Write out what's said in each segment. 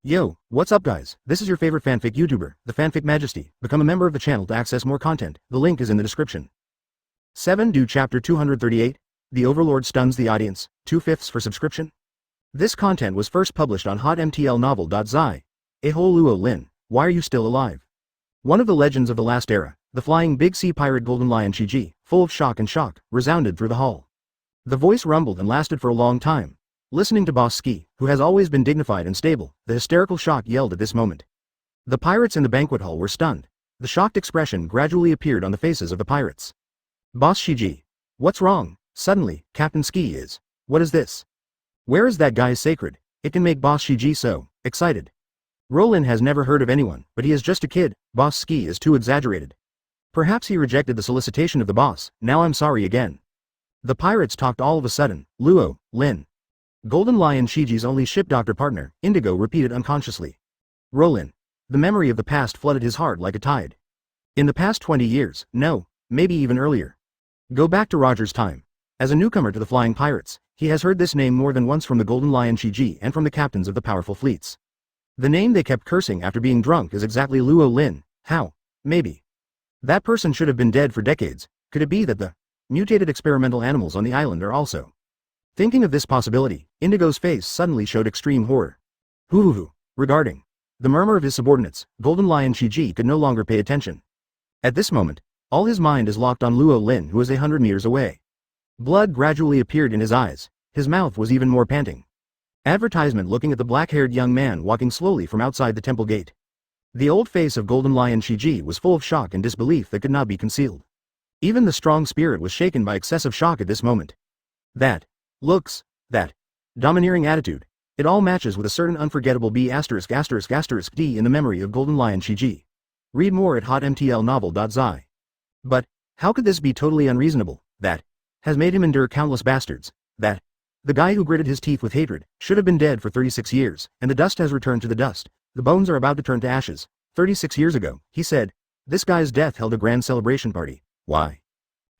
Yo, what's up guys? This is your favorite fanfic YouTuber, the Fanfic Majesty. Become a member of the channel to access more content. The link is in the description. 7 Do Chapter 238. The Overlord stuns the audience. 2/5 for subscription. This content was first published on hotmtlnovel.zi. Aho Luo Lin, why are you still alive? One of the legends of the last era, the flying big sea pirate Golden Lion Shiji, full of shock and shock, resounded through the hall. The voice rumbled and lasted for a long time. Listening to Boss Ski, who has always been dignified and stable, the hysterical shock yelled at this moment. The pirates in the banquet hall were stunned. The shocked expression gradually appeared on the faces of the pirates. Boss Shiji. What's wrong? Suddenly, Captain Ski is. What is this? Where is that guy's sacred? It can make Boss Shiji so excited. Roland has never heard of anyone, but he is just a kid. Boss Ski is too exaggerated. Perhaps he rejected the solicitation of the boss. Now I'm sorry again. The pirates talked all of a sudden. Luo Lin. Golden Lion Shiji's only ship doctor partner, Indigo repeated unconsciously. Roland. The memory of the past flooded his heart like a tide. In the past 20 years, no, maybe even earlier. Go back to Roger's time. As a newcomer to the Flying Pirates, he has heard this name more than once from the Golden Lion Shiji and from the captains of the powerful fleets. The name they kept cursing after being drunk is exactly Luo Lin. How? Maybe. That person should have been dead for decades. Could it be that the mutated experimental animals on the island are also? Thinking of this possibility, Indigo's face suddenly showed extreme horror. Hoo. Regarding the murmur of his subordinates, Golden Lion Shiji could no longer pay attention. At this moment, all his mind is locked on Luo Lin, who is 100 meters away. Blood gradually appeared in his eyes. His mouth was even more panting. Advertisement looking at the black-haired young man walking slowly from outside the temple gate. The old face of Golden Lion Shiji was full of shock and disbelief that could not be concealed. Even the strong spirit was shaken by excessive shock at this moment. That looks, that domineering attitude, it all matches with a certain unforgettable B*******D in the memory of Golden Lion Shiji. Read more at hotmtlnovel.zi. But how could this be totally unreasonable? That has made him endure countless bastards. That the guy who gritted his teeth with hatred should have been dead for 36 years, and the dust has returned to the dust. The bones are about to turn to ashes. 36 years ago, he said, this guy's death held a grand celebration party. Why?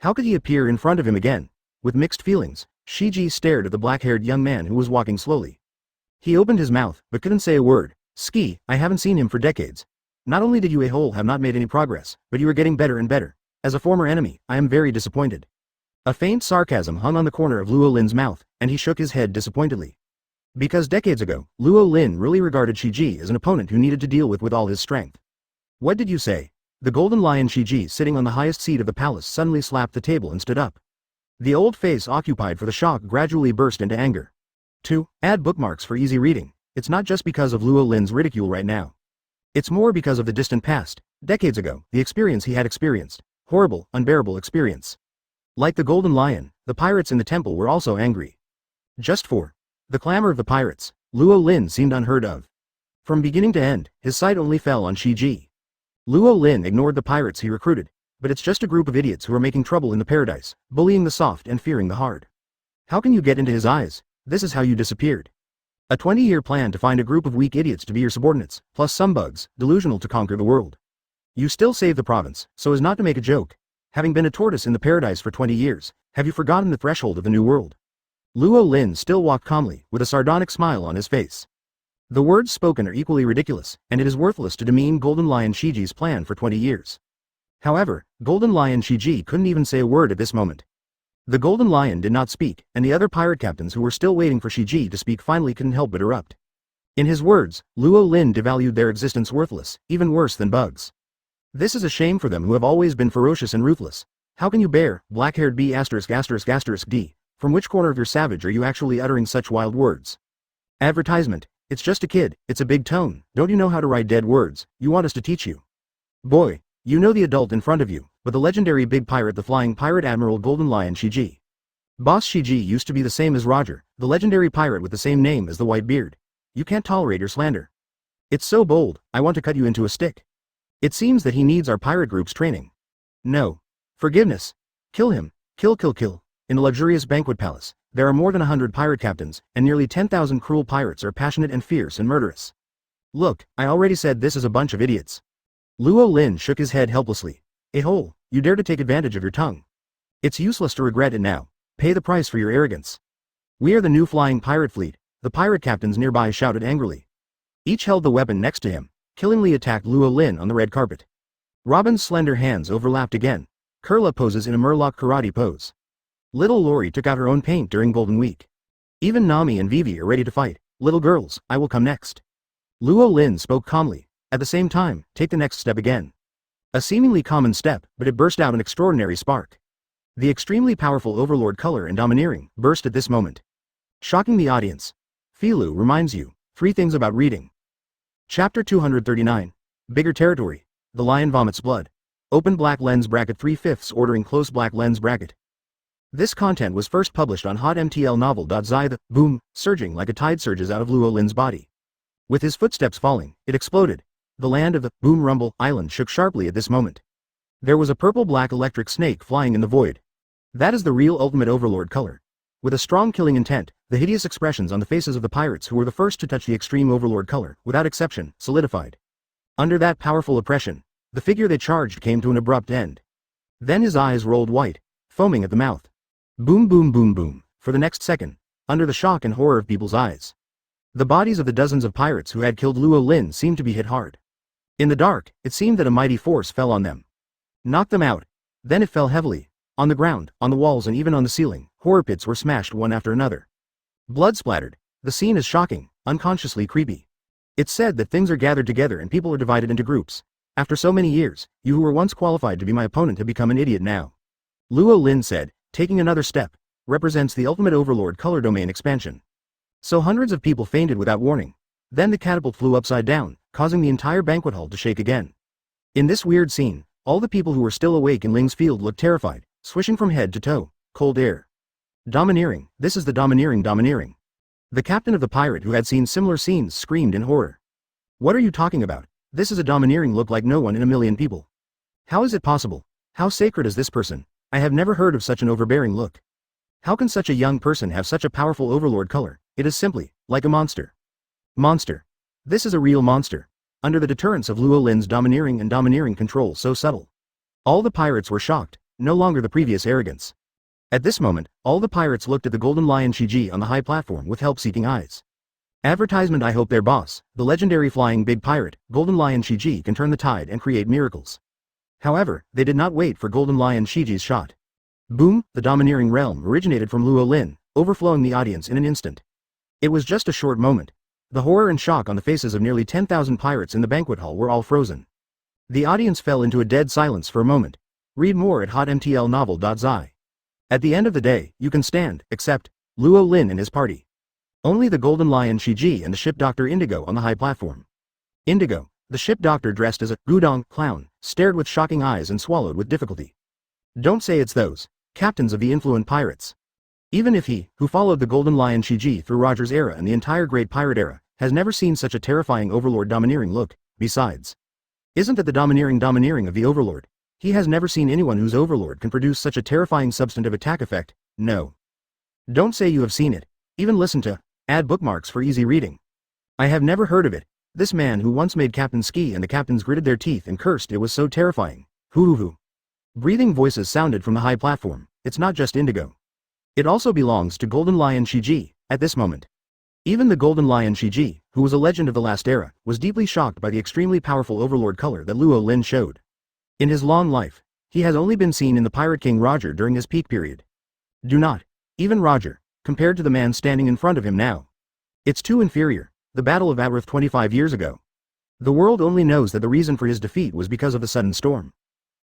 How could he appear in front of him again? With mixed feelings, Shiji stared at the black-haired young man who was walking slowly. He opened his mouth, but couldn't say a word. Ski, I haven't seen him for decades. Not only did you a-hole have not made any progress, but you are getting better and better. As a former enemy, I am very disappointed. A faint sarcasm hung on the corner of Luo Lin's mouth, and he shook his head disappointedly. Because decades ago, Luo Lin really regarded Shiji as an opponent who needed to deal with all his strength. What did you say? The Golden Lion Shiji, sitting on the highest seat of the palace, suddenly slapped the table and stood up. The old face occupied for the shock gradually burst into anger. 2. Add bookmarks for easy reading. It's not just because of Luo Lin's ridicule right now. It's more because of the distant past, decades ago, the experience he had experienced. Horrible, unbearable experience. Like the Golden Lion, the pirates in the temple were also angry. Just for the clamor of the pirates, Luo Lin seemed unheard of. From beginning to end, his sight only fell on Shiji. Luo Lin ignored the pirates he recruited. But it's just a group of idiots who are making trouble in the paradise, bullying the soft and fearing the hard. How can you get into his eyes? This is how you disappeared. A 20-year plan to find a group of weak idiots to be your subordinates, plus some bugs, delusional to conquer the world. You still save the province, so as not to make a joke. Having been a tortoise in the paradise for 20 years, have you forgotten the threshold of the new world? Luo Lin still walked calmly, with a sardonic smile on his face. The words spoken are equally ridiculous, and it is worthless to demean Golden Lion Shiji's plan for 20 years. However, Golden Lion Shiji couldn't even say a word at this moment. The Golden Lion did not speak, and the other pirate captains who were still waiting for Shiji to speak finally couldn't help but erupt. In his words, Luo Lin devalued their existence worthless, even worse than bugs. This is a shame for them who have always been ferocious and ruthless. How can you bear, black-haired B********D? From which corner of your savage are you actually uttering such wild words? Advertisement. It's just a kid, it's a big tone. Don't you know how to write dead words? You want us to teach you? Boy. You know the adult in front of you, but the legendary big pirate, the flying pirate Admiral Golden Lion Shiji. Boss Shiji used to be the same as Roger, the legendary pirate with the same name as the white beard. You can't tolerate your slander. It's so bold, I want to cut you into a stick. It seems that he needs our pirate group's training. No. Forgiveness. Kill him. Kill. In the luxurious banquet palace, there are more than 100 pirate captains, and nearly 10,000 cruel pirates are passionate and fierce and murderous. Look, I already said this is a bunch of idiots. Luo Lin shook his head helplessly. A-hole, you dare to take advantage of your tongue. It's useless to regret it now. Pay the price for your arrogance. We are the new flying pirate fleet, the pirate captains nearby shouted angrily. Each held the weapon next to him, killingly attacked Luo Lin on the red carpet. Robin's slender hands overlapped again. Kurla poses in a Murloc karate pose. Little Lori took out her own paint during Golden Week. Even Nami and Vivi are ready to fight. Little girls, I will come next. Luo Lin spoke calmly. At the same time, take the next step again. A seemingly common step, but it burst out an extraordinary spark. The extremely powerful overlord color and domineering burst at this moment, shocking the audience. Filu reminds you 3 things about reading. Chapter 239. Bigger territory. The lion vomits blood. Open black lens bracket 3/5 ordering close black lens bracket. This content was first published on hotmtlnovel.zi. The boom surging like a tide surges out of Luo Lin's body. With his footsteps falling, it exploded. The land of the boom rumble island shook sharply at this moment. There was a purple-black electric snake flying in the void. That is the real ultimate overlord color. With a strong killing intent, the hideous expressions on the faces of the pirates who were the first to touch the extreme overlord color, without exception, solidified. Under that powerful oppression, the figure they charged came to an abrupt end. Then his eyes rolled white, foaming at the mouth. Boom boom boom boom, for the next second, under the shock and horror of people's eyes. The bodies of the dozens of pirates who had killed Luo Lin seemed to be hit hard. In the dark, it seemed that a mighty force fell on them. Knocked them out. Then it fell heavily. On the ground, on the walls and even on the ceiling, horror pits were smashed one after another. Blood splattered. The scene is shocking, unconsciously creepy. It's said that things are gathered together and people are divided into groups. After so many years, you who were once qualified to be my opponent have become an idiot now. Luo Lin said, taking another step, represents the ultimate overlord color domain expansion. So hundreds of people fainted without warning. Then the catapult flew upside down, causing the entire banquet hall to shake again. In this weird scene, all the people who were still awake in Ling's field looked terrified, swishing from head to toe. Cold air. Domineering, this is the domineering. The captain of the pirate who had seen similar scenes screamed in horror. What are you talking about? This is a domineering look like no one in a million people. How is it possible? How sacred is this person? I have never heard of such an overbearing look. How can such a young person have such a powerful overlord color? It is simply, like a monster. Monster. This is a real monster. Under the deterrence of Luo Lin's domineering control so subtle. All the pirates were shocked, no longer the previous arrogance. At this moment, all the pirates looked at the golden lion Shiji on the high platform with help-seeking eyes. Advertisement. I hope their boss, the legendary flying big pirate, Golden Lion Shiji, can turn the tide and create miracles. However, they did not wait for Golden Lion Shiji's shot. Boom, the domineering realm originated from Luo Lin, overflowing the audience in an instant. It was just a short moment. The horror and shock on the faces of nearly 10,000 pirates in the banquet hall were all frozen. The audience fell into a dead silence for a moment. Read more at hotmtlnovel.zi. At the end of the day, you can stand, except Luo Lin and his party. Only the Golden Lion Shiji and the ship Dr. Indigo on the high platform. Indigo, the ship doctor dressed as a Gudong clown, stared with shocking eyes and swallowed with difficulty. Don't say it's those captains of the influent pirates. Even if he, who followed the Golden Lion Shiji through Roger's era and the entire Great Pirate era, has never seen such a terrifying overlord domineering look, besides. Isn't that the domineering of the overlord? He has never seen anyone whose overlord can produce such a terrifying substantive attack effect, no. Don't say you have seen it, even listen to, add bookmarks for easy reading. I have never heard of it. This man who once made Captain Ski and the captains gritted their teeth and cursed it was so terrifying. Hoo. Breathing voices sounded from the high platform. It's not just Indigo. It also belongs to Golden Lion Shiji, at this moment. Even the Golden Lion Shiji, who was a legend of the last era, was deeply shocked by the extremely powerful overlord color that Luo Lin showed. In his long life, he has only been seen in the Pirate King Roger during his peak period. Do not. Even Roger, compared to the man standing in front of him now. It's too inferior. The Battle of Aberth 25 years ago. The world only knows that the reason for his defeat was because of the sudden storm.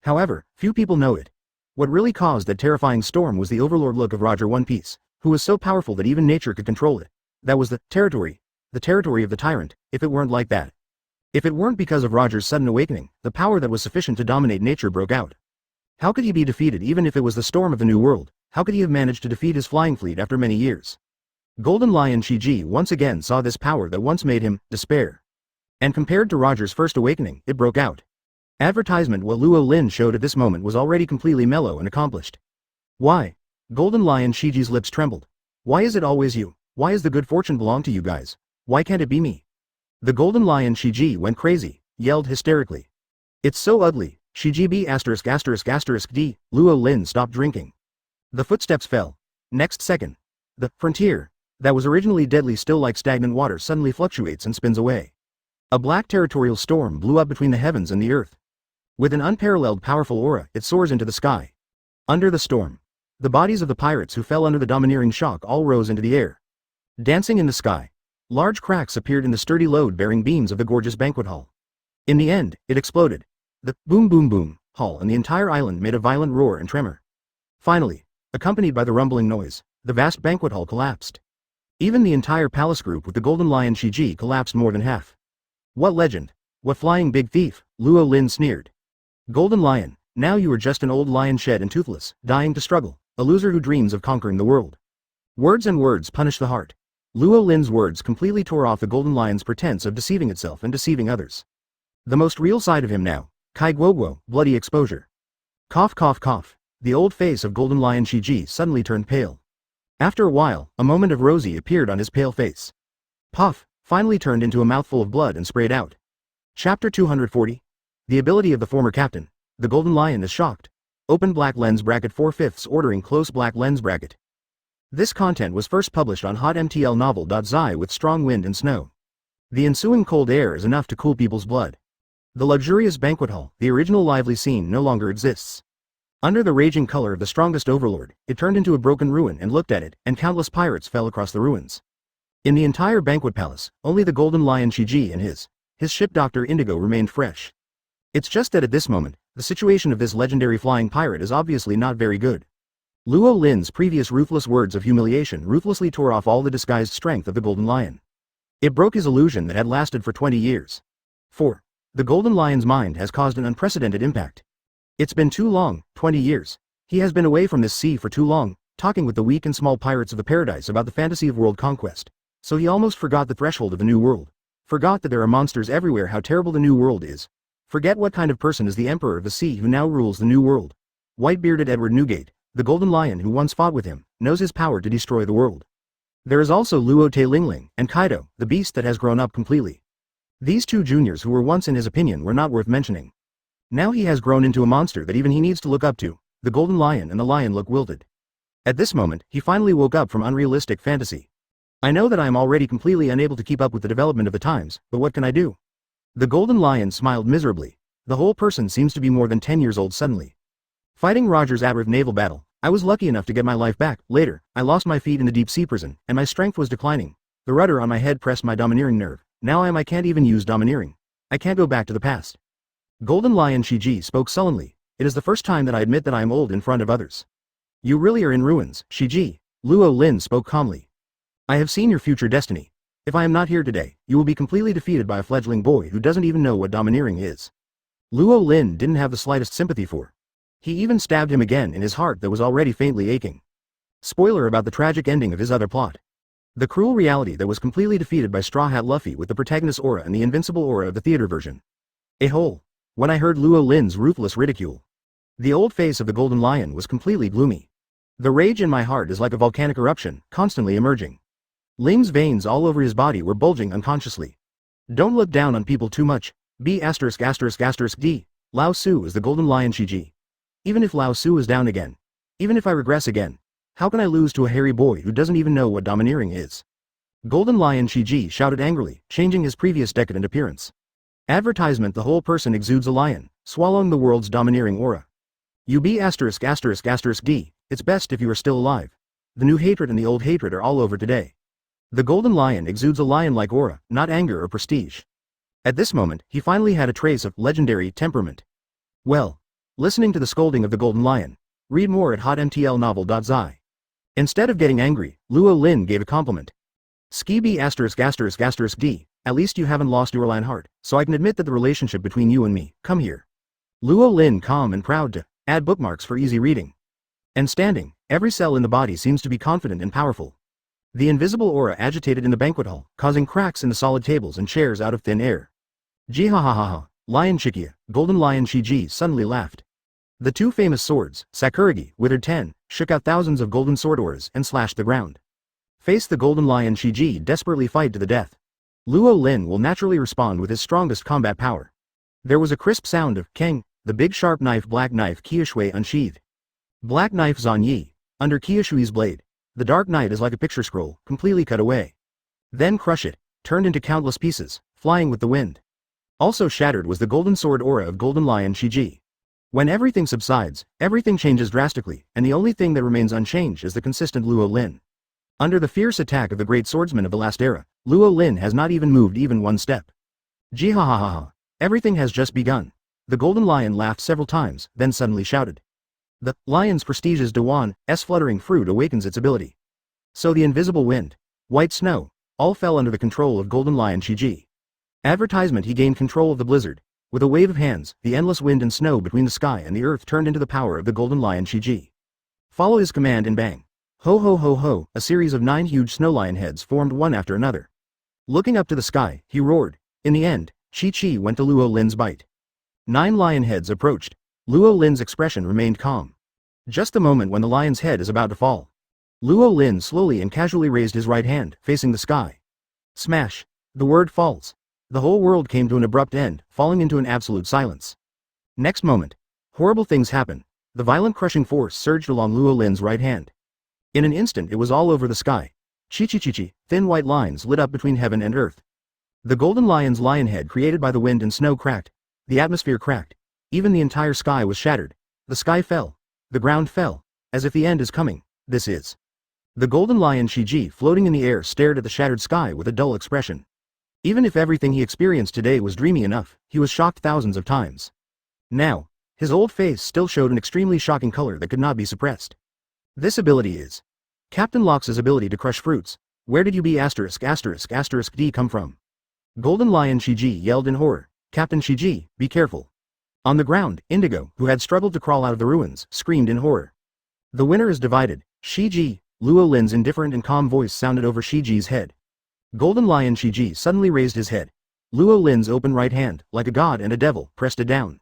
However, few people know it. What really caused that terrifying storm was the overlord look of Roger One Piece, who was so powerful that even nature could control it. That was the territory of the tyrant, if it weren't like that. If it weren't because of Roger's sudden awakening, the power that was sufficient to dominate nature broke out. How could he be defeated even if it was the storm of the New World? How could he have managed to defeat his flying fleet after many years? Golden Lion Shiji once again saw this power that once made him despair. And compared to Roger's first awakening, it broke out. Advertisement. What Luo Lin showed at this moment was already completely mellow and accomplished. Why? Golden Lion Shiji's lips trembled. Why is it always you? Why is the good fortune belong to you guys? Why can't it be me? The Golden Lion Shiji went crazy, yelled hysterically. It's so ugly, Shiji B*********. Luo Lin stopped drinking. The footsteps fell. Next second. The frontier, that was originally deadly still like stagnant water suddenly fluctuates and spins away. A black territorial storm blew up between the heavens and the earth. With an unparalleled powerful aura, it soars into the sky. Under the storm, the bodies of the pirates who fell under the domineering shock all rose into the air. Dancing in the sky, large cracks appeared in the sturdy load-bearing beams of the gorgeous banquet hall. In the end, it exploded. The boom boom boom hall and the entire island made a violent roar and tremor. Finally, accompanied by the rumbling noise, the vast banquet hall collapsed. Even the entire palace group with the golden lion Shiji collapsed more than half. What legend? What flying big thief? Luo Lin sneered. Golden lion, now you are just an old lion shed and toothless, dying to struggle, a loser who dreams of conquering the world. Words and words punish the heart. Luo Lin's words completely tore off the golden lion's pretense of deceiving itself and deceiving others. The most real side of him now, Kaido, bloody exposure. Cough cough cough. The old face of golden lion Shiji suddenly turned pale. After a while, a moment of rosy appeared on his pale face. Puff, finally turned into a mouthful of blood and sprayed out. Chapter 240. The ability of the former captain. The golden lion is shocked. Open black lens bracket 4/5 ordering close black lens bracket. This content was first published on hotmtl novel.zi with strong wind and snow. The ensuing cold air is enough to cool people's blood. The luxurious banquet hall, the original lively scene, no longer exists. Under the raging color of the strongest overlord, it turned into a broken ruin and looked at it, and countless pirates fell across the ruins. In the entire banquet palace, only the golden lion Shiji and his ship Dr. Indigo remained fresh. It's just that at this moment, the situation of this legendary flying pirate is obviously not very good. Luo Lin's previous ruthless words of humiliation ruthlessly tore off all the disguised strength of the golden lion. It broke his illusion that had lasted for 20 years. 4. The golden lion's mind has caused an unprecedented impact. It's been too long, 20 years. He has been away from this sea for too long, talking with the weak and small pirates of the paradise about the fantasy of world conquest. So he almost forgot the threshold of the new world. Forgot that there are monsters everywhere, how terrible the new world is. Forget what kind of person is the emperor of the sea who now rules the new world. White-bearded Edward Newgate, the golden lion who once fought with him, knows his power to destroy the world. There is also Luo Lingling and Kaido, the beast that has grown up completely. These two juniors who were once in his opinion were not worth mentioning. Now he has grown into a monster that even he needs to look up to. The golden lion and the lion look wilted. At this moment, he finally woke up from unrealistic fantasy. I know that I am already completely unable to keep up with the development of the times, but what can I do? The golden lion smiled miserably. The whole person seems to be more than 10 years old suddenly. Fighting Roger's Adrift naval battle, I was lucky enough to get my life back. Later, I lost my feet in the deep sea prison, and my strength was declining. The rudder on my head pressed my domineering nerve. Now I can't even use domineering. I can't go back to the past. Golden lion Shiji spoke sullenly. It is the first time that I admit that I am old in front of others. You really are in ruins, Shiji. Luo Lin spoke calmly. I have seen your future destiny. If I am not here today, you will be completely defeated by a fledgling boy who doesn't even know what domineering is. Luo Lin didn't have the slightest sympathy for. He even stabbed him again in his heart that was already faintly aching. Spoiler about the tragic ending of his other plot. The cruel reality that was completely defeated by Straw Hat Luffy with the protagonist's aura and the invincible aura of the theater version. A hole. When I heard Luo Lin's ruthless ridicule, the old face of the golden lion was completely gloomy. The rage in my heart is like a volcanic eruption, constantly emerging. Ling's veins all over his body were bulging unconsciously. Don't look down on people too much. B********D. Lao Su is the golden lion Shiji. Even if Lao Su is down again, even if I regress again, how can I lose to a hairy boy who doesn't even know what domineering is? Golden lion Shiji shouted angrily, changing his previous decadent appearance. Advertisement: the whole person exudes a lion, swallowing the world's domineering aura. You B*******D. It's best if you are still alive. The new hatred and the old hatred are all over today. The golden lion exudes a lion-like aura, not anger or prestige. At this moment, he finally had a trace of legendary temperament. Well, listening to the scolding of the golden lion, read more at hotmtlnovel.zi. Instead of getting angry, Luo Lin gave a compliment. Ski B*******D. At least you haven't lost your lion heart, so I can admit that the relationship between you and me. Come here. Luo Lin, calm and proud to add bookmarks for easy reading. And standing, every cell in the body seems to be confident and powerful. The invisible aura agitated in the banquet hall, causing cracks in the solid tables and chairs out of thin air. Jihahaha, Lion Chikia, Golden Lion Shiji suddenly laughed. The two famous swords, Sakuragi, withered 10, shook out thousands of golden sword auras and slashed the ground. Face the golden lion Shiji desperately fight to the death. Luo Lin will naturally respond with his strongest combat power. There was a crisp sound of Keng, the big sharp knife, black knife Kiyoshui unsheathed. Black knife Zan Yi, under Kiyoshui's blade. The dark knight is like a picture scroll, completely cut away. Then crush it, turned into countless pieces, flying with the wind. Also shattered was the golden sword aura of Golden Lion Shiji. When everything subsides, everything changes drastically, and the only thing that remains unchanged is the consistent Luo Lin. Under the fierce attack of the great swordsman of the last era, Luo Lin has not even moved even one step. Jihahaha. Everything has just begun. The Golden Lion laughed several times, then suddenly shouted. The lion's prestigious Dewan's fluttering fruit awakens its ability. So the invisible wind, white snow, all fell under the control of Golden Lion Shiji. Advertisement: he gained control of the blizzard. With a wave of hands, the endless wind and snow between the sky and the earth turned into the power of the Golden Lion Shiji. Follow his command and bang. Ho ho ho ho, a series of 9 huge snow lion heads formed one after another. Looking up to the sky, he roared. In the end, Chi went to Luo Lin's bite. 9 lion heads approached. Luo Lin's expression remained calm. Just the moment when the lion's head is about to fall. Luo Lin slowly and casually raised his right hand, facing the sky. Smash. The word falls. The whole world came to an abrupt end, falling into an absolute silence. Next moment, horrible things happen. The violent crushing force surged along Luo Lin's right hand. In an instant it was all over the sky. Chi, thin white lines lit up between heaven and earth. The golden lion's lion head created by the wind and snow cracked. The atmosphere cracked. Even the entire sky was shattered. The sky fell. The ground fell. As if the end is coming. This is. The golden lion Shiji floating in the air stared at the shattered sky with a dull expression. Even if everything he experienced today was dreamy enough, he was shocked thousands of times. Now, his old face still showed an extremely shocking color that could not be suppressed. This ability is Captain Lox's ability to crush fruits. Where did you be ******D come from? Golden Lion Shiji yelled in horror. Captain Shiji, be careful. On the ground, Indigo, who had struggled to crawl out of the ruins, screamed in horror. The winner is divided. Shiji, Luo Lin's indifferent and calm voice sounded over Shiji's head. Golden Lion Shiji suddenly raised his head. Luo Lin's open right hand, like a god and a devil, pressed it down.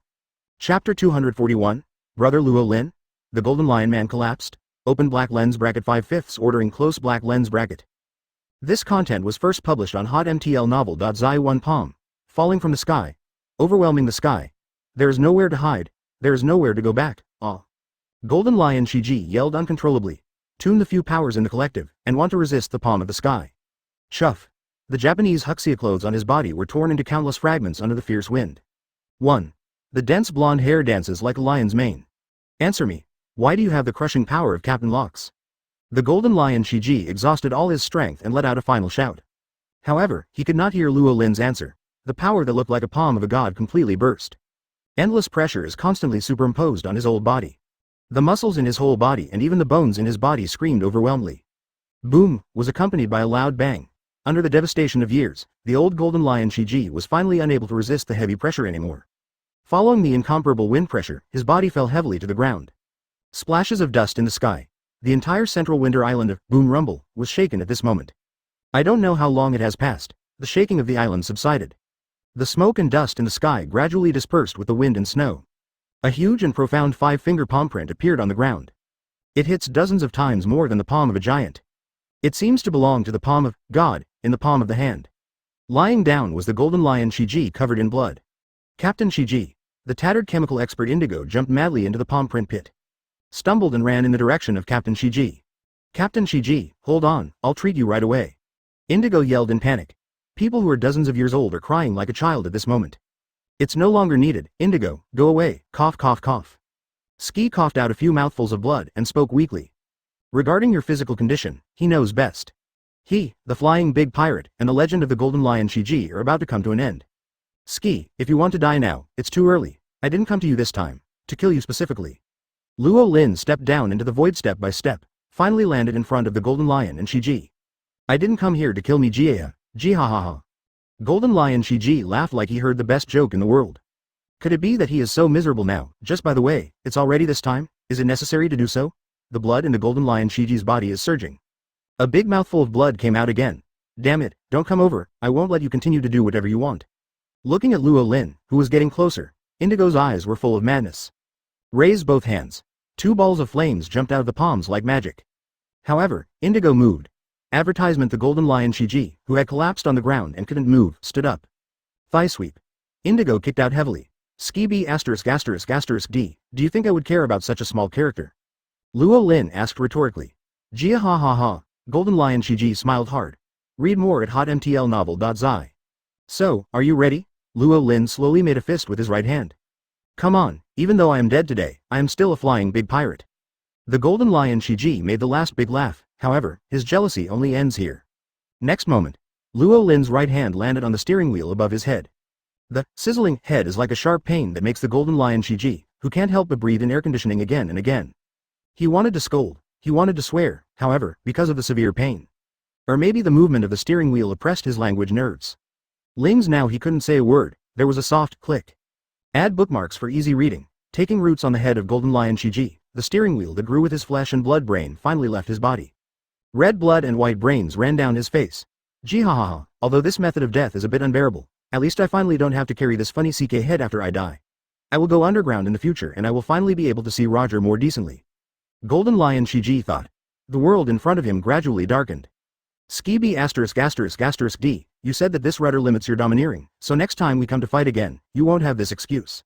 Chapter 241, Brother Luo Lin? The Golden Lion Man collapsed. Open black lens bracket 5/5 ordering close black lens bracket. This content was first published on hotmtlnovel.zi1 palm. Falling from the sky. Overwhelming the sky. There is nowhere to hide. There is nowhere to go back. Ah. Golden Lion Shiji yelled uncontrollably. Tune the few powers in the collective, and want to resist the palm of the sky. Chuff. The Japanese huxia clothes on his body were torn into countless fragments under the fierce wind. 1. The dense blonde hair dances like a lion's mane. Answer me. Why do you have the crushing power of Captain Lox? The Golden Lion Shiji exhausted all his strength and let out a final shout. However, he could not hear Luo Lin's answer. The power that looked like a palm of a god completely burst. Endless pressure is constantly superimposed on his old body. The muscles in his whole body and even the bones in his body screamed overwhelmingly. Boom was accompanied by a loud bang. Under the devastation of years, the old Golden Lion Shiji was finally unable to resist the heavy pressure anymore. Following the incomparable wind pressure, his body fell heavily to the ground. Splashes of dust in the sky. The entire central winter island of Boom Rumble was shaken at this moment. I don't know how long it has passed. The shaking of the island subsided. The smoke and dust in the sky gradually dispersed with the wind and snow. A huge and profound 5-finger palm print appeared on the ground. It hits dozens of times more than the palm of a giant. It seems to belong to the palm of God, in the palm of the hand. Lying down was the Golden Lion Shiji covered in blood. Captain Shiji, the tattered chemical expert Indigo jumped madly into the palm print pit. Stumbled and ran in the direction of Captain Shiji. Captain Shiji, hold on, I'll treat you right away. Indigo yelled in panic. People who are dozens of years old are crying like a child at this moment. It's no longer needed. Indigo, go away. Cough cough cough. Ski coughed out a few mouthfuls of blood and spoke weakly. Regarding your physical condition, he knows best. He, the flying big pirate, and the legend of the Golden Lion Shiji are about to come to an end. Ski, if you want to die now, it's too early. I didn't come to you this time. To kill you specifically. Luo Lin stepped down into the void step by step, finally landed in front of the Golden Lion and Shiji. I didn't come here to kill me Jiea, jihahaha. Golden Lion Shiji laughed like he heard the best joke in the world. Could it be that he is so miserable now? Just by the way, it's already this time? Is it necessary to do so? The blood in the Golden Lion Shiji's body is surging. A big mouthful of blood came out again. Damn it, don't come over, I won't let you continue to do whatever you want. Looking at Luo Lin, who was getting closer, Indigo's eyes were full of madness. Raise both hands. 2 balls of flames jumped out of the palms like magic. However, Indigo moved. Advertisement: the Golden Lion Shiji, who had collapsed on the ground and couldn't move, stood up. Thigh sweep. Indigo kicked out heavily. Ski B *****D, do you think I would care about such a small character? Luo Lin asked rhetorically. Jia ha ha ha. Golden Lion Shiji smiled hard. Read more at hotmtlnovel.zi. So, are you ready? Luo Lin slowly made a fist with his right hand. Come on, even though I am dead today, I am still a flying big pirate. The golden lion Shiji made the last big laugh, however, his jealousy only ends here. Next moment, Luo Lin's right hand landed on the steering wheel above his head. The sizzling head is like a sharp pain that makes the golden lion Shiji, who can't help but breathe in air conditioning again and again. He wanted to scold, he wanted to swear, however, because of the severe pain. Or maybe the movement of the steering wheel oppressed his language nerves. Ling's now he couldn't say a word, there was a soft click. Add bookmarks for easy reading. Taking roots on the head of golden lion Shiji, the steering wheel that grew with his flesh and blood brain finally left his body. Red blood and white brains ran down his face. Jihahaha, although this method of death is a bit unbearable, at least I finally don't have to carry this funny CK head after I die. I will go underground in the future and I will finally be able to see Roger more decently. Golden lion Shiji thought. The world in front of him gradually darkened. Ski ********D, you said that this rudder limits your domineering, so next time we come to fight again, you won't have this excuse.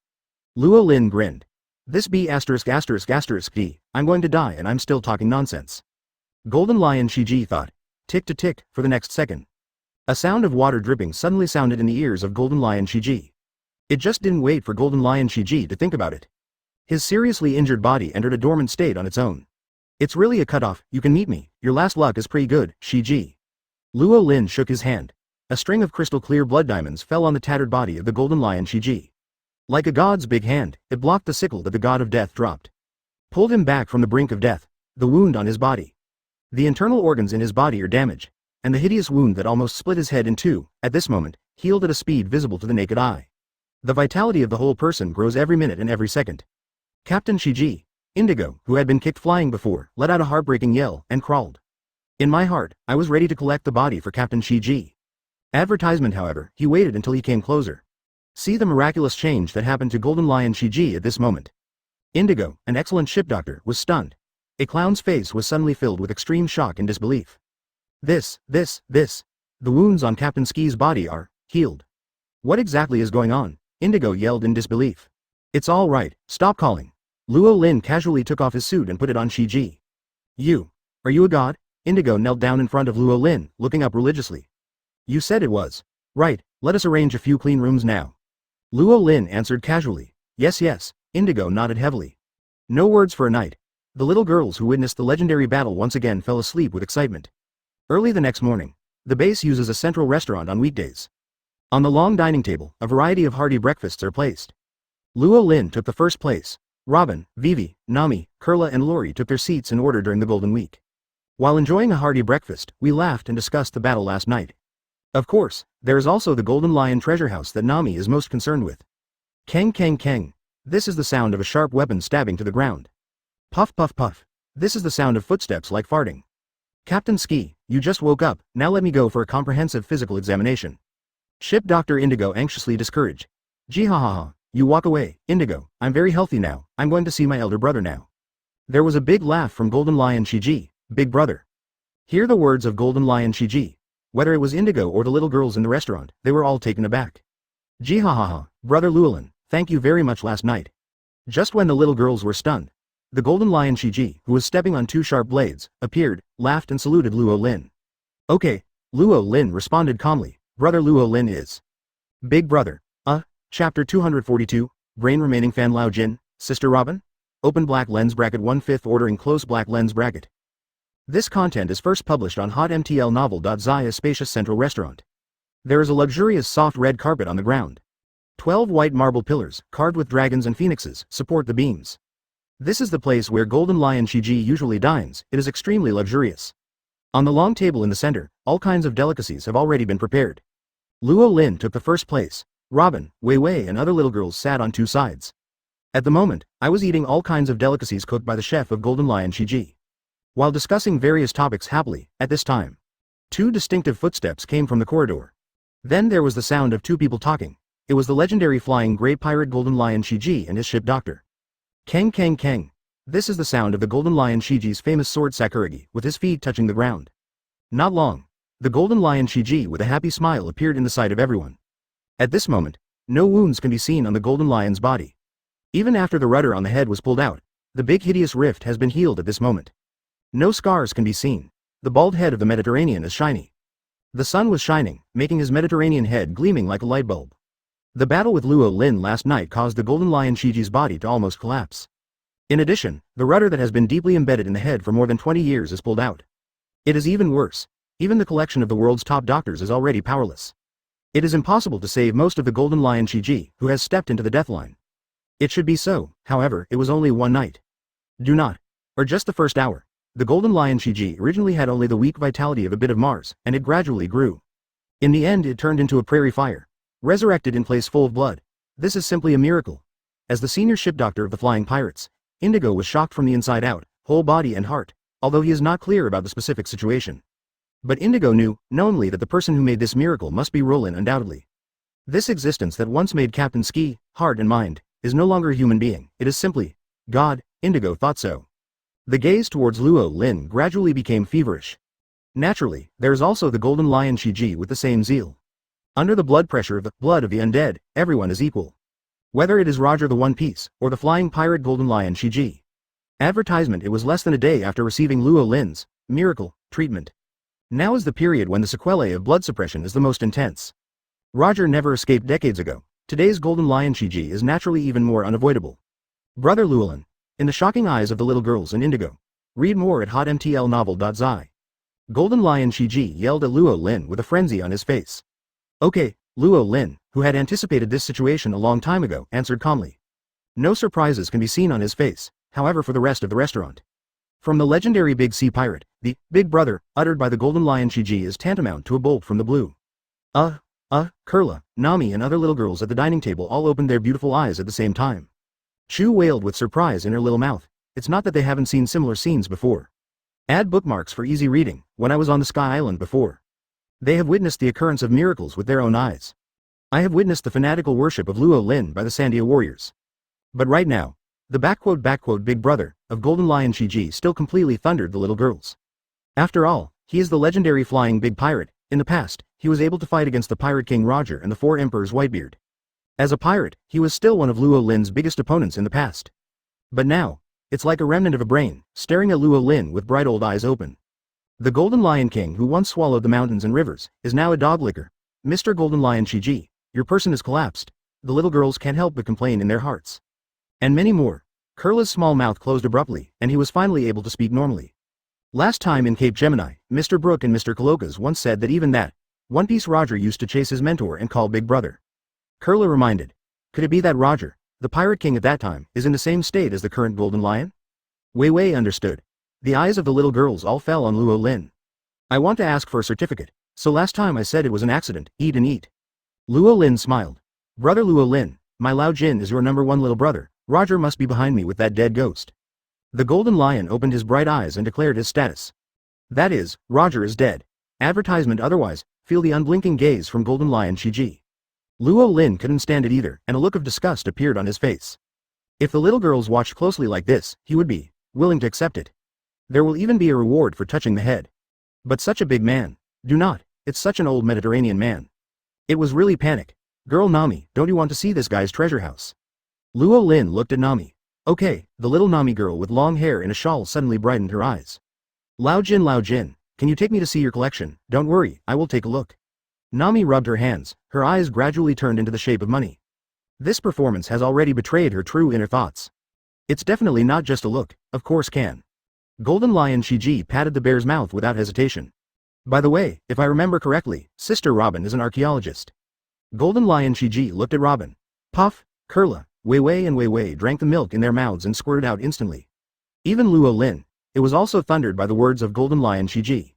Luo Lin grinned. This *******D, I'm going to die and I'm still talking nonsense. Golden lion Shiji thought. Tick to tick, for the next second. A sound of water dripping suddenly sounded in the ears of golden lion Shiji. It just didn't wait for golden lion Shiji to think about it. His seriously injured body entered a dormant state on its own. It's really a cutoff, you can meet me, your last luck is pretty good, Shiji. Luo Lin shook his hand. A string of crystal clear blood diamonds fell on the tattered body of the golden lion Shiji. Like a god's big hand, it blocked the sickle that the god of death dropped. Pulled him back from the brink of death, the wound on his body. The internal organs in his body are damaged, and the hideous wound that almost split his head in two, at this moment, healed at a speed visible to the naked eye. The vitality of the whole person grows every minute and every second. Captain Shiji, Indigo, who had been kicked flying before, let out a heartbreaking yell and crawled. In my heart, I was ready to collect the body for Captain Shiji. Advertisement, however, he waited until he came closer. See the miraculous change that happened to Golden Lion Shiji at this moment. Indigo, an excellent ship doctor, was stunned. A clown's face was suddenly filled with extreme shock and disbelief. This. The wounds on Captain Ski's body are healed. What exactly is going on? Indigo yelled in disbelief. It's all right, stop calling. Luo Lin casually took off his suit and put it on Shiji. Are you a god? Indigo knelt down in front of Luo Lin, looking up religiously. You said it was. Right, let us arrange a few clean rooms now. Luo Lin answered casually. Yes, Indigo nodded heavily. No words for a night. The little girls who witnessed the legendary battle once again fell asleep with excitement. Early the next morning, the base uses a central restaurant on weekdays. On the long dining table, a variety of hearty breakfasts are placed. Luo Lin took the first place. Robin, Vivi, Nami, Kurla and Lori took their seats in order during the Golden Week. While enjoying a hearty breakfast, we laughed and discussed the battle last night. Of course, there is also the Golden Lion treasure house that Nami is most concerned with. Keng. This is the sound of a sharp weapon stabbing to the ground. Puff. This is the sound of footsteps like farting. Captain Ski, you just woke up, now let me go for a comprehensive physical examination. Ship Dr. Indigo anxiously discouraged. Jihahaha, you walk away, Indigo, I'm very healthy now, I'm going to see my elder brother now. There was a big laugh from Golden Lion Shiji, big brother. Hear the words of Golden Lion Shiji. Whether it was Indigo or the little girls in the restaurant, they were all taken aback. Jihahaha, brother Luo Lin, thank you very much last night. Just when the little girls were stunned, the Golden Lion Shiji, who was stepping on two sharp blades, appeared, laughed and saluted Luo Lin. Okay, Luo Lin responded calmly, brother Luo Lin is. Big brother. Chapter 242, Brain Remaining Fan Lao Jin, Sister Robin? Open black lens bracket 1/5 ordering close black lens bracket. This content is first published on hotmtlnovel.zi a spacious central restaurant. There is a luxurious soft red carpet on the ground. 12 white marble pillars, carved with dragons and phoenixes, support the beams. This is the place where Golden Lion Shiji usually dines, it is extremely luxurious. On the long table in the center, all kinds of delicacies have already been prepared. Luo Lin took the first place. Robin, Wei Wei and other little girls sat on two sides. At the moment, I was eating all kinds of delicacies cooked by the chef of Golden Lion Shiji. While discussing various topics happily, at this time, two distinctive footsteps came from the corridor. Then there was the sound of two people talking. It was the legendary flying grey pirate Golden Lion Shiji and his ship doctor. Keng. This is the sound of the Golden Lion Shiji's famous sword Sakuragi, with his feet touching the ground. Not long. The Golden Lion Shiji with a happy smile appeared in the sight of everyone. At this moment, no wounds can be seen on the Golden Lion's body. Even after the rudder on the head was pulled out, the big hideous rift has been healed at this moment. No scars can be seen. The bald head of the Mediterranean is shiny. The sun was shining, making his Mediterranean head gleaming like a light bulb. The battle with Luo Lin last night caused the golden lion Shiji's body to almost collapse. In addition, the rudder that has been deeply embedded in the head for more than 20 years is pulled out. It is even worse. Even the collection of the world's top doctors is already powerless. It is impossible to save most of the golden lion Shiji, who has stepped into the death line. It should be so, however, it was only one night. Do not. Or just the first hour. The golden lion Shiji originally had only the weak vitality of a bit of Mars, and it gradually grew. In the end it turned into a prairie fire. Resurrected in place full of blood. This is simply a miracle. As the senior ship doctor of the flying pirates, Indigo was shocked from the inside out, whole body and heart, although he is not clear about the specific situation. But Indigo knew, knowingly, that the person who made this miracle must be Luo Lin undoubtedly. This existence that once made Captain Ski, heart and mind, is no longer a human being, it is simply God. Indigo thought so. The gaze towards Luo Lin gradually became feverish. Naturally, there is also the golden lion Shiji with the same zeal. Under the blood pressure of the blood of the undead, everyone is equal. Whether it is Roger the One Piece, or the flying pirate golden lion Shiji. Advertisement. It was less than a day after receiving Luo Lin's miracle treatment. Now is the period when the sequelae of blood suppression is the most intense. Roger never escaped decades ago. Today's golden lion Shiji is naturally even more unavoidable. Brother Luo Lin. In the shocking eyes of the little girls in Indigo. Read more at hotmtlnovel.zi. Golden lion Shiji yelled at Luo Lin with a frenzy on his face. Okay, Luo Lin, who had anticipated this situation a long time ago, answered calmly. No surprises can be seen on his face, however, for the rest of the restaurant. From the legendary Big Sea Pirate, the Big Brother, uttered by the golden lion Shiji is tantamount to a bolt from the blue. Kurla, Nami and other little girls at the dining table all opened their beautiful eyes at the same time. Shu wailed with surprise in her little mouth. It's not that they haven't seen similar scenes before. Add bookmarks for easy reading. When I was on the Sky Island before. They have witnessed the occurrence of miracles with their own eyes. I have witnessed the fanatical worship of Luo Lin by the Sandia warriors. But right now, the Big Brother of Golden Lion Shiji still completely thundered the little girls. After all, he is the legendary flying big pirate. In the past, he was able to fight against the Pirate King Roger and the Four Emperors Whitebeard. As a pirate, he was still one of Luo Lin's biggest opponents in the past. But now, it's like a remnant of a brain, staring at Luo Lin with bright old eyes open. The Golden Lion King who once swallowed the mountains and rivers, is now a dog licker. Mr. Golden Lion Shiji, your person has collapsed. The little girls can't help but complain in their hearts. And many more. Kurla's small mouth closed abruptly, and he was finally able to speak normally. Last time in Cape Gemini, Mr. Brook and Mr. Kalokas once said that even that One Piece Roger used to chase his mentor and call Big Brother. Kurla reminded. Could it be that Roger, the Pirate King at that time, is in the same state as the current Golden Lion? Wei Wei understood. The eyes of the little girls all fell on Luo Lin. I want to ask for a certificate, so last time I said it was an accident, eat and eat. Luo Lin smiled. Brother Luo Lin, my Lao Jin is your number one little brother, Roger must be behind me with that dead ghost. The Golden Lion opened his bright eyes and declared his status. That is, Roger is dead. Advertisement otherwise, feel the unblinking gaze from Golden Lion Shiji. Luo Lin couldn't stand it either, and a look of disgust appeared on his face. If the little girls watched closely like this, he would be willing to accept it. There will even be a reward for touching the head. But such a big man. Do not, it's such an old Mediterranean man. It was really panic. Girl Nami, don't you want to see this guy's treasure house? Luo Lin looked at Nami. Okay, the little Nami girl with long hair in a shawl suddenly brightened her eyes. Lao Jin, can you take me to see your collection? Don't worry, I will take a look. Nami rubbed her hands, her eyes gradually turned into the shape of money. This performance has already betrayed her true inner thoughts. It's definitely not just a look, of course can. Golden Lion Shiji patted the bear's mouth without hesitation. By the way, if I remember correctly, Sister Robin is an archaeologist. Golden Lion Shiji looked at Robin. Puff, Kurla, Wei Wei and Wei Wei drank the milk in their mouths and squirted out instantly. Even Luo Lin. It was also thundered by the words of Golden Lion Shiji.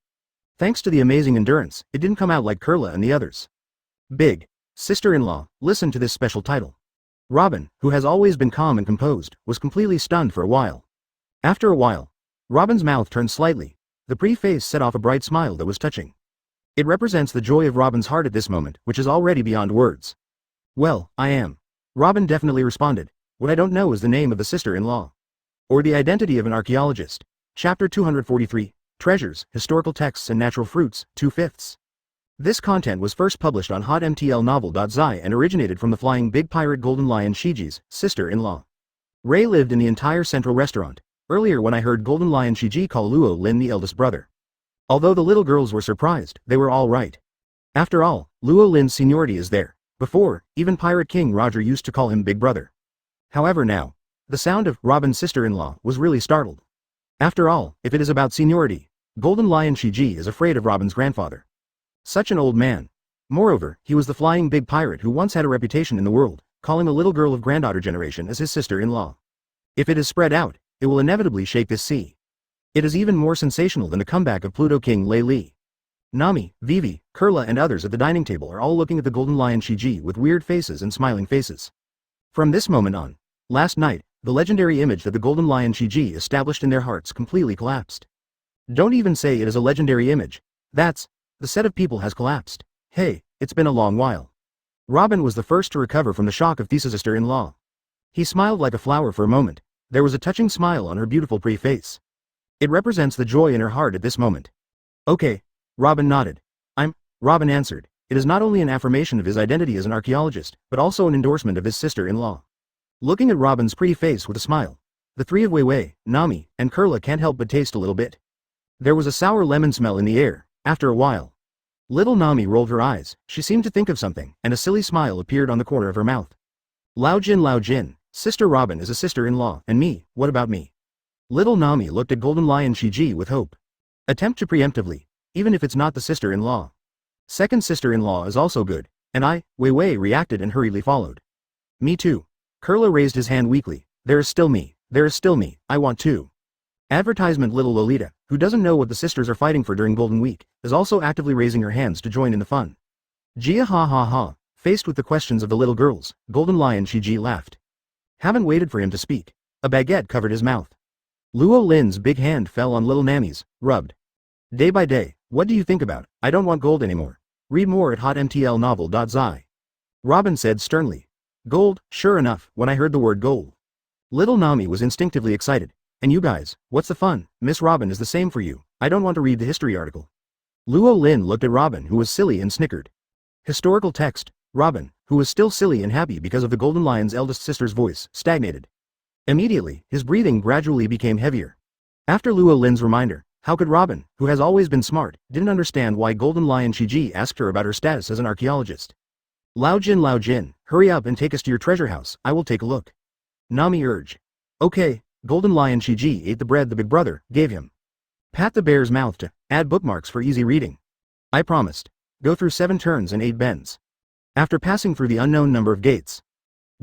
Thanks to the amazing endurance, it didn't come out like Kurla and the others. Big sister-in-law, listen to this special title. Robin, who has always been calm and composed, was completely stunned for a while. After a while, Robin's mouth turned slightly. The pretty face set off a bright smile that was touching. It represents the joy of Robin's heart at this moment, which is already beyond words. Well, I am. Robin definitely responded. What I don't know is the name of the sister-in-law. Or the identity of an archaeologist. Chapter 243, Treasures, Historical Texts and Natural Fruits, 2/5. This content was first published on hotmtlnovel.zi and originated from the flying big pirate Golden Lion Shiji's sister-in-law. Ray lived in the entire central restaurant. Earlier when I heard Golden Lion Shiji call Luo Lin the eldest brother. Although the little girls were surprised, they were all right. After all, Luo Lin's seniority is there. Before, even Pirate King Roger used to call him Big Brother. However now, the sound of Robin's sister-in-law was really startled. After all, if it is about seniority, Golden Lion Shiji is afraid of Robin's grandfather. Such an old man. Moreover, he was the flying big pirate who once had a reputation in the world, calling a little girl of granddaughter generation as his sister-in-law. If it is spread out, it will inevitably shake this sea. It is even more sensational than the comeback of Pluto King Lei Li. Nami, Vivi, Kurla and others at the dining table are all looking at the Golden Lion Shiji with weird faces and smiling faces. From this moment on, last night, the legendary image that the Golden Lion Shiji established in their hearts completely collapsed. Don't even say it is a legendary image. The set of people has collapsed. Hey, it's been a long while. Robin was the first to recover from the shock of Thesa's sister-in-law. He smiled like a flower for a moment. There was a touching smile on her beautiful pretty face. It represents the joy in her heart at this moment. Okay, Robin nodded. Robin answered. It is not only an affirmation of his identity as an archaeologist, but also an endorsement of his sister-in-law. Looking at Robin's pretty face with a smile, the three of Wei Wei, Nami, and Kurla can't help but taste a little bit. There was a sour lemon smell in the air, after a while. Little Nami rolled her eyes, she seemed to think of something, and a silly smile appeared on the corner of her mouth. Lao Jin, Sister Robin is a sister-in-law, and me, what about me? Little Nami looked at Golden Lion Shiji with hope. Attempt to preemptively, even if it's not the sister-in-law. Second sister-in-law is also good, and Wei Wei reacted and hurriedly followed. Me too. Kurla raised his hand weakly. There is still me, I want to. Advertisement Little Lolita, who doesn't know what the sisters are fighting for during Golden Week, is also actively raising her hands to join in the fun. Gia ha ha ha, faced with the questions of the little girls, Golden Lion Shiji laughed. Haven't waited for him to speak. A baguette covered his mouth. Luo Lin's big hand fell on little Nami's, rubbed. Day by day, what do you think about? I don't want gold anymore. Read more at hotmtlnovel.zi. Robin said sternly. Gold, sure enough, when I heard the word gold. Little Nami was instinctively excited. And you guys, what's the fun? Miss Robin is the same for you. I don't want to read the history article. Luo Lin looked at Robin, who was silly and snickered. Historical text. Robin, who was still silly and happy because of the Golden Lion's eldest sister's voice, stagnated. Immediately, his breathing gradually became heavier. After Luo Lin's reminder, how could Robin, who has always been smart, didn't understand why Golden Lion Shiji asked her about her status as an archaeologist? Lao Jin, hurry up and take us to your treasure house, I will take a look. Nami urged. Okay. Golden Lion Shiji ate the bread the big brother gave him. Pat the bear's mouth to add bookmarks for easy reading. I promised. Go through 7 turns and 8 bends. After passing through the unknown number of gates,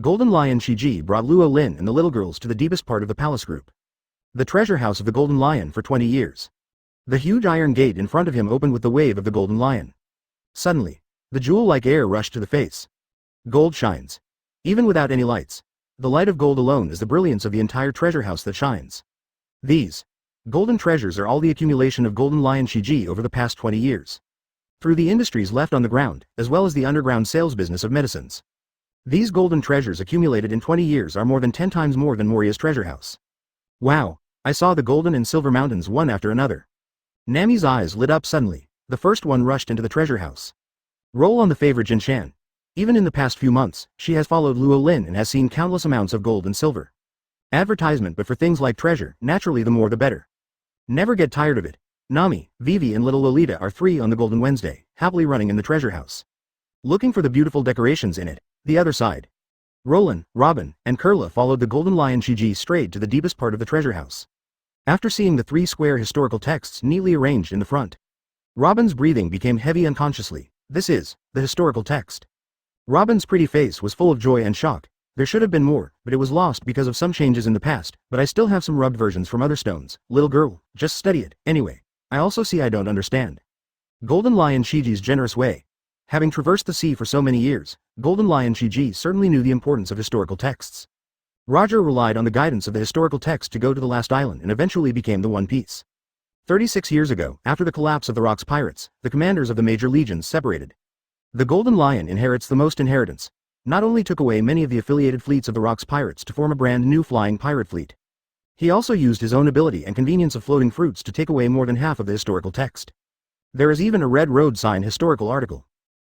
Golden Lion Shiji brought Luo Lin and the little girls to the deepest part of the palace group. The treasure house of the Golden Lion for 20 years. The huge iron gate in front of him opened with the wave of the Golden Lion. Suddenly, the jewel-like air rushed to the face. Gold shines. Even without any lights. The light of gold alone is the brilliance of the entire treasure house that shines. These golden treasures are all the accumulation of Golden Lion Shiji over the past 20 years. Through the industries left on the ground, as well as the underground sales business of medicines. These golden treasures accumulated in 20 years are more than 10 times more than Moria's treasure house. Wow, I saw the golden and silver mountains one after another. Nami's eyes lit up suddenly. The first one rushed into the treasure house. Roll on the favorite Jin Shan. Even in the past few months, she has followed Luo Lin and has seen countless amounts of gold and silver. Advertisement, but for things like treasure, naturally the more the better. Never get tired of it. Nami, Vivi and little Lolita are 3 on the Golden Wednesday, happily running in the treasure house. Looking for the beautiful decorations in it, the other side. Roland, Robin, and Kurla followed the Golden Lion Shiji straight to the deepest part of the treasure house. After seeing the 3 square historical texts neatly arranged in the front, Robin's breathing became heavy unconsciously. This is the historical text. Robin's pretty face was full of joy and shock. There should have been more, but it was lost because of some changes in the past, but I still have some rubbed versions from other stones. Little girl, just study it. Anyway, I also see I don't understand. Golden Lion Shiji's generous way. Having traversed the sea for so many years, Golden Lion Shiji certainly knew the importance of historical texts. Roger relied on the guidance of the historical text to go to the last island and eventually became the One Piece. 36 years ago, after the collapse of the Rock's pirates, the commanders of the major legions separated. The Golden Lion inherits the most inheritance. Not only took away many of the affiliated fleets of the Rock's pirates to form a brand new flying pirate fleet. He also used his own ability and convenience of floating fruits to take away more than half of the historical text. There is even a red road sign historical article.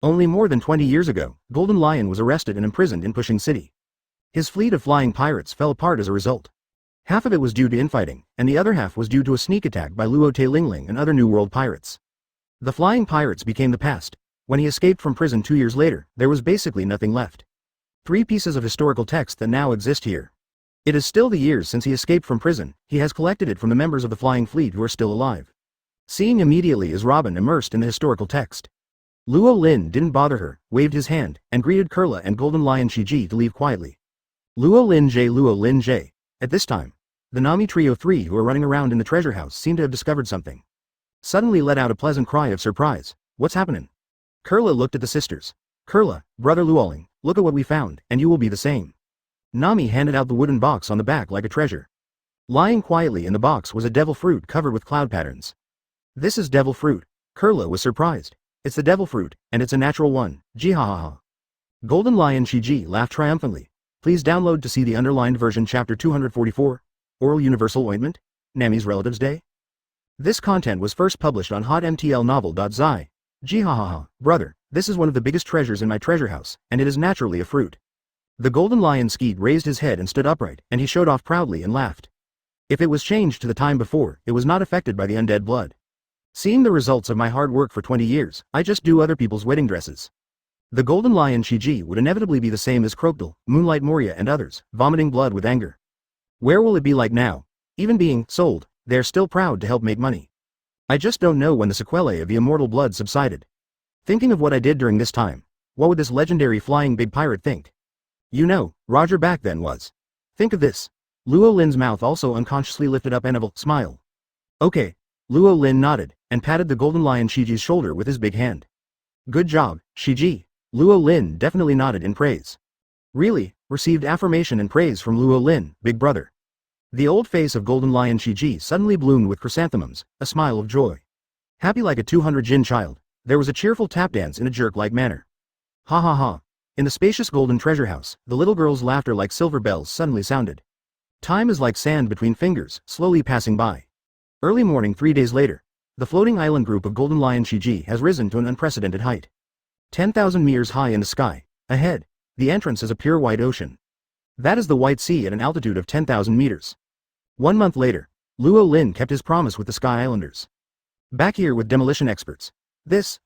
Only more than 20 years ago, Golden Lion was arrested and imprisoned in Pushing City. His fleet of flying pirates fell apart as a result. Half of it was due to infighting, and the other half was due to a sneak attack by Luo Lin and other New World pirates. The flying pirates became the past, When he escaped from prison 2 years later, there was basically nothing left. 3 pieces of historical text that now exist here. It is still the years since he escaped from prison. He has collected it from the members of the Flying Fleet who are still alive. Seeing immediately is Robin immersed in the historical text. Luo Lin didn't bother her, waved his hand, and greeted Kurla and Golden Lion Shiji to leave quietly. Luo Lin J. At this time, the Nami Trio 3 who are running around in the treasure house seem to have discovered something. Suddenly let out a pleasant cry of surprise. What's happening? Kurla looked at the sisters. Kurla, brother Luo Lin, look at what we found, and you will be the same. Nami handed out the wooden box on the back like a treasure. Lying quietly in the box was a devil fruit covered with cloud patterns. This is devil fruit. Kurla was surprised. It's the devil fruit, and it's a natural one. Jihahaha. Golden Lion Shiji laughed triumphantly. Please download to see the underlined version chapter 244, Oral Universal Ointment, Nami's Relatives Day. This content was first published on hotmtlnovel.zi. Jihahaha, brother, this is one of the biggest treasures in my treasure house, and it is naturally a fruit. The Golden Lion Skeet raised his head and stood upright, and he showed off proudly and laughed. If it was changed to the time before, it was not affected by the undead blood. Seeing the results of my hard work for 20 years, I just do other people's wedding dresses. The Golden Lion Shiji would inevitably be the same as Crocodile, Moonlight Moria and others, vomiting blood with anger. Where will it be like now? Even being sold, they're still proud to help make money. I just don't know when the sequelae of the immortal blood subsided. Thinking of what I did during this time, what would this legendary flying big pirate think? You know, Roger back then was. Think of this. Luo Lin's mouth also unconsciously lifted up an evil smile. Okay. Luo Lin nodded, and patted the Golden Lion Shiji's shoulder with his big hand. Good job, Shiji. Luo Lin definitely nodded in praise. Really, received affirmation and praise from Luo Lin, big brother. The old face of Golden Lion Shiji suddenly bloomed with chrysanthemums, a smile of joy. Happy like a 200 jin child, there was a cheerful tap dance in a jerk-like manner. Ha ha ha. In the spacious golden treasure house, the little girl's laughter like silver bells suddenly sounded. Time is like sand between fingers, slowly passing by. Early morning 3 days later, the floating island group of Golden Lion Shiji has risen to an unprecedented height. 10,000 meters high in the sky. Ahead, the entrance is a pure white ocean. That is the White Sea at an altitude of 10,000 meters. 1 month later, Luo Lin kept his promise with the Sky Islanders. Back here with demolition experts. This,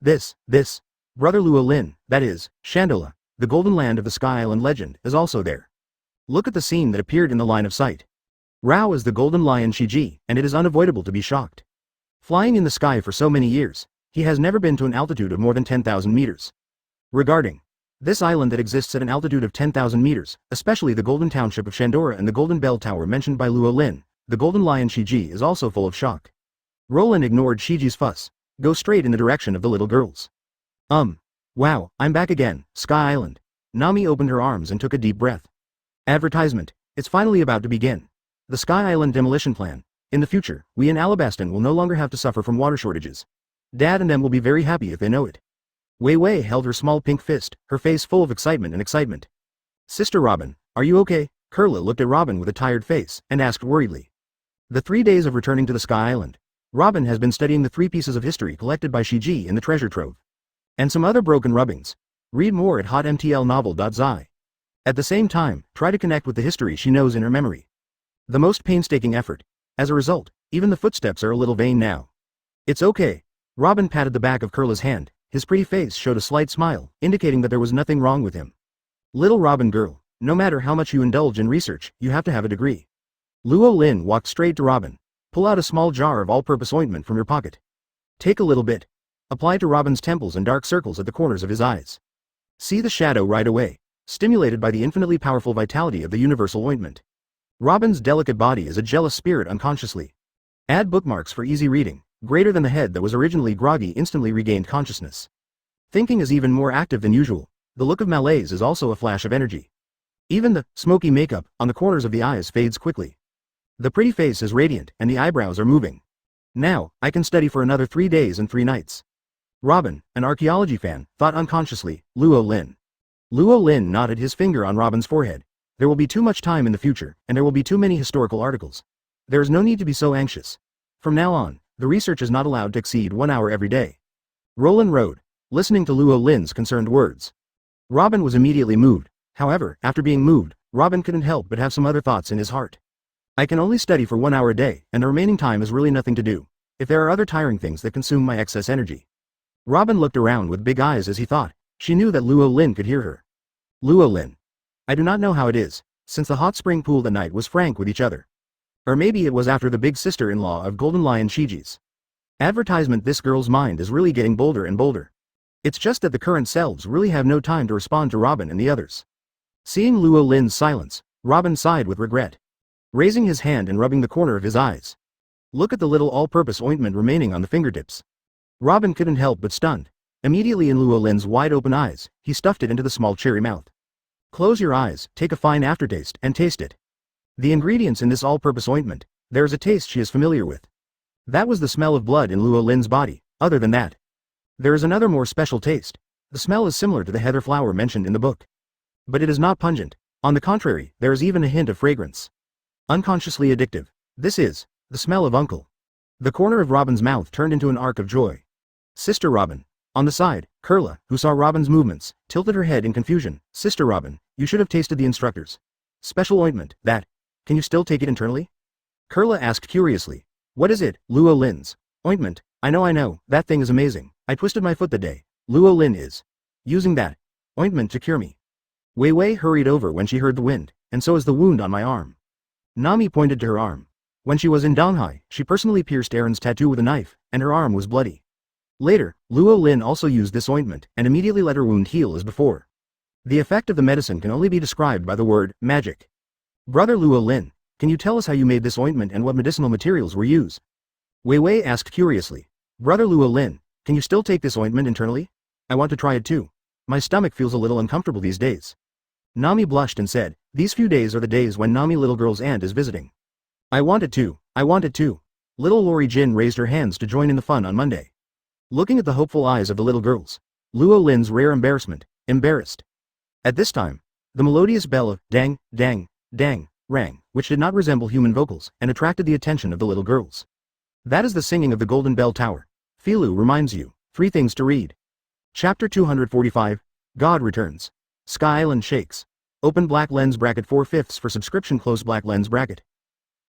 brother Luo Lin, that is, Shandola, the golden land of the Sky Island legend, is also there. Look at the scene that appeared in the line of sight. Rao is the Golden Lion Shiji, and it is unavoidable to be shocked. Flying in the sky for so many years, he has never been to an altitude of more than 10,000 meters. Regarding this island that exists at an altitude of 10,000 meters, especially the Golden Township of Shandora and the Golden Bell Tower mentioned by Luo Lin, the Golden Lion Shiji is also full of shock. Roland ignored Shiji's fuss. Go straight in the direction of the little girls. Wow, I'm back again, Sky Island. Nami opened her arms and took a deep breath. Advertisement. It's finally about to begin. The Sky Island demolition plan. In the future, we in Alabaston will no longer have to suffer from water shortages. Dad and them will be very happy if they know it. Wei Wei held her small pink fist, her face full of excitement. Sister Robin, are you okay? Kurla looked at Robin with a tired face, and asked worriedly. The 3 days of returning to the Sky Island. Robin has been studying the 3 pieces of history collected by Shiji in the treasure trove. And some other broken rubbings. Read more at hotmtlnovel.zi. At the same time, try to connect with the history she knows in her memory. The most painstaking effort. As a result, even the footsteps are a little vain now. It's okay. Robin patted the back of Kurla's hand. His pretty face showed a slight smile, indicating that there was nothing wrong with him. Little Robin girl, no matter how much you indulge in research, you have to have a degree. Luo Lin walked straight to Robin. Pull out a small jar of all-purpose ointment from your pocket. Take a little bit. Apply to Robin's temples and dark circles at the corners of his eyes. See the shadow right away, stimulated by the infinitely powerful vitality of the universal ointment. Robin's delicate body is a jealous spirit unconsciously. Add bookmarks for easy reading. Greater than the head that was originally groggy instantly regained consciousness. Thinking is even more active than usual. The look of malaise is also a flash of energy. Even the smoky makeup on the corners of the eyes fades quickly. The pretty face is radiant and the eyebrows are moving. Now, I can study for another 3 days and 3 nights. Robin, an archaeology fan, thought unconsciously, Luo Lin. Luo Lin nodded his finger on Robin's forehead. There will be too much time in the future, and there will be too many historical articles. There is no need to be so anxious. From now on, the research is not allowed to exceed 1 hour every day. Roland rode, listening to Luo Lin's concerned words. Robin was immediately moved. However, after being moved, Robin couldn't help but have some other thoughts in his heart. I can only study for 1 hour a day, and the remaining time is really nothing to do. If there are other tiring things that consume my excess energy. Robin looked around with big eyes as he thought. She knew that Luo Lin could hear her. Luo Lin. I do not know how it is, since the hot spring pool that night was frank with each other. Or maybe it was after the big sister-in-law of Golden Lion Shiji's advertisement. This girl's mind is really getting bolder and bolder. It's just that the current selves really have no time to respond to Robin and the others. Seeing Luo Lin's silence, Robin sighed with regret, raising his hand and rubbing the corner of his eyes. Look at the little all-purpose ointment remaining on the fingertips. Robin couldn't help but stunned. Immediately in Luo Lin's wide-open eyes, he stuffed it into the small cherry mouth. Close your eyes, take a fine aftertaste, and taste it. The ingredients in this all-purpose ointment, there is a taste she is familiar with. That was the smell of blood in Luo Lin's body. Other than that, there is another more special taste. The smell is similar to the heather flower mentioned in the book. But it is not pungent. On the contrary, there is even a hint of fragrance. Unconsciously addictive. This is the smell of uncle. The corner of Robin's mouth turned into an arc of joy. Sister Robin. On the side, Kurla, who saw Robin's movements, tilted her head in confusion. Sister Robin, you should have tasted the instructor's special ointment. That. Can you still take it internally? Kurla asked curiously. What is it? Luo Lin's ointment. I know, that thing is amazing. I twisted my foot the day Luo Lin is using that ointment to cure me. Wei Wei hurried over when she heard the wind, and so is the wound on my arm. Nami pointed to her arm. When she was in Donghai, she personally pierced Aaron's tattoo with a knife, and her arm was bloody. Later, Luo Lin also used this ointment and immediately let her wound heal as before. The effect of the medicine can only be described by the word magic. Brother Luo Lin, can you tell us how you made this ointment and what medicinal materials were used? Wei Wei asked curiously. Brother Luo Lin, can you still take this ointment internally? I want to try it too. My stomach feels a little uncomfortable these days. Nami blushed and said, these few days are the days when Nami little girl's aunt is visiting. I want it too. Little Lori Jin raised her hands to join in the fun on Monday. Looking at the hopeful eyes of the little girls, Luo Lin's rare embarrassed. At this time, the melodious bell of dang, dang, dang rang, which did not resemble human vocals, and attracted the attention of the little girls. That is the singing of the Golden Bell Tower. Filu reminds you, 3 things to read. Chapter 245, God Returns. Sky Island shakes. Open black lens bracket 4/5 for subscription, close black lens bracket.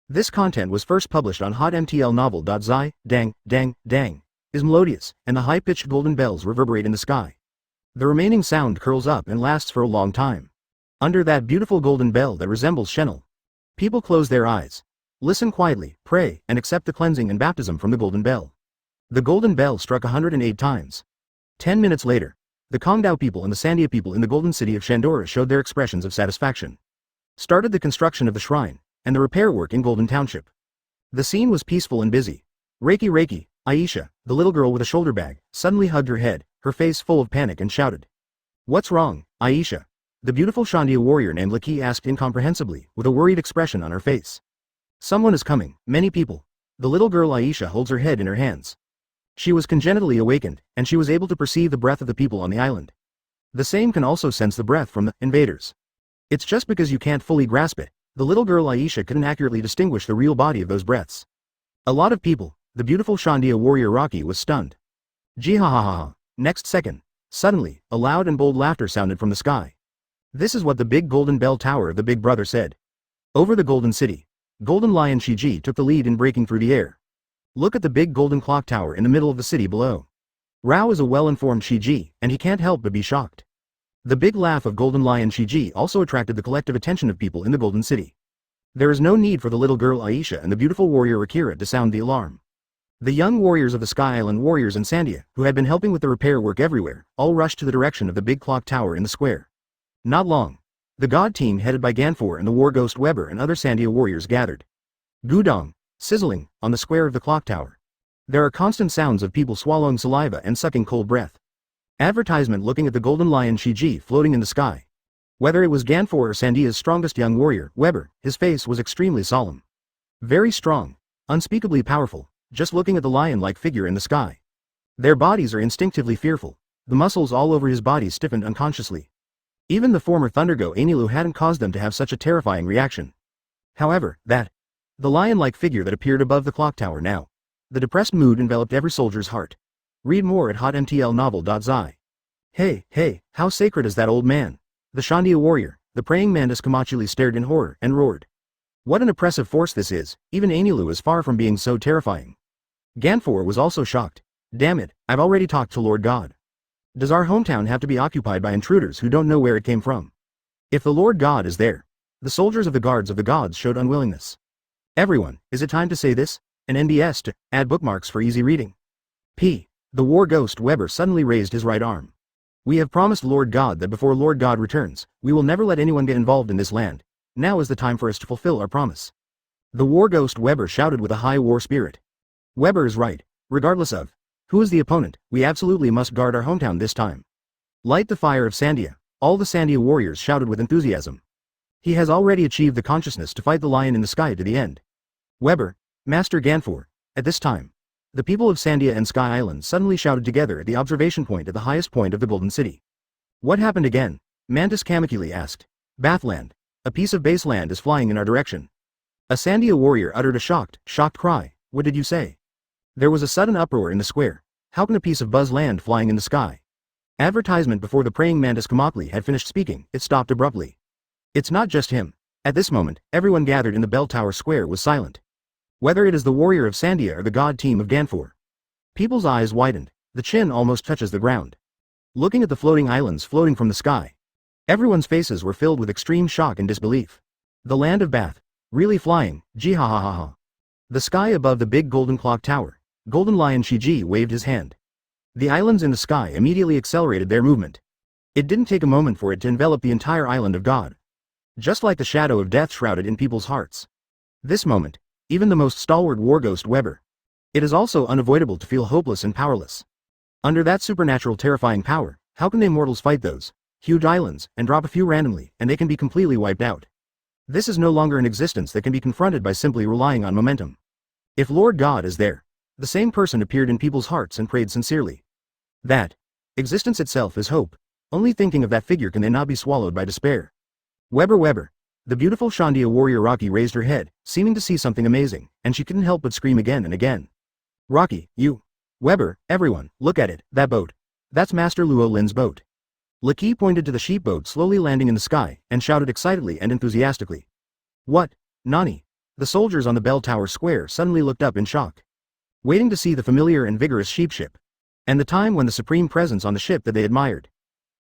This content was first published on hotmtlnovel.zi. Dang, dang, dang is melodious, and the high-pitched golden bells reverberate in the sky. The remaining sound curls up and lasts for a long time. Under that beautiful golden bell that resembles Shenel, people close their eyes, listen quietly, pray, and accept the cleansing and baptism from the golden bell. The golden bell struck 108 times. 10 minutes later, the Kongdao people and the Sandia people in the golden city of Shandora showed their expressions of satisfaction. Started the construction of the shrine, and the repair work in Golden Township. The scene was peaceful and busy. Reiki, Aisha, the little girl with a shoulder bag, suddenly hugged her head, her face full of panic, and shouted. What's wrong, Aisha? The beautiful Shandia warrior named Laki asked incomprehensibly, with a worried expression on her face. Someone is coming, many people. The little girl Aisha holds her head in her hands. She was congenitally awakened, and she was able to perceive the breath of the people on the island. The same can also sense the breath from the invaders. It's just because you can't fully grasp it. The little girl Aisha couldn't accurately distinguish the real body of those breaths. A lot of people. The beautiful Shandia warrior Rocky was stunned. Gee ha ha ha ha. Next second, suddenly, a loud and bold laughter sounded from the sky. This is what the big golden bell tower of the Big Brother said. Over the golden city, Golden Lion Shiji took the lead in breaking through the air. Look at the big golden clock tower in the middle of the city below. Rao is a well-informed Shiji, and he can't help but be shocked. The big laugh of Golden Lion Shiji also attracted the collective attention of people in the golden city. There is no need for the little girl Aisha and the beautiful warrior Akira to sound the alarm. The young warriors of the Sky Island Warriors and Sandia, who had been helping with the repair work everywhere, all rushed to the direction of the big clock tower in the square. Not long. The god team headed by Ganfor and the war ghost Weber and other Sandia warriors gathered. Gudong, sizzling, on the square of the clock tower. There are constant sounds of people swallowing saliva and sucking cold breath. Advertisement looking at the Golden Lion Shiji floating in the sky. Whether it was Ganfor or Sandia's strongest young warrior, Weber, his face was extremely solemn. Very strong, unspeakably powerful. Just looking at the lion-like figure in the sky. Their bodies are instinctively fearful. The muscles all over his body stiffened unconsciously. Even the former Thundergo Anilu hadn't caused them to have such a terrifying reaction. However, the lion-like figure that appeared above the clock tower now. The depressed mood enveloped every soldier's heart. Read more at hotmtlnovel.zi. Hey, how sacred is that old man? The Shandia warrior, the praying mantis Kamachuli stared in horror and roared. What an oppressive force this is, even Anilu is far from being so terrifying. Ganfor was also shocked. Damn it, I've already talked to Lord God. Does our hometown have to be occupied by intruders who don't know where it came from? If the Lord God is there, the soldiers of the guards of the gods showed unwillingness. Everyone, is it time to say this? An NBS to add bookmarks for easy reading. P. The war ghost Weber suddenly raised his right arm. We have promised Lord God that before Lord God returns, we will never let anyone get involved in this land. Now is the time for us to fulfill our promise. The war ghost Weber shouted with a high war spirit. Weber is right. Regardless of who is the opponent, we absolutely must guard our hometown this time. Light the fire of Sandia. All the Sandia warriors shouted with enthusiasm. He has already achieved the consciousness to fight the lion in the sky to the end. Weber, Master Ganfor. At this time, the people of Sandia and Sky Island suddenly shouted together at the observation point at the highest point of the Golden City. What happened again? Mantis Kamikili asked. Bathland. A piece of base land is flying in our direction. A Sandia warrior uttered a shocked cry. What did you say? There was a sudden uproar in the square. How can a piece of buzz land flying in the sky? Advertisement before the praying Mantis Kamakli had finished speaking, it stopped abruptly. It's not just him. At this moment, everyone gathered in the bell tower square was silent. Whether it is the warrior of Sandia or the god team of Ganfor. People's eyes widened. The chin almost touches the ground. Looking at the floating islands floating from the sky. Everyone's faces were filled with extreme shock and disbelief. The land of Bath. Really flying, gee ha ha ha ha. The sky above the big golden clock tower. Golden Lion Shiji waved his hand. The islands in the sky immediately accelerated their movement. It didn't take a moment for it to envelop the entire island of God. Just like the shadow of death shrouded in people's hearts. This moment, even the most stalwart war ghost Weber. It is also unavoidable to feel hopeless and powerless. Under that supernatural terrifying power, how can they mortals fight those huge islands, and drop a few randomly, and they can be completely wiped out? This is no longer an existence that can be confronted by simply relying on momentum. If Lord God is there, the same person appeared in people's hearts and prayed sincerely. That existence itself is hope. Only thinking of that figure can they not be swallowed by despair. Weber. The beautiful Shandia warrior Rocky raised her head, seeming to see something amazing, and she couldn't help but scream again and again. Rocky, you. Weber, everyone, look at it, that boat. That's Master Luo Lin's boat. Lucky pointed to the sheep boat slowly landing in the sky, and shouted excitedly and enthusiastically. What? Nani? The soldiers on the bell tower square suddenly looked up in shock. Waiting to see the familiar and vigorous sheep ship. And the time when the supreme presence on the ship that they admired.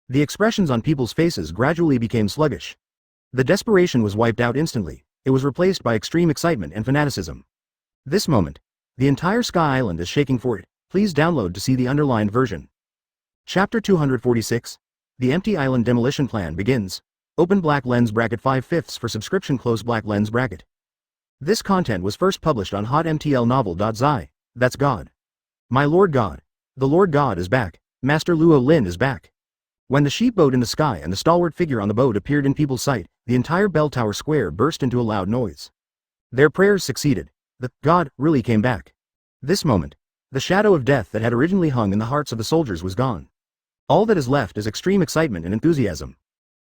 The expressions on people's faces gradually became sluggish. The desperation was wiped out instantly. It was replaced by extreme excitement and fanaticism. This moment, the entire Sky Island is shaking for it. Please download to see the underlined version. Chapter 246. The Empty Island Demolition Plan begins. Open black lens bracket 5/5 for subscription, close black lens bracket. This content was first published on hotmtlnovel.zi. That's God. My Lord God. The Lord God is back. Master Luo Lin is back. When the sheep boat in the sky and the stalwart figure on the boat appeared in people's sight, the entire bell tower square burst into a loud noise. Their prayers succeeded. The God really came back. This moment, the shadow of death that had originally hung in the hearts of the soldiers was gone. All that is left is extreme excitement and enthusiasm.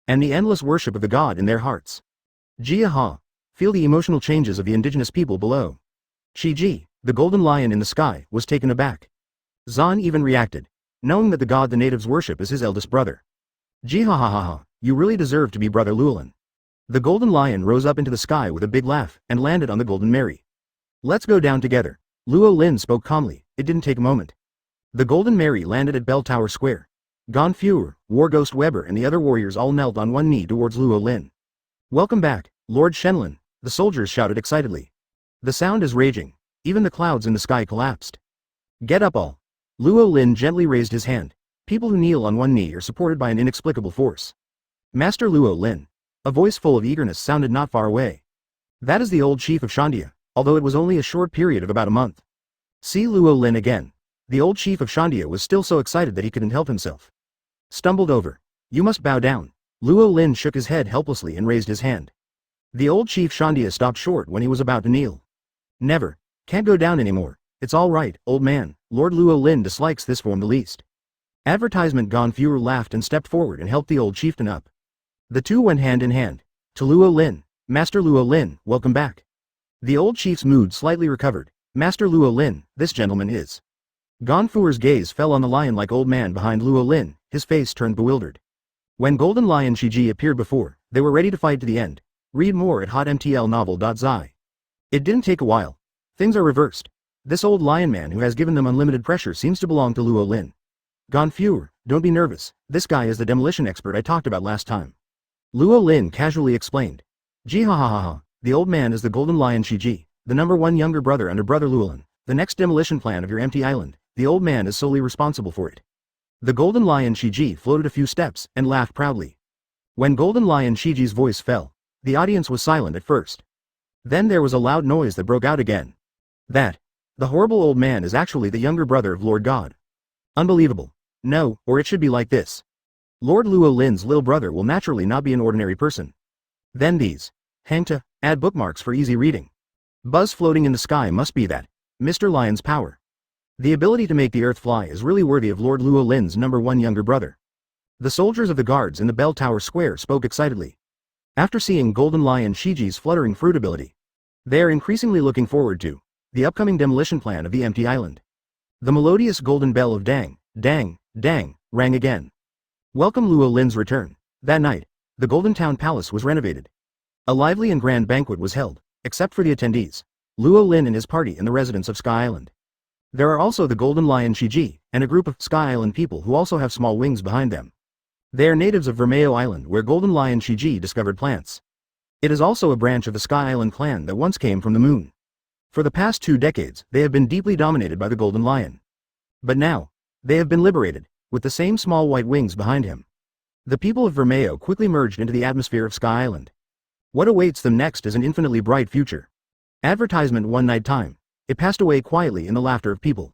And the endless worship of the God in their hearts. Jiaha. Feel the emotional changes of the indigenous people below. Shiji, the golden lion in the sky, was taken aback. Zan even reacted, knowing that the god the natives worship is his eldest brother. Jihahaha, you really deserve to be Brother Luolin. The golden lion rose up into the sky with a big laugh, and landed on the golden Mary. Let's go down together. Luo Lin spoke calmly. It didn't take a moment. The golden Mary landed at Bell Tower Square. Ganfuer, War Ghost Weber and the other warriors all knelt on one knee towards Luo Lin. Welcome back, Lord Shenlin, the soldiers shouted excitedly. The sound is raging. Even the clouds in the sky collapsed. Get up all. Luo Lin gently raised his hand. People who kneel on one knee are supported by an inexplicable force. Master Luo Lin. A voice full of eagerness sounded not far away. That is the old chief of Shandia, although it was only a short period of about a month. See Luo Lin again. The old chief of Shandia was still so excited that he couldn't help himself. Stumbled over. You must bow down. Luo Lin shook his head helplessly and raised his hand. The old chief Shandia stopped short when he was about to kneel. Never. Can't go down anymore. It's all right, old man. Lord Luo Lin dislikes this form the least. Advertisement Ganfuer laughed and stepped forward and helped the old chieftain up. The two went hand in hand. To Luo Lin. Master Luo Lin, welcome back. The old chief's mood slightly recovered. Master Luo Lin, this gentleman is. Ganfuer's gaze fell on the lion-like old man behind Luo Lin, his face turned bewildered. When Golden Lion Shiji appeared before, they were ready to fight to the end. Read more at hotmtlnovel.zi. It didn't take a while. Things are reversed. This old lion man who has given them unlimited pressure seems to belong to Luo Lin. Gonfure, don't be nervous, this guy is the demolition expert I talked about last time. Luo Lin casually explained. Jihahaha, the old man is the Golden Lion Shiji, the #1 younger brother under brother Luo Lin. The next demolition plan of your empty island, the old man is solely responsible for it. The Golden Lion Shiji floated a few steps and laughed proudly. When Golden Lion Shiji's voice fell, the audience was silent at first. Then there was a loud noise that broke out again. The horrible old man is actually the younger brother of Lord God. Unbelievable. No, or it should be like this. Lord Luo Lin's little brother will naturally not be an ordinary person. Then these. Hang to, add bookmarks for easy reading. Buzz floating in the sky must be that. Mr. Lion's power. The ability to make the earth fly is really worthy of Lord Luo Lin's #1 younger brother. The soldiers of the guards in the bell tower square spoke excitedly. After seeing Golden Lion Shiji's fluttering fruit ability, they are increasingly looking forward to the upcoming demolition plan of the empty island. The melodious golden bell of dang, dang, dang, rang again. Welcome Luo Lin's return. That night, the Golden Town Palace was renovated. A lively and grand banquet was held, except for the attendees, Luo Lin and his party and the residents of Sky Island. There are also the Golden Lion Shiji, and a group of Sky Island people who also have small wings behind them. They are natives of Vermeo Island where Golden Lion Shiji discovered plants. It is also a branch of the Sky Island clan that once came from the moon. For the past 2 decades, they have been deeply dominated by the Golden Lion. But now, they have been liberated, with the same small white wings behind him. The people of Vermeo quickly merged into the atmosphere of Sky Island. What awaits them next is an infinitely bright future. Advertisement one night time. It passed away quietly in the laughter of people.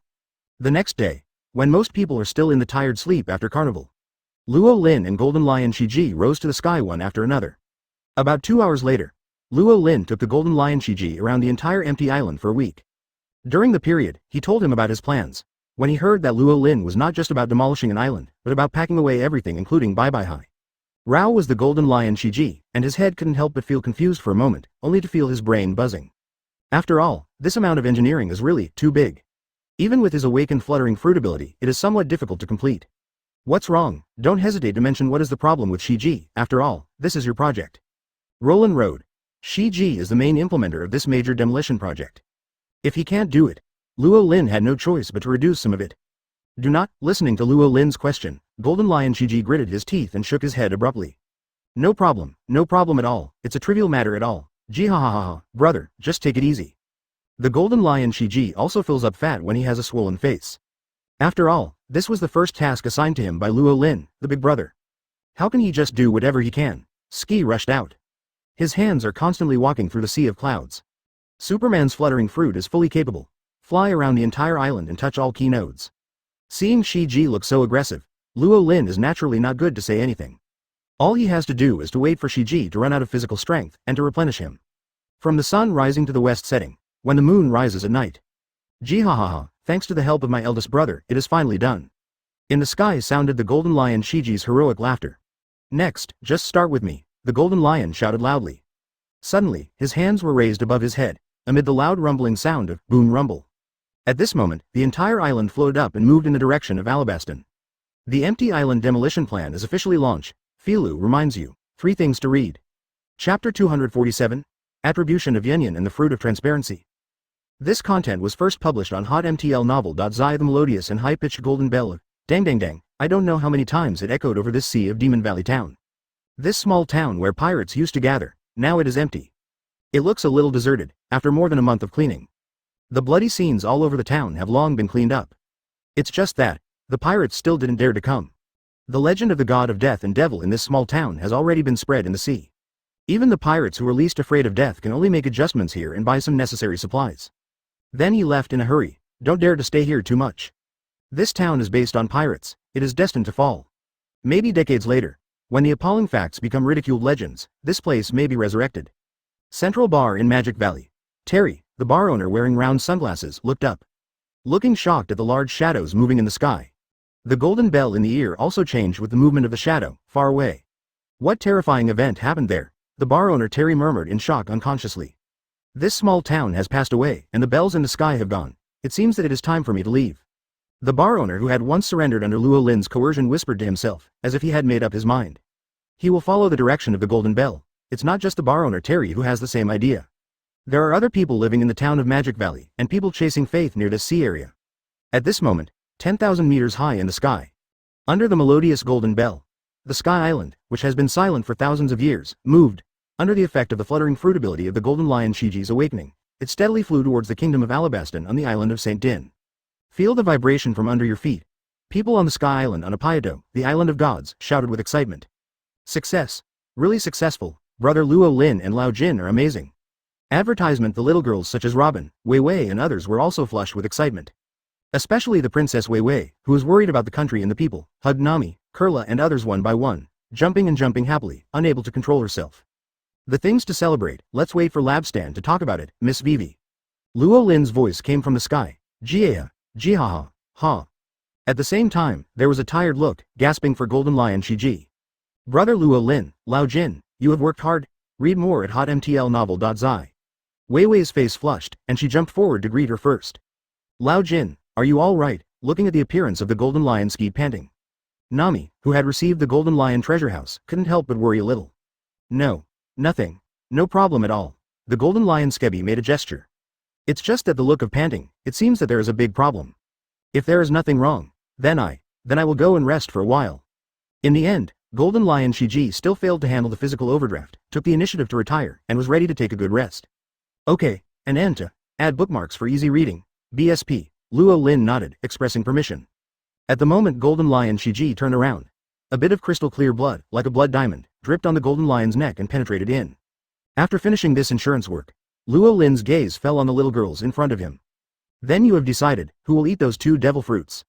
The next day, when most people are still in the tired sleep after carnival, Luo Lin and Golden Lion Shiji rose to the sky one after another. About 2 hours later, Luo Lin took the Golden Lion Shiji around the entire empty island for a week. During the period, he told him about his plans. When he heard that Luo Lin was not just about demolishing an island, but about packing away everything including Bye Hai. Rao was the Golden Lion Shiji, and his head couldn't help but feel confused for a moment, only to feel his brain buzzing. After all, this amount of engineering is really too big. Even with his awakened fluttering fruit ability, it is somewhat difficult to complete. What's wrong? Don't hesitate to mention what is the problem with Shiji, after all, this is your project. Roland Road. Shiji is the main implementer of this major demolition project. If he can't do it, Luo Lin had no choice but to reduce some of it. Do not, listening to Luo Lin's question, Golden Lion Shiji gritted his teeth and shook his head abruptly. No problem at all, it's a trivial matter at all. Jihahaha, brother, just take it easy. The Golden Lion Shiji also fills up fat when he has a swollen face. After all, this was the first task assigned to him by Luo Lin, the big brother. How can he just do whatever he can? Ski rushed out. His hands are constantly walking through the sea of clouds. Superman's fluttering fruit is fully capable. Fly around the entire island and touch all key nodes. Seeing Shiji look so aggressive, Luo Lin is naturally not good to say anything. All he has to do is to wait for Shiji to run out of physical strength and to replenish him. From the sun rising to the west setting, when the moon rises at night. Jihahaha, thanks to the help of my eldest brother, it is finally done. In the sky sounded the Golden Lion Shiji's heroic laughter. Next, just start with me, the Golden Lion shouted loudly. Suddenly, his hands were raised above his head, amid the loud rumbling sound of boom rumble. At this moment, the entire island floated up and moved in the direction of Alabaston. The empty island demolition plan is officially launched. Filu reminds you, 3 things to read. Chapter 247, Attribution of Yin and the Fruit of Transparency. This content was first published on hotmtlnovel.zi. The melodious and high-pitched golden bell of dang dang dang, I don't know how many times it echoed over this sea of Demon Valley Town. This small town where pirates used to gather, now it is empty. It looks a little deserted, after more than a month of cleaning. The bloody scenes all over the town have long been cleaned up. It's just that, the pirates still didn't dare to come. The legend of the god of death and devil in this small town has already been spread in the sea. Even the pirates who are least afraid of death can only make adjustments here and buy some necessary supplies. Then he left in a hurry, don't dare to stay here too much. This town is based on pirates, it is destined to fall. Maybe decades later, when the appalling facts become ridiculed legends, this place may be resurrected. Central Bar in Magic Valley. Terry, the bar owner wearing round sunglasses, looked up. Looking shocked at the large shadows moving in the sky. The golden bell in the ear also changed with the movement of the shadow, far away. What terrifying event happened there? The bar owner Terry murmured in shock unconsciously. This small town has passed away, and the bells in the sky have gone. It seems that it is time for me to leave. The bar owner who had once surrendered under Luo Lin's coercion whispered to himself, as if he had made up his mind. He will follow the direction of the golden bell. It's not just the bar owner Terry who has the same idea. There are other people living in the town of Magic Valley, and people chasing faith near this sea area. At this moment, 10,000 meters high in the sky, under the melodious golden bell, the Sky Island, which has been silent for thousands of years, moved. Under the effect of the fluttering fruit ability of the golden lion Shiji's awakening, it steadily flew towards the kingdom of Alabaston on the island of St. Din. Feel the vibration from under your feet. People on the Sky Island on Apaido, the island of gods, shouted with excitement. Success. Really successful. Brother Luo Lin and Lao Jin are amazing. Advertisement. The little girls such as Robin, Wei Wei and others were also flushed with excitement. Especially the Princess Wei Wei, who was worried about the country and the people, hugged Nami, Kurla and others one by one, jumping and jumping happily, unable to control herself. The things to celebrate. Let's wait for Labstan to talk about it, Miss Vivi. Luo Lin's voice came from the sky. Jia, jihaha, ha. At the same time, there was a tired look, gasping for Golden Lion Shiji. Brother Luo Lin, Lao Jin, you have worked hard. Read more at hotmtlnovel.zi. Wei Wei's face flushed, and she jumped forward to greet her first. Lao Jin, are you all right? Looking at the appearance of the Golden Lion skied panting. Nami, who had received the Golden Lion treasure house, couldn't help but worry a little. No. Nothing. No problem at all. The Golden Lion Skebby made a gesture. It's just that the look of panting, it seems that there is a big problem. If there is nothing wrong, then I will go and rest for a while. In the end, Golden Lion Shiji still failed to handle the physical overdraft, took the initiative to retire, and was ready to take a good rest. Okay, and Anta, add bookmarks for easy reading. BSP, Luo Lin nodded, expressing permission. At the moment Golden Lion Shiji turned around. A bit of crystal clear blood, like a blood diamond, dripped on the Golden Lion's neck and penetrated in. After finishing this insurance work, Luo Lin's gaze fell on the little girls in front of him. Then you have decided, who will eat those 2 devil fruits?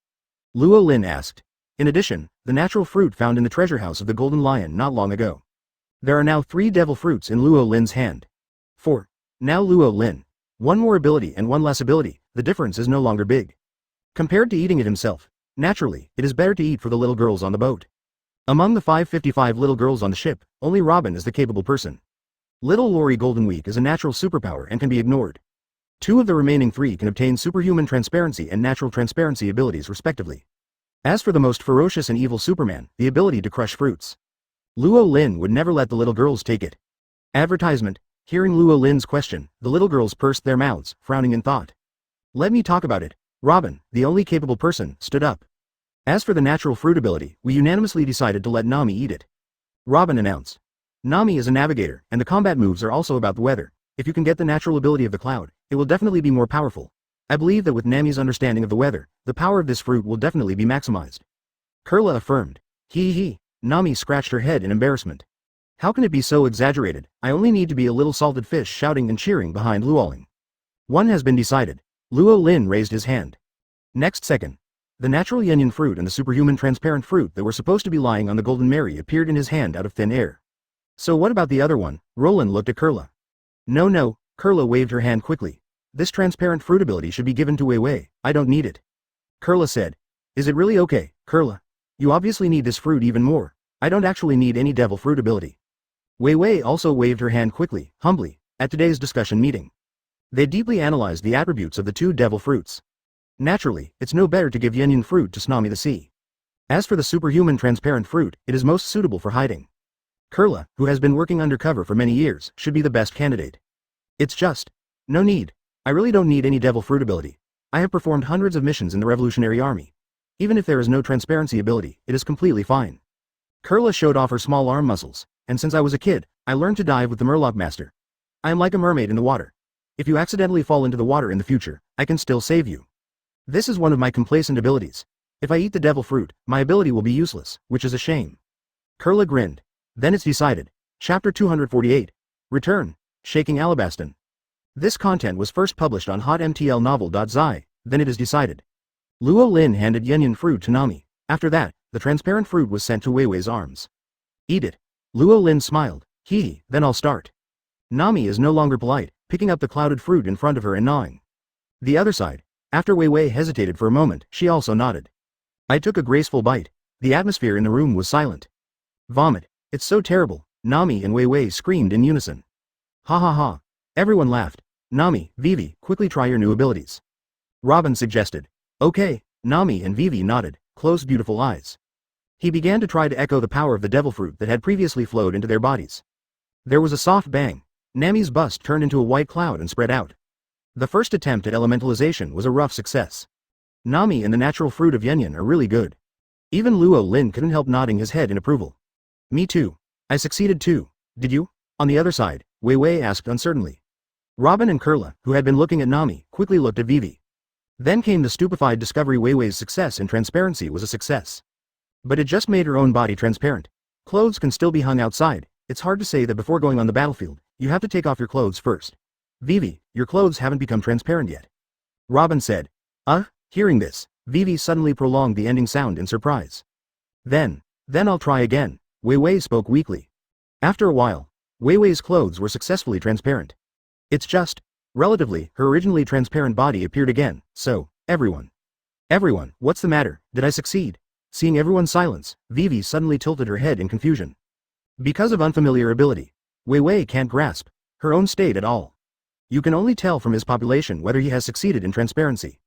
Luo Lin asked. In addition, the natural fruit found in the treasure house of the Golden Lion not long ago. There are now 3 devil fruits in Luo Lin's hand. 4. Now Luo Lin. 1 more ability and 1 less ability, the difference is no longer big. Compared to eating it himself, naturally, it is better to eat for the little girls on the boat. Among the 555 little girls on the ship, only Robin is the capable person. Little Lori Golden Week is a natural superpower and can be ignored. 2 of the remaining 3 can obtain superhuman transparency and natural transparency abilities respectively. As for the most ferocious and evil Superman, the ability to crush fruits. Luo Lin would never let the little girls take it. Advertisement. Hearing Luo Lin's question, the little girls pursed their mouths, frowning in thought. Let me talk about it. Robin, the only capable person, stood up. As for the natural fruit ability, we unanimously decided to let Nami eat it. Robin announced. Nami is a navigator, and the combat moves are also about the weather. If you can get the natural ability of the cloud, it will definitely be more powerful. I believe that with Nami's understanding of the weather, the power of this fruit will definitely be maximized. Kurla affirmed. Hee. Nami scratched her head in embarrassment. How can it be so exaggerated? I only need to be a little salted fish shouting and cheering behind Luoling. One has been decided. Luo Lin raised his hand. Next second. The natural Yunyan fruit and the superhuman transparent fruit that were supposed to be lying on the Golden Mary appeared in his hand out of thin air. So what about the other one? Roland looked at Kurla. No, Kurla waved her hand quickly. This transparent fruit ability should be given to Wei Wei, I don't need it. Kurla said. Is it really okay, Kurla? You obviously need this fruit even more. I don't actually need any devil fruit ability. Wei Wei also waved her hand quickly, humbly, at today's discussion meeting. They deeply analyzed the attributes of the 2 devil fruits. Naturally, it's no better to give Yunyan fruit to Tsunami the Sea. As for the superhuman transparent fruit, it is most suitable for hiding. Kurla, who has been working undercover for many years, should be the best candidate. It's just. No need. I really don't need any devil fruit ability. I have performed hundreds of missions in the Revolutionary Army. Even if there is no transparency ability, it is completely fine. Kurla showed off her small arm muscles, and since I was a kid, I learned to dive with the Murloc Master. I am like a mermaid in the water. If you accidentally fall into the water in the future, I can still save you. This is one of my complacent abilities. If I eat the devil fruit, my ability will be useless, which is a shame. Kurla grinned. Then it's decided. Chapter 248. Return. Shaking Alabaston. This content was first published on hotmtlnovel.zi, then it is decided. Luo Lin handed Yunyan fruit to Nami. After that, the transparent fruit was sent to Wei Wei's arms. Eat it. Luo Lin smiled. Hee, then I'll start. Nami is no longer polite, picking up the clouded fruit in front of her and gnawing. The other side. After Wei Wei hesitated for a moment, she also nodded. I took a graceful bite. The atmosphere in the room was silent. Vomit. It's so terrible, Nami and Wei Wei screamed in unison. Ha. Everyone laughed. Nami, Vivi, quickly try your new abilities. Robin suggested. Okay, Nami and Vivi nodded, closed beautiful eyes. He began to try to echo the power of the devil fruit that had previously flowed into their bodies. There was a soft bang. Nami's bust turned into a white cloud and spread out. The first attempt at elementalization was a rough success. Nami and the natural fruit of Yanyan are really good. Even Luo Lin couldn't help nodding his head in approval. Me too. I succeeded too. Did you? On the other side, Wei Wei asked uncertainly. Robin and Kurla, who had been looking at Nami, quickly looked at Vivi. Then came the stupefied discovery Wei Wei's success in transparency was a success. But it just made her own body transparent. Clothes can still be hung outside. It's hard to say that before going on the battlefield, you have to take off your clothes first. Vivi, your clothes haven't become transparent yet. Robin said. Hearing this, Vivi suddenly prolonged the ending sound in surprise. Then I'll try again, Wei Wei spoke weakly. After a while, Wei Wei's clothes were successfully transparent. It's just, relatively, her originally transparent body appeared again, so, everyone, what's the matter, did I succeed? Seeing everyone's silence, Vivi suddenly tilted her head in confusion. Because of unfamiliar ability, Wei Wei can't grasp her own state at all. You can only tell from his population whether he has succeeded in transparency.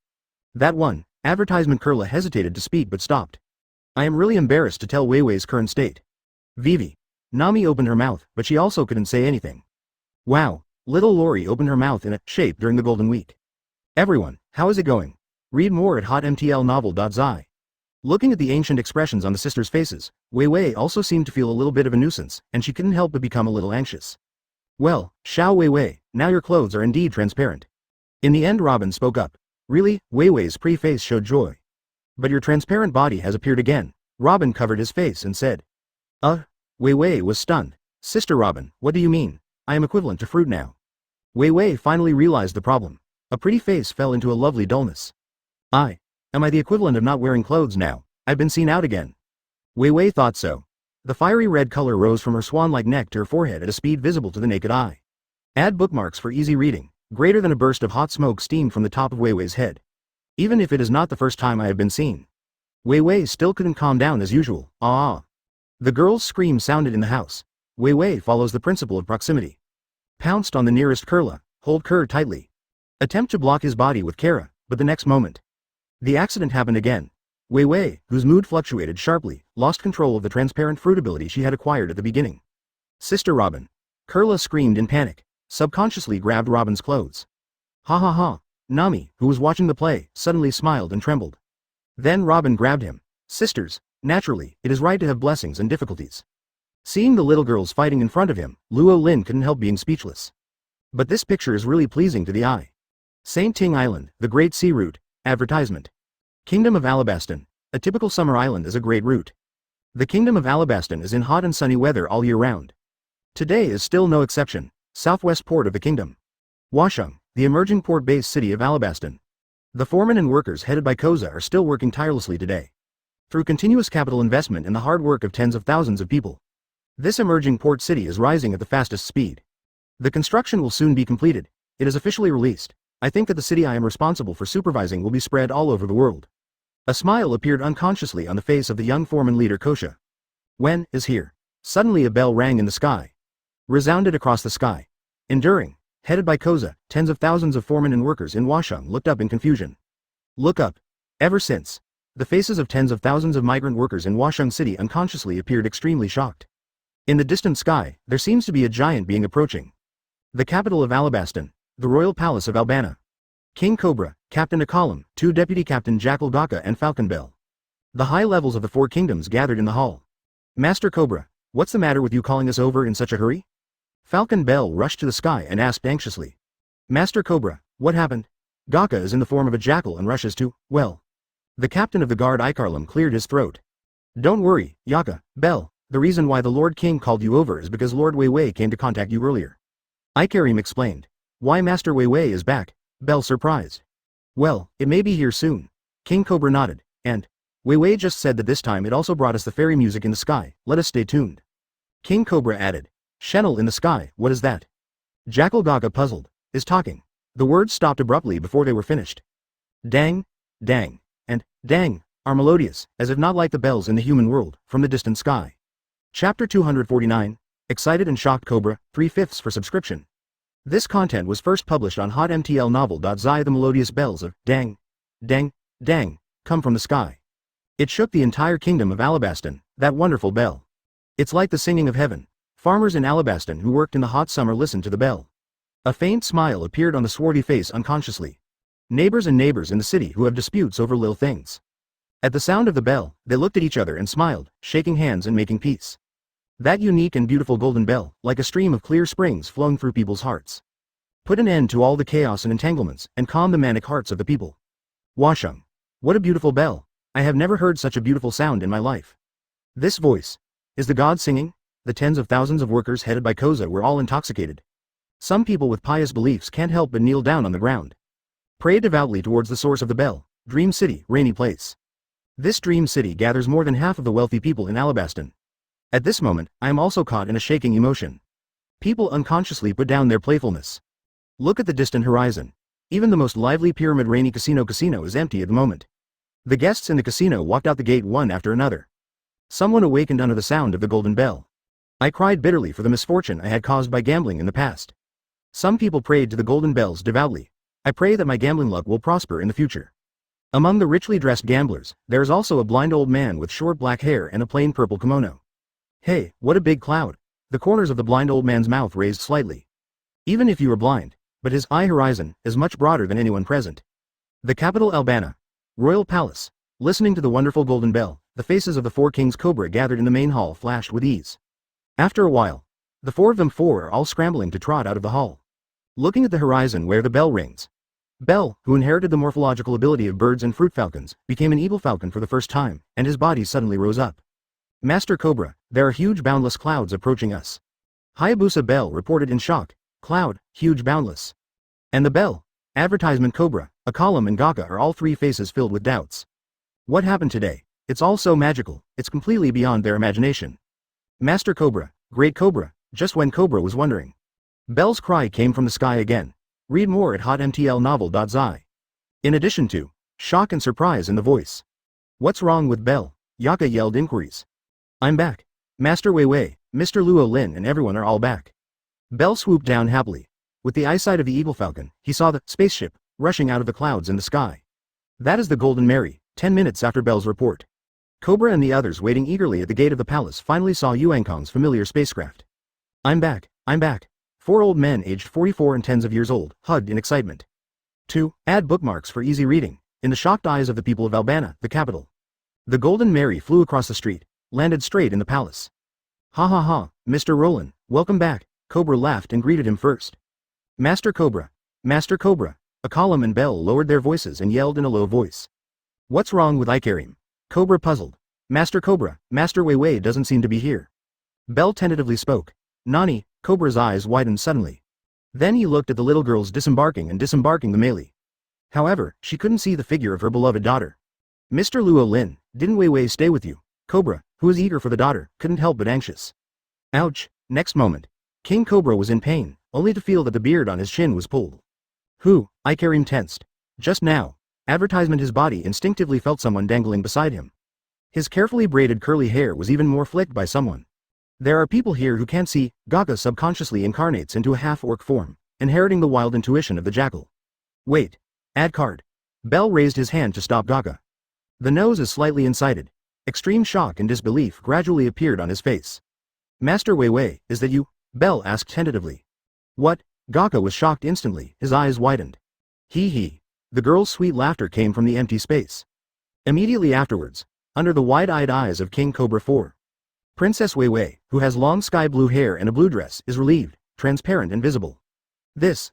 That one, advertisement Kurla hesitated to speak but stopped. I am really embarrassed to tell Wei Wei's current state. Vivi. Nami opened her mouth, but she also couldn't say anything. Wow, little Lori opened her mouth in a shape during the Golden Week. Everyone, how is it going? Read more at hotmtlnovel.zi. Looking at the ancient expressions on the sisters' faces, Wei Wei also seemed to feel a little bit of a nuisance, and she couldn't help but become a little anxious. Well, Xiao Wei Wei, now your clothes are indeed transparent. In the end Robin spoke up. Really, Wei Wei's pretty face showed joy. But your transparent body has appeared again. Robin covered his face and said. Wei Wei was stunned. Sister Robin, what do you mean? I am equivalent to fruit now. Wei Wei finally realized the problem. A pretty face fell into a lovely dullness. Am I the equivalent of not wearing clothes now? I've been seen out again. Wei Wei thought so. The fiery red color rose from her swan-like neck to her forehead at a speed visible to the naked eye. Add bookmarks for easy reading. Greater than a burst of hot smoke steamed from the top of Wei Wei's head. Even if it is not the first time I have been seen. Wei Wei still couldn't calm down as usual. The girl's scream sounded in the house. Wei Wei follows the principle of proximity. Pounced on the nearest Kurla, hold Kur tightly. Attempt to block his body with Kara, but the next moment. The accident happened again. Wei Wei, whose mood fluctuated sharply, lost control of the transparent fruit ability she had acquired at the beginning. Sister Robin. Kurla screamed in panic, subconsciously grabbed Robin's clothes. Ha ha ha. Nami, who was watching the play, suddenly smiled and trembled. Then Robin grabbed him. Sisters, naturally, it is right to have blessings and difficulties. Seeing the little girls fighting in front of him, Luo Lin couldn't help being speechless. But this picture is really pleasing to the eye. Saint Ting Island, the Great Sea Route, advertisement. Kingdom of Alabaston, a typical summer island is a great route. The Kingdom of Alabaston is in hot and sunny weather all year round. Today is still no exception, southwest port of the kingdom. Washung, the emerging port-based city of Alabaston. The foremen and workers headed by Koza are still working tirelessly today. Through continuous capital investment and the hard work of tens of thousands of people. This emerging port city is rising at the fastest speed. The construction will soon be completed. It is officially released. I think that the city I am responsible for supervising will be spread all over the world. A smile appeared unconsciously on the face of the young foreman leader Kosha. When is here? Suddenly a bell rang in the sky. Resounded across the sky. Enduring, headed by Koza, tens of thousands of foremen and workers in Washung looked up in confusion. Look up. Ever since, the faces of tens of thousands of migrant workers in Washung City unconsciously appeared extremely shocked. In the distant sky, there seems to be a giant being approaching. The capital of Alabaston, the royal palace of Albana. King Cobra, Captain Akalam, 2 Deputy Captain Jackal Gaka and Falcon Bell. The high levels of the 4 kingdoms gathered in the hall. Master Cobra, what's the matter with you calling us over in such a hurry? Falcon Bell rushed to the sky and asked anxiously. Master Cobra, what happened? Gaka is in the form of a jackal and rushes to, well. The captain of the guard Ikarlam cleared his throat. Don't worry, Yaka, Bell, the reason why the Lord King called you over is because Lord Wei Wei came to contact you earlier. Ikarim explained. Why Master Wei Wei is back? Bell surprised. Well, it may be here soon. King Cobra nodded, and Wei Wei just said that this time it also brought us the fairy music in the sky, let us stay tuned. King Cobra added. Shenel in the sky, what is that? Jackal Gaga puzzled, is talking. The words stopped abruptly before they were finished. Dang, dang, and dang, are melodious, as if not like the bells in the human world, from the distant sky. Chapter 249, Excited and Shocked Cobra, 3/5 for subscription. This content was first published on hotmtlnovel.zi. The melodious bells of dang, dang, dang, come from the sky. It shook the entire kingdom of Alabaston, that wonderful bell. It's like the singing of heaven. Farmers in Alabaston who worked in the hot summer listened to the bell. A faint smile appeared on the swarthy face unconsciously. Neighbors and neighbors in the city who have disputes over little things. At the sound of the bell, they looked at each other and smiled, shaking hands and making peace. That unique and beautiful golden bell, like a stream of clear springs flowing through people's hearts, put an end to all the chaos and entanglements, and calmed the manic hearts of the people. Washung. What a beautiful bell. I have never heard such a beautiful sound in my life. This voice. Is the god singing? The tens of thousands of workers headed by Koza were all intoxicated. Some people with pious beliefs can't help but kneel down on the ground. Pray devoutly towards the source of the bell. Dream City, rainy place. This dream city gathers more than half of the wealthy people in Alabaston. At this moment, I am also caught in a shaking emotion. People unconsciously put down their playfulness. Look at the distant horizon. Even the most lively pyramid rainy casino is empty at the moment. The guests in the casino walked out the gate one after another. Someone awakened under the sound of the golden bell. I cried bitterly for the misfortune I had caused by gambling in the past. Some people prayed to the golden bells devoutly. I pray that my gambling luck will prosper in the future. Among the richly dressed gamblers, there is also a blind old man with short black hair and a plain purple kimono. Hey, what a big cloud. The corners of the blind old man's mouth raised slightly. Even if you are blind, but his eye horizon is much broader than anyone present. The capital Albana. Royal Palace. Listening to the wonderful golden bell, the faces of the 4 kings Cobra gathered in the main hall flashed with ease. After a while, the 4 of them are all scrambling to trot out of the hall. Looking at the horizon where the bell rings. Bell, who inherited the morphological ability of birds and fruit falcons, became an eagle falcon for the first time, and his body suddenly rose up. Master Cobra, there are huge boundless clouds approaching us. Hayabusa Bell reported in shock. Cloud, huge boundless. And the bell. Advertisement Cobra, a column and Gaka are all 3 faces filled with doubts. What happened today? It's all so magical, it's completely beyond their imagination. Master Cobra, Great Cobra, just when Cobra was wondering. Bell's cry came from the sky again. Read more at hotmtlnovel.zi. In addition to shock and surprise in the voice. What's wrong with Bell? Yaka yelled inquiries. I'm back. Master Wei, Mr. Luo Lin and everyone are all back. Bell swooped down happily. With the eyesight of the Eagle Falcon, he saw the spaceship rushing out of the clouds in the sky. That is the Golden Mary, 10 minutes after Bell's report. Cobra and the others waiting eagerly at the gate of the palace finally saw Yuankong's familiar spacecraft. I'm back. 4 old men aged 44 and tens of years old, hugged in excitement. 2. Add bookmarks for easy reading, in the shocked eyes of the people of Albana, the capital. The Golden Mary flew across the street, landed straight in the palace. Ha ha ha, Mr. Roland, welcome back. Cobra laughed and greeted him first. Master Cobra, a column and Bell lowered their voices and yelled in a low voice. What's wrong with Ikarim? Cobra puzzled. Master Cobra, Master Wei doesn't seem to be here. Bell tentatively spoke. Nani, Cobra's eyes widened suddenly. Then he looked at the little girls disembarking the melee. However, she couldn't see the figure of her beloved daughter. Mr. Luo Lin, didn't Wei stay with you? Cobra, who was eager for the daughter, couldn't help but anxious. Ouch, next moment. King Cobra was in pain, only to feel that the beard on his chin was pulled. Who? Ikarim tensed. Just now. Advertisement his body instinctively felt someone dangling beside him. His carefully braided curly hair was even more flicked by someone. There are people here who can't see. Gaka subconsciously incarnates into a half-orc form, inheriting the wild intuition of the jackal. Wait. Add card. Bell raised his hand to stop Gaka. The nose is slightly incited. Extreme shock and disbelief gradually appeared on his face. Master Wei, is that you? Bell asked tentatively. What? Gaka was shocked instantly, his eyes widened. Hee. The girl's sweet laughter came from the empty space. Immediately afterwards, under the wide-eyed eyes of King Cobra 4. Princess Wei, who has long sky-blue hair and a blue dress, is relieved, transparent and visible. This,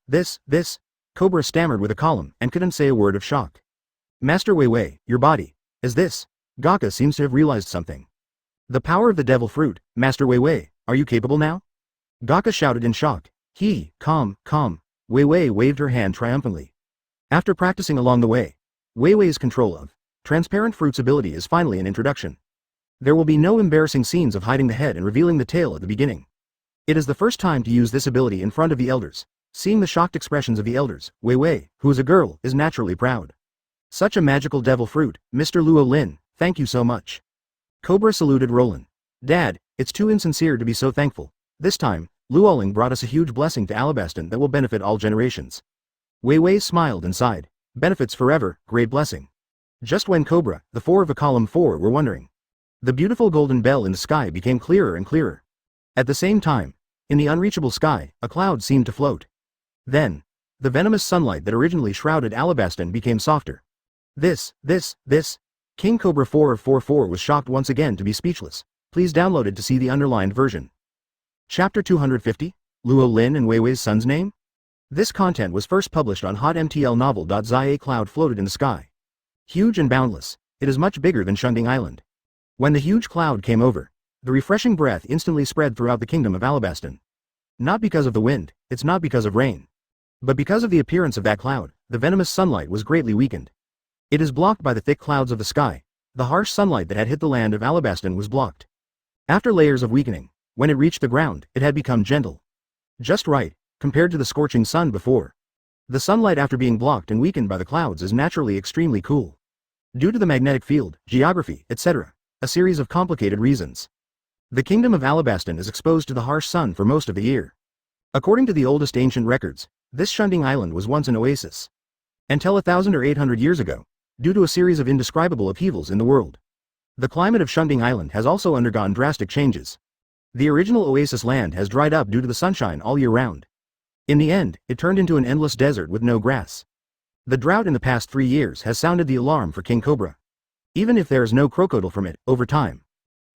Cobra stammered with a column and couldn't say a word of shock. Master Wei, your body, is this? Gaka seems to have realized something. The power of the devil fruit, Master Wei, are you capable now? Gaka shouted in shock. Calm. Wei waved her hand triumphantly. After practicing along the way, Wei's control of transparent fruit's ability is finally an introduction. There will be no embarrassing scenes of hiding the head and revealing the tail at the beginning. It is the first time to use this ability in front of the elders. Seeing the shocked expressions of the elders, Wei, who is a girl, is naturally proud. Such a magical devil fruit, Mr. Luo Lin, thank you so much. Cobra saluted Roland. Dad, it's too insincere to be so thankful. This time, Luo Lin brought us a huge blessing to Alabaston that will benefit all generations. Wei smiled and sighed. Benefits forever, great blessing. Just when Cobra, the 4 of a column 4 were wondering. The beautiful golden bell in the sky became clearer and clearer. At the same time, in the unreachable sky, a cloud seemed to float. Then, the venomous sunlight that originally shrouded Alabaston became softer. This. King Cobra 444 was shocked once again to be speechless. Please download it to see the underlined version. Chapter 250, Luo Lin and Weiwei's son's name? This content was first published on hotmtlnovel.zi. A cloud floated in the sky. Huge and boundless, it is much bigger than Shunding Island. When the huge cloud came over, the refreshing breath instantly spread throughout the kingdom of Alabaston. Not because of the wind, it's not because of rain. But because of the appearance of that cloud, the venomous sunlight was greatly weakened. It is blocked by the thick clouds of the sky. The harsh sunlight that had hit the land of Alabaston was blocked. After layers of weakening, when it reached the ground, it had become gentle. Just right, compared to the scorching sun before. The sunlight after being blocked and weakened by the clouds is naturally extremely cool. Due to the magnetic field, geography, etc., a series of complicated reasons. The kingdom of Alabaston is exposed to the harsh sun for most of the year. According to the oldest ancient records, this Shunding Island was once an oasis. Until 1,000 or 800 years ago, due to a series of indescribable upheavals in the world. The climate of Shunding Island has also undergone drastic changes. The original oasis land has dried up due to the sunshine all year round. In the end, it turned into an endless desert with no grass. The drought in the past 3 years has sounded the alarm for King Cobra. Even if there is no crocodile from it, over time,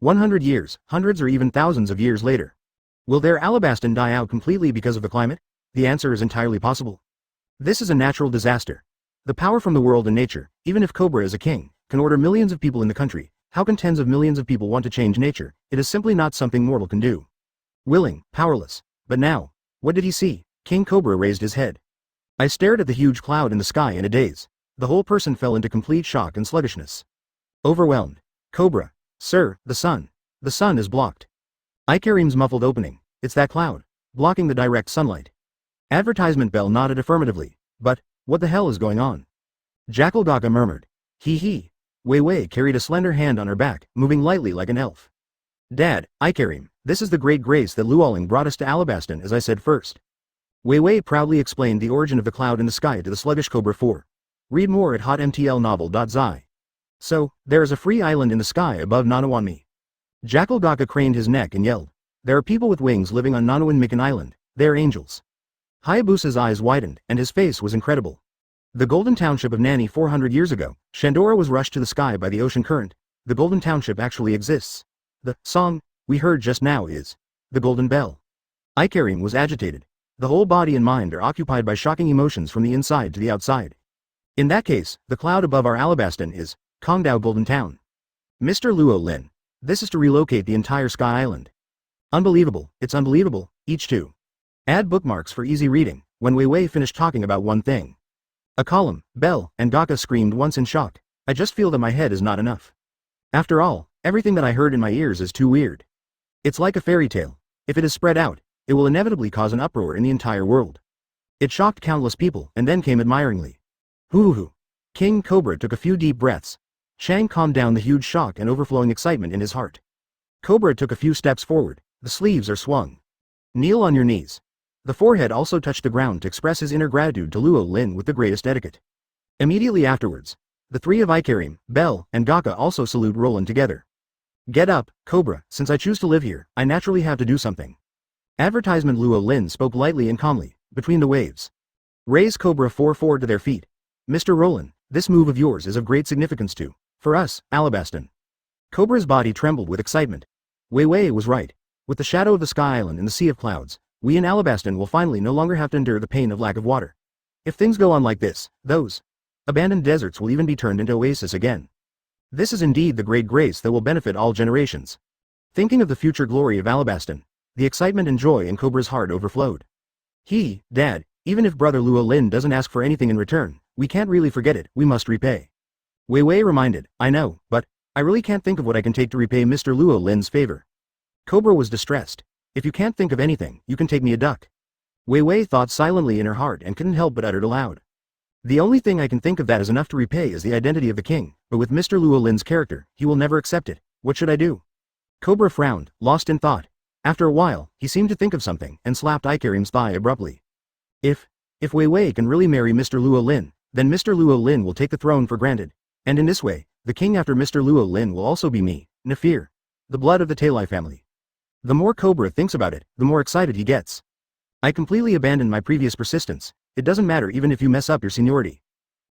100 years, hundreds or even thousands of years later, will their Alabaston die out completely because of the climate? The answer is entirely possible. This is a natural disaster. The power from the world and nature, even if Cobra is a king, can order millions of people in the country. How can tens of millions of people want to change nature? It is simply not something mortal can do. Willing, powerless. But now, what did he see? King Cobra raised his head. I stared at the huge cloud in the sky in a daze. The whole person fell into complete shock and sluggishness. Overwhelmed. Cobra. Sir, the sun. The sun is blocked. Ikarim's muffled opening. It's that cloud. Blocking the direct sunlight. Advertisement bell nodded affirmatively. But, what the hell is going on? Jackal Gaka murmured. Hee. Weiwei carried a slender hand on her back, moving lightly like an elf. Dad, Ikarim, this is the great grace that Luo Lin brought us to Alabaston, as I said first. Weiwei proudly explained the origin of the cloud in the sky to the sluggish Cobra 4. Read more at hotmtlnovel.zi. So, there is a free island in the sky above Nanawanmi. Jackal Gaka craned his neck and yelled. There are people with wings living on Wanmikong Island. They are angels. Hayabusa's eyes widened, and his face was incredible. The golden township of Nani 400 years ago, Shandora was rushed to the sky by the ocean current. The golden township actually exists. The song we heard just now is the golden bell. Ikarim was agitated. The whole body and mind are occupied by shocking emotions from the inside to the outside. In that case, the cloud above our Alabaston is Kongdao Golden Town. Mr. Luo Lin, this is to relocate the entire Sky Island. Unbelievable, it's unbelievable, each two. Add bookmarks for easy reading. When Weiwei finished talking about one thing. A column, Bell, and Gaka screamed once in shock. I just feel that my head is not enough. After all, everything that I heard in my ears is too weird. It's like a fairy tale. If it is spread out, it will inevitably cause an uproar in the entire world. It shocked countless people, and then came admiringly. Hoo. King Cobra took a few deep breaths. Shang calmed down the huge shock and overflowing excitement in his heart. Cobra took a few steps forward. The sleeves are swung. Kneel on your knees. The forehead also touched the ground to express his inner gratitude to Luo Lin with the greatest etiquette. Immediately afterwards, the three of Ikarim, Bell, and Gaka also salute Roland together. Get up, Cobra, since I choose to live here, I naturally have to do something. Advertisement Luo Lin spoke lightly and calmly, between the waves. Raise Cobra 4-4 to their feet. Mr. Roland, this move of yours is of great significance for us, Alabaston. Cobra's body trembled with excitement. Weiwei was right. With the shadow of the Sky Island and the sea of clouds, we in Alabaston will finally no longer have to endure the pain of lack of water. If things go on like this, those abandoned deserts will even be turned into oases again. This is indeed the great grace that will benefit all generations. Thinking of the future glory of Alabaston, the excitement and joy in Cobra's heart overflowed. Dad, even if Brother Luo Lin doesn't ask for anything in return, we can't really forget it, we must repay. Weiwei reminded, I know, but I really can't think of what I can take to repay Mr. Luo Lin's favor. Cobra was distressed. If you can't think of anything, you can take me a duck. Weiwei thought silently in her heart and couldn't help but utter it aloud. The only thing I can think of that is enough to repay is the identity of the king, but with Mr. Luo Lin's character, he will never accept it. What should I do? Cobra frowned, lost in thought. After a while, he seemed to think of something, and slapped Ikarim's thigh abruptly. If Weiwei can really marry Mr. Luo Lin, then Mr. Luo Lin will take the throne for granted. And in this way, the king after Mr. Luo Lin will also be me, Nafir. The blood of the Talai family. The more Cobra thinks about it, the more excited he gets. I completely abandoned my previous persistence. It doesn't matter even if you mess up your seniority.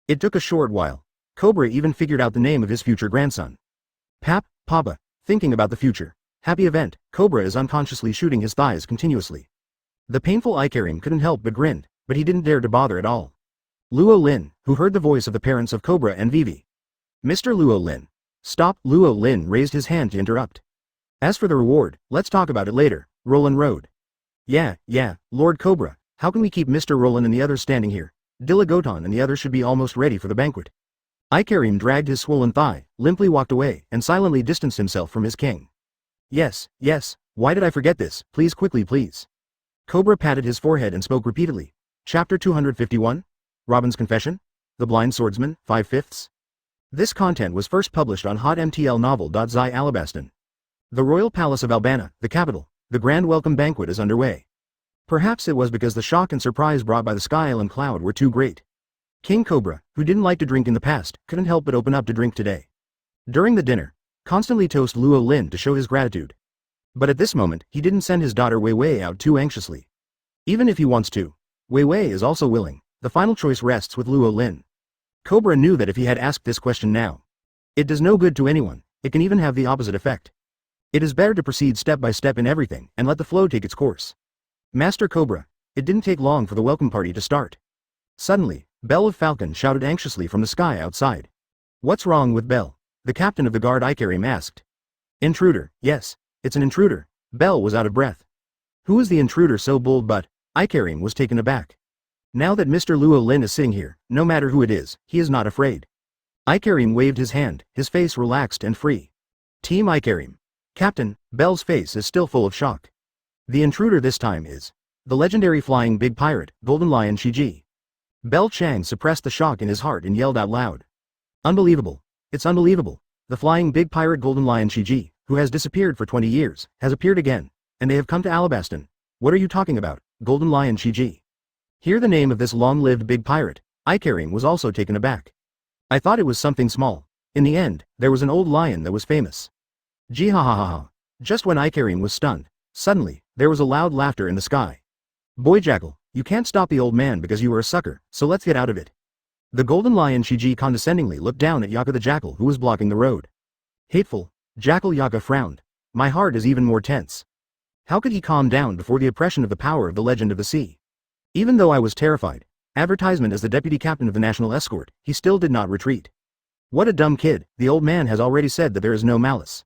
It took a short while. Cobra even figured out the name of his future grandson. Papa, thinking about the future. Happy event, Cobra is unconsciously shooting his thighs continuously. The painful Ikarim couldn't help but grin, but he didn't dare to bother at all. Luo Lin, who heard the voice of the parents of Cobra and Vivi. Mr. Luo Lin. Stop, Luo Lin raised his hand to interrupt. As for the reward, let's talk about it later, Roland rode. Yeah, Lord Cobra, how can we keep Mr. Roland and the others standing here? Dilagoton and the others should be almost ready for the banquet. Ikarim dragged his swollen thigh, limply walked away, and silently distanced himself from his king. Yes, why did I forget this, please quickly please. Cobra patted his forehead and spoke repeatedly. Chapter 251? Robin's Confession? The Blind Swordsman, 5/5. This content was first published on hotmtlnovel.zi Alabaston. The Royal Palace of Albana, the capital, the grand welcome banquet is underway. Perhaps it was because the shock and surprise brought by the Sky Island cloud were too great. King Cobra, who didn't like to drink in the past, couldn't help but open up to drink today. During the dinner, constantly toast Luo Lin to show his gratitude. But at this moment, he didn't send his daughter Wei Wei out too anxiously. Even if he wants to, Wei Wei is also willing. The final choice rests with Luo Lin. Cobra knew that if he had asked this question now, it does no good to anyone, it can even have the opposite effect. It is better to proceed step by step in everything and let the flow take its course. Master Cobra, it didn't take long for the welcome party to start. Suddenly, Bell of Falcon shouted anxiously from the sky outside. What's wrong with Bell? The captain of the guard Ikarim asked. Intruder, yes, it's an intruder. Bell was out of breath. Who is the intruder so bold? But Ikarim was taken aback. Now that Mr. Luo Lin is sitting here, no matter who it is, he is not afraid. Ikarim waved his hand, his face relaxed and free. Team Ikarim. Captain, Bell's face is still full of shock. The intruder this time is the legendary flying big pirate, Golden Lion Shiji. Bell Chang suppressed the shock in his heart and yelled out loud. Unbelievable. It's unbelievable. The flying big pirate Golden Lion Shiji, who has disappeared for 20 years, has appeared again, and they have come to Alabaston. What are you talking about, Golden Lion Shiji? Hear the name of this long-lived big pirate. Ikarim was also taken aback. I thought it was something small. In the end, there was an old lion that was famous. Gee ha ha ha ha. Just when Ikarim was stunned, suddenly, there was a loud laughter in the sky. Boy Jackal, you can't stop the old man because you are a sucker, so let's get out of it. The Golden Lion Shiji condescendingly looked down at Yaka the Jackal who was blocking the road. Hateful, Jackal Yaka frowned. My heart is even more tense. How could he calm down before the oppression of the power of the Legend of the Sea? Even though I was terrified, advertisement as the deputy captain of the National Escort, he still did not retreat. What a dumb kid, the old man has already said that there is no malice.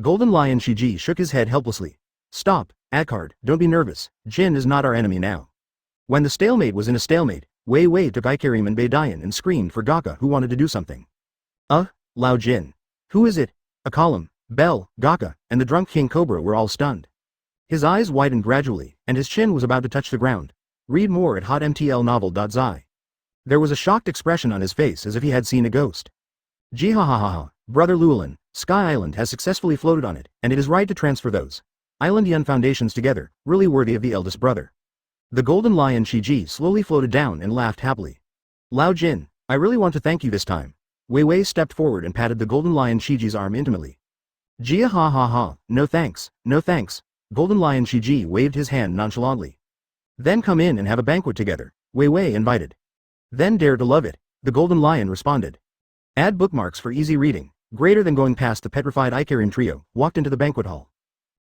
Golden Lion Shiji shook his head helplessly. Stop, Akard, don't be nervous, Jin is not our enemy now. When the stalemate was in a stalemate, Wei Wei took Ikarim and Beidayan and screamed for Gaka who wanted to do something. Lao Jin. Who is it? Akalim, Bell, Gaka, and the drunk King Cobra were all stunned. His eyes widened gradually, and his chin was about to touch the ground. Read more at hotmtlnovel.zi. There was a shocked expression on his face as if he had seen a ghost. Gee ha ha ha ha, Brother Llewellyn, Sky Island has successfully floated on it, and it is right to transfer those Islandian foundations together, really worthy of the eldest brother. The Golden Lion Shiji slowly floated down and laughed happily. Lao Jin, I really want to thank you this time. Wei Wei stepped forward and patted the Golden Lion Shiji's arm intimately. Gee ha ha ha, no thanks, no thanks. Golden Lion Shiji waved his hand nonchalantly. Then come in and have a banquet together, Wei Wei invited. Then dare to love it, the Golden Lion responded. Add bookmarks for easy reading. Greater than going past the petrified Ikarim trio, walked into the banquet hall.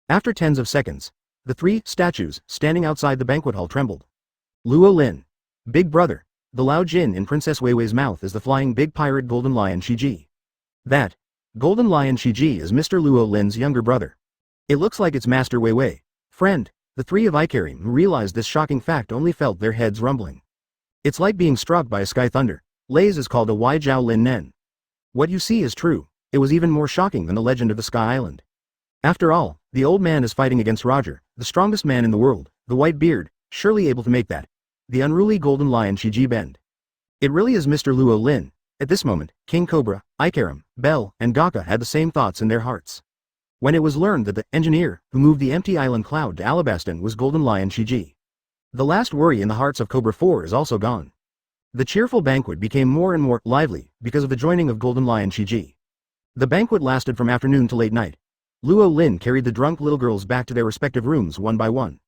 After tens of seconds, the three statues standing outside the banquet hall trembled. Luo Lin. Big brother. The Lao Jin in Princess Wei Wei's mouth is the flying big pirate Golden Lion Shiji. That Golden Lion Shiji is Mr. Luo Lin's younger brother. It looks like it's Master Wei Wei. Friend. The three of Ikarim who realized this shocking fact only felt their heads rumbling. It's like being struck by a sky thunder. Lays is called a Wai Jiao Lin Nen. What you see is true. It was even more shocking than the legend of the Sky Island. After all, the old man is fighting against Roger, the strongest man in the world, the white beard, surely able to make that. The unruly Golden Lion Shiji bend. It really is Mr. Luo Lin. At this moment, King Cobra, Ikarim, Bell, and Gaka had the same thoughts in their hearts. When it was learned that the engineer who moved the empty island cloud to Alabaston was Golden Lion Shiji. The last worry in the hearts of Cobra 4 is also gone. The cheerful banquet became more and more lively because of the joining of Golden Lion Shiji. The banquet lasted from afternoon to late night. Luo Lin carried the drunk little girls back to their respective rooms one by one.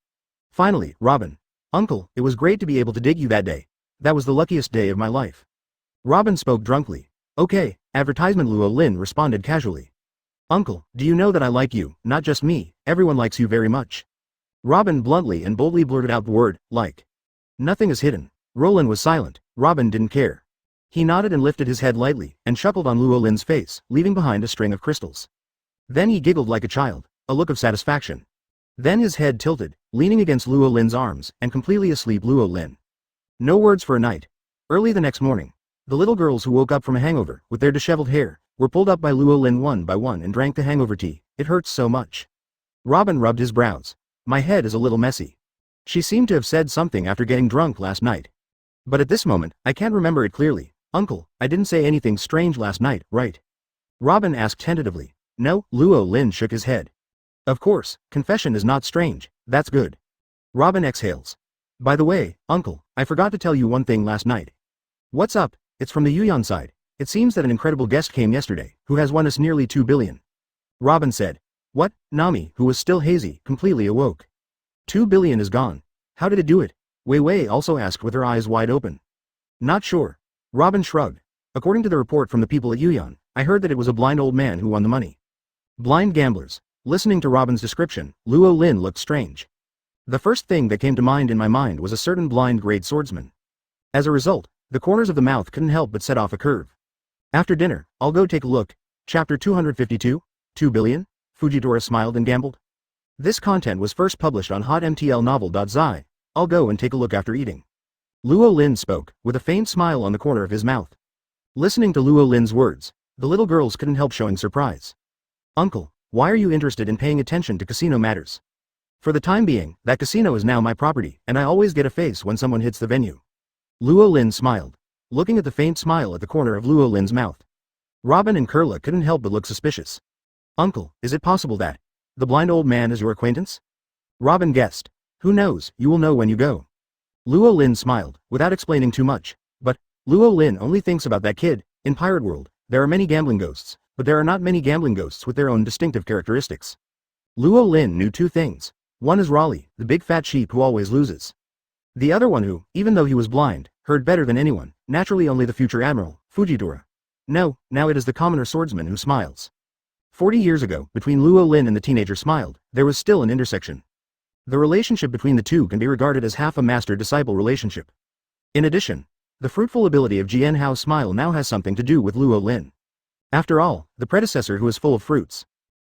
Finally, Robin. Uncle, it was great to be able to dig you that day. That was the luckiest day of my life. Robin spoke drunkly. Okay, advertisement. Luo Lin responded casually. Uncle, do you know that I like you, not just me, everyone likes you very much. Robin bluntly and boldly blurted out the word, like. Nothing is hidden. Roland was silent. Robin didn't care. He nodded and lifted his head lightly, and chuckled on Luo Lin's face, leaving behind a string of crystals. Then he giggled like a child, a look of satisfaction. Then his head tilted, leaning against Luo Lin's arms, and completely asleep Luo Lin. No words for a night. Early the next morning, the little girls who woke up from a hangover, with their disheveled hair, were pulled up by Luo Lin one by one and drank the hangover tea. It hurts so much. Robin rubbed his brows. My head is a little messy. She seemed to have said something after getting drunk last night. But at this moment, I can't remember it clearly. Uncle, I didn't say anything strange last night, right? Robin asked tentatively. No, Luo Lin shook his head. Of course, confession is not strange, that's good. Robin exhales. By the way, Uncle, I forgot to tell you one thing last night. What's up? It's from the Yuan side. It seems that an incredible guest came yesterday, who has won us nearly 2 billion. Robin said. What? Nami, who was still hazy, completely awoke. 2 billion is gone. How did it do it? Wei Wei also asked with her eyes wide open. Not sure. Robin shrugged. According to the report from the people at Yuan, I heard that it was a blind old man who won the money. Blind gamblers. Listening to Robin's description, Luo Lin looked strange. The first thing that came to mind in my mind was a certain blind great swordsman. As a result, the corners of the mouth couldn't help but set off a curve. After dinner, I'll go take a look. Chapter 252, 2 billion? Fujitora smiled and gambled. This content was first published on hotmtlnovel.zi. I'll go and take a look after eating. Luo Lin spoke, with a faint smile on the corner of his mouth. Listening to Luo Lin's words, the little girls couldn't help showing surprise. Uncle, why are you interested in paying attention to casino matters? For the time being, that casino is now my property, and I always get a face when someone hits the venue. Luo Lin smiled, looking at the faint smile at the corner of Luo Lin's mouth. Robin and Kurla couldn't help but look suspicious. Uncle, is it possible that the blind old man is your acquaintance? Robin guessed. Who knows, you will know when you go. Luo Lin smiled, without explaining too much. But Luo Lin only thinks about that kid. In Pirate World, there are many gambling ghosts, but there are not many gambling ghosts with their own distinctive characteristics. Luo Lin knew two things. One is Raleigh, the big fat sheep who always loses. The other one who, even though he was blind, heard better than anyone, naturally only the future admiral, Fujitora. No, now it is the commoner swordsman who smiles. 40 years ago, between Luo Lin and the teenager smiled, there was still an intersection. The relationship between the two can be regarded as half a master-disciple relationship. In addition, the fruitful ability of Jian Hao's smile now has something to do with Luo Lin. After all, the predecessor who is full of fruits.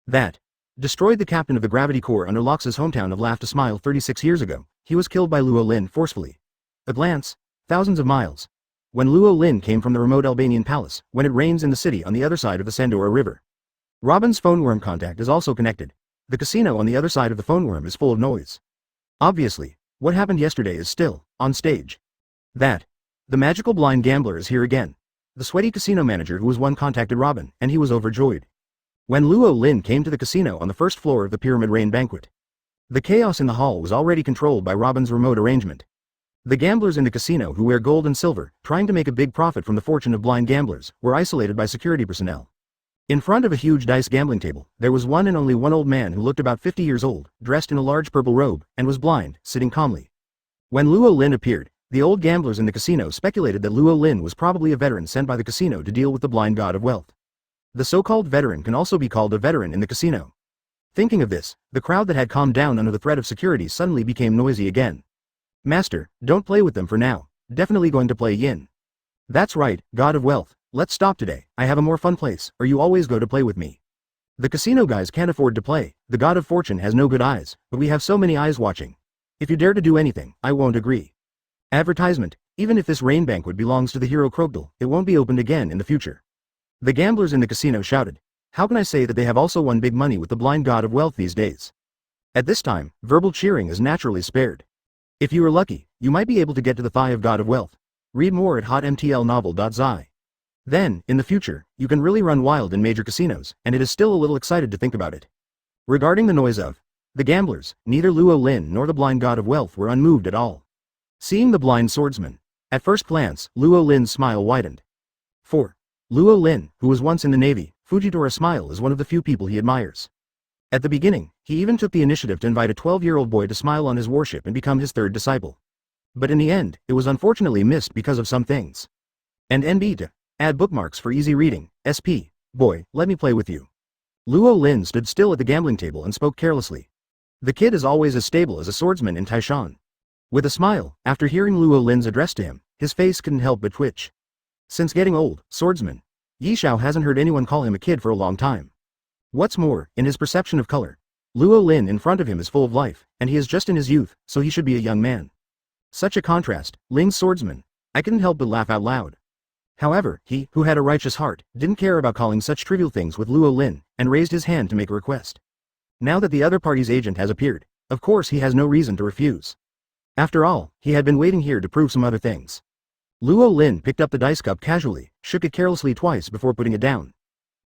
That destroyed the captain of the gravity corps under Lox's hometown of Laugh to Smile 36 years ago. He was killed by Luo Lin forcefully. A glance, thousands of miles. When Luo Lin came from the remote Albanian palace, when it rains in the city on the other side of the Sandora River. Robin's phone worm contact is also connected. The casino on the other side of the phone worm is full of noise. Obviously, what happened yesterday is still on stage. That the magical blind gambler is here again. The sweaty casino manager who was one contacted Robin, and he was overjoyed. When Luo Lin came to the casino on the first floor of the Pyramid Rain banquet, the chaos in the hall was already controlled by Robin's remote arrangement. The gamblers in the casino who wear gold and silver, trying to make a big profit from the fortune of blind gamblers, were isolated by security personnel. In front of a huge dice gambling table, there was one and only one old man who looked about 50 years old, dressed in a large purple robe, and was blind, sitting calmly. When Luo Lin appeared, the old gamblers in the casino speculated that Luo Lin was probably a veteran sent by the casino to deal with the blind god of wealth. The so-called veteran can also be called a veteran in the casino. Thinking of this, the crowd that had calmed down under the threat of security suddenly became noisy again. Master, don't play with them for now. Definitely going to play yin. That's right, god of wealth. Let's stop today. I have a more fun place, or you always go to play with me. The casino guys can't afford to play. The god of fortune has no good eyes, but we have so many eyes watching. If you dare to do anything, I won't agree. Advertisement. Even if this rain banquet belongs to the hero Krogdal, it won't be opened again in the future. The gamblers in the casino shouted. How can I say that they have also won big money with the blind god of wealth these days? At this time, verbal cheering is naturally spared. If you are lucky, you might be able to get to the thigh of god of wealth. Read more at hotmtlnovel.zi. Then, in the future, you can really run wild in major casinos, and it is still a little excited to think about it. Regarding the noise of the gamblers, neither Luo Lin nor the blind god of wealth were unmoved at all. Seeing the blind swordsman, at first glance, Luo Lin's smile widened. For Luo Lin, who was once in the navy, Fujitora's smile is one of the few people he admires. At the beginning, he even took the initiative to invite a 12-year-old boy to smile on his warship and become his third disciple. But in the end, it was unfortunately missed because of some things. And NB to add bookmarks for easy reading. SP. Boy, let me play with you. Luo Lin stood still at the gambling table and spoke carelessly. The kid is always as stable as a swordsman in Taishan. With a smile, after hearing Luo Lin's address to him, his face couldn't help but twitch. Since getting old, swordsman, Yi Xiao hasn't heard anyone call him a kid for a long time. What's more, in his perception of color, Luo Lin in front of him is full of life, and he is just in his youth, so he should be a young man. Such a contrast, Ling's swordsman. I couldn't help but laugh out loud. However, he, who had a righteous heart, didn't care about calling such trivial things with Luo Lin, and raised his hand to make a request. Now that the other party's agent has appeared, of course he has no reason to refuse. After all, he had been waiting here to prove some other things. Luo Lin picked up the dice cup casually, shook it carelessly twice before putting it down.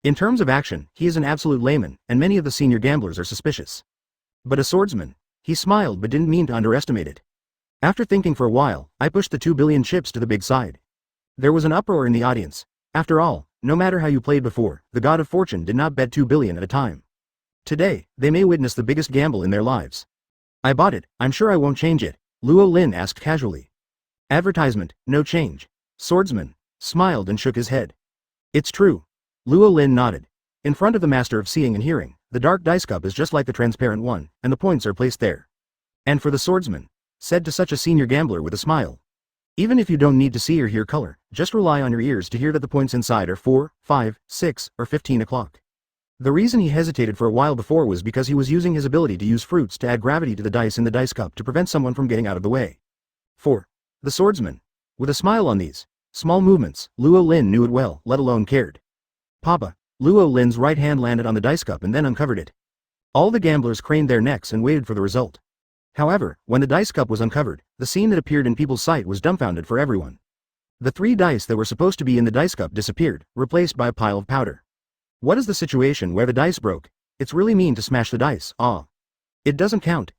In terms of action, he is an absolute layman, and many of the senior gamblers are suspicious. But a swordsman. He smiled but didn't mean to underestimate it. After thinking for a while, I pushed the 2 billion chips to the big side. There was an uproar in the audience. After all, no matter how you played before, the god of fortune did not bet 2 billion at a time. Today, they may witness the biggest gamble in their lives. I bought it, I'm sure I won't change it, Luo Lin asked casually. Advertisement, no change. Swordsman smiled and shook his head. It's true. Luo Lin nodded. In front of the master of seeing and hearing, the dark dice cup is just like the transparent one, and the points are placed there. And for the swordsman, said to such a senior gambler with a smile. Even if you don't need to see or hear color, just rely on your ears to hear that the points inside are 4, 5, 6, or 15 o'clock. The reason he hesitated for a while before was because he was using his ability to use fruits to add gravity to the dice in the dice cup to prevent someone from getting out of the way. 4. The swordsman. With a smile on these small movements, Luo Lin knew it well, let alone cared. Papa. Luo Lin's right hand landed on the dice cup and then uncovered it. All the gamblers craned their necks and waited for the result. However, when the dice cup was uncovered, the scene that appeared in people's sight was dumbfounded for everyone. The 3 dice that were supposed to be in the dice cup disappeared, replaced by a pile of powder. What is the situation where the dice broke? It's really mean to smash the dice, It doesn't count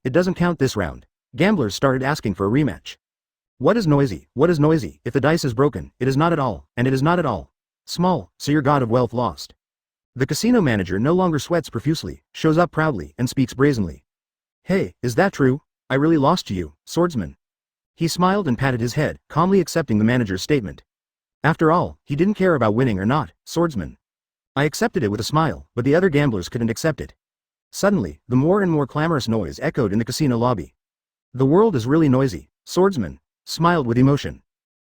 this round. Gamblers started asking for a rematch. What is noisy, if the dice is broken, it is not at all, and it is not at all small, so your god of wealth lost. The casino manager no longer sweats profusely, shows up proudly, and speaks brazenly. Hey, is that true? I really lost to you, swordsman. He smiled and patted his head, calmly accepting the manager's statement. After all, he didn't care about winning or not, swordsman. I accepted it with a smile, but the other gamblers couldn't accept it. Suddenly, the more and more clamorous noise echoed in the casino lobby. The world is really noisy, swordsman smiled with emotion.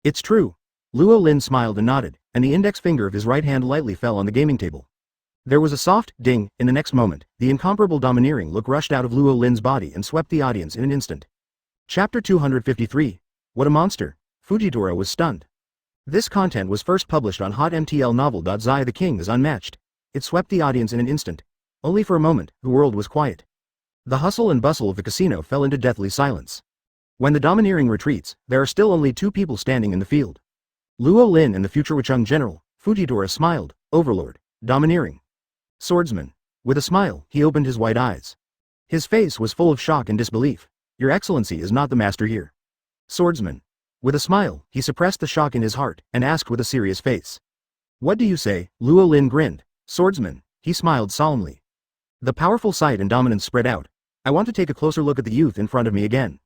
It's true. Luo Lin smiled and nodded, and the index finger of his right hand lightly fell on the gaming table. There was a soft ding. In the next moment, the incomparable domineering look rushed out of Luo Lin's body and swept the audience in an instant. Chapter 253. What a monster. Fujitora was stunned. This content was first published on Hot MTL Novel. Zai the King is unmatched. It swept the audience in an instant. Only for a moment, the world was quiet. The hustle and bustle of the casino fell into deathly silence. When the domineering retreats, there are still only 2 people standing in the field. Luo Lin and the future Wucheng general. Fujitora smiled. Overlord. Domineering. Swordsman. With a smile, he opened his white eyes. His face was full of shock and disbelief. Your Excellency is not the master here. Swordsman. With a smile, he suppressed the shock in his heart, and asked with a serious face. What do you say? Luo Lin grinned. Swordsman. He smiled solemnly. The powerful sight and dominance spread out. I want to take a closer look at the youth in front of me again.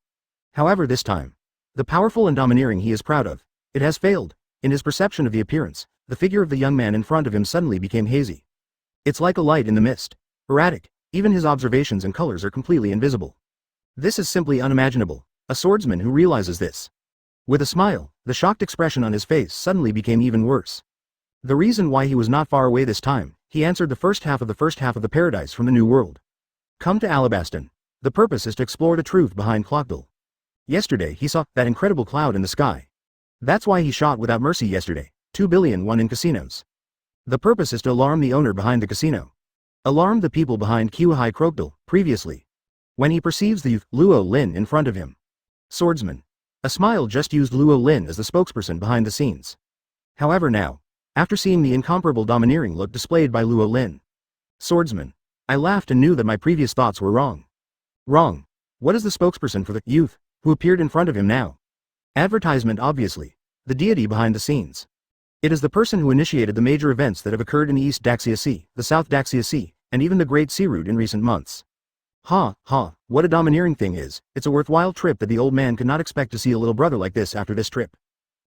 However, this time, the powerful and domineering he is proud of, it has failed. In his perception of the appearance, the figure of the young man in front of him suddenly became hazy. It's like a light in the mist. Erratic. Even his observations and colors are completely invisible. This is simply unimaginable. A swordsman who realizes this. With a smile, the shocked expression on his face suddenly became even worse. The reason why he was not far away this time, he answered the first half of the paradise from the New World. Come to Alabaston. The purpose is to explore the truth behind Clockdale. Yesterday he saw that incredible cloud in the sky. That's why he shot without mercy yesterday. 2 billion won in casinos. The purpose is to alarm the owner behind the casino. Alarm the people behind Kiwahai Crocodile, previously. When he perceives the youth, Luo Lin in front of him. Swordsman. A smile just used Luo Lin as the spokesperson behind the scenes. However now, after seeing the incomparable domineering look displayed by Luo Lin. Swordsman. I laughed and knew that my previous thoughts were wrong. Wrong. What is the spokesperson for the youth, who appeared in front of him now? Advertisement obviously. The deity behind the scenes. It is the person who initiated the major events that have occurred in the East Daxia Sea, the South Daxia Sea, and even the great sea route in recent months. Ha, ha, what a domineering thing is, it's a worthwhile trip that the old man could not expect to see a little brother like this after this trip.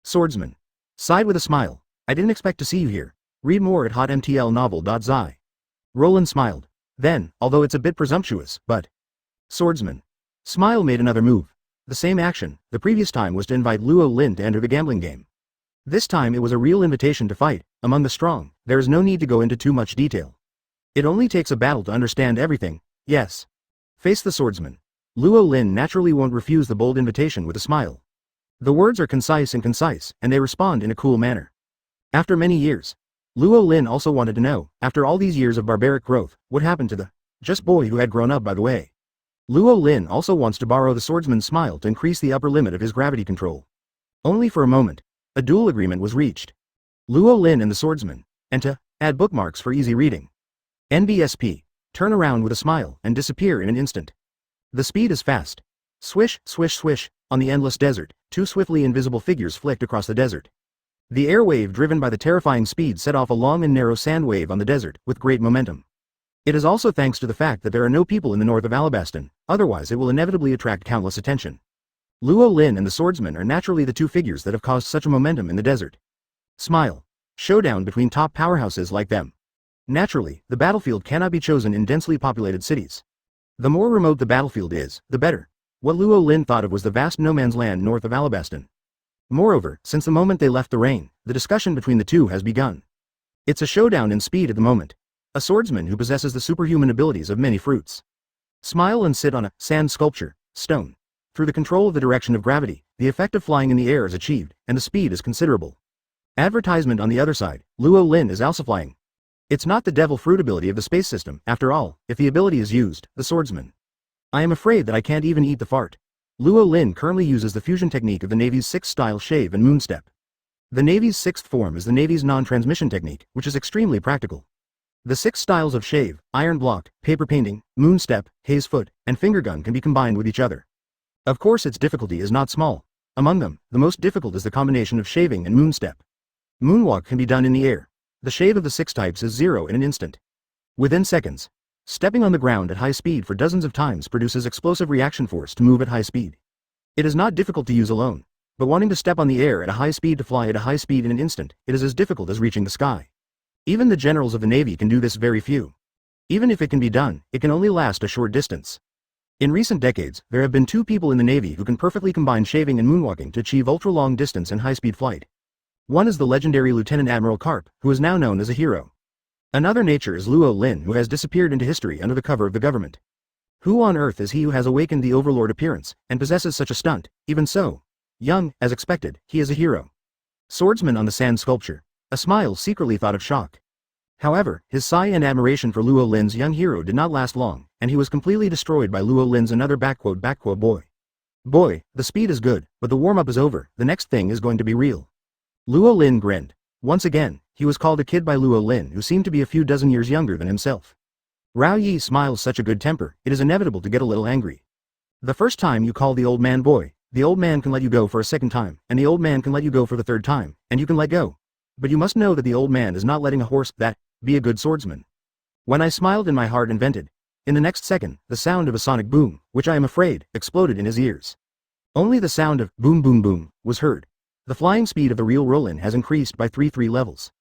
Swordsman. Sighed with a smile. I didn't expect to see you here. Read more at hotmtlnovel.zi. Roland smiled. Then, although it's a bit presumptuous, but... Swordsman. Smile made another move. The same action, the previous time was to invite Luo Lin to enter the gambling game. This time it was a real invitation to fight. Among the strong, there is no need to go into too much detail. It only takes a battle to understand everything, yes. Face the swordsman. Luo Lin naturally won't refuse the bold invitation with a smile. The words are concise, and they respond in a cool manner. After many years, Luo Lin also wanted to know, after all these years of barbaric growth, what happened to the just boy who had grown up by the way. Luo Lin also wants to borrow the swordsman's smile to increase the upper limit of his gravity control. Only for a moment, a dual agreement was reached. Luo Lin and the swordsman, and to add bookmarks for easy reading. NBSP, turn around with a smile and disappear in an instant. The speed is fast. Swish, swish, swish, on the endless desert, two swiftly invisible figures flicked across the desert. The air wave driven by the terrifying speed set off a long and narrow sand wave on the desert, with great momentum. It is also thanks to the fact that there are no people in the north of Alabaston, otherwise it will inevitably attract countless attention. Luo Lin and the swordsman are naturally the two figures that have caused such a momentum in the desert. Smile. Showdown between top powerhouses like them. Naturally, the battlefield cannot be chosen in densely populated cities. The more remote the battlefield is, the better. What Luo Lin thought of was the vast no man's land north of Alabaston. Moreover, since the moment they left the rain, the discussion between the two has begun. It's a showdown in speed at the moment. A swordsman who possesses the superhuman abilities of many fruits. Smile and sit on a sand sculpture, stone. Through the control of the direction of gravity, the effect of flying in the air is achieved, and the speed is considerable. Advertisement on the other side, Luo Lin is also flying. It's not the devil fruit ability of the space system, after all, if the ability is used, the swordsman. I am afraid that I can't even eat the fart. Luo Lin currently uses the fusion technique of the Navy's 6th style shave and moonstep. The Navy's 6th form is the Navy's non-transmission technique, which is extremely practical. The 6 styles of shave, iron block, paper painting, moonstep, haze foot, and finger gun can be combined with each other. Of course its difficulty is not small. Among them, the most difficult is the combination of shaving and moonstep. Moonwalk can be done in the air. The shave of the 6 types is 0 in an instant. Within seconds. Stepping on the ground at high speed for dozens of times produces explosive reaction force to move at high speed. It is not difficult to use alone, but wanting to step on the air at a high speed to fly at a high speed in an instant, it is as difficult as reaching the sky. Even the generals of the Navy can do this very few. Even if it can be done, it can only last a short distance. In recent decades, there have been 2 people in the Navy who can perfectly combine shaving and moonwalking to achieve ultra-long distance and high-speed flight. One is the legendary Lieutenant Admiral Karp, who is now known as a hero. Another nature is Luo Lin, who has disappeared into history under the cover of the government. Who on earth is he who has awakened the overlord appearance, and possesses such a stunt? Even so, young, as expected, he is a hero. Swordsman on the sand sculpture. A smile secretly thought of shock. However, his sigh and admiration for Luo Lin's young hero did not last long, and he was completely destroyed by Luo Lin's another boy. Boy, the speed is good, but the warm-up is over, the next thing is going to be real. Luo Lin grinned. Once again, he was called a kid by Luo Lin, who seemed to be a few dozen years younger than himself. Rao Yi smiles such a good temper, it is inevitable to get a little angry. The first time you call the old man boy, the old man can let you go for a second time, and the old man can let you go for the third time, and you can let go. But you must know that the old man is not letting a horse be a good swordsman. When I smiled in my heart and vented, in the next second, the sound of a sonic boom, which I am afraid, exploded in his ears. Only the sound of boom boom boom was heard. The flying speed of the real Roland has increased by 3 levels.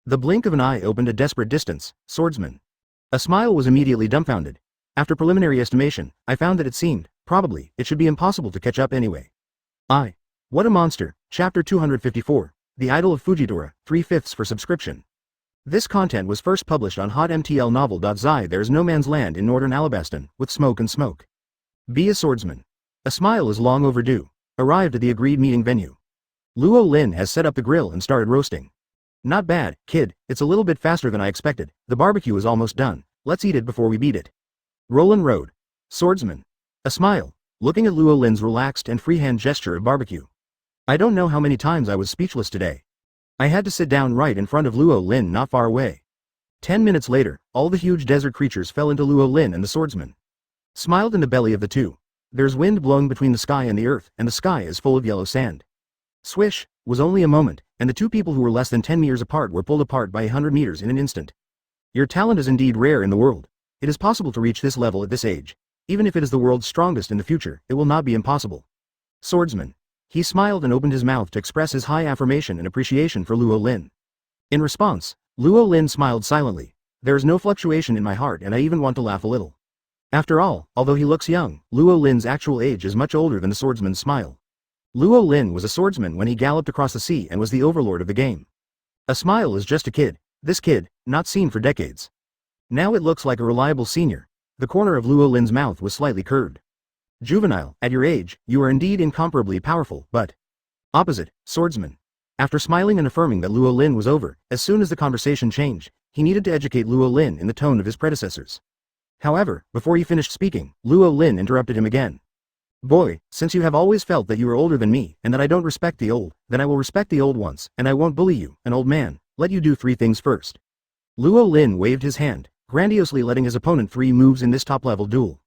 The blink of an eye opened a desperate distance, swordsman. A smile was immediately dumbfounded. After preliminary estimation, I found that it seemed, probably, it should be impossible to catch up anyway. What a monster, Chapter 254, The Idol of Fujidora, 3/5 for subscription. This content was first published on hotmtlnovel.zi. There is no man's land in northern Alabaston, with smoke and smoke. Be a swordsman. A smile is long overdue. Arrived at the agreed meeting venue. Luo Lin has set up the grill and started roasting. Not bad, kid, it's a little bit faster than I expected. The barbecue is almost done. Let's eat it before we beat it. Roland Road. Swordsman. A smile, looking at Luo Lin's relaxed and freehand gesture of barbecue. I don't know how many times I was speechless today. I had to sit down right in front of Luo Lin not far away. 10 minutes later, all the huge desert creatures fell into Luo Lin and the swordsman. Smiled in the belly of the two. There's wind blowing between the sky and the earth, and the sky is full of yellow sand. Swish, was only a moment, and the two people who were less than 10 meters apart were pulled apart by 100 meters in an instant. Your talent is indeed rare in the world. It is possible to reach this level at this age. Even if it is the world's strongest in the future, it will not be impossible. Swordsman. He smiled and opened his mouth to express his high affirmation and appreciation for Luo Lin. In response, Luo Lin smiled silently. There is no fluctuation in my heart and I even want to laugh a little. After all, although he looks young, Luo Lin's actual age is much older than the swordsman's smile. Luo Lin was a swordsman when he galloped across the sea and was the overlord of the game. A smile is just a kid, this kid, not seen for decades. Now it looks like a reliable senior. The corner of Luo Lin's mouth was slightly curved. Juvenile, at your age, you are indeed incomparably powerful, but... Opposite, swordsman. After smiling and affirming that Luo Lin was over, as soon as the conversation changed, he needed to educate Luo Lin in the tone of his predecessors. However, before he finished speaking, Luo Lin interrupted him again. Boy, since you have always felt that you are older than me and that I don't respect the old, then I will respect the old ones, and I won't bully you, an old man. Let you do 3 things first. Luo Lin waved his hand, grandiosely letting his opponent 3 moves in this top-level duel.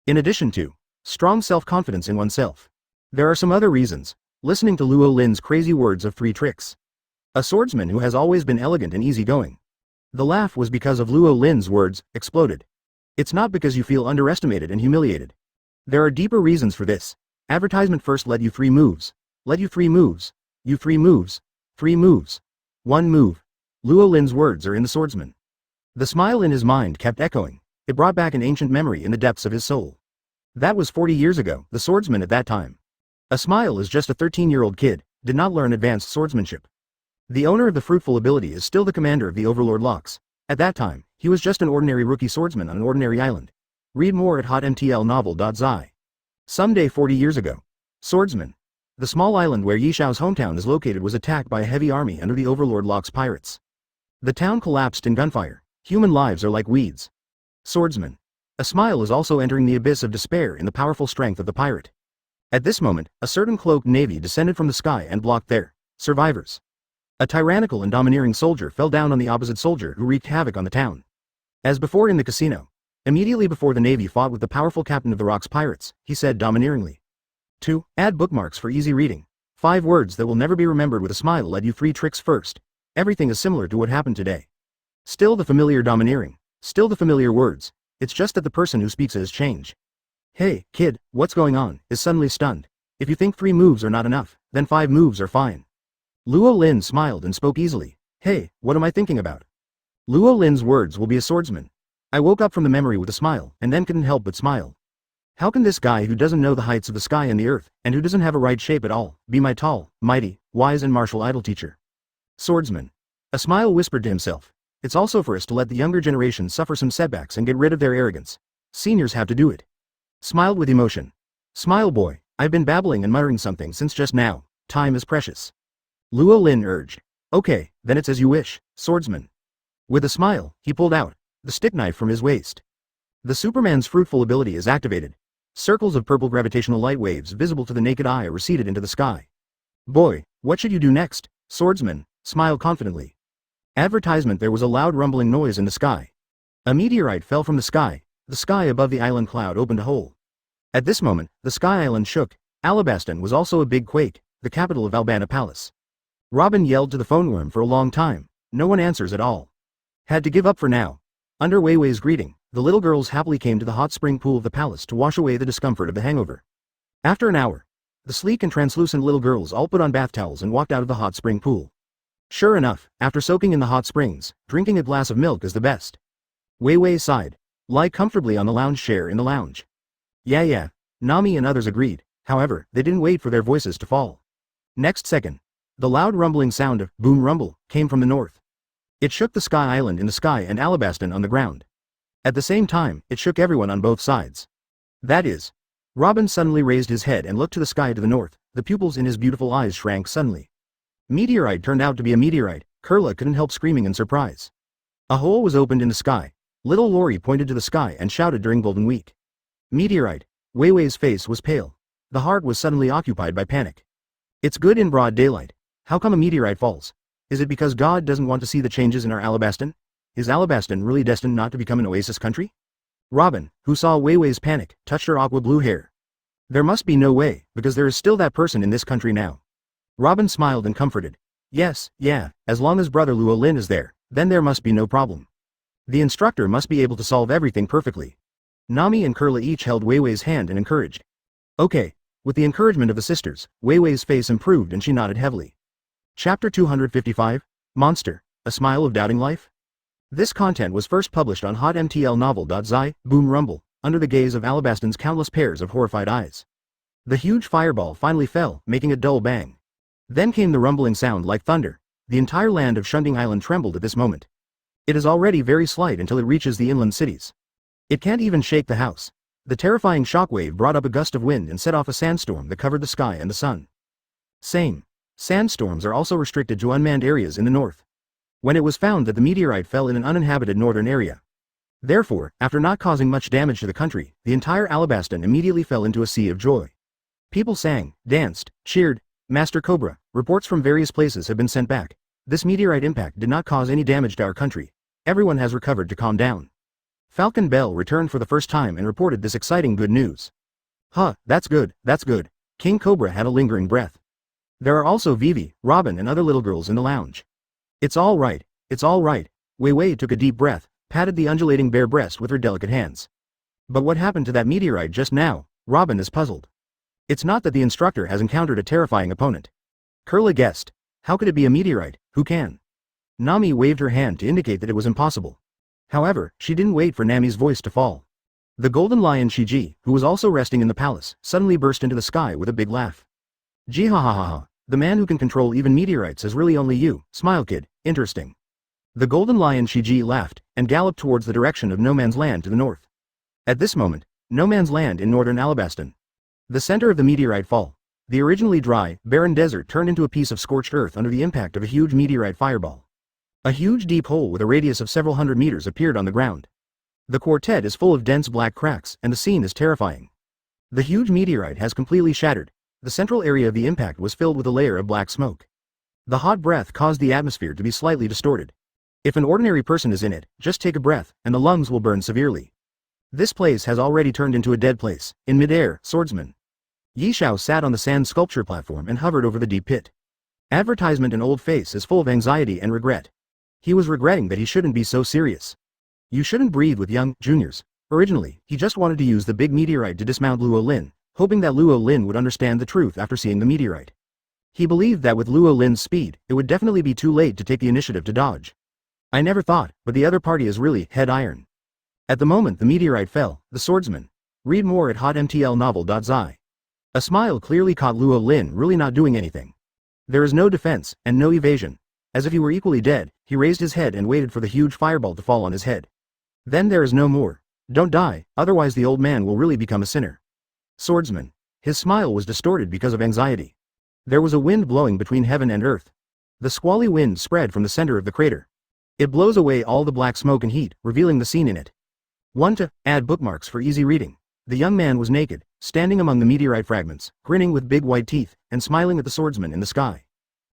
In addition to strong self-confidence in oneself. There are some other reasons. Listening to Luo Lin's crazy words of 3 tricks. A swordsman who has always been elegant and easygoing. The laugh was because of Luo Lin's words, exploded. It's not because you feel underestimated and humiliated. There are deeper reasons for this. Advertisement first let you 3 moves. Let you 3 moves. You 3 moves. 3 moves. 1 move. Luo Lin's words are in the swordsman. The smile in his mind kept echoing. It brought back an ancient memory in the depths of his soul. That was 40 years ago, the swordsman at that time. A smile is just a 13-year-old kid, did not learn advanced swordsmanship. The owner of the fruitful ability is still the commander of the overlord locks. At that time, he was just an ordinary rookie swordsman on an ordinary island. Read more at hotmtlnovel.zi. Someday 40 years ago. Swordsman. The small island where Yishao's hometown is located was attacked by a heavy army under the overlord locks pirates. The town collapsed in gunfire. Human lives are like weeds. Swordsman. A smile is also entering the abyss of despair in the powerful strength of the pirate. At this moment, a certain cloaked navy descended from the sky and blocked their survivors. A tyrannical and domineering soldier fell down on the opposite soldier who wreaked havoc on the town. As before in the casino. Immediately before the navy fought with the powerful captain of the Rock's pirates, he said domineeringly. 2. Add bookmarks for easy reading. 5 words that will never be remembered with a smile led you 3 tricks first. Everything is similar to what happened today. Still the familiar domineering. Still the familiar words. It's just that the person who speaks has changed. Hey, kid, what's going on, is suddenly stunned. If you think 3 moves are not enough, then 5 moves are fine. Luo Lin smiled and spoke easily. Hey, what am I thinking about? Luo Lin's words will be a swordsman. I woke up from the memory with a smile, and then couldn't help but smile. How can this guy who doesn't know the heights of the sky and the earth, and who doesn't have a right shape at all, be my tall, mighty, wise and martial idol teacher? Swordsman. A smile whispered to himself. It's also for us to let the younger generation suffer some setbacks and get rid of their arrogance. Seniors have to do it. Smiled with emotion. Smile boy, I've been babbling and muttering something since just now. Time is precious. Luo Lin urged. Okay, then it's as you wish, swordsman. With a smile, he pulled out the stick knife from his waist. The Superman's fruitful ability is activated. Circles of purple gravitational light waves visible to the naked eye are receded into the sky. Boy, what should you do next, swordsman? Smiled confidently. Advertisement. There was a loud rumbling noise in the sky. A meteorite fell from the sky above the island cloud opened a hole. At this moment, the sky island shook. Alabastan was also a big quake, the capital of Albana Palace. Robin yelled to the phone worm for a long time. No one answers at all. Had to give up for now. Under Wei Wei's greeting, the little girls happily came to the hot spring pool of the palace to wash away the discomfort of the hangover. After an hour, the sleek and translucent little girls all put on bath towels and walked out of the hot spring pool. Sure enough, after soaking in the hot springs, drinking a glass of milk is the best. Wei Wei sighed. Lie comfortably on the lounge chair in the lounge. Yeah. Nami and others agreed. However, they didn't wait for their voices to fall. Next second, the loud rumbling sound of boom rumble came from the north. It shook the sky island in the sky and Alabastan on the ground. At the same time, it shook everyone on both sides. That is. Robin suddenly raised his head and looked to the sky to the north. The pupils in his beautiful eyes shrank suddenly. Meteorite turned out to be a meteorite. Kurla couldn't help screaming in surprise. A hole was opened in the sky. Little Lori pointed to the sky and shouted during Golden Week. Meteorite. Wei Wei's face was pale. The heart was suddenly occupied by panic. It's good in broad daylight. How come a meteorite falls? Is it because God doesn't want to see the changes in our Alabastan? Is Alabastan really destined not to become an oasis country? Robin, who saw Wei Wei's panic, touched her aqua blue hair. There must be no way, because there is still that person in this country now. Robin smiled and comforted. Yes, yeah, as long as brother Luo Lin is there, then there must be no problem. The instructor must be able to solve everything perfectly. Nami and Kurla each held Wei Wei's hand and encouraged. Okay. With the encouragement of the sisters, Wei Wei's face improved and she nodded heavily. Chapter 255, Monster, A Smile of Doubting Life? This content was first published on hotmtlnovel.zi, Boom Rumble, under the gaze of Alabaston's countless pairs of horrified eyes. The huge fireball finally fell, making a dull bang. Then came the rumbling sound like thunder. The entire land of Shunting Island trembled at this moment. It is already very slight until it reaches the inland cities. It can't even shake the house. The terrifying shockwave brought up a gust of wind and set off a sandstorm that covered the sky and the sun. Sandstorms are also restricted to unmanned areas in the north. When it was found that the meteorite fell in an uninhabited northern area. Therefore, after not causing much damage to the country, the entire Alabaston immediately fell into a sea of joy. People sang, danced, cheered. Master Cobra, reports from various places have been sent back. This meteorite impact did not cause any damage to our country. Everyone has recovered to calm down. Falcon Bell returned for the first time and reported this exciting good news. Huh, that's good, that's good. King Cobra had a lingering breath. There are also Vivi, Robin and other little girls in the lounge. It's all right, it's all right. Wei Wei took a deep breath, patted the undulating bare breast with her delicate hands. But what happened to that meteorite just now? Robin is puzzled. It's not that the instructor has encountered a terrifying opponent. Kurla guessed. How could it be a meteorite? Who can? Nami waved her hand to indicate that it was impossible. However, she didn't wait for Nami's voice to fall. The golden lion Shiji, who was also resting in the palace, suddenly burst into the sky with a big laugh. Gee ha ha ha ha, the man who can control even meteorites is really only you, smile kid, interesting. The golden lion Shiji laughed, and galloped towards the direction of No Man's Land to the north. At this moment, No Man's Land in northern Alabaston. The center of the meteorite fall. The originally dry, barren desert turned into a piece of scorched earth under the impact of a huge meteorite fireball. A huge deep hole with a radius of several hundred meters appeared on the ground. The quartet is full of dense black cracks, and the scene is terrifying. The huge meteorite has completely shattered. The central area of the impact was filled with a layer of black smoke. The hot breath caused the atmosphere to be slightly distorted. If an ordinary person is in it, just take a breath, and the lungs will burn severely. This place has already turned into a dead place. In midair, swordsman Yishao sat on the sand sculpture platform and hovered over the deep pit. Advertisement and old face is full of anxiety and regret. He was regretting that he shouldn't be so serious. You shouldn't breathe with young juniors. Originally, he just wanted to use the big meteorite to dismount Luo Lin, hoping that Luo Lin would understand the truth after seeing the meteorite. He believed that with Luo Lin's speed, it would definitely be too late to take the initiative to dodge. I never thought, but the other party is really head iron. At the moment the meteorite fell, the swordsman. Read more at hotmtlnovel.zi. A smile clearly caught Luo Lin really not doing anything. There is no defense, and no evasion. As if he were equally dead, he raised his head and waited for the huge fireball to fall on his head. Then there is no more. Don't die, otherwise the old man will really become a sinner. Swordsman. His smile was distorted because of anxiety. There was a wind blowing between heaven and earth. The squally wind spread from the center of the crater. It blows away all the black smoke and heat, revealing the scene in it. 1 to add bookmarks for easy reading. The young man was naked, standing among the meteorite fragments, grinning with big white teeth, and smiling at the swordsman in the sky.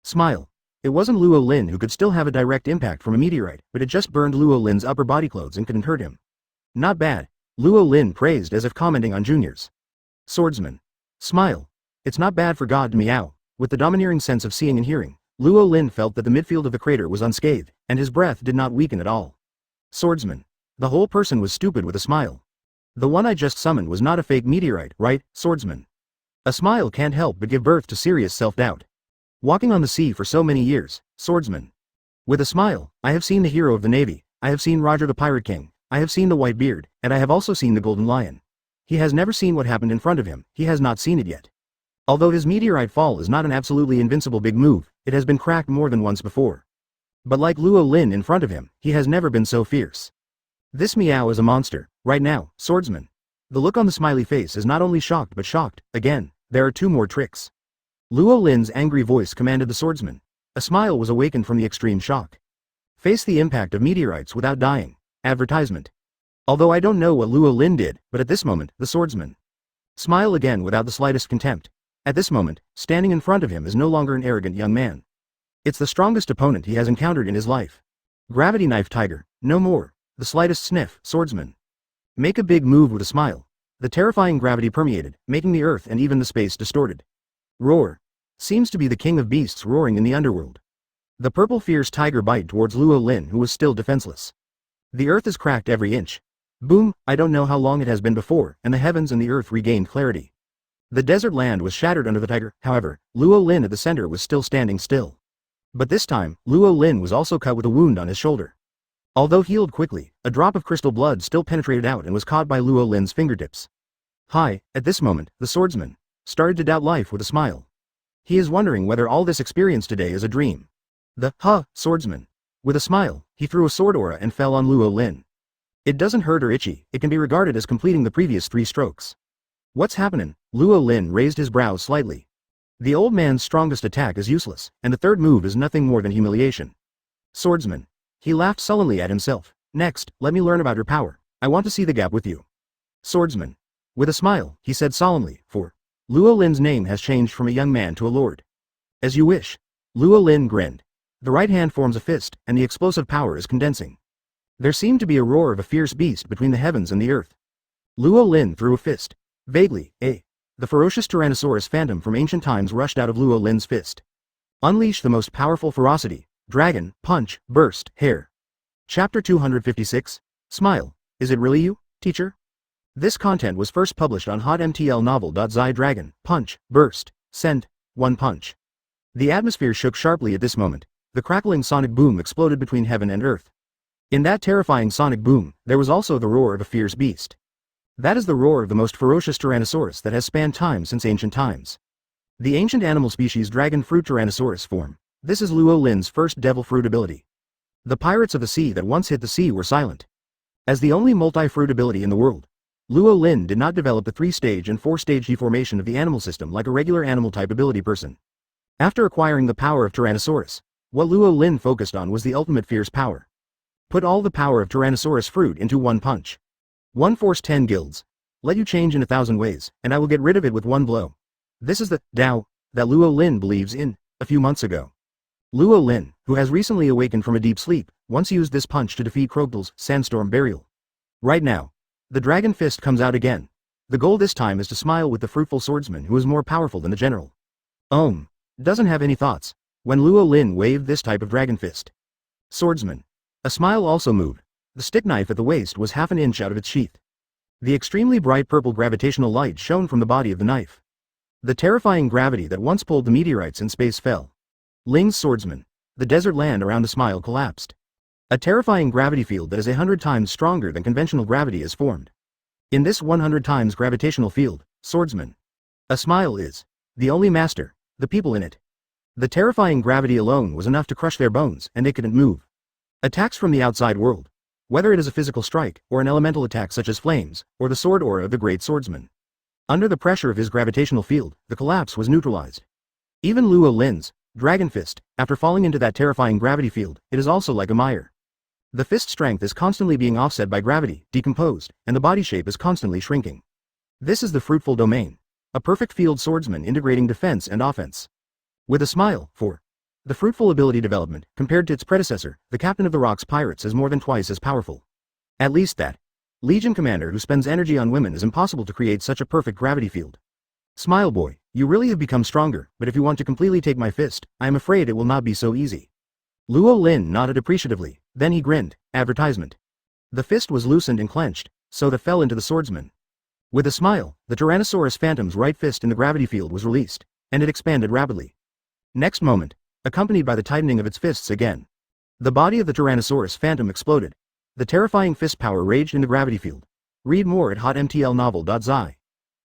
Smile. It wasn't Luo Lin who could still have a direct impact from a meteorite, but it just burned Luo Lin's upper body clothes and couldn't hurt him. Not bad. Luo Lin praised as if commenting on juniors. Swordsman. Smile. It's not bad for God to meow. With the domineering sense of seeing and hearing, Luo Lin felt that the midfield of the crater was unscathed, and his breath did not weaken at all. Swordsman. The whole person was stupid with a smile. The one I just summoned was not a fake meteorite, right, swordsman? A smile can't help but give birth to serious self-doubt. Walking on the sea for so many years, swordsman. With a smile, I have seen the hero of the Navy, I have seen Roger the Pirate King, I have seen the White Beard, and I have also seen the Golden Lion. He has never seen what happened in front of him, he has not seen it yet. Although his meteorite fall is not an absolutely invincible big move, it has been cracked more than once before. But like Luo Lin in front of him, he has never been so fierce. This meow is a monster, right now, swordsman. The look on the smiley face is not only shocked but shocked. Again, there are 2 more tricks. Luo Lin's angry voice commanded the swordsman. A smile was awakened from the extreme shock. Face the impact of meteorites without dying. Advertisement. Although I don't know what Luo Lin did, but at this moment, the swordsman. Smile again without the slightest contempt. At this moment, standing in front of him is no longer an arrogant young man. It's the strongest opponent he has encountered in his life. Gravity knife tiger, no more. The slightest sniff, swordsman. Make a big move with a smile. The terrifying gravity permeated, making the earth and even the space distorted. Roar. Seems to be the king of beasts roaring in the underworld. The purple fierce tiger bite towards Luo Lin who was still defenseless. The earth is cracked every inch. Boom, I don't know how long it has been before, and the heavens and the earth regained clarity. The desert land was shattered under the tiger, however, Luo Lin at the center was still standing still. But this time, Luo Lin was also cut with a wound on his shoulder. Although healed quickly, a drop of crystal blood still penetrated out and was caught by Luo Lin's fingertips. Hi, at this moment, the swordsman started to doubt life with a smile. He is wondering whether all this experience today is a dream. The swordsman. With a smile, he threw a sword aura and fell on Luo Lin. It doesn't hurt or itchy, it can be regarded as completing the previous 3 strokes. What's happening? Luo Lin raised his brows slightly. The old man's strongest attack is useless, and the third move is nothing more than humiliation. Swordsman. He laughed sullenly at himself. Next, let me learn about your power. I want to see the gap with you. Swordsman. With a smile, he said solemnly, for Luo Lin's name has changed from a young man to a lord. As you wish. Luo Lin grinned. The right hand forms a fist, and the explosive power is condensing. There seemed to be a roar of a fierce beast between the heavens and the earth. Luo Lin threw a fist. Vaguely, the ferocious Tyrannosaurus phantom from ancient times rushed out of Luo Lin's fist. Unleash the most powerful ferocity. Dragon, punch, burst, hair. Chapter 256. Smile. Is it really you, teacher? This content was first published on hotmtlnovel.zi. Dragon, punch, burst, send, one punch. The atmosphere shook sharply at this moment. The crackling sonic boom exploded between heaven and earth. In that terrifying sonic boom, there was also the roar of a fierce beast. That is the roar of the most ferocious Tyrannosaurus that has spanned time since ancient times. The ancient animal species dragon fruit Tyrannosaurus form. This is Luo Lin's first devil fruit ability. The pirates of the sea that once hit the sea were silent. As the only multi-fruit ability in the world, Luo Lin did not develop the 3-stage and 4-stage deformation of the animal system like a regular animal-type ability person. After acquiring the power of Tyrannosaurus, what Luo Lin focused on was the ultimate fierce power. Put all the power of Tyrannosaurus fruit into one punch. One force 10 guilds. Let you change in 1,000 ways, and I will get rid of it with one blow. This is the Tao that Luo Lin believes in. A few months ago, Luo Lin, who has recently awakened from a deep sleep, once used this punch to defeat Krogdal's sandstorm burial. Right now, the dragon fist comes out again. The goal this time is to smile with the fruitful swordsman who is more powerful than the general. Doesn't have any thoughts. When Luo Lin waved this type of dragon fist. Swordsman. A smile also moved. The stick knife at the waist was half an inch out of its sheath. The extremely bright purple gravitational light shone from the body of the knife. The terrifying gravity that once pulled the meteorites in space fell. Ling's swordsman. The desert land around the smile collapsed. A terrifying gravity field that is 100 times stronger than conventional gravity is formed. In this 100 times gravitational field, swordsman. A smile is the only master, the people in it. The terrifying gravity alone was enough to crush their bones, and they couldn't move. Attacks from the outside world. Whether it is a physical strike, or an elemental attack such as flames, or the sword aura of the great swordsman. Under the pressure of his gravitational field, the collapse was neutralized. Even Luo Lin's dragon fist, after falling into that terrifying gravity field, it is also like a mire. The fist strength is constantly being offset by gravity, decomposed, and the body shape is constantly shrinking. This is the fruitful domain. A perfect field swordsman integrating defense and offense. With a smile, for the fruitful ability development, compared to its predecessor, the captain of the Rock's pirates is more than twice as powerful. At least that Legion commander who spends energy on women is impossible to create such a perfect gravity field. Smile boy, you really have become stronger, but if you want to completely take my fist, I am afraid it will not be so easy. Luo Lin nodded appreciatively, then he grinned. Advertisement. The fist was loosened and clenched, so that fell into the swordsman. With a smile, the Tyrannosaurus Phantom's right fist in the gravity field was released, and it expanded rapidly. Next moment, accompanied by the tightening of its fists again. The body of the Tyrannosaurus Phantom exploded. The terrifying fist power raged in the gravity field. Read more at hotmtlnovel.zi.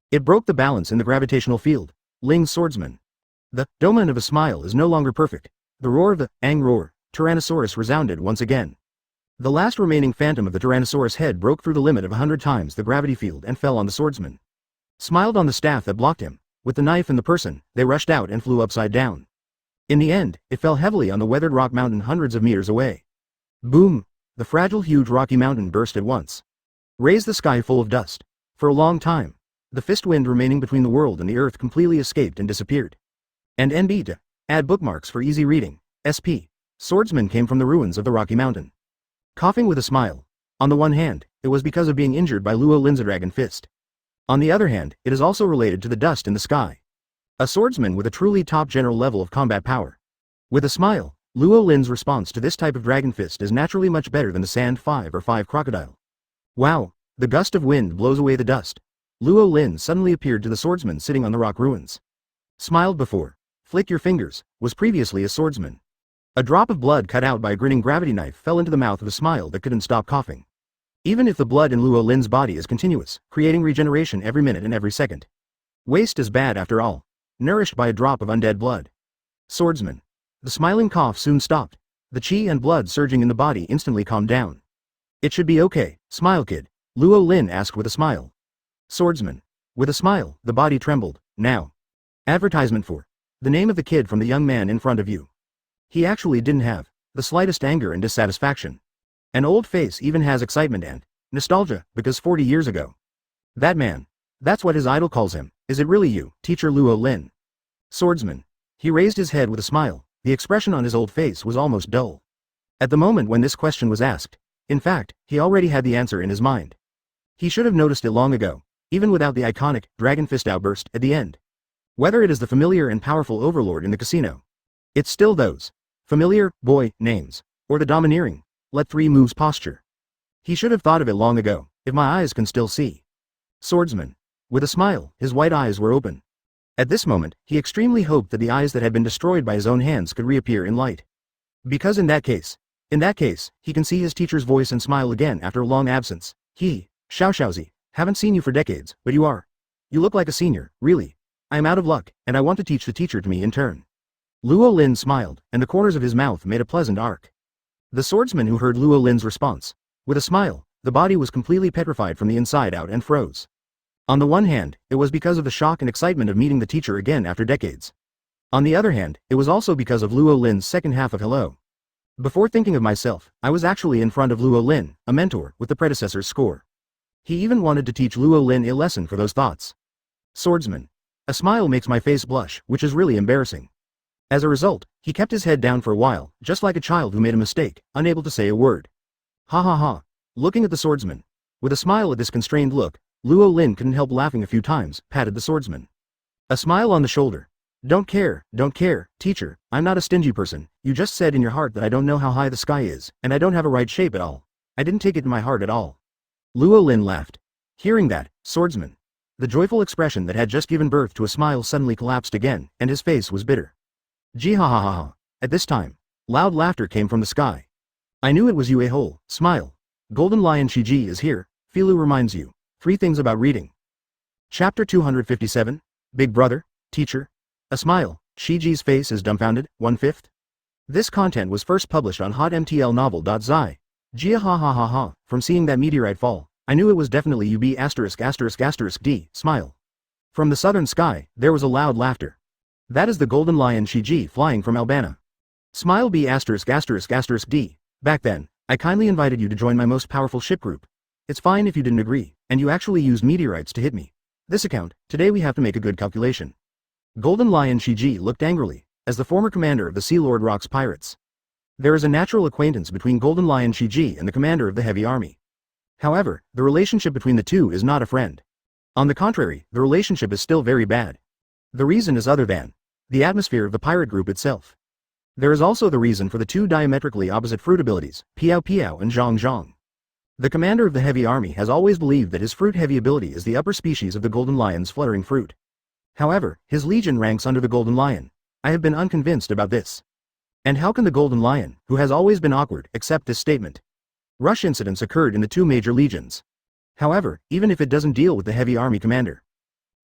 It broke the balance in the gravitational field. Ling's swordsman. The domain of a smile is no longer perfect. The roar of the Ang roar, Tyrannosaurus resounded once again. The last remaining phantom of the Tyrannosaurus head broke through the limit of 100 times the gravity field and fell on the swordsman. Smiled on the staff that blocked him. With the knife and the person, they rushed out and flew upside down. In the end, it fell heavily on the weathered rock mountain hundreds of meters away. Boom! The fragile huge rocky mountain burst at once. Raised the sky full of dust. For a long time, the fist wind remaining between the world and the earth completely escaped and disappeared. And NB to add bookmarks for easy reading. SP. Swordsman came from the ruins of the Rocky Mountain. Coughing with a smile. On the one hand, it was because of being injured by Luo Lin's dragon fist. On the other hand, it is also related to the dust in the sky. A swordsman with a truly top general level of combat power. With a smile, Luo Lin's response to this type of dragon fist is naturally much better than the sand 5 or 5 crocodile. Wow, the gust of wind blows away the dust. Luo Lin suddenly appeared to the swordsman sitting on the rock ruins. Smiled before. Flick your fingers, was previously a swordsman. A drop of blood cut out by a grinning gravity knife fell into the mouth of a smile that couldn't stop coughing. Even if the blood in Luo Lin's body is continuous, creating regeneration every minute and every second. Waste is bad after all. Nourished by a drop of undead blood. Swordsman. The smiling cough soon stopped. The chi and blood surging in the body instantly calmed down. It should be okay, smile kid, Luo Lin asked with a smile. Swordsman. With a smile, the body trembled. Now. Advertisement for the name of the kid from the young man in front of you. He actually didn't have the slightest anger and dissatisfaction. An old face even has excitement and nostalgia, because 40 years ago. That man. That's what his idol calls him. Is it really you, teacher Luo Lin? Swordsman. He raised his head with a smile. The expression on his old face was almost dull. At the moment when this question was asked, in fact, he already had the answer in his mind. He should have noticed it long ago, even without the iconic dragon fist outburst at the end. Whether it is the familiar and powerful overlord in the casino. It's still those familiar, boy, names, or the domineering, let three moves posture. He should have thought of it long ago, if my eyes can still see. Swordsman. With a smile, his white eyes were open. At this moment, he extremely hoped that the eyes that had been destroyed by his own hands could reappear in light. Because in that case, he can see his teacher's voice and smile again after a long absence. Xiaozi, haven't seen you for decades, but you look like a senior, really. I am out of luck, and I want to teach the teacher to me in turn. Luo Lin smiled, and the corners of his mouth made a pleasant arc. The swordsman who heard Luo Lin's response, with a smile, the body was completely petrified from the inside out and froze. On the one hand, it was because of the shock and excitement of meeting the teacher again after decades. On the other hand, it was also because of Luo Lin's second half of hello. Before thinking of myself, I was actually in front of Luo Lin, a mentor, with the predecessor's score. He even wanted to teach Luo Lin a lesson for those thoughts. Swordsman. A smile makes my face blush, which is really embarrassing. As a result, he kept his head down for a while, just like a child who made a mistake, unable to say a word. Ha ha ha. Looking at the swordsman. With a smile at this constrained look, Luo Lin couldn't help laughing a few times, patted the swordsman. A smile on the shoulder. Don't care, teacher, I'm not a stingy person. You just said in your heart that I don't know how high the sky is, and I don't have a right shape at all. I didn't take it in my heart at all. Luo Lin laughed. Hearing that, swordsman. The joyful expression that had just given birth to a smile suddenly collapsed again, and his face was bitter. Gee ha ha ha ha. At this time, loud laughter came from the sky. I knew it was you, a whole smile. Golden Lion Shiji is here, Filu reminds you. 3 things about reading. Chapter 257, Big Brother, Teacher. A smile, Shiji's face is dumbfounded, 1/5. This content was first published on hotmtlnovel.zi. Gia ha ha ha ha, from seeing that meteorite fall, I knew it was definitely UB*****D, smile. From the southern sky, there was a loud laughter. That is the Golden Lion Shiji flying from Albana. Smile B******D. Back then, I kindly invited you to join my most powerful ship group. It's fine if you didn't agree, and you actually used meteorites to hit me. This account, today we have to make a good calculation. Golden Lion Shiji looked angrily, as the former commander of the Sea Lord Rock's pirates. There is a natural acquaintance between Golden Lion Shiji and the commander of the heavy army. However, the relationship between the two is not a friend. On the contrary, the relationship is still very bad. The reason is other than the atmosphere of the pirate group itself. There is also the reason for the two diametrically opposite fruit abilities, Piao Piao and Zhang Zhang. The commander of the heavy army has always believed that his fruit-heavy ability is the upper species of the Golden Lion's fluttering fruit. However, his legion ranks under the Golden Lion. I have been unconvinced about this. And how can the Golden Lion, who has always been awkward, accept this statement? Rush incidents occurred in the 2 major legions. However, even if it doesn't deal with the heavy army commander.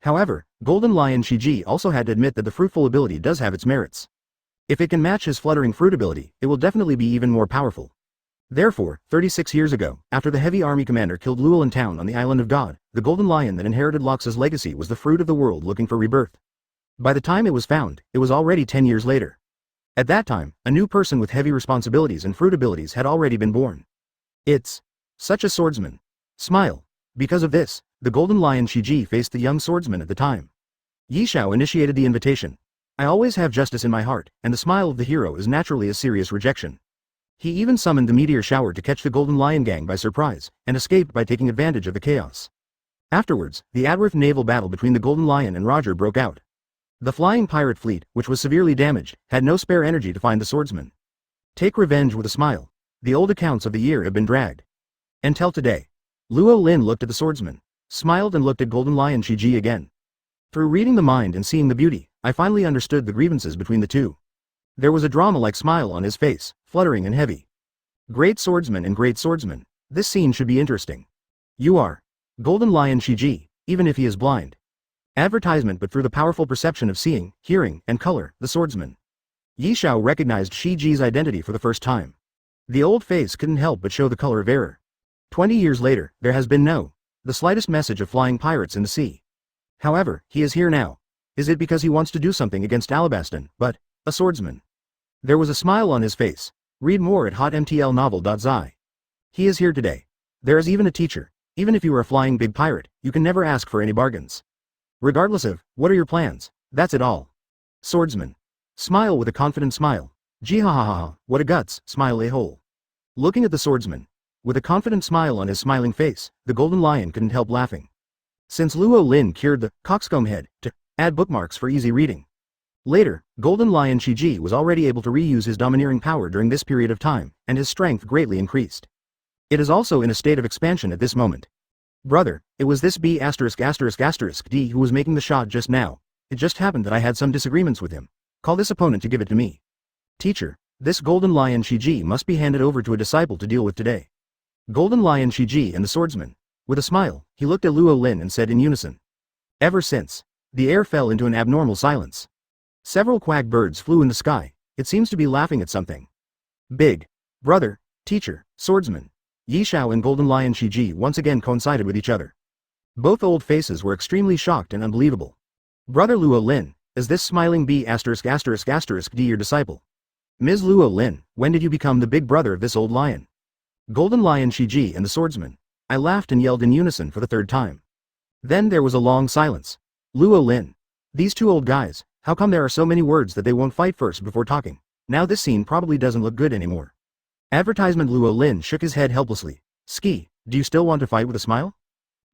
However, Golden Lion Shiji also had to admit that the fruitful ability does have its merits. If it can match his fluttering fruit ability, it will definitely be even more powerful. Therefore, 36 years ago, after the heavy army commander killed Luo Lin town on the Island of God, the Golden Lion that inherited Lox's legacy was the fruit of the world looking for rebirth. By the time it was found, it was already 10 years later. At that time, a new person with heavy responsibilities and fruit abilities had already been born. It's such a swordsman. Smile. Because of this, the Golden Lion Shiji faced the young swordsman at the time. Yishao initiated the invitation. I always have justice in my heart, and the smile of the hero is naturally a serious rejection. He even summoned the meteor shower to catch the Golden Lion gang by surprise, and escaped by taking advantage of the chaos. Afterwards, the Adworth naval battle between the Golden Lion and Roger broke out. The flying pirate fleet, which was severely damaged, had no spare energy to find the swordsman. Take revenge with a smile. The old accounts of the year have been dragged. Until today. Luo Lin looked at the swordsman, smiled and looked at Golden Lion Shiji again. Through reading the mind and seeing the beauty, I finally understood the grievances between the two. There was a drama-like smile on his face, fluttering and heavy. Great swordsman and great swordsman. This scene should be interesting. You are Golden Lion Shiji, even if he is blind. Advertisement, but through the powerful perception of seeing, hearing, and color, the swordsman. Yi Xiao recognized Shiji's identity for the first time. The old face couldn't help but show the color of error. 20 years later, there has been the slightest message of flying pirates in the sea. However, he is here now. Is it because he wants to do something against Alabastan, but a swordsman? There was a smile on his face. Read more at hotmtlnovel.zi. He is here today. There is even a teacher. Even if you are a flying big pirate, you can never ask for any bargains. Regardless of, what are your plans? That's it all. Swordsman. Smile with a confident smile. Gee ha ha ha, what a guts, smile a hole. Looking at the swordsman. With a confident smile on his smiling face, the Golden Lion couldn't help laughing. Since Luo Lin cured the coxcomb head to add bookmarks for easy reading. Later, Golden Lion Shiji was already able to reuse his domineering power during this period of time, and his strength greatly increased. It is also in a state of expansion at this moment. Brother, it was this B******** D who was making the shot just now. It just happened that I had some disagreements with him. Call this opponent to give it to me. Teacher, this Golden Lion Shiji must be handed over to a disciple to deal with today. Golden Lion Shiji and the swordsman. With a smile, he looked at Luo Lin and said in unison. Ever since, the air fell into an abnormal silence. Several quack birds flew in the sky. It seems to be laughing at something. Big brother, teacher, swordsman. Yi Xiao and Golden Lion Shiji once again coincided with each other. Both old faces were extremely shocked and unbelievable. Brother Luo Lin, is this smiling B****** D your disciple? Ms. Luo Lin, when did you become the big brother of this old lion? Golden Lion Shiji and the swordsman. I laughed and yelled in unison for the third time. Then there was a long silence. Luo Lin. These two old guys, how come there are so many words that they won't fight first before talking? Now this scene probably doesn't look good anymore. Advertisement. Luo Lin shook his head helplessly. Ski, do you still want to fight with a smile?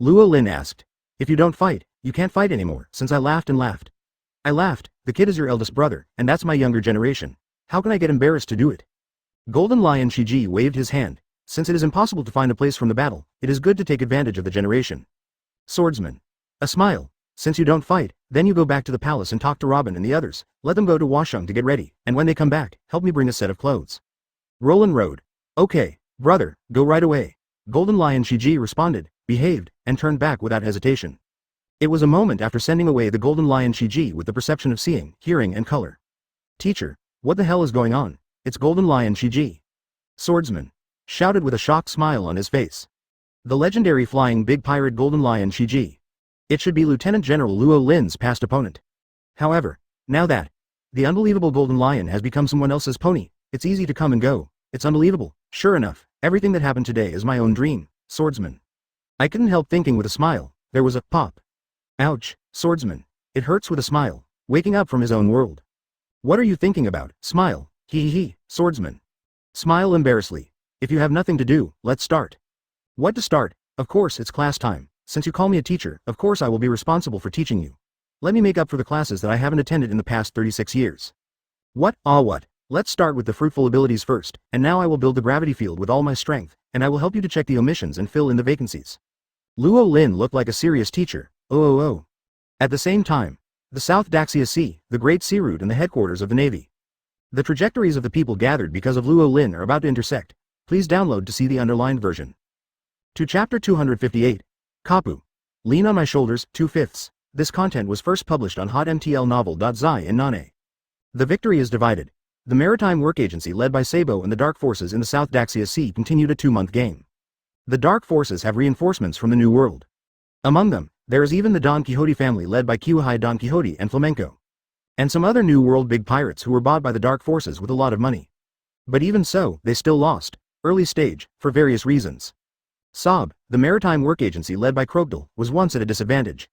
Luo Lin asked. If you don't fight, you can't fight anymore, since I laughed and laughed. I laughed, the kid is your eldest brother, and that's my younger generation. How can I get embarrassed to do it? Golden Lion Shiji waved his hand. Since it is impossible to find a place from the battle, it is good to take advantage of the generation. Swordsman. A smile. Since you don't fight, then you go back to the palace and talk to Robin and the others, let them go to Washung to get ready, and when they come back, help me bring a set of clothes. Roland rode. Okay, brother, go right away. Golden Lion Shiji responded, behaved, and turned back without hesitation. It was a moment after sending away the Golden Lion Shiji with the perception of seeing, hearing and color. Teacher, what the hell is going on? It's Golden Lion Shiji. Swordsman. Shouted with a shocked smile on his face. The legendary flying big pirate Golden Lion Shiji. It should be Lieutenant General Luo Lin's past opponent. However, now that the unbelievable Golden Lion has become someone else's pony, it's easy to come and go. It's unbelievable. Sure enough, everything that happened today is my own dream, swordsman. I couldn't help thinking with a smile. There was a pop. Ouch, swordsman. It hurts with a smile, waking up from his own world. What are you thinking about? Smile. He, swordsman. Smile embarrassedly. If you have nothing to do, let's start. What to start? Of course it's class time. Since you call me a teacher, of course I will be responsible for teaching you. Let me make up for the classes that I haven't attended in the past 36 years. What? What? Let's start with the fruitful abilities first, and now I will build the gravity field with all my strength, and I will help you to check the omissions and fill in the vacancies. Luo Lin looked like a serious teacher. Oh. At the same time, the South Daxia Sea, the Great Sea Route and the headquarters of the Navy. The trajectories of the people gathered because of Luo Lin are about to intersect. Please download to see the underlined version. To Chapter 258. Kapu. Lean on My Shoulders, 2/5. This content was first published on hotmtlnovel.zi in Nane. The victory is divided. The Maritime Work Agency led by Sabo and the Dark Forces in the South Daxia Sea continued a 2-month game. The Dark Forces have reinforcements from the New World. Among them, there is even the Don Quixote family led by Kiwahai Don Quixote and Flamenco. And some other New World big pirates who were bought by the Dark Forces with a lot of money. But even so, they still lost. Early stage, for various reasons. Saab, the Maritime Work Agency led by Crocodile, was once at a disadvantage.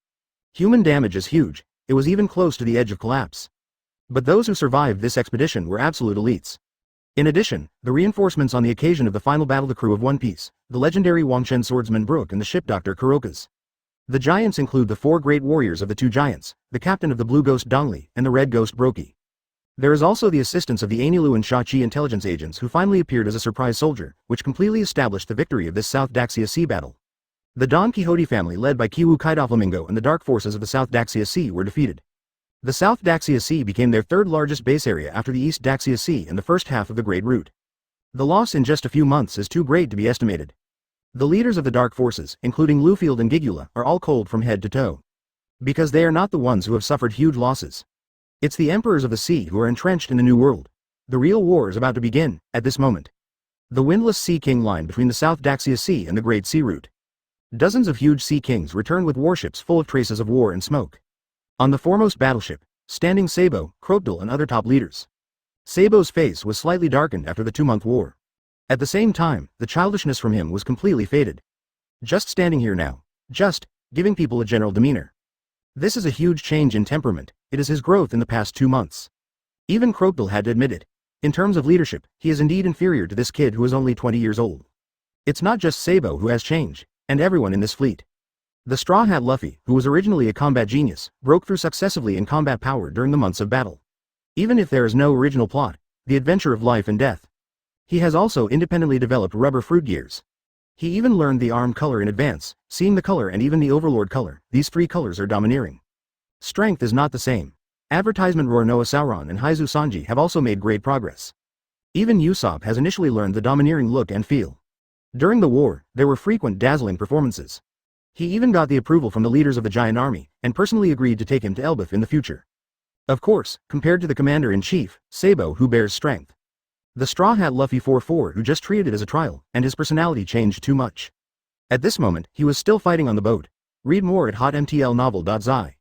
Human damage is huge, it was even close to the edge of collapse. But those who survived this expedition were absolute elites. In addition, the reinforcements on the occasion of the final battle, the crew of One Piece, the legendary Wangshen swordsman Brook and the ship Dr. Kuroka's. The giants include the 4 great warriors of the 2 giants, the captain of the Blue Ghost Dongli and the Red Ghost Broki. There is also the assistance of the Anilu and Shachi intelligence agents who finally appeared as a surprise soldier, which completely established the victory of this South Daxia Sea battle. The Don Quixote family led by Kiwu Kaido Flamingo and the dark forces of the South Daxia Sea were defeated. The South Daxia Sea became their third largest base area after the East Daxia Sea in the first half of the Great Route. The loss in just a few months is too great to be estimated. The leaders of the dark forces, including Lufield and Gigula, are all cold from head to toe. Because they are not the ones who have suffered huge losses. It's the emperors of the sea who are entrenched in the New World. The real war is about to begin, at this moment. The windless Sea King line between the South Daxia Sea and the Great Sea Route. Dozens of huge Sea Kings return with warships full of traces of war and smoke. On the foremost battleship, standing Sabo, Crocodile and other top leaders. Sabo's face was slightly darkened after the 2-month war. At the same time, the childishness from him was completely faded. Just standing here now. Just, giving people a general demeanor. This is a huge change in temperament, it is his growth in the past 2 months. Even Crocodile had to admit it. In terms of leadership, he is indeed inferior to this kid who is only 20 years old. It's not just Sabo who has changed, and everyone in this fleet. The Straw Hat Luffy, who was originally a combat genius, broke through successively in combat power during the months of battle. Even if there is no original plot, the adventure of life and death. He has also independently developed rubber fruit gears. He even learned the arm color in advance, seeing the color and even the overlord color. These 3 colors are domineering. Strength is not the same. Advertisement Roronoa Sauron and Haizu Sanji have also made great progress. Even Usopp has initially learned the domineering look and feel. During the war, there were frequent dazzling performances. He even got the approval from the leaders of the giant army, and personally agreed to take him to Elbaf in the future. Of course, compared to the commander-in-chief, Sabo, who bears strength. The Straw Hat Luffy 4-4 who just treated it as a trial, and his personality changed too much. At this moment, he was still fighting on the boat. Read more at hotmtlnovel.zi.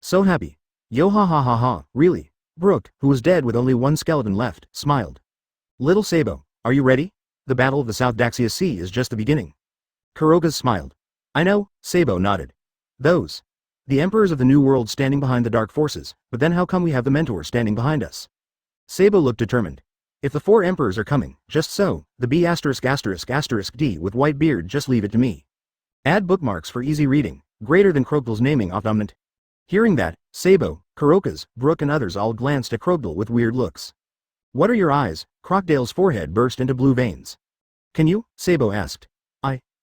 So happy. Yo ha ha ha ha, really? Brook, who was dead with only one skeleton left, smiled. Little Sabo, are you ready? The Battle of the South Daxia Sea is just the beginning. Kuroka's smiled. I know, Sabo nodded. Those. The emperors of the New World standing behind the dark forces, but then how come we have the mentor standing behind us? Sabo looked determined. If the 4 emperors are coming, just so, the B******** D with white beard, just leave it to me. Add bookmarks for easy reading, greater than Crocodile's naming off-dominant. Hearing that, Sabo, Kuroka's, Brook and others all glanced at Crocodile with weird looks. What are your eyes? Crocodile's forehead burst into blue veins. Can you? Sabo asked.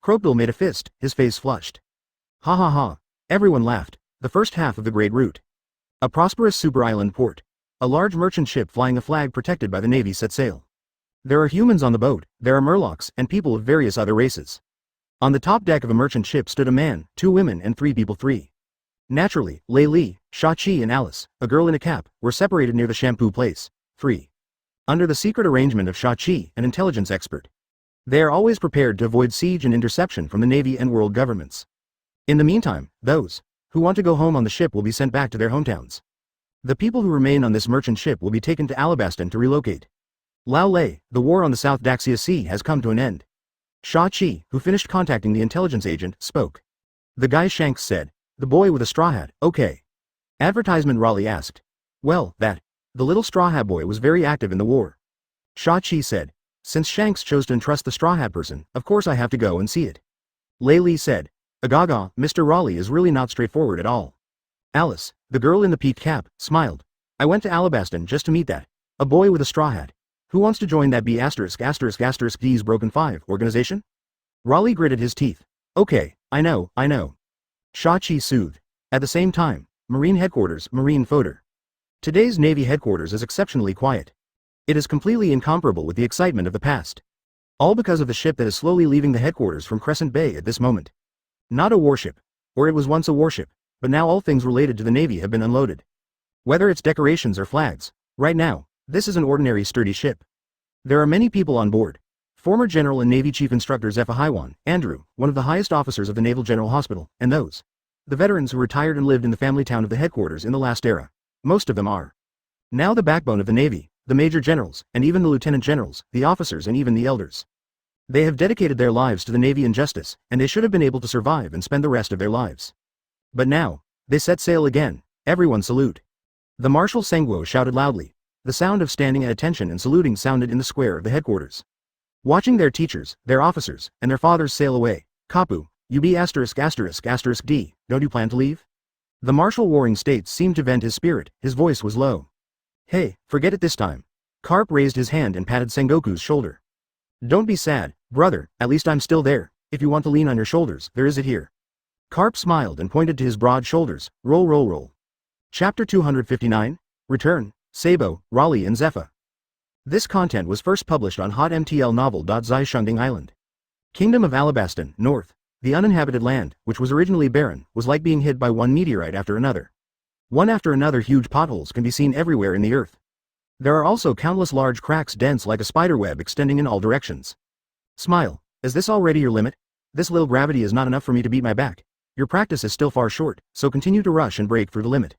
Crocodile made a fist, his face flushed. Ha ha ha. Everyone laughed. The first half of the Great Route. A prosperous super island port. A large merchant ship flying a flag protected by the navy set sail. There are humans on the boat, there are Murlocs and people of various other races. On the top deck of a merchant ship stood a man, 2 women and 3 people 3. Naturally, Lei Li, Shachi and Alice, a girl in a cap, were separated near the shampoo place. 3. Under the secret arrangement of Shachi, an intelligence expert. They are always prepared to avoid siege and interception from the navy and world governments. In the meantime, those who want to go home on the ship will be sent back to their hometowns. The people who remain on this merchant ship will be taken to Alabaston to relocate. Lao Lei, the war on the South Daxia Sea has come to an end. Sha Chi, who finished contacting the intelligence agent, spoke. The guy Shanks said. The boy with a straw hat, okay. Advertisement Raleigh asked. Well, that. The little straw hat boy was very active in the war. Sha Chi said. Since Shanks chose to entrust the straw hat person, of course I have to go and see it. Lei Li said. Agaga, Mr. Raleigh is really not straightforward at all. Alice, the girl in the peaked cap, smiled. I went to Alabaston just to meet that. A boy with a straw hat. Who wants to join that D's Broken 5 organization? Raleigh gritted his teeth. Okay, I know. Sha Chi soothed. At the same time, Marine Headquarters, Marine Fodor. Today's Navy Headquarters is exceptionally quiet. It is completely incomparable with the excitement of the past. All because of the ship that is slowly leaving the headquarters from Crescent Bay at this moment. Not a warship. Or it was once a warship, but now all things related to the Navy have been unloaded. Whether it's decorations or flags, right now, this is an ordinary sturdy ship. There are many people on board. Former General and Navy Chief Instructor Zepha Haiwan, Andrew, one of the highest officers of the Naval General Hospital, and those. The veterans who retired and lived in the family town of the headquarters in the last era. Most of them are now the backbone of the Navy, the Major Generals, and even the Lieutenant Generals, the officers and even the elders. They have dedicated their lives to the Navy and justice, and they should have been able to survive and spend the rest of their lives. But now, they set sail again. Everyone salute. The Marshal Sengwo shouted loudly. The sound of standing at attention and saluting sounded in the square of the headquarters. Watching their teachers, their officers, and their fathers sail away. Kapu, you be *****D, don't you plan to leave? The Marshal Warring States seemed to vent his spirit, his voice was low. Hey, forget it this time. Carp raised his hand and patted Sengoku's shoulder. Don't be sad, brother, at least I'm still there. If you want to lean on your shoulders, there is it here. Carp smiled and pointed to his broad shoulders. Roll roll roll. Chapter 259, Return, Sabo, Raleigh and Zepha. This content was first published on hotmtl novel.zi Island. Kingdom of Alabaston, North. The uninhabited land, which was originally barren, was like being hit by one meteorite after another. One after another huge potholes can be seen everywhere in the earth. There are also countless large cracks dense like a spider web extending in all directions. Smile. Is this already your limit? This little gravity is not enough for me to beat my back. Your practice is still far short, so continue to rush and break through the limit.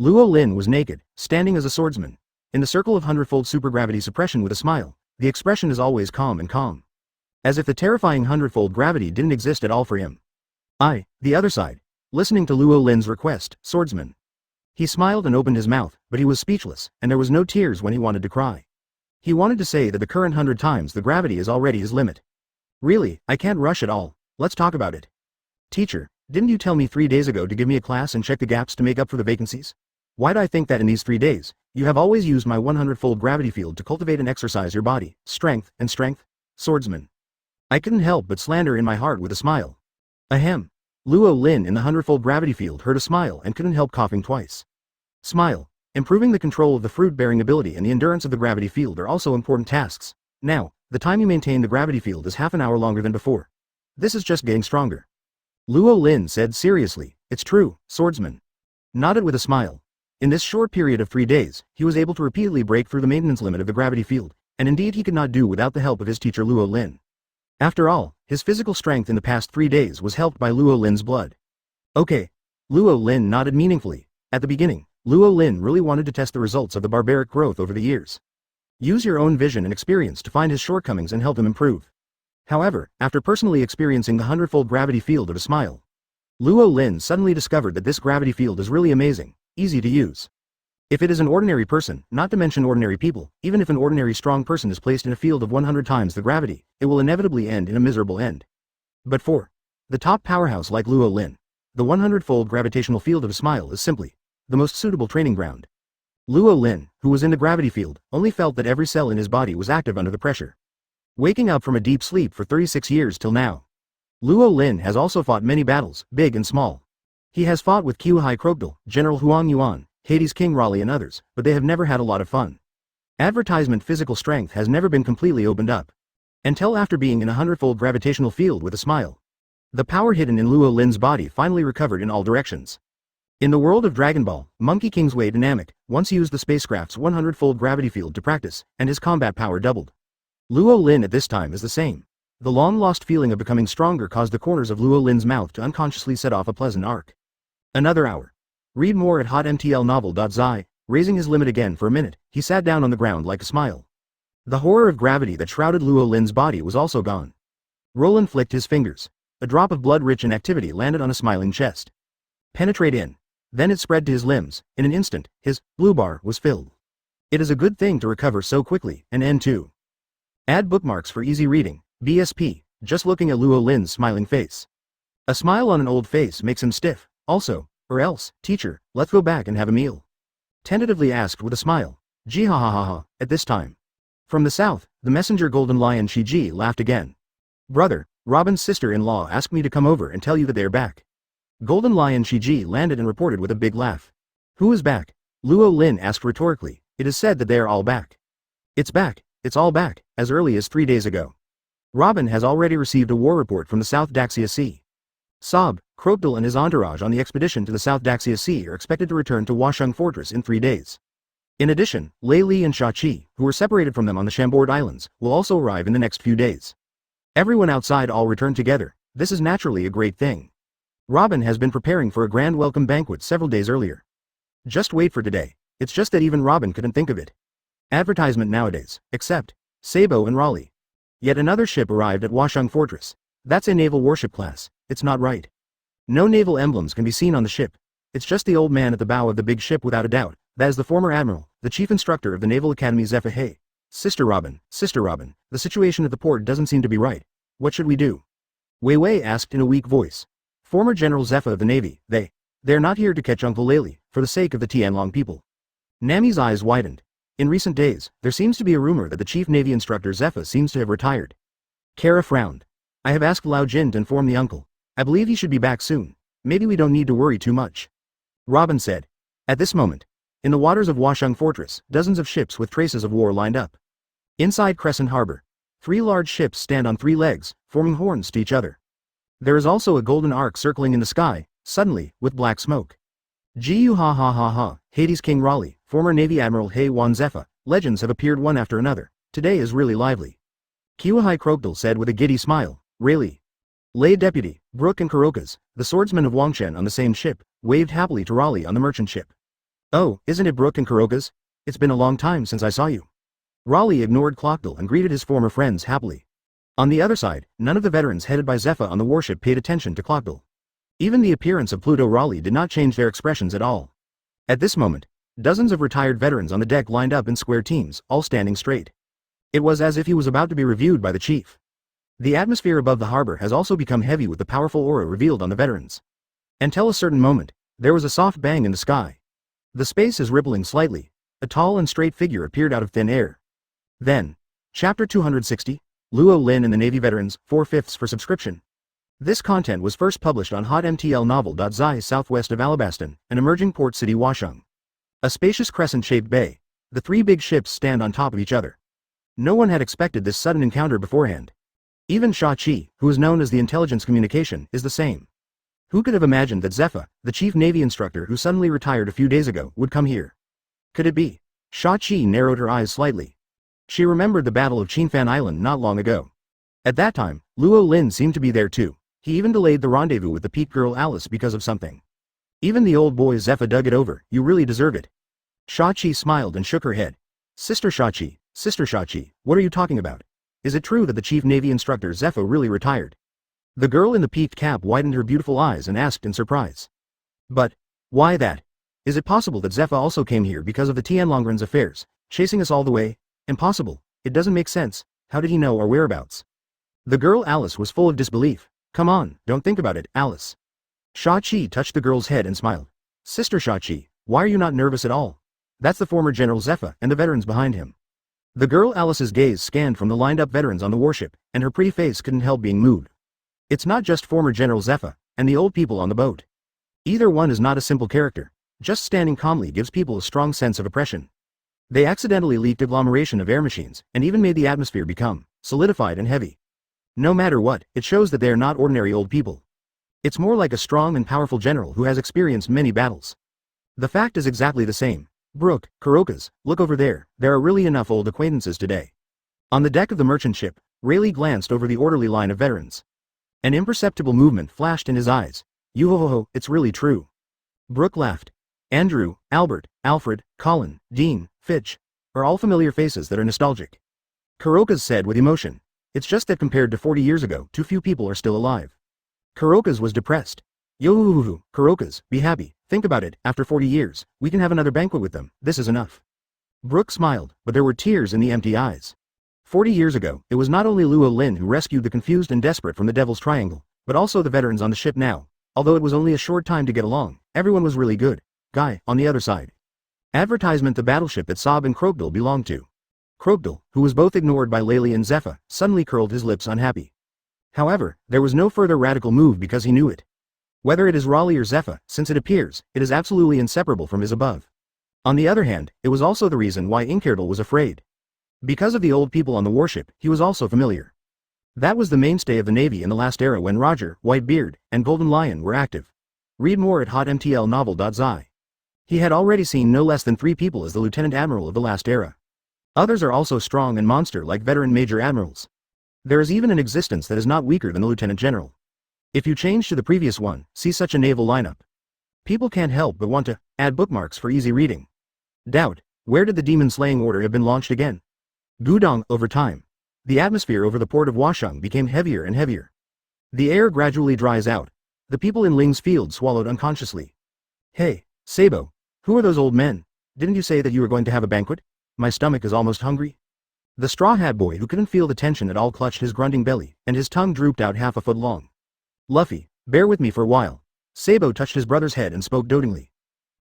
Luo Lin was naked, standing as a swordsman. In the circle of hundredfold supergravity suppression with a smile, the expression is always calm and calm. As if the terrifying hundredfold gravity didn't exist at all for him. The other side. Listening to Luo Lin's request, swordsman. He smiled and opened his mouth, but he was speechless, and there was no tears when he wanted to cry. He wanted to say that the current 100 times the gravity is already his limit. Really, I can't rush at all. Let's talk about it. Teacher, didn't you tell me 3 days ago to give me a class and check the gaps to make up for the vacancies? Why'd I think that in these 3 days, you have always used my 100-fold gravity field to cultivate and exercise your body, strength, and strength? Swordsman. I couldn't help but slander in my heart with a smile. Ahem. Luo Lin in the 100-fold gravity field heard a smile and couldn't help coughing twice. Smile. Improving the control of the fruit-bearing ability and the endurance of the gravity field are also important tasks. Now, the time you maintain the gravity field is half an hour longer than before. This is just getting stronger. Luo Lin said seriously, it's true, swordsman. Nodded with a smile. In this short period of 3 days, he was able to repeatedly break through the maintenance limit of the gravity field, and indeed he could not do without the help of his teacher Luo Lin. After all, his physical strength in the past 3 days was helped by Luo Lin's blood. Okay. Luo Lin nodded meaningfully. At the beginning, Luo Lin really wanted to test the results of the barbaric growth over the years. Use your own vision and experience to find his shortcomings and help him improve. However, after personally experiencing the 100-fold gravity field of a smile, Luo Lin suddenly discovered that this gravity field is really amazing, easy to use. If it is an ordinary person, not to mention ordinary people, even if an ordinary strong person is placed in a field of 100 times the gravity, it will inevitably end in a miserable end. But for the top powerhouse like Luo Lin, the 100-fold gravitational field of a smile is simply the most suitable training ground. Luo Lin, who was in the gravity field, only felt that every cell in his body was active under the pressure. Waking up from a deep sleep for 36 years till now. Luo Lin has also fought many battles, big and small. He has fought with Qiuhai Crocodile, General Huang Yuan, Hades King Raleigh and others, but they have never had a lot of fun. Advertisement physical strength has never been completely opened up. Until after being in a 100-fold gravitational field with a smile. The power hidden in Luo Lin's body finally recovered in all directions. In the world of Dragon Ball, Monkey King's Way Dynamic once used the spacecraft's 100-fold gravity field to practice, and his combat power doubled. Luo Lin at this time is the same. The long-lost feeling of becoming stronger caused the corners of Luo Lin's mouth to unconsciously set off a pleasant arc. Another hour. Read more at hotmtlnovel.zi. Raising his limit again for a minute, he sat down on the ground like a smile. The horror of gravity that shrouded Luo Lin's body was also gone. Roland flicked his fingers. A drop of blood rich in activity landed on a smiling chest. Penetrate in. Then it spread to his limbs. In an instant, his blue bar was filled. It is a good thing to recover so quickly, and end too. Add bookmarks for easy reading. BSP, just looking at Luo Lin's smiling face. A smile on an old face makes him stiff, also, or else, teacher, let's go back and have a meal. Tentatively asked with a smile. Gee ha ha ha ha, at this time. From the south, the messenger Golden Lion Shiji laughed again. Brother, Robin's sister-in-law asked me to come over and tell you that they're back. Golden Lion Shiji landed and reported with a big laugh. Who is back? Luo Lin asked rhetorically. It is said that they are all back. It's back, it's all back, as early as 3 days ago. Robin has already received a war report from the South Daxia Sea. Sob, Crocodile and his entourage on the expedition to the South Daxia Sea are expected to return to Washung Fortress in 3 days. In addition, Lei Li and Sha Qi, who were separated from them on the Chambord Islands, will also arrive in the next few days. Everyone outside all returned together. This is naturally a great thing. Robin has been preparing for a grand welcome banquet several days earlier. Just wait for today. It's just that even Robin couldn't think of it. Advertisement nowadays, except Sabo and Raleigh. Yet another ship arrived at Washung Fortress. That's a naval warship class. It's not right. No naval emblems can be seen on the ship. It's just the old man at the bow of the big ship without a doubt. That is the former admiral, the chief instructor of the Naval Academy Zepha. Hey, Sister Robin, the situation at the port doesn't seem to be right. What should we do? Wei Wei asked in a weak voice. Former General Zepha of the Navy, they're not here to catch Uncle Lely, for the sake of the Tianlong people. Nami's eyes widened. In recent days, there seems to be a rumor that the chief navy instructor Zephyr seems to have retired. Kara frowned. I have asked Lao Jin to inform the uncle. I believe he should be back soon. Maybe we don't need to worry too much. Robin said. At this moment, in the waters of Washung Fortress, dozens of ships with traces of war lined up. Inside Crescent Harbor, 3 large ships stand on 3 legs, forming horns to each other. There is also a golden arc circling in the sky, suddenly, with black smoke. Gu ha ha ha ha, Hades King Raleigh, former Navy Admiral He Wan Zephyr, legends have appeared one after another. Today is really lively. Kiwahai Crocodile said with a giddy smile, Raleigh. Lay Deputy, Brooke and Kurokas, the swordsmen of Wangshen on the same ship, waved happily to Raleigh on the merchant ship. Oh, isn't it Brooke and Kurokas? It's been a long time since I saw you. Raleigh ignored Clockdale and greeted his former friends happily. On the other side, none of the veterans headed by Zephyr on the warship paid attention to Clockdale. Even the appearance of Pluto Raleigh did not change their expressions at all. At this moment, dozens of retired veterans on the deck lined up in square teams, all standing straight. It was as if he was about to be reviewed by the chief. The atmosphere above the harbor has also become heavy with the powerful aura revealed on the veterans. Until a certain moment, there was a soft bang in the sky. The space is rippling slightly. A tall and straight figure appeared out of thin air. Then, Chapter 260, Luo Lin and the Navy Veterans, 4/5 for subscription. This content was first published on hotmtlnovel.zi southwest of Alabaston, an emerging port city Washung. A spacious crescent-shaped bay. The 3 big ships stand on top of each other. No one had expected this sudden encounter beforehand. Even Sha Qi, who is known as the intelligence communication, is the same. Who could have imagined that Zephyr, the chief navy instructor who suddenly retired a few days ago, would come here? Could it be? Sha Qi narrowed her eyes slightly. She remembered the Battle of Qinfan Island not long ago. At that time, Luo Lin seemed to be there too. He even delayed the rendezvous with the peak girl Alice because of something. Even the old boy Zephyr dug it over. You really deserve it. Sha Qi smiled and shook her head. Sister Sha Qi, what are you talking about? Is it true that the chief navy instructor Zephyr really retired? The girl in the peaked cap widened her beautiful eyes and asked in surprise. But, why that? Is it possible that Zephyr also came here because of the Tianlongren's affairs, chasing us all the way? Impossible. It doesn't make sense. How did he know our whereabouts? The girl Alice was full of disbelief. Come on, don't think about it, Alice. Sha Qi touched the girl's head and smiled. Sister Sha Qi, why are you not nervous at all? That's the former General Zephyr and the veterans behind him. The girl Alice's gaze scanned from the lined-up veterans on the warship, and her pretty face couldn't help being moved. It's not just former General Zephyr and the old people on the boat. Either one is not a simple character. Just standing calmly gives people a strong sense of oppression. They accidentally leaked agglomeration of air machines, and even made the atmosphere become solidified and heavy. No matter what, it shows that they are not ordinary old people. It's more like a strong and powerful general who has experienced many battles. The fact is exactly the same. Brooke, Kurokas, look over there, there are really enough old acquaintances today. On the deck of the merchant ship, Rayleigh glanced over the orderly line of veterans. An imperceptible movement flashed in his eyes. Yoo-ho-ho, it's really true. Brooke laughed. Andrew, Albert, Alfred, Colin, Dean, Fitch, are all familiar faces that are nostalgic. Kurokas said with emotion. It's just that compared to 40 years ago, too few people are still alive. Kurokas was depressed. Yo-hoo-hoo-hoo, Kurokas, be happy, think about it, after 40 years, we can have another banquet with them, this is enough. Brooke smiled, but there were tears in the empty eyes. 40 years ago, it was not only Luo Lin who rescued the confused and desperate from the Devil's Triangle, but also the veterans on the ship now. Although it was only a short time to get along, everyone was really good. Guy, on the other side. Advertisement: the battleship that Sob and Crocodile belonged to. Crocodile, who was both ignored by Laylee and Zephyr, suddenly curled his lips unhappy. However, there was no further radical move because he knew it. Whether it is Raleigh or Zephyr, since it appears, it is absolutely inseparable from his above. On the other hand, it was also the reason why Inkerdle was afraid. Because of the old people on the warship, he was also familiar. That was the mainstay of the Navy in the last era when Roger, Whitebeard, and Golden Lion were active. Read more at hotmtlnovel.zi. He had already seen no less than 3 people as the Lieutenant Admiral of the last era. Others are also strong and monster-like veteran Major Admirals. There is even an existence that is not weaker than the Lieutenant General. If you change to the previous one, see such a naval lineup. People can't help but want to add bookmarks for easy reading. Doubt, where did the demon-slaying order have been launched again? Gudong. Over time, the atmosphere over the port of Washung became heavier and heavier. The air gradually dries out. The people in Ling's field swallowed unconsciously. Hey, Sabo, who are those old men? Didn't you say that you were going to have a banquet? My stomach is almost hungry. The straw hat boy, who couldn't feel the tension at all, clutched his grunting belly, and his tongue drooped out half a foot long. Luffy, bear with me for a while. Sabo touched his brother's head and spoke dotingly.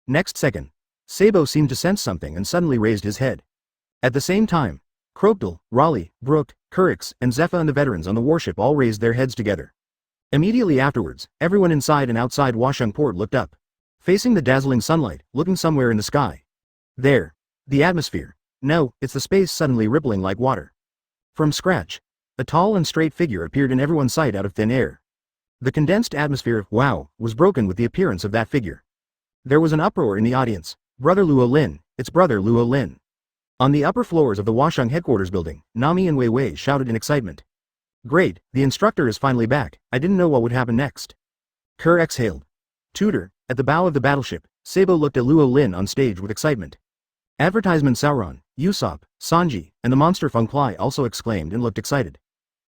Next second, Sabo seemed to sense something and suddenly raised his head. At the same time, Crocodile, Raleigh, Brooke, Curix, and Zephyr and the veterans on the warship all raised their heads together. Immediately afterwards, everyone inside and outside Washung Port looked up, facing the dazzling sunlight, looking somewhere in the sky. There. The atmosphere. No, it's the space suddenly rippling like water. From scratch, a tall and straight figure appeared in everyone's sight out of thin air. The condensed atmosphere, wow, was broken with the appearance of that figure. There was an uproar in the audience. Brother Luo Lin, it's brother Luo Lin. On the upper floors of the Washung headquarters building, Nami and Wei Wei shouted in excitement. Great, the instructor is finally back, I didn't know what would happen next. Kerr exhaled. Tutor, at the bow of the battleship, Sabo looked at Luo Lin on stage with excitement. Advertisement Sauron, Usopp, Sanji, and the monster Feng Pai also exclaimed and looked excited.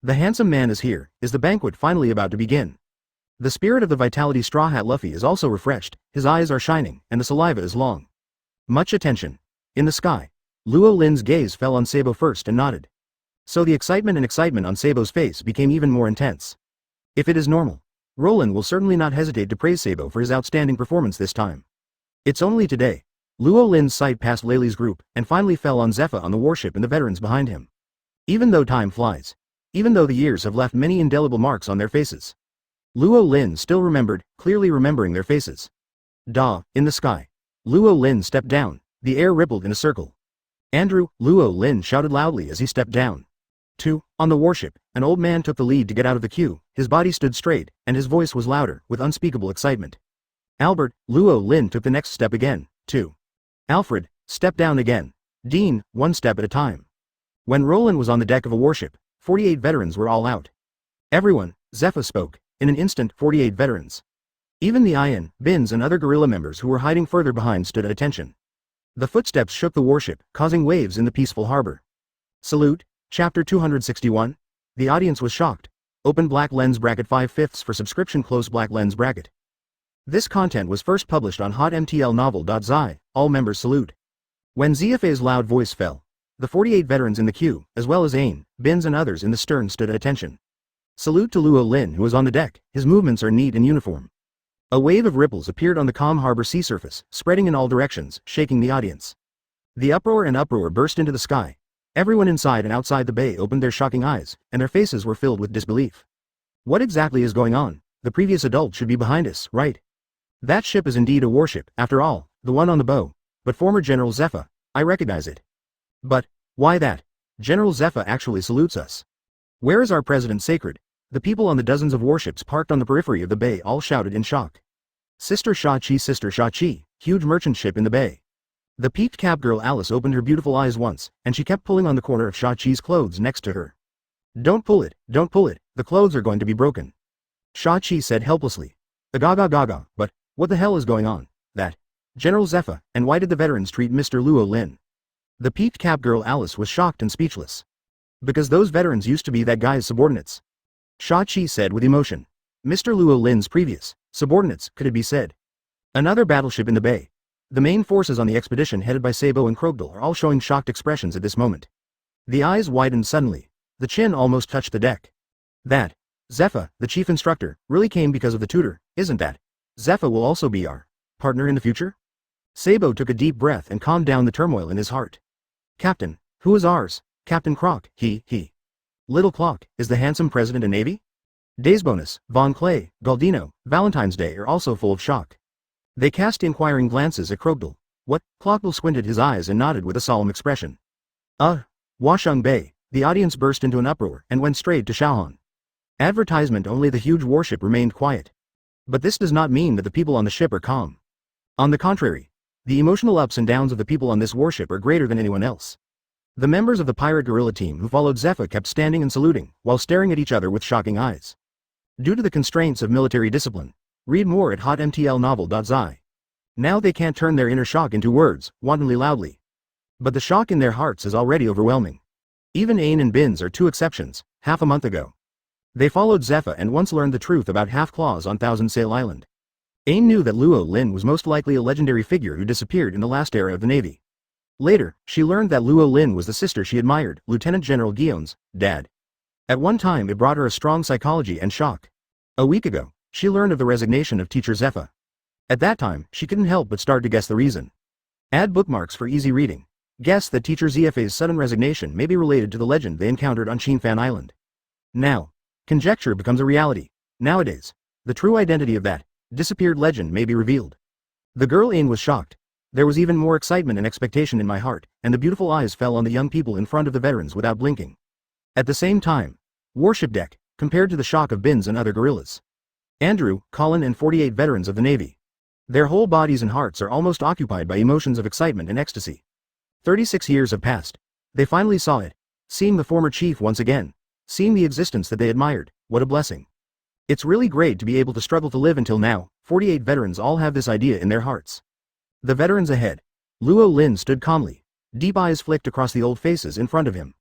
The handsome man is here, is the banquet finally about to begin? The spirit of the Vitality Straw Hat Luffy is also refreshed, his eyes are shining, and the saliva is long. Much attention. In the sky, Luo Lin's gaze fell on Sabo first and nodded. So the excitement on Sabo's face became even more intense. If it is normal, Roland will certainly not hesitate to praise Sabo for his outstanding performance this time. It's only today. Luo Lin's sight passed Laylee's group, and finally fell on Zephyr on the warship and the veterans behind him. Even though time flies, even though the years have left many indelible marks on their faces, Luo Lin still remembered, clearly remembering their faces. In the sky. Luo Lin stepped down, the air rippled in a circle. Andrew, Luo Lin shouted loudly as he stepped down. 2. On the warship, an old man took the lead to get out of the queue, his body stood straight, and his voice was louder, with unspeakable excitement. Albert, Luo Lin took the next step again. 2. Alfred, step down again. Dean, 1 step at a time. When Roland was on the deck of a warship, 48 veterans were all out. Everyone, Zephyr spoke, in an instant 48 veterans. Even the Iron, Bins and other guerrilla members who were hiding further behind stood at attention. The footsteps shook the warship, causing waves in the peaceful harbor. Salute, Chapter 261. The audience was shocked. Open black lens bracket 5/5 for subscription close black lens bracket. This content was first published on hotmtlnovel.zi, all members salute. When ZFA's loud voice fell, the 48 veterans in the queue, as well as Ain, Bins and others in the stern stood at attention. Salute to Luo Lin who was on the deck, his movements are neat and uniform. A wave of ripples appeared on the calm harbor sea surface, spreading in all directions, shaking the audience. The uproar burst into the sky. Everyone inside and outside the bay opened their shocking eyes, and their faces were filled with disbelief. What exactly is going on? The previous adult should be behind us, right? That ship is indeed a warship, after all, the one on the bow. But former General Zephyr, I recognize it. But, why that? General Zephyr actually salutes us. Where is our president sacred? The people on the dozens of warships parked on the periphery of the bay all shouted in shock. Sister Sha-Chi, huge merchant ship in the bay. The peaked cap girl Alice opened her beautiful eyes once, and she kept pulling on the corner of Sha-Chi's clothes next to her. Don't pull it, the clothes are going to be broken. Sha-Chi said helplessly. Gaga, but, what the hell is going on? That. General Zephyr, and why did the veterans treat Mr. Luo Lin? The peaked cap girl Alice was shocked and speechless. Because those veterans used to be that guy's subordinates. Sha-Chi said with emotion. Mr. Luo Lin's previous subordinates, could it be said? Another battleship in the bay. The main forces on the expedition headed by Sabo and Crocodile are all showing shocked expressions at this moment. The eyes widened suddenly. The chin almost touched the deck. That. Zephyr, the chief instructor, really came because of the tutor, isn't that? Zephyr will also be our partner in the future? Sabo took a deep breath and calmed down the turmoil in his heart. Captain, who is ours? Captain Croc, he. Little Clock, is the handsome president a navy? Days Bonus, Von Clay, Galdino, Valentine's Day are also full of shock. They cast inquiring glances at Crocodile. What? Crocodile squinted his eyes and nodded with a solemn expression. Washung Bay, the audience burst into an uproar and went straight to Shaohan. Advertisement only the huge warship remained quiet. But this does not mean that the people on the ship are calm. On the contrary, the emotional ups and downs of the people on this warship are greater than anyone else. The members of the pirate guerrilla team who followed Zephyr kept standing and saluting, while staring at each other with shocking eyes. Due to the constraints of military discipline, read more at hotmtlnovel.zi. Now they can't turn their inner shock into words, wantonly loudly. But the shock in their hearts is already overwhelming. Even Ain and Bins are 2 exceptions, half a month ago. They followed Zephyr and once learned the truth about half-claws on Thousand Sail Island. Ain knew that Luo Lin was most likely a legendary figure who disappeared in the last era of the Navy. Later, she learned that Luo Lin was the sister she admired, Lieutenant General Guillaume's dad. At one time it brought her a strong psychology and shock. A week ago, she learned of the resignation of teacher Zephyr. At that time, she couldn't help but start to guess the reason. Add bookmarks for easy reading. Guess that teacher ZFA's sudden resignation may be related to the legend they encountered on Fan Island. Now, conjecture becomes a reality. Nowadays, the true identity of that disappeared legend may be revealed. The girl in was shocked. There was even more excitement and expectation in my heart, and the beautiful eyes fell on the young people in front of the veterans without blinking. At the same time, warship deck, compared to the shock of Bins and other gorillas. Andrew, Colin and 48 veterans of the Navy. Their whole bodies and hearts are almost occupied by emotions of excitement and ecstasy. 36 years have passed. They finally saw it. Seeing the former chief once again. Seeing the existence that they admired, what a blessing. It's really great to be able to struggle to live until now. 48 veterans all have this idea in their hearts. The veterans ahead. Luo Lin stood calmly. Deep eyes flicked across the old faces in front of him.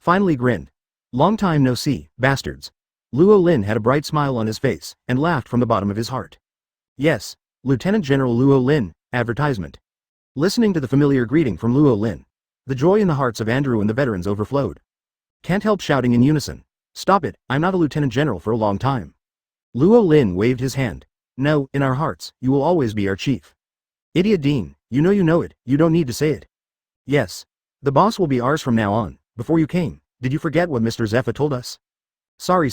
Finally grinned. Long time no see, bastards. Luo Lin had a bright smile on his face, and laughed from the bottom of his heart. Yes, Lieutenant General Luo Lin, advertisement. Listening to the familiar greeting from Luo Lin, the joy in the hearts of Andrew and the veterans overflowed. Can't help shouting in unison. Stop it, I'm not a lieutenant general for a long time. Luo Lin waved his hand. No, in our hearts, you will always be our chief. Idiot Dean, you know it, you don't need to say it. Yes. The boss will be ours from now on. Before you came, did you forget what Mr. Zephyr told us? Sorry.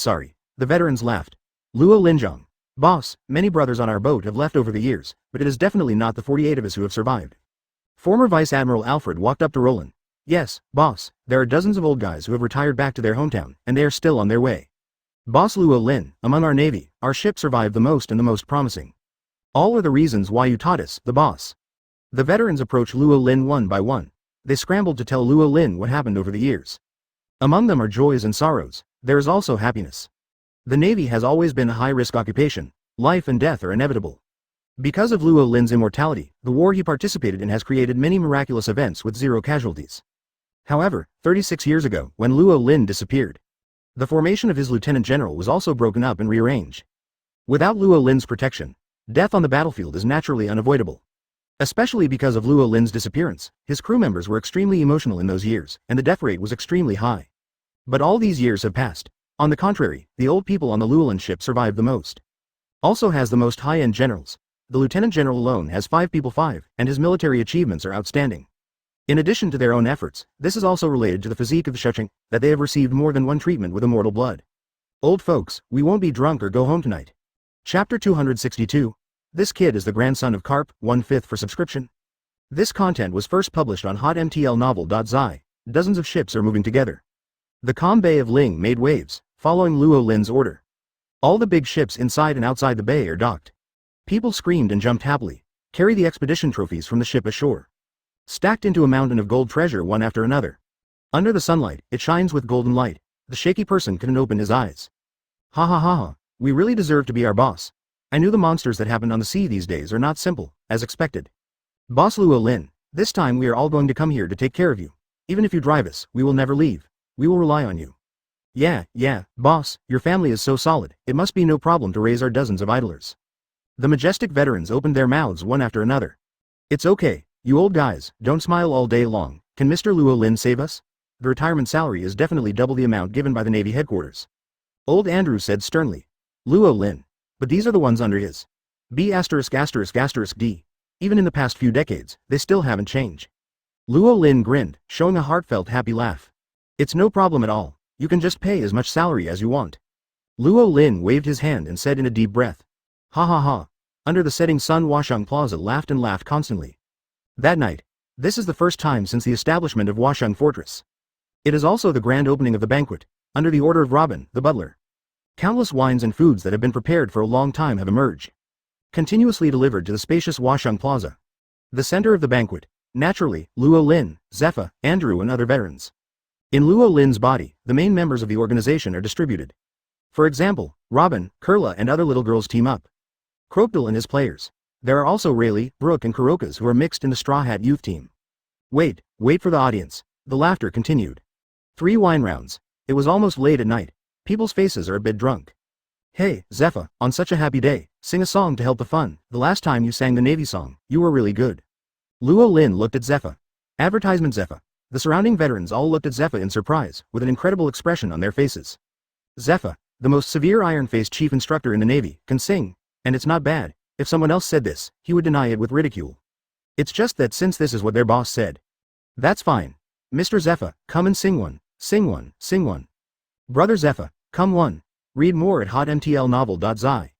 The veterans laughed. Luo Linjong. Boss, many brothers on our boat have left over the years, but it is definitely not the 48 of us who have survived. Former Vice Admiral Alfred walked up to Roland. Yes, boss, there are dozens of old guys who have retired back to their hometown, and they are still on their way. Boss Luo Lin, among our navy, our ship survived the most and the most promising. All are the reasons why you taught us, the boss. The veterans approached Luo Lin one by one. They scrambled to tell Luo Lin what happened over the years. Among them are joys and sorrows. There is also happiness. The Navy has always been a high-risk occupation. Life and death are inevitable. Because of Luo Lin's immortality, the war he participated in has created many miraculous events with zero casualties. However, 36 years ago, when Luo Lin disappeared, the formation of his lieutenant general was also broken up and rearranged. Without Luo Lin's protection, death on the battlefield is naturally unavoidable. Especially because of Luo Lin's disappearance, his crew members were extremely emotional in those years, and the death rate was extremely high. But all these years have passed. On the contrary, the old people on the Luo Lin ship survived the most. Also has the most high-end generals. The lieutenant general alone has 5 people, and his military achievements are outstanding. In addition to their own efforts, this is also related to the physique of the Shuching, that they have received more than one treatment with immortal blood. Old folks, we won't be drunk or go home tonight. Chapter 262. This kid is the grandson of Carp, 1/5 for subscription. This content was first published on hotmtlnovel.zi. Dozens of ships are moving together. The calm bay of Ling made waves, following Luo Lin's order. All the big ships inside and outside the bay are docked. People screamed and jumped happily. Carry the expedition trophies from the ship ashore. Stacked into a mountain of gold treasure one after another. Under the sunlight, it shines with golden light. The shaky person couldn't open his eyes. Ha, we really deserve to be our boss. I knew the monsters that happen on the sea these days are not simple, as expected. Boss Luo Lin, this time we are all going to come here to take care of you. Even if you drive us, we will never leave. We will rely on you. Yeah, boss, your family is so solid, it must be no problem to raise our dozens of idlers. The majestic veterans opened their mouths one after another. It's okay, you old guys, don't smile all day long. Can Mr. Luo Lin save us? The retirement salary is definitely double the amount given by the Navy headquarters. Old Andrew said sternly. Luo Lin. But these are the ones under his B******D. Even in the past few decades, they still haven't changed. Luo Lin grinned, showing a heartfelt happy laugh. It's no problem at all. You can just pay as much salary as you want. Luo Lin waved his hand and said in a deep breath. Ha. Under the setting sun, Washang Plaza laughed and laughed constantly. That night, this is the first time since the establishment of Washang Fortress. It is also the grand opening of the banquet, under the order of Robin, the butler. Countless wines and foods that have been prepared for a long time have emerged, continuously delivered to the spacious Washang Plaza. The center of the banquet, naturally, Luo Lin, Zephyr, Andrew and other veterans. In Luo Lin's body, the main members of the organization are distributed. For example, Robin, Kurla and other little girls team up. Crocodile and his players. There are also Rayleigh, Brooke and Kurokas who are mixed in the Straw Hat Youth team. Wait for the audience. The laughter continued. 3 wine rounds. It was almost late at night. People's faces are a bit drunk. Hey, Zephyr, on such a happy day, sing a song to help the fun. The last time you sang the Navy song, you were really good. Luo Lin looked at Zephyr. Advertisement Zephyr. The surrounding veterans all looked at Zephyr in surprise, with an incredible expression on their faces. Zephyr, the most severe iron-faced chief instructor in the Navy, can sing, and it's not bad. If someone else said this, he would deny it with ridicule. It's just that since this is what their boss said. That's fine. Mr. Zephyr, come and sing one, sing one, sing one. Brother Zephyr, come one. Read more at hotmtlnovel.zi.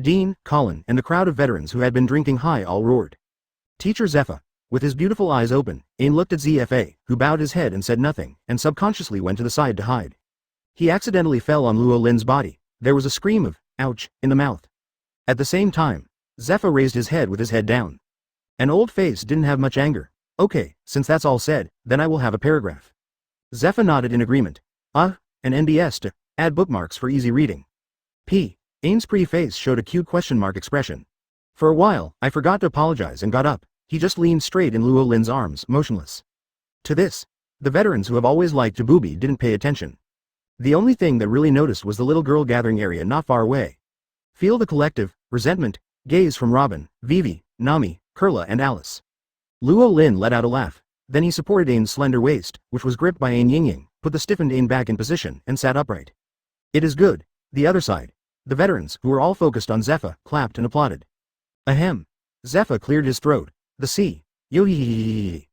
Dean, Colin, and the crowd of veterans who had been drinking high all roared. Teacher Zephyr, with his beautiful eyes open, Ain looked at ZFA, who bowed his head and said nothing, and subconsciously went to the side to hide. He accidentally fell on Luo Lin's body. There was a scream of, ouch, in the mouth. At the same time, Zephyr raised his head with his head down. An old face didn't have much anger. Okay, since that's all said, then I will have a paragraph. Zephyr nodded in agreement. And NBS to add bookmarks for easy reading. Ain's pretty face showed a cute question mark expression. For a while, I forgot to apologize and got up. He just leaned straight in Luo Lin's arms, motionless. To this, the veterans who have always liked Jabubi didn't pay attention. The only thing that really noticed was the little girl gathering area not far away. Feel the collective, resentment, gaze from Robin, Vivi, Nami, Kurla and Alice. Luo Lin let out a laugh. Then he supported Ain's slender waist, which was gripped by Ain Yingying, put the stiffened Ain back in position, and sat upright. It is good. The other side. The veterans, who were all focused on Zephyr, clapped and applauded. Ahem. Zephyr cleared his throat. The sea. Yo-hee-hee-hee-hee.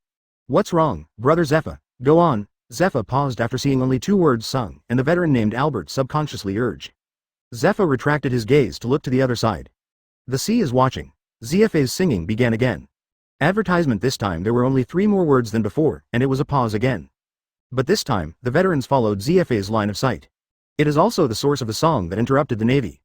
What's wrong, brother Zephyr? Go on. Zephyr paused after seeing only 2 words sung, and the veteran named Albert subconsciously urged. Zephyr retracted his gaze to look to the other side. The sea is watching. ZFA's singing began again. Advertisement this time there were only 3 more words than before, and it was a pause again. But this time, the veterans followed ZFA's line of sight. It is also the source of the song that interrupted the Navy.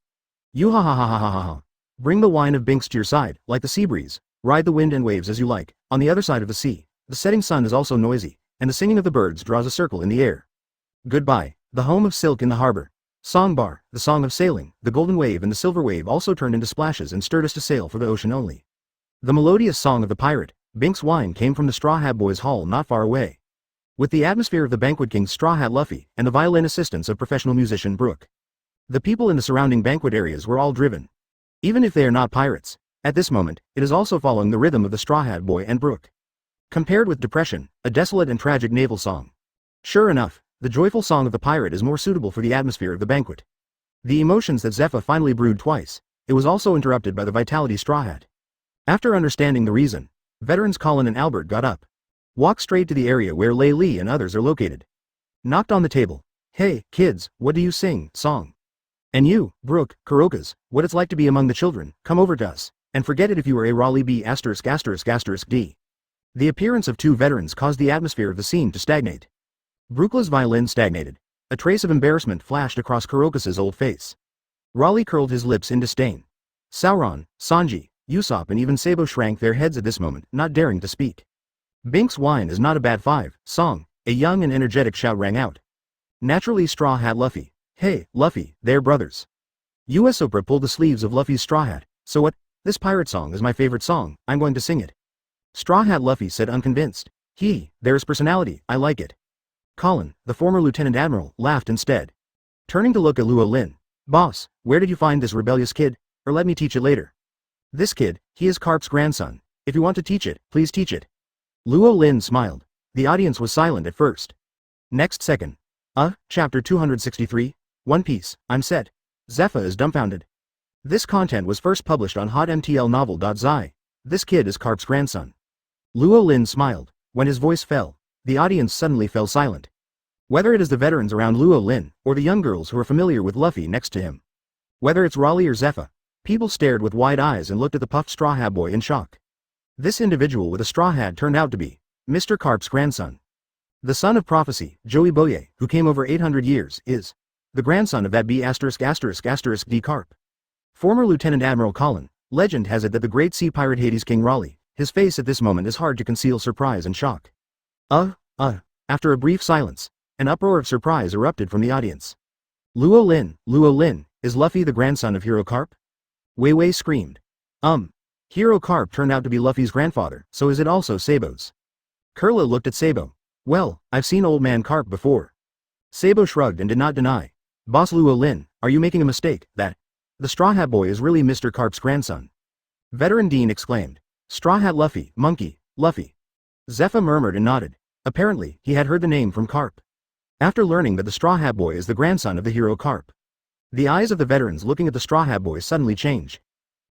You ha ha ha ha ha ha ha. Bring the wine of Binks to your side, like the sea breeze. Ride the wind and waves as you like. On the other side of the sea, the setting sun is also noisy, and the singing of the birds draws a circle in the air. Goodbye, the home of silk in the harbor. Song bar, the song of sailing, the golden wave and the silver wave also turned into splashes and stirred us to sail for the ocean only. The melodious song of the pirate, Binks' wine came from the Straw Hat Boys' hall not far away. With the atmosphere of the Banquet King's Straw Hat Luffy and the violin assistance of professional musician Brooke. The people in the surrounding banquet areas were all driven. Even if they are not pirates, at this moment, it is also following the rhythm of the Straw Hat Boy and Brooke. Compared with Depression, a desolate and tragic naval song. Sure enough, the joyful song of the pirate is more suitable for the atmosphere of the banquet. The emotions that Zephyr finally brewed twice, it was also interrupted by the Vitality Straw Hat. After understanding the reason, veterans Colin and Albert got up. Walked straight to the area where Lei Li and others are located. Knocked on the table. Hey, kids, what do you sing, song? And you, Brooke, Kurokas, what it's like to be among the children, come over to us, and forget it if you are a Raleigh B**********D. The appearance of 2 veterans caused the atmosphere of the scene to stagnate. Brookla's violin stagnated. A trace of embarrassment flashed across Kurokas's old face. Raleigh curled his lips in disdain. Sauron, Sanji, Usopp and even Sabo shrank their heads at this moment, not daring to speak. Binks' wine is not a bad 5, song, a young and energetic shout rang out. Naturally Straw Hat Luffy. Hey, Luffy, they're brothers. Usopp pulled the sleeves of Luffy's straw hat. So what? This pirate song is my favorite song, I'm going to sing it. Straw Hat Luffy said unconvinced. There is personality, I like it. Colin, the former Lieutenant Admiral, laughed instead. Turning to look at Luo Lin. Boss, where did you find this rebellious kid? Or let me teach it later. This kid, he is Carp's grandson. If you want to teach it, please teach it. Luo Lin smiled. The audience was silent at first. Next second. Chapter 263, One Piece, I'm set. Zephyr is dumbfounded. This content was first published on hotmtlnovel.zi. This kid is Carp's grandson. Luo Lin smiled. When his voice fell, the audience suddenly fell silent. Whether it is the veterans around Luo Lin, or the young girls who are familiar with Luffy next to him. Whether it's Raleigh or Zephyr, people stared with wide eyes and looked at the puffed Straw Hat Boy in shock. This individual with a straw hat turned out to be Mr. Carp's grandson. The son of prophecy, Joey Boye, who came over 800 years, is the grandson of that B*******D Carp. Former Lieutenant Admiral Colin, legend has it that the great sea pirate Hades King Raleigh, his face at this moment is hard to conceal surprise and shock. After a brief silence, an uproar of surprise erupted from the audience. Luo Lin, is Luffy the grandson of Hero Carp? Wei Wei screamed. Hero Carp turned out to be Luffy's grandfather, so is it also Sabo's? Kurla looked at Sabo. Well, I've seen old man Carp before. Sabo shrugged and did not deny. Boss Luo Lin, are you making a mistake, that the Straw Hat Boy is really Mr. Carp's grandson? Veteran Dean exclaimed. Straw Hat Luffy, monkey, Luffy. Zephyr murmured and nodded. Apparently, he had heard the name from Carp. After learning that the Straw Hat Boy is the grandson of the hero Carp. The eyes of the veterans looking at the Straw Hat Boy suddenly changed.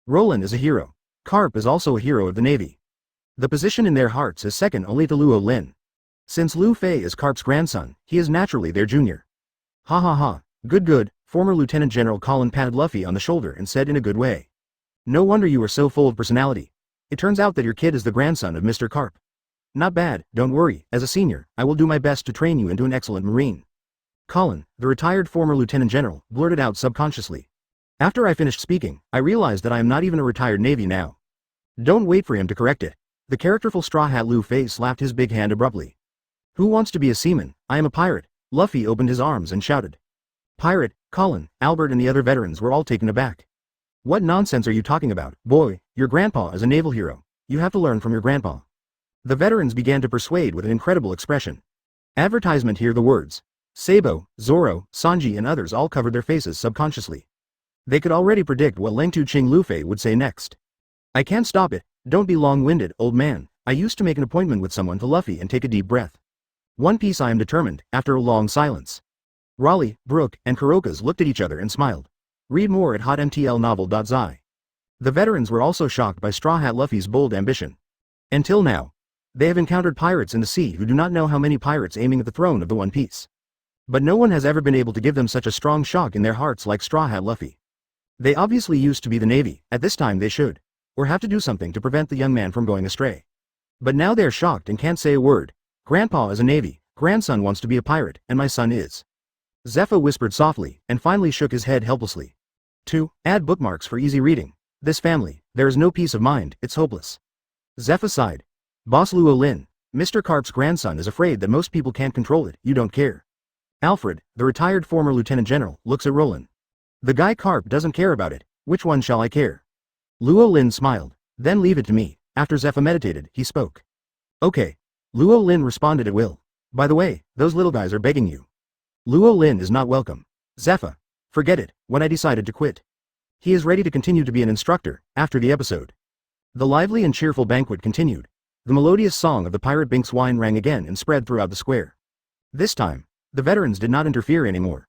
Roland is a hero. Carp is also a hero of the Navy. The position in their hearts is second only to Luo Lin. Since Lu Fei is Carp's grandson, he is naturally their junior. Ha ha ha, good, former Lieutenant General Colin patted Luffy on the shoulder and said in a good way. No wonder you are so full of personality. It turns out that your kid is the grandson of Mr. Carp. Not bad, don't worry, as a senior, I will do my best to train you into an excellent Marine. Colin, the retired former Lieutenant General, blurted out subconsciously. After I finished speaking, I realized that I am not even a retired Navy now. Don't wait for him to correct it. The characterful Straw Hat Lu Fei slapped his big hand abruptly. Who wants to be a seaman? I am a pirate. Luffy opened his arms and shouted. Pirate, Colin, Albert and the other veterans were all taken aback. What nonsense are you talking about, boy? Your grandpa is a naval hero. You have to learn from your grandpa. The veterans began to persuade with an incredible expression. Advertisement. Hear the words. Sabo, Zoro, Sanji and others all covered their faces subconsciously. They could already predict what Leng Tu Ching Luffy would say next. I can't stop it. Don't be long-winded, old man. I used to make an appointment with someone to Luffy and take a deep breath. One Piece. I am determined, after a long silence. Raleigh, Brooke, and Kuroka's looked at each other and smiled. Read more at hotmtlnovel.zi. The veterans were also shocked by Straw Hat Luffy's bold ambition. Until now, they have encountered pirates in the sea who do not know how many pirates aiming at the throne of the One Piece. But no one has ever been able to give them such a strong shock in their hearts like Straw Hat Luffy. They obviously used to be the Navy, at this time they should. Or have to do something to prevent the young man from going astray. But now they're shocked and can't say a word. Grandpa is a Navy, grandson wants to be a pirate, and my son is. Zephyr whispered softly, and finally shook his head helplessly. 2. Add bookmarks for easy reading. This family, there is no peace of mind, it's hopeless. Zephyr sighed. Boss Luo Lin, Mr. Carp's grandson is afraid that most people can't control it, you don't care. Alfred, the retired former Lieutenant General, looks at Roland. The guy Carp doesn't care about it, which one shall I care? Luo Lin smiled. Then leave it to me. After Zephyr meditated, he spoke. Okay. Luo Lin responded at will. By the way, those little guys are begging you. Luo Lin is not welcome. Zephyr. Forget it, when I decided to quit. He is ready to continue to be an instructor, after the episode. The lively and cheerful banquet continued. The melodious song of the Pirate Bink's wine rang again and spread throughout the square. This time, the veterans did not interfere anymore.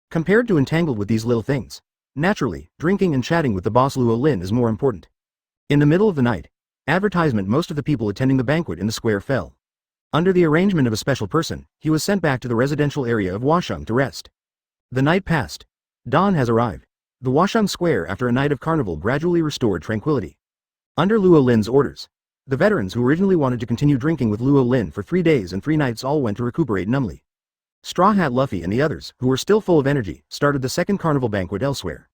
Compared to entangled with these little things, naturally, drinking and chatting with the boss Luo Lin is more important. In the middle of the night, advertisement. Most of the people attending the banquet in the square fell. Under the arrangement of a special person, he was sent back to the residential area of Washung to rest. The night passed. Dawn has arrived. The Washung Square after a night of carnival gradually restored tranquility. Under Luo Lin's orders, the veterans who originally wanted to continue drinking with Luo Lin for 3 days and 3 nights all went to recuperate numbly. Straw Hat Luffy and the others, who were still full of energy, started the second carnival banquet elsewhere.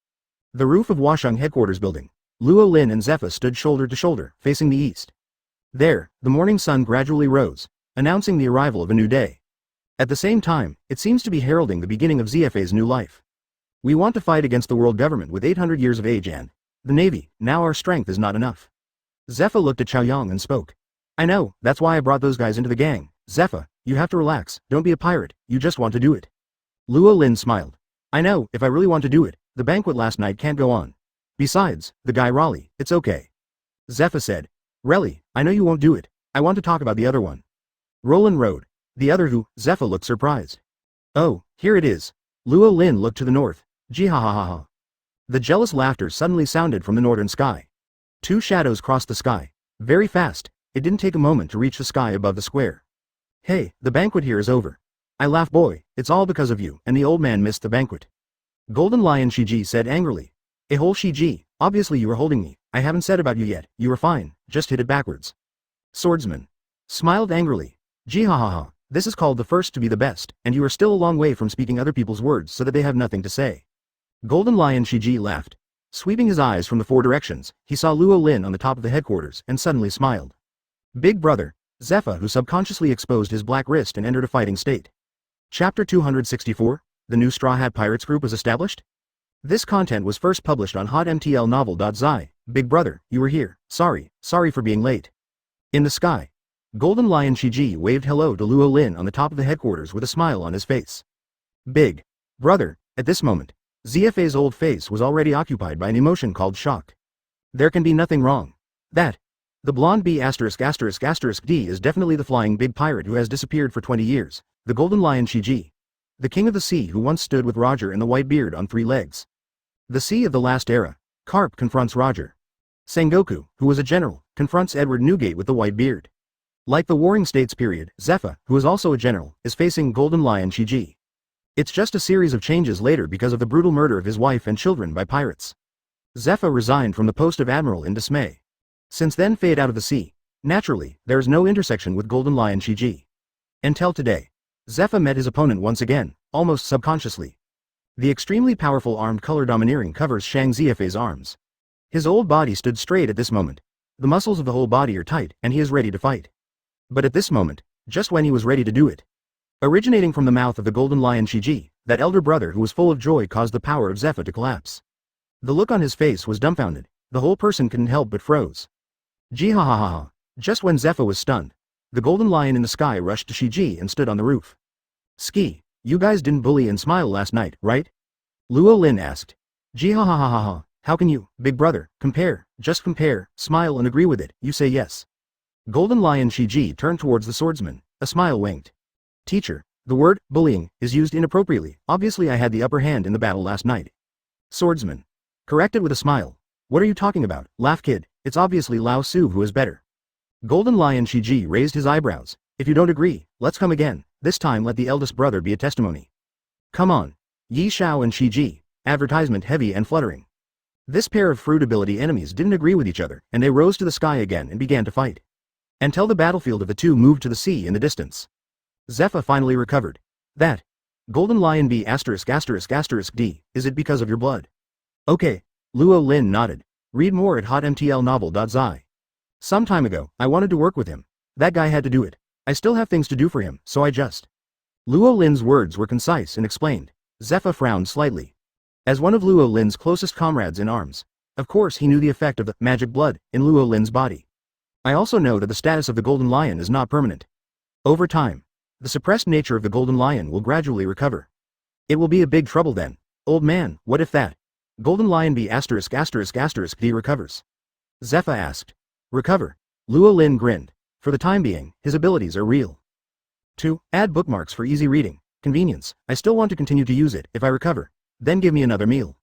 The roof of Washung headquarters building. Luo Lin and Zephyr stood shoulder to shoulder, facing the east. There, the morning sun gradually rose, announcing the arrival of a new day. At the same time, it seems to be heralding the beginning of ZFA's new life. We want to fight against the world government with 800 years of age and the Navy. Now our strength is not enough. Zephyr looked at Chaoyang and spoke. I know, that's why I brought those guys into the gang. Zephyr, you have to relax, don't be a pirate, you just want to do it. Luo Lin smiled. I know, if I really want to do it, the banquet last night can't go on. Besides, the guy Raleigh, it's okay. Zephyr said. Raleigh, I know you won't do it, I want to talk about the other one. Roland rode. The other who? Zephyr looked surprised. Oh, here it is. Luo Lin looked to the north. Gee ha ha ha ha. The jealous laughter suddenly sounded from the northern sky. 2 shadows crossed the sky. Very fast, it didn't take a moment to reach the sky above the square. Hey, the banquet here is over. I laugh boy, it's all because of you, and the old man missed the banquet. Golden Lion Shiji said angrily. A whole Shiji, obviously you were holding me, I haven't said about you yet, you were fine, just hit it backwards. Swordsman. Smiled angrily. Gee ha ha ha, this is called the first to be the best, and you are still a long way from speaking other people's words so that they have nothing to say. Golden Lion Shiji laughed. Sweeping his eyes from the 4 directions, he saw Luo Lin on the top of the headquarters and suddenly smiled. Big brother. Zephyr who subconsciously exposed his black wrist and entered a fighting state. Chapter 264, the new Straw Hat Pirates group was established? This content was first published on hotmtlnovel.zi. Big brother, you were here, sorry for being late. In the sky. Golden Lion Shiji waved hello to Luo Lin on the top of the headquarters with a smile on his face. Big brother, at this moment, ZFA's old face was already occupied by an emotion called shock. There can be nothing wrong. That. The blonde B***** D is definitely the flying big pirate who has disappeared for 20 years, the Golden Lion Shiji. The king of the sea who once stood with Roger and the white beard on 3 legs. The sea of the last era. Carp confronts Roger. Sengoku, who was a general, confronts Edward Newgate with the white beard. Like the Warring States period, Zephyr, who is also a general, is facing Golden Lion Shiji. It's just a series of changes later because of the brutal murder of his wife and children by pirates. Zephyr resigned from the post of admiral in dismay. Since then fade out of the sea. Naturally, there is no intersection with Golden Lion Shiji. Until today. Zephyr met his opponent once again, almost subconsciously. The extremely powerful armed color domineering covers Shang Zifei's arms. His old body stood straight at this moment. The muscles of the whole body are tight and he is ready to fight. But at this moment, just when he was ready to do it, originating from the mouth of the Golden Lion Shiji, that elder brother who was full of joy caused the power of Zephyr to collapse. The look on his face was dumbfounded, the whole person couldn't help but froze. Gee ha ha ha ha. Just when Zephyr was stunned, the Golden Lion in the sky rushed to Shiji and stood on the roof. Ski, you guys didn't bully and smile last night, right? Luo Lin asked. Gee ha ha ha ha ha, how can you, big brother, compare, just compare, smile and agree with it, you say yes. Golden Lion Shiji turned towards the swordsman, a smile winked. Teacher, the word, bullying, is used inappropriately, obviously I had the upper hand in the battle last night. Swordsman. Corrected with a smile. What are you talking about, laugh kid, it's obviously Lao Su who is better. Golden Lion Shiji raised his eyebrows. If you don't agree, let's come again, this time let the eldest brother be a testimony. Come on. Yi Xiao and Shiji, advertisement heavy and fluttering. This pair of fruit ability enemies didn't agree with each other, and they rose to the sky again and began to fight. Until the battlefield of the two moved to the sea in the distance. Zephyr finally recovered. That. Golden Lion B********, D, is it because of your blood? Okay. Luo Lin nodded. Read more at hotmtlnovel.zi. Some time ago, I wanted to work with him. That guy had to do it. I still have things to do for him, so I just. Luo Lin's words were concise and explained. Zephyr frowned slightly. As one of Luo Lin's closest comrades in arms, of course he knew the effect of the magic blood in Luo Lin's body. I also know that the status of the Golden Lion is not permanent. Over time, the suppressed nature of the Golden Lion will gradually recover. It will be a big trouble then. Old man, what if that Golden Lion B*******, D recovers? Zephyr asked. Recover. Luo Lin grinned. For the time being, his abilities are real. 2. Add bookmarks for easy reading. Convenience. I still want to continue to use it if I recover. Then give me another meal.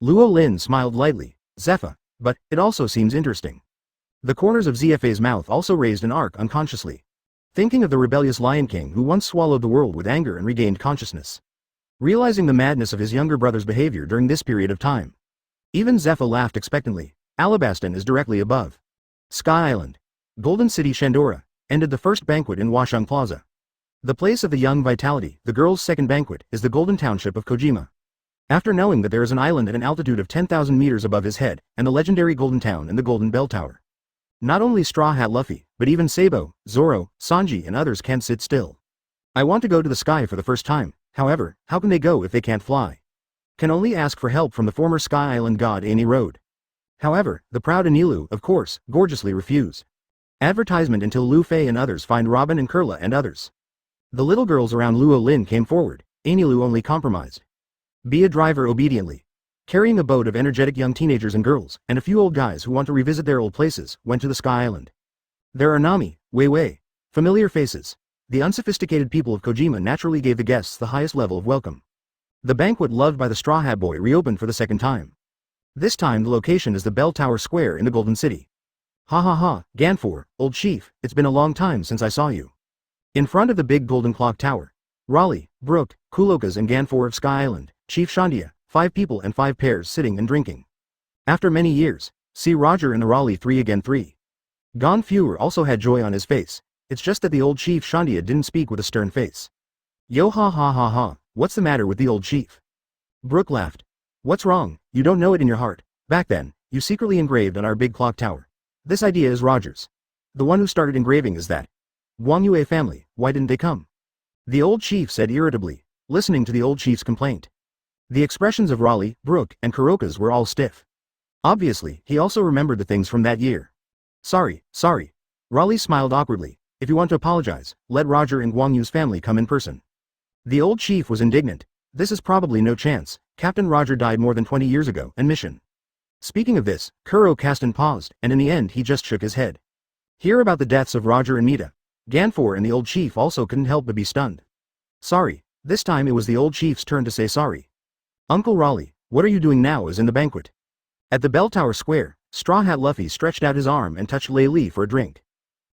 Luo Lin smiled lightly. Zephyr. But, it also seems interesting. The corners of Zfei's mouth also raised an arc unconsciously. Thinking of the rebellious Lion King who once swallowed the world with anger and regained consciousness. Realizing the madness of his younger brother's behavior during this period of time. Even Zephyr laughed expectantly. Alabastan is directly above. Sky Island. Golden City Shandora, ended the first banquet in Washung Plaza. The place of the young vitality, the girls' second banquet, is the Golden Township of Kojima. After knowing that there is an island at an altitude of 10,000 meters above his head, and the legendary Golden Town and the Golden Bell Tower. Not only Straw Hat Luffy, but even Sabo, Zoro, Sanji and others can't sit still. I want to go to the sky for the first time, however, how can they go if they can't fly? Can only ask for help from the former Sky Island god Ani Road. However, the proud Anilu, of course, gorgeously refuse. Advertisement until Lu Fei and others find Robin and Kurla and others. The little girls around Luo Lin came forward, Anilu only compromised. Be a driver obediently. Carrying a boat of energetic young teenagers and girls, and a few old guys who want to revisit their old places, went to the Sky Island. There are Nami, Wei Wei, familiar faces. The unsophisticated people of Kojima naturally gave the guests the highest level of welcome. The banquet loved by the Straw Hat Boy reopened for the second time. This time the location is the Bell Tower Square in the Golden City. Ha ha ha, Ganfor, old chief, it's been a long time since I saw you. In front of the big golden clock tower. Raleigh, Brooke, Kulokas and Ganfor of Sky Island, Chief Shandia, 5 people and 5 pairs sitting and drinking. After many years, see Roger and the Raleigh 3 again 3. Gon Fuer also had joy on his face, it's just that the old chief Shandia didn't speak with a stern face. Yo ha ha ha ha, what's the matter with the old chief? Brooke laughed. What's wrong, you don't know it in your heart, back then, you secretly engraved on our big clock tower. This idea is Roger's. The one who started engraving is that Wang Yue family, why didn't they come? The old chief said irritably, listening to the old chief's complaint. The expressions of Raleigh, Brooke, and Kuroka's were all stiff. Obviously, he also remembered the things from that year. Sorry. Raleigh smiled awkwardly. If you want to apologize, let Roger and Guang Yu's family come in person. The old chief was indignant. This is probably no chance. Captain Roger died more than 20 years ago, and mission. Speaking of this, Kuro Kasten paused, and in the end he just shook his head. Hear about the deaths of Roger and Mita. Ganfor and the old chief also couldn't help but be stunned. Sorry, this time it was the old chief's turn to say sorry. Uncle Raleigh, what are you doing now as in the banquet? At the Bell Tower Square, Straw Hat Luffy stretched out his arm and touched Lei Li for a drink.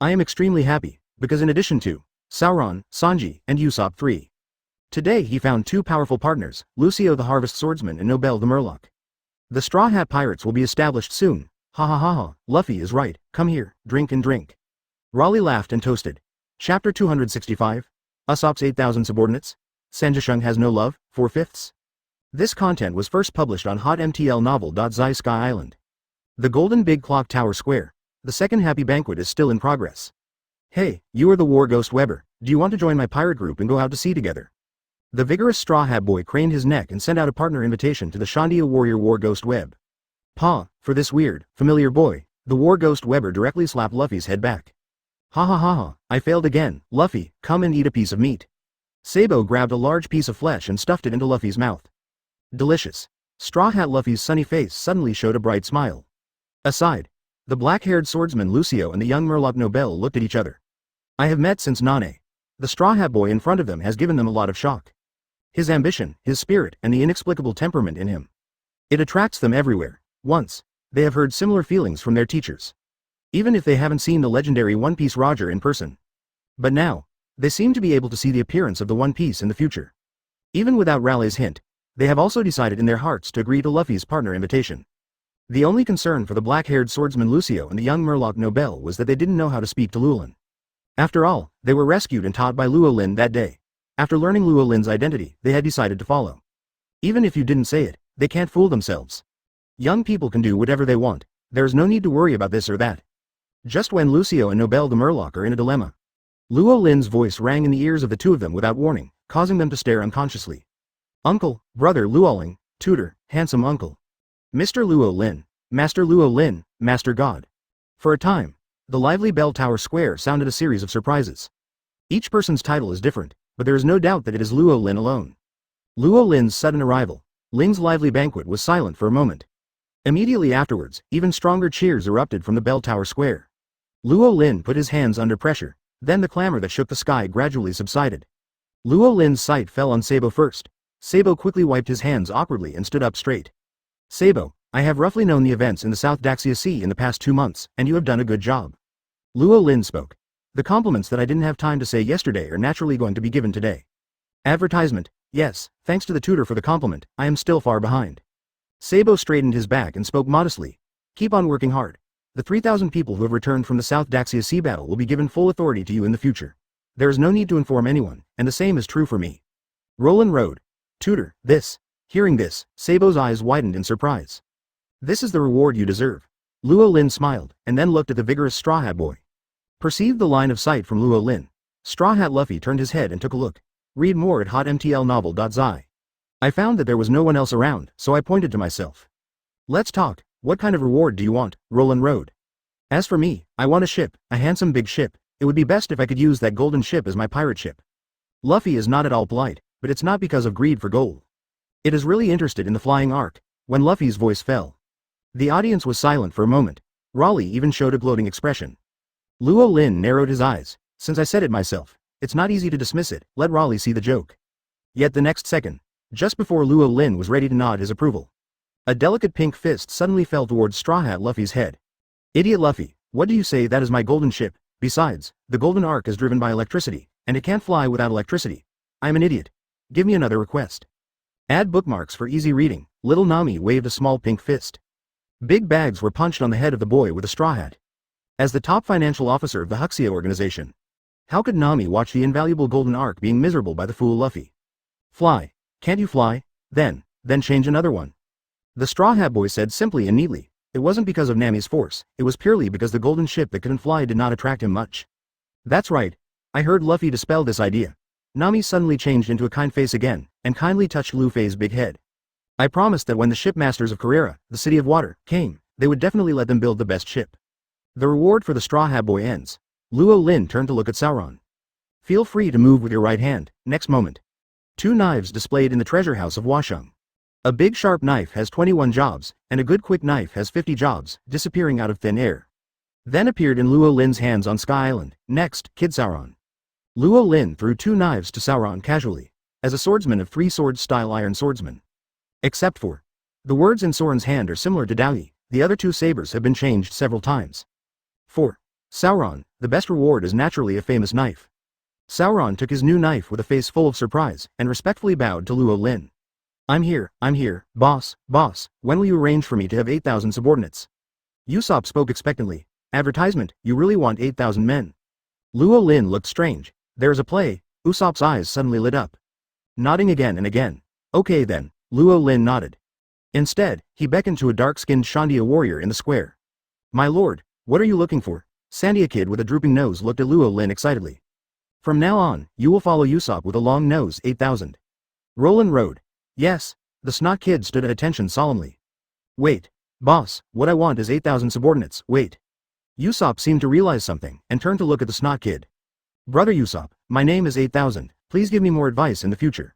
I am extremely happy, because in addition to Sauron, Sanji, and Usopp III, today he found two powerful partners, Lucio the Harvest Swordsman and Nobel the Murloc. The Straw Hat Pirates will be established soon. Ha ha ha ha, Luffy is right, come here, drink and drink. Raleigh laughed and toasted. Chapter 265, Usopp's 8,000 Subordinates? Sanjishung has no love, 4/5. This content was first published on hotmtlnovel.zi Sky Island. The Golden Big Clock Tower Square. The second happy banquet is still in progress. Hey, you are the War Ghost Weber, do you want to join my pirate group and go out to sea together? The vigorous Straw Hat Boy craned his neck and sent out a partner invitation to the Shandia warrior War Ghost Web. Pa, for this weird, familiar boy, the War Ghost Weber directly slapped Luffy's head back. Ha ha ha ha, I failed again, Luffy, come and eat a piece of meat. Sabo grabbed a large piece of flesh and stuffed it into Luffy's mouth. Delicious. Straw Hat Luffy's sunny face suddenly showed a bright smile. Aside, the black-haired swordsman Lucio and the young Murloc Nobel looked at each other. I have met since Nane. The Straw Hat Boy in front of them has given them a lot of shock. His ambition, his spirit, and the inexplicable temperament in him. It attracts them everywhere. Once, they have heard similar feelings from their teachers. Even if they haven't seen the legendary One Piece Roger in person. But now, they seem to be able to see the appearance of the One Piece in the future. Even without Raleigh's hint, they have also decided in their hearts to agree to Luffy's partner invitation. The only concern for the black-haired swordsman Lucio and the young Murloc Nobel was that they didn't know how to speak to Luo Lin. After all, they were rescued and taught by Luo Lin that day. After learning Luo Lin's identity, they had decided to follow. Even if you didn't say it, they can't fool themselves. Young people can do whatever they want, there's no need to worry about this or that. Just when Lucio and Nobel the Murloc are in a dilemma, Luo Lin's voice rang in the ears of the two of them without warning, causing them to stare unconsciously. Uncle, brother Luo Lin, tutor, handsome uncle. Mr. Luo Lin, Master Luo Lin, Master God. For a time, the lively bell tower square sounded a series of surprises. Each person's title is different, but there is no doubt that it is Luo Lin alone. Luo Lin's sudden arrival, Ling's lively banquet was silent for a moment. Immediately afterwards, even stronger cheers erupted from the bell tower square. Luo Lin put his hands under pressure, then the clamor that shook the sky gradually subsided. Luo Lin's sight fell on Sabo first. Sabo quickly wiped his hands awkwardly and stood up straight. Sabo, I have roughly known the events in the South Daxia Sea in the past 2 months, and you have done a good job. Luo Lin spoke. The compliments that I didn't have time to say yesterday are naturally going to be given today. Advertisement, yes, thanks to the tutor for the compliment, I am still far behind. Sabo straightened his back and spoke modestly. Keep on working hard. The 3,000 people who have returned from the South Daxia Sea battle will be given full authority to you in the future. There is no need to inform anyone, and the same is true for me. Roland Road. Tutor, this. Hearing this, Sabo's eyes widened in surprise. This is the reward you deserve. Luo Lin smiled, and then looked at the vigorous Straw Hat Boy. Perceived the line of sight from Luo Lin. Straw Hat Luffy turned his head and took a look. Read more at hotmtlnovel.zi. I found that there was no one else around, so I pointed to myself. Let's talk, what kind of reward do you want, Roland Road? As for me, I want a ship, a handsome big ship. It would be best if I could use that golden ship as my pirate ship. Luffy is not at all polite, but it's not because of greed for gold. It is really interested in the flying ark. When Luffy's voice fell, the audience was silent for a moment. Raleigh even showed a gloating expression. Luo Lin narrowed his eyes. Since I said it myself, it's not easy to dismiss it, let Raleigh see the joke. Yet the next second, just before Luo Lin was ready to nod his approval, a delicate pink fist suddenly fell towards Straw Hat Luffy's head. Idiot Luffy, what do you say that is my golden ship? Besides, the golden ark is driven by electricity, and it can't fly without electricity. I'm an idiot. Give me another request. Add bookmarks for easy reading. Little Nami waved a small pink fist. Big bags were punched on the head of the boy with a straw hat. As the top financial officer of the Huxia organization, how could Nami watch the invaluable golden ark being miserable by the fool Luffy? Fly. Can't you fly? Then change another one. The Straw Hat Boy said simply and neatly. It wasn't because of Nami's force, it was purely because the golden ship that couldn't fly did not attract him much. That's right. I heard Luffy dispel this idea. Nami suddenly changed into a kind face again, and kindly touched Luffy's big head. I promised that when the shipmasters of Carrera, the City of Water, came, they would definitely let them build the best ship. The reward for the Straw Hat Boy ends. Luo Lin turned to look at Sauron. Feel free to move with your right hand. Next moment. 2 knives displayed in the treasure house of Washung. A big sharp knife has 21 jobs, and a good quick knife has 50 jobs, disappearing out of thin air. Then appeared in Luo Lin's hands on Sky Island. Next, Kid Sauron. Luo Lin threw 2 knives to Sauron casually, as a swordsman of 3 swords style iron swordsman. Except for, the words in Soren's hand are similar to Daoyi, The other two sabers have been changed several times. 4. Sauron, the best reward is naturally a famous knife. Sauron took his new knife with a face full of surprise, and respectfully bowed to Luo Lin. I'm here, boss, when will you arrange for me to have 8,000 subordinates? Usopp spoke expectantly. Advertisement, you really want 8,000 men? Luo Lin looked strange. There's a play. Usopp's eyes suddenly lit up. Nodding again and again. Okay then, Luo Lin nodded. Instead, he beckoned to a dark-skinned Shandia warrior in the square. My lord, what are you looking for? Sandia kid with a drooping nose looked at Luo Lin excitedly. From now on, you will follow Usopp with a long nose. 8,000. Roland rode. Yes, the snot kid stood at attention solemnly. Wait, boss, what I want is 8,000 subordinates. Wait. Usopp seemed to realize something, and turned to look at the snot kid. Brother Usopp, my name is 8,000, please give me more advice in the future.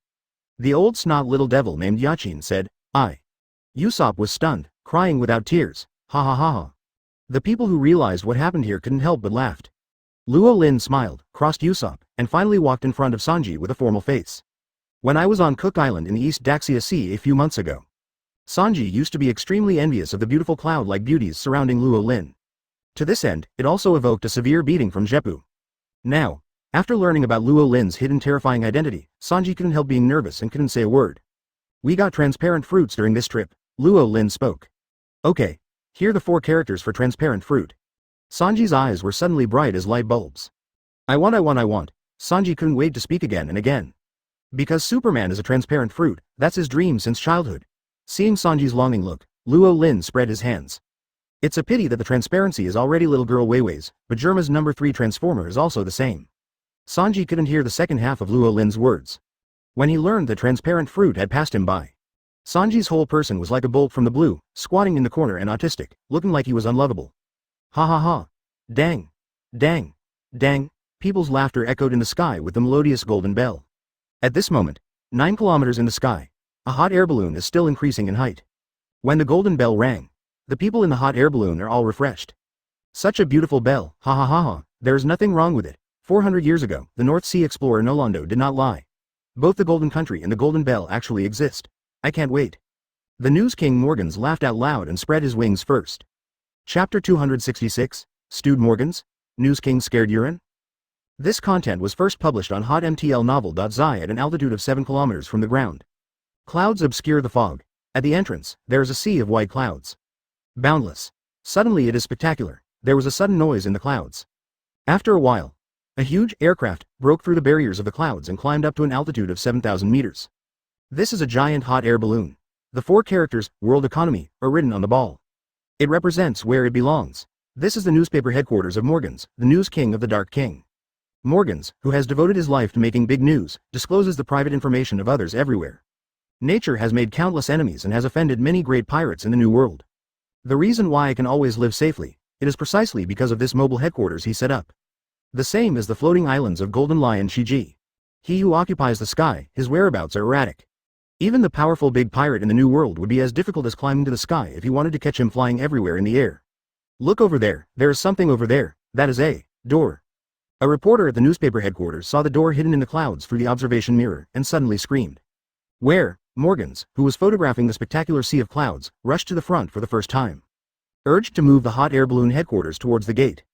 The old snot little devil named Yachin said, I. Usopp was stunned, crying without tears. Ha ha ha ha. The people who realized what happened here couldn't help but laughed. Luo Lin smiled, crossed Usopp, and finally walked in front of Sanji with a formal face. When I was on Cook Island in the East Daxia Sea a few months ago, Sanji used to be extremely envious of the beautiful cloud-like beauties surrounding Luo Lin. To this end, it also evoked a severe beating from Jeppu. Now, after learning about Luo Lin's hidden terrifying identity, Sanji couldn't help being nervous and couldn't say a word. We got transparent fruits during this trip, Luo Lin spoke. Okay, here are the 4 characters for transparent fruit. Sanji's eyes were suddenly bright as light bulbs. I want. Sanji couldn't wait to speak again and again. Because Superman is a transparent fruit, that's his dream since childhood. Seeing Sanji's longing look, Luo Lin spread his hands. It's a pity that the transparency is already little girl Weiwei's, but Germa's number 3 transformer is also the same. Sanji couldn't hear the second half of Luo Lin's words. When he learned that transparent fruit had passed him by, Sanji's whole person was like a bolt from the blue, squatting in the corner and autistic, looking like he was unlovable. Ha ha ha. Dang. Dang. Dang. People's laughter echoed in the sky with the melodious golden bell. At this moment, 9 kilometers in the sky, a hot air balloon is still increasing in height. When the golden bell rang, the people in the hot air balloon are all refreshed. Such a beautiful bell, ha ha ha ha, there is nothing wrong with it. 400 years ago, the North Sea explorer Nolondo did not lie. Both the Golden Country and the Golden Bell actually exist. I can't wait. The News King Morgans laughed out loud and spread his wings first. Chapter 266, Stewed Morgans, News King Scared Urine? This content was first published on hotmtlnovel.zi at an altitude of 7 kilometers from the ground. Clouds obscure the fog. At the entrance, there is a sea of white clouds. Boundless. Suddenly it is spectacular. There was a sudden noise in the clouds. After a while, a huge aircraft broke through the barriers of the clouds and climbed up to an altitude of 7,000 meters. This is a giant hot air balloon. The 4 characters, World Economy, are written on the ball. It represents where it belongs. This is the newspaper headquarters of Morgans, the News King of the Dark King. Morgans, who has devoted his life to making big news, discloses the private information of others everywhere. Nature has made countless enemies and has offended many great pirates in the New World. The reason why I can always live safely, it is precisely because of this mobile headquarters he set up. The same as the floating islands of Golden Lion Shiji. He who occupies the sky, his whereabouts are erratic. Even the powerful big pirate in the New World would be as difficult as climbing to the sky if you wanted to catch him flying everywhere in the air. Look over there is something over there, that is a door. A reporter at the newspaper headquarters saw the door hidden in the clouds through the observation mirror and suddenly screamed. Where? Morgans, who was photographing the spectacular sea of clouds, rushed to the front for the first time. Urged to move the hot air balloon headquarters towards the gate.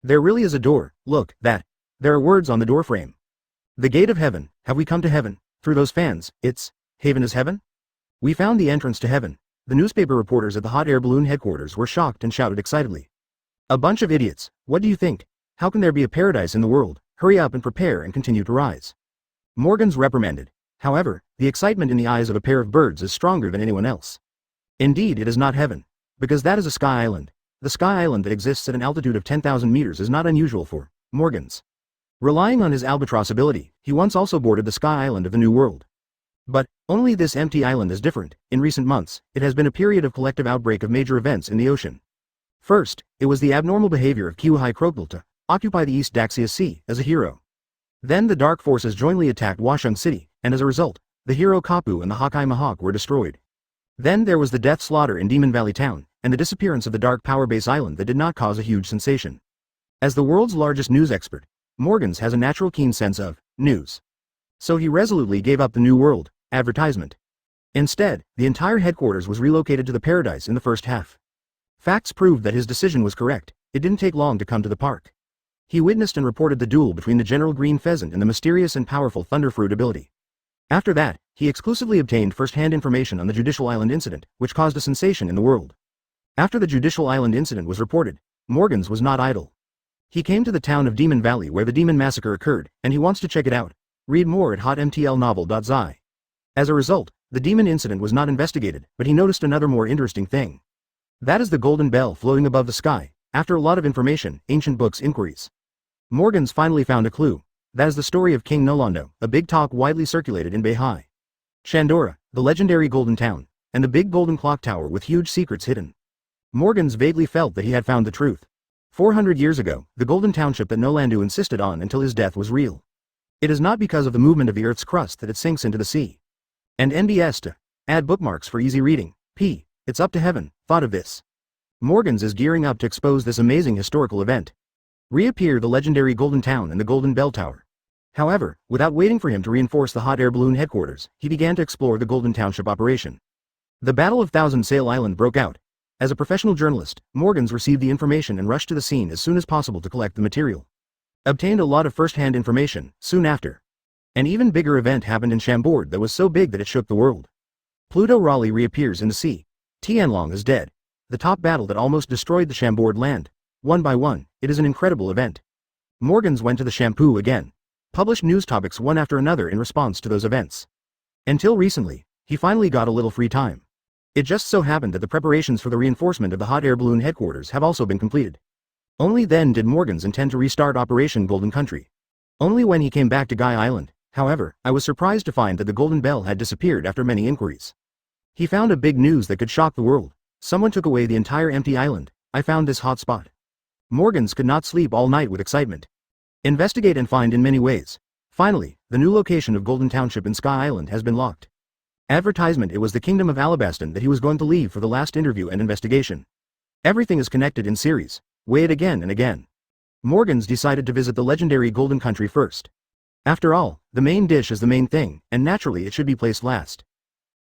There really is a door, look, that. There are words on the door frame. The gate of heaven, have we come to heaven? Through those fans, it's, Haven is heaven? We found the entrance to heaven. The newspaper reporters at the hot air balloon headquarters were shocked and shouted excitedly. A bunch of idiots, what do you think? How can there be a paradise in the world? Hurry up and prepare and continue to rise. Morgans reprimanded. However, the excitement in the eyes of a pair of birds is stronger than anyone else. Indeed, it is not heaven. Because that is a sky island. The sky island that exists at an altitude of 10,000 meters is not unusual for Morgans. Relying on his albatross ability, he once also boarded the sky island of the New World. But, only this empty island is different. In recent months, it has been a period of collective outbreak of major events in the ocean. First, it was the abnormal behavior of Kyuhai Crocodile to occupy the East Daxia Sea as a hero. Then the Dark Forces jointly attacked Washung City, and as a result, the hero Kapu and the Hawkeye Mahawk were destroyed. Then there was the death slaughter in Demon Valley Town, and the disappearance of the Dark Power Base Island that did not cause a huge sensation. As the world's largest news expert, Morgans has a natural keen sense of news. So he resolutely gave up the New World advertisement. Instead, the entire headquarters was relocated to the Paradise in the first half. Facts proved that his decision was correct. It didn't take long to come to the park. He witnessed and reported the duel between the General Green Pheasant and the mysterious and powerful Thunderfruit ability. After that, he exclusively obtained first-hand information on the Judicial Island incident, which caused a sensation in the world. After the Judicial Island incident was reported, Morgans was not idle. He came to the town of Demon Valley where the demon massacre occurred, and he wants to check it out. Read more at hotmtlnovel.zi. As a result, the demon incident was not investigated, but he noticed another more interesting thing. That is the golden bell floating above the sky. After a lot of information, ancient books inquiries, Morgans finally found a clue. That is the story of King Nolondo, a big talk widely circulated in Beihai. Shandora, the legendary golden town, and the big golden clock tower with huge secrets hidden. Morgans vaguely felt that he had found the truth. 400 years ago, the golden township that Nolondo insisted on until his death was real. It is not because of the movement of the Earth's crust that it sinks into the sea. And NBS to add bookmarks for easy reading. It's up to heaven, thought of this. Morgans is gearing up to expose this amazing historical event. Reappear the legendary Golden Town and the Golden Bell Tower. However, without waiting for him to reinforce the hot air balloon headquarters, he began to explore the Golden Township operation. The Battle of Thousand Sail Island broke out. As a professional journalist, Morgans received the information and rushed to the scene as soon as possible to collect the material. Obtained a lot of first-hand information. Soon after, an even bigger event happened in Chambord that was so big that it shook the world. Pluto Raleigh reappears in the sea. Tianlong is dead. The top battle that almost destroyed the Chambord land. One by one, it is an incredible event. Morgans went to the shampoo again. Published news topics one after another in response to those events. Until recently, he finally got a little free time. It just so happened that the preparations for the reinforcement of the hot air balloon headquarters have also been completed. Only then did Morgans intend to restart Operation Golden Country. Only when he came back to Guy Island, however, I was surprised to find that the Golden Bell had disappeared after many inquiries. He found a big news that could shock the world. Someone took away the entire empty island. I found this hot spot. Morgans could not sleep all night with excitement. Investigate and find in many ways. Finally, the new location of Golden Township in Sky Island has been locked. Advertisement. It was the kingdom of Alabaston that he was going to leave for the last interview and investigation. Everything is connected in series. Weigh it again and again. Morgans decided to visit the legendary Golden Country first. After all, the main dish is the main thing, and naturally it should be placed last.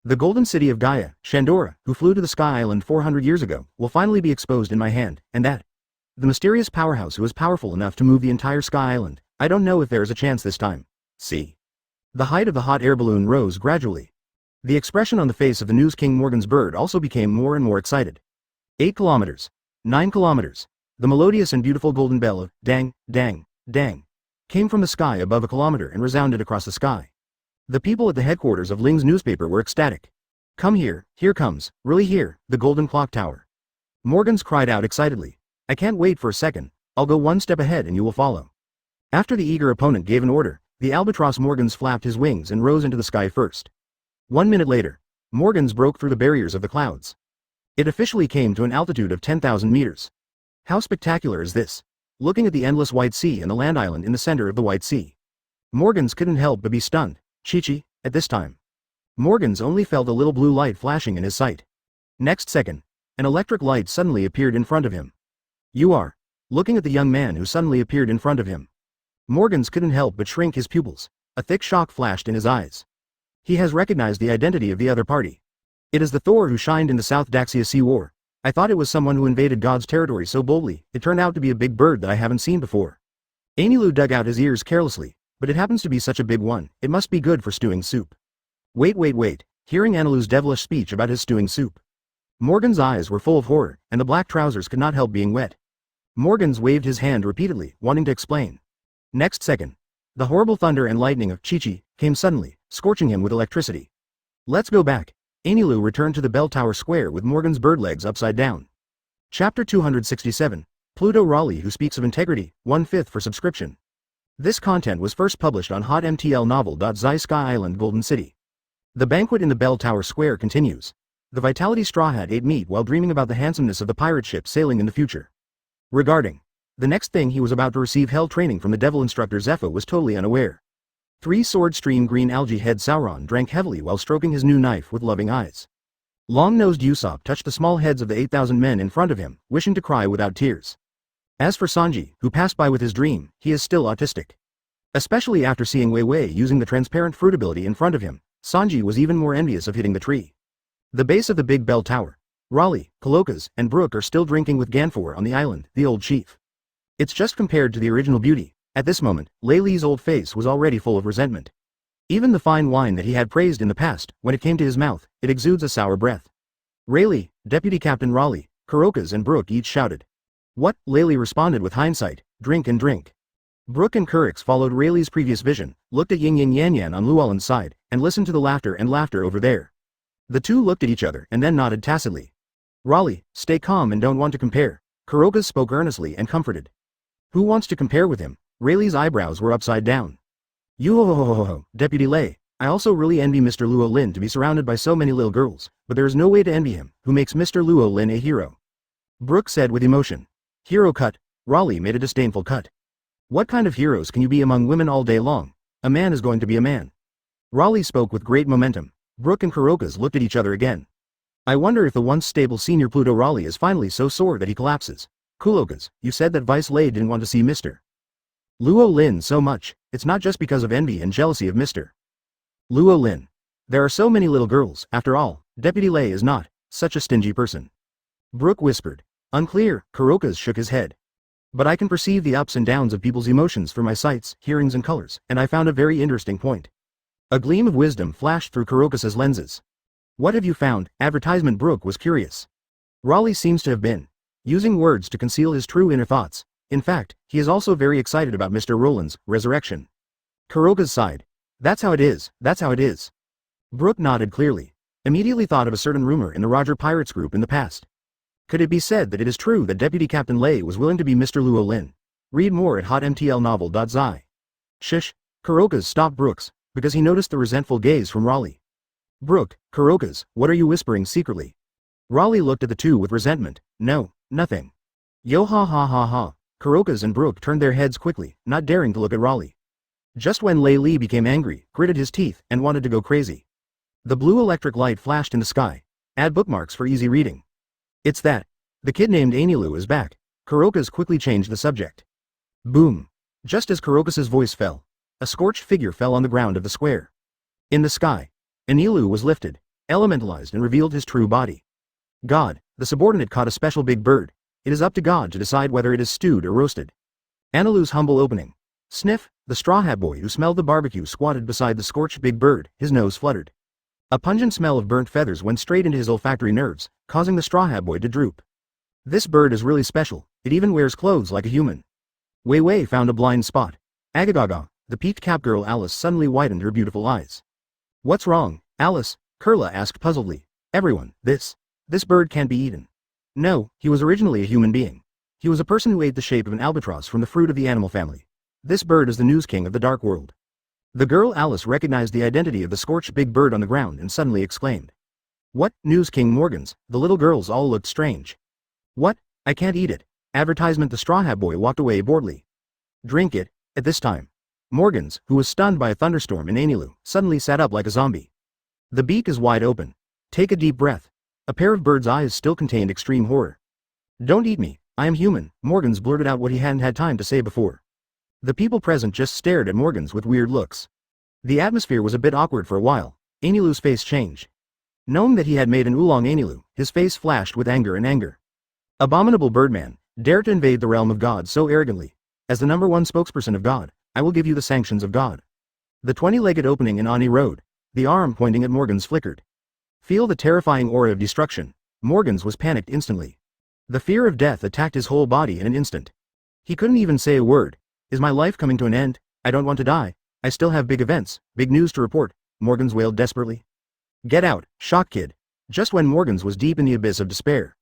The golden city of Gaia, Shandora, who flew to the Sky Island 400 years ago, will finally be exposed in my hand, and that. The mysterious powerhouse who is powerful enough to move the entire Sky Island. I don't know if there is a chance this time. See. The height of the hot air balloon rose gradually. The expression on the face of the News King Morgan's bird also became more and more excited. 8 kilometers. 9 kilometers. The melodious and beautiful golden bell of dang, dang, dang came from the sky above a kilometer and resounded across the sky. The people at the headquarters of Ling's newspaper were ecstatic. Come here comes, really here, the golden clock tower. Morgans cried out excitedly. I can't wait for a second, I'll go one step ahead and you will follow. After the eager opponent gave an order, the albatross Morgans flapped his wings and rose into the sky first. 1 minute later, Morgans broke through the barriers of the clouds. It officially came to an altitude of 10,000 meters. How spectacular is this? Looking at the endless White Sea and the land island in the center of the White Sea. Morgans couldn't help but be stunned. Chi-chi, at this time. Morgans only felt a little blue light flashing in his sight. Next second, an electric light suddenly appeared in front of him. You are. Looking at the young man who suddenly appeared in front of him. Morgans couldn't help but shrink his pupils. A thick shock flashed in his eyes. He has recognized the identity of the other party. It is the Thor who shined in the South Daxia Sea War. I thought it was someone who invaded God's territory so boldly. It turned out to be a big bird that I haven't seen before. Anilu dug out his ears carelessly, but it happens to be such a big one. It must be good for stewing soup. Wait. Hearing Anilu's devilish speech about his stewing soup. Morgan's eyes were full of horror, and the black trousers could not help being wet. Morgans waved his hand repeatedly, wanting to explain. Next second, the horrible thunder and lightning of Chi-chi came suddenly, scorching him with electricity. Let's go back. Anilu returned to the bell tower square with Morgan's bird legs upside down. Chapter 267, Pluto Raleigh who speaks of integrity, 1/5 for subscription. This content was first published on hotmtlnovel.zi Sky Island Golden City. The banquet in the bell tower square continues. The Vitality Straw Hat ate meat while dreaming about the handsomeness of the pirate ship sailing in the future. Regarding the next thing, he was about to receive hell training from the devil instructor Zepho was totally unaware. 3-sword stream green algae head Sauron drank heavily while stroking his new knife with loving eyes. Long-nosed Usopp touched the small heads of the 8,000 men in front of him, wishing to cry without tears. As for Sanji, who passed by with his dream, he is still autistic. Especially after seeing Wei Wei using the transparent fruit ability in front of him, Sanji was even more envious of hitting the tree. The base of the big bell tower. Raleigh, Colokas, and Brooke are still drinking with Ganfor on the island, the old chief. It's just compared to the original beauty. At this moment, Laylee's old face was already full of resentment. Even the fine wine that he had praised in the past, when it came to his mouth, it exudes a sour breath. Rayleigh, Deputy Captain Raleigh, Kurokas and Brooke each shouted. What? Laylee responded with hindsight, drink and drink. Brooke and Kurix followed Rayleigh's previous vision, looked at Ying Ying Yan Yan on Luo Lin's side, and listened to the laughter and laughter over there. The two looked at each other and then nodded tacitly. Raleigh, stay calm and don't want to compare. Kurokas spoke earnestly and comforted. Who wants to compare with him? Rayleigh's eyebrows were upside down. You ho ho ho ho ho, Deputy Lay. I also really envy Mr. Luo Lin to be surrounded by so many little girls, but there is no way to envy him, who makes Mr. Luo Lin a hero. Brooke said with emotion. Hero cut. Raleigh made a disdainful cut. What kind of heroes can you be among women all day long? A man is going to be a man. Raleigh spoke with great momentum. Brooke and Kurokas looked at each other again. I wonder if the once stable senior Pluto Raleigh is finally so sore that he collapses. Kulokas, you said that Vice Lay didn't want to see Mr. Luo Lin so much. It's not just because of envy and jealousy of Mr. Luo Lin. There are so many little girls, after all, Deputy Lay is not such a stingy person. Brooke whispered. Unclear, Kurokas shook his head. But I can perceive the ups and downs of people's emotions through my sights, hearings and colors, and I found a very interesting point. A gleam of wisdom flashed through Kurokas's lenses. What have you found? Advertisement. Brooke was curious. Raleigh seems to have been using words to conceal his true inner thoughts. In fact, he is also very excited about Mr. Roland's resurrection. Kurokas sighed. That's how it is, that's how it is. Brooke nodded clearly. Immediately thought of a certain rumor in the Roger Pirates group in the past. Could it be said that it is true that Deputy Captain Lay was willing to be Mr. Luo Lin? Read more at hotmtlnovel.zi. Shish. Kurokas stopped Brooks, because he noticed the resentful gaze from Raleigh. Brooke, Kurokas, what are you whispering secretly? Raleigh looked at the two with resentment. No, nothing. Yo ha ha ha ha. Kurokas and Brooke turned their heads quickly, not daring to look at Raleigh. Just when Lei Li became angry, gritted his teeth, and wanted to go crazy. The blue electric light flashed in the sky. Add bookmarks for easy reading. It's that. The kid named Anilu is back. Kurokas quickly changed the subject. Boom. Just as Kurokas's voice fell, a scorched figure fell on the ground of the square. In the sky, Anilu was lifted, elementalized and revealed his true body. God, the subordinate caught a special big bird. It is up to God to decide whether it is stewed or roasted. Anilu's humble opening. Sniff, the straw hat boy who smelled the barbecue squatted beside the scorched big bird, his nose fluttered. A pungent smell of burnt feathers went straight into his olfactory nerves, causing the straw hat boy to droop. This bird is really special, it even wears clothes like a human. Wei Wei found a blind spot. Agagaga, the peaked cap girl Alice suddenly widened her beautiful eyes. What's wrong, Alice? Kurla asked puzzledly. Everyone, this bird can't be eaten. No, he was originally a human being. He was a person who ate the shape of an albatross from the fruit of the animal family. This bird is the news king of the dark world. The girl Alice recognized the identity of the scorched big bird on the ground and suddenly exclaimed. What, News King Morgans? The little girls all looked strange. What? I can't eat it. Advertisement. The straw hat boy walked away boredly. Drink it. At this time, Morgans, who was stunned by a thunderstorm in Anilu, suddenly sat up like a zombie. The beak is wide open. Take a deep breath. A pair of bird's eyes still contained extreme horror. Don't eat me, I am human, Morgans blurted out what he hadn't had time to say before. The people present just stared at Morgans with weird looks. The atmosphere was a bit awkward for a while. Anilu's face changed. Knowing that he had made an oolong Anilu, his face flashed with anger and anger. Abominable birdman, dare to invade the realm of God so arrogantly. As the #1 spokesperson of God, I will give you the sanctions of God. The 20-legged opening in Ani Road, the arm pointing at Morgans flickered. Feel the terrifying aura of destruction. Morgans was panicked instantly. The fear of death attacked his whole body in an instant. He couldn't even say a word. Is my life coming to an end? I don't want to die. I still have big events, big news to report, Morgans wailed desperately. Get out, shock kid. Just when Morgans was deep in the abyss of despair,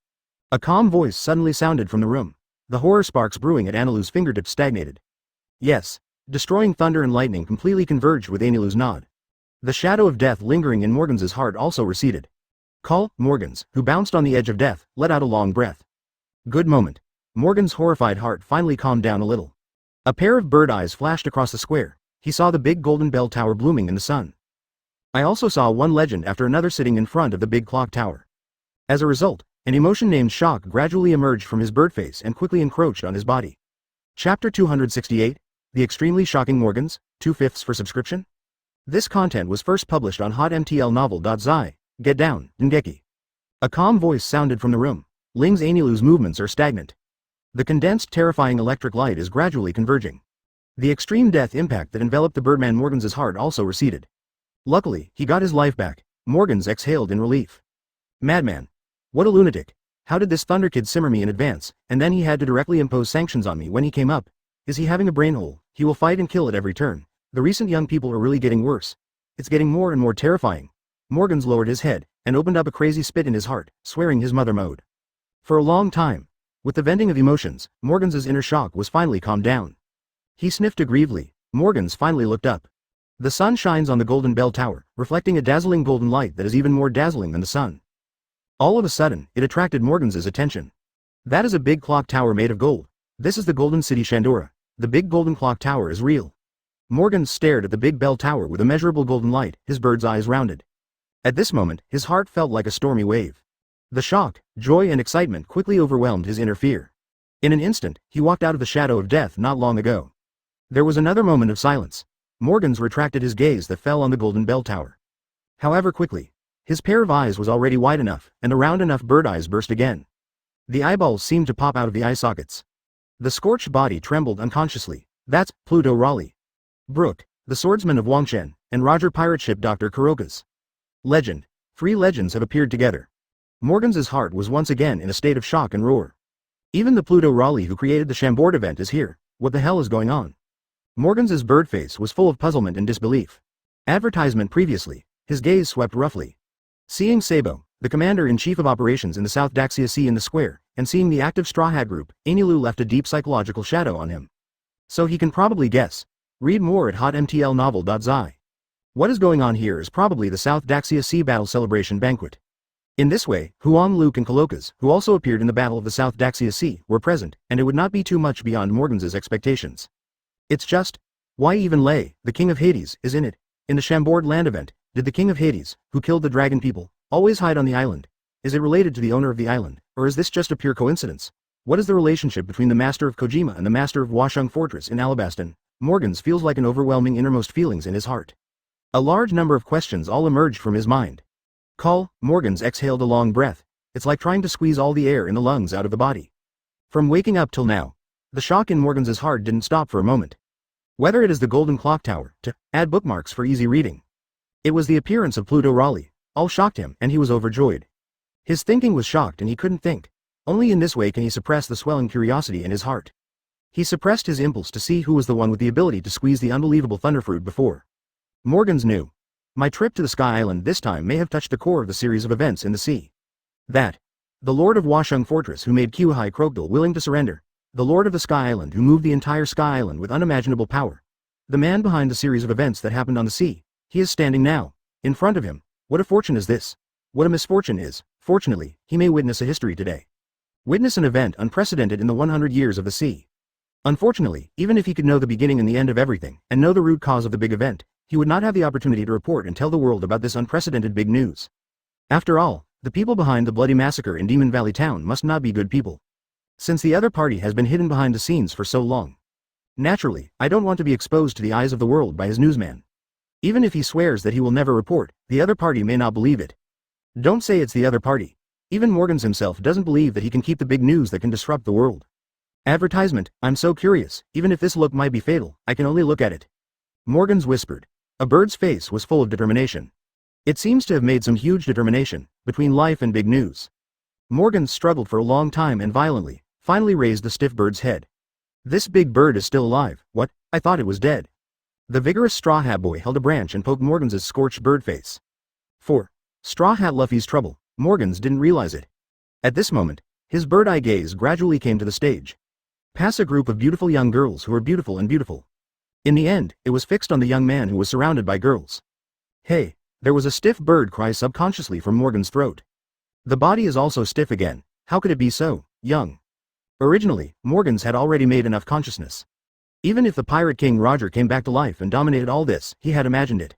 a calm voice suddenly sounded from the room. The horror sparks brewing at Anilu's fingertips stagnated. Yes. Destroying thunder and lightning completely converged with Anilu's nod. The shadow of death lingering in Morgans's heart also receded. Call, Morgans, who bounced on the edge of death, let out a long breath. Good moment. Morgan's horrified heart finally calmed down a little. A pair of bird eyes flashed across the square. He saw the big golden bell tower blooming in the sun. I also saw one legend after another sitting in front of the big clock tower. As a result, an emotion named shock gradually emerged from his bird face and quickly encroached on his body. Chapter 268, The Extremely Shocking Morgans, 2/5 for subscription? This content was first published on hotmtlnovel.zi. Get down, Dengeki. A calm voice sounded from the room. Ling's Anilu's movements are stagnant. The condensed, terrifying electric light is gradually converging. The extreme death impact that enveloped the birdman Morgans' heart also receded. Luckily, he got his life back. Morgans exhaled in relief. Madman. What a lunatic. How did this thunderkid simmer me in advance, and then he had to directly impose sanctions on me when he came up? Is he having a brain hole? He will fight and kill at every turn. The recent young people are really getting worse. It's getting more and more terrifying. Morgans lowered his head, and opened up a crazy spit in his heart, swearing his mother mode. For a long time, with the venting of emotions, Morgans' inner shock was finally calmed down. He sniffed aggrievedly. Morgans finally looked up. The sun shines on the Golden Bell Tower, reflecting a dazzling golden light that is even more dazzling than the sun. All of a sudden, it attracted Morgans' attention. That is a big clock tower made of gold. This is the Golden City Shandora. The big golden clock tower is real. Morgans stared at the big bell tower with immeasurable golden light, his bird's eyes rounded. At this moment, his heart felt like a stormy wave. The shock, joy and excitement quickly overwhelmed his inner fear. In an instant, he walked out of the shadow of death not long ago. There was another moment of silence. Morgans retracted his gaze that fell on the Golden Bell Tower. However quickly, his pair of eyes was already wide enough, and the round enough bird eyes burst again. The eyeballs seemed to pop out of the eye sockets. The scorched body trembled unconsciously. That's Pluto Raleigh. Brooke, the swordsman of Wangshen, and Roger pirate ship Dr. Kuroka's. Legend. 3 legends have appeared together. Morgans' heart was once again in a state of shock and roar. Even the Pluto Raleigh who created the Chambord event is here. What the hell is going on? Morgans' bird face was full of puzzlement and disbelief. Advertisement previously, his gaze swept roughly. Seeing Sabo, the commander-in-chief of operations in the South Daxia Sea in the square, and seeing the active Straw Hat group, Anilu left a deep psychological shadow on him. So he can probably guess. Read more at hotmtlnovel.zi. What is going on here is probably the South Daxia Sea Battle Celebration Banquet. In this way, Huang Luke and Kalokas, who also appeared in the Battle of the South Daxia Sea, were present, and it would not be too much beyond Morgans' expectations. It's just, why even Lei, the King of Hades, is in it? In the Chambord land event, did the King of Hades, who killed the dragon people, always hide on the island? Is it related to the owner of the island, or is this just a pure coincidence? What is the relationship between the master of Kojima and the master of Washung Fortress in Alabaston? Morgans feels like an overwhelming innermost feelings in his heart. A large number of questions all emerged from his mind. Morgans exhaled a long breath. It's like trying to squeeze all the air in the lungs out of the body. From waking up till now, the shock in Morgans' heart didn't stop for a moment. Whether it is the Golden Clock Tower, to add bookmarks for easy reading. It was the appearance of Pluto Raleigh, all shocked him, and he was overjoyed. His thinking was shocked and he couldn't think. Only in this way can he suppress the swelling curiosity in his heart. He suppressed his impulse to see who was the one with the ability to squeeze the unbelievable thunderfruit before. Morgans knew. My trip to the Sky Island this time may have touched the core of the series of events in the sea. That. The Lord of Washung Fortress who made Kyuhai Crocodile willing to surrender. The Lord of the Sky Island who moved the entire Sky Island with unimaginable power. The man behind the series of events that happened on the sea. He is standing now. In front of him. What a fortune is this? What a misfortune is. Fortunately, he may witness a history today. Witness an event unprecedented in the 100 years of the sea. Unfortunately, even if he could know the beginning and the end of everything, and know the root cause of the big event, he would not have the opportunity to report and tell the world about this unprecedented big news. After all, the people behind the bloody massacre in Demon Valley Town must not be good people. Since the other party has been hidden behind the scenes for so long. Naturally, I don't want to be exposed to the eyes of the world by his newsman. Even if he swears that he will never report, the other party may not believe it. Don't say it's the other party. Even Morgans himself doesn't believe that he can keep the big news that can disrupt the world. Advertisement, I'm so curious, even if this look might be fatal, I can only look at it. Morgans whispered. A bird's face was full of determination. It seems to have made some huge determination, between life and big news. Morgans struggled for a long time and violently, finally raised the stiff bird's head. This big bird is still alive. What? I thought it was dead. The vigorous Straw Hat boy held a branch and poked Morgans' scorched bird face. 4. Straw Hat Luffy's trouble. Morgans didn't realize it. At this moment, his bird-eye gaze gradually came to the stage. Past a group of beautiful young girls who were beautiful and beautiful. In the end, it was fixed on the young man who was surrounded by girls. Hey, there was a stiff bird cry subconsciously from Morgan's throat. The body is also stiff again. How could it be so young? Originally, Morgans had already made enough consciousness. Even if the Pirate King Roger came back to life and dominated all this, he had imagined it.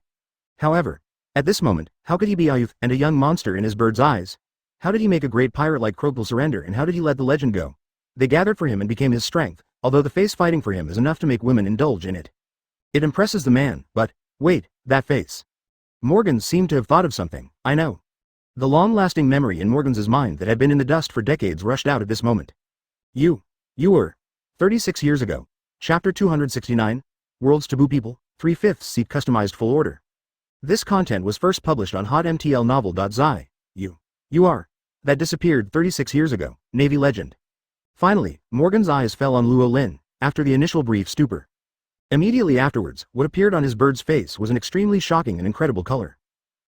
However, at this moment, how could he be a youth and a young monster in his bird's eyes? How did he make a great pirate like Crocodile surrender, and how did he let the legend go? They gathered for him and became his strength, although the face fighting for him is enough to make women indulge in it. It impresses the man, but, wait, that face. Morgans seemed to have thought of something. I know. The long-lasting memory in Morgan's mind that had been in the dust for decades rushed out at this moment. You were 36 years ago. Chapter 269, World's Taboo People, 3/5 seat customized full order. This content was first published on hotmtlnovel.zi. You are. That disappeared 36 years ago, Navy legend. Finally, Morgan's eyes fell on Luo Lin, after the initial brief stupor. Immediately afterwards, what appeared on his bird's face was an extremely shocking and incredible color.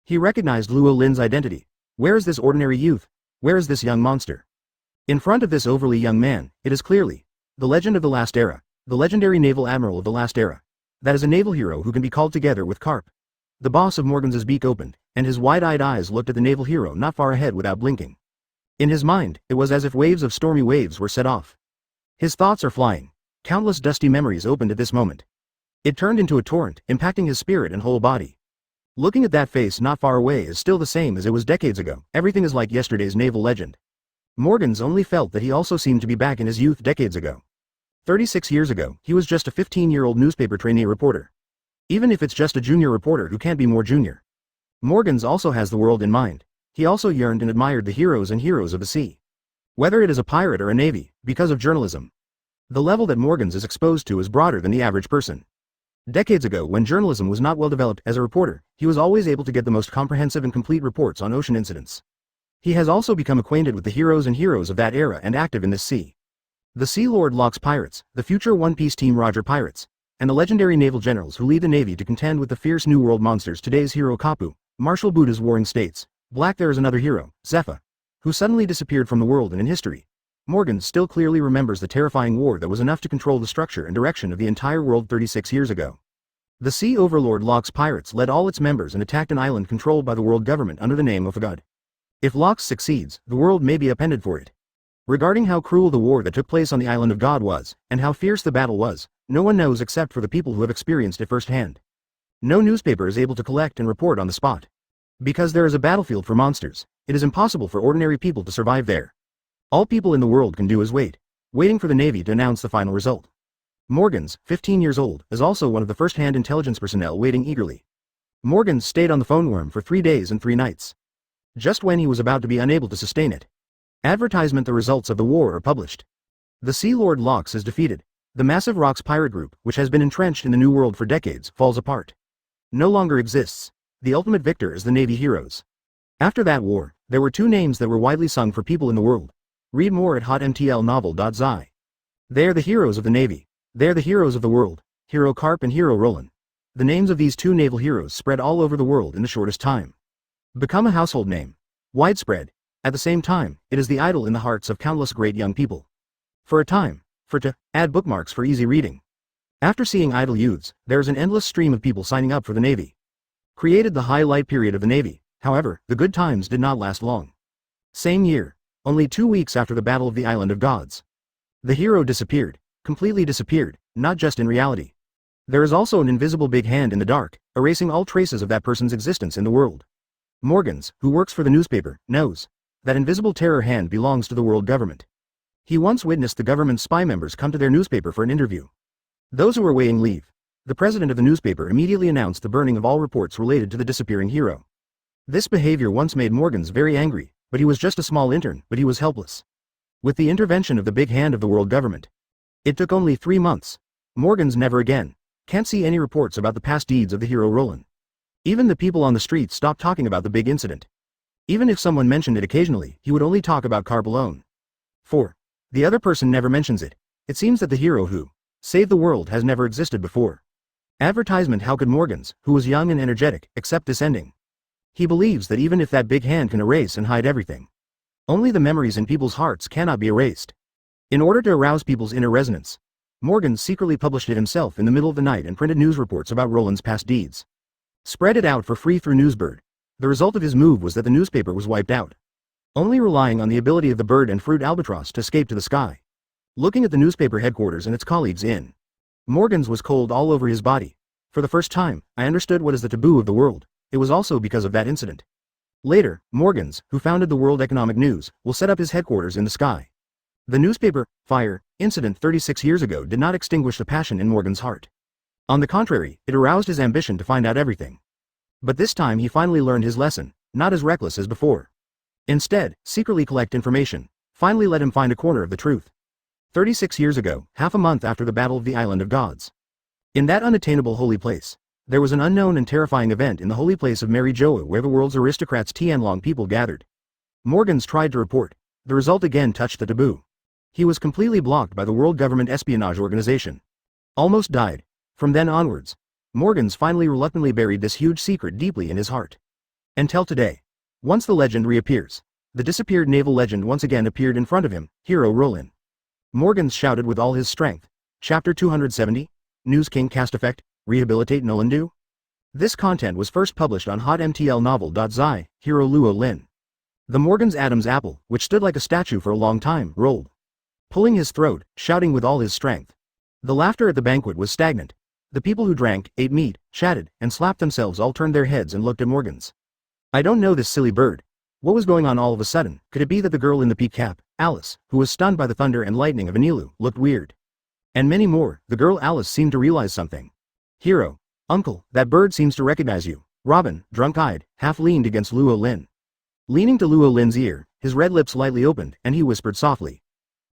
He recognized Luo Lin's identity. Where is this ordinary youth? Where is this young monster? In front of this overly young man, it is clearly the legend of the last era, the legendary naval admiral of the last era. That is a naval hero who can be called together with Carp. The boss of Morgan's beak opened, and his wide-eyed eyes looked at the naval hero not far ahead without blinking. In his mind, it was as if waves of stormy waves were set off. His thoughts are flying. Countless dusty memories opened at this moment. It turned into a torrent, impacting his spirit and whole body. Looking at that face not far away is still the same as it was decades ago. Everything is like yesterday's naval legend. Morgan's only felt that he also seemed to be back in his youth decades ago. 36 years ago, he was just a 15-year-old newspaper trainee reporter. Even if it's just a junior reporter who can't be more junior. Morgan's also has the world in mind. He also yearned and admired the heroes and heroes of the sea. Whether it is a pirate or a navy, because of journalism. The level that Morgan's is exposed to is broader than the average person. Decades ago, when journalism was not well developed as a reporter, he was always able to get the most comprehensive and complete reports on ocean incidents. He has also become acquainted with the heroes and heroes of that era and active in this sea. The Sea Lord Locke's pirates, the future One Piece Team Roger pirates, and the legendary naval generals who lead the Navy to contend with the fierce New World monsters. Today's hero Kapu, Marshal Buddha's warring states. Black. There is another hero, Zepha, who suddenly disappeared from the world and in history. Morgan still clearly remembers the terrifying war that was enough to control the structure and direction of the entire world 36 years ago. The Sea Overlord Locke's pirates led all its members and attacked an island controlled by the world government under the name of a god. If Locke succeeds, the world may be upended for it. Regarding how cruel the war that took place on the island of God was, and how fierce the battle was, no one knows except for the people who have experienced it firsthand. No newspaper is able to collect and report on the spot. Because there is a battlefield for monsters, it is impossible for ordinary people to survive there. All people in the world can do is waiting for the Navy to announce the final result. Morgan's, 15 years old, is also one of the first-hand intelligence personnel waiting eagerly. Morgan stayed on the phone worm for 3 days and 3 nights. Just when he was about to be unable to sustain it. Advertisement: the results of the war are published. The Sea Lord Locke is defeated. The massive Rocks pirate group, which has been entrenched in the New World for decades, falls apart. No longer exists. The ultimate victor is the Navy heroes. After that war, there were 2 names that were widely sung for people in the world. Read more at hotmtlnovel.zi. They are the heroes of the Navy. They are the heroes of the world, Hero Carp and Hero Roland. The names of these 2 naval heroes spread all over the world in the shortest time. Become a household name. Widespread. At the same time, it is the idol in the hearts of countless great young people. For a time, to add bookmarks for easy reading. After seeing idle youths, there is an endless stream of people signing up for the Navy. Created the highlight period of the Navy. However, the good times did not last long. Same year, only 2 weeks after the Battle of the Island of Gods. The hero disappeared. Completely disappeared, not just in reality. There is also an invisible big hand in the dark, erasing all traces of that person's existence in the world. Morgan's, who works for the newspaper, knows that invisible terror hand belongs to the world government. He once witnessed the government's spy members come to their newspaper for an interview. Those who were weighing leave. The president of the newspaper immediately announced the burning of all reports related to the disappearing hero. This behavior once made Morgan's very angry, but he was just a small intern, but he was helpless. With the intervention of the big hand of the world government. It took only 3 months. Morgan's never again. Can't see any reports about the past deeds of the hero Roland. Even the people on the streets stopped talking about the big incident. Even if someone mentioned it occasionally, he would only talk about Carp alone. 4. The other person never mentions it. It seems that the hero who saved the world has never existed before. Advertisement: how could Morgan's, who was young and energetic, accept this ending? He believes that even if that big hand can erase and hide everything, only the memories in people's hearts cannot be erased. In order to arouse people's inner resonance, Morgan secretly published it himself in the middle of the night and printed news reports about Roland's past deeds. Spread it out for free through Newsbird. The result of his move was that the newspaper was wiped out. Only relying on the ability of the bird and fruit albatross to escape to the sky. Looking at the newspaper headquarters and its colleagues in Morgan's was cold all over his body. For the first time, I understood what is the taboo of the world. It was also because of that incident. Later, Morgan's, who founded the World Economic News, will set up his headquarters in the sky. The newspaper fire incident 36 years ago did not extinguish the passion in Morgan's heart. On the contrary, it aroused his ambition to find out everything. But this time he finally learned his lesson, not as reckless as before. Instead, secretly collect information. Finally let him find a corner of the truth. 36 years ago, half a month after the Battle of the Island of Gods. In that unattainable holy place, there was an unknown and terrifying event in the holy place of Mary Joa where the world's aristocrats Tianlong people gathered. Morgans tried to report. The result again touched the taboo. He was completely blocked by the world government espionage organization. Almost died. From then onwards, Morgans finally reluctantly buried this huge secret deeply in his heart. Until today. Once the legend reappears. The disappeared naval legend once again appeared in front of him, hero Luo Lin. Morgans shouted with all his strength. Chapter 270? News King Cast Effect, Rehabilitate Nolandu? This content was first published on hotmtlnovel.zi, hero Luo Lin. The Morgans Adam's apple, which stood like a statue for a long time, rolled. Pulling his throat, shouting with all his strength. The laughter at the banquet was stagnant. The people who drank, ate meat, chatted, and slapped themselves all turned their heads and looked at Morgans. I don't know this silly bird. What was going on all of a sudden? Could it be that the girl in the peak cap, Alice, who was stunned by the thunder and lightning of Anilu, looked weird? And many more. The girl Alice seemed to realize something. Hero. Uncle, that bird seems to recognize you. Robin, drunk-eyed, half leaned against Luo Lin. Leaning to Luo Lin's ear, his red lips lightly opened, and he whispered softly.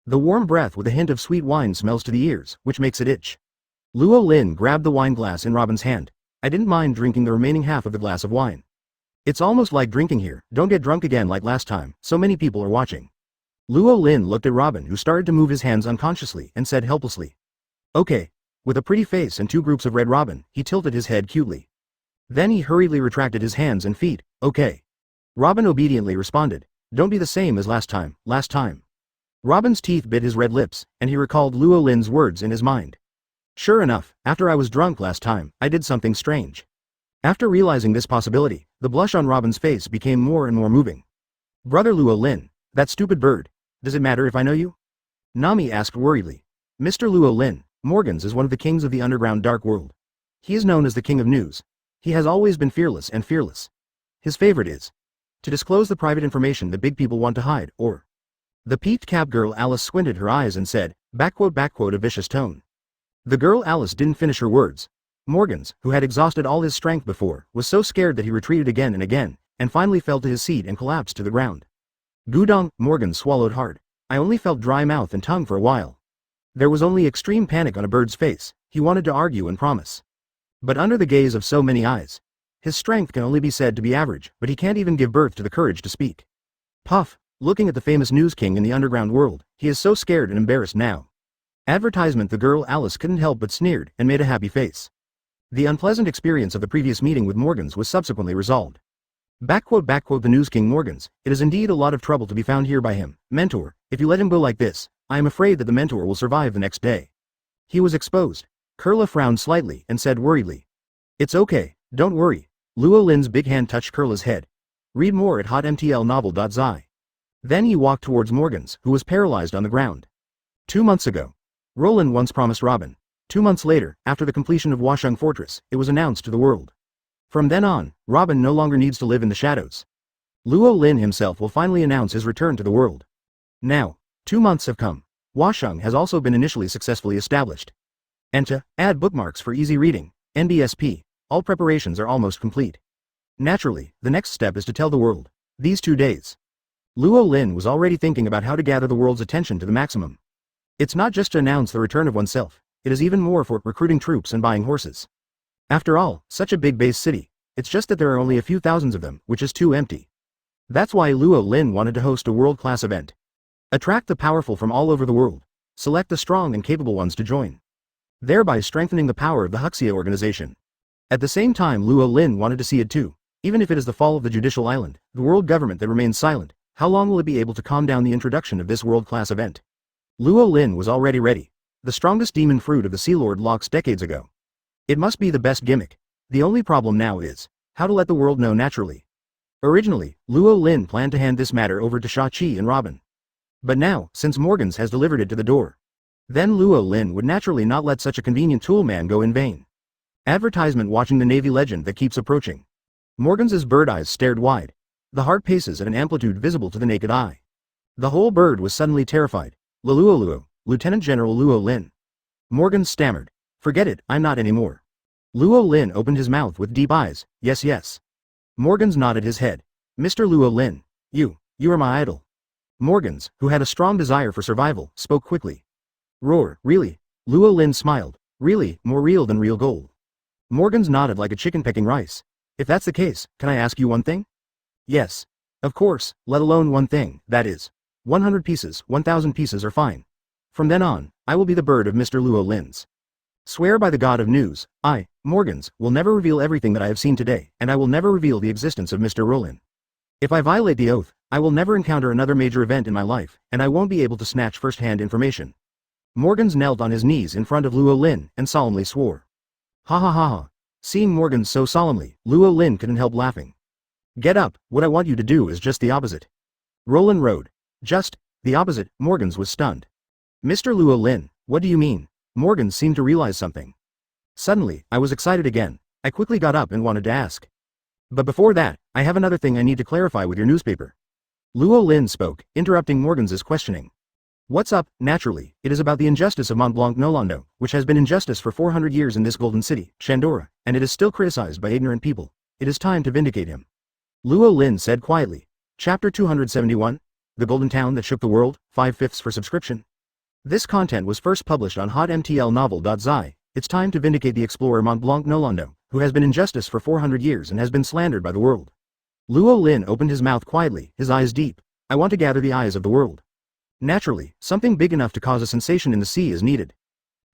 The warm breath with a hint of sweet wine smells to the ears, which makes it itch. Luo Lin grabbed the wine glass in Robin's hand. I didn't mind drinking the remaining half of the glass of wine. It's almost like drinking here, don't get drunk again like last time, so many people are watching. Luo Lin looked at Robin who started to move his hands unconsciously and said helplessly. Okay. With a pretty face and two groups of red Robin, he tilted his head cutely. Then he hurriedly retracted his hands and feet. Okay. Robin obediently responded. Don't be the same as last time, last time. Robin's teeth bit his red lips, and he recalled Luo Lin's words in his mind. Sure enough, after I was drunk last time, I did something strange. After realizing this possibility, the blush on Robin's face became more and more moving. Brother Luo Lin, that stupid bird. Does it matter if I know you? Nami asked worriedly. Mr. Luo Lin, Morgans is one of the kings of the underground dark world. He is known as the king of news. He has always been fearless and fearless. His favorite is to disclose the private information that big people want to hide, or. The peaked cap girl Alice squinted her eyes and said, a vicious tone. The girl Alice didn't finish her words. Morgans, who had exhausted all his strength before, was so scared that he retreated again, and finally fell to his seat and collapsed to the ground. Gudong, Morgans swallowed hard. I only felt dry mouth and tongue for a while. There was only extreme panic on a bird's face. He wanted to argue and promise. But under the gaze of so many eyes, his strength can only be said to be average, but he can't even give birth to the courage to speak. Puff, looking at the famous news king in the underground world, he is so scared and embarrassed now. Advertisement. The girl Alice couldn't help but sneered and made a happy face. The unpleasant experience of the previous meeting with Morgans was subsequently resolved. The news king Morgans, it is indeed a lot of trouble to be found here by him. Mentor, if you let him go like this, I am afraid that the mentor will survive the next day. He was exposed. Kurla frowned slightly and said worriedly. It's okay, don't worry. Luo Lin's big hand touched Kurla's head. Read more at hotmtlnovel.zi. Then he walked towards Morgans, who was paralyzed on the ground. 2 months ago. Roland once promised Robin. 2 months later, after the completion of Washung Fortress, it was announced to the world. From then on, Robin no longer needs to live in the shadows. Luo Lin himself will finally announce his return to the world. Now, 2 months have come. Washung has also been initially successfully established. And to add bookmarks for easy reading, NBSP, all preparations are almost complete. Naturally, the next step is to tell the world. These 2 days. Luo Lin was already thinking about how to gather the world's attention to the maximum. It's not just to announce the return of oneself, it is even more for recruiting troops and buying horses. After all, such a big base city, it's just that there are only a few thousands of them, which is too empty. That's why Luo Lin wanted to host a world-class event. Attract the powerful from all over the world. Select the strong and capable ones to join. Thereby strengthening the power of the Huxia organization. At the same time, Luo Lin wanted to see it too. Even if it is the fall of the judicial island, the world government that remains silent, how long will it be able to calm down the introduction of this world-class event? Luo Lin was already ready. The strongest demon fruit of the Sea Lord locks decades ago. It must be the best gimmick. The only problem now is how to let the world know naturally. Originally, Luo Lin planned to hand this matter over to Shao-Chi and Robin. But now, since Morgans has delivered it to the door, then Luo Lin would naturally not let such a convenient tool man go in vain. Advertisement. Watching the Navy legend that keeps approaching. Morgans's bird eyes stared wide. The heart paces at an amplitude visible to the naked eye. The whole bird was suddenly terrified. Luo, Lieutenant General Luo Lin. Morgans stammered. Forget it, I'm not anymore. Luo Lin opened his mouth with deep eyes. Yes. Morgans nodded his head. Mr. Luo Lin, you You are my idol. Morgans, who had a strong desire for survival, spoke quickly. Roar, really? Luo Lin smiled. Really, more real than real gold. Morgans nodded like a chicken pecking rice. If that's the case, can I ask you one thing? Yes. Of course, let alone one thing, that is. 100 pieces, 1,000 pieces are fine. From then on, I will be the bird of Mr. Luo Lin's. Swear by the god of news, I, Morgans, will never reveal everything that I have seen today, and I will never reveal the existence of Mr. Rollin. If I violate the oath, I will never encounter another major event in my life, and I won't be able to snatch first-hand information. Morgans knelt on his knees in front of Luo Lin and solemnly swore. Ha ha ha ha. Seeing Morgans so solemnly, Luo Lin couldn't help laughing. Get up, what I want you to do is just the opposite. Rollin rode. Just the opposite. Morgans was stunned. Mr. Luo Lin, what do you mean? Morgans seemed to realize something. Suddenly, I was excited again. I quickly got up and wanted to ask. But before that, I have another thing I need to clarify with your newspaper. Luo Lin spoke, interrupting Morgans' questioning. What's up? Naturally, it is about the injustice of Mont Blanc Nolondo, which has been injustice for 400 years in this golden city, Shandora, and it is still criticized by ignorant people. It is time to vindicate him. Luo Lin said quietly. Chapter 271, The Golden Town That Shook the World, 5/5 for subscription. This content was first published on hotmtlnovel.zi. It's time to vindicate the explorer Mont Blanc Nolondo, who has been injustice for 400 years and has been slandered by the world. Luo Lin opened his mouth quietly, his eyes deep. I want to gather the eyes of the world. Naturally, something big enough to cause a sensation in the sea is needed.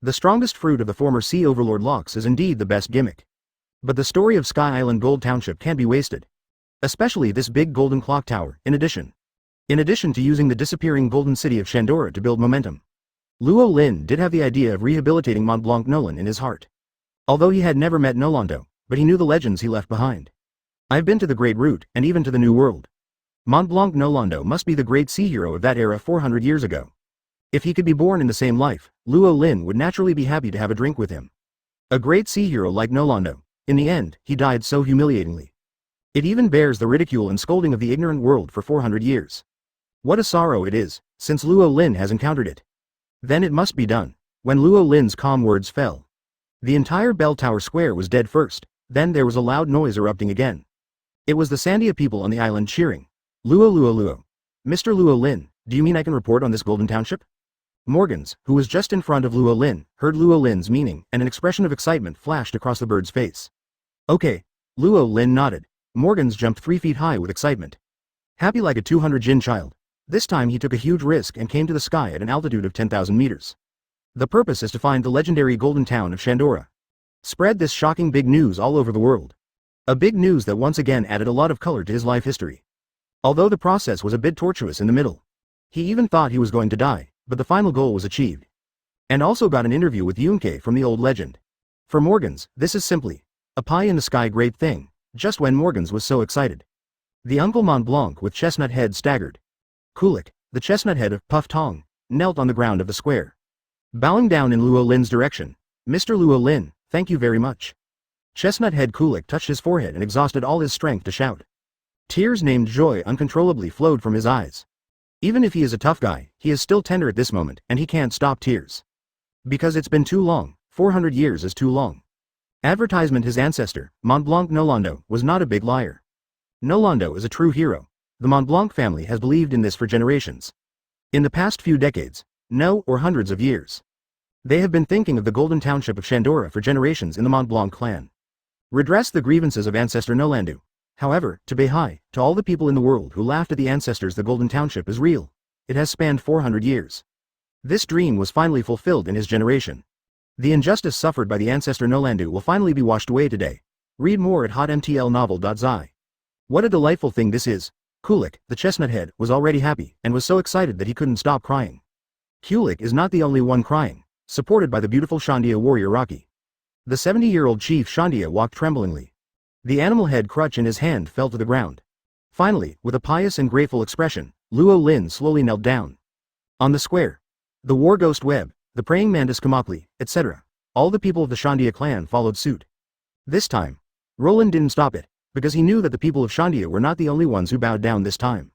The strongest fruit of the former sea overlord locks is indeed the best gimmick. But the story of Sky Island Gold Township can't be wasted. Especially this big golden clock tower, in addition to using the disappearing golden city of Shandora to build momentum. Luo Lin did have the idea of rehabilitating Mont Blanc Nolan in his heart. Although he had never met Nolondo, but he knew the legends he left behind. I've been to the Great Root, and even to the New World. Mont Blanc Nolondo must be the great sea hero of that era 400 years ago. If he could be born in the same life, Luo Lin would naturally be happy to have a drink with him. A great sea hero like Nolondo. In the end, he died so humiliatingly. It even bears the ridicule and scolding of the ignorant world for 400 years. What a sorrow it is, since Luo Lin has encountered it. Then it must be done. When Luo Lin's calm words fell, the entire bell tower square was dead first, then there was a loud noise erupting again. It was the Sandia people on the island cheering. Luo Luo Luo. Mr. Luo Lin, do you mean I can report on this golden township? Morgans, who was just in front of Luo Lin, heard Luo Lin's meaning, and an expression of excitement flashed across the bird's face. Okay. Luo Lin nodded. Morgans jumped 3 feet high with excitement. Happy like a 200 Jin child. This time he took a huge risk and came to the sky at an altitude of 10,000 meters. The purpose is to find the legendary golden town of Shandora. Spread this shocking big news all over the world. A big news that once again added a lot of color to his life history. Although the process was a bit tortuous in the middle. He even thought he was going to die, but the final goal was achieved. And also got an interview with Yunke from the old legend. For Morgans, this is simply a pie-in-the-sky great thing. Just when Morgans was so excited, the Uncle Mont Blanc with chestnut head staggered. Kulik, the chestnut head of Puff Tong, knelt on the ground of the square. Bowing down in Luo Lin's direction. Mr. Luo Lin, thank you very much. Chestnut head Kulik touched his forehead and exhausted all his strength to shout. Tears named joy uncontrollably flowed from his eyes. Even if he is a tough guy, he is still tender at this moment, and he can't stop tears. Because it's been too long, 400 years is too long. Advertisement. His ancestor, Mont Blanc Nolondo, was not a big liar. Nolondo is a true hero. The Mont Blanc family has believed in this for generations. In the past few decades, or hundreds of years. They have been thinking of the golden township of Shandora for generations in the Mont Blanc clan. Redress the grievances of ancestor Nolandu. However, to Beihai, to all the people in the world who laughed at the ancestors, the golden township is real. It has spanned 400 years. This dream was finally fulfilled in his generation. The injustice suffered by the ancestor Nolandu will finally be washed away today. Read more at hotmtlnovel.zi. What a delightful thing this is. Kulik, the chestnut head, was already happy, and was so excited that he couldn't stop crying. Kulik is not the only one crying, supported by the beautiful Shandia warrior Rocky. The 70-year-old chief Shandia walked tremblingly. The animal head crutch in his hand fell to the ground. Finally, with a pious and grateful expression, Luo Lin slowly knelt down. On the square, the war ghost Webb, the praying mantis Kamakli, etc. All the people of the Shandia clan followed suit. This time, Roland didn't stop it, because he knew that the people of Shandia were not the only ones who bowed down this time.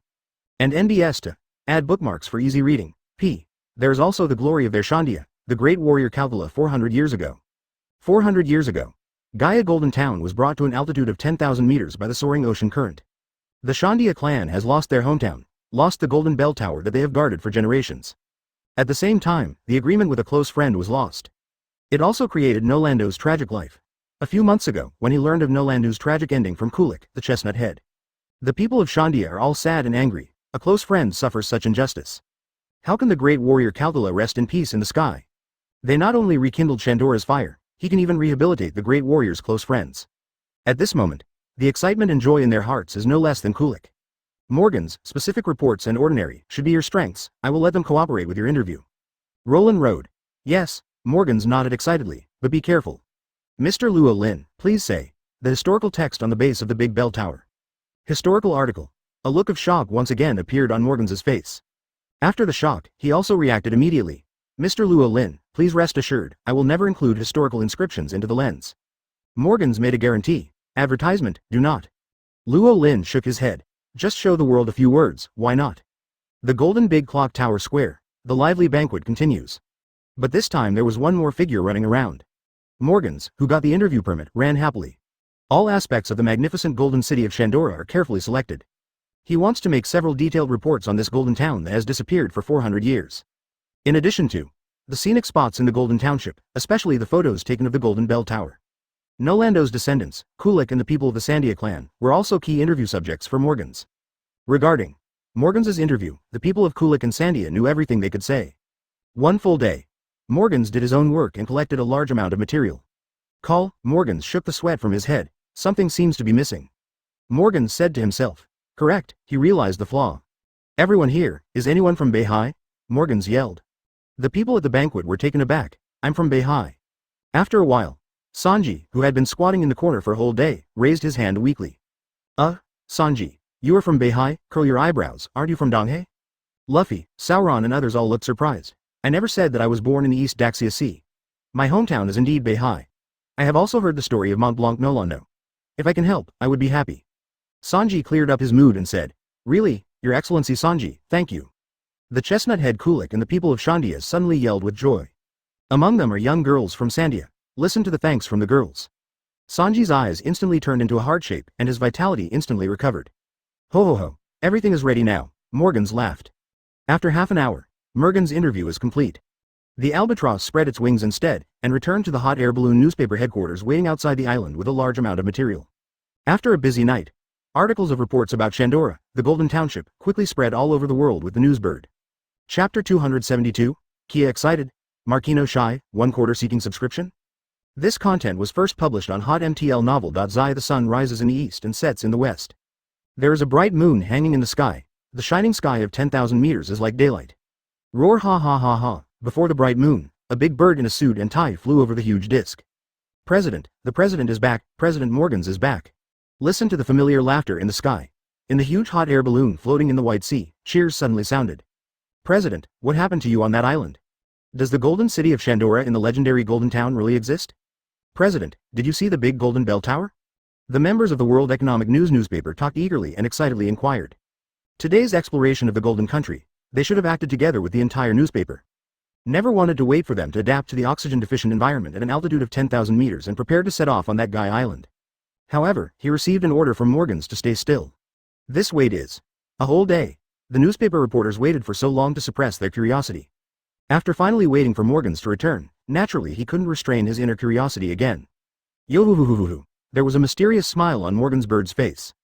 And NBS to add bookmarks for easy reading. There is also the glory of their Shandia, the great warrior Kalvala 400 years ago. 400 years ago, Gaia Golden Town was brought to an altitude of 10,000 meters by the soaring ocean current. The Shandia clan has lost their hometown, lost the golden bell tower that they have guarded for generations. At the same time, the agreement with a close friend was lost. It also created Nolando's tragic life. A few months ago, when he learned of Nolando's tragic ending from Kulik, the chestnut head. The people of Shandia are all sad and angry. A close friend suffers such injustice. How can the great warrior Kaltula rest in peace in the sky? They not only rekindled Shandora's fire, he can even rehabilitate the great warrior's close friends. At this moment, the excitement and joy in their hearts is no less than Kulik. Morgan's specific reports and ordinary should be your strengths. I will let them cooperate with your interview. Roland Road. Yes, Morgans nodded excitedly, but be careful. Mr. Luo Lin, please say the historical text on the base of the big bell tower. Historical article. A look of shock once again appeared on Morgans's face. After the shock, he also reacted immediately. Mr. Luo Lin, please rest assured, I will never include historical inscriptions into the lens. Morgans made a guarantee. Advertisement, do not. Luo Lin shook his head. Just show the world a few words, why not? The golden big clock tower square. The lively banquet continues. But this time there was one more figure running around. Morgans, who got the interview permit, ran happily. All aspects of the magnificent golden city of Shandora are carefully selected. He wants to make several detailed reports on this golden town that has disappeared for 400 years. In addition to the scenic spots in the golden township, especially the photos taken of the golden bell tower. Nolando's descendants, Kulik and the people of the Sandia clan, were also key interview subjects for Morgans. Regarding Morgans's interview, the people of Kulik and Sandia knew everything they could say. One full day. Morgans did his own work and collected a large amount of material. Morgans shook the sweat from his head. Something seems to be missing. Morgans said to himself. Correct, he realized the flaw. Everyone here, is anyone from Beihai? Morgans yelled. The people at the banquet were taken aback. I'm from Beihai. After a while, Sanji, who had been squatting in the corner for a whole day, raised his hand weakly. Sanji, you are from Beihai? Curl your eyebrows, aren't you from Donghae? Luffy, Sauron and others all looked surprised. I never said that I was born in the East Daxia Sea. My hometown is indeed Beihai. I have also heard the story of Mont Blanc Nolando. If I can help, I would be happy. Sanji cleared up his mood and said, Really, Your Excellency Sanji, thank you. The chestnut head Kulik and the people of Shandia suddenly yelled with joy. Among them are young girls from Sandia. Listen to the thanks from the girls. Sanji's eyes instantly turned into a heart shape and his vitality instantly recovered. Ho ho ho, everything is ready now, Morgans laughed. After half an hour, Morgan's interview is complete. The albatross spread its wings instead, and returned to the hot air balloon newspaper headquarters waiting outside the island with a large amount of material. After a busy night, articles of reports about Shandora, the Golden Township, quickly spread all over the world with the newsbird. Chapter 272, Kia excited, Marquino shy, 1 quarter seeking subscription? This content was first published on hotmtlnovel.zi. The sun rises in the east and sets in the west. There is a bright moon hanging in the sky. The shining sky of 10,000 meters is like daylight. Roar ha ha ha ha, before the bright moon, a big bird in a suit and tie flew over the huge disc. The president is back, President Morgans is back. Listen to the familiar laughter in the sky. In the huge hot air balloon floating in the white sea, cheers suddenly sounded. President, what happened to you on that island? Does the golden city of Shandora in the legendary Golden Town really exist? President, did you see the big golden bell tower? The members of the World Economic News newspaper talked eagerly and excitedly inquired. Today's exploration of the Golden Country, they should have acted together with the entire newspaper. Never wanted to wait for them to adapt to the oxygen-deficient environment at an altitude of 10,000 meters and prepared to set off on that guy island. However, he received an order from Morgans to stay still. This wait is a whole day. The newspaper reporters waited for so long to suppress their curiosity. After finally waiting for Morgans to return, naturally he couldn't restrain his inner curiosity again. Yo-hoo-hoo-hoo-hoo. There was a mysterious smile on Morgans' bird's face.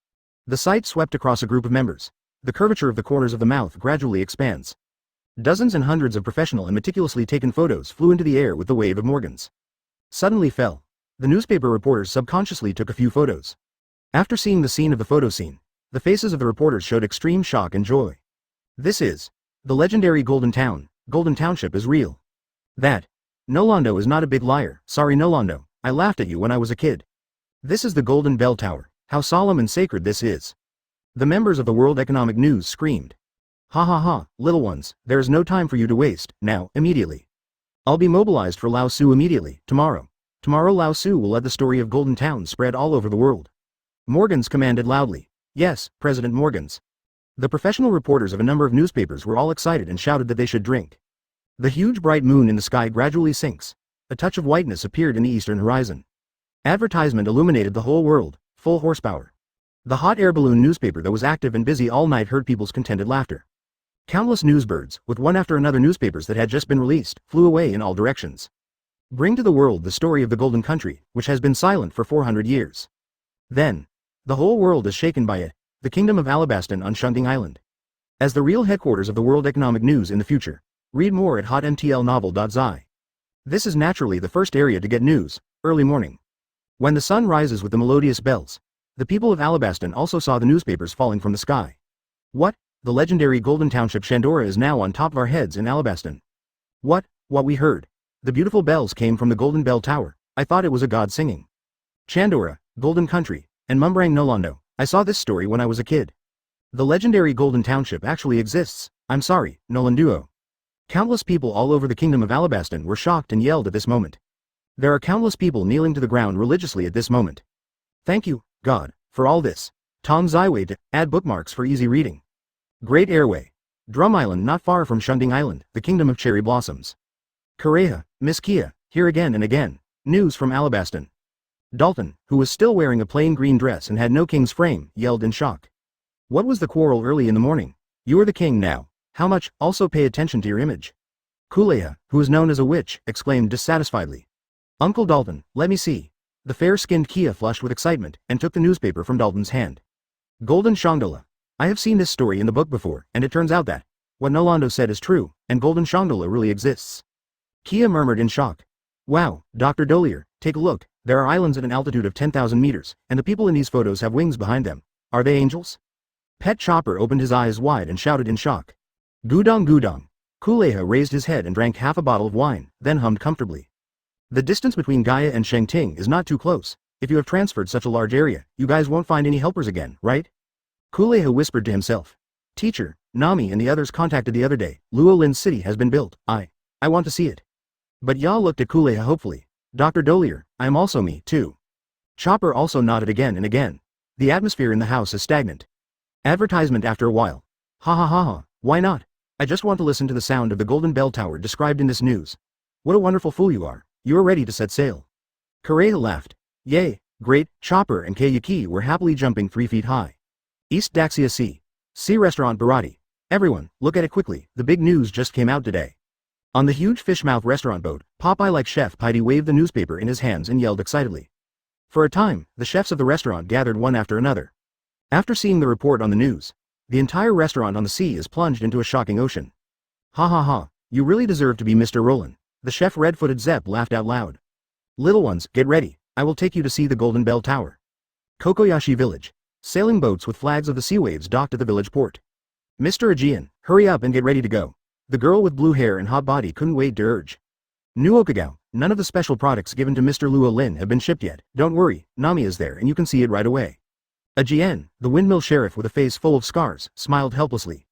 The sight swept across a group of members. The curvature of the corners of the mouth gradually expands. Dozens and hundreds of professional and meticulously taken photos flew into the air with the wave of Morgans. Suddenly fell. The newspaper reporters subconsciously took a few photos. After seeing the scene of the photo scene, the faces of the reporters showed extreme shock and joy. This is the legendary Golden Town. Golden Township is real. That Nolando is not a big liar. Sorry Nolando, I laughed at you when I was a kid. This is the Golden Bell Tower. How solemn and sacred this is. The members of the World Economic News screamed. Ha ha ha, little ones, there is no time for you to waste, now, immediately. I'll be mobilized for Lao Su immediately, tomorrow. Tomorrow Lao Su will let the story of Golden Town spread all over the world. Morgans commanded loudly. Yes, President Morgans. The professional reporters of a number of newspapers were all excited and shouted that they should drink. The huge bright moon in the sky gradually sinks. A touch of whiteness appeared in the eastern horizon. Advertisement illuminated the whole world, full horsepower. The hot air balloon newspaper that was active and busy all night heard people's contented laughter. Countless newsbirds, with one after another newspapers that had just been released, flew away in all directions. Bring to the world the story of the Golden Country, which has been silent for 400 years. Then, the whole world is shaken by it, the Kingdom of Alabaston on Shunting Island. As the real headquarters of the world economic news in the future. Read more at hotmtlnovel.zi. This is naturally the first area to get news, early morning. When the sun rises with the melodious bells, the people of Alabaston also saw the newspapers falling from the sky. What? The legendary Golden Township Shandora is now on top of our heads in Alabaston. What we heard. The beautiful bells came from the Golden Bell Tower. I thought it was a god singing. Chandora, Golden Country, and Mumbrang Nolondo. I saw this story when I was a kid. The legendary Golden Township actually exists. I'm sorry, Nolanduo. Countless people all over the Kingdom of Alabaston were shocked and yelled at this moment. There are countless people kneeling to the ground religiously at this moment. Thank you, God, for all this. Tom Zaiwei to add bookmarks for easy reading. Great Airway. Drum Island not far from Shunting Island, the Kingdom of Cherry Blossoms. Kareha, Miss Kia, here again and again. News from Alabaston. Dalton, who was still wearing a plain green dress and had no king's frame, yelled in shock. What was the quarrel early in the morning? You are the king now. How much? Also pay attention to your image. Kuleha, who is known as a witch, exclaimed dissatisfiedly. Uncle Dalton, let me see. The fair-skinned Kia flushed with excitement and took the newspaper from Dalton's hand. Golden Shangdola. I have seen this story in the book before, and it turns out that what Nolondo said is true, and Golden Shangdola really exists. Kia murmured in shock. Wow, Dr. Dolier, take a look. There are islands at an altitude of 10,000 meters, and the people in these photos have wings behind them. Are they angels? Pet Chopper opened his eyes wide and shouted in shock. Gudong Gudong. Kuleha raised his head and drank half a bottle of wine, then hummed comfortably. The distance between Gaia and Shangting is not too close. If you have transferred such a large area, you guys won't find any helpers again, right? Kuleha whispered to himself. Teacher, Nami and the others contacted the other day. Luo Lin city has been built. I want to see it. But Ya looked at Kuleha hopefully. Dr. Dolier, I am also me, too. Chopper also nodded again and again. The atmosphere in the house is stagnant. Advertisement after a while. Ha ha ha ha, why not? I just want to listen to the sound of the Golden Bell Tower described in this news. What a wonderful fool you are. You are ready to set sail. Kareha laughed. Yay, great. Chopper and Kayuki were happily jumping 3 feet high. East Daxia Sea. Sea Restaurant Barati. Everyone, look at it quickly, the big news just came out today. On the huge fishmouth restaurant boat, Popeye-like Chef Piety waved the newspaper in his hands and yelled excitedly. For a time, the chefs of the restaurant gathered one after another. After seeing the report on the news, the entire restaurant on the sea is plunged into a shocking ocean. Ha ha ha, you really deserve to be Mr. Roland. The chef Red-Footed Zepp laughed out loud. Little ones, get ready, I will take you to see the Golden Bell Tower. Kokoyashi Village. Sailing boats with flags of the sea waves docked at the village port. Mr. Aegean, hurry up and get ready to go. The girl with blue hair and hot body couldn't wait to urge. New Okagao, none of the special products given to Mr. Luo Lin have been shipped yet. Don't worry, Nami is there and you can see it right away. Aegean, the windmill sheriff with a face full of scars, smiled helplessly.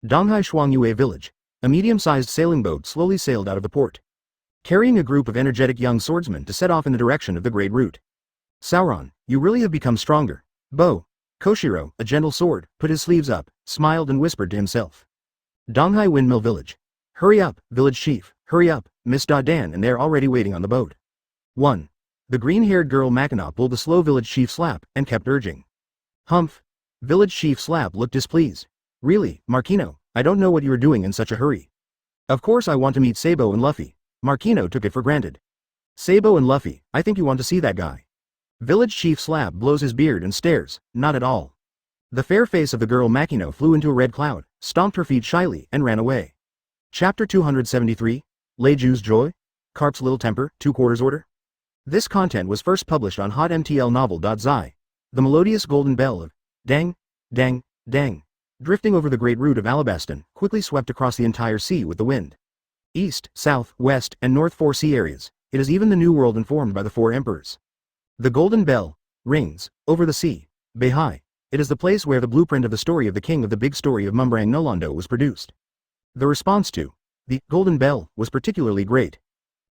Donghai Shuangyue Village. A medium-sized sailing boat slowly sailed out of the port, carrying a group of energetic young swordsmen to set off in the direction of the Great Route. Sauron, you really have become stronger. Bo. Koshiro, a gentle sword, put his sleeves up, smiled and whispered to himself. Donghai Windmill Village. Hurry up, village chief, hurry up, Miss Dan, and they're already waiting on the boat. 1. The green-haired girl Mackinac pulled the slow village chief Slap and kept urging. Humph. Village chief Slap looked displeased. Really, Marquino, I don't know what you are doing in such a hurry. Of course I want to meet Sabo and Luffy. Marquino took it for granted. Sabo and Luffy, I think you want to see that guy. Village chief Slap blows his beard and stares, not at all. The fair face of the girl Makino flew into a red cloud, stomped her feet shyly, and ran away. Chapter 273, Lei Ju's Joy? Carp's Little Temper, 2/4 Order? This content was first published on hotmtlnovel.zi. The melodious golden bell of dang, dang, dang, drifting over the great route of Alabaston, quickly swept across the entire sea with the wind. East, south, west, and north 4 sea areas, it is even the new world informed by the 4 emperors. The golden bell rings over the sea, Beihai. It is the place where the blueprint of the story of the king of the big story of Mumbrang Nolondo was produced. The response to the golden bell was particularly great.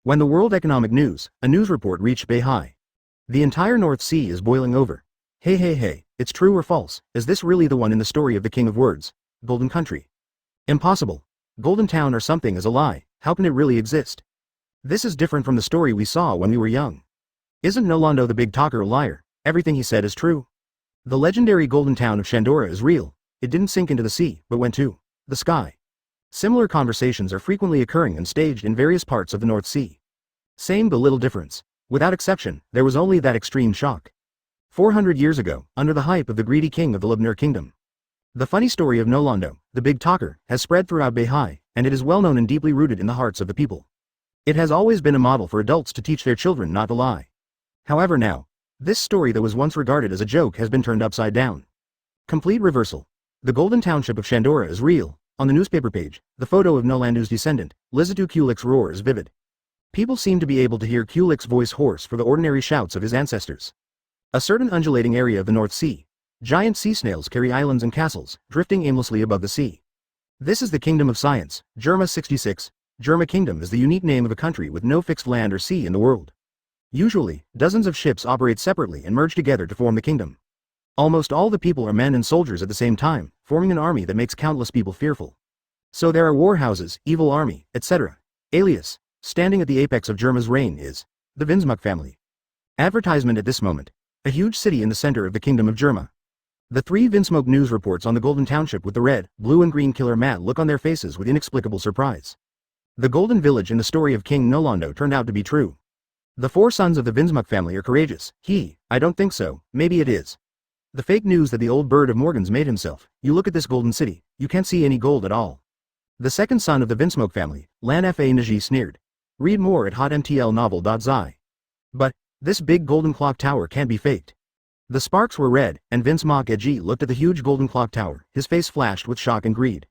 When the World Economic News, a news report reached Beihai. The entire North Sea is boiling over. Hey hey hey, it's true or false, is this really the one in the story of the King of Words, Golden Country? Impossible. Golden Town or something is a lie, how can it really exist? This is different from the story we saw when we were young. Isn't Nolondo the big talker a liar? Everything he said is true. The legendary golden town of Shandora is real. It didn't sink into the sea, but went to the sky. Similar conversations are frequently occurring and staged in various parts of the North Sea. Same but little difference. Without exception, there was only that extreme shock. 400 years ago, under the hype of the greedy king of the Lubnar kingdom. The funny story of Nolondo, the big talker, has spread throughout Beihai, and it is well known and deeply rooted in the hearts of the people. It has always been a model for adults to teach their children not to lie. However now, this story that was once regarded as a joke has been turned upside down. Complete reversal. The golden township of Shandora is real. On the newspaper page, the photo of Nolandu's descendant, Lizitu Kulik's roar is vivid. People seem to be able to hear Kulik's voice hoarse for the ordinary shouts of his ancestors. A certain undulating area of the North Sea. Giant sea snails carry islands and castles, drifting aimlessly above the sea. This is the Kingdom of Science, Jerma 66. Jerma Kingdom is the unique name of a country with no fixed land or sea in the world. Usually, dozens of ships operate separately and merge together to form the kingdom. Almost all the people are men and soldiers at the same time, forming an army that makes countless people fearful. So there are war houses, evil army, etc. Alias, standing at the apex of Jerma's reign is the Vinsmuk family. Advertisement at this moment. A huge city in the center of the kingdom of Jerma. The three Vinsmoke news reports on the Golden Township with the red, blue and green killer mat look on their faces with inexplicable surprise. The Golden Village in the story of King Nolondo turned out to be true. The four sons of the Vinsmuk family are courageous. I don't think so, maybe it is. The fake news that the old bird of Morgan's made himself. You look at this golden city, you can't see any gold at all. The second son of the Vinsmoke family, Lan Fa Naji sneered. Read more at hotmtlnovel.zi. But, this big golden clock tower can't be faked. The sparks were red, and Vince Mock Eji looked at the huge golden clock tower, his face flashed with shock and greed.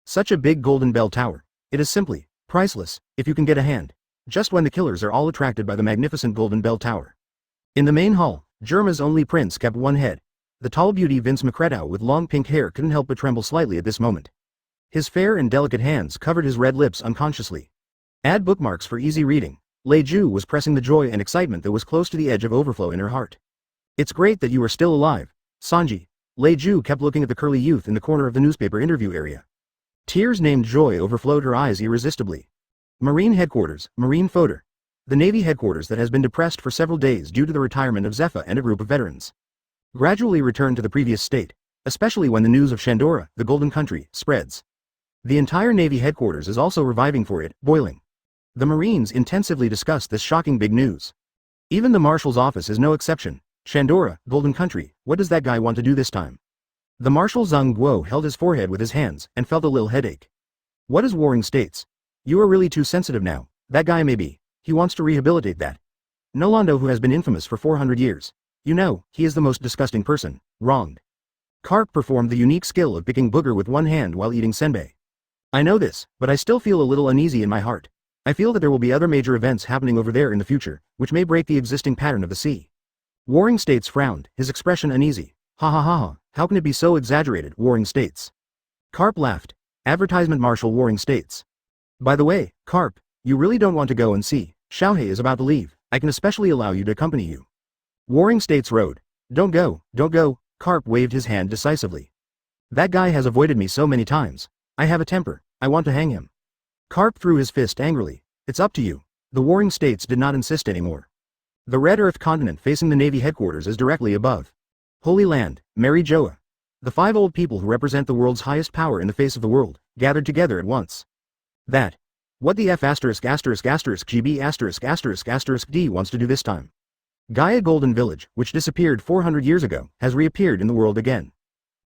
Such a big golden bell tower. It is simply priceless, if you can get a hand. Just when the killers are all attracted by the magnificent golden bell tower. In the main hall, Jerma's only prince kept one head. The tall beauty Vince Macredow with long pink hair couldn't help but tremble slightly at this moment. His fair and delicate hands covered his red lips unconsciously. Add bookmarks for easy reading. Lei Ju was pressing the joy and excitement that was close to the edge of overflow in her heart. It's great that you are still alive, Sanji. Lei Ju kept looking at the curly youth in the corner of the newspaper interview area. Tears named joy overflowed her eyes irresistibly. Marine headquarters, Marine Fodor. The Navy headquarters that has been depressed for several days due to the retirement of Zepha and a group of veterans. Gradually returned to the previous state, especially when the news of Shandora, the Golden Country, spreads. The entire Navy headquarters is also reviving for it, boiling. The Marines intensively discuss this shocking big news. Even the Marshal's office is no exception. Shandora, Golden Country, what does that guy want to do this time? The Marshal Zhang Guo held his forehead with his hands and felt a little headache. What is Warring States? You are really too sensitive now. That guy may be. He wants to rehabilitate that. Nolondo, who has been infamous for 400 years. You know, he is the most disgusting person. Wronged. Karp performed the unique skill of picking booger with one hand while eating senbei. I know this, but I still feel a little uneasy in my heart. I feel that there will be other major events happening over there in the future, which may break the existing pattern of the sea. Warring States frowned, his expression uneasy. Ha ha ha ha, how can it be so exaggerated, Warring States? Karp laughed. Advertisement Marshal Warring States. By the way, Karp, you really don't want to go and see. Xiaohei is about to leave. I can especially allow you to accompany you. Warring States road. Don't go, don't go. Karp waved his hand decisively. That guy has avoided me so many times. I have a temper. I want to hang him. Karp threw his fist angrily. It's up to you. The Warring States did not insist anymore. The Red Earth continent facing the Navy headquarters is directly above. Holy Land, Mary Joa. The 5 old people who represent the world's highest power in the face of the world, gathered together at once. That. What the F asterisk asterisk asterisk GB asterisk asterisk asterisk D wants to do this time. Gaia Golden Village, which disappeared 400 years ago, has reappeared in the world again.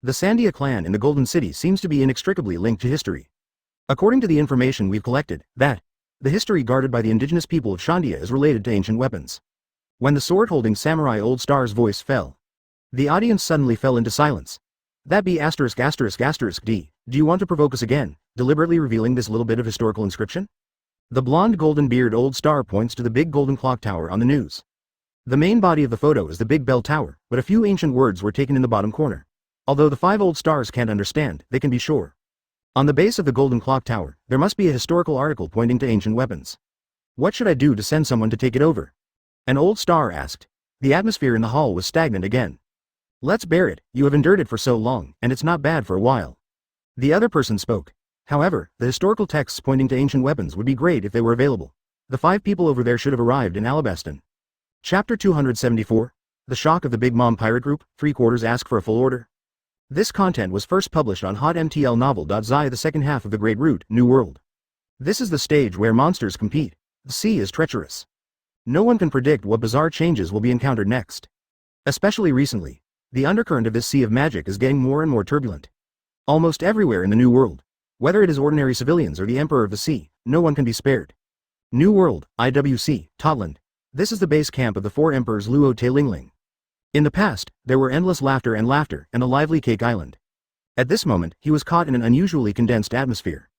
The Sandia clan in the Golden City seems to be inextricably linked to history. According to the information we've collected, the history guarded by the indigenous people of Shandia is related to ancient weapons. When the sword-holding samurai Old Star's voice fell, the audience suddenly fell into silence. That be asterisk asterisk asterisk D, do you want to provoke us again, deliberately revealing this little bit of historical inscription? The blonde golden beard Old Star points to the big golden clock tower on the news. The main body of the photo is the big bell tower, but a few ancient words were taken in the bottom corner. Although the 5 Old Stars can't understand, they can be sure. On the base of the golden clock tower, there must be a historical article pointing to ancient weapons. What should I do to send someone to take it over? An Old Star asked. The atmosphere in the hall was stagnant again. Let's bear it, you have endured it for so long, and it's not bad for a while. The other person spoke. However, the historical texts pointing to ancient weapons would be great if they were available. The 5 people over there should have arrived in Alabaston. Chapter 274. The shock of the Bigmom pirate group, 3/4 ask for a full order. This content was first published on hotmtl novel.zi the second half of the Great Root, New World. This is the stage where monsters compete. The sea is treacherous. No one can predict what bizarre changes will be encountered next. Especially recently, the undercurrent of this sea of magic is getting more and more turbulent. Almost everywhere in the New World, whether it is ordinary civilians or the Emperor of the Sea, no one can be spared. New World, IWC, Totland. This is the base camp of the four emperors Luo Lin. In the past, there were endless laughter and a lively cake island. At this moment, he was caught in an unusually condensed atmosphere.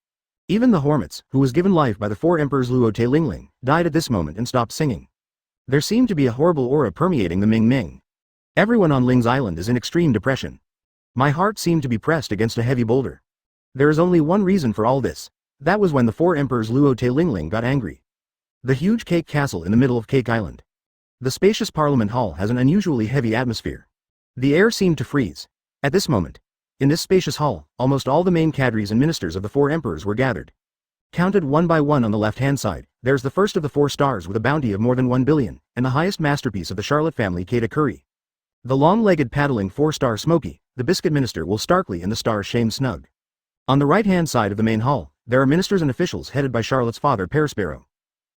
Even the Hormats, who was given life by the four emperors Luo Lin, died at this moment and stopped singing. There seemed to be a horrible aura permeating the Ming Ming. Everyone on Ling's island is in extreme depression. My heart seemed to be pressed against a heavy boulder. There is only one reason for all this. That was when the four emperors Luo Lin got angry. The huge cake castle in the middle of Cake Island. The spacious parliament hall has an unusually heavy atmosphere. The air seemed to freeze. At this moment, in this spacious hall, almost all the main cadres and ministers of the four emperors were gathered. Counted one by one on the left-hand side, there's the first of the 4 stars with a bounty of more than 1 billion, and the highest masterpiece of the Charlotte family, Kaido Curry. The long-legged paddling 4-star Smoky, the biscuit minister Will Starkly, and the star Shame Snug. On the right-hand side of the main hall, there are ministers and officials headed by Charlotte's father Perisparrow.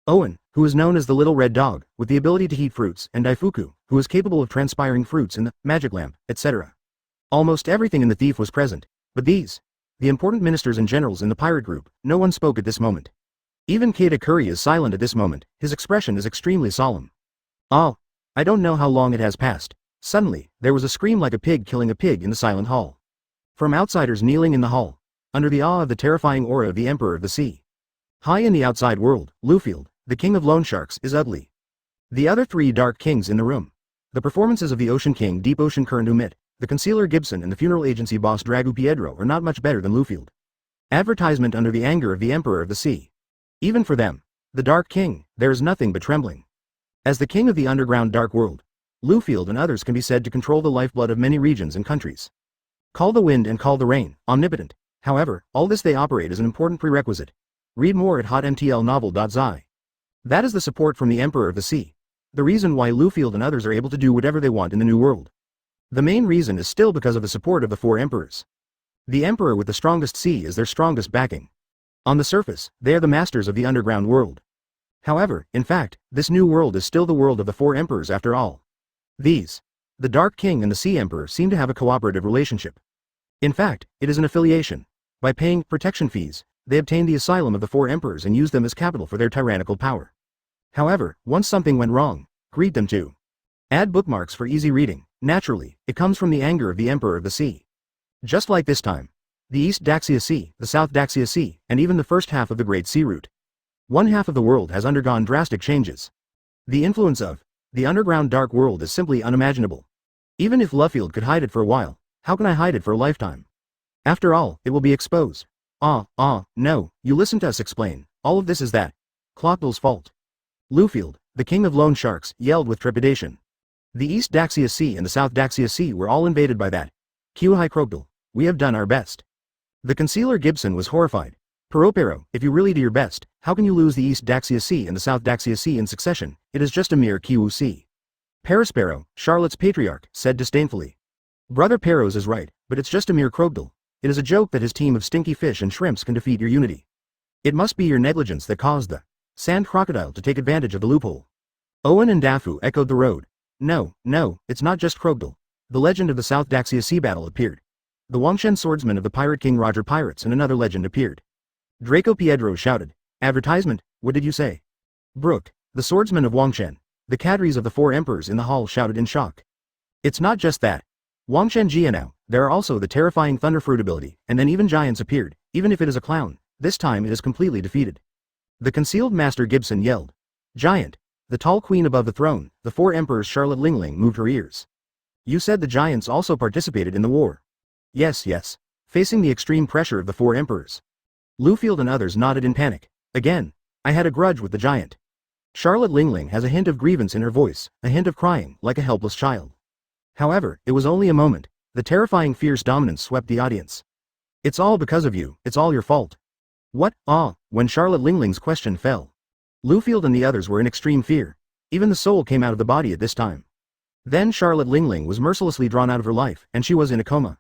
Owen, who is known as the Little Red Dog, with the ability to heat fruits, and Daifuku, who is capable of transpiring fruits in the magic lamp, etc. Almost everything in the thief was present, but these, the important ministers and generals in the pirate group, no one spoke at this moment. Even Kaido Curry is silent at this moment, his expression is extremely solemn. Oh, I don't know how long it has passed. Suddenly, there was a scream like a pig killing a pig in the silent hall. From outsiders kneeling in the hall, under the awe of the terrifying aura of the Emperor of the Sea. High in the outside world, Lufield, the king of loan sharks, is ugly. The other 3 dark kings in the room. The performances of the Ocean King Deep Ocean Current Umit, the concealer Gibson and the funeral agency boss Dragu Piedro are not much better than Lufield. Advertisement under the anger of the Emperor of the Sea. Even for them, the Dark King, there is nothing but trembling. As the king of the underground dark world, Lufield and others can be said to control the lifeblood of many regions and countries. Call the wind and call the rain, omnipotent. However, all this they operate as an important prerequisite. Read more at hotmtlnovel.zi. That is the support from the Emperor of the Sea. The reason why Lufield and others are able to do whatever they want in the New World. The main reason is still because of the support of the 4 emperors. The Emperor with the strongest sea is their strongest backing. On the surface, they are the masters of the underground world. However, in fact, this new world is still the world of the 4 emperors after all. These, the Dark King and the Sea Emperor, seem to have a cooperative relationship. In fact, it is an affiliation. By paying protection fees, they obtain the asylum of the 4 emperors and use them as capital for their tyrannical power. However, once something went wrong, greet them too. Add bookmarks for easy reading. Naturally, it comes from the anger of the Emperor of the Sea. Just like this time. The East Daxia Sea, the South Daxia Sea, and even the first half of the Great Sea Route. One half of the world has undergone drastic changes. The influence of the underground dark world is simply unimaginable. Even if Lufield could hide it for a while, how can I hide it for a lifetime? After all, it will be exposed. No, you listen to us explain. All of this is that Clockdale's fault. Lufield, the king of loan sharks, yelled with trepidation. The East Daxia Sea and the South Daxia Sea were all invaded by that Kyuhai Crocodile. We have done our best. The concealer Gibson was horrified. Peropero, if you really do your best, how can you lose the East Daxia Sea and the South Daxia Sea in succession? It is just a mere Kiwu Sea. Perisparrow, Charlotte's patriarch, said disdainfully. Brother Perros is right, but it's just a mere crocodile. It is a joke that his team of stinky fish and shrimps can defeat your unity. It must be your negligence that caused the sand crocodile to take advantage of the loophole. Owen and Dafu echoed the road. No, it's not just crocodile. The legend of the South Daxia Sea battle appeared. The Wangshen swordsman of the Pirate King Roger Pirates and another legend appeared. Draco Piedro shouted. Advertisement, what did you say? Brook, the swordsman of Wangshen. The cadres of the 4 emperors in the hall shouted in shock. It's not just that. Wangshen Jia now, there are also the terrifying Thunderfruit ability, and then even giants appeared, even if it is a clown, this time it is completely defeated. The concealed Master Gibson yelled. Giant. The tall queen above the throne, the 4 emperors Charlotte Lingling moved her ears. You said the giants also participated in the war. Yes. Facing the extreme pressure of the 4 emperors. Lufield and others nodded in panic. Again, I had a grudge with the giant. Charlotte Lingling has a hint of grievance in her voice, a hint of crying, like a helpless child. However, it was only a moment. The terrifying fierce dominance swept the audience. It's all because of you, it's all your fault. What? When Charlotte Lingling's question fell. Lufield and the others were in extreme fear. Even the soul came out of the body at this time. Then Charlotte Lingling was mercilessly drawn out of her life, and she was in a coma.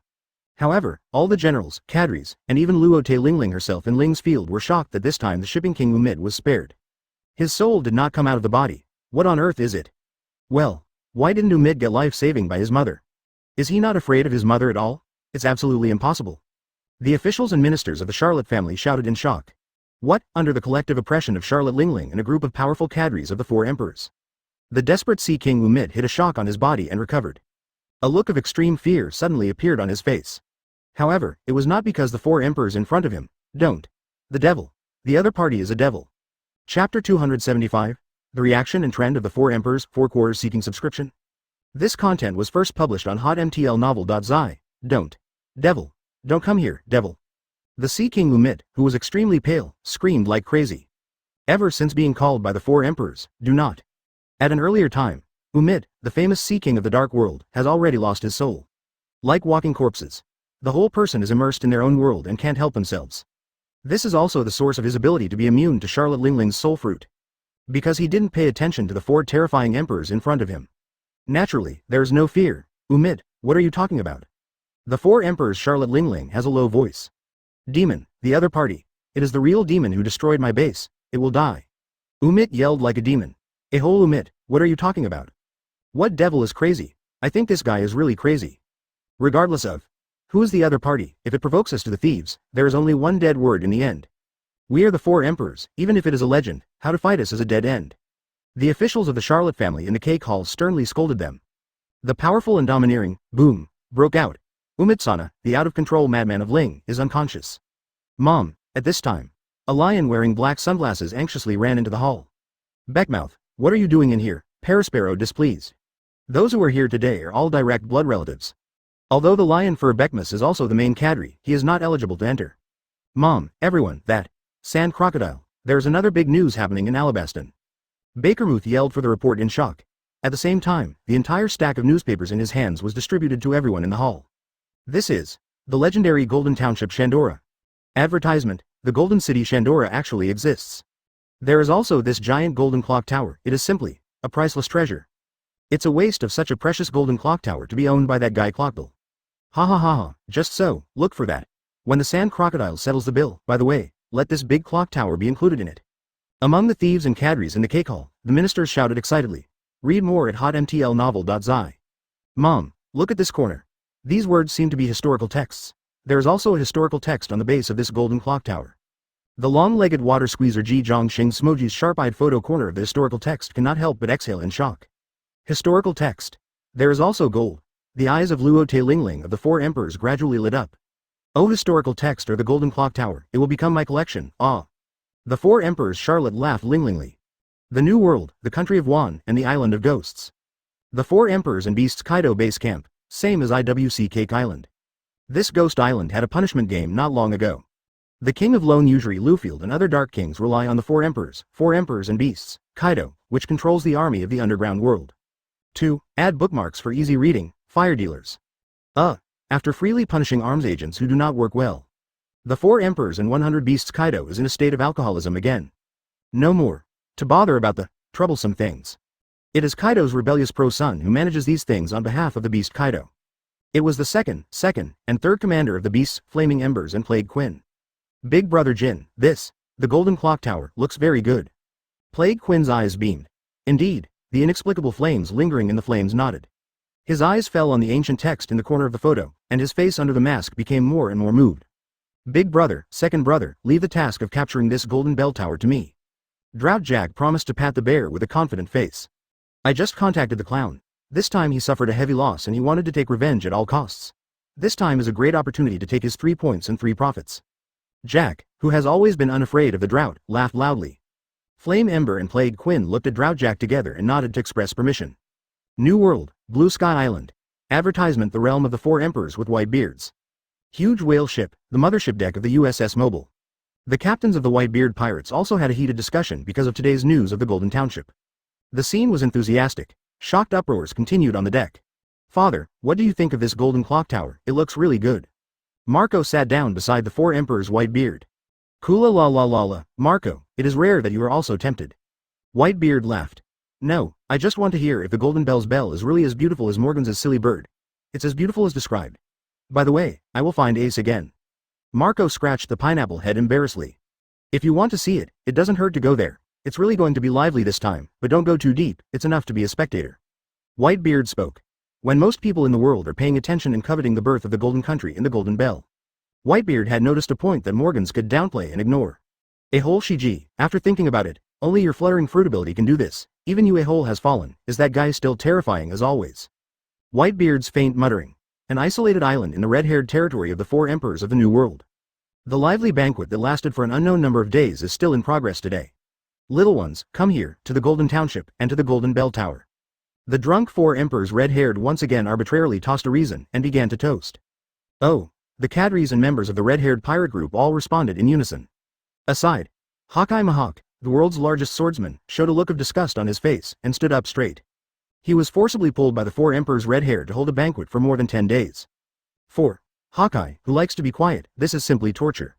However, all the generals, cadres, and even Luo Lingling herself in Ling's field were shocked that this time the shipping king Umid was spared. His soul did not come out of the body. What on earth is it? Well, why didn't Umid get life-saving by his mother? Is he not afraid of his mother at all? It's absolutely impossible. The officials and ministers of the Charlotte family shouted in shock. What, under the collective oppression of Charlotte Lingling and a group of powerful cadres of the four emperors? The desperate Sea King Umid hit a shock on his body and recovered. A look of extreme fear suddenly appeared on his face. However, it was not because the four emperors in front of him don't. The devil. The other party is a devil. Chapter 275. The reaction and trend of the four emperors, 4 quarters seeking subscription. This content was first published on hotmtlnovel.zi. Don't. Devil. Don't come here, devil. The Sea King Umid, who was extremely pale, screamed like crazy. Ever since being called by the four emperors, do not. At an earlier time, Umid, the famous Sea King of the Dark World, has already lost his soul. Like walking corpses. The whole person is immersed in their own world and can't help themselves. This is also the source of his ability to be immune to Charlotte Lingling's soul fruit. Because he didn't pay attention to the four terrifying emperors in front of him. Naturally, there is no fear. Umid, what are you talking about? The four emperors. Charlotte Lingling has a low voice. Demon, the other party. It is the real demon who destroyed my base. It will die. Umid yelled like a demon. A whole Umid, what are you talking about? What devil is crazy? I think this guy is really crazy. Regardless of who is the other party, if it provokes us to the thieves, there is only one dead word in the end. We are the four emperors, even if it is a legend, how to fight us is a dead end. The officials of the Charlotte family in the cake hall sternly scolded them. The powerful and domineering, boom, broke out. Umid-sana, the out-of-control madman of Ling, is unconscious. Mom, at this time. A lion wearing black sunglasses anxiously ran into the hall. Beckmouth, what are you doing in here? Parasparrow displeased. Those who are here today are all direct blood relatives. Although the lion fur Beckmus is also the main cadre, he is not eligible to enter. Mom, everyone, that sand crocodile, there's another big news happening in Alabaston. Bakermuth yelled for the report in shock. At the same time, the entire stack of newspapers in his hands was distributed to everyone in the hall. This is the legendary Golden Township Shandora. Advertisement, the Golden City Shandora actually exists. There is also this giant golden clock tower. It is simply a priceless treasure. It's a waste of such a precious golden clock tower to be owned by that guy Clockbill. Ha ha ha ha, just so, look for that. When the sand crocodile settles the bill, by the way, let this big clock tower be included in it. Among the thieves and cadres in the cake hall, the ministers shouted excitedly. Read more at hotmtlnovel.zi. Mom, look at this corner. These words seem to be historical texts. There is also a historical text on the base of this golden clock tower. The long-legged water squeezer Ji Zhongxing Smoji's sharp-eyed photo corner of the historical text cannot help but exhale in shock. Historical text. There is also gold. The eyes of Luo Lingling of the four emperors gradually lit up. Oh, historical text or the golden clock tower, it will become my collection, ah. The four emperors. Charlotte laughed linglingly. The New World, the country of Wan, and the island of ghosts. The four emperors and beasts. Kaido base camp, same as IWC Cake Island. This ghost island had a punishment game not long ago. The king of Lone Usury Lufield and other dark kings rely on the four emperors and beasts, Kaido, which controls the army of the underground world. 2. Add bookmarks for easy reading, fire dealers. After freely punishing arms agents who do not work well. The four emperors and 100 beasts. Kaido is in a state of alcoholism again. No more to bother about the troublesome things. It is Kaido's rebellious pro-son who manages these things on behalf of the beast Kaido. It was the second, and third commander of the beasts, Flaming Embers and Plague Quinn. Big brother Jin, the golden clock tower, looks very good. Plague Quinn's eyes beamed. Indeed, the inexplicable flames lingering in the flames nodded. His eyes fell on the ancient text in the corner of the photo, and his face under the mask became more and more moved. Big brother, second brother, leave the task of capturing this golden bell tower to me. Drought Jack promised to pat the bear with a confident face. I just contacted the clown. This time he suffered a heavy loss and he wanted to take revenge at all costs. This time is a great opportunity to take his 3 points and 3 profits. Jack, who has always been unafraid of the drought, laughed loudly. Flame Ember and Plague Quinn looked at Drought Jack together and nodded to express permission. New World, Blue Sky Island. Advertisement: the realm of the four emperors with white beards. Huge whale ship, the mothership deck of the USS Mobile. The captains of the Whitebeard pirates also had a heated discussion because of today's news of the Golden Township. The scene was enthusiastic. Shocked uproars continued on the deck. Father, what do you think of this golden clock tower? It looks really good. Marco sat down beside the four emperors' Whitebeard. Kula la la la la, Marco, it is rare that you are also tempted. Whitebeard laughed. No, I just want to hear if the Golden Bell's bell is really as beautiful as Morgan's silly bird. It's as beautiful as described. By the way, I will find Ace again. Marco scratched the pineapple head embarrassedly. If you want to see it, it doesn't hurt to go there. It's really going to be lively this time, but don't go too deep, it's enough to be a spectator. Whitebeard spoke. When most people in the world are paying attention and coveting the birth of the Golden Country and the Golden Bell. Whitebeard had noticed a point that Morgans could downplay and ignore. A-hole Shiji, after thinking about it, only your fluttering fruit ability can do this, even you a-hole has fallen, is that guy still terrifying as always? Whitebeard's faint muttering. An isolated island in the red-haired territory of the 4 emperors of the New World. The lively banquet that lasted for an unknown number of days is still in progress today. Little ones, come here, to the Golden Township, and to the Golden Bell Tower. The drunk 4 emperors red-haired once again arbitrarily tossed a reason and began to toast. Oh, the cadres and members of the red-haired pirate group all responded in unison. Aside, Hawkeye Mahawk, the world's largest swordsman, showed a look of disgust on his face and stood up straight. He was forcibly pulled by the 4 emperors red-haired to hold a banquet for more than 10 days. 4. Hawkeye, who likes to be quiet, this is simply torture.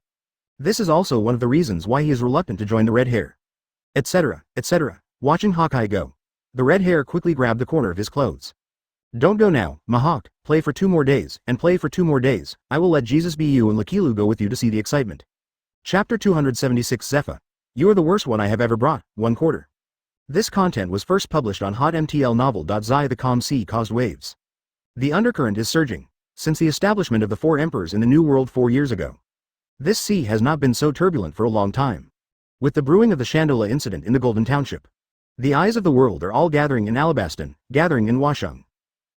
This is also one of the reasons why he is reluctant to join the red hair. Etc., etc. Watching Hawkeye go. The red hair quickly grabbed the corner of his clothes. Don't go now, Mahawk, play for 2 more days, and play for 2 more days. I will let Jesus be you and Lakilu go with you to see the excitement. Chapter 276 Zephyr. You are the worst one I have ever brought, 1/4. This content was first published on hotmtlnovel.zi. The calm sea caused waves. The undercurrent is surging, since the establishment of the 4 emperors in the New World 4 years ago. This sea has not been so turbulent for a long time. With the brewing of the Shandola incident in the Golden Township, the eyes of the world are all gathering in Alabaston, gathering in Washung.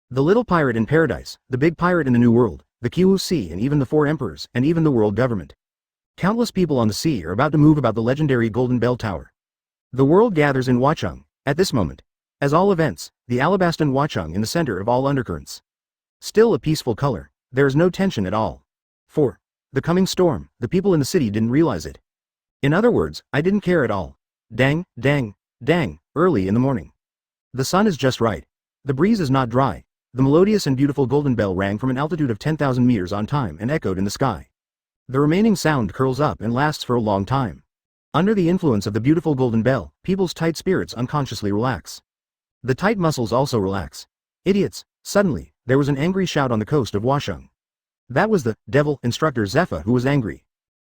The little pirate in paradise, the big pirate in the New World, the Kiwu Sea and even the 4 emperors, and even the world government. Countless people on the sea are about to move about the legendary Golden Bell Tower. The world gathers in Wachung, at this moment. As all events, the Alabaston Wachung in the center of all undercurrents. Still a peaceful color, there is no tension at all. 4. The coming storm, the people in the city didn't realize it. In other words, I didn't care at all. Dang, dang, dang, early in the morning. The sun is just right. The breeze is not dry. The melodious and beautiful golden bell rang from an altitude of 10,000 meters on time and echoed in the sky. The remaining sound curls up and lasts for a long time. Under the influence of the beautiful golden bell, people's tight spirits unconsciously relax. The tight muscles also relax. Idiots! Suddenly, there was an angry shout on the coast of Washung. That was the devil instructor Zephyr who was angry.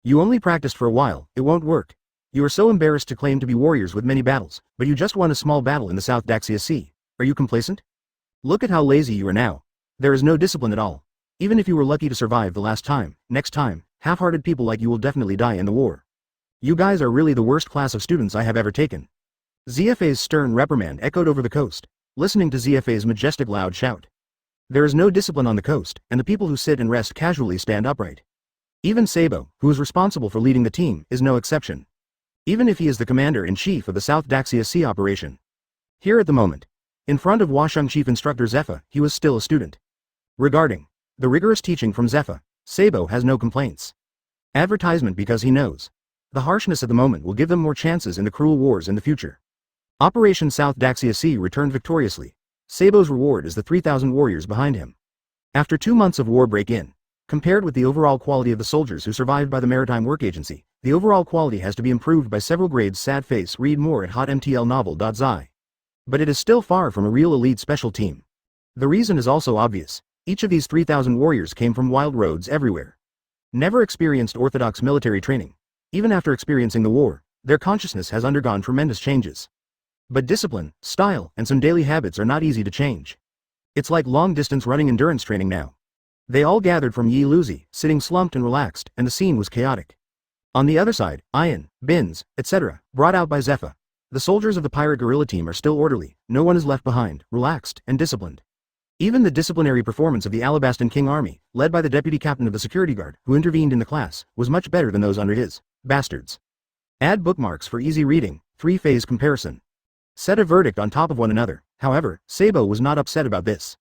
You only practiced for a while, it won't work. You are so embarrassed to claim to be warriors with many battles, but you just won a small battle in the South Daxia Sea. Are you complacent? Look at how lazy you are now. There is no discipline at all. Even if you were lucky to survive the last time, next time, half-hearted people like you will definitely die in the war. You guys are really the worst class of students I have ever taken. ZFA's stern reprimand echoed over the coast, listening to ZFA's majestic loud shout. There is no discipline on the coast, and the people who sit and rest casually stand upright. Even Sabo, who is responsible for leading the team, is no exception. Even if he is the commander-in-chief of the South Daxia Sea operation. Here at the moment, in front of Washung Chief Instructor Zephyr, he was still a student. Regarding the rigorous teaching from Zephyr, Sabo has no complaints. Advertisement because he knows. The harshness at the moment will give them more chances in the cruel wars in the future. Operation South Daxia Sea returned victoriously. Sabo's reward is the 3,000 warriors behind him. After 2 months of war break-in, compared with the overall quality of the soldiers who survived by the Maritime Work Agency, the overall quality has to be improved by several grades. Sad face. Read more at hotmtlnovel.zi. But it is still far from a real elite special team. The reason is also obvious. Each of these 3,000 warriors came from wild roads everywhere. Never experienced orthodox military training. Even after experiencing the war, their consciousness has undergone tremendous changes. But discipline, style, and some daily habits are not easy to change. It's like long-distance running endurance training now. They all gathered from Yi Luzi, sitting slumped and relaxed, and the scene was chaotic. On the other side, Ian, Bins, etc., brought out by Zephyr. The soldiers of the pirate guerrilla team are still orderly, no one is left behind, relaxed, and disciplined. Even the disciplinary performance of the Alabaston King Army, led by the deputy captain of the security guard, who intervened in the class, was much better than those under his bastards. Add bookmarks for easy reading, 3-phase comparison. Set a verdict on top of one another. However, Sabo was not upset about this.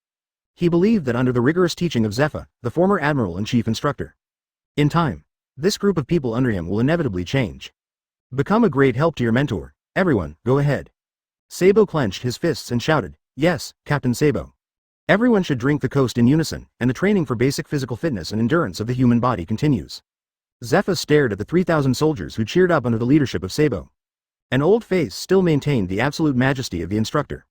He believed that under the rigorous teaching of Zephyr, the former admiral and chief instructor, in time, this group of people under him will inevitably change. Become a great help to your mentor. Everyone, go ahead. Sabo clenched his fists and shouted, "Yes, Captain Sabo." Everyone should drink the coast in unison, and the training for basic physical fitness and endurance of the human body continues. Zephyr stared at the 3,000 soldiers who cheered up under the leadership of Sabo. An old face still maintained the absolute majesty of the instructor.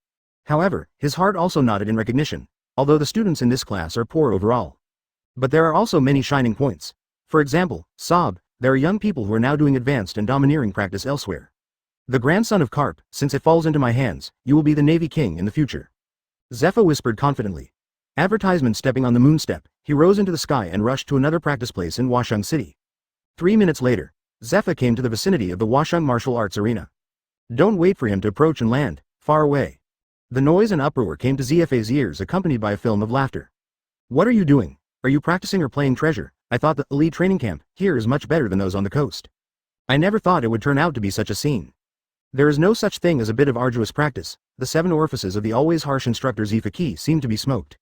However, his heart also nodded in recognition, although the students in this class are poor overall. But there are also many shining points. For example, Sob, there are young people who are now doing advanced and domineering practice elsewhere. The grandson of Carp, since it falls into my hands, you will be the Navy King in the future. Zephyr whispered confidently. Advertisement stepping on the moon step, he rose into the sky and rushed to another practice place in Washung City. 3 minutes later, Zephyr came to the vicinity of the Washung Martial Arts Arena. Don't wait for him to approach and land, far away. The noise and uproar came to ZFA's ears, accompanied by a film of laughter. What are you doing? Are you practicing or playing treasure? I thought the elite training camp here is much better than those on the coast. I never thought it would turn out to be such a scene. There is no such thing as a bit of arduous practice. The 7 orifices of the always harsh instructor Zifaki seemed to be smoked.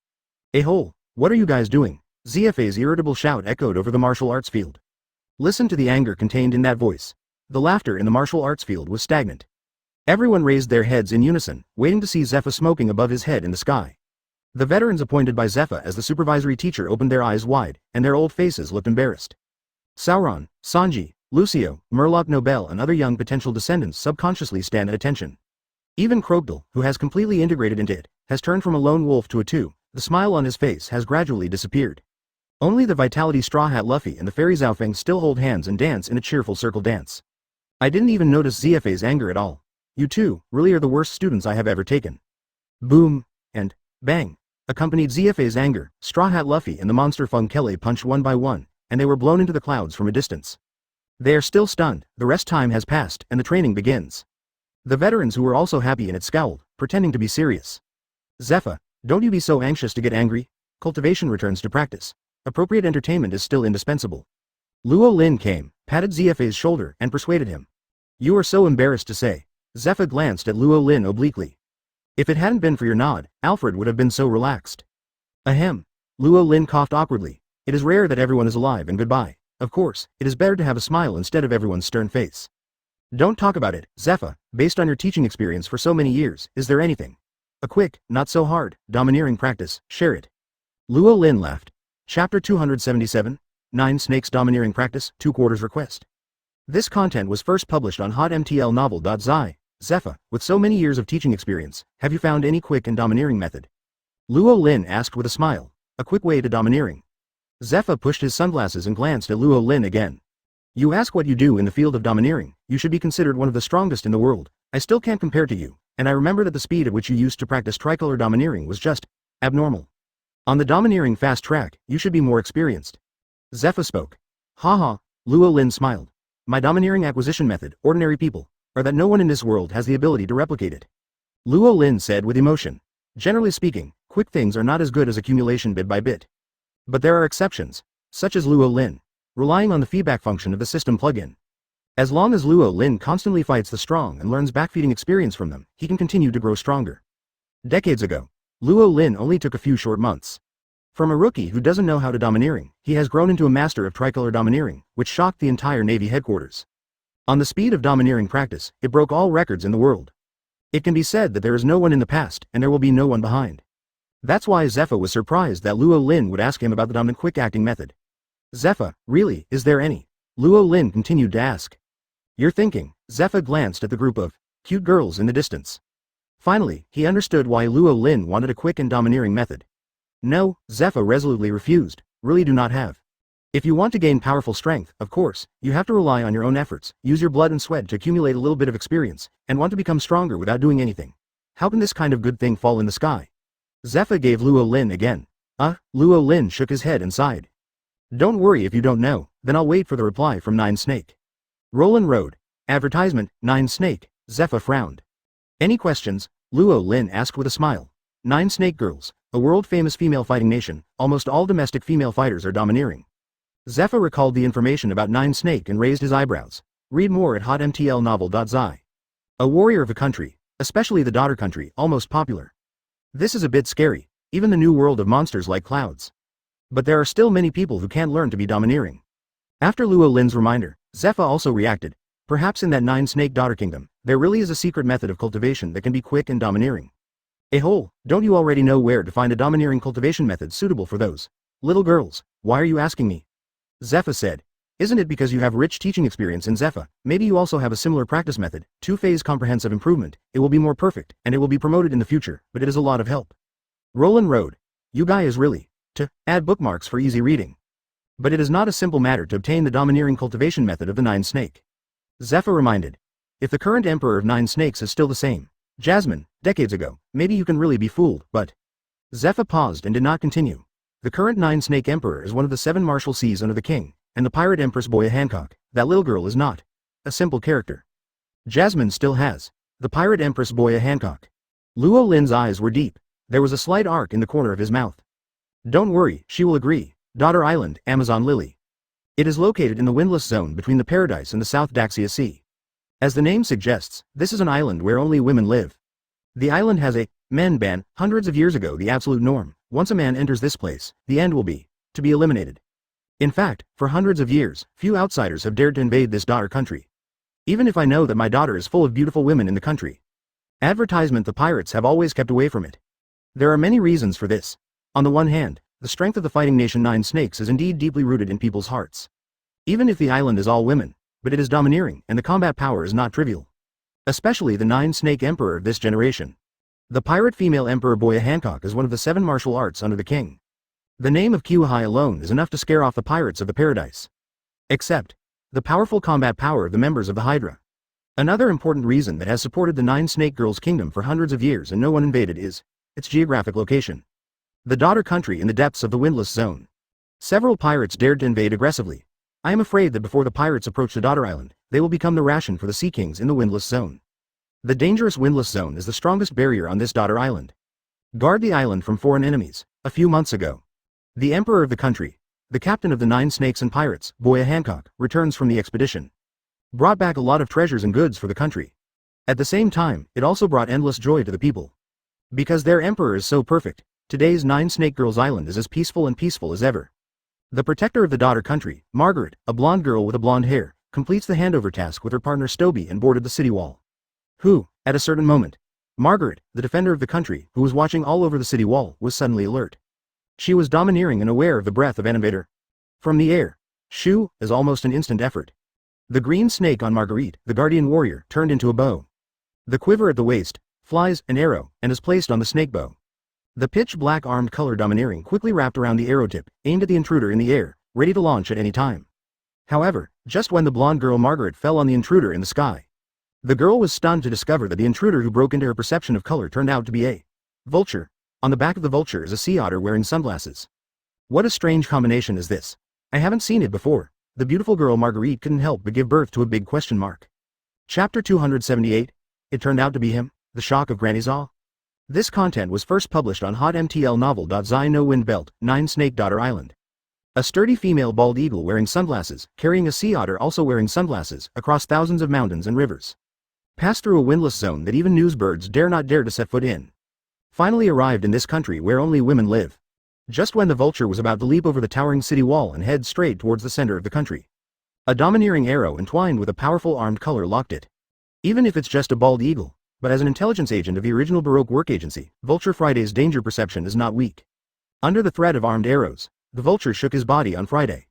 A-hole, what are you guys doing? ZFA's irritable shout echoed over the martial arts field. Listen to the anger contained in that voice. The laughter in the martial arts field was stagnant. Everyone raised their heads in unison, waiting to see Zephyr smoking above his head in the sky. The veterans appointed by Zephyr as the supervisory teacher opened their eyes wide, and their old faces looked embarrassed. Sauron, Sanji, Lucio, Murloc Nobel and other young potential descendants subconsciously stand at attention. Even Crocodile, who has completely integrated into it, has turned from a lone wolf to a two. The smile on his face has gradually disappeared. Only the Vitality Straw Hat Luffy and the Fairy Zhaofeng still hold hands and dance in a cheerful circle dance. I didn't even notice ZFA's anger at all. You two really are the worst students I have ever taken. Boom, and bang, accompanied ZFA's anger. Straw Hat Luffy and the monster Funkele punched one by one, and they were blown into the clouds from a distance. They are still stunned, the rest time has passed, and the training begins. The veterans who were also happy in it scowled, pretending to be serious. Zephyr, don't you be so anxious to get angry. Cultivation returns to practice. Appropriate entertainment is still indispensable. Luo Lin came, patted ZFA's shoulder, and persuaded him. You are so embarrassed to say. Zephyr glanced at Luo Lin obliquely. If it hadn't been for your nod, Alfred would have been so relaxed. Ahem. Luo Lin coughed awkwardly. It is rare that everyone is alive and goodbye. Of course, it is better to have a smile instead of everyone's stern face. Don't talk about it, Zephyr. Based on your teaching experience for so many years, is there anything? A quick, not so hard, domineering practice, share it. Luo Lin laughed. Chapter 277, 9 Snakes Domineering Practice, 2/4 Request. This content was first published on hotmtlnovel.zi. Zephyr, with so many years of teaching experience, have you found any quick and domineering method? Luo Lin asked with a smile. A quick way to domineering. Zephyr pushed his sunglasses and glanced at Luo Lin again. You ask what you do in the field of domineering, you should be considered one of the strongest in the world. I still can't compare to you, and I remember that the speed at which you used to practice tricolor domineering was just abnormal. On the domineering fast track, you should be more experienced. Zephyr spoke. Haha, Luo Lin smiled. My domineering acquisition method, ordinary people, are that no one in this world has the ability to replicate it. Luo Lin said with emotion. Generally speaking, quick things are not as good as accumulation bit by bit. But there are exceptions, such as Luo Lin, relying on the feedback function of the system plugin. As long as Luo Lin constantly fights the strong and learns backfeeding experience from them, he can continue to grow stronger. Decades ago, Luo Lin only took a few short months. From a rookie who doesn't know how to domineering, he has grown into a master of tricolor domineering, which shocked the entire Navy headquarters. On the speed of domineering practice, it broke all records in the world. It can be said that there is no one in the past, and there will be no one behind. That's why Zephyr was surprised that Luo Lin would ask him about the dominant quick acting method. Zephyr, really, is there any? Luo Lin continued to ask. You're thinking. Zephyr glanced at the group of cute girls in the distance. Finally, he understood why Luo Lin wanted a quick and domineering method. No, Zephyr resolutely refused, really do not have. If you want to gain powerful strength, of course, you have to rely on your own efforts, use your blood and sweat to accumulate a little bit of experience, and want to become stronger without doing anything. How can this kind of good thing fall in the sky? Zephyr gave Luo Lin again. Luo Lin shook his head and sighed. Don't worry if you don't know, then I'll wait for the reply from 9 Snake. Roland Road. Advertisement, 9 Snake. Zephyr frowned. Any questions? Luo Lin asked with a smile. 9 Snake Girls, a world-famous female fighting nation, almost all domestic female fighters are domineering. Zephyr recalled the information about 9 Snake and raised his eyebrows. Read more at hotmtlnovel.zi. A warrior of a country, especially the daughter country, almost popular. This is a bit scary, even the new world of monsters like clouds. But there are still many people who can't learn to be domineering. After Luo Lin's reminder, Zephyr also reacted. Perhaps in that 9 Snake Daughter Kingdom, there really is a secret method of cultivation that can be quick and domineering. A-hole, don't you already know where to find a domineering cultivation method suitable for those little girls? Why are you asking me? Zephyr said. Isn't it because you have rich teaching experience in Zepha? Maybe you also have a similar practice method, two-phase comprehensive improvement. It will be more perfect, and it will be promoted in the future, but it is a lot of help. Roland Road. You guy is really to add bookmarks for easy reading. But it is not a simple matter to obtain the domineering cultivation method of the Nine Snake. Zepha reminded. If the current Emperor of Nine Snakes is still the same, Jasmine, decades ago, maybe you can really be fooled, but... Zepha paused and did not continue. The current Nine Snake Emperor is one of the 7 martial seas under the king, and the pirate Empress Boya Hancock, that little girl is not a simple character. Jasmine still has the pirate Empress Boya Hancock. Luo Lin's eyes were deep. There was a slight arc in the corner of his mouth. Don't worry, she will agree. Daughter Island, Amazon Lily. It is located in the windless zone between the Paradise and the South Daxia Sea. As the name suggests, this is an island where only women live. The island has a men ban, hundreds of years ago the absolute norm. Once a man enters this place, the end will be to be eliminated. In fact, for hundreds of years, few outsiders have dared to invade this daughter country. Even if I know that my daughter is full of beautiful women in the country. Advertisement the pirates have always kept away from it. There are many reasons for this. On the one hand, the strength of the fighting nation Nine Snakes is indeed deeply rooted in people's hearts. Even if the island is all women, but it is domineering and the combat power is not trivial. Especially the Nine Snake Emperor of this generation. The pirate female Emperor Boya Hancock is one of the 7 martial arts under the king. The name of Kiwahai alone is enough to scare off the pirates of the Paradise. Except the powerful combat power of the members of the Hydra. Another important reason that has supported the Nine Snake Girls' kingdom for hundreds of years and no one invaded is its geographic location. The daughter country in the depths of the windless zone. Several pirates dared to invade aggressively. I am afraid that before the pirates approach the daughter island, they will become the ration for the sea kings in the windless zone. The dangerous windless zone is the strongest barrier on this daughter island. Guard the island from foreign enemies. A few months ago, the emperor of the country, the captain of the Nine Snakes and Pirates, Boya Hancock, returns from the expedition. Brought back a lot of treasures and goods for the country. At the same time, it also brought endless joy to the people. Because their emperor is so perfect, today's Nine Snake Girls Island is as peaceful as ever. The protector of the daughter country, Margaret, a blonde girl with a blonde hair, completes the handover task with her partner Stoby and boarded the city wall. Who, at a certain moment, Margaret, the defender of the country, who was watching all over the city wall, was suddenly alert. She was domineering and aware of the breath of an invader. From the air, shoo, is almost an instant effort. The green snake on Marguerite, the guardian warrior, turned into a bow. The quiver at the waist, flies an arrow, and is placed on the snake bow. The pitch black armed color domineering quickly wrapped around the arrow tip, aimed at the intruder in the air, ready to launch at any time. However, just when the blonde girl Margaret fell on the intruder in the sky, the girl was stunned to discover that the intruder who broke into her perception of color turned out to be a vulture. On the back of the vulture is a sea otter wearing sunglasses. What a strange combination is this? I haven't seen it before. The beautiful girl Marguerite couldn't help but give birth to a big question mark. Chapter 278. It turned out to be him, the shock of Granny Zaw. This content was first published on hotmtl novel.zi no wind belt, 9 Snake Daughter Island. A sturdy female bald eagle wearing sunglasses, carrying a sea otter also wearing sunglasses, across thousands of mountains and rivers. Passed through a windless zone that even newsbirds dare not to set foot in. Finally arrived in this country where only women live. Just when the vulture was about to leap over the towering city wall and head straight towards the center of the country. A domineering arrow entwined with a powerful armed color locked it. Even if it's just a bald eagle, but as an intelligence agent of the original Baroque work agency, Vulture Friday's danger perception is not weak. Under the threat of armed arrows, the vulture shook his body on Friday.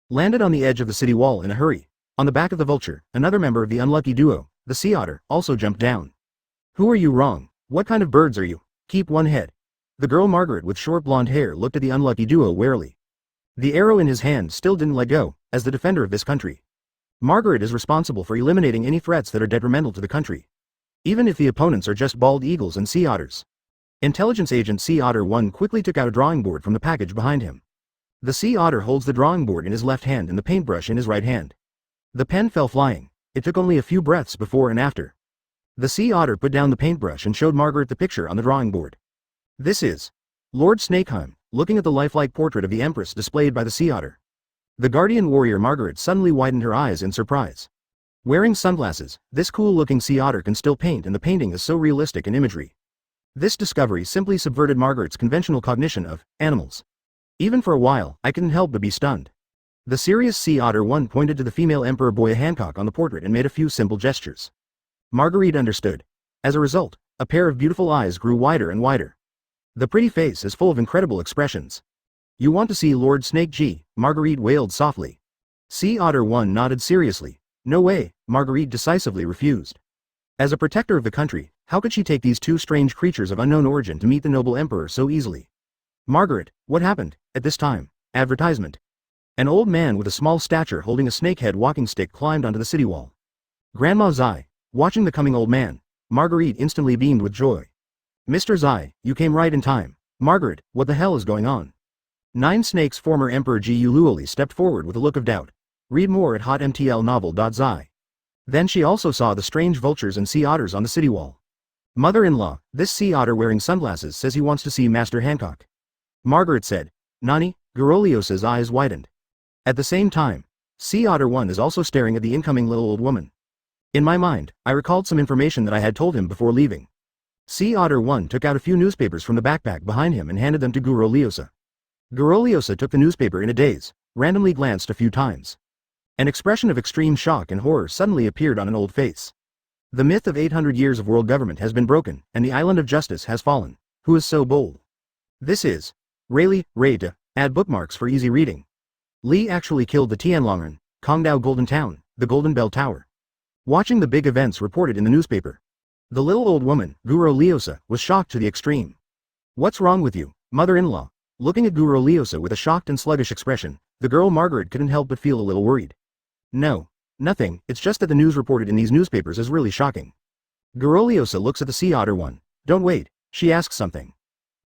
Landed on the edge of the city wall in a hurry. On the back of the vulture, another member of the unlucky duo, the sea otter, also jumped down. Who are you wrong? What kind of birds are you? Keep one head. The girl Margaret with short blonde hair looked at the unlucky duo warily. The arrow in his hand still didn't let go, as the defender of this country. Margaret is responsible for eliminating any threats that are detrimental to the country. Even if the opponents are just bald eagles and sea otters. Intelligence agent Sea Otter 1 quickly took out a drawing board from the package behind him. The sea otter holds the drawing board in his left hand and the paintbrush in his right hand. The pen fell flying. It took only a few breaths before and after. The sea otter put down the paintbrush and showed Margaret the picture on the drawing board. This is Lord Snakeheim, looking at the lifelike portrait of the Empress displayed by the sea otter. The guardian warrior Margaret suddenly widened her eyes in surprise. Wearing sunglasses, this cool-looking sea otter can still paint, and the painting is so realistic in imagery. This discovery simply subverted Margaret's conventional cognition of animals. Even for a while, I couldn't help but be stunned. The serious Sea Otter 1 pointed to the female Emperor Boya Hancock on the portrait and made a few simple gestures. Marguerite understood. As a result, a pair of beautiful eyes grew wider and wider. The pretty face is full of incredible expressions. You want to see Lord Snake G, Marguerite wailed softly. Sea Otter 1 nodded seriously. No way, Marguerite decisively refused. As a protector of the country, how could she take these two strange creatures of unknown origin to meet the noble emperor so easily? Margaret, what happened? At this time, advertisement. An old man with a small stature holding a snakehead walking stick climbed onto the city wall. Grandma Zai, watching the coming old man, Marguerite instantly beamed with joy. Mr. Zai, you came right in time. Margaret, what the hell is going on? Nine Snakes' former emperor Luo Lin stepped forward with a look of doubt. Read more at hotmtlnovel.zi. Then she also saw the strange vultures and sea otters on the city wall. Mother-in-law, this sea otter wearing sunglasses says he wants to see Master Hancock. Margaret said. Nani? Giroliosa's eyes widened. At the same time, Sea Otter 1 is also staring at the incoming little old woman. In my mind, I recalled some information that I had told him before leaving. Sea Otter 1 took out a few newspapers from the backpack behind him and handed them to Giroliosa. Giroliosa took the newspaper in a daze, randomly glanced a few times. An expression of extreme shock and horror suddenly appeared on an old face. The myth of 800 years of world government has been broken, and the island of justice has fallen. Who is so bold? This is Rayleigh, to add bookmarks for easy reading. Li actually killed the Tianlongren, Kongdao Golden Town, the Golden Bell Tower. Watching the big events reported in the newspaper, the little old woman, Giroliosa, was shocked to the extreme. What's wrong with you, mother-in-law? Looking at Giroliosa with a shocked and sluggish expression, the girl Margaret couldn't help but feel a little worried. No, nothing, it's just that the news reported in these newspapers is really shocking. Giroliosa looks at the Sea Otter 1. Don't wait, she asks something.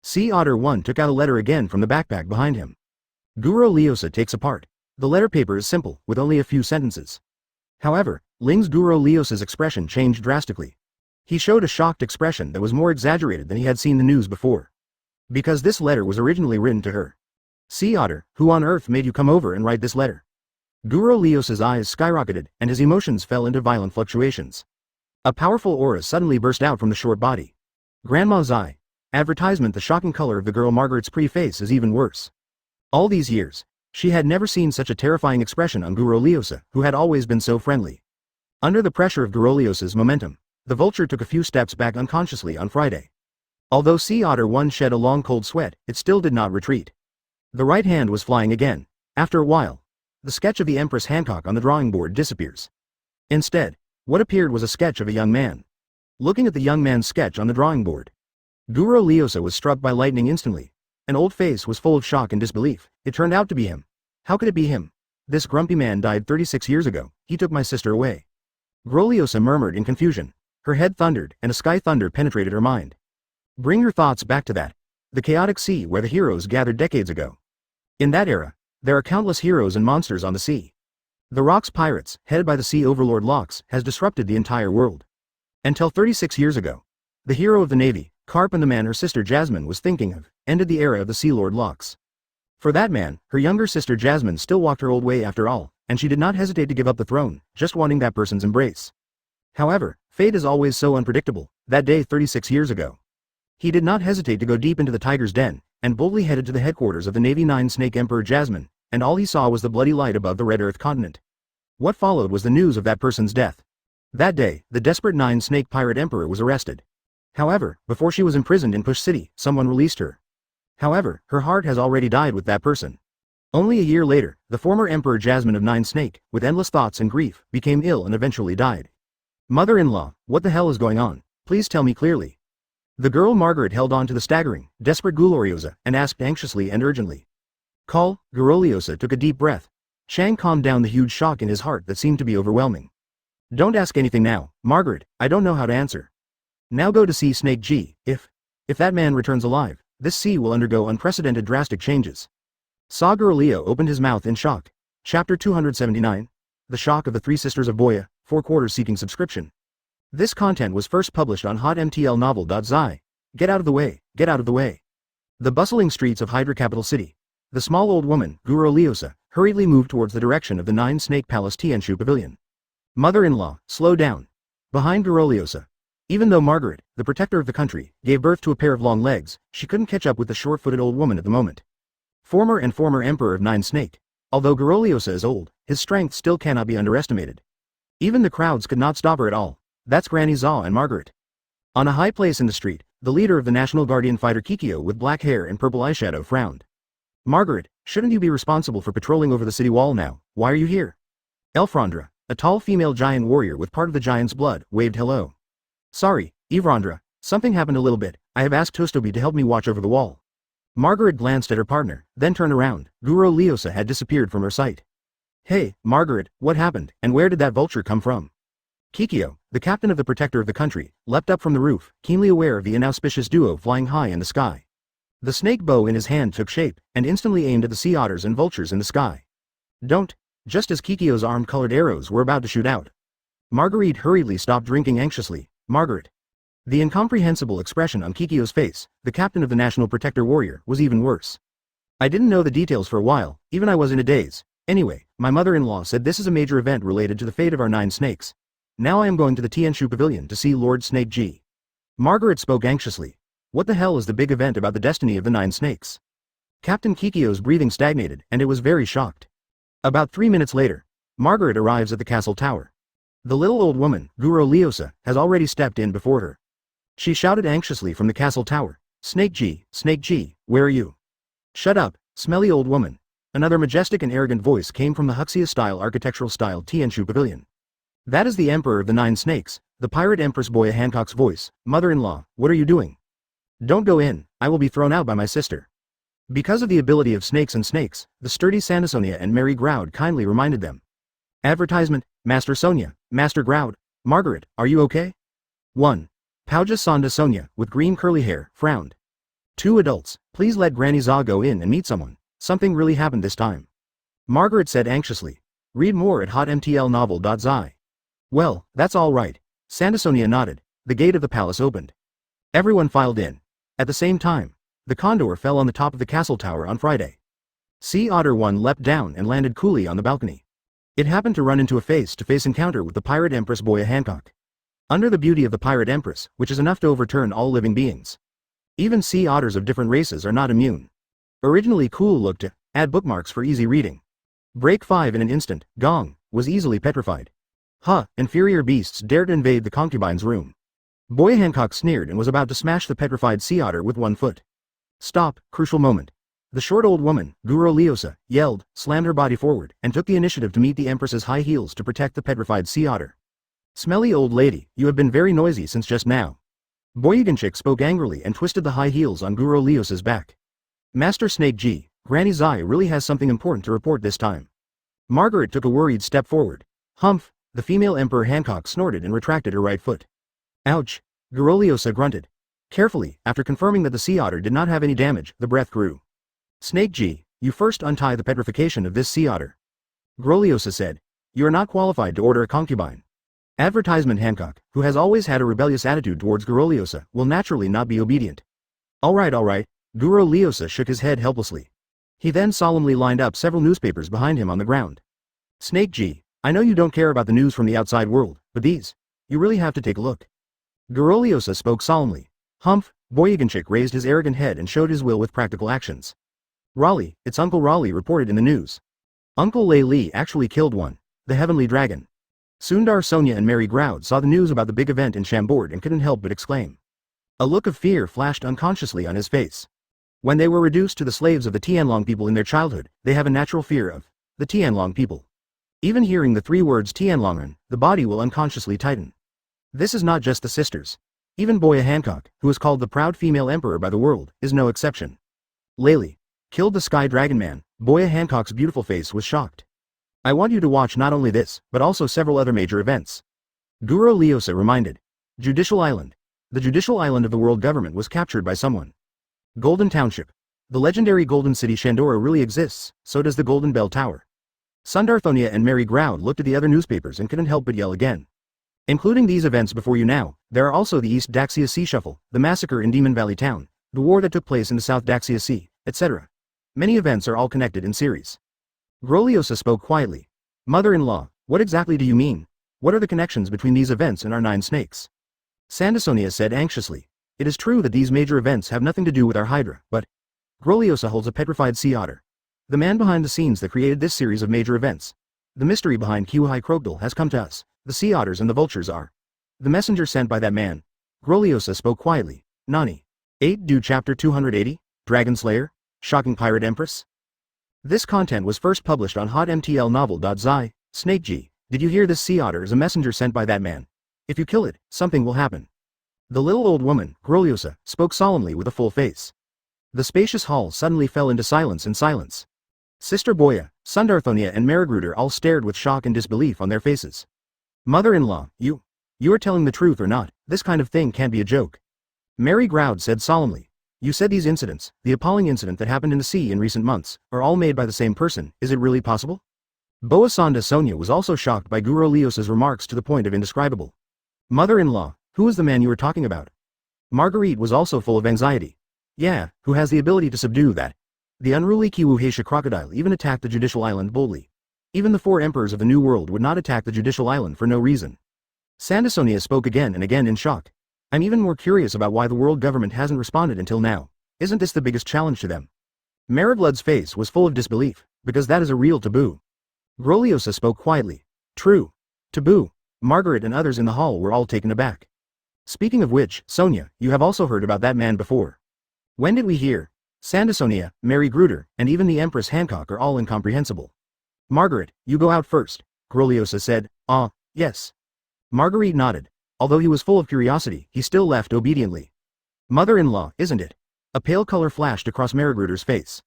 Sea Otter 1 took out a letter again from the backpack behind him. Giroliosa takes apart. The letter paper is simple, with only a few sentences. However, Giroliosa's expression changed drastically. He showed a shocked expression that was more exaggerated than he had seen the news before. Because this letter was originally written to her. Sea Otter, who on earth made you come over and write this letter? Giroliosa's eyes skyrocketed, and his emotions fell into violent fluctuations. A powerful aura suddenly burst out from the short body. Grandma's eye. Advertisement. The shocking color of the girl Margaret's pre-face is even worse. All these years, she had never seen such a terrifying expression on Giroliosa, who had always been so friendly. Under the pressure of Giroliosa's momentum, the vulture took a few steps back unconsciously on Friday. Although Sea Otter 1 shed a long cold sweat, it still did not retreat. The right hand was flying again. After a while, the sketch of the Empress Hancock on the drawing board disappears. Instead, what appeared was a sketch of a young man. Looking at the young man's sketch on the drawing board, Giroliosa was struck by lightning instantly. An old face was full of shock and disbelief. It turned out to be him. How could it be him? This grumpy man died 36 years ago. He took my sister away. Giroliosa murmured in confusion. Her head thundered, and a sky thunder penetrated her mind. Bring your thoughts back to that. The chaotic sea where the heroes gathered decades ago. In that era, there are countless heroes and monsters on the sea. The Rocks Pirates, headed by the sea overlord Locks, has disrupted the entire world. Until 36 years ago, the hero of the Navy, Carp, and the man her sister Jasmine was thinking of, ended the era of the Sea Lord Locks. For that man, her younger sister Jasmine still walked her old way after all, and she did not hesitate to give up the throne, just wanting that person's embrace. However, fate is always so unpredictable. That day 36 years ago, he did not hesitate to go deep into the tiger's den, and boldly headed to the headquarters of the Navy 9 Snake Emperor Jasmine, and all he saw was the bloody light above the Red Earth continent. What followed was the news of that person's death. That day, the desperate 9 Snake Pirate Emperor was arrested. However, before she was imprisoned in Push City, someone released her. However, her heart has already died with that person. Only a year later, the former Emperor Jasmine of 9 Snake, with endless thoughts and grief, became ill and eventually died. Mother-in-law, what the hell is going on? Please tell me clearly. The girl Margaret held on to the staggering, desperate Giroliosa, and asked anxiously and urgently. Call. Giroliosa took a deep breath. Chang calmed down the huge shock in his heart that seemed to be overwhelming. Don't ask anything now, Margaret, I don't know how to answer. Now go to see Snake G. If that man returns alive, this sea will undergo unprecedented drastic changes. Saw Girolio opened his mouth in shock. Chapter 279. The Shock of the Three Sisters of Boya, 4 quarters seeking subscription. This content was first published on hotmtlnovel.zi. Get out of the way, get out of the way. The bustling streets of Hydra capital city. The small old woman, Giroliosa, hurriedly moved towards the direction of the 9 Snake Palace Tianshu Pavilion. Mother-in-law, slow down. Behind Giroliosa. Even though Margaret, the protector of the country, gave birth to a pair of long legs, she couldn't catch up with the short-footed old woman at the moment. Former Emperor of 9 Snake. Although Giroliosa is old, his strength still cannot be underestimated. Even the crowds could not stop her at all. That's Granny Zaw and Margaret. On a high place in the street, the leader of the National Guardian fighter Kikyo with black hair and purple eyeshadow frowned. Margaret, shouldn't you be responsible for patrolling over the city wall now? why are you here? Elfrondra, a tall female giant warrior with part of the giant's blood, waved hello. Sorry, Evrondra, something happened a little bit. I have asked Tostobi to help me watch over the wall. Margaret glanced at her partner, then turned around. Guro Leosa had disappeared from her sight. Hey, Margaret, what happened, and where did that vulture come from? Kikyo, the captain of the protector of the country, leapt up from the roof, keenly aware of the inauspicious duo flying high in the sky. The snake bow in his hand took shape, and instantly aimed at the sea otters and vultures in the sky. Don't! Just as Kikyo's armed-colored arrows were about to shoot out. Marguerite hurriedly stopped drinking anxiously. Margaret. The incomprehensible expression on Kikyo's face, the captain of the National Protector Warrior, was even worse. I didn't know the details for a while, even I was in a daze. Anyway, my mother-in-law said this is a major event related to the fate of our 9 snakes. Now I am going to the Tianshu Pavilion to see Lord Snake G. Margaret spoke anxiously. What the hell is the big event about the destiny of the 9 snakes? Captain Kikyo's breathing stagnated, and it was very shocked. About 3 minutes later, Margaret arrives at the castle tower. The little old woman, Guro Leosa, has already stepped in before her. She shouted anxiously from the castle tower, Snake G, where are you? Shut up, smelly old woman. Another majestic and arrogant voice came from the Huxia-style architectural style Tianshu Pavilion. That is the Emperor of the 9 snakes, the pirate Empress Boya Hancock's voice. Mother-in-law, what are you doing? Don't go in, I will be thrown out by my sister. Because of the ability of snakes and snakes, the sturdy Sandasonia and Mary Groud kindly reminded them. Advertisement, Master Sonia, Master Groud, Margaret, are you okay? 1. Pauja Sonda Sonia, with green curly hair, frowned. 2 adults, please let Granny Za go in and meet someone. Something really happened this time. Margaret said anxiously. Read more at hotmtlnovel.zi. Well, that's all right. Sandasonia nodded. The gate of the palace opened. Everyone filed in. At the same time, the condor fell on the top of the castle tower on Friday. Sea Otter 1 leapt down and landed coolly on the balcony. It happened to run into a face-to-face encounter with the pirate Empress Boya Hancock. Under the beauty of the pirate Empress, which is enough to overturn all living beings. Even sea otters of different races are not immune. Originally cool looked to add bookmarks for easy reading. Break 5 in an instant, Gong, was easily petrified. Inferior beasts dared invade the concubine's room. Boya Hancock sneered and was about to smash the petrified sea otter with 1 foot. Stop, crucial moment. The short old woman, Guro Leosa, yelled, slammed her body forward, and took the initiative to meet the Empress's high heels to protect the petrified sea otter. Smelly old lady, you have been very noisy since just now. Boyaganchik spoke angrily and twisted the high heels on Guro Leosa's back. Master Snake G, Granny Zai really has something important to report this time. Margaret took a worried step forward. Humph, the female Emperor Hancock snorted and retracted her right foot. Ouch, Guro Leosa grunted. Carefully, after confirming that the sea otter did not have any damage, the breath grew. Snake G, you first untie the petrification of this sea otter. Guro Leosa said. You are not qualified to order a concubine. Advertisement Hancock, who has always had a rebellious attitude towards Guro Leosa, will naturally not be obedient. Alright, Guro Leosa shook his head helplessly. He then solemnly lined up several newspapers behind him on the ground. Snake G, I know you don't care about the news from the outside world, but these, you really have to take a look. Guro Leosa spoke solemnly. Humph, Boyaganchik raised his arrogant head and showed his will with practical actions. Raleigh, it's Uncle Raleigh reported in the news. Uncle Lei Li actually killed one, the heavenly dragon. Sundar Sonia and Mary Groud saw the news about the big event in Chambord and couldn't help but exclaim. A look of fear flashed unconsciously on his face. When they were reduced to the slaves of the Tianlong people in their childhood, they have a natural fear of the Tianlong people. Even hearing the 3 words Tianlongan, the body will unconsciously tighten. This is not just the sisters. Even Boya Hancock, who is called the proud female emperor by the world, is no exception. Layli killed the Sky Dragon Man. Boya Hancock's beautiful face was shocked. I want you to watch not only this, but also several other major events. Guro Leosa reminded. Judicial Island. The judicial island of the world government was captured by someone. Golden Township. The legendary Golden City Shandora really exists, so does the Golden Bell Tower. Sundarthonia and Mary Groud looked at the other newspapers and couldn't help but yell again. Including these events before you now, there are also the East Daxia Sea Shuffle, the massacre in Demon Valley Town, the war that took place in the South Daxia Sea, etc. Many events are all connected in series. Groliosa spoke quietly. Mother-in-law, what exactly do you mean? What are the connections between these events and our 9 snakes? Sandasonia said anxiously. It is true that these major events have nothing to do with our Hydra, but Groliosa holds a petrified sea otter. The man behind the scenes that created this series of major events. The mystery behind Kiwhai Crocodile has come to us. The sea otters and the vultures are the messenger sent by that man. Groliosa spoke quietly. Nani. 8 do chapter 280, Dragon Slayer, Shocking Pirate Empress. This content was first published on hotmtlnovel.zi. Snake G, did you hear this sea otter is a messenger sent by that man? If you kill it, something will happen. The little old woman, Groliosa, spoke solemnly with a full face. The spacious hall suddenly fell into silence and silence. Sister Boya, Sundarthonia and Marigruder all stared with shock and disbelief on their faces. Mother-in-law, you are telling the truth or not? This kind of thing can't be a joke. Mary Groud said solemnly. You said these incidents, the appalling incident that happened in the sea in recent months, are all made by the same person. Is it really possible? Boasanda Sonia was also shocked by Guru Leos's remarks to the point of indescribable. Mother-in-law, who is the man you were talking about? Marguerite was also full of anxiety. Yeah, who has the ability to subdue that? The unruly Kiwuheisha crocodile even attacked the judicial island boldly. Even the 4 emperors of the New World would not attack the judicial island for no reason. Sandasonia spoke again and again in shock. I'm even more curious about why the world government hasn't responded until now. Isn't this the biggest challenge to them? Mariblood's face was full of disbelief, because that is a real taboo. Groliosa spoke quietly. True. Taboo. Margaret and others in the hall were all taken aback. Speaking of which, Sonia, you have also heard about that man before. When did we hear? Sandasonia, Mary Gruder, and even the Empress Hancock are all incomprehensible. Margaret, you go out first, Groliosa said. Yes. Marguerite nodded. Although he was full of curiosity, he still left obediently. Mother-in-law, isn't it? A pale color flashed across Marigruder's face.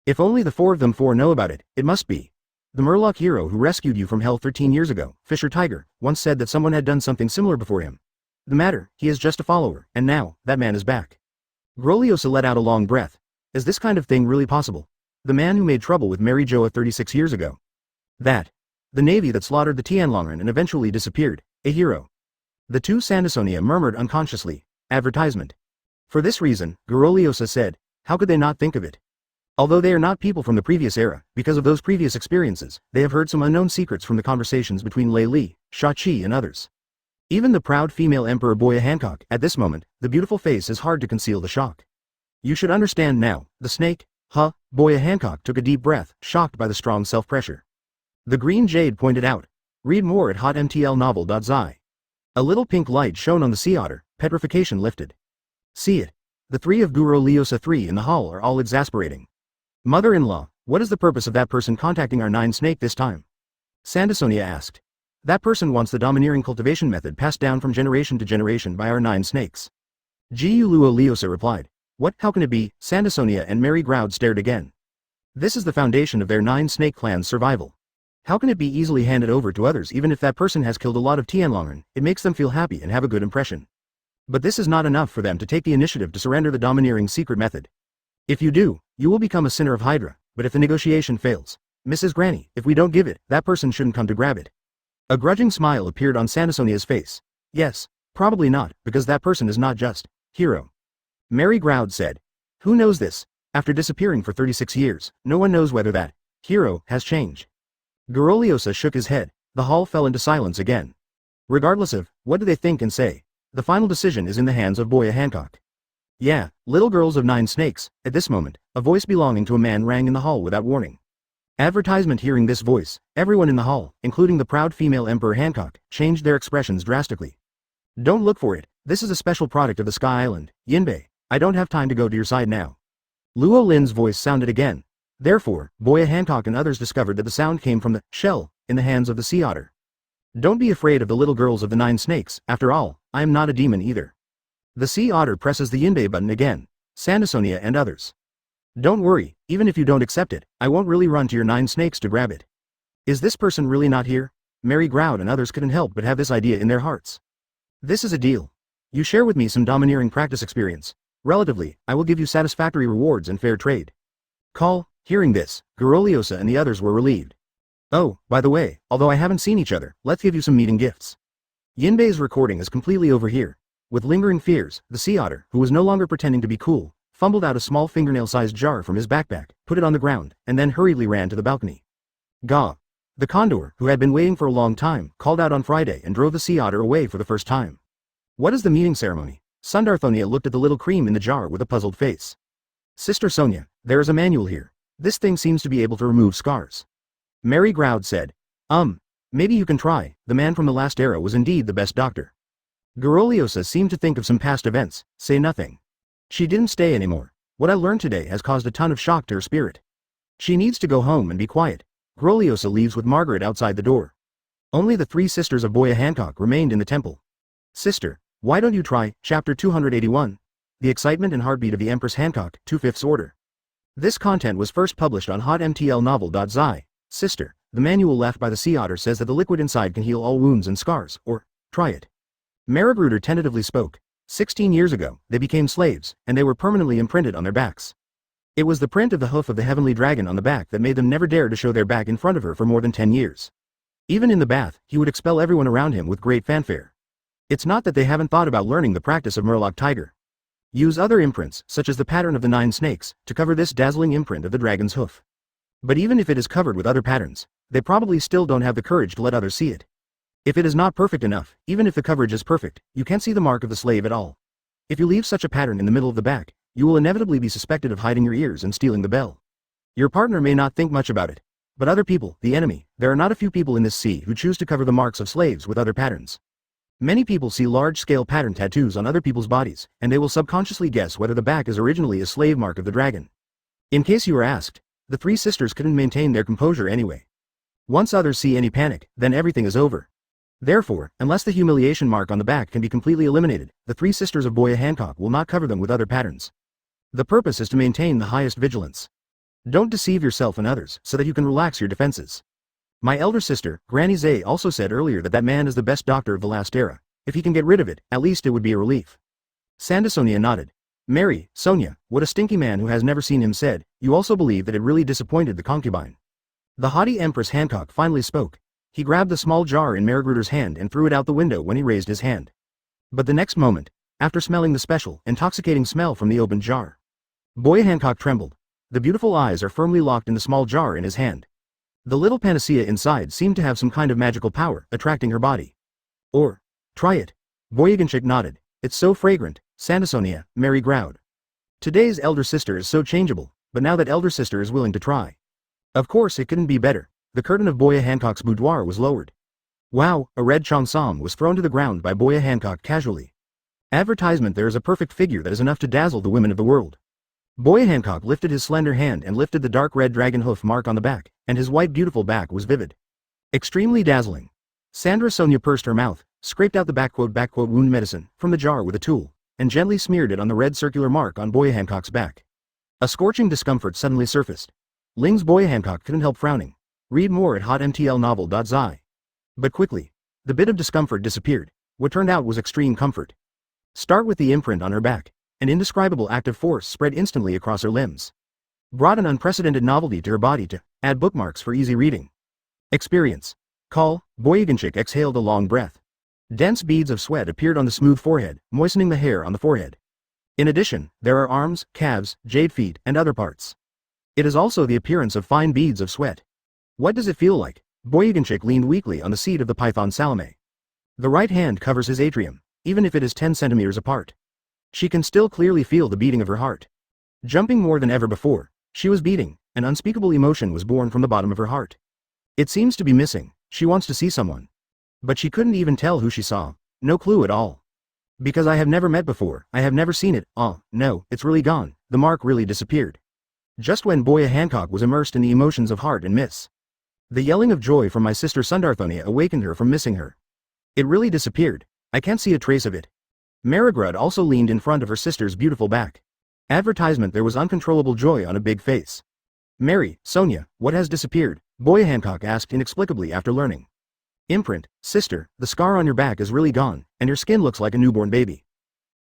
If only the 4 of them know about it, it must be. The Murloc hero who rescued you from hell 13 years ago, Fisher Tiger, once said that someone had done something similar before him. The matter, he is just a follower, and now, that man is back. Groliosa let out a long breath. Is this kind of thing really possible? The man who made trouble with Mary Joa 36 years ago. That. The navy that slaughtered the Tianlongren and eventually disappeared. A hero. The 2 Sandasonia murmured unconsciously. Advertisement. For this reason, Groliosa said, how could they not think of it? Although they are not people from the previous era, because of those previous experiences, they have heard some unknown secrets from the conversations between Lei Li, Sha Qi and others. Even the proud female Emperor Boya Hancock, at this moment, the beautiful face is hard to conceal the shock. You should understand now, the snake, Boya Hancock took a deep breath, shocked by the strong self-pressure. The Green Jade pointed out. Read more at hotmtlnovel.zi. A little pink light shone on the sea otter, petrification lifted. See it. The 3 of Guru Leosa 3 in the hall are all exasperating. Mother-in-law, what is the purpose of that person contacting our 9 snake this time? Sandasonia asked. That person wants the domineering cultivation method passed down from generation to generation by our 9 snakes. Gu Luo Leosa replied. What? How can it be? Sandasonia and Mary Groud stared again. This is the foundation of their 9 snake clan's survival. How can it be easily handed over to others even if that person has killed a lot of Tianlongren? It makes them feel happy and have a good impression. But this is not enough for them to take the initiative to surrender the domineering secret method. If you do, you will become a sinner of Hydra, but if the negotiation fails, Mrs. Granny, if we don't give it, that person shouldn't come to grab it. A grudging smile appeared on Sandasonia's face. Yes, probably not, because that person is not just hero. Mary Groud said. Who knows this? After disappearing for 36 years, no one knows whether that hero has changed. Groliosa shook his head. The hall fell into silence again. Regardless of what do they think and say, the final decision is in the hands of Boya Hancock. Yeah, little girls of 9 snakes. At this moment, a voice belonging to a man rang in the hall without warning. Advertisement. Hearing this voice, everyone in the hall, including the proud female Emperor Hancock, changed their expressions drastically. Don't look for it. This is a special product of the Sky Island, Yinbei. I don't have time to go to your side now. Luo Lin's voice sounded again. Therefore, Boya Hancock and others discovered that the sound came from the shell in the hands of the sea otter. Don't be afraid of the little girls of the 9 snakes. After all, I am not a demon either. The sea otter presses the Yinbei button again. Sandasonia and others. Don't worry, even if you don't accept it, I won't really run to your 9 snakes to grab it. Is this person really not here? Mary Groud and others couldn't help but have this idea in their hearts. This is a deal. You share with me some domineering practice experience. Relatively, I will give you satisfactory rewards and fair trade. Call. Hearing this, Groliosa and the others were relieved. Oh, by the way, although I haven't seen each other, let's give you some meeting gifts. Yinbei's recording is completely over here. With lingering fears, the sea otter, who was no longer pretending to be cool, fumbled out a small fingernail-sized jar from his backpack, put it on the ground, and then hurriedly ran to the balcony. Gah! The condor, who had been waiting for a long time, called out on Friday and drove the sea otter away for the first time. What is the meeting ceremony? Sundarthonia looked at the little cream in the jar with a puzzled face. Sister Sonia, there is a manual here. This thing seems to be able to remove scars. Mary Groud said. Maybe you can try. The man from the last era was indeed the best doctor. Groliosa seemed to think of some past events. Say nothing. She didn't stay anymore. What I learned today has caused a ton of shock to her spirit. She needs to go home and be quiet. Groliosa leaves with Margaret outside the door. Only the three sisters of Boya Hancock remained in the temple. Sister, why don't you try? Chapter 281. The Excitement and Heartbeat of the Empress Hancock, 2/5 Order. This content was first published on hotmtlnovel.zi. Sister, the manual left by the sea otter says that the liquid inside can heal all wounds and scars, or, try it. Maragruder tentatively spoke. 16 years ago, they became slaves, and they were permanently imprinted on their backs. It was the print of the hoof of the heavenly dragon on the back that made them never dare to show their back in front of her for more than 10 years. Even in the bath, he would expel everyone around him with great fanfare. It's not that they haven't thought about learning the practice of Murloc Tiger. Use other imprints, such as the pattern of the 9 snakes, to cover this dazzling imprint of the dragon's hoof. But even if it is covered with other patterns, they probably still don't have the courage to let others see it. If it is not perfect enough, even if the coverage is perfect, you can't see the mark of the slave at all. If you leave such a pattern in the middle of the back, you will inevitably be suspected of hiding your ears and stealing the bell. Your partner may not think much about it, but other people, the enemy, there are not a few people in this sea who choose to cover the marks of slaves with other patterns. Many people see large-scale pattern tattoos on other people's bodies, and they will subconsciously guess whether the back is originally a slave mark of the dragon. In case you were asked, the three sisters couldn't maintain their composure anyway. Once others see any panic, then everything is over. Therefore, unless the humiliation mark on the back can be completely eliminated, the three sisters of Boya Hancock will not cover them with other patterns. The purpose is to maintain the highest vigilance. Don't deceive yourself and others so that you can relax your defenses. My elder sister, Granny Zay, also said earlier that that man is the best doctor of the last era. If he can get rid of it, at least it would be a relief. Sandasonia nodded. Mary, Sonia, what a stinky man who has never seen him said, you also believe that it really disappointed the concubine. The haughty Empress Hancock finally spoke. He grabbed the small jar in Maragruder's hand and threw it out the window when he raised his hand. But the next moment, after smelling the special, intoxicating smell from the opened jar, Boya Hancock trembled. The beautiful eyes are firmly locked in the small jar in his hand. The little panacea inside seemed to have some kind of magical power, attracting her body. Or, try it. Boyaganchik nodded. It's so fragrant, Sandasonia, Mary growled. Today's elder sister is so changeable, but now that elder sister is willing to try. Of course it couldn't be better. The curtain of Boya Hancock's boudoir was lowered. Wow, a red cheongsam was thrown to the ground by Boya Hancock casually. Advertisement: there is a perfect figure that is enough to dazzle the women of the world. Boya Hancock lifted his slender hand and lifted the dark red dragon hoof mark on the back, and his white beautiful back was vivid. Extremely dazzling. Sandra Sonia pursed her mouth, scraped out the wound medicine from the jar with a tool, and gently smeared it on the red circular mark on Boya Hancock's back. A scorching discomfort suddenly surfaced. Ling's Boya Hancock couldn't help frowning. Read more at hotmtlnovel.zi. But quickly, the bit of discomfort disappeared. What turned out was extreme comfort. Start with the imprint on her back. An indescribable active force spread instantly across her limbs. Brought an unprecedented novelty to her body to add bookmarks for easy reading. Experience. Call. Boyaganchik exhaled a long breath. Dense beads of sweat appeared on the smooth forehead, moistening the hair on the forehead. In addition, there are arms, calves, jade feet, and other parts. It is also the appearance of fine beads of sweat. What does it feel like? Boyaganchik leaned weakly on the seat of the Python Salome. The right hand covers his atrium, even if it is 10 centimeters apart. She can still clearly feel the beating of her heart. Jumping more than ever before, she was beating. An unspeakable emotion was born from the bottom of her heart. It seems to be missing. She wants to see someone. But she couldn't even tell who she saw. No clue at all. Because I have never met before, I have never seen it. Oh, no, it's really gone. The mark really disappeared. Just when Boya Hancock was immersed in the emotions of heart and miss. The yelling of joy from my sister Sundarthonia awakened her from missing her. It really disappeared. I can't see a trace of it. Marigrud also leaned in front of her sister's beautiful back. Advertisement: there was uncontrollable joy on a big face. Mary, Sonia, what has disappeared? Boya Hancock asked inexplicably after learning. Imprint, sister, the scar on your back is really gone, and your skin looks like a newborn baby.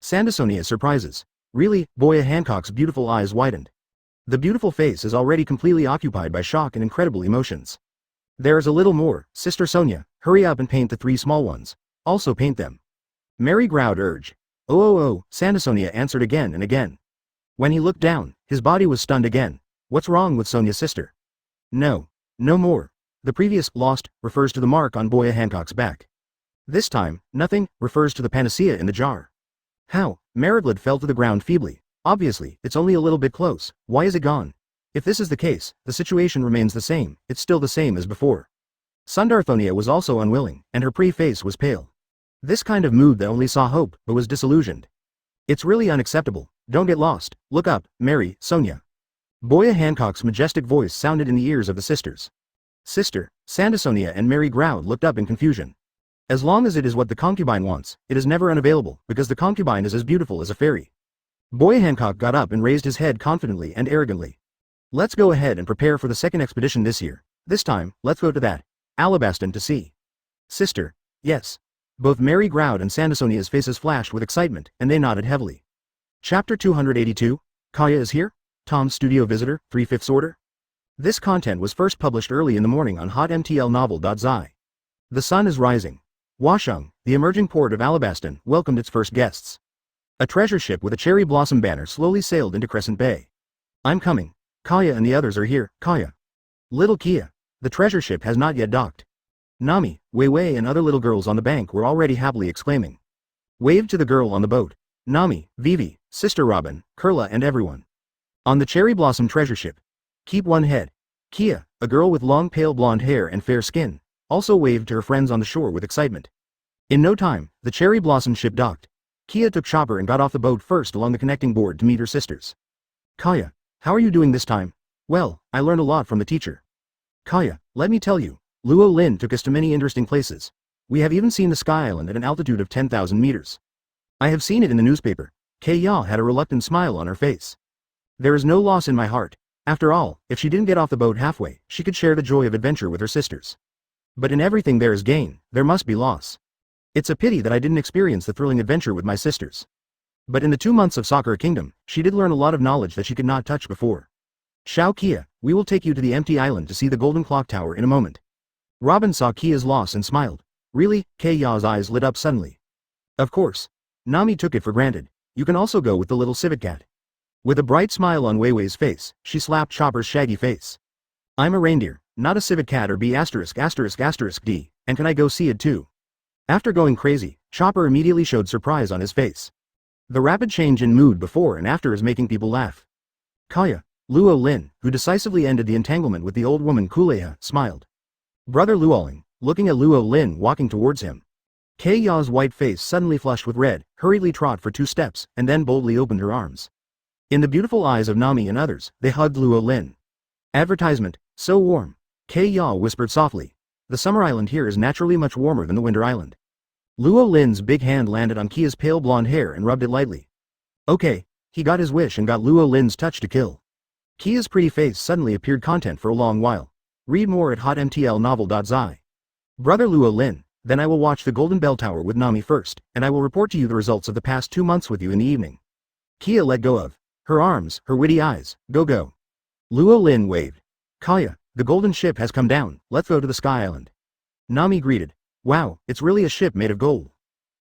Sandasonia surprises. Really? Boya Hancock's beautiful eyes widened. The beautiful face is already completely occupied by shock and incredible emotions. There is a little more. Sister Sonia, hurry up and paint the 3 small ones. Also paint them. Mary growled urge. Oh, Sandasonia answered again and again. When he looked down, his body was stunned again. What's wrong with Sonia's sister? No more. The previous lost refers to the mark on Boya Hancock's back. This time, nothing refers to the panacea in the jar. How? Mariglid fell to the ground feebly. Obviously, it's only a little bit close. Why is it gone? If this is the case, the situation remains the same. It's still the same as before. Sundarthonia was also unwilling, and her pre-face was pale. This kind of mood that only saw hope, but was disillusioned. It's really unacceptable. Don't get lost. Look up, Mary, Sonia. Boya Hancock's majestic voice sounded in the ears of the sisters. Sister, Sandasonia and Mary Groud looked up in confusion. As long as it is what the concubine wants, it is never unavailable, because the concubine is as beautiful as a fairy. Boya Hancock got up and raised his head confidently and arrogantly. Let's go ahead and prepare for the second expedition this year. This time, let's go to that Alabaston to see. Sister, yes. Both Mary Groud and Sandasonia's faces flashed with excitement, and they nodded heavily. Chapter 282, Kaya is here? Tom's studio visitor, 3/5 order? This content was first published early in the morning on hotmtlnovel.zi. The sun is rising. Washung, the emerging port of Alabaston, welcomed its first guests. A treasure ship with a cherry blossom banner slowly sailed into Crescent Bay. I'm coming. Kaya and the others are here, Kaya. Little Kia. The treasure ship has not yet docked. Nami, Wei Wei and other little girls on the bank were already happily exclaiming. Waved to the girl on the boat. Nami, Vivi, Sister Robin, Kurla and everyone. On the cherry blossom treasure ship. Keep one head. Kia, a girl with long pale blonde hair and fair skin, also waved to her friends on the shore with excitement. In no time, the cherry blossom ship docked. Kia took Chopper and got off the boat first along the connecting board to meet her sisters. Kaya, how are you doing this time? Well, I learned a lot from the teacher. Kaya, let me tell you, Luo Lin took us to many interesting places. We have even seen the Sky Island at an altitude of 10,000 meters. I have seen it in the newspaper. Kaya had a reluctant smile on her face. There is no loss in my heart. After all, if she didn't get off the boat halfway, she could share the joy of adventure with her sisters. But in everything there is gain, there must be loss. It's a pity that I didn't experience the thrilling adventure with my sisters. But in the 2 months of Sakura Kingdom, she did learn a lot of knowledge that she could not touch before. Xiao Kia, we will take you to the empty island to see the golden clock tower in a moment. Robin saw Kia's loss and smiled. Really? Kaya's eyes lit up suddenly. Of course. Nami took it for granted. You can also go with the little civet cat. With a bright smile on Wei Wei's face, she slapped Chopper's shaggy face. I'm a reindeer, not a civet cat or B*******, D, and can I go see it too? After going crazy, Chopper immediately showed surprise on his face. The rapid change in mood before and after is making people laugh. Kaya, Luo Lin, who decisively ended the entanglement with the old woman Kuleha, smiled. Brother Luoling, looking at Luo Lin walking towards him. Kaya's white face suddenly flushed with red, hurriedly trod for 2 steps, and then boldly opened her arms. In the beautiful eyes of Nami and others, they hugged Luo Lin. Advertisement, so warm. Kaya whispered softly. The summer island here is naturally much warmer than the winter island. Luo Lin's big hand landed on Kia's pale blonde hair and rubbed it lightly. Okay, he got his wish and got Luo Lin's touch to kill. Kia's pretty face suddenly appeared content for a long while. Read more at hotmtlnovel.zi. Brother Luo Lin, then I will watch the Golden Bell Tower with Nami first, and I will report to you the results of the past 2 months with you in the evening. Kia let go of her arms, her witty eyes. Go. Luo Lin waved. Kaya, the golden ship has come down, let's go to the Sky Island. Nami greeted. Wow, it's really a ship made of gold.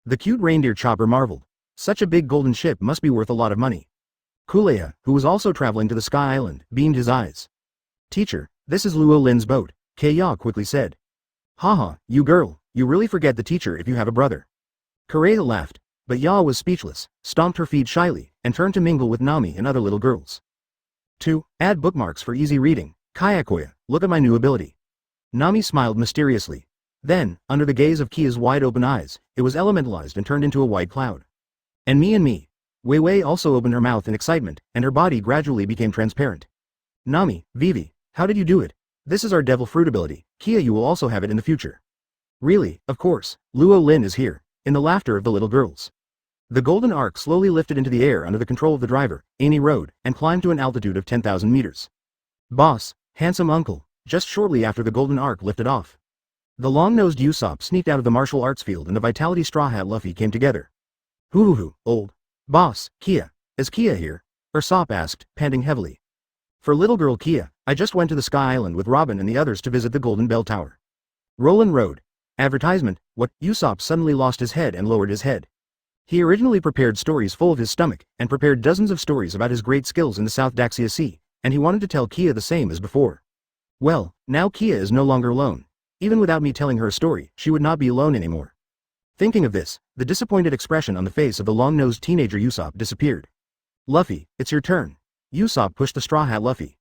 The cute reindeer Chopper marveled. Such a big golden ship must be worth a lot of money. Kuleha, who was also traveling to the Sky Island, beamed his eyes. Teacher, this is Luo Lin's boat, Kaya quickly said. Haha, you girl, you really forget the teacher if you have a brother. Kureha laughed, but Ya was speechless, stomped her feet shyly, and turned to mingle with Nami and other little girls. 2. Add bookmarks for easy reading. Kayakoya, look at my new ability. Nami smiled mysteriously. Then, under the gaze of Kia's wide-open eyes, it was elementalized and turned into a white cloud. And me. Wei Wei also opened her mouth in excitement, and her body gradually became transparent. Nami, Vivi, how did you do it? This is our devil fruit ability. Kia, you will also have it in the future. Really, of course, Luo Lin is here, in the laughter of the little girls. The golden ark slowly lifted into the air under the control of the driver, Amy rode, and climbed to an altitude of 10,000 meters. Boss, handsome uncle, just shortly after the golden ark lifted off. The long-nosed Usopp sneaked out of the martial arts field and the Vitality Straw Hat Luffy came together. Hoo, old. Boss, Kia, is Kia here? Usopp asked, panting heavily. For little girl Kia, I just went to the Sky Island with Robin and the others to visit the Golden Bell Tower. Roland Road. Advertisement, what? Usopp suddenly lost his head and lowered his head. He originally prepared stories full of his stomach, and prepared dozens of stories about his great skills in the South Daxia Sea, and he wanted to tell Kia the same as before. Well, now Kia is no longer alone. Even without me telling her a story, she would not be alone anymore. Thinking of this, the disappointed expression on the face of the long-nosed teenager Usopp disappeared. Luffy, it's your turn. Usopp pushed the Straw Hat Luffy.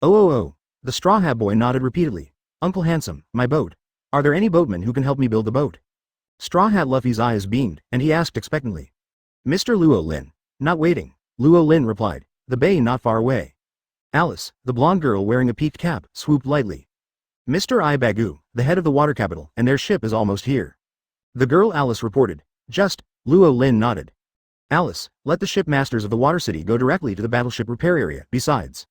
Oh. The Straw Hat boy nodded repeatedly. Uncle Handsome, my boat. Are there any boatmen who can help me build the boat? Straw Hat Luffy's eyes beamed, and he asked expectantly. Mr. Luo Lin. Not waiting. Luo Lin replied. The bay not far away. Alice, the blonde girl wearing a peaked cap, swooped lightly. Mr. Ibagu, the head of the water capital, and their ship is almost here. The girl Alice reported. Just, Luo Lin nodded. Alice, let the ship masters of the water city go directly to the battleship repair area, besides.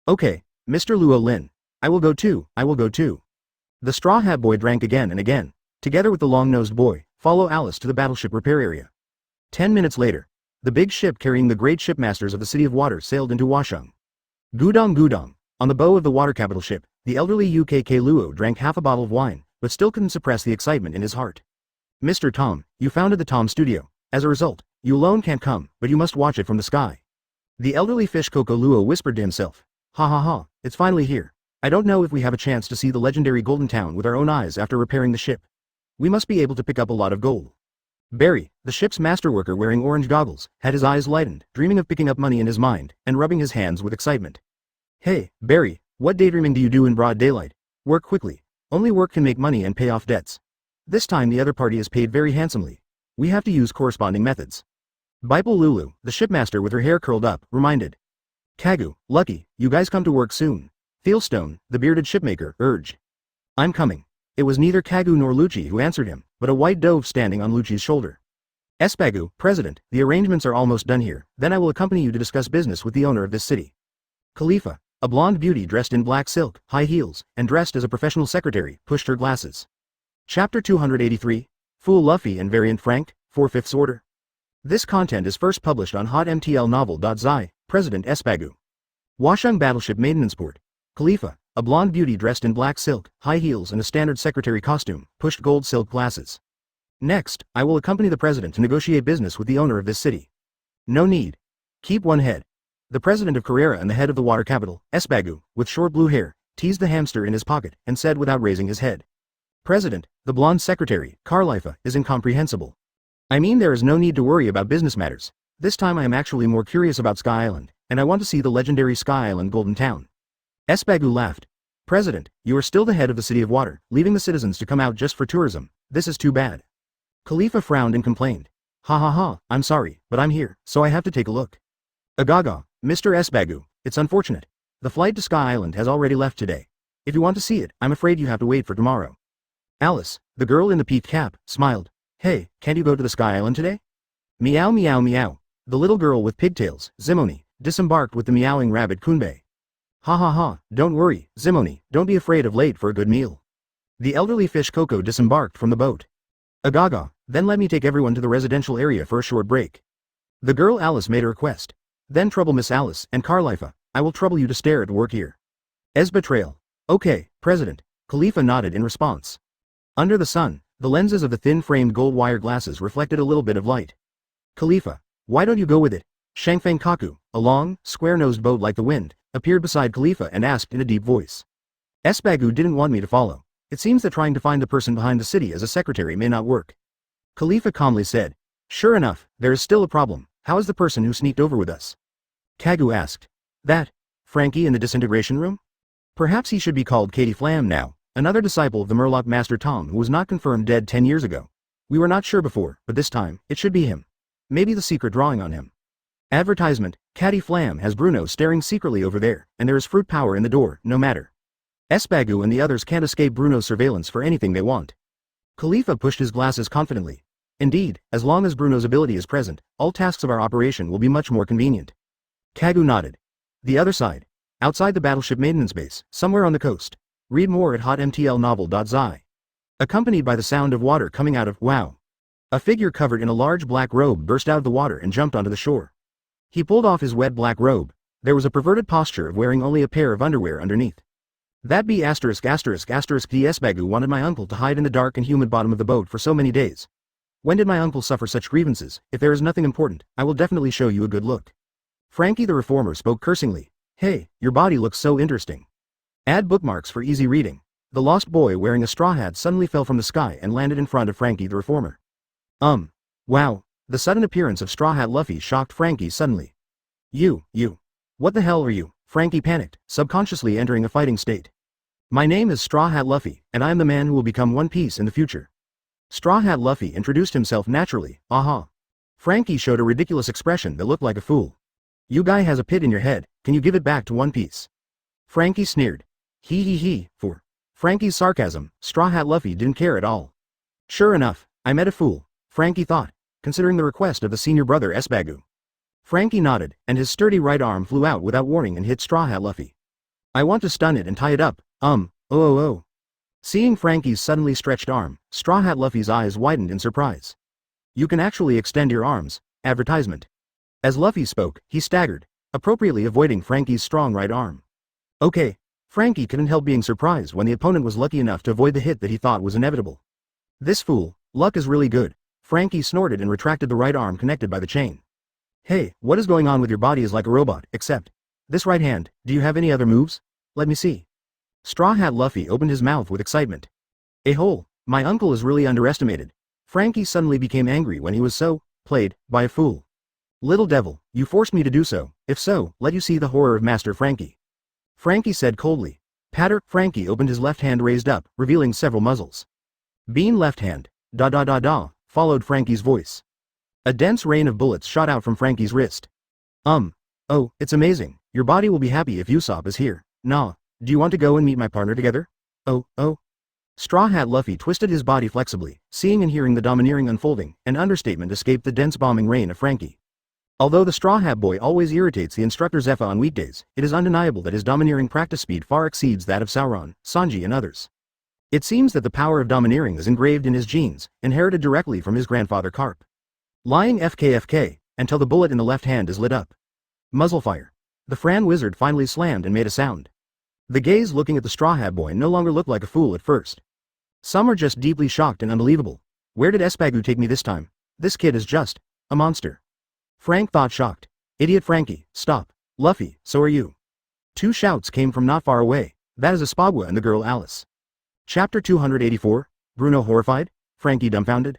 Okay, Mr. Luo Lin. I will go too, I will go too. The straw hat boy drank again and again. Together with the long-nosed boy, follow Alice to the battleship repair area. 10 minutes later, the big ship carrying the great shipmasters of the City of Water sailed into Washung. Gudong Gudong, on the bow of the water capital ship, the elderly UKK Luo drank half a bottle of wine, but still couldn't suppress the excitement in his heart. Mr. Tom, you founded the Tom Studio. As a result, you alone can't come, but you must watch it from the sky. The elderly fish Coco Luo whispered to himself. Ha ha ha, it's finally here. I don't know if we have a chance to see the legendary Golden Town with our own eyes after repairing the ship. We must be able to pick up a lot of gold. Barry, the ship's masterworker wearing orange goggles, had his eyes lightened, dreaming of picking up money in his mind, and rubbing his hands with excitement. Hey, Barry, what daydreaming do you do in broad daylight? Work quickly. Only work can make money and pay off debts. This time the other party is paid very handsomely. We have to use corresponding methods. Bible Lulu, the shipmaster with her hair curled up, reminded. Kagu, Lucky, you guys come to work soon. Fieldstone, the bearded shipmaker, urged. I'm coming. It was neither Kagu nor Lucci who answered him, but a white dove standing on Lucci's shoulder. Espagu, President, the arrangements are almost done here, then I will accompany you to discuss business with the owner of this city. Khalifa, a blonde beauty dressed in black silk, high heels, and dressed as a professional secretary, pushed her glasses. Chapter 283, Fool Luffy and Variant Frank, 4/5 Order. This content is first published on hotmtlnovel.zi, President Espagu. Washung Battleship Maintenance Port. Khalifa, a blonde beauty dressed in black silk, high heels and a standard secretary costume, pushed gold silk glasses. Next, I will accompany the president to negotiate business with the owner of this city. No need. Keep one head. The president of Carrera and the head of the water capital, Espagu, with short blue hair, teased the hamster in his pocket and said without raising his head. President, the blonde secretary, Carlifa, is incomprehensible. I mean there is no need to worry about business matters. This time I am actually more curious about Sky Island, and I want to see the legendary Sky Island Golden Town. Espagu laughed. President, you are still the head of the City of Water, leaving the citizens to come out just for tourism. This is too bad. Khalifa frowned and complained. Ha ha ha, I'm sorry, but I'm here, so I have to take a look. Agaga, Mr. Espagu, it's unfortunate. The flight to Sky Island has already left today. If you want to see it, I'm afraid you have to wait for tomorrow. Alice, the girl in the peaked cap, smiled. Hey, can't you go to the Sky Island today? Meow meow meow. The little girl with pigtails, Zimoni, disembarked with the meowing rabbit Kunbei. Ha ha ha, don't worry, Zimoni, don't be afraid of late for a good meal. The elderly fish Coco disembarked from the boat. Agaga, then let me take everyone to the residential area for a short break. The girl Alice made a request. Then trouble Miss Alice and Carlifa, I will trouble you to stare at work here. As betrayal. Okay, President. Khalifa nodded in response. Under the sun, the lenses of the thin-framed gold wire glasses reflected a little bit of light. Khalifa, why don't you go with it? Shangfeng Kaku, a long, square-nosed boat like the wind, appeared beside Khalifa and asked in a deep voice. Espagu didn't want me to follow. It seems that trying to find the person behind the city as a secretary may not work. Khalifa calmly said. Sure enough, there is still a problem. How is the person who sneaked over with us? Kagu asked. That, Frankie in the disintegration room? Perhaps he should be called Katie Flam now, another disciple of the Murloc Master Tom who was not confirmed dead 10 years ago. We were not sure before, but this time, it should be him. Maybe the secret drawing on him. Advertisement, Katie Flam has Bruno staring secretly over there, and there is fruit power in the door, no matter. Espagu and the others can't escape Bruno's surveillance for anything they want. Khalifa pushed his glasses confidently. Indeed, as long as Bruno's ability is present, all tasks of our operation will be much more convenient. Kagu nodded. The other side. Outside the battleship maintenance base, somewhere on the coast. Read more at hotmtlnovel.zi. Accompanied by the sound of water coming out of, wow. A figure covered in a large black robe burst out of the water and jumped onto the shore. He pulled off his wet black robe. There was a perverted posture of wearing only a pair of underwear underneath. That be ****** the Espagu wanted my uncle to hide in the dark and humid bottom of the boat for so many days. When did my uncle suffer such grievances? If there is nothing important, I will definitely show you a good look. Frankie the reformer spoke cursingly. Hey, your body looks so interesting. Add bookmarks for easy reading. The lost boy wearing a straw hat suddenly fell from the sky and landed in front of Frankie the reformer. Wow. The sudden appearance of Straw Hat Luffy shocked Frankie suddenly. You. What the hell are you? Frankie panicked, subconsciously entering a fighting state. My name is Straw Hat Luffy, and I am the man who will become One Piece in the future. Straw Hat Luffy introduced himself naturally, aha. Frankie showed a ridiculous expression that looked like a fool. You guy has a pit in your head, can you give it back to One Piece? Frankie sneered. He. For Frankie's sarcasm, Straw Hat Luffy didn't care at all. Sure enough, I met a fool, Frankie thought, considering the request of the senior brother Espagu. Frankie nodded, and his sturdy right arm flew out without warning and hit Straw Hat Luffy. I want to stun it and tie it up, oh. Seeing Frankie's suddenly stretched arm, Straw Hat Luffy's eyes widened in surprise. You can actually extend your arms, advertisement. As Luffy spoke, he staggered, appropriately avoiding Frankie's strong right arm. Okay, Frankie couldn't help being surprised when the opponent was lucky enough to avoid the hit that he thought was inevitable. This fool, luck is really good, Frankie snorted and retracted the right arm connected by the chain. Hey, what is going on with your body is like a robot, except this right hand, do you have any other moves? Let me see. Straw Hat Luffy opened his mouth with excitement. A-hole, my uncle is really underestimated. Frankie suddenly became angry when he was so played by a fool. Little devil, you forced me to do so, if so, let you see the horror of Master Frankie. Frankie said coldly. Patter, Frankie opened his left hand raised up, revealing several muzzles. Bean left hand, da, followed Frankie's voice. A dense rain of bullets shot out from Frankie's wrist. Oh, it's amazing, your body will be happy if Usopp is here. Nah, do you want to go and meet my partner together? Oh. Straw Hat Luffy twisted his body flexibly, seeing and hearing the domineering unfolding, and understatement escaped the dense bombing rain of Frankie. Although the Straw Hat Boy always irritates the instructor Zephyr on weekdays, it is undeniable that his domineering practice speed far exceeds that of Sauron, Sanji and others. It seems that the power of domineering is engraved in his genes, inherited directly from his grandfather Carp. Lying FKFK, until the bullet in the left hand is lit up. Muzzle fire. The Fran wizard finally slammed and made a sound. The gaze looking at the Straw Hat Boy no longer looked like a fool at first. Some are just deeply shocked and unbelievable. Where did Espagu take me this time? This kid is just a monster. Frank thought shocked. Idiot Frankie, stop. Luffy, so are you. Two shouts came from not far away. That is Espagua and the girl Alice. Chapter 284, Bruno horrified, Frankie dumbfounded.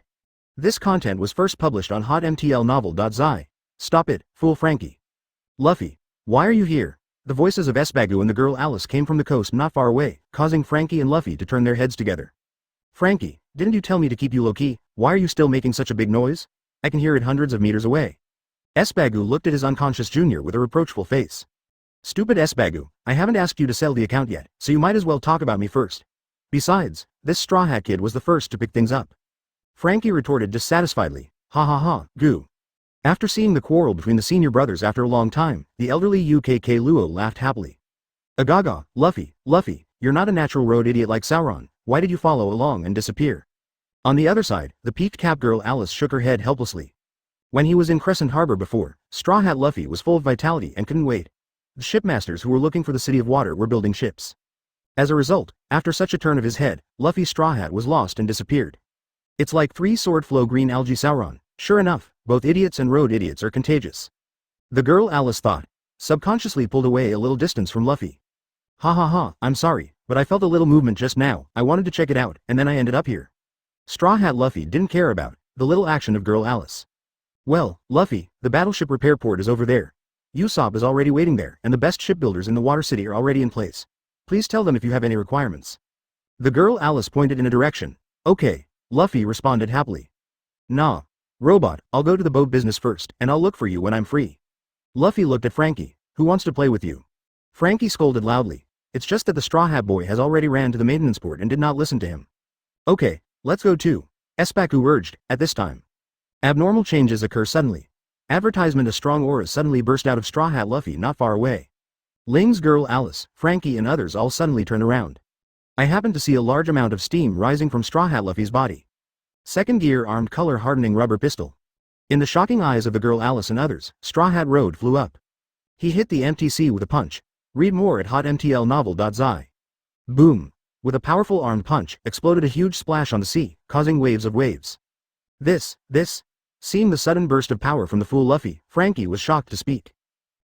This content was first published on hotmtlnovel.zi. Stop it, fool Frankie. Luffy, why are you here? The voices of Espagu and the girl Alice came from the coast not far away, causing Frankie and Luffy to turn their heads together. Frankie, didn't you tell me to keep you low-key? Why are you still making such a big noise? I can hear it hundreds of meters away. Espagu looked at his unconscious junior with a reproachful face. Stupid Espagu, I haven't asked you to sell the account yet, so you might as well talk about me first. Besides, this Straw Hat kid was the first to pick things up. Frankie retorted dissatisfiedly, ha, goo. After seeing the quarrel between the senior brothers after a long time, the elderly UKK Luo laughed happily. Agaga, Luffy, you're not a natural road idiot like Sauron, why did you follow along and disappear? On the other side, the peaked cap girl Alice shook her head helplessly. When he was in Crescent Harbor before, Straw Hat Luffy was full of vitality and couldn't wait. The shipmasters who were looking for the City of Water were building ships. As a result, after such a turn of his head, Luffy's Straw Hat was lost and disappeared. It's like three sword flow green algae Sauron. Sure enough, both idiots and road idiots are contagious. The girl Alice thought, subconsciously pulled away a little distance from Luffy. Ha, I'm sorry, but I felt a little movement just now, I wanted to check it out, and then I ended up here. Straw Hat Luffy didn't care about the little action of girl Alice. Well, Luffy, the battleship repair port is over there. Usopp is already waiting there, and the best shipbuilders in the Water City are already in place. Please tell them if you have any requirements. The girl Alice pointed in a direction. Okay, Luffy responded happily. Nah. Robot, I'll go to the boat business first, and I'll look for you when I'm free. Luffy looked at Frankie. Who wants to play with you? Frankie scolded loudly. It's just that the Straw Hat Boy has already ran to the maintenance port and did not listen to him. Okay, let's go too. Espagu urged, at this time. Abnormal changes occur suddenly. Advertisement. A strong aura suddenly burst out of Straw Hat Luffy not far away. Ling's girl Alice, Frankie and others all suddenly turned around. I happened to see a large amount of steam rising from Straw Hat Luffy's body. Second gear armed color hardening rubber pistol. In the shocking eyes of the girl Alice and others, Straw Hat Road flew up. He hit the empty sea with a punch. Read more at hotmtlnovel.zi. Boom. With a powerful armed punch, exploded a huge splash on the sea, causing waves of waves. This. Seeing the sudden burst of power from the fool Luffy, Frankie was shocked to speak.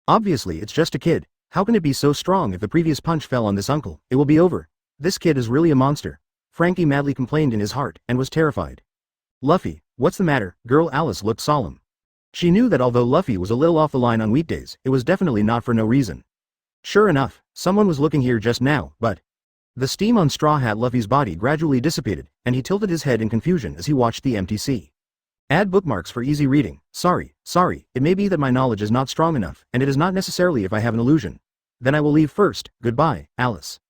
Obviously it's just a kid. How can it be so strong if the previous punch fell on this uncle? It will be over. This kid is really a monster. Frankie madly complained in his heart, and was terrified. Luffy, what's the matter? Girl Alice looked solemn. She knew that although Luffy was a little off the line on weekdays, it was definitely not for no reason. Sure enough, someone was looking here just now, but the steam on Straw Hat Luffy's body gradually dissipated, and he tilted his head in confusion as he watched the empty sea. Add bookmarks for easy reading. Sorry, it may be that my knowledge is not strong enough, and it is not necessarily if I have an illusion. Then I will leave first, goodbye, Alice.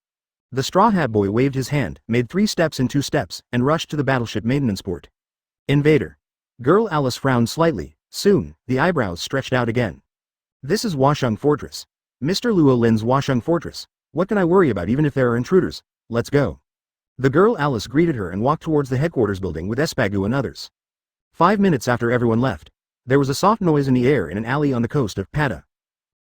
The Straw Hat Boy waved his hand, made 3 steps in 2 steps, and rushed to the battleship maintenance port. Invader. Girl Alice frowned slightly. Soon, the eyebrows stretched out again. This is Washung Fortress. Mr. Luo Lin's Washung Fortress. What can I worry about even if there are intruders? Let's go. The girl Alice greeted her and walked towards the headquarters building with Espagu and others. 5 minutes after everyone left, there was a soft noise in the air in an alley on the coast of Pada.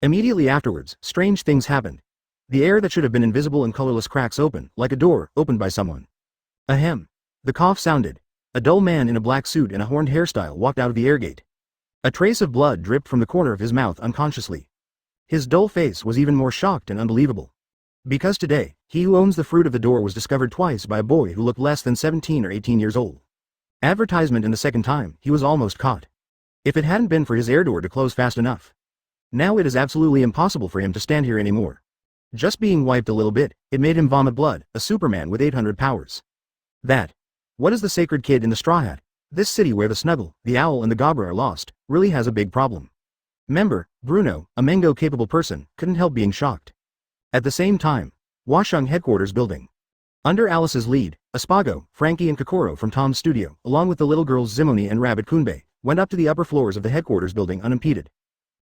Immediately afterwards, strange things happened. The air that should have been invisible and colorless cracks open, like a door, opened by someone. Ahem. The cough sounded. A dull man in a black suit and a horned hairstyle walked out of the airgate. A trace of blood dripped from the corner of his mouth unconsciously. His dull face was even more shocked and unbelievable. Because today, he who owns the fruit of the door was discovered twice by a boy who looked less than 17 or 18 years old. Advertisement, and the second time, he was almost caught. If it hadn't been for his air door to close fast enough. Now it is absolutely impossible for him to stand here anymore. Just being wiped a little bit, it made him vomit blood, a Superman with 800 powers. What is the sacred kid in the straw hat? This city where the Snuggle, the Owl and the Gobra are lost, really has a big problem. Member, Bruno, a mango-capable person, couldn't help being shocked. At the same time, Washung headquarters building. Under Alice's lead, Espago, Frankie and Kokoro from Tom's studio, along with the little girls Zimoni and Rabbit Kunbei, went up to the upper floors of the headquarters building unimpeded.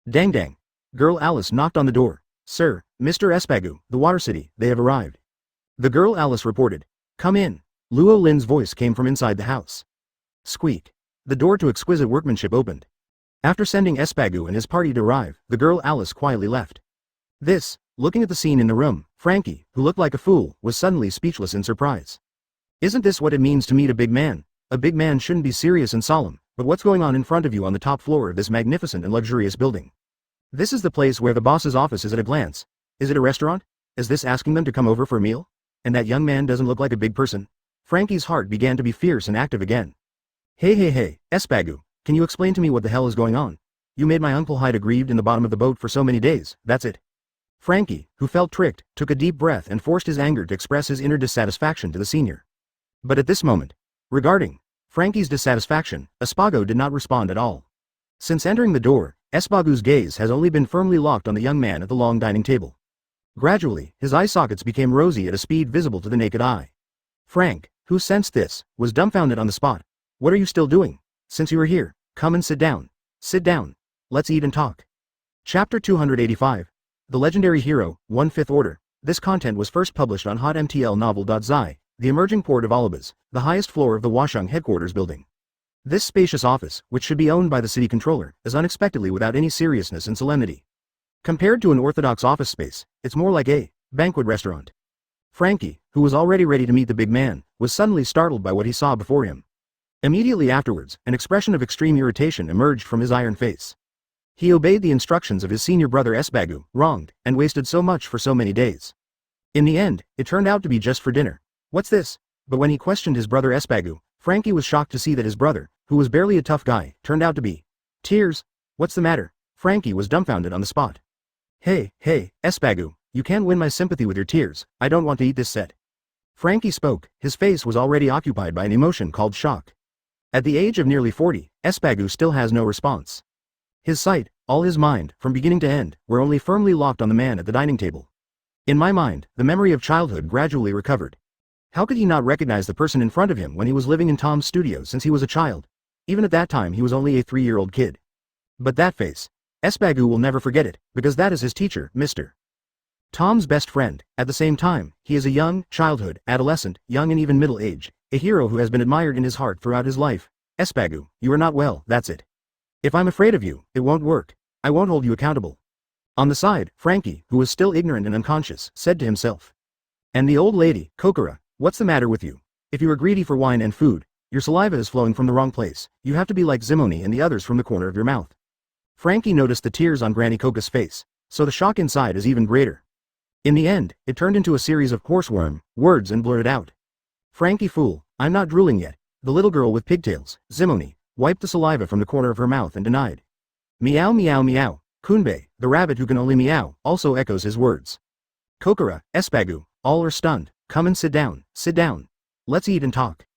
Dang dang. Girl Alice knocked on the door. Sir, Mr. Espagu, the Water City, they have arrived. The girl Alice reported. Come in. Luo Lin's voice came from inside the house. Squeak. The door to exquisite workmanship opened. After sending Espagu and his party to arrive, the girl Alice quietly left. Looking at the scene in the room, Frankie, who looked like a fool, was suddenly speechless in surprise. Isn't this what it means to meet a big man? A big man shouldn't be serious and solemn, but what's going on in front of you on the top floor of this magnificent and luxurious building? This is the place where the boss's office is at a glance. Is it a restaurant? Is this asking them to come over for a meal? And that young man doesn't look like a big person? Frankie's heart began to be fierce and active again. Hey, Espagu, can you explain to me what the hell is going on? You made my uncle hide aggrieved in the bottom of the boat for so many days, that's it. Frankie, who felt tricked, took a deep breath and forced his anger to express his inner dissatisfaction to the senior. But at this moment, regarding Frankie's dissatisfaction, Espago did not respond at all. Since entering the door, Espagu's gaze has only been firmly locked on the young man at the long dining table. Gradually, his eye sockets became rosy at a speed visible to the naked eye. Frank, who sensed this, was dumbfounded on the spot. What are you still doing? Since you are here, come and sit down. Sit down. Let's eat and talk. Chapter 285. The Legendary Hero, 1/5 Order. This content was first published on hotmtlnovel.zi, the emerging port of Alabas, the highest floor of the Washung headquarters building. This spacious office, which should be owned by the city controller, is unexpectedly without any seriousness and solemnity. Compared to an orthodox office space, it's more like a banquet restaurant. Frankie, who was already ready to meet the big man, was suddenly startled by what he saw before him. Immediately afterwards, an expression of extreme irritation emerged from his iron face. He obeyed the instructions of his senior brother Espagu, wronged, and wasted so much for so many days. In the end, it turned out to be just for dinner. What's this? But when he questioned his brother Espagu, Frankie was shocked to see that his brother, who was barely a tough guy, turned out to be tears. What's the matter? Frankie was dumbfounded on the spot. Hey, Espagu, you can't win my sympathy with your tears. I don't want to eat this set. Frankie spoke. His face was already occupied by an emotion called shock. At the age of nearly 40, Espagu still has no response. His sight, all his mind, from beginning to end, were only firmly locked on the man at the dining table. In my mind, the memory of childhood gradually recovered. How could he not recognize the person in front of him when he was living in Tom's studio since he was a child? Even at that time he was only a 3-year-old kid. But that face, Espagu will never forget it, because that is his teacher, Mr. Tom's best friend. At the same time, he is a young, childhood, adolescent, young and even middle age, a hero who has been admired in his heart throughout his life. Espagu, you are not well, that's it. If I'm afraid of you, it won't work. I won't hold you accountable. On the side, Frankie, who was still ignorant and unconscious, said to himself. And the old lady, Kokoro, what's the matter with you? If you are greedy for wine and food, your saliva is flowing from the wrong place. You have to be like Zimoni and the others from the corner of your mouth. Frankie noticed the tears on Granny Coca's face, so the shock inside is even greater. In the end, it turned into a series of horseworm words and blurted out. Frankie fool, I'm not drooling yet. The little girl with pigtails, Zimoni, wiped the saliva from the corner of her mouth and denied. Meow meow meow. Kunbei, the rabbit who can only meow, also echoes his words. Kokoro, Espagu, all are stunned. Come and sit down, sit down. Let's eat and talk.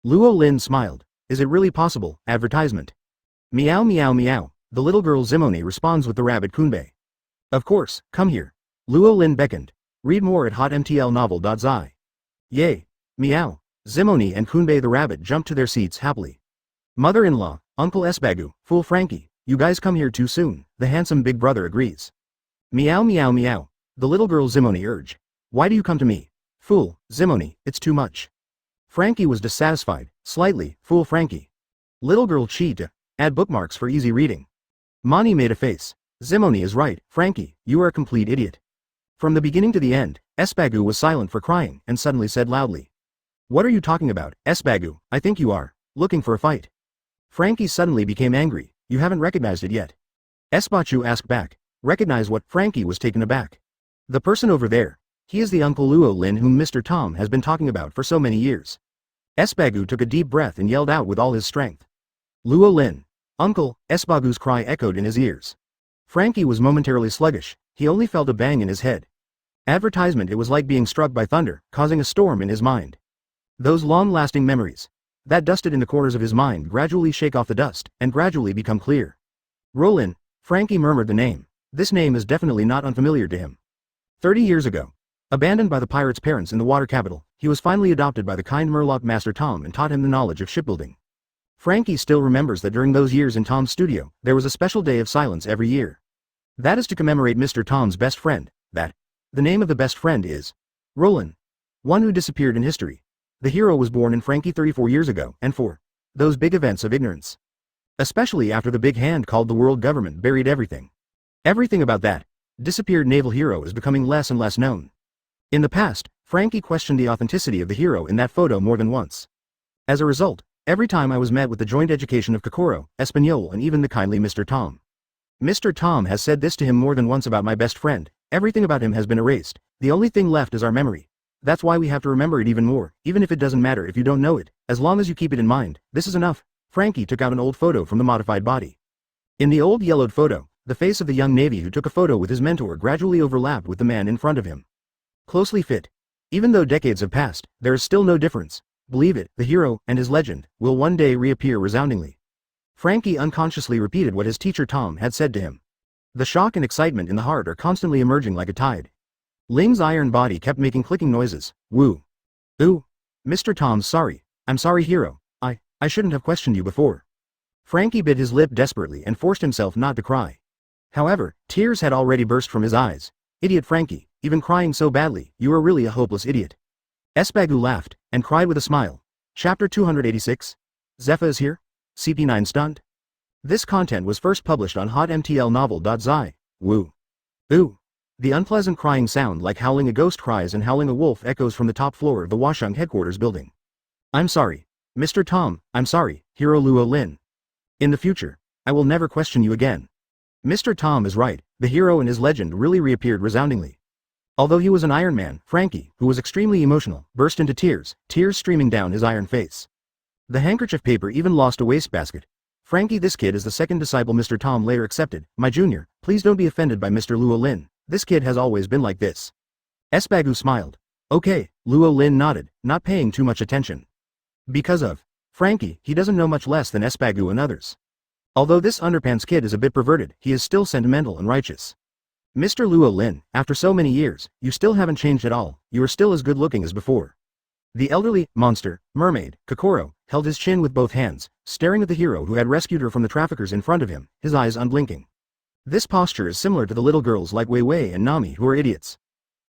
Luo Lin smiled. is it really possible? Advertisement. Meow meow meow. The little girl Zimoni responds with the rabbit Kunbei. Of course, come here. Luo Lin beckoned. Read more at hotmtlnovel.zi. Yay. Meow. Zimoni and Kunbei the rabbit jumped to their seats happily. Mother-in-law, Uncle Esbagu, fool Frankie, you guys come here too soon, the handsome big brother agrees. Meow meow meow. The little girl Zimoni urged. Why do you come to me? Fool, Zimoni, it's too much. Frankie was dissatisfied, slightly, fool Frankie. Little girl Cheetah, add bookmarks for easy reading. Mani made a face. Zimoni is right, Frankie, you are a complete idiot. From the beginning to the end, Esbagu was silent for crying and suddenly said loudly. What are you talking about, Esbagu? I think you are looking for a fight. Frankie suddenly became angry. You haven't recognized it yet. Esbachu asked back. Recognize what? Frankie was taken aback. The person over there. He is the Uncle Luo Lin whom Mr. Tom has been talking about for so many years. Esbagu took a deep breath and yelled out with all his strength. Luo Lin. Uncle, Esbagu's cry echoed in his ears. Frankie was momentarily sluggish. He only felt a bang in his head. Advertisement. It was like being struck by thunder, causing a storm in his mind. Those long-lasting memories that dusted in the corners of his mind gradually shake off the dust and gradually become clear. Rollin. Frankie murmured the name. This name is definitely not unfamiliar to him. 30 years ago. Abandoned by the pirate's parents in the water capital, he was finally adopted by the kind Murloc Master Tom and taught him the knowledge of shipbuilding. Frankie still remembers that during those years in Tom's studio, there was a special day of silence every year. That is to commemorate Mr. Tom's best friend, the name of the best friend is Rollin. One who disappeared in history. The hero was born in Frankie 34 years ago, and for those big events of ignorance. Especially after the big hand called the world government buried everything. Everything about that disappeared naval hero is becoming less and less known. In the past, Frankie questioned the authenticity of the hero in that photo more than once. As a result, every time I was met with the joint education of Kokoro, Espanol and even the kindly Mr. Tom. Mr. Tom has said this to him more than once about my best friend, everything about him has been erased, the only thing left is our memory. That's why we have to remember it even more, even if it doesn't matter if you don't know it, as long as you keep it in mind, this is enough. Frankie took out an old photo from the modified body. In the old yellowed photo, the face of the young Navy who took a photo with his mentor gradually overlapped with the man in front of him. Closely fit. Even though decades have passed, there is still no difference. Believe it, the hero and his legend will one day reappear resoundingly. Frankie unconsciously repeated what his teacher Tom had said to him. The shock and excitement in the heart are constantly emerging like a tide. Ling's iron body kept making clicking noises. Woo. Ooh. Mr. Tom's sorry. I'm sorry, hero. I shouldn't have questioned you before. Frankie bit his lip desperately and forced himself not to cry. However, tears had already burst from his eyes. Idiot Frankie, even crying so badly, you are really a hopeless idiot. Esbagu laughed, and cried with a smile. Chapter 286. Zepha is here? CP9 stunned? This content was first published on hotmtlnovel.zi. Woo. Ooh. The unpleasant crying sound like howling a ghost cries and howling a wolf echoes from the top floor of the Washung headquarters building. I'm sorry. Mr. Tom, I'm sorry, Hero Luo Lin. In the future, I will never question you again. Mr. Tom is right, the hero and his legend really reappeared resoundingly. Although he was an Iron Man, Frankie, who was extremely emotional, burst into tears streaming down his iron face. The handkerchief paper even lost a wastebasket. Frankie, this kid is the second disciple Mr. Tom later accepted. My junior, please don't be offended by Mr. Luo Lin, this kid has always been like this. Esbagu smiled. Okay, Luo Lin nodded, not paying too much attention. Because of Frankie, he doesn't know much less than Esbagu and others. Although this underpants kid is a bit perverted, he is still sentimental and righteous. Mr. Luo Lin, after so many years, you still haven't changed at all, you are still as good looking as before. The elderly monster, mermaid, Kokoro, held his chin with both hands, staring at the hero who had rescued her from the traffickers in front of him, his eyes unblinking. This posture is similar to the little girls like Wei Wei and Nami who are idiots.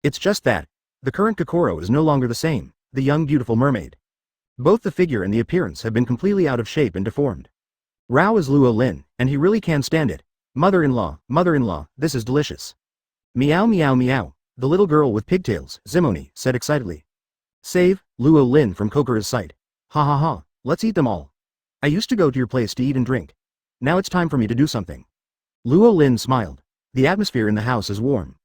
It's just that the current Kokoro is no longer the same, the young beautiful mermaid. Both the figure and the appearance have been completely out of shape and deformed. Rao is Luo Lin, and he really can stand it. Mother-in-law, this is delicious. Meow meow meow, the little girl with pigtails, Zimoni, said excitedly. Save Luo Lin from Kokoro's sight. Ha ha ha, let's eat them all. I used to go to your place to eat and drink. Now it's time for me to do something. Luo Lin smiled. The atmosphere in the house is warm.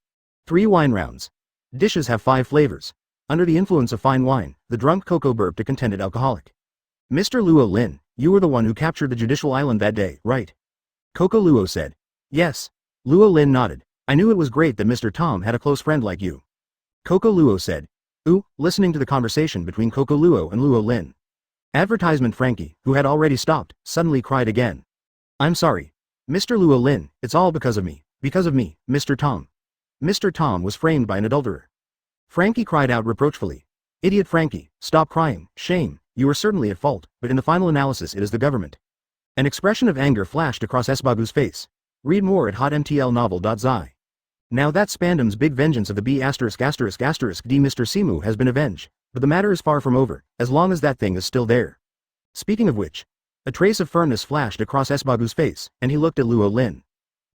3 wine rounds. Dishes have 5 flavors. Under the influence of fine wine, the drunk Coco burped a contented alcoholic. Mr. Luo Lin, you were the one who captured the judicial island that day, right? Coco Luo said. Yes. Luo Lin nodded. I knew it was great that Mr. Tom had a close friend like you. Coco Luo said. Ooh, listening to the conversation between Coco Luo and Luo Lin. Advertisement Frankie, who had already stopped, suddenly cried again. I'm sorry. Mr. Luo Lin, it's all because of me, Mr. Tom. Mr. Tom was framed by an adulterer. Frankie cried out reproachfully. Idiot Frankie, stop crying, shame, you are certainly at fault, but in the final analysis it is the government. An expression of anger flashed across Esbagu's face. Read more at hotmtlnovel.zi. Now that Spandam's big vengeance of the B************* D Mr. Simu has been avenged, but the matter is far from over, as long as that thing is still there. Speaking of which, a trace of firmness flashed across Esbagu's face, and he looked at Luo Lin.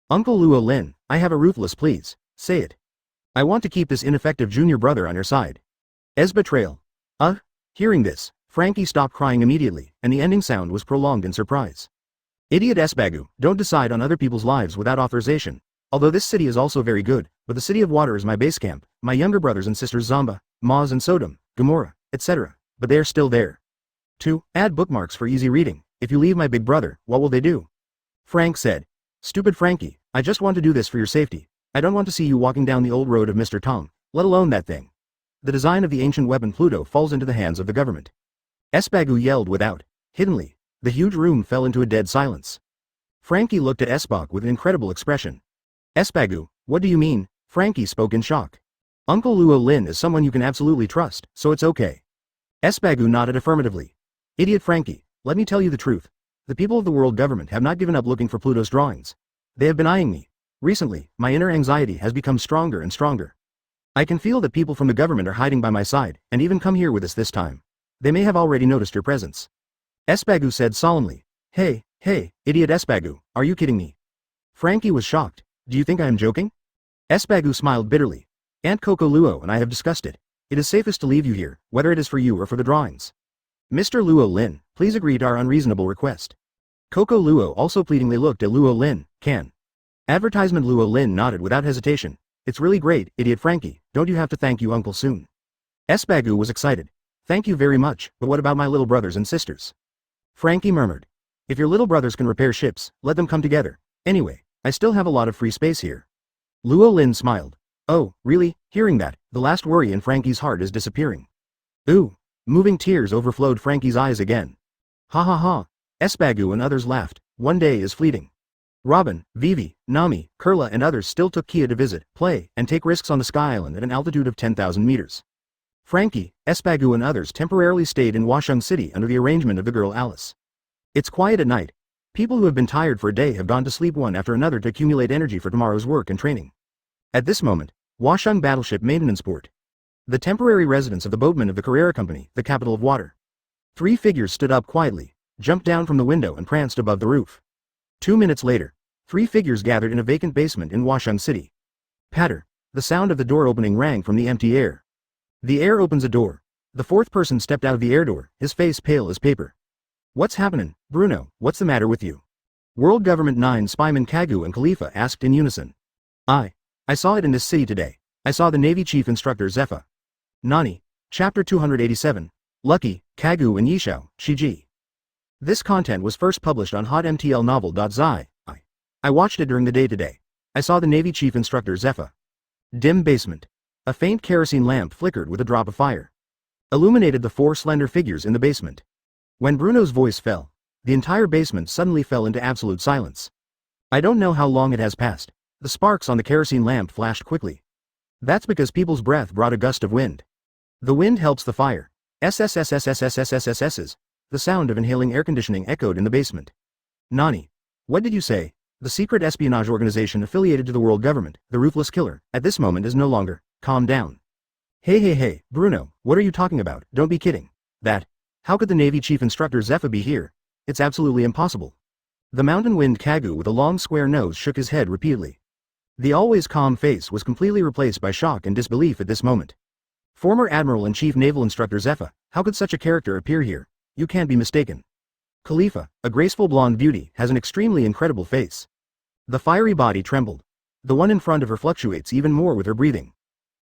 Uncle Luo Lin, I have a ruthless please, say it. I want to keep this ineffective junior brother on your side. Betrayal. Hearing this, Frankie stopped crying immediately, and the ending sound was prolonged in surprise. Idiot Esbagu, don't decide on other people's lives without authorization. Although this city is also very good, but the city of water is my base camp, my younger brothers and sisters Zamba, Maz and Sodom, Gomorrah, etc., but they are still there. 2. Add bookmarks for easy reading. If you leave my big brother, what will they do? Frank said. Stupid Frankie, I just want to do this for your safety. I don't want to see you walking down the old road of Mr. Tom, let alone that thing. The design of the ancient weapon Pluto falls into the hands of the government. Esbagu yelled without. Hiddenly, the huge room fell into a dead silence. Frankie looked at Esbag with an incredible expression. Esbagu, what do you mean? Frankie spoke in shock. Uncle Luo Lin is someone you can absolutely trust, so it's okay. Esbagu nodded affirmatively. Idiot Frankie, let me tell you the truth. The people of the world government have not given up looking for Pluto's drawings. They have been eyeing me. Recently, my inner anxiety has become stronger and stronger. I can feel that people from the government are hiding by my side, and even come here with us this time. They may have already noticed your presence. Esbagu said solemnly. Hey, idiot Esbagu, are you kidding me? Frankie was shocked. Do you think I am joking? Esbagu smiled bitterly. Aunt Coco Luo and I have discussed it. It is safest to leave you here, whether it is for you or for the drawings. Mr. Luo Lin, please agree to our unreasonable request. Coco Luo also pleadingly looked at Luo Lin. Can. Advertisement Luo Lin nodded without hesitation. It's really great, idiot Frankie, don't you have to thank you uncle soon. Esbagu was excited. Thank you very much, but what about my little brothers and sisters? Frankie murmured. If your little brothers can repair ships, let them come together. Anyway, I still have a lot of free space here. Luo Lin smiled. Oh, really? Hearing that, the last worry in Frankie's heart is disappearing. Ooh. Moving tears overflowed Frankie's eyes again. Ha ha ha. Esbagu and others laughed. One day is fleeting. Robin, Vivi, Nami, Kurla and others still took Kia to visit, play, and take risks on the Sky Island at an altitude of 10,000 meters. Frankie, Esbagu and others temporarily stayed in Washung City under the arrangement of the girl Alice. It's quiet at night. People who have been tired for a day have gone to sleep one after another to accumulate energy for tomorrow's work and training. At this moment, Washung Battleship Maintenance Port. The temporary residence of the boatmen of the Carrera Company, the capital of water. 3 figures stood up quietly, jumped down from the window and pranced above the roof. 2 minutes later, 3 figures gathered in a vacant basement in Washung City. Patter. The sound of the door opening rang from the empty air. The air opens a door. The 4th person stepped out of the air door, his face pale as paper. What's happening, Bruno, what's the matter with you? World Government 9 Spyman Kagu and Khalifa asked in unison. I saw it in this city today. I saw the Navy Chief Instructor Zepha. Nani. Chapter 287. Lucky, Kagu and Yishao, Shiji. This content was first published on hotmtlnovel.zi. I watched it during the day today. I saw the Navy Chief Instructor Zepha. Dim basement. A faint kerosene lamp flickered with a drop of fire. Illuminated the 4 slender figures in the basement. When Bruno's voice fell, the entire basement suddenly fell into absolute silence. I don't know how long it has passed. The sparks on the kerosene lamp flashed quickly. That's because people's breath brought a gust of wind. The wind helps the fire. SSSSSSSSSSS. The sound of inhaling air conditioning echoed in the basement. Nani. What did you say? The secret espionage organization affiliated to the world government, the Ruthless Killer, at this moment is no longer. Calm down. Hey, Bruno, what are you talking about? Don't be kidding. How could the Navy Chief Instructor Zepha be here? It's absolutely impossible. The mountain wind Kagu with a long square nose shook his head repeatedly. The always calm face was completely replaced by shock and disbelief at this moment. Former Admiral and Chief Naval Instructor Zepha, how could such a character appear here? You can't be mistaken. Khalifa, a graceful blonde beauty, has an extremely incredible face. The fiery body trembled. The one in front of her fluctuates even more with her breathing.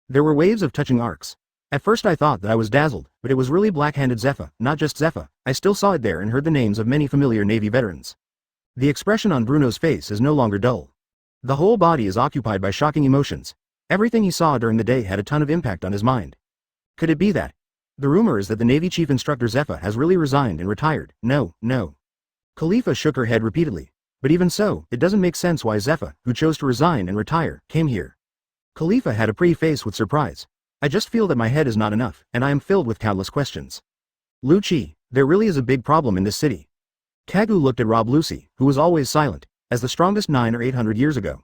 There were waves of touching arcs. At first I thought that I was dazzled, but it was really black-handed Zepha, not just Zepha. I still saw it there and heard the names of many familiar Navy veterans. The expression on Bruno's face is no longer dull. The whole body is occupied by shocking emotions. Everything he saw during the day had a ton of impact on his mind. Could it be that? The rumor is that the Navy Chief Instructor Zepha has really resigned and retired. No, no. Khalifa shook her head repeatedly. But even so, it doesn't make sense why Zepha, who chose to resign and retire, came here. Khalifa had a pretty face with surprise. I just feel that my head is not enough, and I am filled with countless questions. Lu Chi, there really is a big problem in this city. Kagu looked at Rob Lucy, who was always silent, as the strongest 9 or 800 years ago.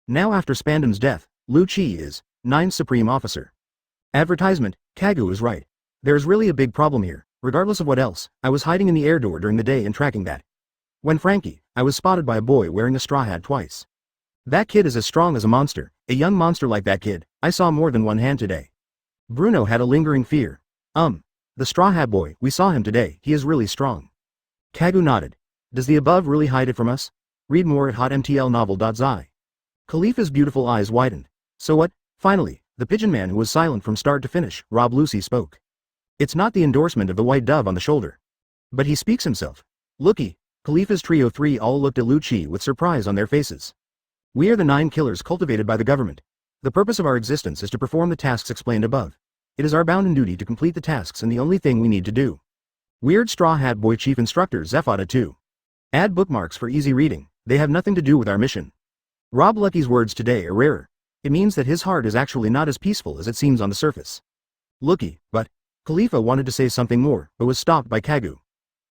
Now after Spandam's death, Lu Chi is 9's supreme officer. Advertisement, Kagu is right. There is really a big problem here. Regardless of what else, I was hiding in the air door during the day and tracking that. When Frankie, I was spotted by a boy wearing a straw hat twice. That kid is as strong as a monster, a young monster like that kid. I saw more than one hand today. Bruno had a lingering fear. The straw hat boy, we saw him today, he is really strong. Kagu nodded. Does the above really hide it from us? Read more at hotmtlnovel.zi. Khalifa's beautiful eyes widened. So what? Finally, the pigeon man who was silent from start to finish, Rob Lucy spoke. It's not the endorsement of the white dove on the shoulder. But he speaks himself. Looky. Khalifa's trio 3 all looked at Lu Chi with surprise on their faces. We are the 9 killers cultivated by the government. The purpose of our existence is to perform the tasks explained above. It is our bounden duty to complete the tasks and the only thing we need to do. Weird Straw Hat Boy Chief Instructor Zephata 2. Add bookmarks for easy reading, they have nothing to do with our mission. Rob Lucky's words today are rarer. It means that his heart is actually not as peaceful as it seems on the surface. Looky, but Khalifa wanted to say something more, but was stopped by Kagu.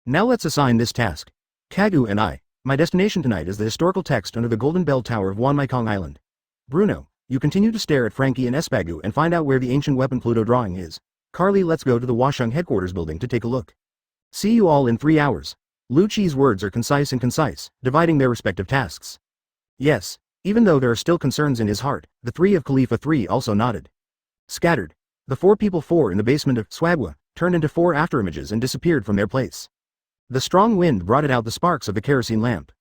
Now let's assign this task. Kagu and I, my destination tonight is the historical text under the Golden Bell Tower of Wanmikong Island. Bruno, you continue to stare at Frankie and Espagu and find out where the ancient weapon Pluto drawing is. Carly, let's go to the Washung headquarters building to take a look. See you all in 3 hours. Lu Chi's words are concise, dividing their respective tasks. Yes, even though there are still concerns in his heart, the 3 of Khalifa 3 also nodded. Scattered. The 4 people 4 in the basement of Swagwa turned into 4 afterimages and disappeared from their place. The strong wind brought out the sparks of the kerosene lamp.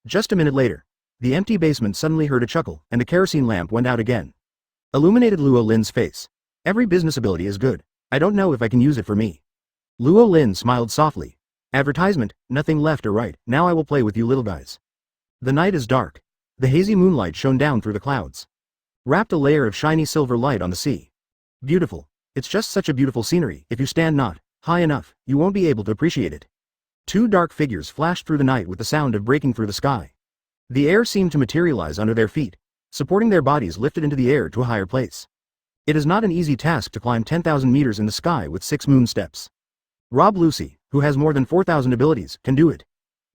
Just a minute later, the empty basement suddenly heard a chuckle, and the kerosene lamp went out again. Illuminated Luo Lin's face. Every business ability is good. I don't know if I can use it for me. Luo Lin smiled softly. Advertisement, nothing left or right, now I will play with you little guys. The night is dark. The hazy moonlight shone down through the clouds. Wrapped a layer of shiny silver light on the sea. Beautiful. It's just such a beautiful scenery, if you stand not high enough, you won't be able to appreciate it. 2 dark figures flashed through the night with the sound of breaking through the sky. The air seemed to materialize under their feet, supporting their bodies lifted into the air to a higher place. It is not an easy task to climb 10,000 meters in the sky with 6 moon steps. Rob Lucy, who has more than 4,000 abilities, can do it.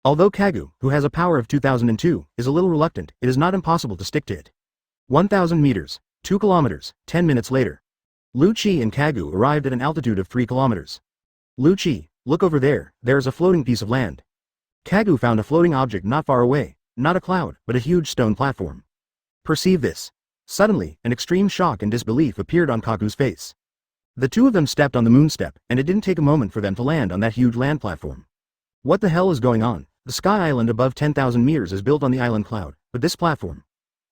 Although Kagu, who has a power of 2002, is a little reluctant, it is not impossible to stick to it. 1,000 meters, 2 kilometers, 10 minutes later. Lu Chi and Kagu arrived at an altitude of 3 kilometers. Lu Chi, look over there, there is a floating piece of land. Kagu found a floating object not far away, not a cloud, but a huge stone platform. Perceive this. Suddenly, an extreme shock and disbelief appeared on Kagu's face. The 2 of them stepped on the moon step, and it didn't take a moment for them to land on that huge land platform. What the hell is going on? The sky island above 10,000 meters is built on the island cloud, but this platform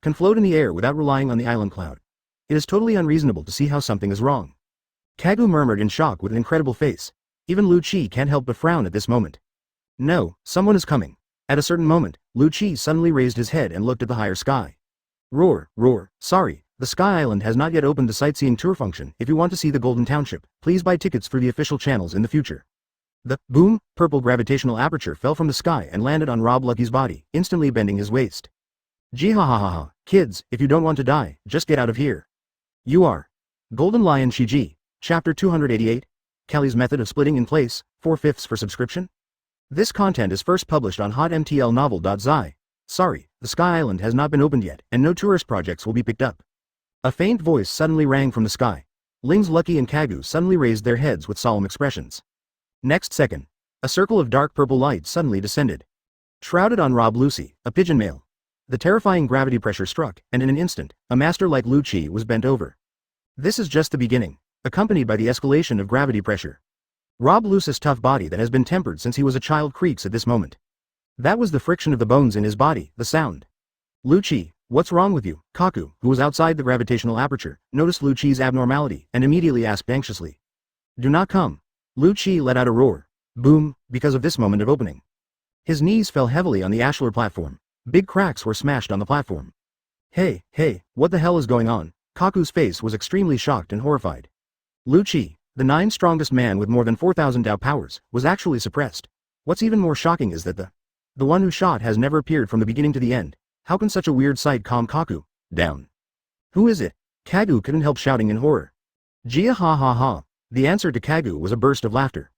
can float in the air without relying on the island cloud. It is totally unreasonable to see how something is wrong. Kagu murmured in shock with an incredible face. Even Lu Chi can't help but frown at this moment. No, someone is coming. At a certain moment, Lu Chi suddenly raised his head and looked at the higher sky. Roar, sorry, the Sky Island has not yet opened the sightseeing tour function. If you want to see the Golden Township, please buy tickets through the official channels in the future. The boom, purple gravitational aperture fell from the sky and landed on Rob Lucky's body, instantly bending his waist. Jihahaha, kids, if you don't want to die, just get out of here. You are. Golden Lion Shiji, Chapter 288, Kelly's method of splitting in place, 4/5 for subscription? This content is first published on hotmtlnovel.zi. Sorry, the Sky Island has not been opened yet, and no tourist projects will be picked up. A faint voice suddenly rang from the sky. Ling's Lucky and Kagu suddenly raised their heads with solemn expressions. Next second, a circle of dark purple light suddenly descended. Shrouded on Rob Lucy, a pigeon male. The terrifying gravity pressure struck, and in an instant, a master like Lu Chi was bent over. This is just the beginning, accompanied by the escalation of gravity pressure. Rob Lucy's tough body that has been tempered since he was a child creaks at this moment. That was the friction of the bones in his body, the sound. Lu Chi, what's wrong with you? Kaku, who was outside the gravitational aperture, noticed Lu Chi's abnormality and immediately asked anxiously. Do not come. Lu Chi let out a roar. Boom, because of this moment of opening. His knees fell heavily on the ashlar platform. Big cracks were smashed on the platform. Hey, what the hell is going on? Kaku's face was extremely shocked and horrified. Lu Qi, the 9th strongest man with more than 4,000 Dao powers, was actually suppressed. What's even more shocking is that the one who shot has never appeared from the beginning to the end. How can such a weird sight calm Kaku down? Who is it? Kagu couldn't help shouting in horror. Jia ha ha ha. The answer to Kagu was a burst of laughter.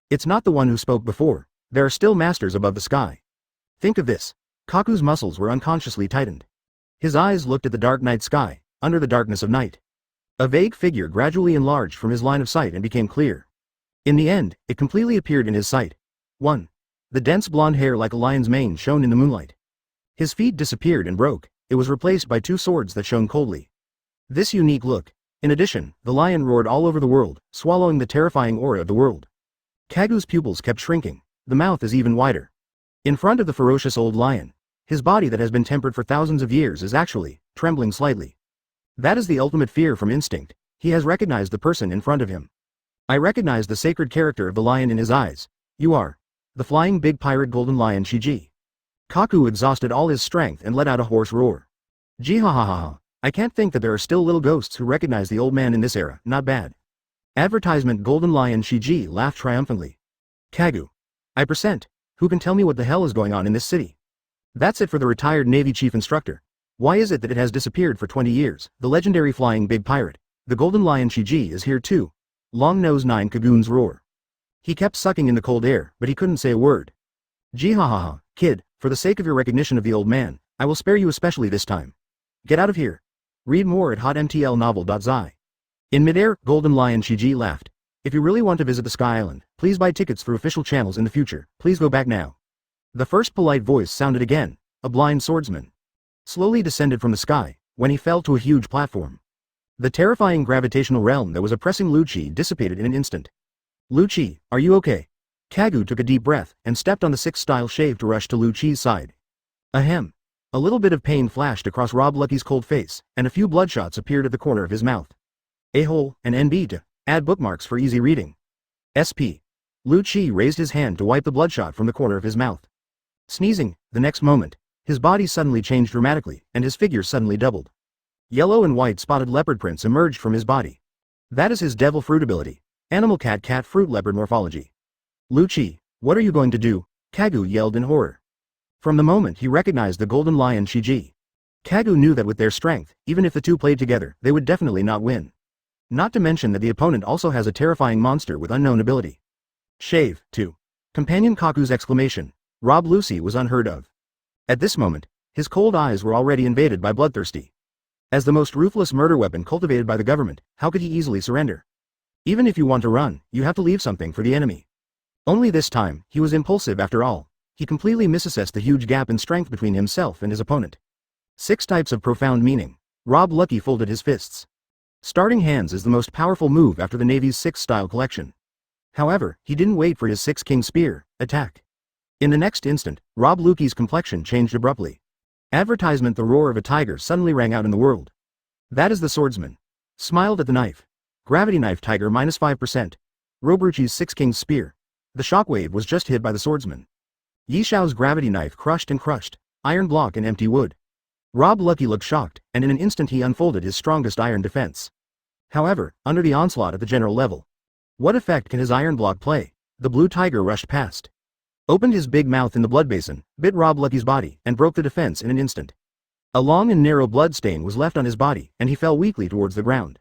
It's not the one who spoke before. There are still masters above the sky. Think of this. Kaku's muscles were unconsciously tightened. His eyes looked at the dark night sky, under the darkness of night. A vague figure gradually enlarged from his line of sight and became clear. In the end, it completely appeared in his sight. 1. The dense blonde hair like a lion's mane shone in the moonlight. His feet disappeared and broke. It was replaced by 2 swords that shone coldly. This unique look. In addition, the lion roared all over the world, swallowing the terrifying aura of the world. Kagu's pupils kept shrinking. The mouth is even wider. In front of the ferocious old lion, his body that has been tempered for thousands of years is actually trembling slightly. That is the ultimate fear from instinct. He has recognized the person in front of him. I recognize the sacred character of the lion in his eyes. You are the flying big pirate golden lion Shiji. Kaku exhausted all his strength and let out a hoarse roar. Jihahaha. I can't think that there are still little ghosts who recognize the old man in this era. Not bad. Advertisement golden lion Shiji laughed triumphantly. Kagu. I present. Who can tell me what the hell is going on in this city? That's it for the retired Navy chief instructor. Why is it that it has disappeared for 20 years? The legendary flying big pirate, the golden lion Shiji is here too. Long nose 9 Kagoon's roar. He kept sucking in the cold air, but he couldn't say a word. Jihahaha, kid, for the sake of your recognition of the old man, I will spare you especially this time. Get out of here. Read more at hotmtlnovel.zi. In midair, golden lion Shiji laughed. If you really want to visit the Sky Island, please buy tickets through official channels in the future. Please go back now. The first polite voice sounded again. A blind swordsman slowly descended from the sky, when he fell to a huge platform. The terrifying gravitational realm that was oppressing Lu Qi dissipated in an instant. Lu Qi, are you okay? Kagu took a deep breath, and stepped on the 6th-style shave to rush to Lu Qi's side. Ahem. A little bit of pain flashed across Rob Lucky's cold face, and a few bloodshots appeared at the corner of his mouth. A-hole, and NB to add bookmarks for easy reading. SP. Lu Qi raised his hand to wipe the bloodshot from the corner of his mouth. Sneezing, the next moment, his body suddenly changed dramatically, and his figure suddenly doubled. Yellow and white spotted leopard prints emerged from his body. That is his devil fruit ability. Animal cat fruit leopard morphology. Lu Qi, what are you going to do? Kagu yelled in horror. From the moment he recognized the golden lion Shiji, Kagu knew that with their strength, even if the two played together, they would definitely not win. Not to mention that the opponent also has a terrifying monster with unknown ability. Shave, too. Companion Kaku's exclamation, Rob Lucy was unheard of. At this moment, his cold eyes were already invaded by bloodthirsty. As the most ruthless murder weapon cultivated by the government, how could he easily surrender? Even if you want to run, you have to leave something for the enemy. Only this time, he was impulsive after all. He completely misassessed the huge gap in strength between himself and his opponent. 6 types of profound meaning. Rob Lucky folded his fists. Starting hands is the most powerful move after the Navy's 6th-style collection. However, he didn't wait for his 6-king spear attack. In the next instant, Rob Lucky's complexion changed abruptly. Advertisement the roar of a tiger suddenly rang out in the world. That is the swordsman. Smiled at the knife. Gravity knife tiger -5%. Robruchi's 6-king spear. The shockwave was just hit by the swordsman. Yishao's gravity knife crushed and crushed. Iron block and empty wood. Rob Lucky looked shocked, and in an instant he unfolded his strongest iron defense. However, under the onslaught at the general level, what effect can his iron block play? The blue tiger rushed past. Opened his big mouth in the blood basin, bit Rob Lucky's body, and broke the defense in an instant. A long and narrow blood stain was left on his body, and he fell weakly towards the ground.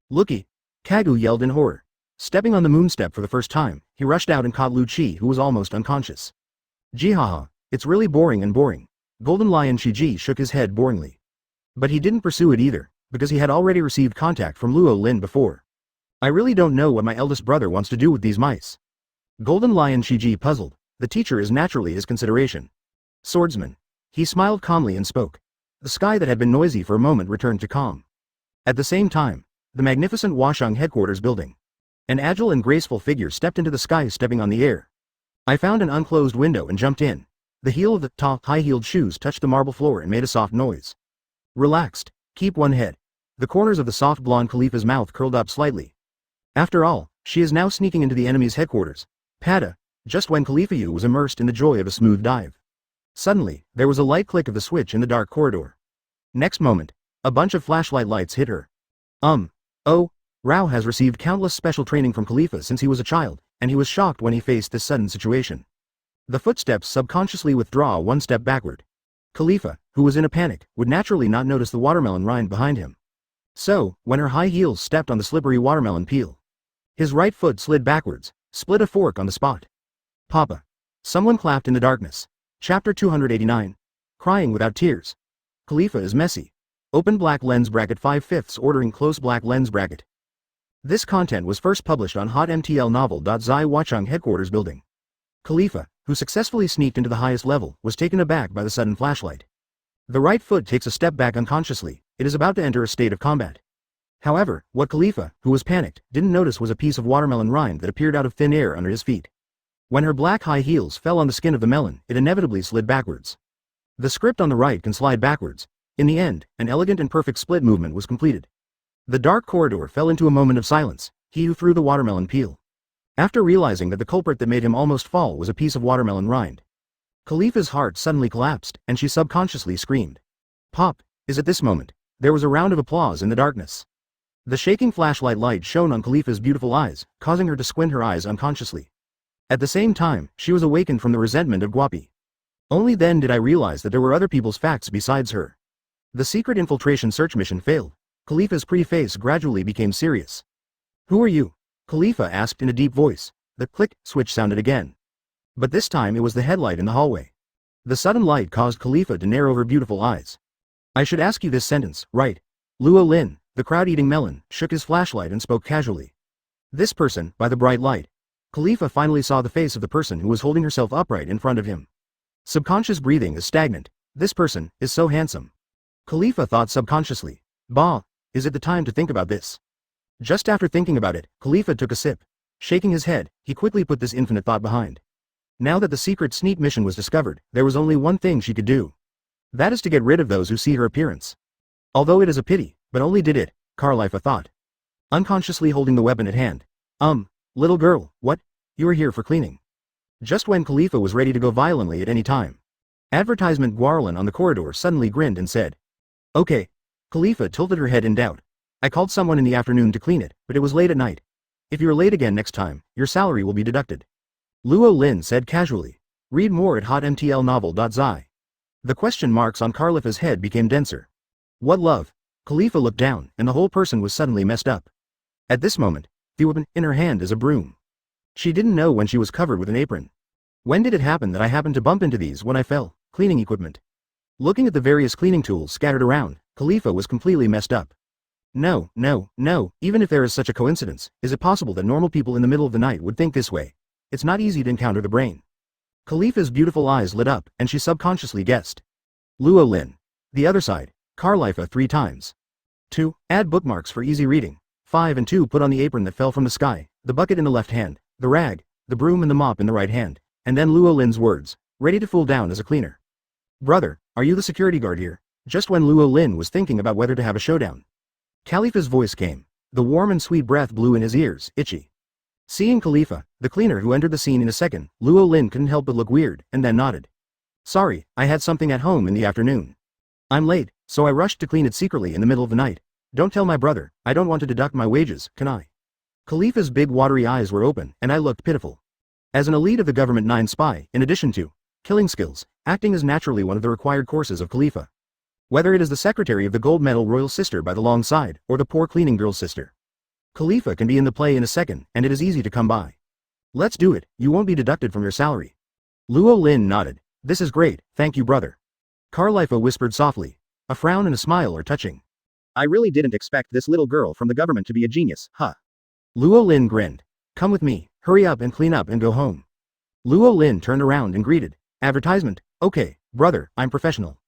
Lucky! Kagu yelled in horror. Stepping on the moonstep for the first time, he rushed out and caught Lu Qi, who was almost unconscious. Jihaha, it's really boring and boring. Golden Lion Shiji shook his head boringly. But he didn't pursue it either, because he had already received contact from Luo Lin before. I really don't know what my eldest brother wants to do with these mice. Golden Lion Shiji puzzled. The teacher is naturally his consideration. Swordsman. He smiled calmly and spoke. The sky that had been noisy for a moment returned to calm. At the same time, the magnificent Washang headquarters building. An agile and graceful figure stepped into the sky, stepping on the air. I found an unclosed window and jumped in. The heel of the tall, high-heeled shoes touched the marble floor and made a soft noise. Relaxed. Keep one head. The corners of the soft blonde Khalifa's mouth curled up slightly. After all, she is now sneaking into the enemy's headquarters. Pada. Just when Khalifa Yu was immersed in the joy of a smooth dive. Suddenly, there was a light click of the switch in the dark corridor. Next moment, a bunch of flashlight lights hit her. Oh, Rao has received countless special training from Khalifa since he was a child, and he was shocked when he faced this sudden situation. The footsteps subconsciously withdraw one step backward. Khalifa, who was in a panic, would naturally not notice the watermelon rind behind him. So, when her high heels stepped on the slippery watermelon peel, his right foot slid backwards, split a fork on the spot. Papa. Someone clapped in the darkness. Chapter 289. Crying without tears. Khalifa is messy. Open black lens bracket 5/5 ordering close black lens bracket. This content was first published on hotmtlnovel.zi Watchung headquarters building. Khalifa, who successfully sneaked into the highest level, was taken aback by the sudden flashlight. The right foot takes a step back unconsciously. It is about to enter a state of combat. However, what Khalifa, who was panicked, didn't notice was a piece of watermelon rind that appeared out of thin air under his feet. When her black high heels fell on the skin of the melon, it inevitably slid backwards. The script on the right can slide backwards. In the end, an elegant and perfect split movement was completed. The dark corridor fell into a moment of silence, he who threw the watermelon peel. After realizing that the culprit that made him almost fall was a piece of watermelon rind, Khalifa's heart suddenly collapsed, and she subconsciously screamed. Pop, is at this moment. There was a round of applause in the darkness. The shaking flashlight light shone on Khalifa's beautiful eyes, causing her to squint her eyes unconsciously. At the same time, she was awakened from the resentment of Guapi. Only then did I realize that there were other people's facts besides her. The secret infiltration search mission failed. Khalifa's pretty face gradually became serious. Who are you? Khalifa asked in a deep voice. The click switch sounded again. But this time it was the headlight in the hallway. The sudden light caused Khalifa to narrow her beautiful eyes. I should ask you this sentence, right? Luo Lin, the crowd-eating melon, shook his flashlight and spoke casually. This person, by the bright light. Khalifa finally saw the face of the person who was holding herself upright in front of him. Subconscious breathing is stagnant. This person is so handsome. Khalifa thought subconsciously. Bah, is it the time to think about this? Just after thinking about it, Khalifa took a sip. Shaking his head, he quickly put this infinite thought behind. Now that the secret sneak mission was discovered, there was only one thing she could do. That is to get rid of those who see her appearance. Although it is a pity, but only did it, Khalifa thought. Unconsciously holding the weapon at hand. Little girl, what? You are here for cleaning. Just when Khalifa was ready to go violently at any time. Advertisement Guarlin on the corridor suddenly grinned and said. Okay. Khalifa tilted her head in doubt. I called someone in the afternoon to clean it, but it was late at night. If you're late again next time, your salary will be deducted. Luo Lin said casually. Read more at hotmtlnovel.zi. The question marks on Khalifa's head became denser. What love? Khalifa looked down, and the whole person was suddenly messed up. At this moment, the weapon in her hand is a broom. She didn't know when she was covered with an apron. When did it happen that I happened to bump into these when I fell? Cleaning equipment. Looking at the various cleaning tools scattered around, Khalifa was completely messed up. No, even if there is such a coincidence, is it possible that normal people in the middle of the night would think this way? It's not easy to encounter the brain. Khalifa's beautiful eyes lit up, and she subconsciously guessed. Luo Lin. The other side. Khalifa 3 times. 2. Add bookmarks for easy reading. 5 and 2. Put on the apron that fell from the sky, the bucket in the left hand, the rag, the broom and the mop in the right hand, and then Luo Lin's words, ready to fool down as a cleaner. Brother, are you the security guard here? Just when Luo Lin was thinking about whether to have a showdown, Khalifa's voice came. The warm and sweet breath blew in his ears, itchy. Seeing Khalifa, the cleaner who entered the scene in a second, Luo Lin couldn't help but look weird, and then nodded. Sorry, I had something at home in the afternoon. I'm late, so I rushed to clean it secretly in the middle of the night. Don't tell my brother, I don't want to deduct my wages, can I? Khalifa's big watery eyes were open, and I looked pitiful. As an elite of the Government 9 spy, in addition to killing skills, acting is naturally one of the required courses of Khalifa. Whether it is the secretary of the gold medal royal sister by the long side, or the poor cleaning girl's sister. Khalifa can be in the play in a second, and it is easy to come by. Let's do it, you won't be deducted from your salary. Luo Lin nodded. This is great, thank you brother. Khalifa whispered softly. A frown and a smile are touching. I really didn't expect this little girl from the government to be a genius, huh? Luo Lin grinned. Come with me, hurry up and clean up and go home. Luo Lin turned around and greeted. Advertisement, okay, brother, I'm professional.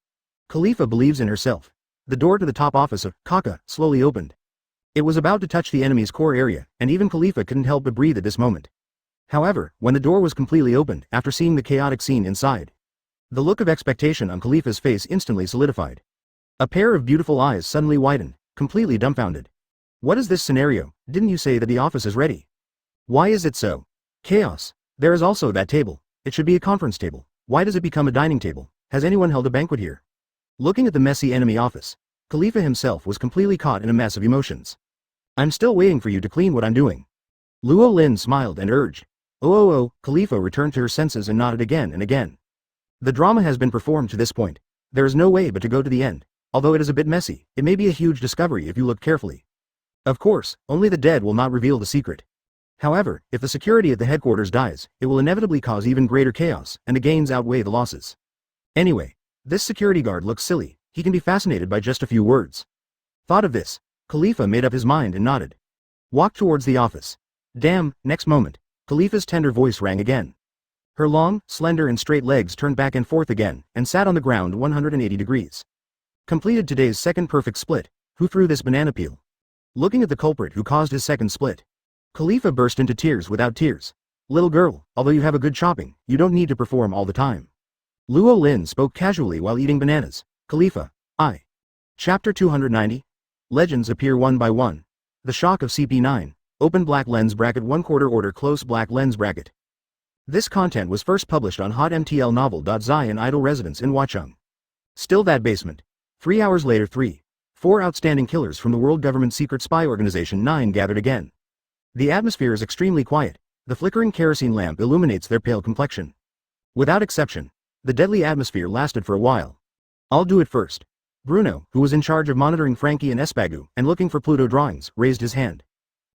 Khalifa believes in herself. The door to the top office of Kaka slowly opened. It was about to touch the enemy's core area, and even Khalifa couldn't help but breathe at this moment. However, when the door was completely opened after seeing the chaotic scene inside, the look of expectation on Khalifa's face instantly solidified. A pair of beautiful eyes suddenly widened, completely dumbfounded. What is this scenario? Didn't you say that the office is ready? Why is it so? Chaos. There is also that table. It should be a conference table. Why does it become a dining table? Has anyone held a banquet here? Looking at the messy enemy office, Khalifa himself was completely caught in a mess of emotions. I'm still waiting for you to clean what I'm doing. Luo Lin smiled and urged. Oh, Khalifa returned to her senses and nodded again and again. The drama has been performed to this point. There is no way but to go to the end. Although it is a bit messy, it may be a huge discovery if you look carefully. Of course, only the dead will not reveal the secret. However, if the security at the headquarters dies, it will inevitably cause even greater chaos, and the gains outweigh the losses. Anyway, this security guard looks silly, he can be fascinated by just a few words. Thought of this, Khalifa made up his mind and nodded. Walked towards the office. Damn, next moment, Khalifa's tender voice rang again. Her long, slender and straight legs turned back and forth again, and sat on the ground 180 degrees. Completed today's second perfect split. Who threw this banana peel? Looking at the culprit who caused his second split, Khalifa burst into tears without tears. Little girl, although you have a good chopping, you don't need to perform all the time. Luo Lin spoke casually while eating bananas. Khalifa, I. Chapter 290. Legends appear one by one. The shock of CP9. Open black lens bracket 1/4 order close black lens bracket. This content was first published on hotmtlnovel.zi and idle residence in Watchung. Still that basement. 3 hours later 4 outstanding killers from the world government secret spy organization 9 gathered again. The atmosphere is extremely quiet. The flickering kerosene lamp illuminates their pale complexion. Without exception, the deadly atmosphere lasted for a while. I'll do it first. Bruno, who was in charge of monitoring Frankie and Espagu and looking for Pluto drawings, raised his hand.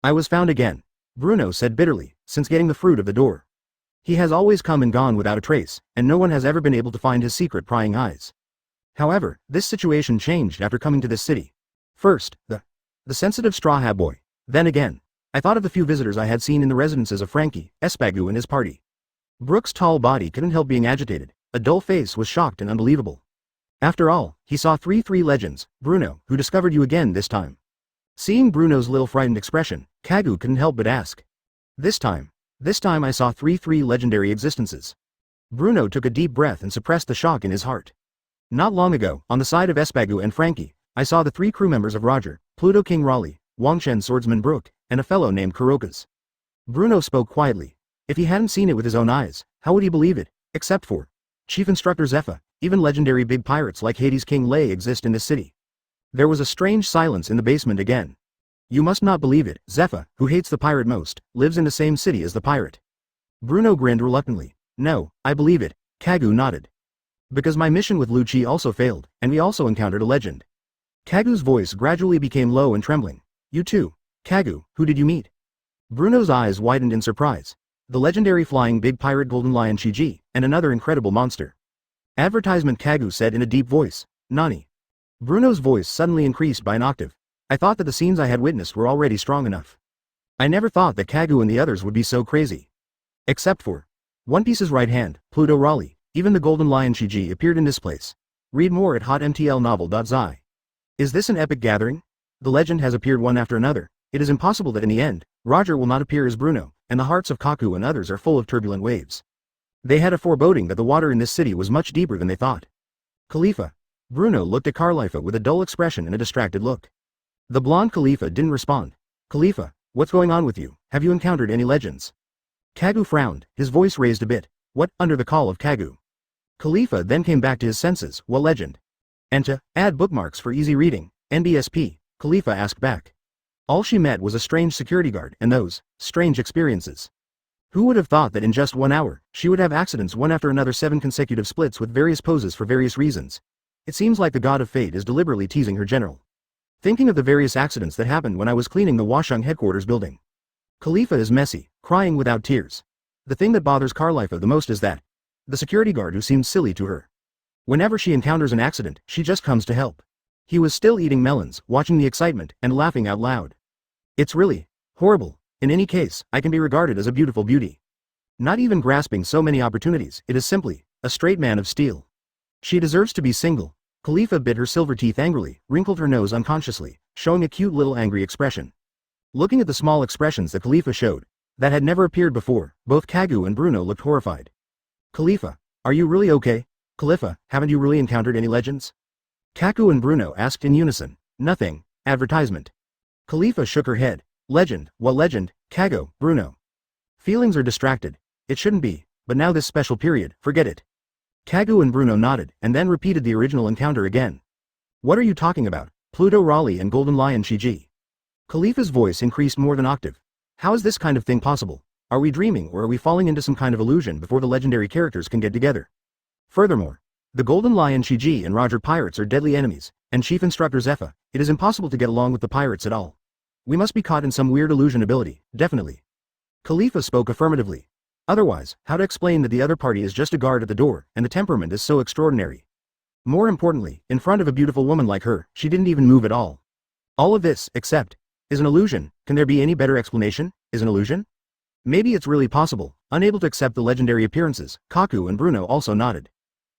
I was found again, Bruno said bitterly, since getting the fruit of the door. He has always come and gone without a trace, and no one has ever been able to find his secret prying eyes. However, this situation changed after coming to this city. First, the sensitive straw hat boy. Then again, I thought of the few visitors I had seen in the residences of Frankie, Espagu and his party. Brooke's tall body couldn't help being agitated, a dull face was shocked and unbelievable. After all, he saw three legends, Bruno, who discovered you again this time. Seeing Bruno's little frightened expression, Kagu couldn't help but ask. This time I saw three legendary existences. Bruno took a deep breath and suppressed the shock in his heart. Not long ago, on the side of Espagu and Frankie, I saw the 3 crew members of Roger, Pluto King Raleigh, Wangshen swordsman Brooke, and a fellow named Kurokas. Bruno spoke quietly. If he hadn't seen it with his own eyes, how would he believe it, except for Chief Instructor Zephyr, even legendary big pirates like Hades King Lay exist in this city. There was a strange silence in the basement again. You must not believe it, Zephyr, who hates the pirate most, lives in the same city as the pirate. Bruno grinned reluctantly. No, I believe it, Kagu nodded. Because my mission with Lucci also failed, and we also encountered a legend. Kagu's voice gradually became low and trembling. You too, Kagu, who did you meet? Bruno's eyes widened in surprise. The legendary flying big pirate Golden Lion Shiji, and another incredible monster. Advertisement, Kagu said in a deep voice. Nani? Bruno's voice suddenly increased by an octave. I thought that the scenes I had witnessed were already strong enough. I never thought that Kagu and the others would be so crazy. Except for One Piece's right hand, Pluto Raleigh, even the Golden Lion Shiji appeared in this place. Read more at hotmtlnovel.zi. Is this an epic gathering? The legend has appeared one after another. It is impossible that in the end, Roger will not appear as Bruno, and the hearts of Kaku and others are full of turbulent waves. They had a foreboding that the water in this city was much deeper than they thought. Khalifa. Bruno looked at Khalifa with a dull expression and a distracted look. The blonde Khalifa didn't respond. Khalifa, what's going on with you? Have you encountered any legends? Kagu frowned, his voice raised a bit. What, under the call of Kagu? Khalifa then came back to his senses. What legend? And to add bookmarks for easy reading, NBSP, Khalifa asked back. All she met was a strange security guard and those strange experiences. Who would have thought that in just 1 hour, she would have accidents one after another, 7 consecutive splits with various poses for various reasons. It seems like the god of fate is deliberately teasing her general. Thinking of the various accidents that happened when I was cleaning the Washung headquarters building. Khalifa is messy, crying without tears. The thing that bothers Khalifa the most is that the security guard who seems silly to her. Whenever she encounters an accident, she just comes to help. He was still eating melons, watching the excitement, and laughing out loud. It's really horrible. In any case, I can be regarded as a beautiful beauty. Not even grasping so many opportunities, it is simply a straight man of steel. She deserves to be single. Khalifa bit her silver teeth angrily, wrinkled her nose unconsciously, showing a cute little angry expression. Looking at the small expressions that Khalifa showed, that had never appeared before, both Kagu and Bruno looked horrified. Khalifa, are you really okay? Khalifa, haven't you really encountered any legends? Kagu and Bruno asked in unison. Nothing. Advertisement. Khalifa shook her head. Legend, what legend? Kagu, Bruno. Feelings are distracted. It shouldn't be, but now this special period, forget it. Kagu and Bruno nodded, and then repeated the original encounter again. What are you talking about? Pluto Raleigh and Golden Lion Shiji. Khalifa's voice increased more than octave. How is this kind of thing possible? Are we dreaming or are we falling into some kind of illusion before the legendary characters can get together? Furthermore, the Golden Lion Shiji and Roger pirates are deadly enemies, and Chief Instructor Zephyr, it is impossible to get along with the pirates at all. We must be caught in some weird illusion ability, definitely. Khalifa spoke affirmatively. Otherwise, how to explain that the other party is just a guard at the door, and the temperament is so extraordinary? More importantly, in front of a beautiful woman like her, she didn't even move at all. All of this, except, is an illusion. Can there be any better explanation? Is an illusion? Maybe it's really possible. Unable to accept the legendary appearances, Kaku and Bruno also nodded.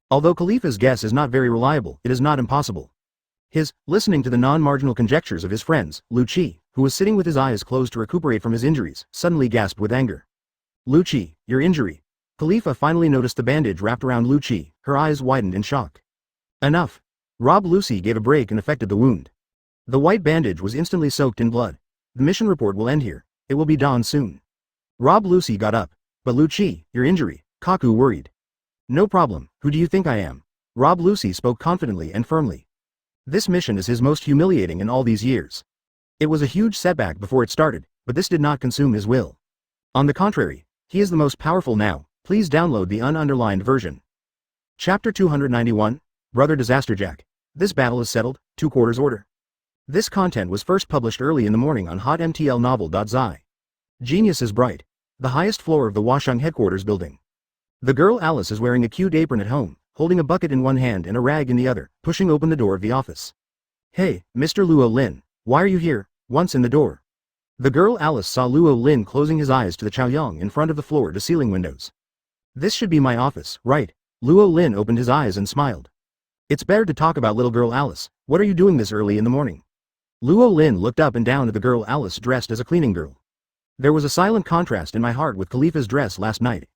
Although Khalifa's guess is not very reliable, it is not impossible. Listening to the non-marginal conjectures of his friends, Lu Qi, who was sitting with his eyes closed to recuperate from his injuries, suddenly gasped with anger. Lu Qi, your injury. Khalifa finally noticed the bandage wrapped around Lu Qi, her eyes widened in shock. Enough. Rob Lucy gave a break and affected the wound. The white bandage was instantly soaked in blood. The mission report will end here. It will be dawn soon. Rob Lucy got up. But Lu Qi, your injury, Kaku worried. No problem, who do you think I am? Rob Lucy spoke confidently and firmly. This mission is his most humiliating in all these years. It was a huge setback before it started, but this did not consume his will. On the contrary, he is the most powerful now. Please download the ununderlined version. Chapter 291, Brother Disaster Jack. This battle is settled, 2 quarters order. This content was first published early in the morning on hotmtlnovel.zi. Genius is bright. The highest floor of the Washung headquarters building. The girl Alice is wearing a cute apron at home, holding a bucket in one hand and a rag in the other, pushing open the door of the office. Hey, Mr. Luo Lin, why are you here? Once in the door. The girl Alice saw Luo Lin closing his eyes to the Chaoyang in front of the floor-to-ceiling windows. This should be my office, right? Luo Lin opened his eyes and smiled. It's better to talk about little girl Alice. What are you doing this early in the morning? Luo Lin looked up and down at the girl Alice dressed as a cleaning girl. There was a silent contrast in my heart with Khalifa's dress last night.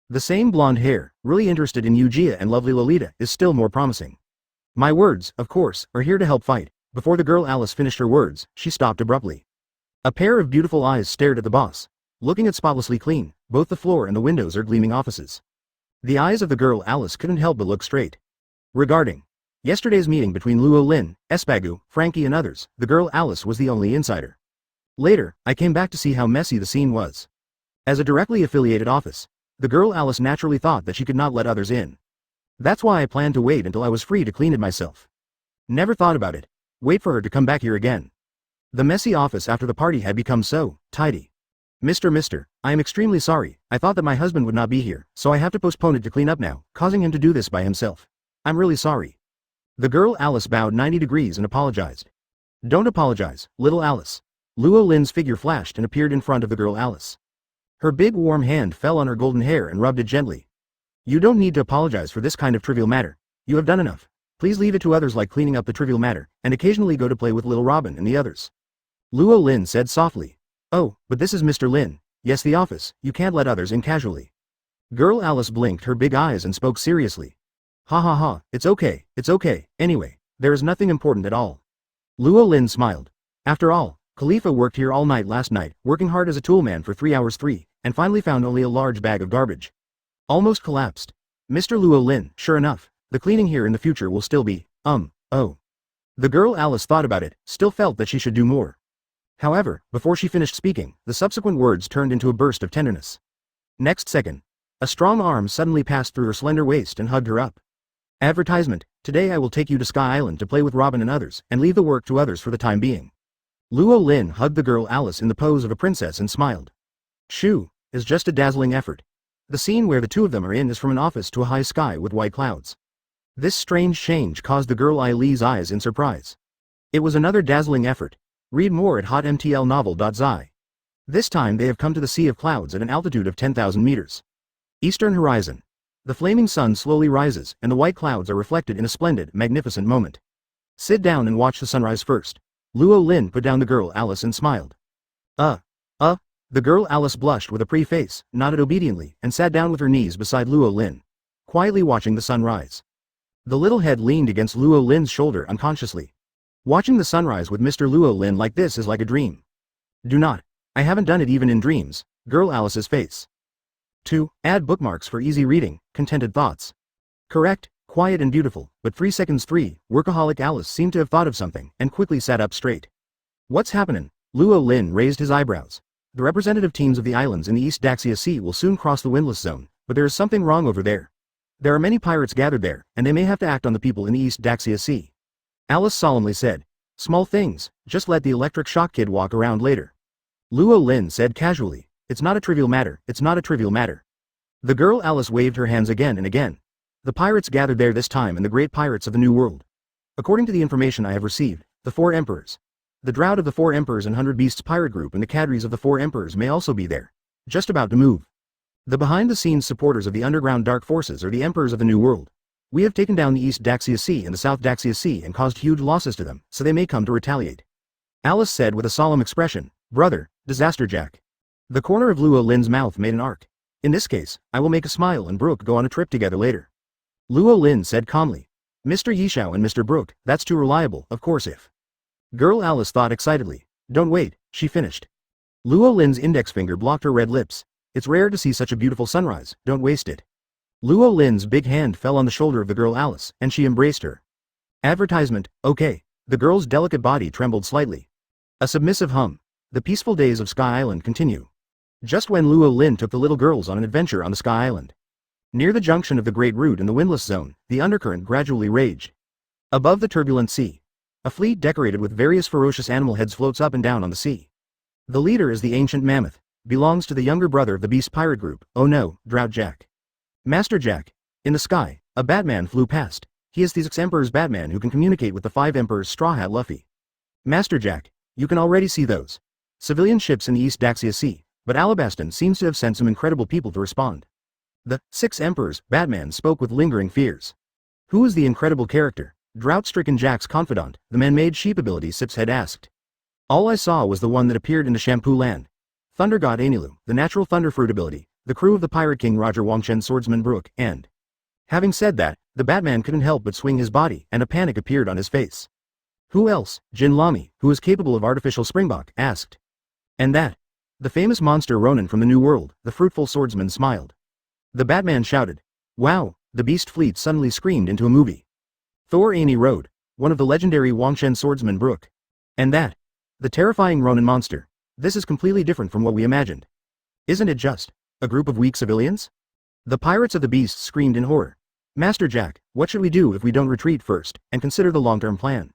The same blonde hair, really interested in Ujia and lovely Lolita, is still more promising. My words, of course, are here to help fight. Before the girl Alice finished her words, she stopped abruptly. A pair of beautiful eyes stared at the boss. Looking at spotlessly clean, both the floor and the windows are gleaming offices. The eyes of the girl Alice couldn't help but look straight. Regarding yesterday's meeting between Luo Lin, Espagu, Frankie and others, the girl Alice was the only insider. Later, I came back to see how messy the scene was. As a directly affiliated office, the girl Alice naturally thought that she could not let others in. That's why I planned to wait until I was free to clean it myself. Never thought about it. Wait for her to come back here again. The messy office after the party had become so tidy. Mister, I am extremely sorry. I thought that my husband would not be here, so I have to postpone it to clean up now, causing him to do this by himself. I'm really sorry. The girl Alice bowed 90 degrees and apologized. Don't apologize, little Alice. Luo Lin's figure flashed and appeared in front of the girl Alice. Her big warm hand fell on her golden hair and rubbed it gently. You don't need to apologize for this kind of trivial matter. You have done enough. Please leave it to others like cleaning up the trivial matter, and occasionally go to play with little Robin and the others. Luo Lin said softly. Oh, but this is Mr. Lin. Yes, the office. You can't let others in casually. Girl Alice blinked her big eyes and spoke seriously. Ha ha ha, it's okay, anyway, there is nothing important at all. Luo Lin smiled. After all, Khalifa worked here all night last night, working hard as a toolman for 3 hours and finally found only a large bag of garbage. Almost collapsed. Mr. Luo Lin, sure enough, the cleaning here in the future will still be, oh. The girl Alice thought about it, still felt that she should do more. However, before she finished speaking, the subsequent words turned into a burst of tenderness. Next second, a strong arm suddenly passed through her slender waist and hugged her up. Advertisement, today I will take you to Sky Island to play with Robin and others, and leave the work to others for the time being. Luo Lin hugged the girl Alice in the pose of a princess and smiled. Shoo, is just a dazzling effort. The scene where the two of them are in is from an office to a high sky with white clouds. This strange change caused the girl Li's eyes in surprise. It was another dazzling effort. Read more at hotmtlnovel.zi. This time they have come to the sea of clouds at an altitude of 10,000 meters. Eastern horizon. The flaming sun slowly rises, and the white clouds are reflected in a splendid, magnificent moment. Sit down and watch the sunrise first. Luo Lin put down the girl Alice and smiled. The girl Alice blushed with a pretty face, nodded obediently, and sat down with her knees beside Luo Lin, quietly watching the sun rise. The little head leaned against Luo Lin's shoulder unconsciously. Watching the sunrise with Mr. Luo Lin like this is like a dream. I haven't done it even in dreams. Girl Alice's face. 2. Add bookmarks for easy reading, contented thoughts. Correct, quiet and beautiful, but 3 seconds 3, workaholic Alice seemed to have thought of something, and quickly sat up straight. What's happening? Luo Lin raised his eyebrows. The representative teams of the islands in the East Daxia Sea will soon cross the windless zone, but there is something wrong over there. There are many pirates gathered there, and they may have to act on the people in the East Daxia Sea. Alice solemnly said. Small things, just let the electric shock kid walk around later. Luo Lin said casually. It's not a trivial matter, it's not a trivial matter. The girl Alice waved her hands again and again. The pirates gathered there this time and the great pirates of the New World. According to the information I have received, the 4 emperors. The Drought of the 4 Emperors and 100 Beasts pirate group and the cadres of the 4 emperors may also be there. Just about to move. The behind-the-scenes supporters of the underground dark forces are the emperors of the New World. We have taken down the East Daxia Sea and the South Daxia Sea and caused huge losses to them, so they may come to retaliate. Alice said with a solemn expression, Brother, Disaster Jack. The corner of Luo Lin's mouth made an arc. In this case, I will make a smile and Brooke go on a trip together later. Luo Lin said calmly. Mr. Yishao and Mr. Brooke, that's too reliable, of course if. Girl Alice thought excitedly. Don't wait, she finished. Luo Lin's index finger blocked her red lips. It's rare to see such a beautiful sunrise, don't waste it. Luo Lin's big hand fell on the shoulder of the girl Alice, and she embraced her. Advertisement, okay. The girl's delicate body trembled slightly. A submissive hum. The peaceful days of Sky Island continue. Just when Luo Lin took the little girls on an adventure on the Sky Island. Near the junction of the Great Root and the Windless Zone, the undercurrent gradually raged. Above the turbulent sea, a fleet decorated with various ferocious animal heads floats up and down on the sea. The leader is the ancient mammoth, belongs to the younger brother of the Beast Pirate Group, oh no, Drought Jack. Master Jack. In the sky, a Batman flew past. He is the 6 Emperor's Batman who can communicate with the 5 Emperor's Straw Hat Luffy. Master Jack. You can already see those civilian ships in the East Daxia Sea, but Alabaston seems to have sent some incredible people to respond. The 6 Emperors, Batman spoke with lingering fears. Who is the incredible character? Drought-stricken Jack's confidant, the man-made sheep ability Sips had asked. All I saw was the one that appeared in the Shampoo Land. Thunder God Anilu, the natural thunder fruit ability, the crew of the Pirate King Roger Wangchen Swordsman Brooke, and... Having said that, the Batman couldn't help but swing his body, and a panic appeared on his face. Who else? Jin Lami, who is capable of artificial springbok, asked. And that? The famous monster Ronin from the New World, the fruitful swordsman smiled. The Batman shouted. Wow, the beast fleet suddenly screamed into a movie. Thor Ani rode, one of the legendary Wangchen swordsman Brooke. And that? The terrifying Ronin monster. This is completely different from what we imagined. Isn't it just a group of weak civilians? The pirates of the beast screamed in horror. Master Jack, what should we do if we don't retreat first, and consider the long-term plan?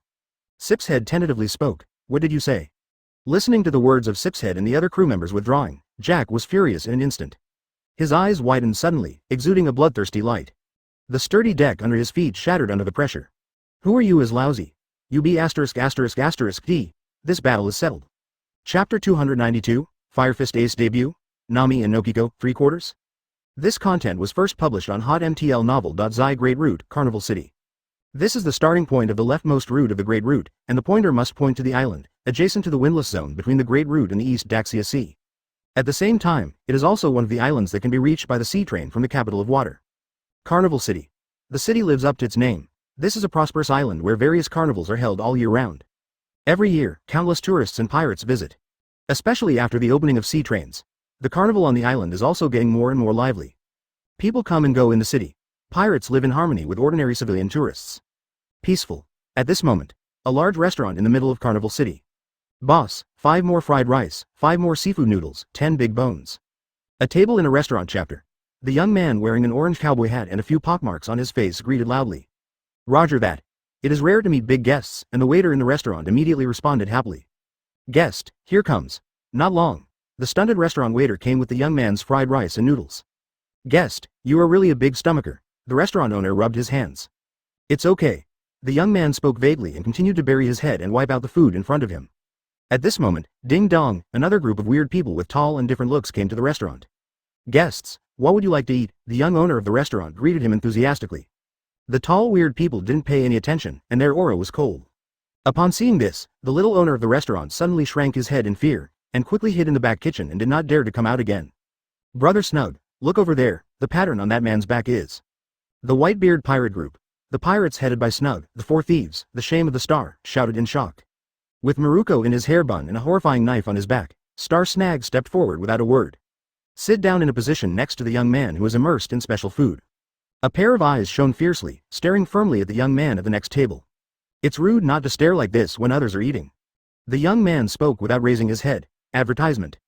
Sipshead tentatively spoke. What did you say? Listening to the words of Sipshead and the other crew members withdrawing, Jack was furious in an instant. His eyes widened suddenly, exuding a bloodthirsty light. The sturdy deck under his feet shattered under the pressure. Who are you as lousy? You be *****D. This battle is settled. Chapter 292, Fire Fist Ace Debut, Nami and Nokiko, 3/4. This content was first published on hotmtl novel.zi Great Root, Carnival City. This is the starting point of the leftmost route of the Great Root, and the pointer must point to the island, adjacent to the windless zone between the Great Root and the East Daxia Sea. At the same time, it is also one of the islands that can be reached by the sea train from the capital of water. Carnival City. The city lives up to its name. This is a prosperous island where various carnivals are held all year round. Every year, countless tourists and pirates visit. Especially after the opening of sea trains. The carnival on the island is also getting more and more lively. People come and go in the city. Pirates live in harmony with ordinary civilian tourists. Peaceful. At this moment, a large restaurant in the middle of Carnival City. Boss, 5 more fried rice, 5 more seafood noodles, 10 big bones. A table in a restaurant chapter. The young man wearing an orange cowboy hat and a few pockmarks on his face greeted loudly. Roger that. It is rare to meet big guests, and the waiter in the restaurant immediately responded happily. Guest, here comes. Not long. The stunted restaurant waiter came with the young man's fried rice and noodles. Guest, you are really a big stomacher. The restaurant owner rubbed his hands. It's okay. The young man spoke vaguely and continued to bury his head and wipe out the food in front of him. At this moment, ding dong, another group of weird people with tall and different looks came to the restaurant. Guests, what would you like to eat? The young owner of the restaurant greeted him enthusiastically. The tall weird people didn't pay any attention, and their aura was cold. Upon seeing this, the little owner of the restaurant suddenly shrank his head in fear, and quickly hid in the back kitchen and did not dare to come out again. Brother Snug, look over there, the pattern on that man's back is. The Whitebeard Pirate Group. The pirates headed by Snug, the 4 thieves, the shame of the star, shouted in shock. With Maruko in his hair bun and a horrifying knife on his back, Star Snag stepped forward without a word. Sit down in a position next to the young man who is immersed in special food. A pair of eyes shone fiercely, staring firmly at the young man at the next table. It's rude not to stare like this when others are eating. The young man spoke without raising his head. Advertisement.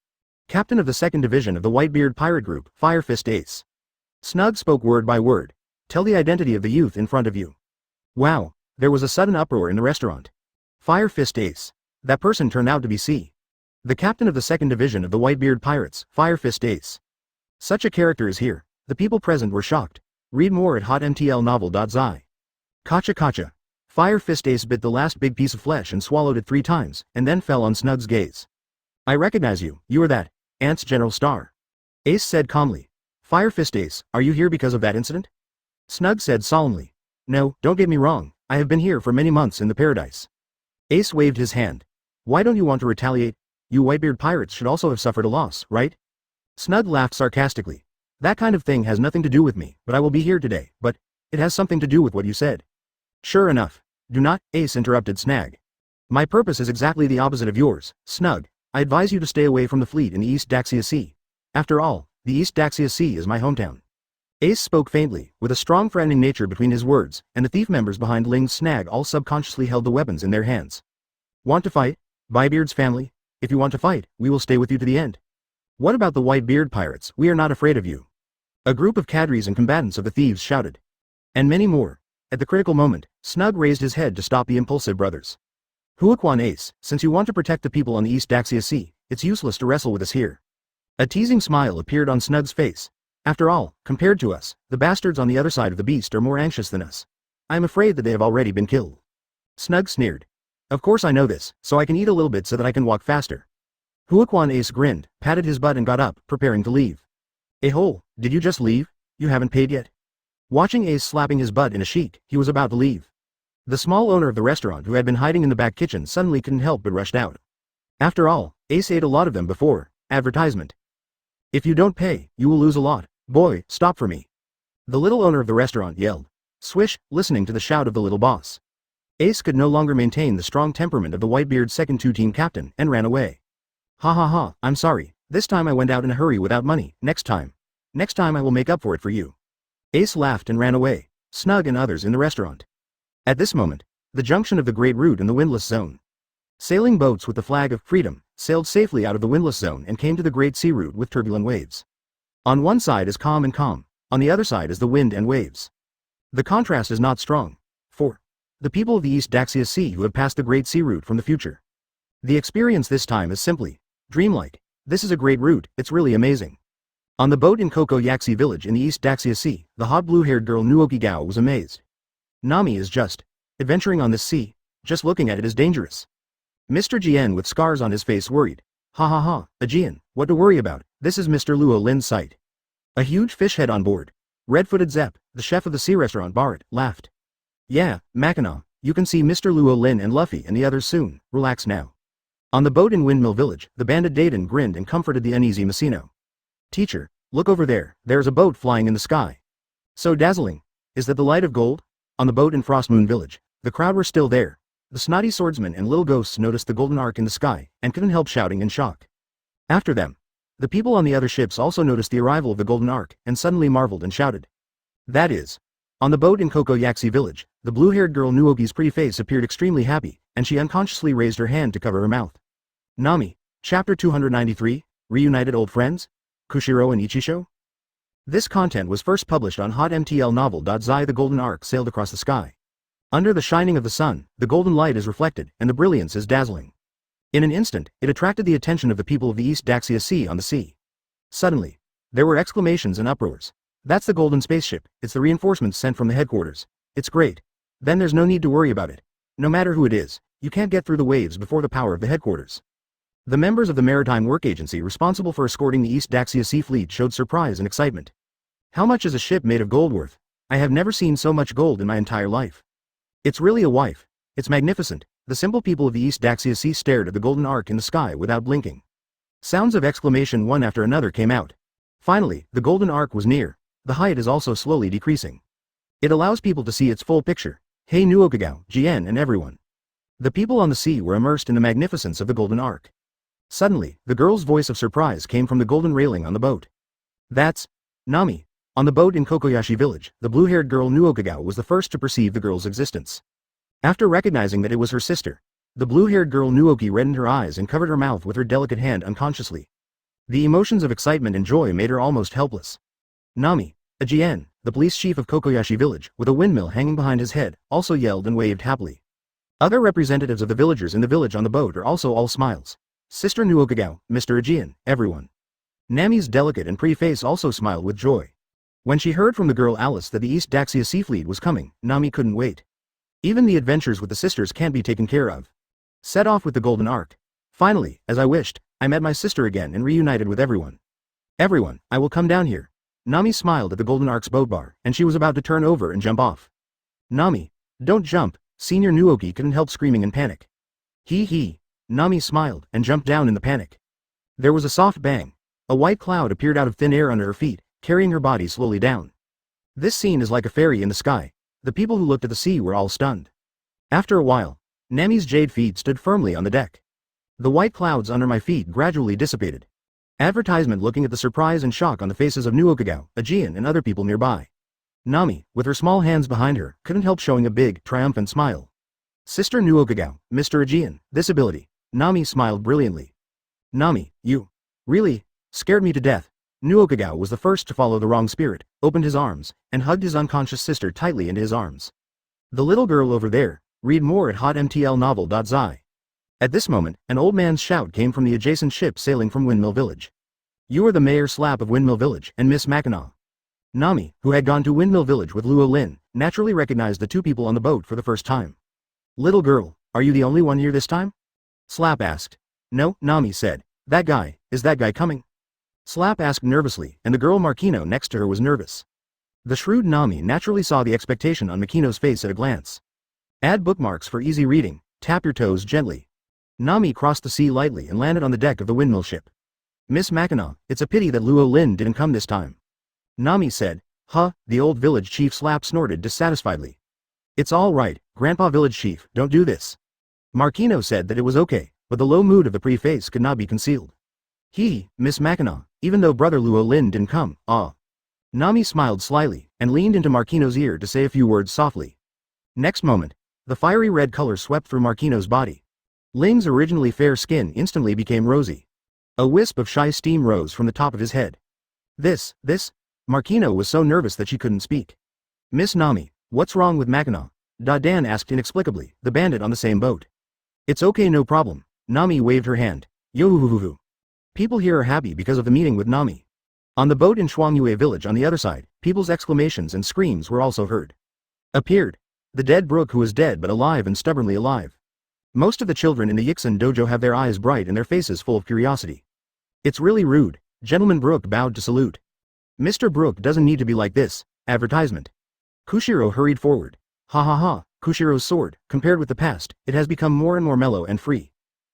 Captain of the 2nd Division of the Whitebeard Pirate Group, Fire Fist Ace. Snug spoke word by word. Tell the identity of the youth in front of you. Wow, there was a sudden uproar in the restaurant. Fire Fist Ace. That person turned out to be C. The captain of the 2nd Division of the Whitebeard Pirates, Fire Fist Ace. Such a character is here. The people present were shocked. Read more at hotmtlnovel.zi. Kacha kacha. Fire Fist Ace bit the last big piece of flesh and swallowed it 3 times, and then fell on Snug's gaze. I recognize you, you are that Ant's General Star. Ace said calmly. Fire Fist Ace, are you here because of that incident? Snug said solemnly. No, don't get me wrong, I have been here for many months in the paradise. Ace waved his hand. Why don't you want to retaliate? You Whitebeard pirates should also have suffered a loss, right? Snug laughed sarcastically. That kind of thing has nothing to do with me, but I will be here today, but it has something to do with what you said. Sure enough. Do not, Ace interrupted Snag. My purpose is exactly the opposite of yours, Snug. I advise you to stay away from the fleet in the East Daxia Sea. After all, the East Daxia Sea is my hometown. Ace spoke faintly, with a strong threatening nature between his words, and the thief members behind Ling's snag all subconsciously held the weapons in their hands. Want to fight? Bybeard's family? If you want to fight, we will stay with you to the end. What about the Whitebeard pirates? We are not afraid of you. A group of cadres and combatants of the thieves shouted. And many more. At the critical moment, Snug raised his head to stop the impulsive brothers. Huaquan Ace, since you want to protect the people on the East Daxia Sea, it's useless to wrestle with us here. A teasing smile appeared on Snug's face. After all, compared to us, the bastards on the other side of the beast are more anxious than us. I am afraid that they have already been killed. Snug sneered. Of course I know this, so I can eat a little bit so that I can walk faster. Huaquan Ace grinned, patted his butt and got up, preparing to leave. Ahole, did you just leave? You haven't paid yet? Watching Ace slapping his butt in a sheik, he was about to leave. The small owner of the restaurant who had been hiding in the back kitchen suddenly couldn't help but rushed out. After all, Ace ate a lot of them before. Advertisement. If you don't pay, you will lose a lot. Boy, stop for me. The little owner of the restaurant yelled. Swish, listening to the shout of the little boss. Ace could no longer maintain the strong temperament of the Whitebeard 2nd 2-team captain and ran away. Ha ha ha, I'm sorry, this time I went out in a hurry without money, next time I will make up for it for you. Ace laughed and ran away, Snug and others in the restaurant. At this moment, the junction of the Great Route and the Windless Zone. Sailing boats with the flag of freedom sailed safely out of the Windless Zone and came to the Great Sea Route with turbulent waves. On one side is calm and calm, on the other side is the wind and waves. The contrast is not strong. For the people of the East Daxia Sea who have passed the Great Sea Route from the future. The experience this time is simply dreamlike. This is a great route, it's really amazing. On the boat in Koko Yaxi village in the East Daxia Sea, the hot blue-haired girl Nuoki Gao was amazed. Nami is just adventuring on this sea, just looking at it is dangerous. Mr. Jian with scars on his face worried. Ha ha ha, Aegean, what to worry about, this is Mr. Luo Lin's site. A huge fish head on board. Red-footed Zepp, the chef of the sea restaurant Barrett, laughed. Yeah, Mackinac, you can see Mr. Luo Lin and Luffy and the others soon, relax now. On the boat in Windmill Village, the bandit Dayton grinned and comforted the uneasy Messino. Teacher, look over there, there's a boat flying in the sky. So dazzling. Is that the light of gold? On the boat in Frostmoon Village, the crowd were still there. The snotty swordsmen and little ghosts noticed the golden arc in the sky, and couldn't help shouting in shock. After them, the people on the other ships also noticed the arrival of the golden arc, and suddenly marveled and shouted. That is. On the boat in Koko Yaxi Village, the blue-haired girl Nuoki's pretty face appeared extremely happy, and she unconsciously raised her hand to cover her mouth. Nami, Chapter 293, Reunited Old Friends? Kushiro and Ichisho? This content was first published on hotmtlnovel.zi. The golden arc sailed across the sky. Under the shining of the sun, the golden light is reflected, and the brilliance is dazzling. In an instant, it attracted the attention of the people of the East Daxia Sea on the sea. Suddenly, there were exclamations and uproars. That's the golden spaceship, it's the reinforcements sent from the headquarters. It's great. Then there's no need to worry about it. No matter who it is, you can't get through the waves before the power of the headquarters. The members of the Maritime Work Agency responsible for escorting the East Daxia Sea fleet showed surprise and excitement. How much is a ship made of gold worth? I have never seen so much gold in my entire life. It's really a wife. It's magnificent. The simple people of the East Daxia Sea stared at the golden arc in the sky without blinking. Sounds of exclamation one after another came out. Finally, the golden arc was near. The height is also slowly decreasing. It allows people to see its full picture. Hey Nuokagao, Jien and everyone. The people on the sea were immersed in the magnificence of the golden arc. Suddenly, the girl's voice of surprise came from the golden railing on the boat. That's Nami. On the boat in Kokoyashi village, the blue-haired girl Nuokagao was the first to perceive the girl's existence. After recognizing that it was her sister, The blue-haired girl Nuoki reddened her eyes and covered her mouth with her delicate hand unconsciously. The emotions of excitement and joy made her almost helpless. Nami, Ajien, the police chief of Kokoyashi village, with a windmill hanging behind his head, also yelled and waved happily. Other representatives of the villagers in the village on the boat are also all smiles. Sister Nuokagao, Mr. Ajien, everyone. Nami's delicate and pretty face also smiled with joy. When she heard from the girl Alice that the East Daxia Sea Fleet was coming, Nami couldn't wait. Even the adventures with the sisters can't be taken care of. Set off with the Golden Ark. Finally, as I wished, I met my sister again and reunited with everyone. Everyone, I will come down here. Nami smiled at the Golden Ark's boat bar, and she was about to turn over and jump off. Nami, don't jump, Senior Nuoki couldn't help screaming in panic. Hee. Nami smiled and jumped down in the panic. There was a soft bang. A white cloud appeared out of thin air under her feet, carrying her body slowly down. This scene is like a fairy in the sky. The people who looked at the sea were all stunned. After a while, Nami's jade feet stood firmly on the deck. The white clouds under my feet gradually dissipated. Advertisement looking at the surprise and shock on the faces of Nuokagao, Ajien and other people nearby. Nami, with her small hands behind her, couldn't help showing a big, triumphant smile. Sister Nuokagao, Mr. Ajien, this ability. Nami smiled brilliantly. Nami, you really scared me to death. Nuokagao was the first to follow the wrong spirit, opened his arms, and hugged his unconscious sister tightly into his arms. The little girl over there, read more at hotmtlnovel.zi. At this moment, an old man's shout came from the adjacent ship sailing from Windmill Village. You are the Mayor Slap of Windmill Village and Miss Mackinac. Nami, who had gone to Windmill Village with Luo Lin, naturally recognized the two people on the boat for the first time. Little girl, are you the only one here this time? Slap asked. No, Nami said. Is that guy coming? Slap asked nervously, and the girl Markino next to her was nervous. The shrewd Nami naturally saw the expectation on Makino's face at a glance. Add bookmarks for easy reading, tap your toes gently. Nami crossed the sea lightly and landed on the deck of the windmill ship. Miss Mackinac, it's a pity that Luo Lin didn't come this time. Nami said. The old village chief Slap snorted dissatisfiedly. It's all right, Grandpa Village Chief, don't do this. Markino said that it was okay, but the low mood of the pretty face could not be concealed. Miss Mackinac, even though brother Luo Lin didn't come, Nami smiled slyly, and leaned into Markino's ear to say a few words softly. Next moment, the fiery red color swept through Markino's body. Ling's originally fair skin instantly became rosy. A wisp of shy steam rose from the top of his head. This, Markino was so nervous that she couldn't speak. Miss Nami, what's wrong with Mackinac? Dan asked inexplicably, the bandit on the same boat. It's okay, no problem. Nami waved her hand. Yo-hoo-hoo-hoo. People here are happy because of the meeting with Nami. On the boat in Shuangyue village on the other side, people's exclamations and screams were also heard. Appeared. The dead Brook, who is dead but alive and stubbornly alive. Most of the children in the Yixin dojo have their eyes bright and their faces full of curiosity. It's really rude. Gentleman Brook bowed to salute. Mr. Brook doesn't need to be like this. Advertisement. Kushiro hurried forward. Ha. Kushiro's sword, compared with the past, it has become more and more mellow and free.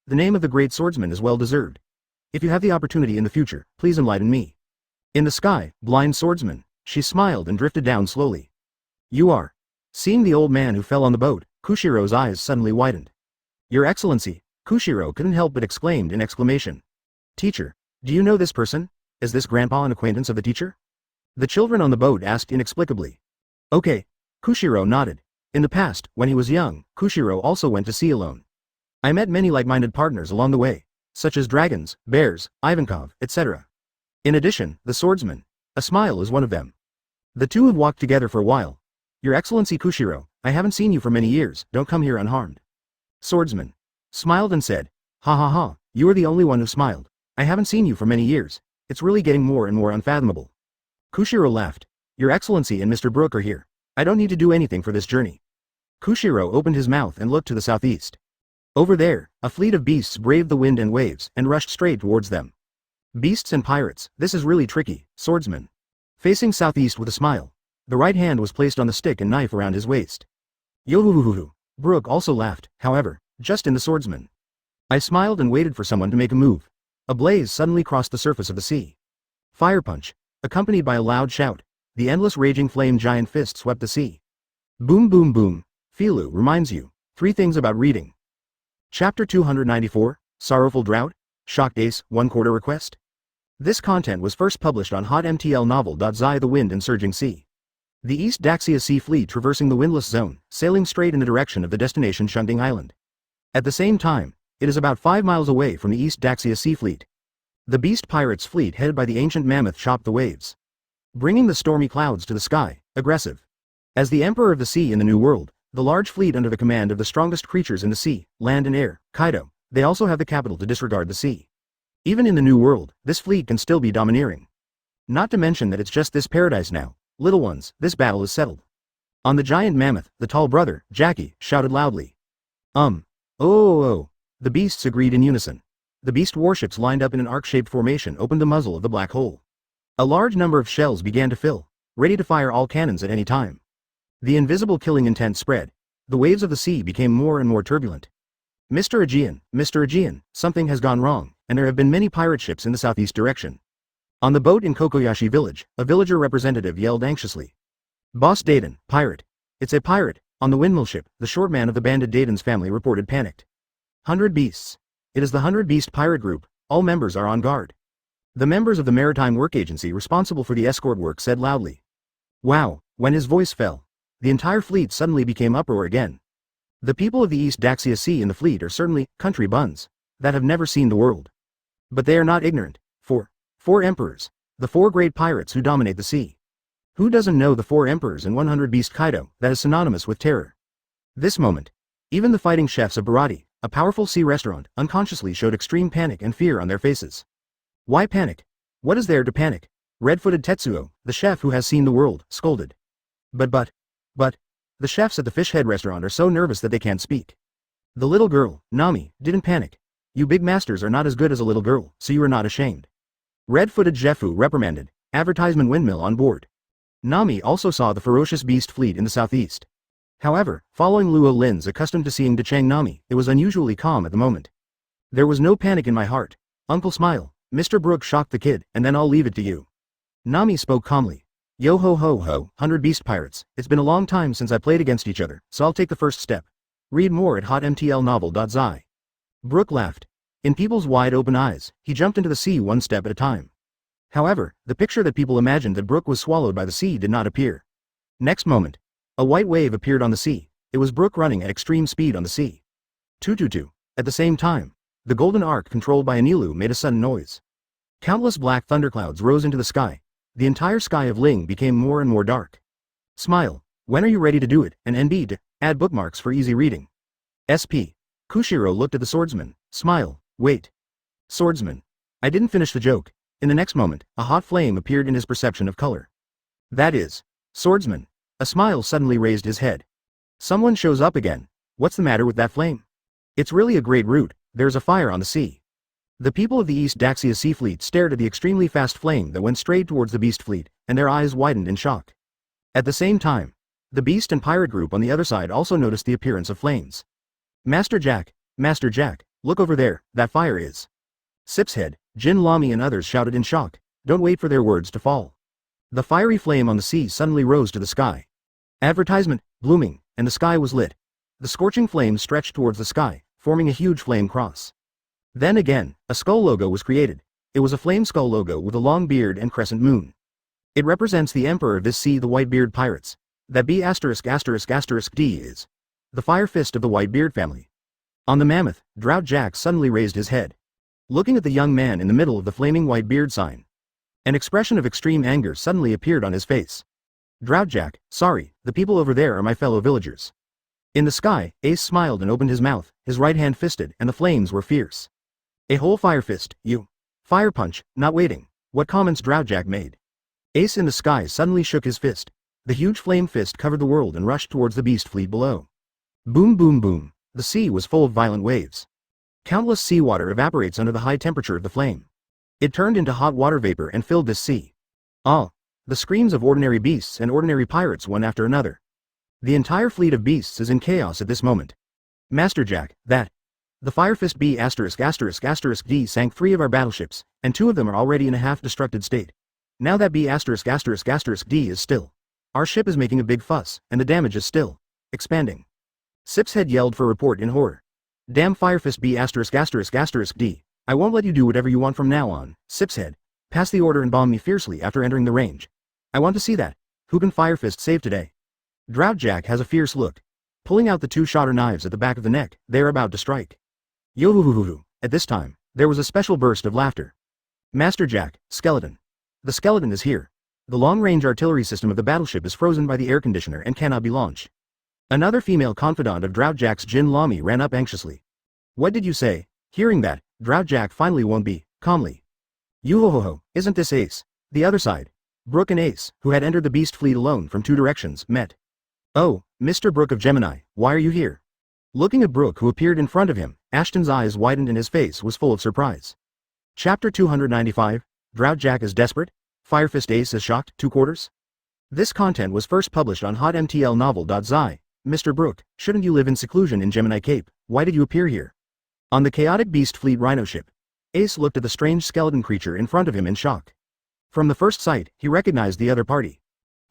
The name of the great swordsman is well deserved. If you have the opportunity in the future, please enlighten me. In the sky, blind swordsman. She smiled and drifted down slowly. You are. Seeing the old man who fell on the boat, Kushiro's eyes suddenly widened. Your Excellency, Kushiro couldn't help but exclaimed in exclamation. Teacher, do you know this person? Is this grandpa an acquaintance of the teacher? The children on the boat asked inexplicably. Okay. Kushiro nodded. In the past, when he was young, Kushiro also went to sea alone. I met many like-minded partners along the way, such as dragons, bears, Ivankov, etc. In addition, the swordsman. A smile is one of them. The two have walked together for a while. Your Excellency Kushiro, I haven't seen you for many years, don't come here unharmed. Swordsman. Smiled and said. Ha, you are the only one who smiled. I haven't seen you for many years, it's really getting more and more unfathomable. Kushiro laughed. Your Excellency and Mr. Brook are here. I don't need to do anything for this journey. Kushiro opened his mouth and looked to the southeast. Over there, a fleet of beasts braved the wind and waves and rushed straight towards them. Beasts and pirates, this is really tricky, swordsman. Facing southeast with a smile, the right hand was placed on the stick and knife around his waist. Yo-hoo-hoo-hoo. Brook also laughed, however, just in the swordsman. I smiled and waited for someone to make a move. A blaze suddenly crossed the surface of the sea. Fire punch, accompanied by a loud shout, the endless raging flame giant fist swept the sea. Boom boom boom. Filu reminds you, 3 things about reading. Chapter 294, Sorrowful Drought, Shocked Ace, 1/4 request. This content was first published on hotmtlnovel.zi. The Wind and Surging Sea. The East Daxia Sea Fleet traversing the windless zone, sailing straight in the direction of the destination Shunting Island. At the same time, it is about 5 miles away from the East Daxia Sea Fleet. The Beast Pirates fleet headed by the ancient mammoth chopped the waves, bringing the stormy clouds to the sky, aggressive. As the Emperor of the Sea in the New World, the large fleet under the command of the strongest creatures in the sea, land and air, Kaido, they also have the capital to disregard the sea. Even in the New World, this fleet can still be domineering. Not to mention that it's just this paradise now. Little ones, this battle is settled. On the giant mammoth, the tall brother, Jackie, shouted loudly. Oh. The beasts agreed in unison. The beast warships lined up in an arc-shaped formation opened the muzzle of the black hole. A large number of shells began to fill, ready to fire all cannons at any time. The invisible killing intent spread. The waves of the sea became more and more turbulent. Mr. Aegean, something has gone wrong, and there have been many pirate ships in the southeast direction. On the boat in Kokoyashi village, a villager representative yelled anxiously. Boss Dayton, pirate. It's a pirate. On the windmill ship, the short man of the banded Dayton's family reported panicked. 100 beasts. It is the 100 Beast Pirate Group. All members are on guard. The members of the Maritime Work Agency responsible for the escort work said loudly. Wow, when his voice fell, the entire fleet suddenly became uproar again. The people of the East Daxia Sea in the fleet are certainly country buns that have never seen the world. But they are not ignorant. Four emperors, the 4 great pirates who dominate the sea. Who doesn't know the 4 emperors and 100 Beast Kaido, that is synonymous with terror? This moment, even the fighting chefs of Barati, a powerful sea restaurant, unconsciously showed extreme panic and fear on their faces. Why panic? What is there to panic? Red-footed Tetsuo, the chef who has seen the world, scolded. But, the chefs at the Fish Head restaurant are so nervous that they can't speak. The little girl, Nami, didn't panic. You big masters are not as good as a little girl, so you are not ashamed. Red-footed Jefu reprimanded, advertisement windmill on board. Nami also saw the ferocious beast fleet in the southeast. However, following Luo Lin's accustomed to seeing Dechang Nami, it was unusually calm at the moment. There was no panic in my heart. Uncle smile. Mr. Brook shocked the kid, and then I'll leave it to you. Nami spoke calmly. Yo ho ho ho, 100 Beast Pirates, it's been a long time since I played against each other, so I'll take the first step. Read more at hotmtlnovel.zi. Brook laughed. In people's wide open eyes, he jumped into the sea one step at a time. However, the picture that people imagined that Brook was swallowed by the sea did not appear. Next moment, a white wave appeared on the sea. It was Brook running at extreme speed on the sea. Tututu. At the same time, the golden arc controlled by Anilu made a sudden noise. Countless black thunderclouds rose into the sky. The entire sky of Ling became more and more dark. Smile. When are you ready to do it? And NB to add bookmarks for easy reading. SP. Kushiro looked at the swordsman. Smile. Wait. Swordsman. I didn't finish the joke. In the next moment, a hot flame appeared in his perception of color. That is. Swordsman. A smile suddenly raised his head. Someone shows up again. What's the matter with that flame? It's really a great route. There's a fire on the sea. The people of the East Daxia Sea Fleet stared at the extremely fast flame that went straight towards the Beast Fleet, and their eyes widened in shock. At the same time, the Beast and Pirate group on the other side also noticed the appearance of flames. Master Jack, look over there, that fire is. Sip's Head, Jin Lami and others shouted in shock. Don't wait for their words to fall. The fiery flame on the sea suddenly rose to the sky. Advertisement, blooming, and the sky was lit. The scorching flames stretched towards the sky, forming a huge flame cross. Then again, a skull logo was created. It was a flame skull logo with a long beard and crescent moon. It represents the emperor of this sea, the Whitebeard pirates. That B******* D is the fire fist of the Whitebeard family. On the mammoth, Drought Jack suddenly raised his head, looking at the young man in the middle of the flaming Whitebeard sign. An expression of extreme anger suddenly appeared on his face. Drought Jack, sorry, the people over there are my fellow villagers. In the sky, Ace smiled and opened his mouth, his right hand fisted, and the flames were fierce. A whole fire fist, you. Fire punch, not waiting. What comments Drought Jack made. Ace in the sky suddenly shook his fist. The huge flame fist covered the world and rushed towards the beast fleet below. Boom boom boom. The sea was full of violent waves. Countless seawater evaporates under the high temperature of the flame. It turned into hot water vapor and filled this sea. Ah! The screams of ordinary beasts and ordinary pirates one after another. The entire fleet of beasts is in chaos at this moment. Master Jack, that. The Firefist B******D sank 3 of our battleships, and 2 of them are already in a half-destructed state. Now that B******D is still. Our ship is making a big fuss, and the damage is still expanding. Sip's Head yelled for report in horror. Damn Firefist B******D. I won't let you do whatever you want from now on. Sip's Head. Pass the order and bomb me fiercely after entering the range. I want to see that. Who can Firefist save today? Drought Jack has a fierce look. Pulling out the two shotter knives at the back of the neck, they are about to strike. Yo-hoo-hoo-hoo-hoo. At this time, there was a special burst of laughter. Master Jack, skeleton. The skeleton is here. The long-range artillery system of the battleship is frozen by the air conditioner and cannot be launched. Another female confidant of Drought Jack's Jin Lami ran up anxiously. What did you say? Hearing that, Drought Jack finally won't be, calmly. Yoo-ho-ho-ho, isn't this Ace? The other side. Brook and Ace, who had entered the beast fleet alone from two directions, met. Oh, Mr. Brook of Gemini, why are you here? Looking at Brook, who appeared in front of him, Ashton's eyes widened and his face was full of surprise. Chapter 295, Drought Jack is desperate? Firefist Ace is shocked, 2 quarters? This content was first published on hotmtlnovel.zi. Mr. Brook, shouldn't you live in seclusion in Gemini Cape? Why did you appear here? On the chaotic beast fleet rhino ship. Ace looked at the strange skeleton creature in front of him in shock. From the first sight, he recognized the other party.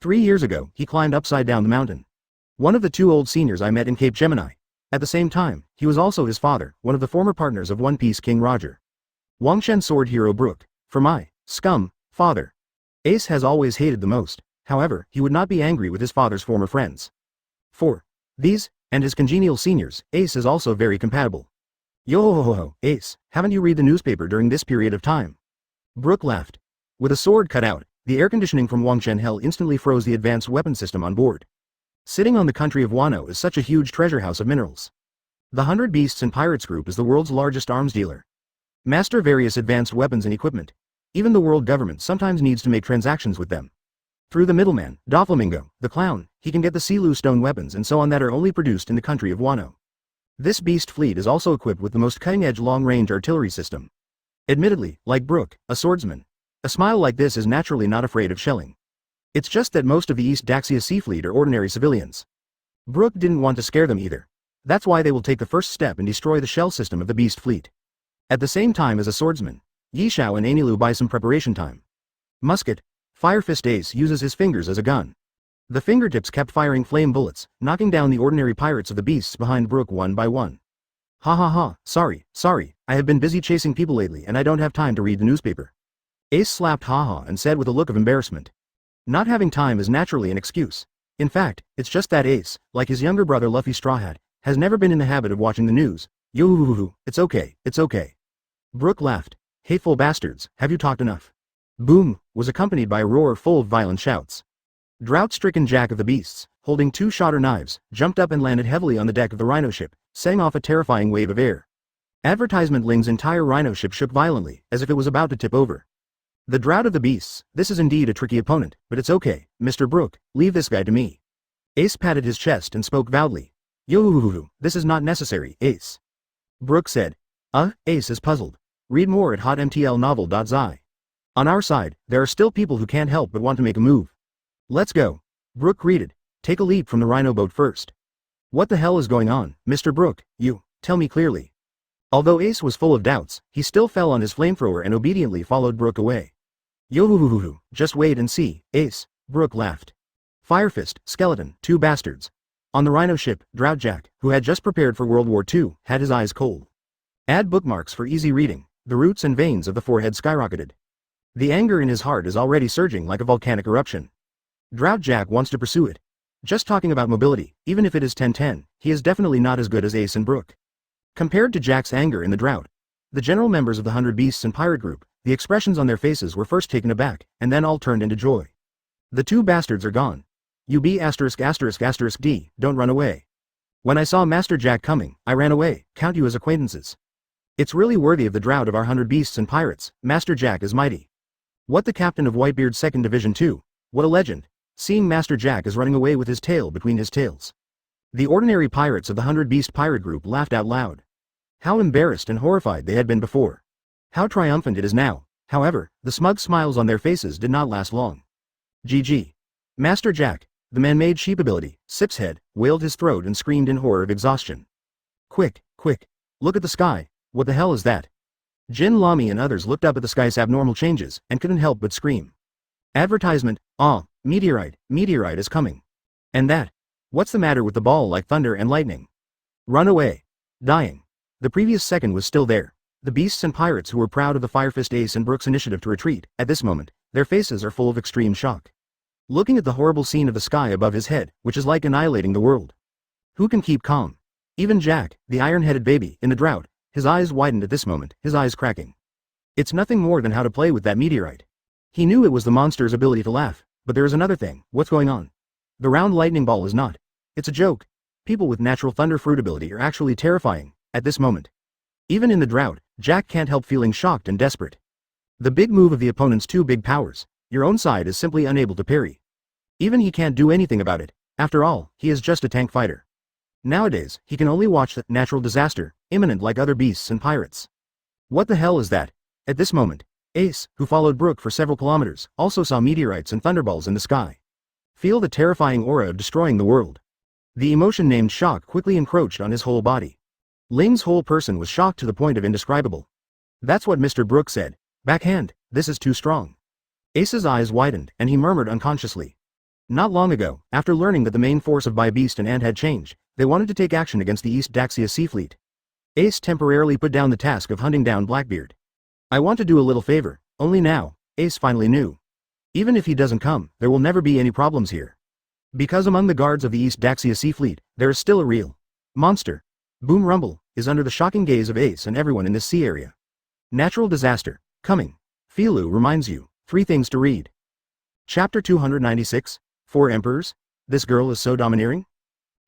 3 years ago, he climbed upside down the mountain. One of the 2 old seniors I met in Cape Gemini. At the same time, he was also his father, one of the former partners of One Piece King Roger. Wangshen sword hero Brook, for my scum father. Ace has always hated the most, however, he would not be angry with his father's former friends. For these, and his congenial seniors, Ace is also very compatible. Yo-ho-ho-ho, Ace, haven't you read the newspaper during this period of time? Brook laughed. With a sword cut out, the air conditioning from Wangshen Hell instantly froze the advanced weapon system on board. Sitting on the country of Wano is such a huge treasure house of minerals. The 100 Beasts and Pirates Group is the world's largest arms dealer. Master various advanced weapons and equipment. Even the world government sometimes needs to make transactions with them. Through the middleman, Doflamingo, the clown, he can get the Silu stone weapons and so on that are only produced in the country of Wano. This beast fleet is also equipped with the most cutting-edge long-range artillery system. Admittedly, like Brook, a swordsman, a smile like this is naturally not afraid of shelling. It's just that most of the East Daxia Sea Fleet are ordinary civilians. Brook didn't want to scare them either. That's why they will take the first step and destroy the shell system of the beast fleet. At the same time as a swordsman, Yishao and Anilu buy some preparation time. Musket, Firefist Ace uses his fingers as a gun. The fingertips kept firing flame bullets, knocking down the ordinary pirates of the beasts behind Brook one by one. Ha ha ha, sorry, I have been busy chasing people lately and I don't have time to read the newspaper. Ace slapped ha ha and said with a look of embarrassment. Not having time is naturally an excuse. In fact, it's just that Ace, like his younger brother Luffy Straw Hat, has never been in the habit of watching the news. Yoo-hoo-hoo-hoo, it's okay. Brook laughed. Hateful bastards, have you talked enough? Boom, was accompanied by a roar full of violent shouts. Drought-stricken Jack of the Beasts, holding 2 shotter knives, jumped up and landed heavily on the deck of the rhino ship, setting off a terrifying wave of air. Advertisement Ling's entire rhino ship shook violently, as if it was about to tip over. The Drought of the Beasts, this is indeed a tricky opponent, but it's okay, Mr. Brook, leave this guy to me. Ace patted his chest and spoke loudly. Yo-hoo-hoo-hoo, this is not necessary, Ace. Brook said. Ace is puzzled. Read more at hotmtlnovel.zi. On our side, there are still people who can't help but want to make a move. Let's go. Brook greeted. Take a leap from the rhino boat first. What the hell is going on, Mr. Brook, you, tell me clearly. Although Ace was full of doubts, he still fell on his flamethrower and obediently followed Brook away. Yo-hoo-hoo-hoo, just wait and see, Ace, Brook laughed. Firefist, Skeleton, 2 bastards. On the rhino ship, Drought Jack, who had just prepared for World War II, had his eyes cold. Add bookmarks for easy reading. The roots and veins of the forehead skyrocketed. The anger in his heart is already surging like a volcanic eruption. Drought Jack wants to pursue it. Just talking about mobility, even if it is 10-10, he is definitely not as good as Ace and Brook. Compared to Jack's anger in the drought, the general members of the 100 Beasts and Pirate Group, the expressions on their faces were first taken aback, and then all turned into joy. The 2 bastards are gone. You be *****D, don't run away. When I saw Master Jack coming, I ran away, count you as acquaintances. It's really worthy of the drought of our 100 Beasts and Pirates, Master Jack is mighty. What the captain of Whitebeard's 2nd Division too, what a legend, seeing Master Jack is running away with his tail between his tails. The ordinary pirates of the 100 Beast Pirate Group laughed out loud. How embarrassed and horrified they had been before. How triumphant it is now, however, the smug smiles on their faces did not last long. GG. Master Jack, the man-made sheep ability, Sip's head, wailed his throat and screamed in horror of exhaustion. Quick, look at the sky, what the hell is that? Jin Lami and others looked up at the sky's abnormal changes, and couldn't help but scream. Advertisement, meteorite is coming. And that, what's the matter with the ball like thunder and lightning? Run away. Dying. The previous second was still there. The beasts and pirates who were proud of the Firefist Ace and Brook's initiative to retreat, at this moment, their faces are full of extreme shock. Looking at the horrible scene of the sky above his head, which is like annihilating the world. Who can keep calm? Even Jack, the iron-headed baby, in the drought, his eyes widened at this moment, his eyes cracking. It's nothing more than how to play with that meteorite. He knew it was the monster's ability to laugh, but there is another thing. What's going on? The round lightning ball is not. It's a joke. People with natural thunder fruit ability are actually terrifying, at this moment. Even in the drought, Jack can't help feeling shocked and desperate. The big move of the opponent's two big powers, your own side is simply unable to parry. Even he can't do anything about it. After all, he is just a tank fighter. Nowadays, he can only watch the natural disaster, imminent like other beasts and pirates. What the hell is that? At this moment, Ace, who followed Brook for several kilometers, also saw meteorites and thunderballs in the sky. Feel the terrifying aura of destroying the world. The emotion named shock quickly encroached on his whole body. Ling's whole person was shocked to the point of indescribable. That's what Mr. Brook said. Backhand, this is too strong. Ace's eyes widened, and he murmured unconsciously. Not long ago, after learning that the main force of Beast and Ant had changed, they wanted to take action against the East Daxia Sea Fleet. Ace temporarily put down the task of hunting down Blackbeard. I want to do a little favor, only now, Ace finally knew. Even if he doesn't come, there will never be any problems here. Because among the guards of the East Daxia Sea Fleet, there is still a real monster. Boom Rumble is under the shocking gaze of Ace and everyone in this sea area. Natural disaster, coming. Filu reminds you, 3 things to read. Chapter 296, 4 Emperors? This girl is so domineering?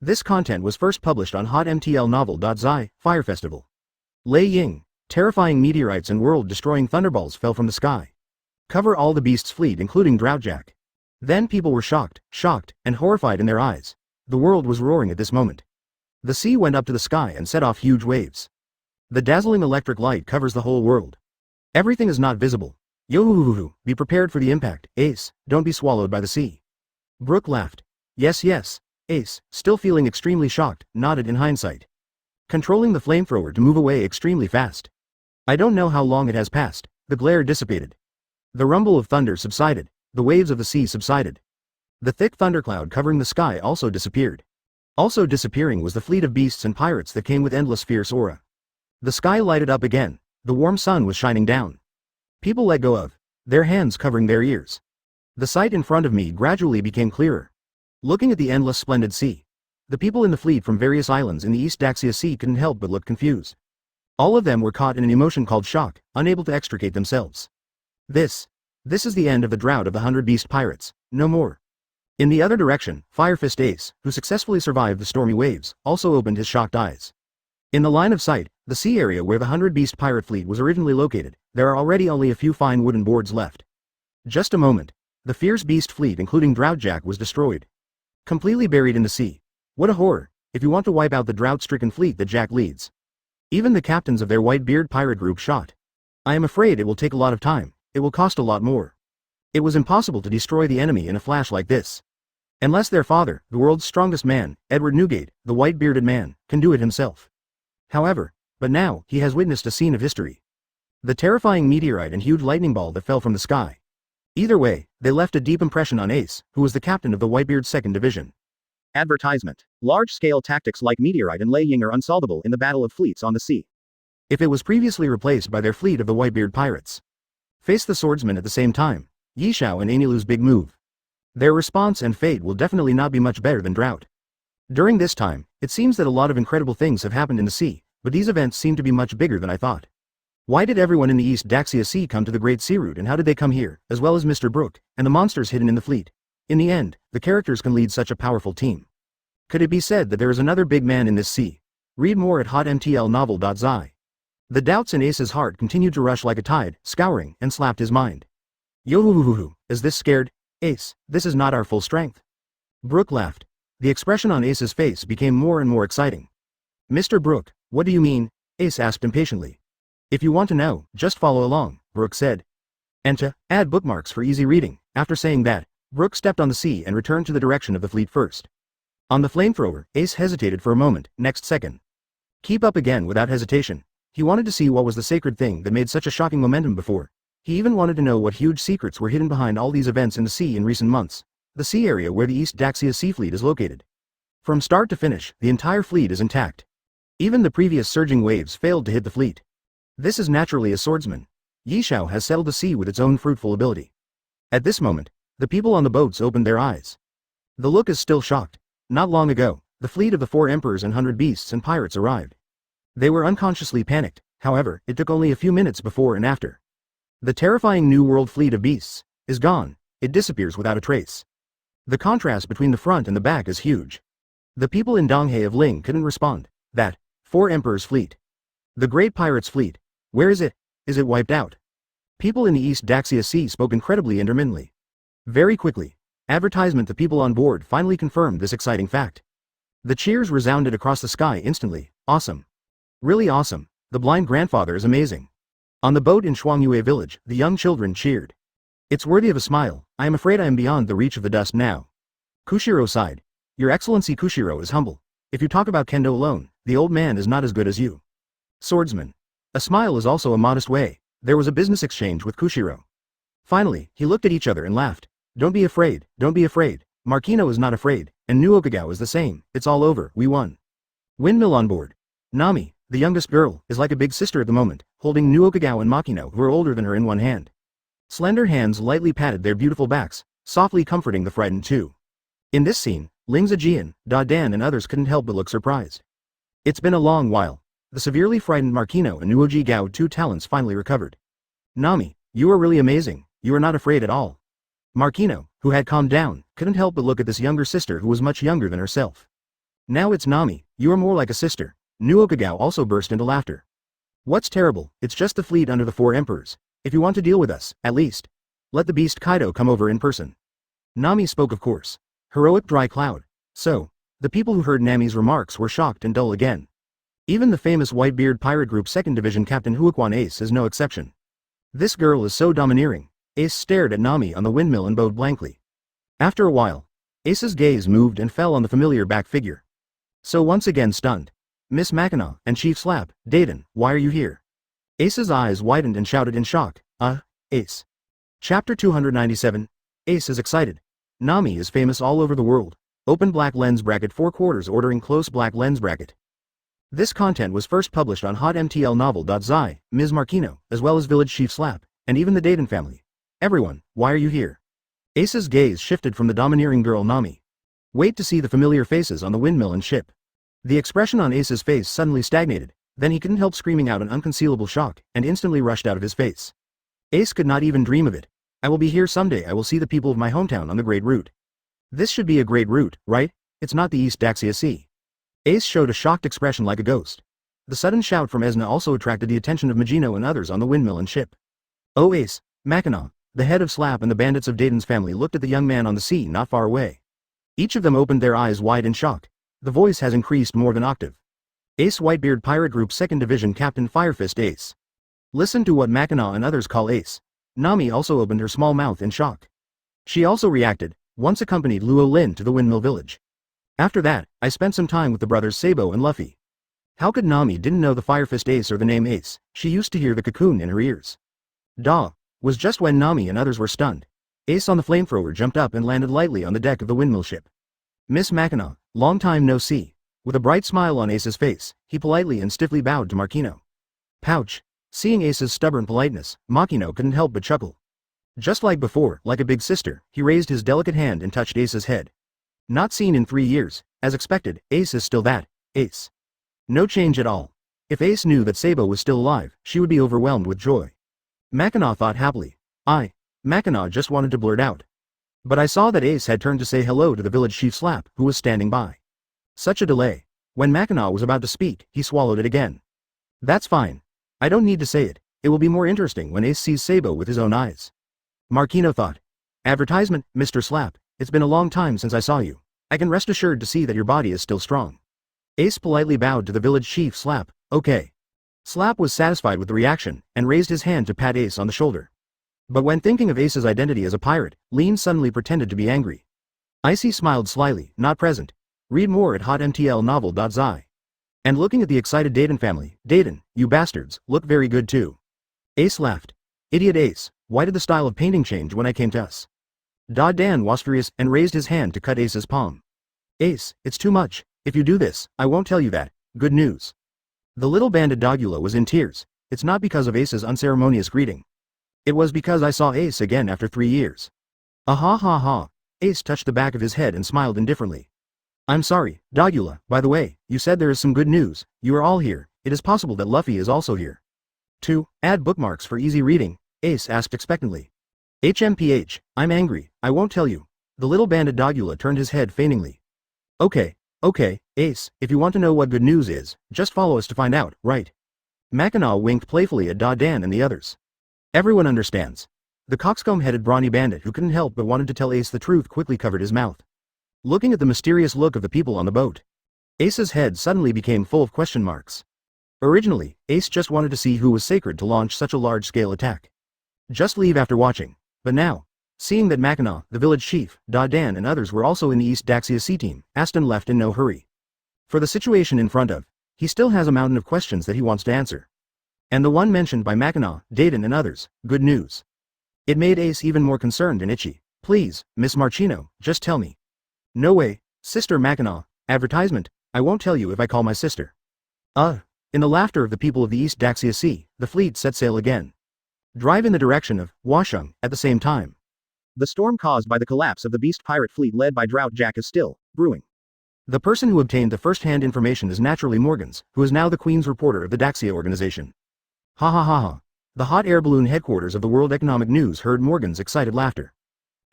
This content was first published on hotmtlnovel.zi, Fire Festival. Lei Ying, terrifying meteorites and world-destroying thunderballs fell from the sky. Cover all the beast's fleet including Droughtjack. Then people were shocked, and horrified in their eyes. The world was roaring at this moment. The sea went up to the sky and set off huge waves. The dazzling electric light covers the whole world. Everything is not visible. Yo-hoo-hoo-hoo, be prepared for the impact, Ace, don't be swallowed by the sea. Brook laughed. Yes, Ace, still feeling extremely shocked, nodded in hindsight. Controlling the flamethrower to move away extremely fast. I don't know how long it has passed, the glare dissipated. The rumble of thunder subsided, the waves of the sea subsided. The thick thundercloud covering the sky also disappeared. Also disappearing was the fleet of beasts and pirates that came with endless fierce aura. The sky lighted up again, the warm sun was shining down. People let go of their hands covering their ears. The sight in front of me gradually became clearer. Looking at the endless splendid sea. The people in the fleet from various islands in the East Daxia Sea couldn't help but look confused. All of them were caught in an emotion called shock, unable to extricate themselves. This is the end of the drought of the 100 beast pirates, no more. In the other direction, Firefist Ace, who successfully survived the stormy waves, also opened his shocked eyes. In the line of sight, the sea area where the 100 beast pirate fleet was originally located, there are already only a few fine wooden boards left. Just a moment. The fierce beast fleet including Droughtjack was destroyed. Completely buried in the sea. What a horror, if you want to wipe out the drought-stricken fleet that Jack leads. Even the captains of their white-beard pirate group shot. I am afraid it will take a lot of time, it will cost a lot more. It was impossible to destroy the enemy in a flash like this. Unless their father, the world's strongest man, Edward Newgate, the white-bearded man, can do it himself. However, but now, he has witnessed a scene of history. The terrifying meteorite and huge lightning ball that fell from the sky. Either way, they left a deep impression on Ace, who was the captain of the Whitebeard's 2nd Division. Advertisement. Large-scale tactics like Meteorite and Lei Ying are unsolvable in the battle of fleets on the sea. If it was previously replaced by their fleet of the Whitebeard pirates. Face the swordsmen at the same time. Yishao and Anilu's big move. Their response and fate will definitely not be much better than drought. During this time, it seems that a lot of incredible things have happened in the sea, but these events seem to be much bigger than I thought. Why did everyone in the East Daxia Sea come to the Great Sea Route and how did they come here, as well as Mr. Brook, and the monsters hidden in the fleet? In the end, the characters can lead such a powerful team. Could it be said that there is another big man in this sea? Read more at hotmtlnovel.zi. The doubts in Ace's heart continued to rush like a tide, scouring, and slapped his mind. Yo-hoo-hoo-hoo, is this scared? Ace, this is not our full strength. Brook laughed. The expression on Ace's face became more and more exciting. Mr. Brook, what do you mean? Ace asked impatiently. If you want to know, just follow along, Brook said. And to add bookmarks for easy reading. After saying that, Brook stepped on the sea and returned to the direction of the fleet first. On the flamethrower, Ace hesitated for a moment, next second. Keep up again without hesitation. He wanted to see what was the sacred thing that made such a shocking momentum before. He even wanted to know what huge secrets were hidden behind all these events in the sea in recent months. The sea area where the East Daxia Sea Fleet is located. From start to finish, the entire fleet is intact. Even the previous surging waves failed to hit the fleet. This is naturally a swordsman. Yishao has settled the sea with its own fruitful ability. At this moment, the people on the boats opened their eyes. The look is still shocked. Not long ago, the fleet of the 4 emperors and 100 beasts and pirates arrived. They were unconsciously panicked, however, it took only a few minutes before and after. The terrifying New World fleet of beasts is gone, it disappears without a trace. The contrast between the front and the back is huge. The people in Donghae of Ling couldn't respond. That 4 emperors fleet. The great pirates fleet. Where is it? Is it wiped out? People in the East Daxia Sea spoke incredibly intermittently. Very quickly, advertisement to people on board finally confirmed this exciting fact. The cheers resounded across the sky instantly. Awesome. Really awesome. The blind grandfather is amazing. On the boat in Shuangyue village, the young children cheered. It's worthy of a smile. I am afraid I am beyond the reach of the dust now. Kushiro sighed. Your Excellency Kushiro is humble. If you talk about kendo alone, the old man is not as good as you. Swordsman. A smile is also a modest way. There was a business exchange with Kushiro. Finally, he looked at each other and laughed. Don't be afraid, don't be afraid. Markino is not afraid, and Nuokagao is the same. It's all over, we won. Windmill on board. Nami, the youngest girl, is like a big sister at the moment, holding Nuokagao and Makino, who are older than her, in one hand. Slender hands lightly patted their beautiful backs, softly comforting the frightened two. In this scene, Ling Zijian, Da Dan and others couldn't help but look surprised. It's been a long while. The severely frightened Markino and Nuoji Gao, 2 talents, finally recovered. Nami, you are really amazing, you are not afraid at all. Markino, who had calmed down, couldn't help but look at this younger sister who was much younger than herself. Now it's Nami, you are more like a sister. Nuokagao also burst into laughter. What's terrible, it's just the fleet under the 4 emperors. If you want to deal with us, at least, let the beast Kaido come over in person. Nami spoke, of course. Heroic dry cloud. So, the people who heard Nami's remarks were shocked and dull again. Even the famous Whitebeard Pirate Group 2nd Division Captain Huaquan Ace is no exception. This girl is so domineering. Ace stared at Nami on the windmill and bowed blankly. After a while, Ace's gaze moved and fell on the familiar back figure. So once again stunned. Miss Mackinaw and Chief Slap, Dayton, why are you here? Ace's eyes widened and shouted in shock, Ace. Chapter 297. Ace is excited. Nami is famous all over the world. Open black lens bracket 4/4 ordering close black lens bracket. This content was first published on hotmtlnovel.zi, Ms. Markino, as well as Village Chief Slap, and even the Dayton family. Everyone, why are you here? Ace's gaze shifted from the domineering girl Nami. Wait to see the familiar faces on the windmill and ship. The expression on Ace's face suddenly stagnated, then he couldn't help screaming out in unconcealable shock, and instantly rushed out of his face. Ace could not even dream of it. I will be here someday, I will see the people of my hometown on the great route. This should be a great route, right? It's not the East Daxia Sea. Ace showed a shocked expression like a ghost. The sudden shout from Esna also attracted the attention of Magino and others on the windmill and ship. Oh Ace, Mackinaw, the head of Slap and the bandits of Dayton's family looked at the young man on the sea not far away. Each of them opened their eyes wide in shock. The voice has increased more than octave. Ace Whitebeard Pirate Group 2nd Division Captain Firefist Ace. Listen to what Mackinaw and others call Ace. Nami also opened her small mouth in shock. She also reacted, once accompanied Luo Lin to the windmill village. After that, I spent some time with the brothers Sabo and Luffy. How could Nami didn't know the Firefist Ace or the name Ace? She used to hear the cocoon in her ears. Was just when Nami and others were stunned. Ace on the flamethrower jumped up and landed lightly on the deck of the windmill ship. Miss Mackinaw, long time no see. With a bright smile on Ace's face, he politely and stiffly bowed to Markino. Pouch. Seeing Ace's stubborn politeness, Makino couldn't help but chuckle. Just like before, like a big sister, he raised his delicate hand and touched Ace's head. Not seen in 3 years, as expected, Ace is still that, Ace. No change at all. If Ace knew that Sabo was still alive, she would be overwhelmed with joy. Mackinaw thought happily. Mackinaw just wanted to blurt out. But I saw that Ace had turned to say hello to the village chief Slap, who was standing by. Such a delay. When Mackinaw was about to speak, he swallowed it again. That's fine. I don't need to say it. It will be more interesting when Ace sees Sabo with his own eyes. Markino thought. Advertisement, Mr. Slap, it's been a long time since I saw you. I can rest assured to see that your body is still strong. Ace politely bowed to the village chief Slap, okay. Slap was satisfied with the reaction, and raised his hand to pat Ace on the shoulder. But when thinking of Ace's identity as a pirate, Lin suddenly pretended to be angry. Icy smiled slyly, not present. Read more at hotmtlnovel.zi. And looking at the excited Dayton family, Dayton, you bastards, look very good too. Ace laughed. Idiot Ace, why did the style of painting change when I came to us? Da Dan was furious and raised his hand to cut Ace's palm. Ace, it's too much. If you do this, I won't tell you that. Good news. The little bandit Dogula was in tears. It's not because of Ace's unceremonious greeting. It was because I saw Ace again after 3 years. Ah ha ha ha. Ace touched the back of his head and smiled indifferently. I'm sorry, Dogula, by the way, you said there is some good news, you are all here, it is possible that Luffy is also here. 2. Add bookmarks for easy reading, Ace asked expectantly. HMPH, I'm angry, I won't tell you. The little bandit Dogula turned his head feigningly. Okay, Ace, if you want to know what good news is, just follow us to find out, right? Mackinaw winked playfully at Dan and the others. Everyone understands. The coxcomb-headed brawny bandit who couldn't help but wanted to tell Ace the truth quickly covered his mouth. Looking at the mysterious look of the people on the boat, Ace's head suddenly became full of question marks. Originally, Ace just wanted to see who was sacred to launch such a large-scale attack. Just leave after watching. But now, seeing that Mackinaw, the village chief, Dan and others were also in the East Daxia Sea team, Aston left in no hurry. For the situation in front of, he still has a mountain of questions that he wants to answer. And the one mentioned by Mackinaw, Dayton and others, good news. It made Ace even more concerned and itchy. Please, Miss Marchino, just tell me. No way, Sister Mackinaw, advertisement, I won't tell you if I call my sister. In the laughter of the people of the East Daxia Sea, the fleet set sail again. Drive in the direction of Washung at the same time. The storm caused by the collapse of the beast pirate fleet led by Drought Jack is still brewing. The person who obtained the first-hand information is naturally Morgans, who is now the Queen's reporter of the Daxia organization. Ha ha ha ha. The hot air balloon headquarters of the World Economic News heard Morgan's excited laughter.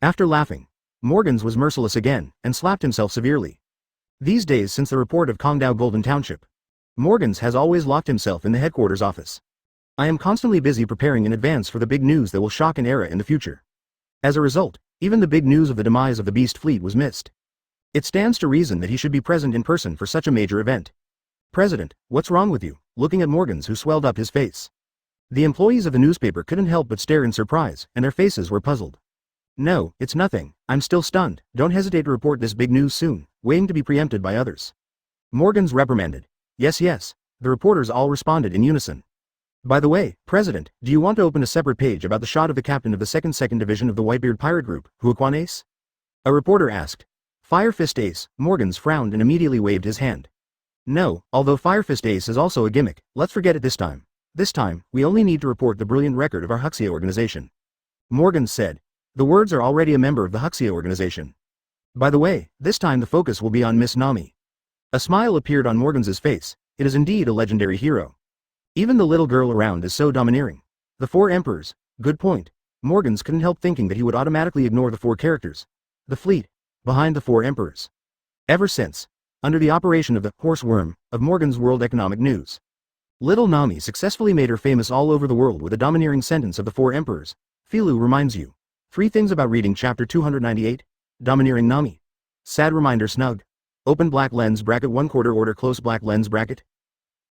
After laughing, Morgans was merciless again, and slapped himself severely. These days since the report of Kongdao Golden Township, Morgans has always locked himself in the headquarters office. I am constantly busy preparing in advance for the big news that will shock an era in the future. As a result, even the big news of the demise of the Beast Fleet was missed. It stands to reason that he should be present in person for such a major event. President, what's wrong with you? Looking at Morgans who swelled up his face. The employees of the newspaper couldn't help but stare in surprise, and their faces were puzzled. No, it's nothing, I'm still stunned, don't hesitate to report this big news soon, waiting to be preempted by others. Morgans reprimanded. Yes, the reporters all responded in unison. By the way, President, do you want to open a separate page about the shot of the captain of the 2nd Division of the Whitebeard Pirate Group, Huaquan Ace? A reporter asked. Fire Fist Ace, Morgans frowned and immediately waved his hand. No, although Fire Fist Ace is also a gimmick, let's forget it this time. This time, we only need to report the brilliant record of our Huxia organization. Morgans said. The words are already a member of the Huxia organization. By the way, this time the focus will be on Miss Nami. A smile appeared on Morgans's face. It is indeed a legendary hero. Even the little girl around is so domineering. The 4 emperors, good point. Morgans couldn't help thinking that he would automatically ignore the 4 characters. The fleet, behind the 4 emperors. Ever since, under the operation of the horseworm of Morgan's World Economic News, little Nami successfully made her famous all over the world with a domineering sentence of the 4 emperors. Filu reminds you. 3 things about reading chapter 298. Domineering Nami. Sad reminder snug. Open black lens bracket 1/4 order close black lens bracket.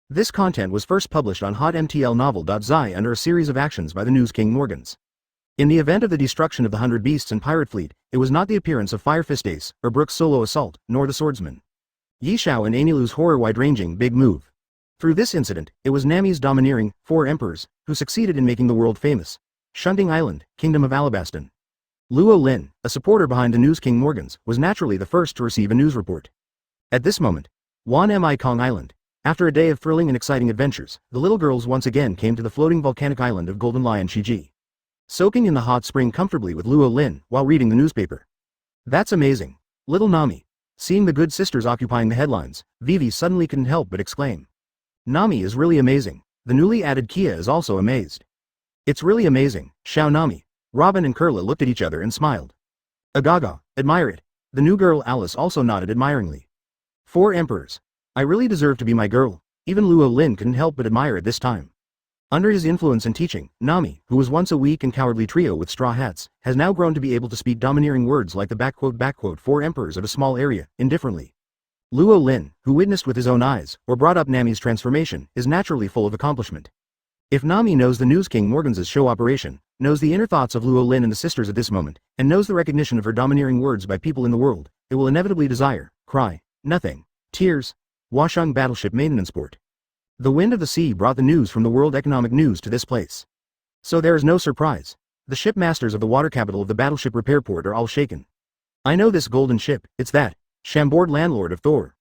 This content was first published on hotmtlnovel.zi under a series of actions by the News King Morgans. In the event of the destruction of the 100 Beasts and Pirate Fleet, it was not the appearance of Fire Fist Ace, or Brook's solo assault, nor the swordsman Yi Shao and Anilu's horror wide-ranging big move. Through this incident, it was Nami's domineering 4 emperors, who succeeded in making the world famous. Shunting Island, Kingdom of Alabaston. Luo Lin, a supporter behind the News King Morgans, was naturally the first to receive a news report. At this moment, Wanmikong Island. After a day of thrilling and exciting adventures, the little girls once again came to the floating volcanic island of Golden Lion Shiji. Soaking in the hot spring comfortably with Luo Lin while reading the newspaper. That's amazing. Little Nami. Seeing the good sisters occupying the headlines, Vivi suddenly couldn't help but exclaim. Nami is really amazing. The newly added Kia is also amazed. It's really amazing, Xiao Nami. Robin and Kurla looked at each other and smiled. Agaga, admire it. The new girl Alice also nodded admiringly. 4 emperors. I really deserve to be my girl. Even Luo Lin couldn't help but admire it this time. Under his influence and teaching, Nami, who was once a weak and cowardly trio with straw hats, has now grown to be able to speak domineering words like the 4 emperors of a small area, indifferently. Luo Lin, who witnessed with his own eyes, or brought up Nami's transformation, is naturally full of accomplishment. If Nami knows the News King Morgans' show operation, knows the inner thoughts of Luo Lin and the sisters at this moment, and knows the recognition of her domineering words by people in the world, it will inevitably desire, cry, nothing, tears. Washung Battleship Maintenance Port. The wind of the sea brought the news from the World Economic News to this place. So there is no surprise. The shipmasters of the water capital of the battleship repair port are all shaken. I know this golden ship, it's that, Chambord landlord of Thor.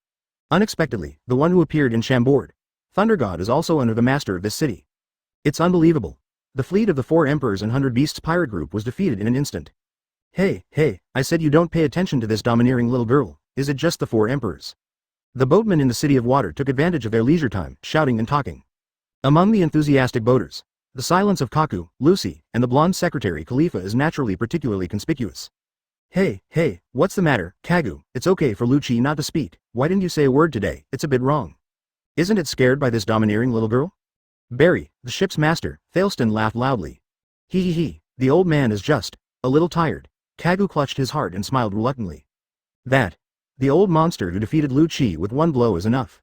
Unexpectedly, the one who appeared in Chambord, Thunder God, is also under the master of this city. It's unbelievable. The fleet of the 4 emperors and 100 Beasts pirate group was defeated in an instant. Hey, I said you don't pay attention to this domineering little girl, is it just the four emperors? The boatmen in the City of Water took advantage of their leisure time, shouting and talking. Among the enthusiastic boaters, the silence of Kaku, Lucy, and the blonde secretary Khalifa is naturally particularly conspicuous. Hey, what's the matter, Kagu? It's okay for Lucci not to speak. Why didn't you say a word today? It's a bit wrong. Isn't it scared by this domineering little girl? Barry, the ship's master, Thaleston laughed loudly. He, the old man is just a little tired. Kagu clutched his heart and smiled reluctantly. The old monster who defeated Lucci with one blow is enough.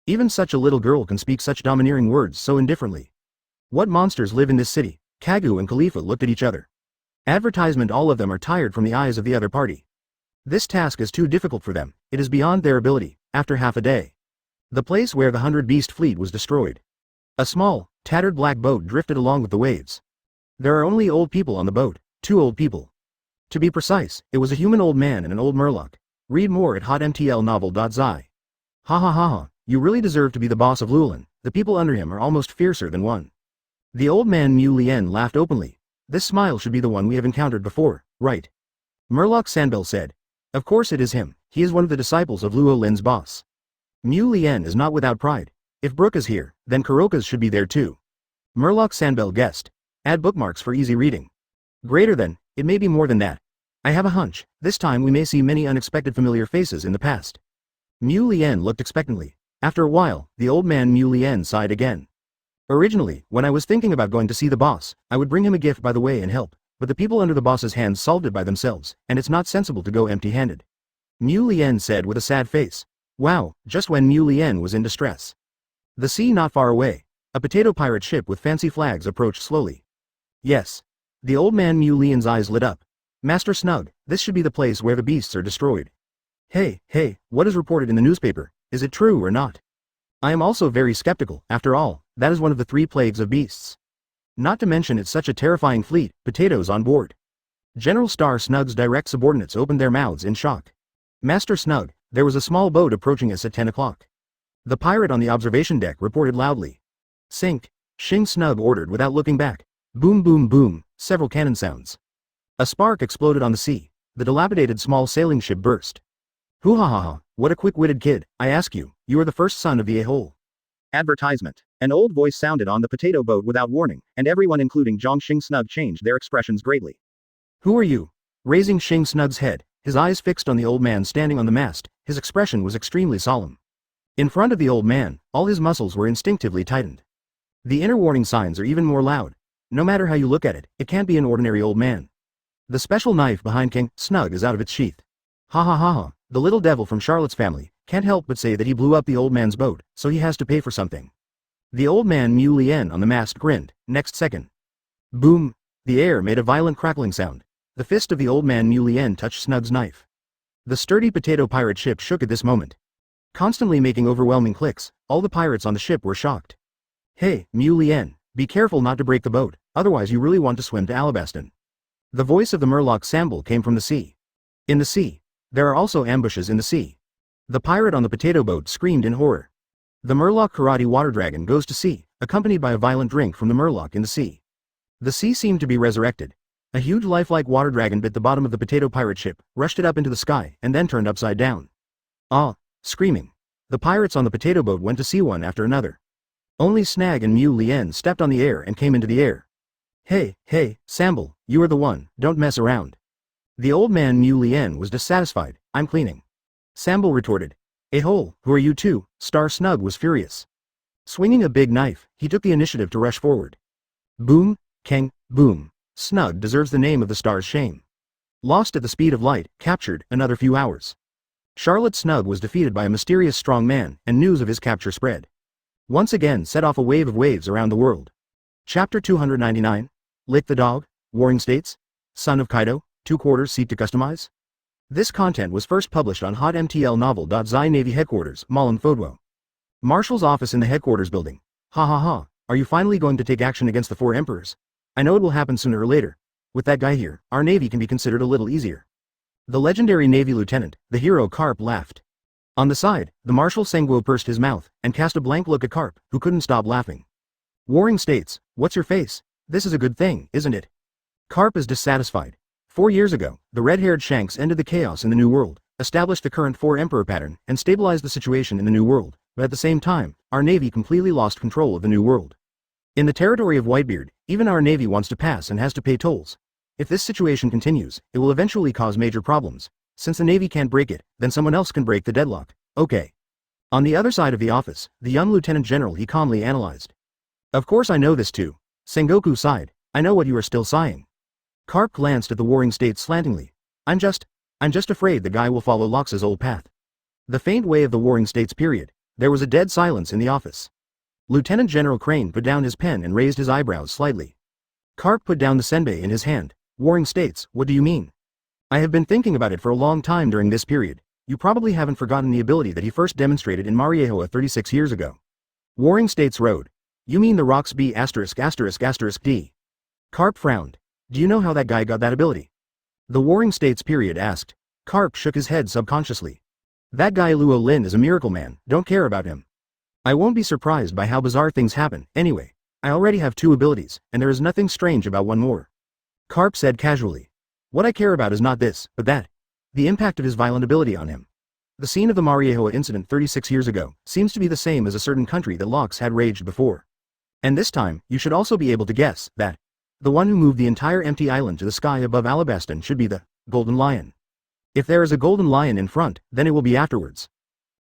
Even such a little girl can speak such domineering words so indifferently. What monsters live in this city? Kagu and Khalifa looked at each other. Advertisement, all of them are tired from the eyes of the other party. This task is too difficult for them, it is beyond their ability, after half a day. The place where the 100-beast fleet was destroyed. A small, tattered black boat drifted along with the waves. There are only old people on the boat, 2 old people. To be precise, it was a human old man and an old murloc. Read more at hotmtlnovel.zi. Ha, you really deserve to be the boss of Luo Lin. The people under him are almost fiercer than one. The old man Mu Lien laughed openly. This smile should be the one we have encountered before, right? Murloc Sanbel said. Of course it is him, he is one of the disciples of Luo Lin's boss. Mu Lien is not without pride. If Brook is here, then Kuroka's should be there too. Murloc Sanbel guessed. Add bookmarks for easy reading. Greater than, it may be more than that. I have a hunch, this time we may see many unexpected familiar faces in the past. Mu Lien looked expectantly. After a while, the old man Mu Lien sighed again. Originally, when I was thinking about going to see the boss, I would bring him a gift by the way and help, but the people under the boss's hands solved it by themselves, and it's not sensible to go empty-handed. Mu Lien said with a sad face. Wow, just when Mu Lien was in distress. The sea not far away. A potato pirate ship with fancy flags approached slowly. Yes. The old man Mu Lien's eyes lit up. Master Snug, this should be the place where the beasts are destroyed. Hey, what is reported in the newspaper? Is it true or not? I am also very skeptical, after all, that is one of the 3 plagues of beasts. Not to mention it's such a terrifying fleet, potatoes on board. General Star Snug's direct subordinates opened their mouths in shock. Master Snug, there was a small boat approaching us at 10 o'clock. The pirate on the observation deck reported loudly. Sink, Shing Snug ordered without looking back. Boom boom boom, several cannon sounds. A spark exploded on the sea. The dilapidated small sailing ship burst. Hoo-ha-ha-ha, what a quick-witted kid, I ask you, you are the first son of the a-hole. Advertisement. An old voice sounded on the potato boat without warning, and everyone including Zhang Xing Snug changed their expressions greatly. Who are you? Raising Xing Snug's head, his eyes fixed on the old man standing on the mast, his expression was extremely solemn. In front of the old man, all his muscles were instinctively tightened. The inner warning signs are even more loud. No matter how you look at it, it can't be an ordinary old man. The special knife behind King Snug is out of its sheath. Ha, the little devil from Charlotte's family can't help but say that he blew up the old man's boat, so he has to pay for something. The old man Mu Lien on the mast grinned. Next second. Boom! The air made a violent crackling sound. The fist of the old man Mu Lien touched Snug's knife. The sturdy potato pirate ship shook at this moment. Constantly making overwhelming clicks, all the pirates on the ship were shocked. Hey, Mu Lien, be careful not to break the boat, otherwise you really want to swim to Alabaston. The voice of the Murloc Sambal came from the sea. In the sea. There are also ambushes in the sea. The pirate on the potato boat screamed in horror. The Murloc Karate Water Dragon goes to sea, accompanied by a violent drink from the Murloc in the sea. The sea seemed to be resurrected. A huge lifelike water dragon bit the bottom of the potato pirate ship, rushed it up into the sky, and then turned upside down. Screaming. The pirates on the potato boat went to see one after another. Only Snag and Mu Lien stepped on the air and came into the air. Hey, Sambal, you are the one, don't mess around. The old man Mu Lien was dissatisfied. I'm cleaning. Sambal retorted. A-hole, who are you two? Star Snug was furious. Swinging a big knife, he took the initiative to rush forward. Boom, Kang, boom. Snug deserves the name of the star's shame. Lost at the speed of light, captured, another few hours. Charlotte Snug was defeated by a mysterious strong man, and news of his capture spread. Once again set off a wave of waves around the world. Chapter 299. Lick the Dog, Warring States, Son of Kaido, 2/4 seek to customize? This content was first published on hotmtlnovel.zi Navy Headquarters, Malam Fodwo. Marshal's office in the headquarters building. Ha, are you finally going to take action against the 4 emperors? I know it will happen sooner or later. With that guy here, our navy can be considered a little easier. The legendary navy lieutenant, the hero Carp, laughed. On the side, the Marshal Sengwo pursed his mouth, and cast a blank look at Carp, who couldn't stop laughing. Warring States, what's your face? This is a good thing, isn't it? Carp is dissatisfied. 4 years ago, the red-haired Shanks ended the chaos in the New World, established the current four-emperor pattern, and stabilized the situation in the New World, but at the same time, our navy completely lost control of the New World. In the territory of Whitebeard, even our navy wants to pass and has to pay tolls. If this situation continues, it will eventually cause major problems. Since the navy can't break it, then someone else can break the deadlock. Okay. On the other side of the office, the young lieutenant general he calmly analyzed. Of course I know this too. Sengoku sighed. I know what you are still sighing. Karp glanced at the warring state slantingly. I'm just afraid the guy will follow Lox's old path. The faint way of the warring states period. There was a dead silence in the office. Lieutenant General Crane put down his pen and raised his eyebrows slightly. Karp put down the senbei in his hand. Warring states, what do you mean? I have been thinking about it for a long time during this period. You probably haven't forgotten the ability that he first demonstrated in Mary Joa 36 years ago. Warring States Road. You mean the rocks B*********D. Karp frowned. Do you know how that guy got that ability? The Warring States period asked. Karp shook his head subconsciously. That guy Luo Lin is a miracle man, don't care about him. I won't be surprised by how bizarre things happen, anyway. I already have 2 abilities, and there is nothing strange about one more. Karp said casually. What I care about is not this, but that. The impact of his violent ability on him. The scene of the Mary Joa incident 36 years ago seems to be the same as a certain country that Lox had raged before. And this time, you should also be able to guess that the one who moved the entire empty island to the sky above Alabaston should be the Golden Lion. If there is a Golden Lion in front, then it will be afterwards.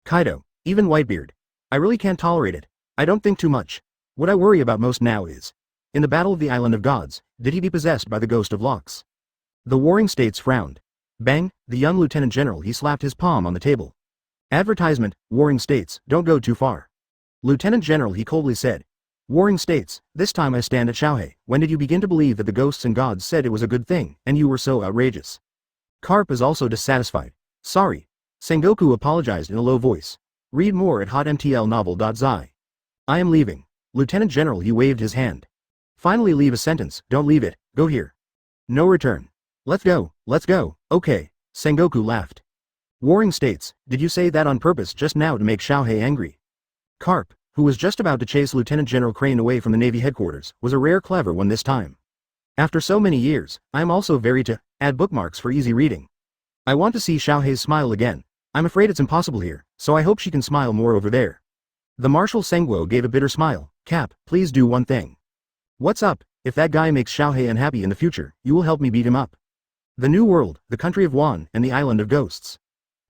Kaido, even Whitebeard. I really can't tolerate it. I don't think too much. What I worry about most now is, in the Battle of the Island of Gods, did he be possessed by the ghost of Lox? The Warring States frowned. Bang, the young lieutenant general he slapped his palm on the table. Advertisement, Warring States, don't go too far. Lieutenant General he coldly said. Warring States, this time I stand at Xiaohei. When did you begin to believe that the ghosts and gods said it was a good thing, and you were so outrageous? Karp is also dissatisfied. Sorry. Sengoku apologized in a low voice. Read more at hotmtlnovel.zi. I am leaving. Lieutenant General he waved his hand. Finally leave a sentence, don't leave it, go here. No return. Let's go, okay, Sengoku laughed. Warring States, did you say that on purpose just now to make Xiaohei angry? Karp, who was just about to chase Lieutenant General Crane away from the Navy headquarters, was a rare clever one this time. After so many years, I am also very to add bookmarks for easy reading. I want to see Xiaohei's smile again. I'm afraid it's impossible here, so I hope she can smile more over there. The Marshal Sengguo gave a bitter smile. Cap, please do one thing. What's up? If that guy makes Xiaohei unhappy in the future, you will help me beat him up. The New World, the country of Wan, and the Island of Ghosts.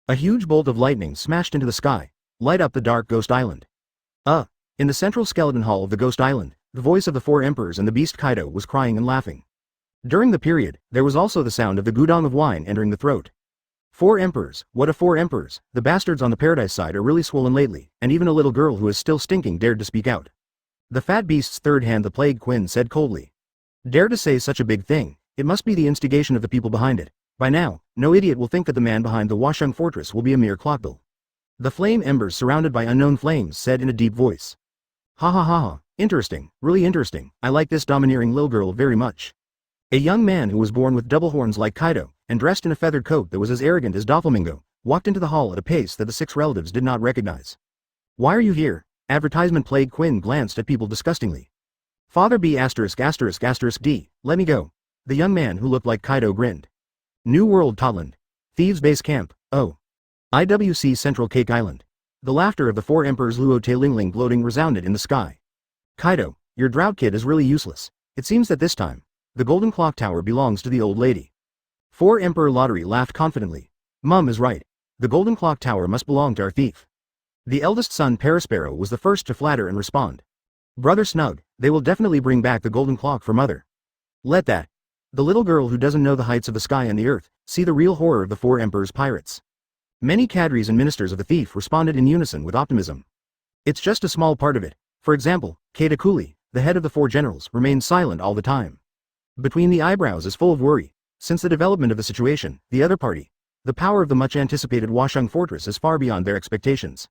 A huge bolt of lightning smashed into the sky, light up the dark Ghost Island. In the central skeleton hall of the Ghost Island, the voice of the 4 emperors and the beast Kaido was crying and laughing. During the period, there was also the sound of the gudong of wine entering the throat. 4 emperors, what of 4 emperors? The bastards on the paradise side are really swollen lately, and even a little girl who is still stinking dared to speak out. The fat beast's third hand the plague Quinn said coldly. Dare to say such a big thing, it must be the instigation of the people behind it. By now, no idiot will think that the man behind the Washung fortress will be a mere clockbill. The flame embers surrounded by unknown flames said in a deep voice. Ha ha ha ha, interesting, really interesting, I like this domineering little girl very much. A young man who was born with double horns like Kaido, and dressed in a feathered coat that was as arrogant as Doflamingo, walked into the hall at a pace that the 6 relatives did not recognize. Why are you here? Advertisement plague Quinn glanced at people disgustingly. Father B********D, let me go. The young man who looked like Kaido grinned. New World Totland. Thieves Base Camp, IWC Central Cake Island. The laughter of the 4 emperors Luo Lin gloating resounded in the sky. Kaido, your drought kit is really useless. It seems that this time, the golden clock tower belongs to the old lady. 4 Emperor Lottery laughed confidently. Mum is right. The golden clock tower must belong to our thief. The eldest son Perisparrow was the first to flatter and respond. Brother Snug, they will definitely bring back the golden clock for mother. Let that. The little girl who doesn't know the heights of the sky and the earth, see the real horror of the 4 emperors pirates. Many cadres and ministers of the thief responded in unison with optimism. It's just a small part of it. For example, Katakuli, the head of the 4 generals, remained silent all the time. Between the eyebrows is full of worry. Since the development of the situation, the other party, the power of the much-anticipated Washung fortress is far beyond their expectations.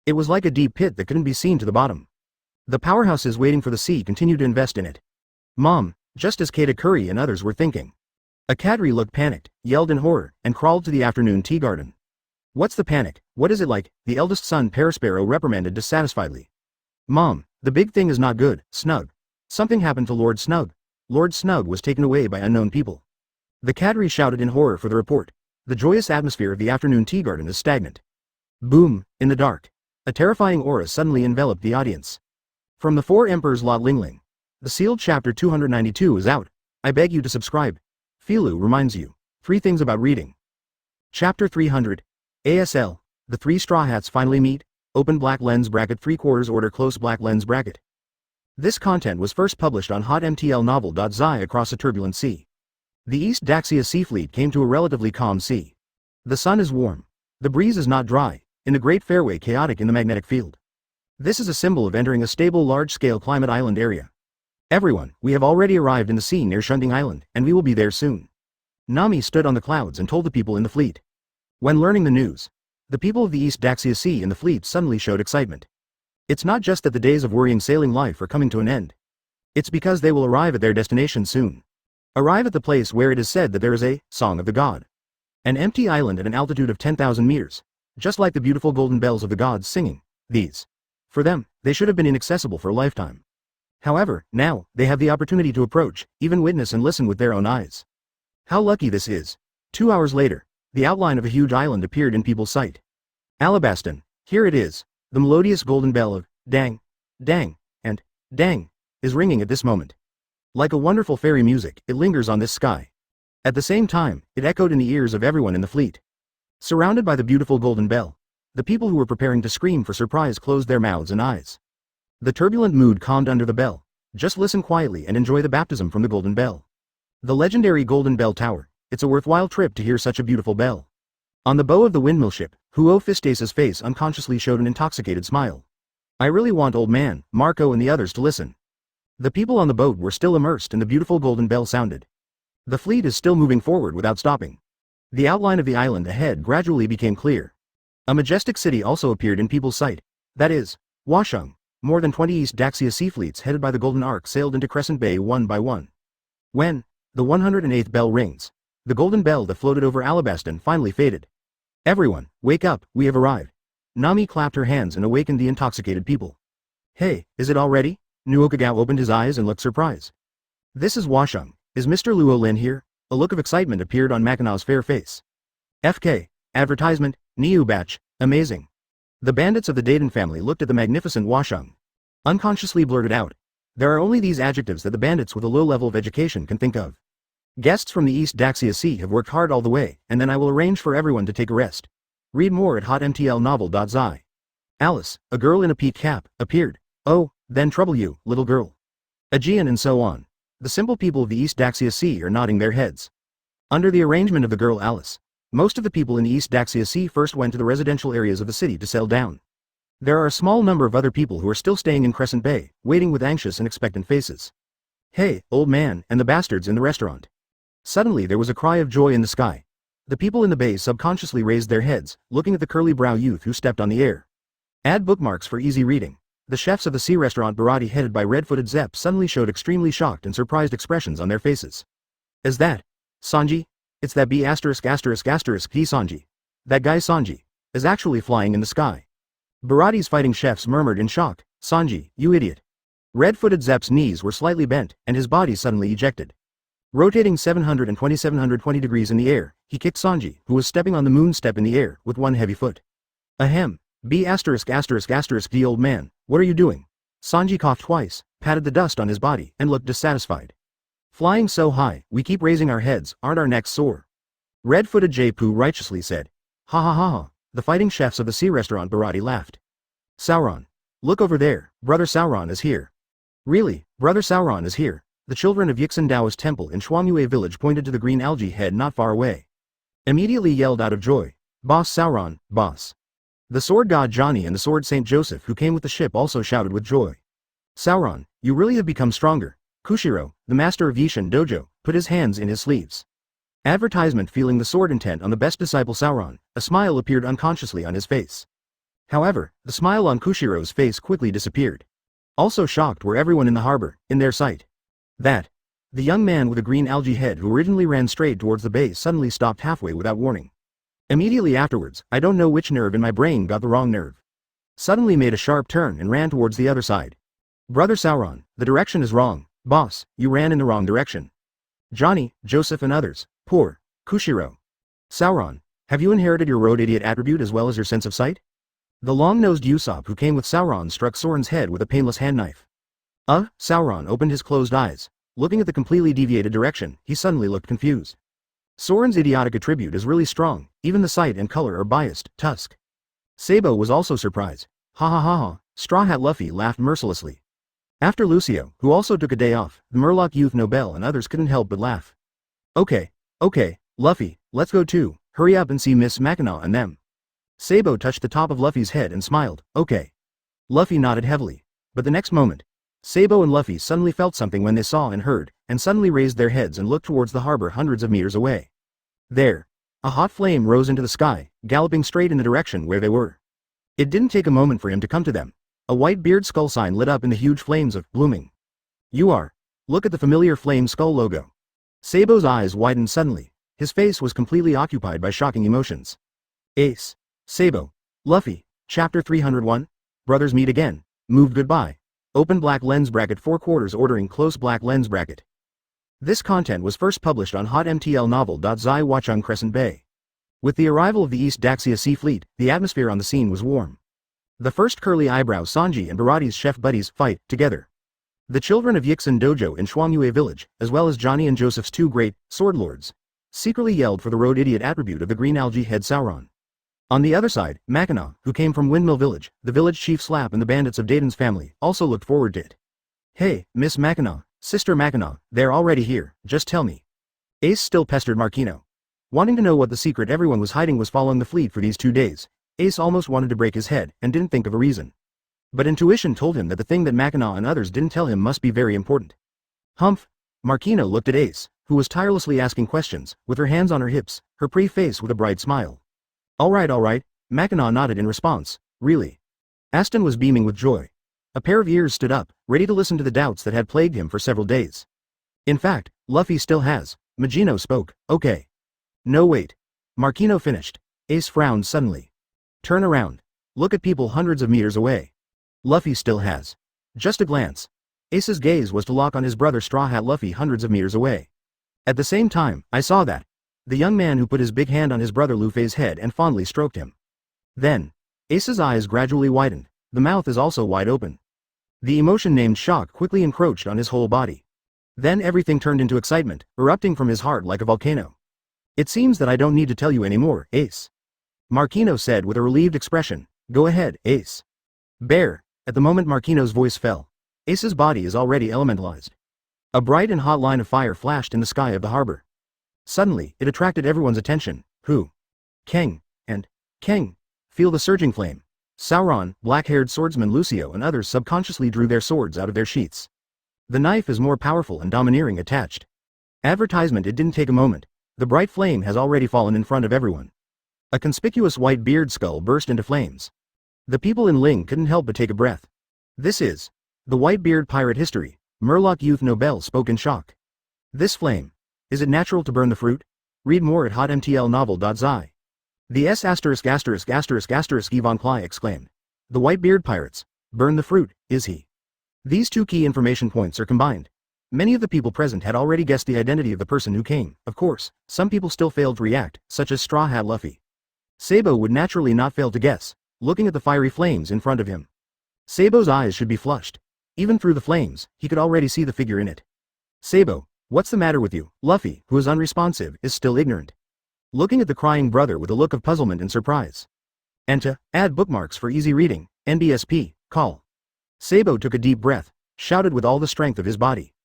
It was like a deep pit that couldn't be seen to the bottom. The powerhouses waiting for the sea continued to invest in it. Mom, just as Katakuri and others were thinking. A cadre looked panicked, yelled in horror, and crawled to the afternoon tea garden. What's the panic? What is it like? The eldest son Perisparrow reprimanded dissatisfiedly. Mom, the big thing is not good, Snug. Something happened to Lord Snug. Lord Snug was taken away by unknown people. The cadre shouted in horror for the report. The joyous atmosphere of the afternoon tea garden is stagnant. Boom, in the dark. A terrifying aura suddenly enveloped the audience. From the Four Emperors Luo Lin. The sealed chapter 292 is out. I beg you to subscribe. Filu reminds you. 3 things about reading. Chapter 300. ASL. The 3 straw hats finally meet. Open black lens bracket 3/4 order close black lens bracket. This content was first published on hotmtlnovel.zi across a turbulent sea. The East Daxia Sea Fleet came to a relatively calm sea. The sun is warm. The breeze is not dry, in the Great Fairway chaotic in the magnetic field. This is a symbol of entering a stable large-scale climate island area. Everyone, we have already arrived in the sea near Shunting Island, and we will be there soon. Nami stood on the clouds and told the people in the fleet. When learning the news, the people of the East Daxia Sea and the fleet suddenly showed excitement. It's not just that the days of worrying sailing life are coming to an end. It's because they will arrive at their destination soon. Arrive at the place where it is said that there is a Song of the God. An empty island at an altitude of 10,000 meters, just like the beautiful golden bells of the gods singing. These. For them, they should have been inaccessible for a lifetime. However, now, they have the opportunity to approach, even witness and listen with their own eyes. How lucky this is. 2 hours later, the outline of a huge island appeared in people's sight. Alabaston, here it is. The melodious golden bell of dang, dang, and dang is ringing at this moment. Like a wonderful fairy music, it lingers on this sky. At the same time, it echoed in the ears of everyone in the fleet. Surrounded by the beautiful golden bell, the people who were preparing to scream for surprise closed their mouths and eyes. The turbulent mood calmed under the bell. Just listen quietly and enjoy the baptism from the golden bell. The legendary Golden Bell Tower. It's a worthwhile trip to hear such a beautiful bell. On the bow of the windmill ship, Huo Fistace's face unconsciously showed an intoxicated smile. I really want old man, Marco and the others to listen. The people on the boat were still immersed and the beautiful golden bell sounded. The fleet is still moving forward without stopping. The outline of the island ahead gradually became clear. A majestic city also appeared in people's sight. That is, Washung. More than 20 East Daxia sea fleets headed by the Golden Ark sailed into Crescent Bay one by one. When the 108th bell rings, the golden bell that floated over Alabaston finally faded. Everyone, wake up, we have arrived. Nami clapped her hands and awakened the intoxicated people. Hey, is it all ready? Nuokagao opened his eyes and looked surprised. This is Washung. Is Mr. Luo Lin here? A look of excitement appeared on Mackina's fair face. FK, advertisement, Niu batch, amazing. The bandits of the Dayton family looked at the magnificent Washung. Unconsciously blurted out. There are only these adjectives that the bandits with a low level of education can think of. Guests from the East Daxia Sea have worked hard all the way, and then I will arrange for everyone to take a rest. Read more at hotmtlnovel.zi. Alice, a girl in a peaked cap, appeared. Oh, then trouble you, little girl. Aegean and so on. The simple people of the East Daxia Sea are nodding their heads. Under the arrangement of the girl Alice, most of the people in the East Daxia Sea first went to the residential areas of the city to settle down. There are a small number of other people who are still staying in Crescent Bay, waiting with anxious and expectant faces. Hey, old man, and the bastards in the restaurant. Suddenly there was a cry of joy in the sky. The people in the bay subconsciously raised their heads, looking at the curly-brow youth who stepped on the air. Add bookmarks for easy reading. The chefs of the sea restaurant Barati headed by red-footed Zepp suddenly showed extremely shocked and surprised expressions on their faces. Is that Sanji? It's that B*** D Sanji. That guy Sanji is actually flying in the sky. Barati's fighting chefs murmured in shock, Sanji, you idiot. Red-footed Zepp's knees were slightly bent, and his body suddenly ejected. Rotating 720 degrees in the air, he kicked Sanji, who was stepping on the moon step in the air, with one heavy foot. Ahem. B*** D old man, what are you doing? Sanji coughed twice, patted the dust on his body, and looked dissatisfied. Flying so high, we keep raising our heads, aren't our necks sore? Red-footed J-Poo righteously said. Ha ha ha ha. The fighting chefs of the sea restaurant Barati laughed. Sauron. Look over there, Brother Sauron is here. Really, Brother Sauron is here. The children of Yixin Daoist temple in Shuangyue village pointed to the green algae head not far away. Immediately yelled out of joy. Boss Sauron, boss. The sword god Johnny and the sword Saint Joseph who came with the ship also shouted with joy. Sauron, you really have become stronger. Kushiro, the master of Yishin Dojo, put his hands in his sleeves. Advertisement feeling the sword intent on the best disciple Sauron, a smile appeared unconsciously on his face. However, the smile on Kushiro's face quickly disappeared. Also shocked were everyone in the harbor, in their sight. That. The young man with a green algae head who originally ran straight towards the base suddenly stopped halfway without warning. Immediately afterwards, I don't know which nerve in my brain got the wrong nerve. Suddenly made a sharp turn and ran towards the other side. Brother Sauron, the direction is wrong. Boss, you ran in the wrong direction. Johnny, Joseph and others. Poor Kushiro. Sauron, have you inherited your road idiot attribute as well as your sense of sight? The long-nosed Usopp who came with Sauron struck Soren's head with a painless hand knife. Sauron opened his closed eyes. Looking at the completely deviated direction, he suddenly looked confused. Soren's idiotic attribute is really strong, even the sight and color are biased, Tusk. Sabo was also surprised. Ha ha ha ha, Straw Hat Luffy laughed mercilessly. After Lucio, who also took a day off, the Murloc Youth Nobel and others couldn't help but laugh. Okay, Luffy, let's go too, hurry up and see Miss Mackinaw and them. Sabo touched the top of Luffy's head and smiled, okay. Luffy nodded heavily. But the next moment, Sabo and Luffy suddenly felt something when they saw and heard, and suddenly raised their heads and looked towards the harbor hundreds of meters away. There, a hot flame rose into the sky, galloping straight in the direction where they were. It didn't take a moment for him to come to them. A white beard skull sign lit up in the huge flames of blooming. Look at the familiar flame skull logo. Sabo's eyes widened suddenly. His face was completely occupied by shocking emotions. Ace. Sabo. Luffy. Chapter 301. Brothers meet again. Moved goodbye. Open black lens bracket 4/4 ordering close black lens bracket. This content was first published on hotmtlnovel.zi Watchung Crescent Bay. With the arrival of the East Daxia Sea Fleet, the atmosphere on the scene was warm. The first curly eyebrow Sanji and Barati's chef buddies fight together. The children of Yixin Dojo in Shuangyue village, as well as Johnny and Joseph's two great sword lords, secretly yelled for the road idiot attribute of the green algae head Sauron. On the other side, Mackinaw, who came from Windmill Village, the village chief Slap and the bandits of Dayton's family, also looked forward to it. Hey, Miss Mackinaw, Sister Mackinaw, they're already here, just tell me. Ace still pestered Marquino. Wanting to know what the secret everyone was hiding was following the fleet for these 2 days, Ace almost wanted to break his head and didn't think of a reason. But intuition told him that the thing that Mackinaw and others didn't tell him must be very important. Humph! Marquino looked at Ace, who was tirelessly asking questions, with her hands on her hips, her pretty face with a bright smile. Alright, Mackinaw nodded in response, really. Aston was beaming with joy. A pair of ears stood up, ready to listen to the doubts that had plagued him for several days. In fact, Luffy still has. Magino spoke, okay. No wait. Marquino finished. Ace frowned suddenly. Turn around. Look at people hundreds of meters away. Luffy still has. Just a glance. Ace's gaze was to lock on his brother Straw Hat Luffy hundreds of meters away. At the same time, I saw that. The young man who put his big hand on his brother Luffy's head and fondly stroked him. Then, Ace's eyes gradually widened. The mouth is also wide open. The emotion named shock quickly encroached on his whole body. Then everything turned into excitement, erupting from his heart like a volcano. It seems that I don't need to tell you anymore, Ace. Marquino said with a relieved expression, go ahead, Ace. Bear. At the moment Marquino's voice fell. Ace's body is already elementalized. A bright and hot line of fire flashed in the sky of the harbor. Suddenly, it attracted everyone's attention. Who? Kang. And Kang. Feel the surging flame. Sauron, black-haired swordsman Lucio and others subconsciously drew their swords out of their sheaths. The knife is more powerful and domineering attached. Advertisement. It didn't take a moment. The bright flame has already fallen in front of everyone. A conspicuous white beard skull burst into flames. The people in Ling couldn't help but take a breath. This is the Whitebeard pirate history. Murloc Youth Nobel spoke in shock. This flame. Is it natural to burn the fruit? Read more at hotmtlnovel.zi. The S****** Yvonne Cly exclaimed. The Whitebeard pirates. Burn the fruit, is he? These two key information points are combined. Many of the people present had already guessed the identity of the person who came. Of course, some people still failed to react, such as Straw Hat Luffy. Sabo would naturally not fail to guess, looking at the fiery flames in front of him. Sabo's eyes should be flushed. Even through the flames, he could already see the figure in it. Sabo, what's the matter with you? Luffy, who is unresponsive, is still ignorant. Looking at the crying brother with a look of puzzlement and surprise. And to add bookmarks for easy reading, NBSP, call. Sabo took a deep breath, shouted with all the strength of his body.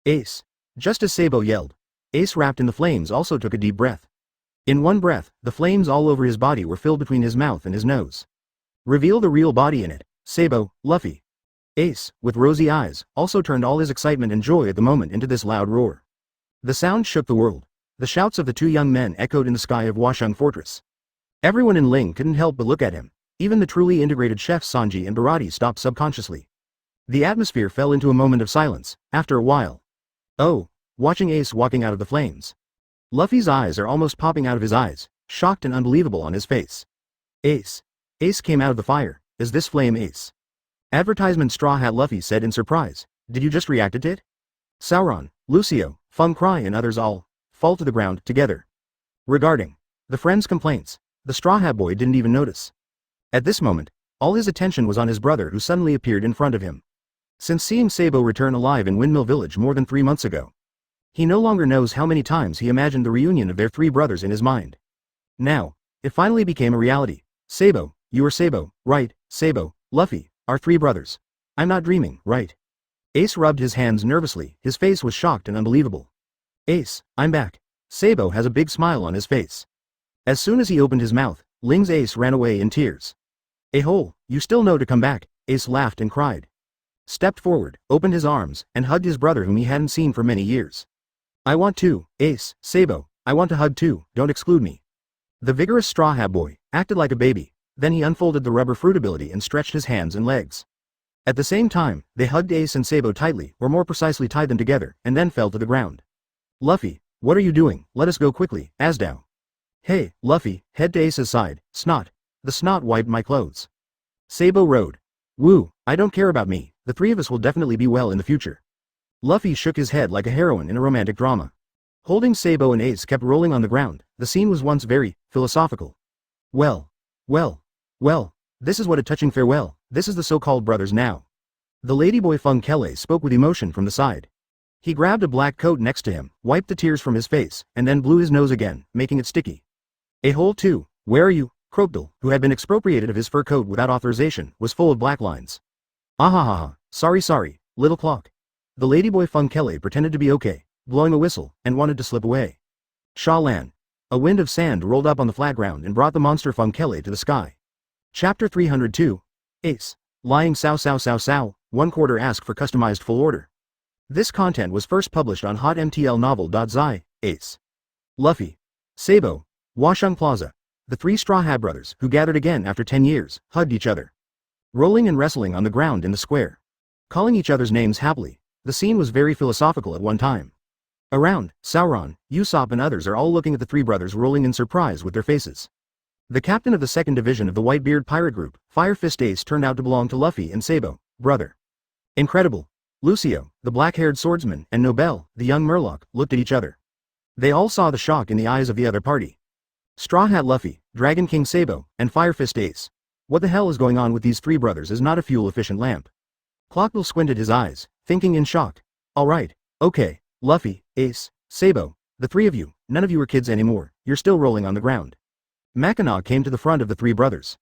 Ace. Just as Sabo yelled, Ace wrapped in the flames also took a deep breath. In one breath, the flames all over his body were filled between his mouth and his nose. Reveal the real body in it, Sabo, Luffy. Ace, with rosy eyes, also turned all his excitement and joy at the moment into this loud roar. The sound shook the world. The shouts of the two young men echoed in the sky of Washung Fortress. Everyone in Ling couldn't help but look at him. Even the truly integrated chefs Sanji and Barati stopped subconsciously. The atmosphere fell into a moment of silence, after a while. Oh, watching Ace walking out of the flames. Luffy's eyes are almost popping out of his eyes, shocked and unbelievable on his face. Ace. Ace came out of the fire. Is this flame Ace? Advertisement Straw Hat Luffy said in surprise. Did you just react to it? Sauron, Lucio, Feng Cry and others all fall to the ground together. Regarding The friend's complaints. The Straw Hat Boy didn't even notice. At this moment, all his attention was on his brother who suddenly appeared in front of him. Since seeing Sabo return alive in Windmill Village more than 3 months ago, he no longer knows how many times he imagined the reunion of their 3 brothers in his mind. Now, it finally became a reality. Sabo, you are Sabo, right? Sabo, Luffy, our 3 brothers. I'm not dreaming, right? Ace rubbed his hands nervously, his face was shocked and unbelievable. Ace, I'm back. Sabo has a big smile on his face. As soon as he opened his mouth, Ling's Ace ran away in tears. "A-hole, you still know to come back," Ace laughed and cried. Stepped forward, opened his arms, and hugged his brother whom he hadn't seen for many years. "I want to, Ace, Sabo, I want to hug too, don't exclude me." The vigorous Straw Hat Boy acted like a baby, then he unfolded the rubber fruit ability and stretched his hands and legs. At the same time, they hugged Ace and Sabo tightly, or more precisely tied them together, and then fell to the ground. "Luffy, what are you doing? Let us go quickly, Asdao." "Hey, Luffy," head to Ace's side, "Snot." The snot wiped my clothes. Sabo rode. "Woo, I don't care about me, the 3 of us will definitely be well in the future." Luffy shook his head like a heroine in a romantic drama. Holding Sabo and Ace kept rolling on the ground, the scene was once very philosophical. Well, this is what a touching farewell, this is the so-called brothers now. The ladyboy Feng Kele spoke with emotion from the side. He grabbed a black coat next to him, wiped the tears from his face, and then blew his nose again, making it sticky. "A-hole too, where are you?" Crocodile, who had been expropriated of his fur coat without authorization, was full of black lines. "Ahahaha, sorry, little clock." The ladyboy Feng Kele pretended to be okay, blowing a whistle, and wanted to slip away. Sha Lan. A wind of sand rolled up on the flat ground and brought the monster Feng Kele to the sky. Chapter 302. Ace. Lying Sao 1/4 ask for customized full order. This content was first published on hotmtlnovel.zi, Ace. Luffy. Sabo. Washung Plaza. The 3 Straw Hat brothers, who gathered again after 10 years, hugged each other. Rolling and wrestling on the ground in the square. Calling each other's names happily, the scene was very philosophical at one time. Around, Sauron, Usopp and others are all looking at the 3 brothers rolling in surprise with their faces. The captain of the 2nd Division of the Whitebeard Pirate Group, Fire Fist Ace, turned out to belong to Luffy and Sabo, brother. Incredible. Lucio, the black-haired swordsman, and Nobel, the young Murloc, looked at each other. They all saw the shock in the eyes of the other party. Straw Hat Luffy, Dragon King Sabo, and Fire Fist Ace. What the hell is going on with these 3 brothers is not a fuel-efficient lamp. Clockbill squinted his eyes, thinking in shock. Alright, okay, Luffy, Ace, Sabo, the 3 of you, none of you are kids anymore, you're still rolling on the ground. Mackinaw came to the front of the 3 brothers.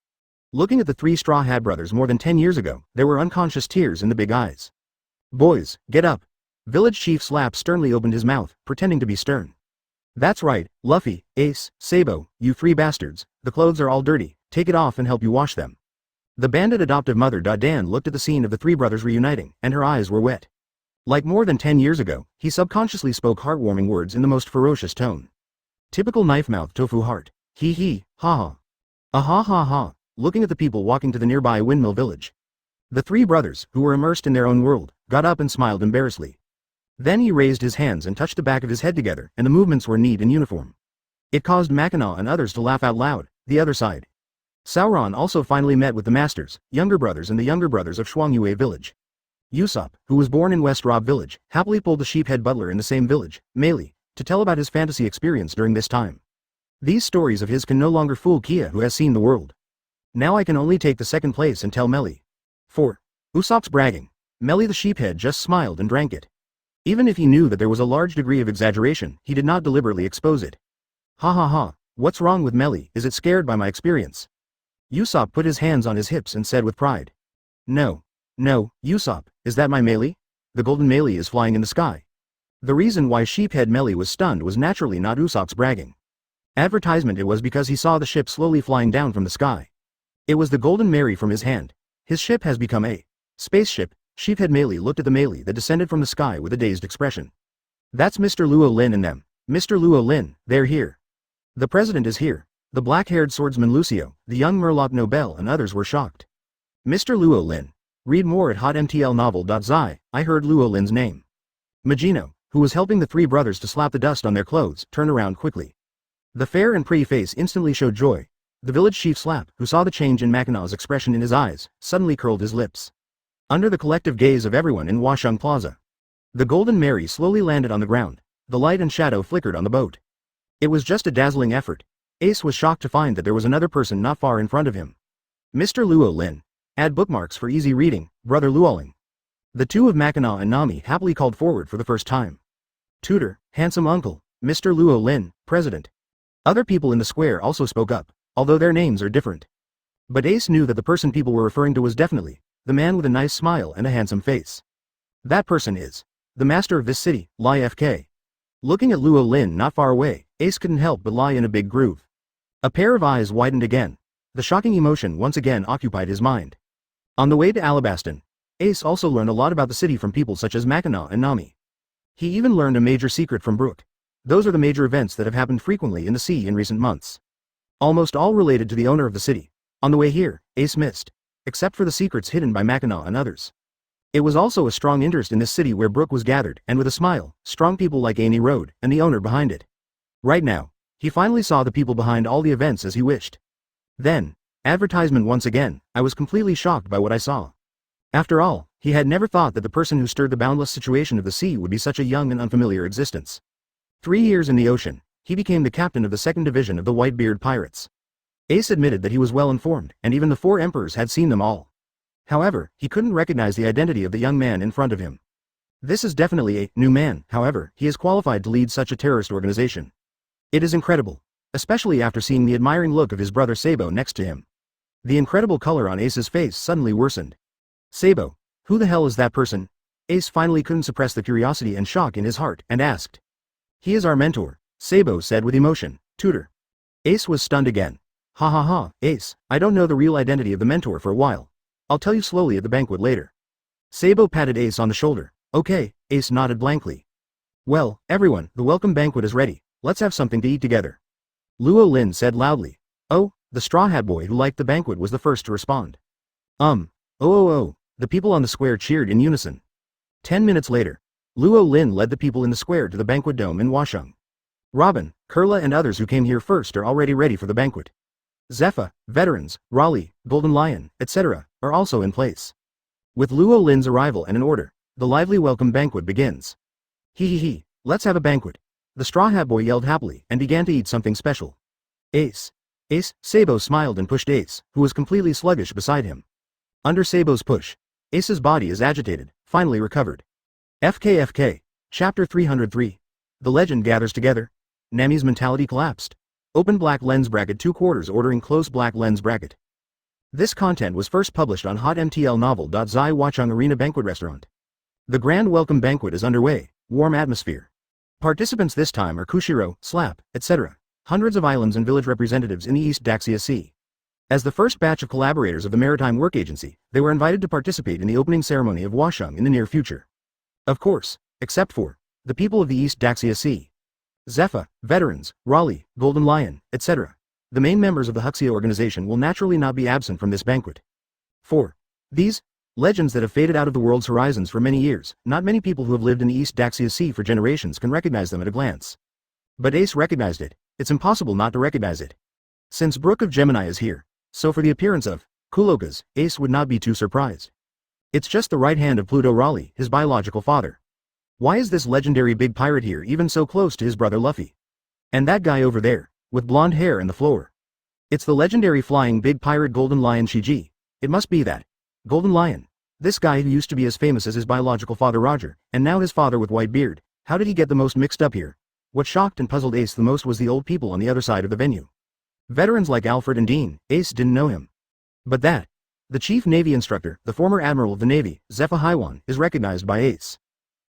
Looking at the 3 Straw Hat brothers more than 10 years ago, there were unconscious tears in the big eyes. "Boys, get up." Village Chief Slap sternly opened his mouth, pretending to be stern. "That's right, Luffy, Ace, Sabo, you 3 bastards, the clothes are all dirty, take it off and help you wash them." The bandit adoptive mother Dan looked at the scene of the 3 brothers reuniting, and her eyes were wet. Like more than 10 years ago, he subconsciously spoke heartwarming words in the most ferocious tone. Typical knife-mouth tofu heart. Hee, ha. Ha. Looking at the people walking to the nearby Windmill Village. The 3 brothers, who were immersed in their own world, got up and smiled embarrassedly. Then he raised his hands and touched the back of his head together, and the movements were neat and uniform. It caused Mackinaw and others to laugh out loud. The other side. Sauron also finally met with the Masters, younger brothers and the younger brothers of Shuangyue Village. Usopp, who was born in West Rob Village, happily pulled the sheephead butler in the same village, Meili, to tell about his fantasy experience during this time. These stories of his can no longer fool Kia, who has seen the world. Now I can only take the 2nd place and tell Meili. 4. Usopp's bragging. Meili the sheephead just smiled and drank it. Even if he knew that there was a large degree of exaggeration, he did not deliberately expose it. Ha. What's wrong with Meili? Is it scared by my experience? Usopp put his hands on his hips and said with pride. No, Usopp, is that my Meili? The golden Meili is flying in the sky. The reason why sheephead Meili was stunned was naturally not Usopp's bragging. Advertisement, it was because he saw the ship slowly flying down from the sky. It was the Golden Mary from his hand. His ship has become a spaceship. Sheephead Meili looked at the Meili that descended from the sky with a dazed expression. That's Mr. Luo Lin and them. Mr. Luo Lin, they're here. The president is here. The black-haired swordsman Lucio, the young Murloc Nobel and others were shocked. Mr. Luo Lin. Read more at hotmtlnovel.zi. I heard Luo Lin's name. Magino, who was helping the 3 brothers to slap the dust on their clothes, turned around quickly. The fair and pretty face instantly showed joy. The village chief Slap, who saw the change in Mackinaw's expression in his eyes, suddenly curled his lips. Under the collective gaze of everyone in Washung Plaza, the Golden Mary slowly landed on the ground. The light and shadow flickered on the boat. It was just a dazzling effort. Ace was shocked to find that there was another person not far in front of him. Mr. Luo Lin. Add bookmarks for easy reading, Brother Luo Lin. The two of Mackinac and Nami happily called forward for the first time. Tutor, handsome uncle, Mr. Luo Lin, president. Other people in the square also spoke up, although their names are different. But Ace knew that the person people were referring to was definitely the man with a nice smile and a handsome face. That person is the master of this city, Lai FK. Looking at Luo Lin not far away, Ace couldn't help but lie in a big groove. A pair of eyes widened again. The shocking emotion once again occupied his mind. On the way to Alabaston, Ace also learned a lot about the city from people such as Mackinac and Nami. He even learned a major secret from Brooke. Those are the major events that have happened frequently in the sea in recent months. Almost all related to the owner of the city. On the way here, Ace missed, except for the secrets hidden by Mackinac and others. It was also a strong interest in this city where Brooke was gathered, and with a smile, strong people like Annie Road, and the owner behind it. Right now, he finally saw the people behind all the events as he wished. Then, advertisement once again, I was completely shocked by what I saw. After all, he had never thought that the person who stirred the boundless situation of the sea would be such a young and unfamiliar existence. 3 years in the ocean, he became the captain of the 2nd Division of the Whitebeard Pirates. Ace admitted that he was well informed, and even the 4 emperors had seen them all. However, he couldn't recognize the identity of the young man in front of him. This is definitely a new man, however, he is qualified to lead such a terrorist organization. It is incredible, especially after seeing the admiring look of his brother Sabo next to him. The incredible color on Ace's face suddenly worsened. Sabo, who the hell is that person? Ace finally couldn't suppress the curiosity and shock in his heart, and asked. He is our mentor, Sabo said with emotion, tutor. Ace was stunned again. Ha ha ha, Ace, I don't know the real identity of the mentor for a while. I'll tell you slowly at the banquet later. Sabo patted Ace on the shoulder. Okay, Ace nodded blankly. Well, everyone, the welcome banquet is ready, let's have something to eat together. Luo Lin said loudly. Oh, the straw hat boy who liked the banquet was the first to respond. Oh, the people on the square cheered in unison. 10 minutes later, Luo Lin led the people in the square to the banquet dome in Washung. Robin, Kurla and others who came here first are already ready for the banquet. Zephyr, veterans, Raleigh, Golden Lion, etc., are also in place. With Luo Lin's arrival and an order, the lively welcome banquet begins. He, let's have a banquet. The straw hat boy yelled happily and began to eat something special. Ace, Sabo smiled and pushed Ace, who was completely sluggish beside him. Under Sabo's push, Ace's body is agitated, finally recovered. FKFK, Chapter 303. The legend gathers together. Nami's mentality collapsed. Open black lens bracket 2/4 ordering close black lens bracket. This content was first published on hotmtlnovel.zi Wachung Arena Banquet Restaurant. The grand welcome banquet is underway, warm atmosphere. Participants this time are Kushiro, Slap, etc., hundreds of islands and village representatives in the East Daxia Sea. As the first batch of collaborators of the Maritime Work Agency, they were invited to participate in the opening ceremony of Washung in the near future. Of course, except for the people of the East Daxia Sea. Zephyr, veterans, Raleigh, Golden Lion, etc. The main members of the Huxia organization will naturally not be absent from this banquet. 4. These legends that have faded out of the world's horizons for many years, not many people who have lived in the East Daxia Sea for generations can recognize them at a glance. But Ace recognized it. It's impossible not to recognize it. Since Brook of Gemini is here, so for the appearance of Kulokas, Ace would not be too surprised. It's just the right hand of Pluto Raleigh, his biological father. Why is this legendary big pirate here even so close to his brother Luffy? And that guy over there, with blonde hair and the floor. It's the legendary flying big pirate Golden Lion Shiji. It must be that. Golden Lion. This guy who used to be as famous as his biological father Roger, and now his father with white beard. How did he get the most mixed up here? What shocked and puzzled Ace the most was the old people on the other side of the venue. Veterans like Alfred and Dean, Ace didn't know him. But that. The chief Navy instructor, the former admiral of the Navy, Zephyr Haiwan, is recognized by Ace.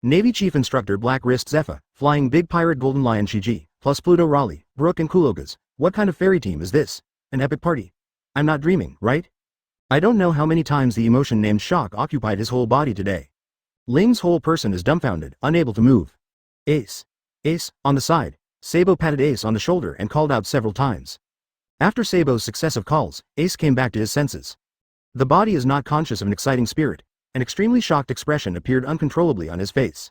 Navy Chief Instructor Black Wrist Zephyr, flying big pirate Golden Lion Shiji, plus Pluto Raleigh, Brook and Kulokas. What kind of fairy team is this? An epic party? I'm not dreaming, right? I don't know how many times the emotion named shock occupied his whole body today. Ling's whole person is dumbfounded, unable to move. Ace, on the side. Sabo patted Ace on the shoulder and called out several times. After Sabo's successive calls, Ace came back to his senses. The body is not conscious of an exciting spirit. An extremely shocked expression appeared uncontrollably on his face.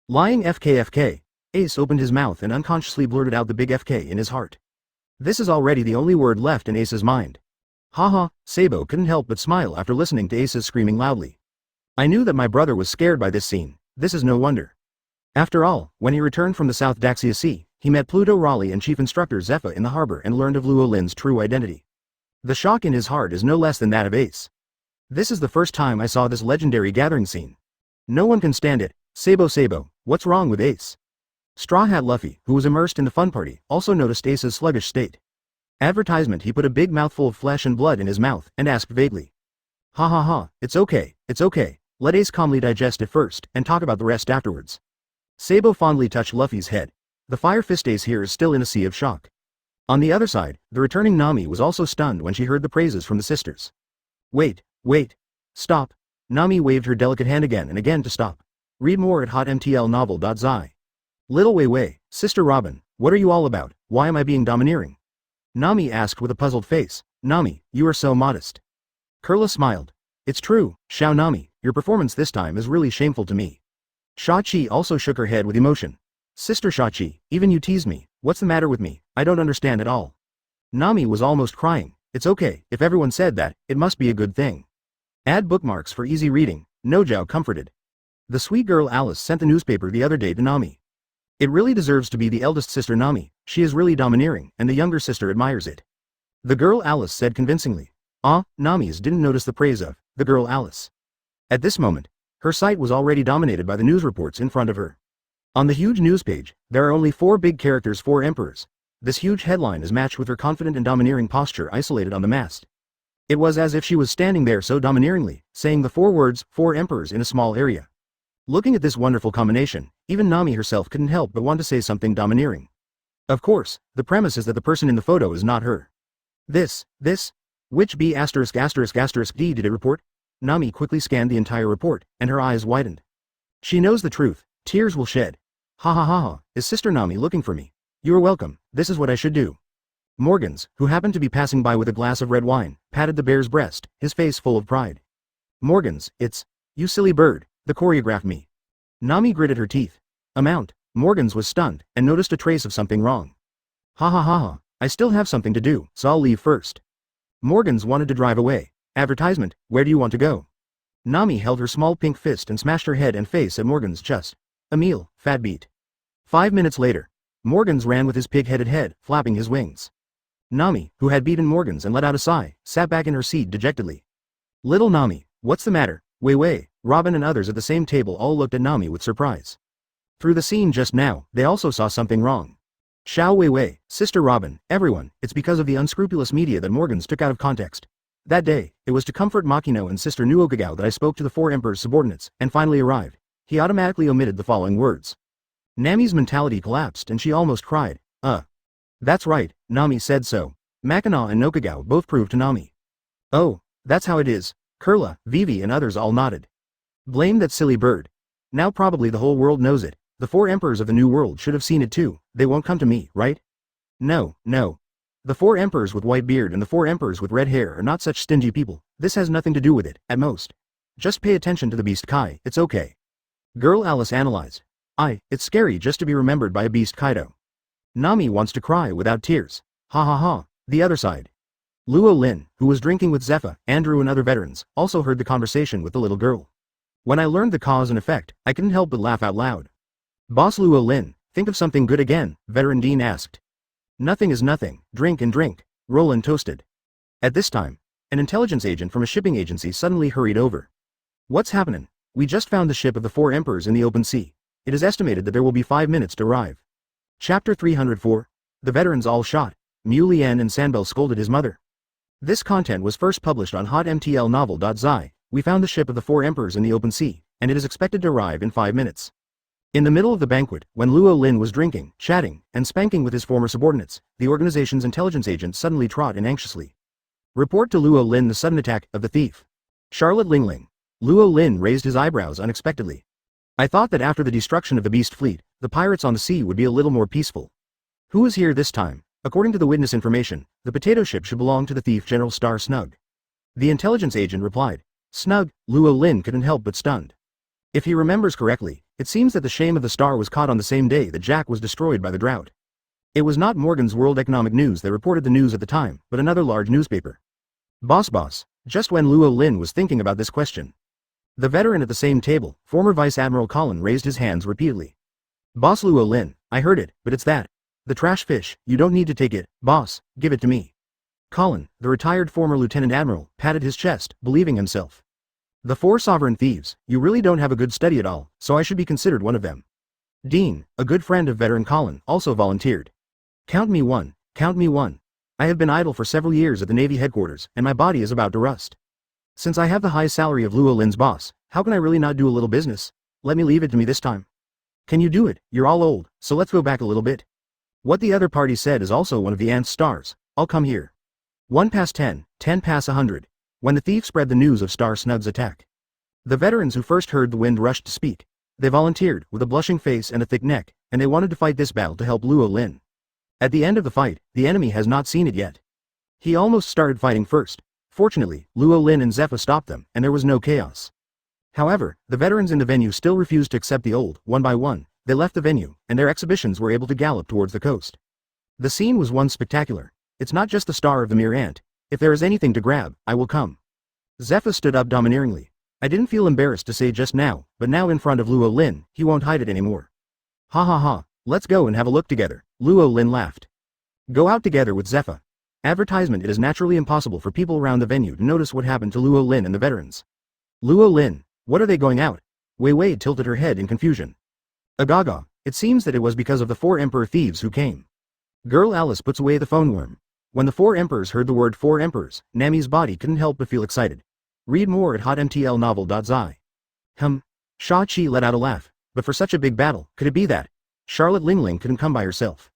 Lying FKFK, Ace opened his mouth and unconsciously blurted out the big FK in his heart. This is already the only word left in Ace's mind. Haha, Sabo couldn't help but smile after listening to Ace's screaming loudly. I knew that my brother was scared by this scene, this is no wonder. After all, when he returned from the South Daxia Sea, he met Pluto Raleigh and Chief Instructor Zephyr in the harbor and learned of Luo Lin's true identity. The shock in his heart is no less than that of Ace. This is the first time I saw this legendary gathering scene. No one can stand it. Sabo, what's wrong with Ace? Straw Hat Luffy, who was immersed in the fun party, also noticed Ace's sluggish state. Advertisement. He put a big mouthful of flesh and blood in his mouth and asked vaguely. Ha ha ha, it's okay. Let Ace calmly digest it first and talk about the rest afterwards. Sabo fondly touched Luffy's head. The Fire Fist Ace here is still in a sea of shock. On the other side, the returning Nami was also stunned when she heard the praises from the sisters. Wait, stop. Nami waved her delicate hand again and again to stop. Read more at hotmtlnovel.zi. Little Wei, Sister Robin, what are you all about? Why am I being domineering? Nami asked with a puzzled face. Nami, you are so modest. Kurla smiled. It's true, Xiao Nami, your performance this time is really shameful to me. Shachi also shook her head with emotion. Sister Shachi, even you tease me. What's the matter with me? I don't understand at all. Nami was almost crying. It's okay, if everyone said that, it must be a good thing. Add bookmarks for easy reading, Nojao comforted. The sweet girl Alice sent the newspaper the other day to Nami. It really deserves to be the eldest sister Nami, she is really domineering, and the younger sister admires it. The girl Alice said convincingly. Nami's didn't notice the praise of the girl Alice. At this moment, her sight was already dominated by the news reports in front of her. On the huge news page, there are only 4 big characters, 4 emperors. This huge headline is matched with her confident and domineering posture isolated on the mast. It was as if she was standing there so domineeringly, saying the 4 words, 4 emperors in a small area. Looking at this wonderful combination, even Nami herself couldn't help but want to say something domineering. Of course, the premise is that the person in the photo is not her. Which B*******D did it report? Nami quickly scanned the entire report, and her eyes widened. She knows the truth, tears will shed. Ha, is Sister Nami looking for me? You are welcome, this is what I should do. Morgans, who happened to be passing by with a glass of red wine, patted the bear's breast, his face full of pride. Morgans, it's, you silly bird, the choreographed me. Nami gritted her teeth. Morgans was stunned, and noticed a trace of something wrong. Ha, I still have something to do, so I'll leave first. Morgans wanted to drive away. Advertisement, where do you want to go? Nami held her small pink fist and smashed her head and face at Morgans' chest. Emil, fat beat. 5 minutes later, Morgans ran with his pig-headed head, flapping his wings. Nami, who had beaten Morgans and let out a sigh, sat back in her seat dejectedly. Little Nami, what's the matter? Wei, Robin and others at the same table all looked at Nami with surprise. Through the scene just now, they also saw something wrong. Xiao Wei, Sister Robin, everyone, it's because of the unscrupulous media that Morgans took out of context. That day, it was to comfort Makino and Sister Nuokagao that I spoke to the 4 emperors' subordinates, and finally arrived. He automatically omitted the following words. Nami's mentality collapsed and she almost cried. That's right, Nami said so. Makino and Nokagao both proved to Nami. Oh, that's how it is. Kurla, Vivi and others all nodded. Blame that silly bird. Now probably the whole world knows it. The 4 emperors of the new world should have seen it too. They won't come to me, right? No. The 4 emperors with white beard and the 4 emperors with red hair are not such stingy people. This has nothing to do with it, at most. Just pay attention to the beast Kai, it's okay. Girl Alice analyzed. It's scary just to be remembered by a beast Kaido. Nami wants to cry without tears. Ha. The other side. Luo Lin, who was drinking with Zephyr, Andrew and other veterans, also heard the conversation with the little girl. When I learned the cause and effect, I couldn't help but laugh out loud. Boss Luo Lin, think of something good again, Veteran Dean asked. Nothing is nothing, drink and drink, Roland toasted. At this time, an intelligence agent from a shipping agency suddenly hurried over. What's happening? We just found the ship of the 4 emperors in the open sea. It is estimated that there will be 5 minutes to arrive. Chapter 304. The veterans all shot. Mu Lian and Sanbel scolded his mother. This content was first published on hotmtlnovel.zi. We found the ship of the 4 emperors in the open sea, and it is expected to arrive in 5 minutes. In the middle of the banquet, when Luo Lin was drinking, chatting, and spanking with his former subordinates, the organization's intelligence agent suddenly trot in anxiously. Report to Luo Lin the sudden attack of the thief. Charlotte Lingling. Luo Lin raised his eyebrows unexpectedly. I thought that after the destruction of the beast fleet, the pirates on the sea would be a little more peaceful. Who is here this time? According to the witness information, the potato ship should belong to the thief General Star Snug. The intelligence agent replied. Snug, Luo Lin couldn't help but stunned. If he remembers correctly, it seems that the shame of the star was caught on the same day that Jack was destroyed by the drought. It was not Morgan's World Economic News that reported the news at the time, but another large newspaper. Boss, just when Luo Lin was thinking about this question. The veteran at the same table, former Vice Admiral Colin raised his hands repeatedly. Boss Luo Lin, I heard it, but it's that. The trash fish, you don't need to take it, boss, give it to me. Colin, the retired former lieutenant admiral, patted his chest, believing himself. The 4 sovereign thieves, you really don't have a good study at all, so I should be considered one of them. Dean, a good friend of veteran Colin, also volunteered. Count me one, count me one. I have been idle for several years at the Navy headquarters, and my body is about to rust. Since I have the high salary of Luo Lin's boss, how can I really not do a little business? Let me leave it to me this time. Can you do it? You're all old, so let's go back a little bit. What the other party said is also one of the ant's stars. I'll come here. 1 past 10, 10 past 100. When the thief spread the news of Star Snug's attack. The veterans who first heard the wind rushed to speak. They volunteered, with a blushing face and a thick neck, and they wanted to fight this battle to help Luo Lin. At the end of the fight, the enemy has not seen it yet. He almost started fighting first. Fortunately, Luo Lin and Zephyr stopped them, and there was no chaos. However, the veterans in the venue still refused to accept the old. One by one, they left the venue, and their exhibitions were able to gallop towards the coast. The scene was one spectacular. It's not just the star of the mere ant. If there is anything to grab, I will come. Zephyr stood up domineeringly. I didn't feel embarrassed to say just now, but now in front of Luo Lin, he won't hide it anymore. Ha ha ha, let's go and have a look together, Luo Lin laughed. Go out together with Zephyr. Advertisement. It is naturally impossible for people around the venue to notice what happened to Luo Lin and the veterans. Luo Lin, what are they going out? Wei Wei tilted her head in confusion. Agaga, it seems that it was because of the 4 emperor thieves who came. Girl Alice puts away the phone worm. When the 4 emperors heard the word 4 emperors, Nami's body couldn't help but feel excited. Read more at hotmtlnovel.zi. Sha Chi let out a laugh, but for such a big battle, could it be that Charlotte Lingling couldn't come by herself?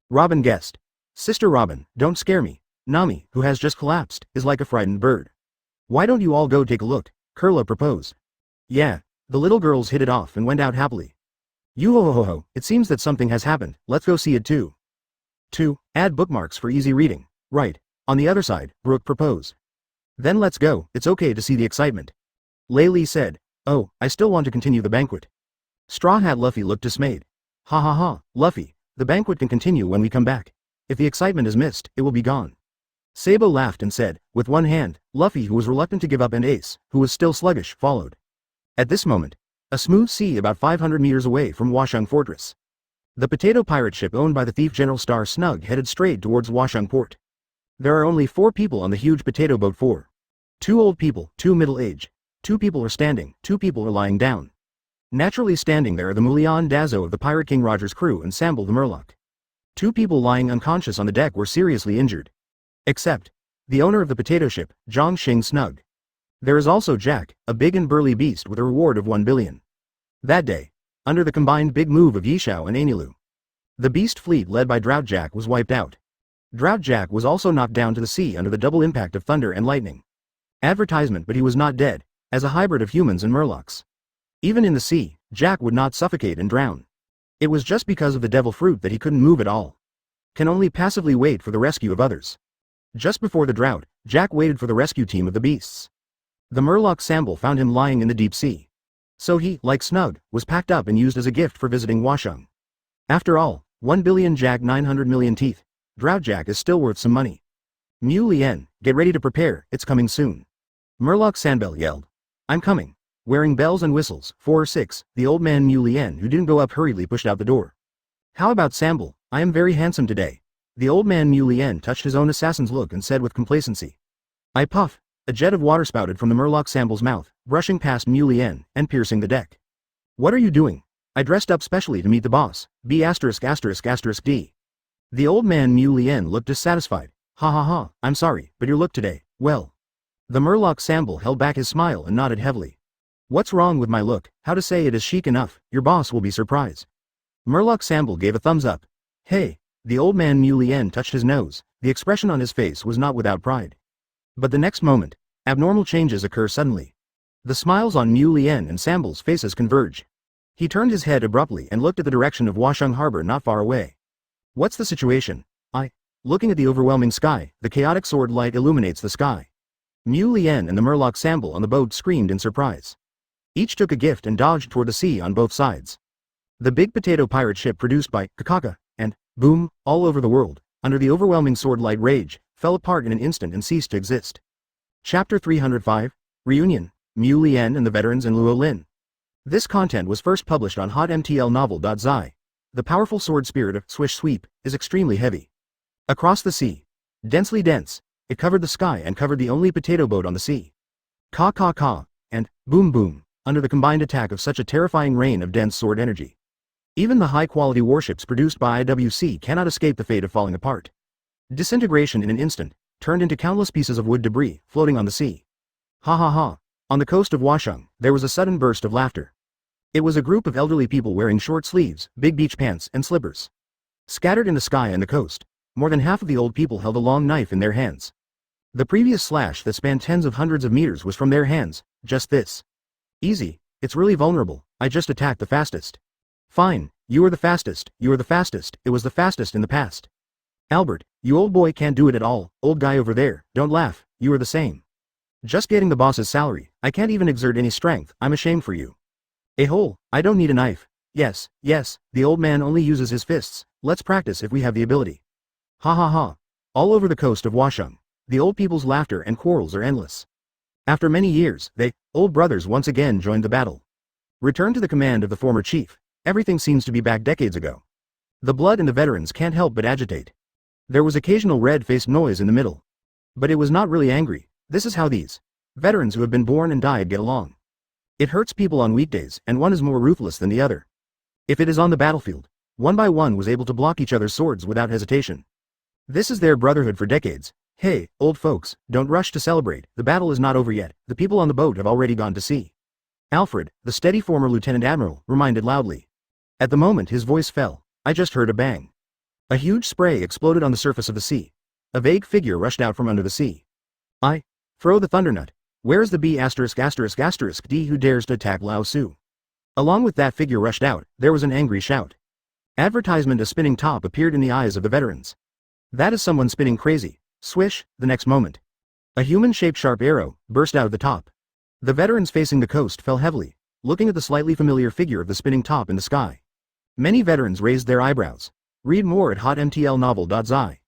Robin guessed. Sister Robin, don't scare me. Nami, who has just collapsed, is like a frightened bird. Why don't you all go take a look? Kurla proposed. Yeah, the little girls hit it off and went out happily. Yoo-ho-ho-ho, it seems that something has happened, let's go see it too. 2. Add bookmarks for easy reading. Right. On the other side, Brooke proposed. Then let's go, it's okay to see the excitement. Lei Li said. Oh, I still want to continue the banquet. Straw Hat Luffy looked dismayed. Ha ha ha, Luffy, the banquet can continue when we come back. If the excitement is missed, it will be gone. Sabo laughed and said, with one hand, Luffy, who was reluctant to give up, and Ace, who was still sluggish, followed. At this moment, a smooth sea about 500 meters away from Washung Fortress. The potato pirate ship owned by the thief General Star Snug headed straight towards Washung Port. There are only 4 people on the huge potato boat. 4. 2 old people, 2 middle-aged. 2 people are standing, 2 people are lying down. Naturally standing there are the Mulian Dazo of the Pirate King Roger's crew and Samble the Murloc. 2 people lying unconscious on the deck were seriously injured. Except the owner of the potato ship, Zhang Xing Snug. There is also Jack, a big and burly beast with a reward of 1 billion. That day, under the combined big move of Yishao and Anilu, the beast fleet led by Drought Jack was wiped out. Drought Jack was also knocked down to the sea under the double impact of thunder and lightning. Advertisement, but he was not dead, as a hybrid of humans and Murlocs. Even in the sea, Jack would not suffocate and drown. It was just because of the devil fruit that he couldn't move at all. Can only passively wait for the rescue of others. Just before the drought, Jack waited for the rescue team of the beasts. The Murloc Samble found him lying in the deep sea. So he, like Snug, was packed up and used as a gift for visiting Washung. After all, 1 billion Jack 900 million teeth, Drought Jack is still worth some money. Mu Lien, get ready to prepare, it's coming soon. Murloc Sandbell yelled. I'm coming. Wearing bells and whistles, 4 or 6, the old man Mu Lien, who didn't go up, hurriedly pushed out the door. How about Samble? I am very handsome today. The old man Mu Lien touched his own assassin's look and said with complacency. I puff. A jet of water spouted from the Murloc Samble's mouth, brushing past Mu Lien, and piercing the deck. What are you doing? I dressed up specially to meet the boss, B********D. The old man Mu Lien looked dissatisfied. Ha ha ha, I'm sorry, but your look today, well. The Murloc Samble held back his smile and nodded heavily. What's wrong with my look? How to say it is chic enough, your boss will be surprised. Murloc Samble gave a thumbs up. Hey, the old man Mu Lien touched his nose, the expression on his face was not without pride. But the next moment, abnormal changes occur suddenly. The smiles on Mu Lien and Samble's faces converge. He turned his head abruptly and looked at the direction of Washung Harbor not far away. What's the situation? Looking at the overwhelming sky, the chaotic sword light illuminates the sky. Mu Lien and the Murloc Samble on the boat screamed in surprise. Each took a gift and dodged toward the sea on both sides. The big potato pirate ship produced by Kakaka and Boom, all over the world, under the overwhelming sword light rage, fell apart in an instant and ceased to exist. Chapter 305, Reunion, Mu Lien and the Veterans and Luo Lin. This content was first published on hotmtlnovel.zi. The powerful sword spirit of swish sweep is extremely heavy. Across the sea, densely dense, it covered the sky and covered the only potato boat on the sea. Ka ka ka, and boom boom, under the combined attack of such a terrifying rain of dense sword energy. Even the high-quality warships produced by IWC cannot escape the fate of falling apart. Disintegration in an instant, turned into countless pieces of wood debris, floating on the sea. Ha ha ha. On the coast of Washung, there was a sudden burst of laughter. It was a group of elderly people wearing short sleeves, big beach pants, and slippers. Scattered in the sky and the coast, more than half of the old people held a long knife in their hands. The previous slash that spanned tens of hundreds of meters was from their hands, just this. Easy, it's really vulnerable, I just attacked the fastest. Fine, you are the fastest, it was the fastest in the past. Albert, you old boy can't do it at all, old guy over there, don't laugh, you are the same. Just getting the boss's salary, I can't even exert any strength, I'm ashamed for you. A-hole, I don't need a knife. Yes, the old man only uses his fists, let's practice if we have the ability. Ha ha ha. All over the coast of Washung, the old people's laughter and quarrels are endless. After many years, they, old brothers once again joined the battle. Returned to the command of the former chief, everything seems to be back decades ago. The blood in the veterans can't help but agitate. There was occasional red-faced noise in the middle. But it was not really angry, this is how these veterans who have been born and died get along. It hurts people on weekdays, and one is more ruthless than the other. If it is on the battlefield, one by one was able to block each other's swords without hesitation. This is their brotherhood for decades. Hey, old folks, don't rush to celebrate, the battle is not over yet, the people on the boat have already gone to sea. Alfred, the steady former lieutenant admiral, reminded loudly. At the moment his voice fell, I just heard a bang. A huge spray exploded on the surface of the sea. A vague figure rushed out from under the sea. Throw the thundernut. Where is the B******** D who dares to attack Lao Su? Along with that figure rushed out, there was an angry shout. Advertisement: a spinning top appeared in the eyes of the veterans. That is someone spinning crazy. Swish, the next moment. A human-shaped sharp arrow burst out of the top. The veterans facing the coast fell heavily, looking at the slightly familiar figure of the spinning top in the sky. Many veterans raised their eyebrows. Read more at hotmtlnovel.zi.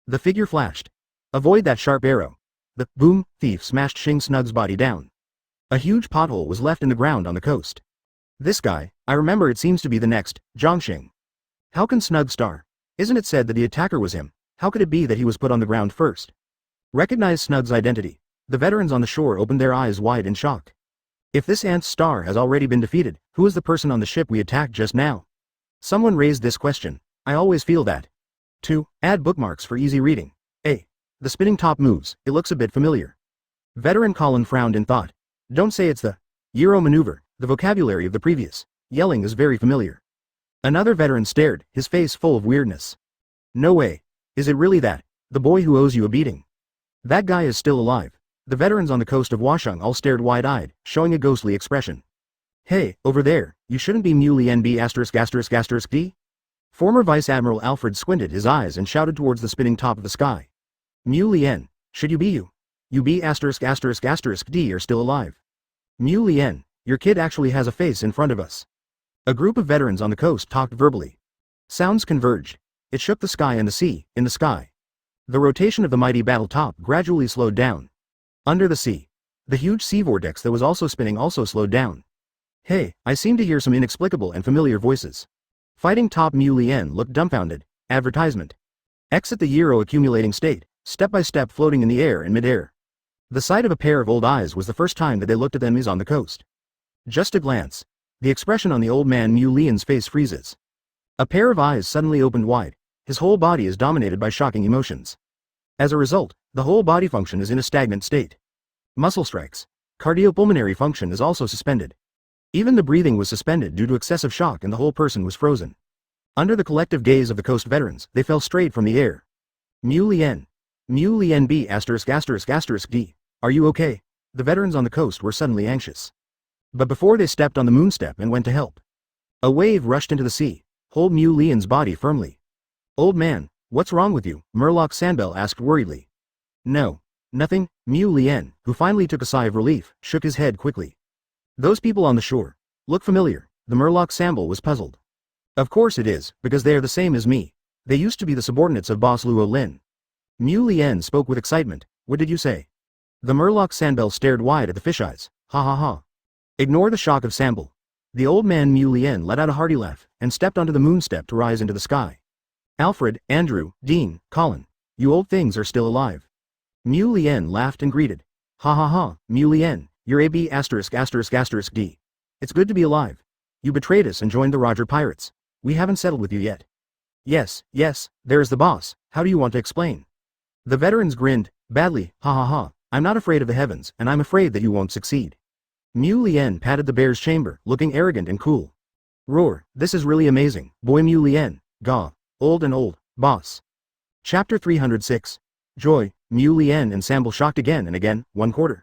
The figure flashed. Avoid that sharp arrow. The boom thief smashed Xing Snug's body down. A huge pothole was left in the ground on the coast. This guy, I remember, it seems to be the next Zhongxing. How can Snug star? Isn't it said that the attacker was him? How could it be that he was put on the ground first? Recognize Snug's identity. The veterans on the shore opened their eyes wide in shock. If this Ant's star has already been defeated, who is the person on the ship we attacked just now? Someone raised this question. I always feel that. 2. Add bookmarks for easy reading. A. The spinning top moves, it looks a bit familiar. Veteran Colin frowned in thought. Don't say it's the Euro maneuver, the vocabulary of the previous yelling is very familiar. Another veteran stared, his face full of weirdness. No way. Is it really that? The boy who owes you a beating? That guy is still alive. The veterans on the coast of Washung all stared wide-eyed, showing a ghostly expression. Hey, over there, you shouldn't be Muley NB****** D? Former Vice Admiral Alfred squinted his eyes and shouted towards the spinning top of the sky. Muley N. Should you be you? You B****** D are still alive. Muley N. Your kid actually has a face in front of us. A group of veterans on the coast talked verbally. Sounds converged. It shook the sky and the sea, in the sky. The rotation of the mighty battle top gradually slowed down. Under the sea, the huge sea vortex that was also spinning also slowed down. Hey, I seem to hear some inexplicable and familiar voices. Fighting top Muley N looked dumbfounded. Advertisement. Exit the Euro accumulating state, step by step floating in the air and mid-air. The sight of a pair of old eyes was the first time that they looked at them is on the coast. Just a glance. The expression on the old man Muley N's face freezes. A pair of eyes suddenly opened wide. His whole body is dominated by shocking emotions. As a result, the whole body function is in a stagnant state. Muscle strikes. Cardiopulmonary function is also suspended. Even the breathing was suspended due to excessive shock and the whole person was frozen. Under the collective gaze of the coast veterans, they fell straight from the air. Muley N. Muley NB****** D. Are you okay? The veterans on the coast were suddenly anxious. But before they stepped on the moonstep and went to help, a wave rushed into the sea. Hold Muley N's body firmly. Old man, what's wrong with you? Murloc Sandbell asked worriedly. No. Nothing. Muley N, who finally took a sigh of relief, shook his head quickly. Those people on the shore look familiar. The Murloc Sandbell was puzzled. Of course it is, because they are the same as me. They used to be the subordinates of boss Luo Lin. Muley N spoke with excitement. What did you say? The Murloc Sandbell stared wide at the fisheyes. Ha ha ha. Ignore the shock of Sandbell. The old man Mu Lien let out a hearty laugh, and stepped onto the moon step to rise into the sky. Alfred, Andrew, Dean, Colin. You old things are still alive. Mu Lien laughed and greeted. Ha ha ha, Mu Lien, you're AB*******D. It's good to be alive. You betrayed us and joined the Roger Pirates. We haven't settled with you yet. Yes, there is the boss, how do you want to explain? The veterans grinned, badly, ha ha ha, I'm not afraid of the heavens, and I'm afraid that you won't succeed. Mu Lien patted the bear's chamber, looking arrogant and cool. Roar, this is really amazing, boy Mu Lien, gah, old, boss. Chapter 306. Joy, Mu Lien and Samble shocked again and again, 1/4.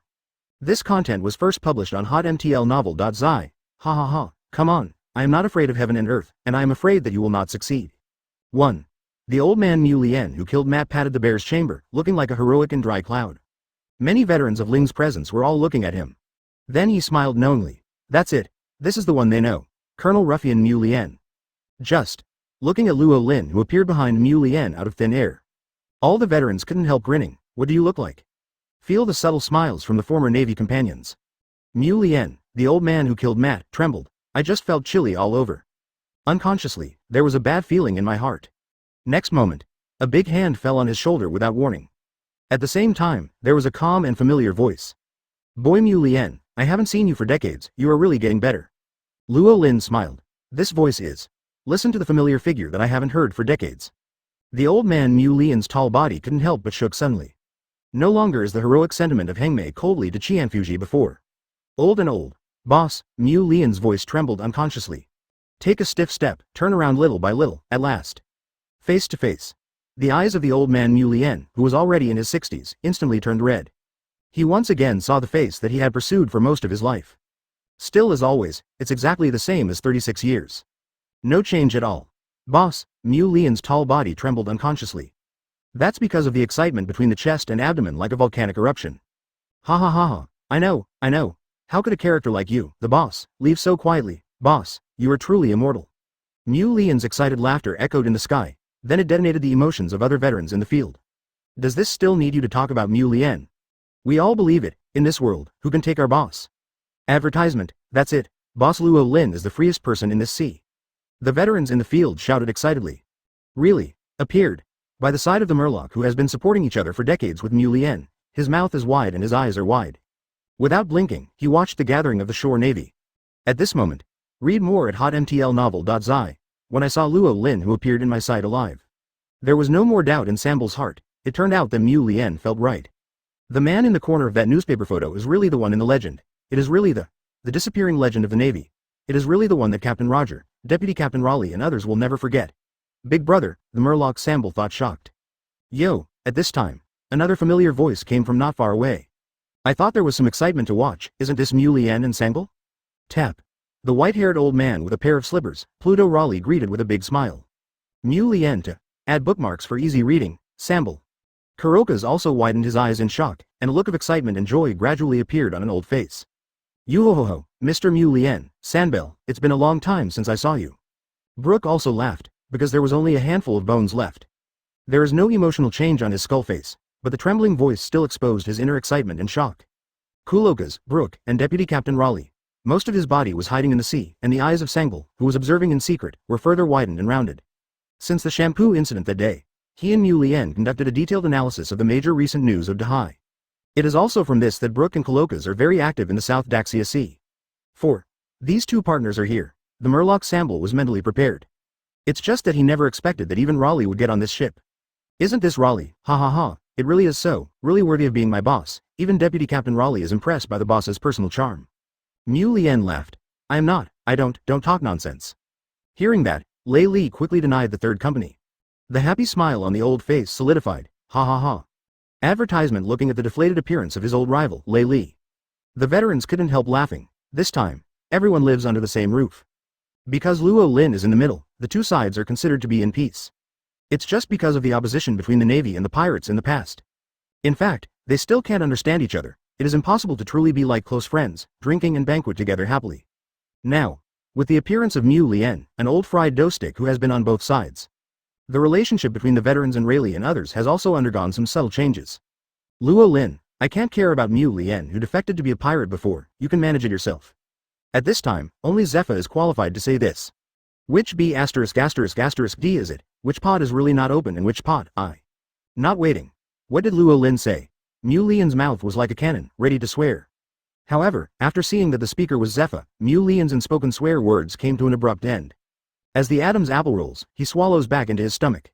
This content was first published on hotmtlnovel.zi. Ha ha ha, come on, I am not afraid of heaven and earth, and I am afraid that you will not succeed. 1. The old man Mu Lien who killed Matt patted the bear's chamber, looking like a heroic and dry cloud. Many veterans of Ling's presence were all looking at him. Then he smiled knowingly. That's it, this is the one they know, Colonel Ruffian Mu Lien. Just. Looking at Luo Lin who appeared behind Mu Lien out of thin air. All the veterans couldn't help grinning. What do you look like? Feel the subtle smiles from the former Navy companions. Mu Lien, the old man who killed Matt, trembled. I just felt chilly all over. Unconsciously, there was a bad feeling in my heart. Next moment, a big hand fell on his shoulder without warning. At the same time, there was a calm and familiar voice. Boy Mu Lien, I haven't seen you for decades, you are really getting better. Luo Lin smiled. This voice is. Listen to the familiar figure that I haven't heard for decades. The old man Mu Lien's tall body couldn't help but shook suddenly. No longer is the heroic sentiment of Hengmei coldly to Qianfuji before. Old. Boss, Mu Lien's voice trembled unconsciously. Take a stiff step, turn around little by little, at last. Face to face. The eyes of the old man Mu Lien, who was already in his 60s, instantly turned red. He once again saw the face that he had pursued for most of his life. Still as always, it's exactly the same as 36 years. No change at all. Boss, Mu Lien's tall body trembled unconsciously. That's because of the excitement between the chest and abdomen like a volcanic eruption. Ha ha ha ha, I know. How could a character like you, the boss, leave so quietly? Boss, you are truly immortal. Mu Lien's excited laughter echoed in the sky, then it detonated the emotions of other veterans in the field. Does this still need you to talk about Mu Lien? We all believe it, in this world, who can take our boss? Advertisement, that's it, Boss Luo Lin is the freest person in this sea. The veterans in the field shouted excitedly. Really, appeared. By the side of the Murloc who has been supporting each other for decades with Mu Lien, his mouth is wide and his eyes are wide. Without blinking, he watched the gathering of the shore navy. At this moment, read more at hotmtlnovel.zi, when I saw Luo Lin who appeared in my sight alive. There was no more doubt in Samble's heart, it turned out that Mu Lien felt right. The man in the corner of that newspaper photo is really the one in the legend. It is really the disappearing legend of the Navy. It is really the one that Captain Roger, Deputy Captain Raleigh and others will never forget. Big brother, the Murloc Samble thought shocked. Yo, at this time, another familiar voice came from not far away. I thought there was some excitement to watch, isn't this Mu Lien and Samble? Tap. The white-haired old man with a pair of slippers, Pluto Raleigh greeted with a big smile. Mu Lien to add bookmarks for easy reading, Samble. Kuroka's also widened his eyes in shock, and a look of excitement and joy gradually appeared on an old face. Yo-ho-ho-ho, Mr. Mu Lien, Sanbel, it's been a long time since I saw you. Brooke also laughed, because there was only a handful of bones left. There is no emotional change on his skull face, but the trembling voice still exposed his inner excitement and shock. Kuloka's, Brooke, and Deputy Captain Raleigh. Most of his body was hiding in the sea, and the eyes of Sangle, who was observing in secret, were further widened and rounded. Since the shampoo incident that day, he and Mu Lien conducted a detailed analysis of the major recent news of Dahai. It is also from this that Brooke and Kuloka's are very active in the South Daxia Sea. 4. These two partners are here. The Murloc Samble was mentally prepared. It's just that he never expected that even Raleigh would get on this ship. Isn't this Raleigh? Ha ha ha, it really is so, really worthy of being my boss. Even Deputy Captain Raleigh is impressed by the boss's personal charm. Mu Lien laughed. I am not, don't talk nonsense. Hearing that, Lei Li quickly denied the third company. The happy smile on the old face solidified, ha ha ha. Advertisement looking at the deflated appearance of his old rival, Lei Li. The veterans couldn't help laughing. This time, everyone lives under the same roof. Because Luo Lin is in the middle, the two sides are considered to be in peace. It's just because of the opposition between the Navy and the pirates in the past. In fact, they still can't understand each other. It is impossible to truly be like close friends, drinking and banquet together happily. Now, with the appearance of Mu Lien, an old fried dough stick who has been on both sides. The relationship between the veterans and Raleigh and others has also undergone some subtle changes. Luo Lin, I can't care about Mu Lien who defected to be a pirate before, you can manage it yourself. At this time, only Zephyr is qualified to say this. Which B******** D is it? Which pod is really not open and which pod, I? Not waiting. What did Luo Lin say? Mu Lian's mouth was like a cannon, ready to swear. However, after seeing that the speaker was Zephyr, Mu Lian's unspoken swear words came to an abrupt end. As the Adam's apple rolls, he swallows back into his stomach.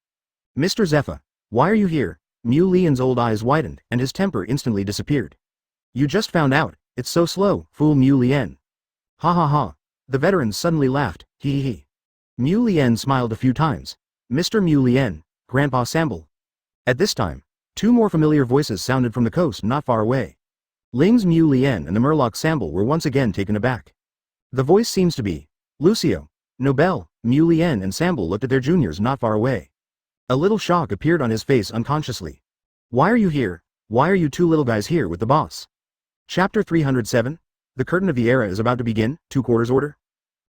Mr. Zephyr, why are you here? Mu Lian's old eyes widened, and his temper instantly disappeared. You just found out, it's so slow, fool Mu Lian. Ha ha ha. The veterans suddenly laughed, hee hee hee. Mu Lian smiled a few times. Mr. Mu Lian, Grandpa Samble. At this time, two more familiar voices sounded from the coast not far away. Ling's Mu Lian and the Murloc Samble were once again taken aback. The voice seems to be Lucio. Nobel, Mu Lian and Samble looked at their juniors not far away. A little shock appeared on his face unconsciously. Why are you here? Why are you two little guys here with the boss? Chapter 307, The Curtain of the Era is about to begin, 2 quarters order.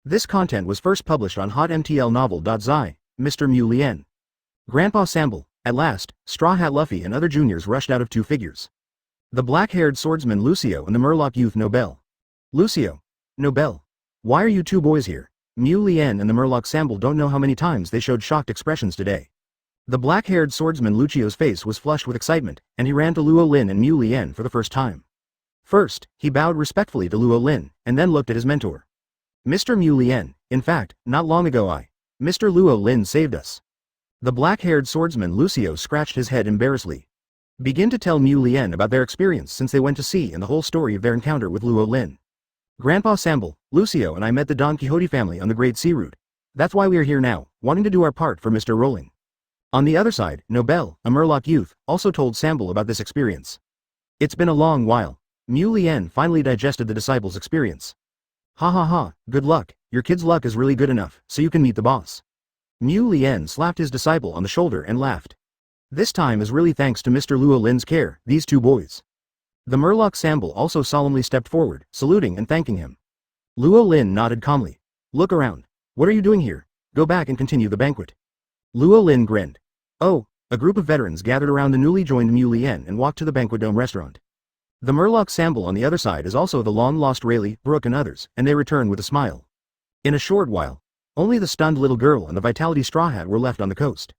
This content was first published on hotmtlnovel.zi, Mr. Mu Lian. Grandpa Samble, at last, Straw Hat Luffy and other juniors rushed out of 2 figures. The black-haired swordsman Lucio and the Murloc youth Nobel. Lucio. Nobel. Why are you 2 boys here? Mu Lian and the Murloc Samble don't know how many times they showed shocked expressions today. The black-haired swordsman Lucio's face was flushed with excitement, and he ran to Luo Lin and Mu Lian for the first time. First, he bowed respectfully to Luo Lin, and then looked at his mentor. Mr. Mu Lian, in fact, not long ago Mr. Luo Lin saved us. The black-haired swordsman Lucio scratched his head embarrassedly. Begin to tell Mu Lian about their experience since they went to sea and the whole story of their encounter with Luo Lin. Grandpa Samble, Lucio and I met the Don Quixote family on the Great Sea Route. That's why we are here now, wanting to do our part for Mr. Rolling. On the other side, Nobel, a Murloc youth, also told Samble about this experience. It's been a long while. Mu Lian finally digested the disciple's experience. Ha ha ha, good luck, your kid's luck is really good enough, so you can meet the boss. Mu Lian slapped his disciple on the shoulder and laughed. This time is really thanks to Mr. Luo Lin's care, these 2 boys. The Murloc Samble also solemnly stepped forward, saluting and thanking him. Luo Lin nodded calmly. Look around. What are you doing here? Go back and continue the banquet. Luo Lin grinned. Oh, a group of veterans gathered around the newly joined Mu Lian and walked to the Banquet Dome restaurant. The Murloc Samble on the other side is also the long-lost Rayleigh, Brooke and others, and they return with a smile. In a short while, only the stunned little girl and the Vitality Straw Hat were left on the coast.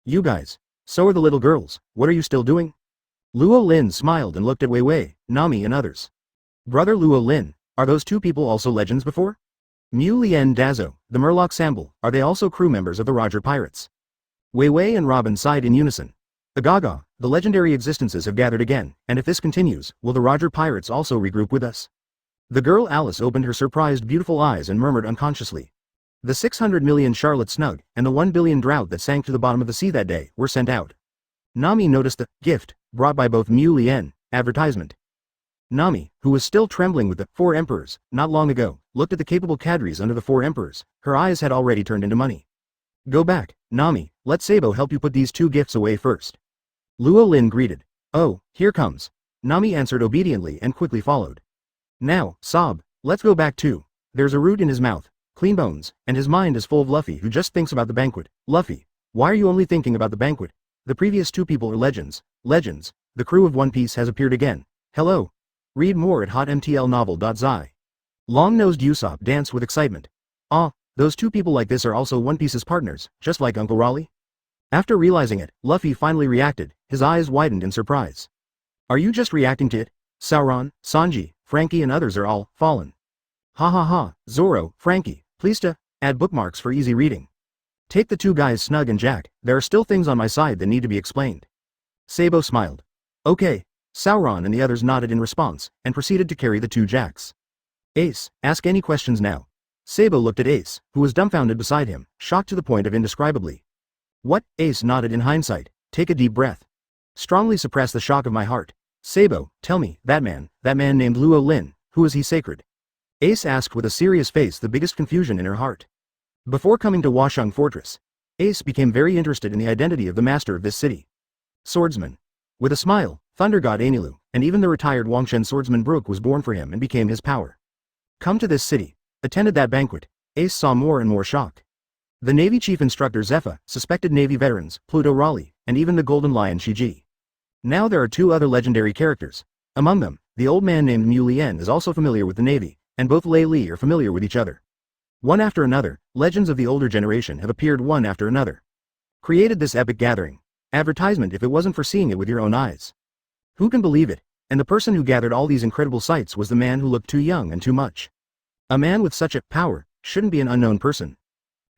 You guys. So are the little girls, what are you still doing? Luo Lin smiled and looked at Wei Wei, Nami and others. Brother Luo Lin, are those 2 people also legends before? Mu Lian Dazo, the Murloc Samble, are they also crew members of the Roger Pirates? Wei Wei and Robin sighed in unison. Agaga, the legendary existences have gathered again, and if this continues, will the Roger Pirates also regroup with us? The girl Alice opened her surprised beautiful eyes and murmured unconsciously. The 600 million Charlotte Snug, and the 1 billion drought that sank to the bottom of the sea that day, were sent out. Nami noticed the gift, brought by both Mu Lian, advertisement. Nami, who was still trembling with the 4 emperors, not long ago, looked at the capable cadres under the 4 emperors, her eyes had already turned into money. Go back, Nami, let Sabo help you put these 2 gifts away first. Luo Lin greeted. Oh, here comes. Nami answered obediently and quickly followed. Now, Sob, let's go back too. There's a root in his mouth, clean bones, and his mind is full of Luffy who just thinks about the banquet. Luffy, why are you only thinking about the banquet? The previous 2 people are legends. Legends, the crew of One Piece has appeared again. Hello. Read more at hotmtlnovel.zi. Long-nosed Usopp danced with excitement. Ah, those 2 people like this are also One Piece's partners, just like Uncle Raleigh? After realizing it, Luffy finally reacted, his eyes widened in surprise. Are you just reacting to it? Sauron, Sanji, Frankie and others are all fallen. Ha ha ha, Zoro, Frankie, please to add bookmarks for easy reading. Take the 2 guys Snug and Jack, there are still things on my side that need to be explained. Sabo smiled. Okay. Sauron and the others nodded in response, and proceeded to carry the 2 Jacks. Ace, ask any questions now. Sabo looked at Ace, who was dumbfounded beside him, shocked to the point of indescribably. What? Ace nodded in hindsight. Take a deep breath. Strongly suppress the shock of my heart. Sabo, tell me, that man named Luo Lin, who is he sacred? Ace asked with a serious face, the biggest confusion in her heart. Before coming to Washung Fortress, Ace became very interested in the identity of the master of this city. Swordsman. With a smile, Thunder God Anilu, and even the retired Wangshen swordsman Brook was born for him and became his power. Come to this city. Attended that banquet. Ace saw more and more shock. The Navy Chief Instructor Zephyr, suspected Navy veterans, Pluto Raleigh, and even the Golden Lion Shiji. Now there are 2 other legendary characters. Among them, the old man named Mu Lian is also familiar with the Navy, and both Lei Li are familiar with each other. One after another, legends of the older generation have appeared one after another. Created this epic gathering. Advertisement if it wasn't for seeing it with your own eyes. Who can believe it? And the person who gathered all these incredible sights was the man who looked too young and too much. A man with such a power shouldn't be an unknown person.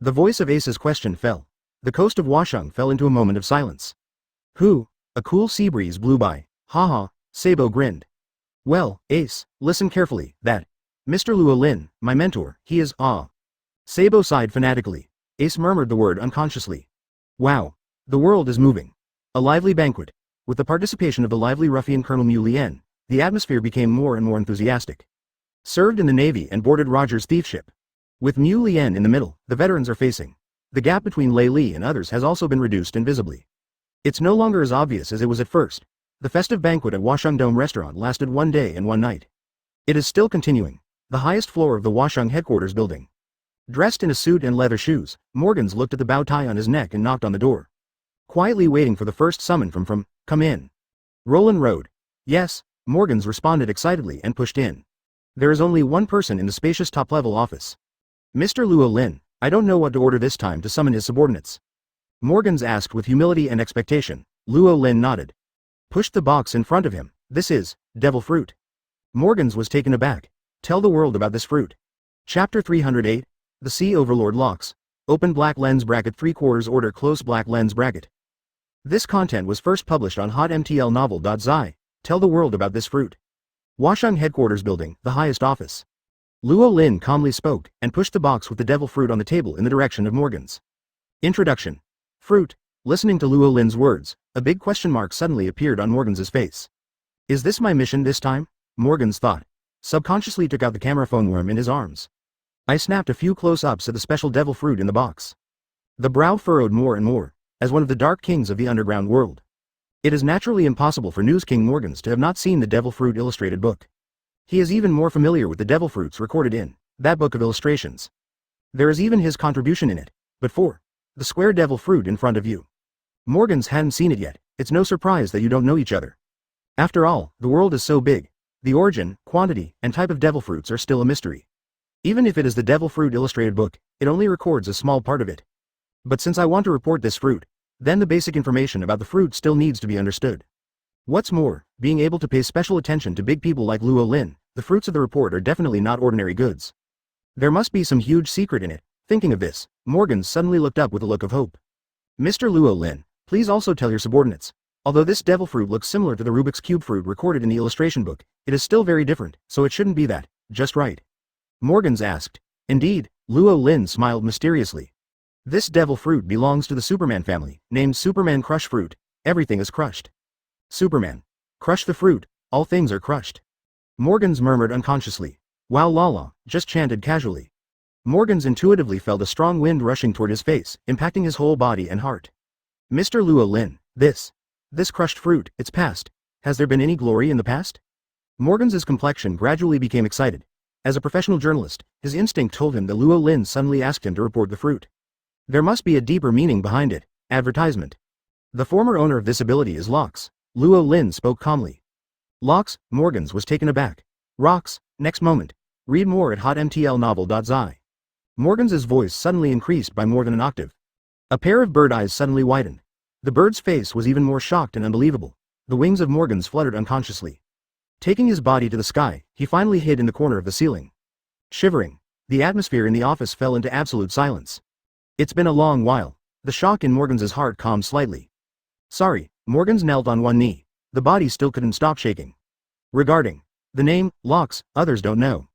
The voice of Ace's question fell. The coast of Washang fell into a moment of silence. Who? A cool sea breeze blew by. Haha, Sabo grinned. Well, Ace, listen carefully, that Mr. Luo Lin, my mentor, he is, Sabo sighed fanatically. Ace murmured the word unconsciously. Wow. The world is moving. A lively banquet. With the participation of the lively ruffian Colonel Mu Lien, the atmosphere became more and more enthusiastic. Served in the Navy and boarded Roger's thief ship. With Mu Lien in the middle, the veterans are facing. The gap between Lei Li and others has also been reduced invisibly. It's no longer as obvious as it was at first. The festive banquet at Washang Dome restaurant lasted 1 day and 1 night. It is still continuing. The highest floor of the Washang headquarters building. Dressed in a suit and leather shoes, Morgans looked at the bow tie on his neck and knocked on the door. Quietly waiting for the first summon from, come in. Roland Road. Yes, Morgans responded excitedly and pushed in. There is only one person in the spacious top-level office. Mr. Luo Lin, I don't know what to order this time to summon his subordinates. Morgans asked with humility and expectation. Luo Lin nodded. Pushed the box in front of him. This is, devil fruit. Morgans was taken aback. Tell the world about this fruit. Chapter 308. The Sea Overlord Locks. Open black lens bracket 3/4 order close black lens bracket. This content was first published on hotmtlnovel.zi. Tell the world about this fruit. Washang headquarters building, the highest office. Luo Lin calmly spoke, and pushed the box with the devil fruit on the table in the direction of Morgans. Introduction. Fruit. Listening to Luo Lin's words, a big question mark suddenly appeared on Morgans's face. Is this my mission this time? Morgans thought. Subconsciously took out the camera phone worm in his arms. I snapped a few close-ups at the special devil fruit in the box. The brow furrowed more and more. As one of the Dark Kings of the underground world, it is naturally impossible for News King Morgans to have not seen the Devil Fruit illustrated book. He is even more familiar with the devil fruits recorded in that book of illustrations. There is even his contribution in it, but for the square devil fruit in front of you. Morgans hadn't seen it yet. It's no surprise that you don't know each other. After all, the world is so big. The origin, quantity, and type of devil fruits are still a mystery. Even if it is the Devil Fruit illustrated book, it only records a small part of it. But since I want to report this fruit, then the basic information about the fruit still needs to be understood. What's more, being able to pay special attention to big people like Luo Lin, the fruits of the report are definitely not ordinary goods. There must be some huge secret in it. Thinking of this, Morgans suddenly looked up with a look of hope. Mr. Luo Lin, please also tell your subordinates. Although this devil fruit looks similar to the Rubik's Cube fruit recorded in the illustration book, it is still very different, so it shouldn't be that, just right. Morgans asked. Indeed, Luo Lin smiled mysteriously. This devil fruit belongs to the Superman family, named Superman Crush Fruit. Everything is crushed. Superman. Crush the fruit, all things are crushed. Morgans murmured unconsciously. Wow Lala, just chanted casually. Morgans intuitively felt a strong wind rushing toward his face, impacting his whole body and heart. Mr. Luo Lin, this crushed fruit, it's past. Has there been any glory in the past? Morgans's complexion gradually became excited. As a professional journalist, his instinct told him that Luo Lin suddenly asked him to report the fruit. There must be a deeper meaning behind it. Advertisement. The former owner of this ability is Lox. Luo Lin spoke calmly. Lox, Morgans was taken aback. Rocks, next moment. Read more at hotmtlnovel.zi. Morgans's voice suddenly increased by more than an octave. A pair of bird eyes suddenly widened. The bird's face was even more shocked and unbelievable. The wings of Morgans fluttered unconsciously. Taking his body to the sky, he finally hid in the corner of the ceiling. Shivering, the atmosphere in the office fell into absolute silence. It's been a long while. The shock in Morgans's heart calmed slightly. Sorry, Morgans knelt on one knee. The body still couldn't stop shaking. Regarding the name, Lox, others don't know.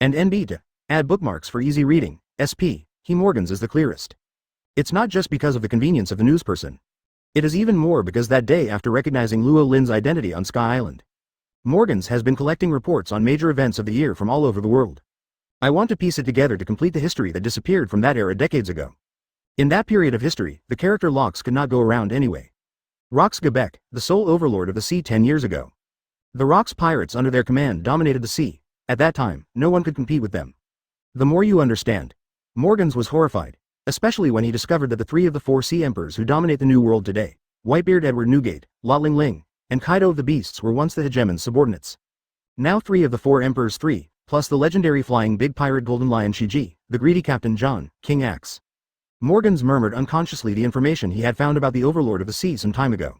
And NB to add bookmarks for easy reading, SP, he Morgans is the clearest. It's not just because of the convenience of the newsperson. It is even more because that day after recognizing Luo Lin's identity on Sky Island, Morgans has been collecting reports on major events of the year from all over the world. I want to piece it together to complete the history that disappeared from that era decades ago. In that period of history, the character Lox could not go around anyway. Rox Gebek, the sole overlord of the sea 10 years ago. The Rox pirates under their command dominated the sea. At that time, no one could compete with them. The more you understand. Morgans was horrified, especially when he discovered that the 3 of the 4 sea emperors who dominate the new world today, Whitebeard Edward Newgate, Luo Ling, and Kaido of the Beasts were once the hegemon's subordinates. Now 3 of the 4 emperors plus the legendary flying big pirate Golden Lion Shiji, the greedy Captain John, King Axe. Morgans murmured unconsciously the information he had found about the overlord of the sea some time ago.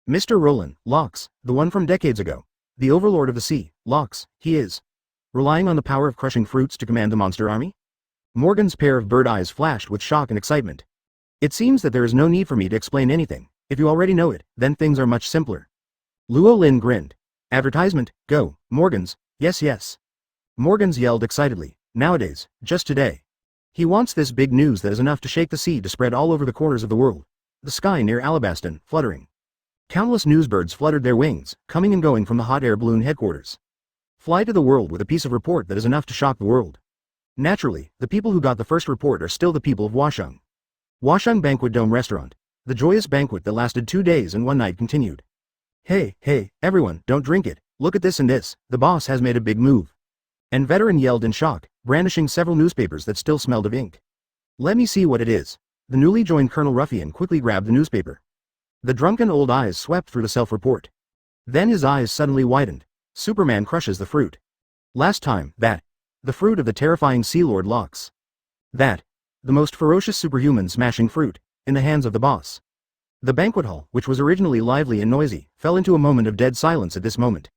Mr. Roland, Locks, the one from decades ago. The overlord of the sea, Locks, he is. Relying on the power of crushing fruits to command the monster army? Morgan's pair of bird eyes flashed with shock and excitement. It seems that there is no need for me to explain anything. If you already know it, then things are much simpler. Luo Lin grinned. Advertisement, go, Morgans, yes yes. Morgans yelled excitedly, nowadays, just today. He wants this big news that is enough to shake the sea to spread all over the corners of the world. The sky near Alabaston, fluttering. Countless newsbirds fluttered their wings, coming and going from the hot air balloon headquarters. Fly to the world with a piece of report that is enough to shock the world. Naturally, the people who got the first report are still the people of Washung. Washung Banquet Dome Restaurant. The joyous banquet that lasted 2 days and 1 night continued. Hey, everyone, don't drink it, look at this and this, the boss has made a big move. And veteran yelled in shock, brandishing several newspapers that still smelled of ink. Let me see what it is. The newly joined Colonel Ruffian quickly grabbed the newspaper. The drunken old eyes swept through the self-report. Then his eyes suddenly widened. Superman crushes the fruit. Last time, that. The fruit of the terrifying Sea Lord Locks. That. The most ferocious superhuman smashing fruit, in the hands of the boss. The banquet hall, which was originally lively and noisy, fell into a moment of dead silence at this moment.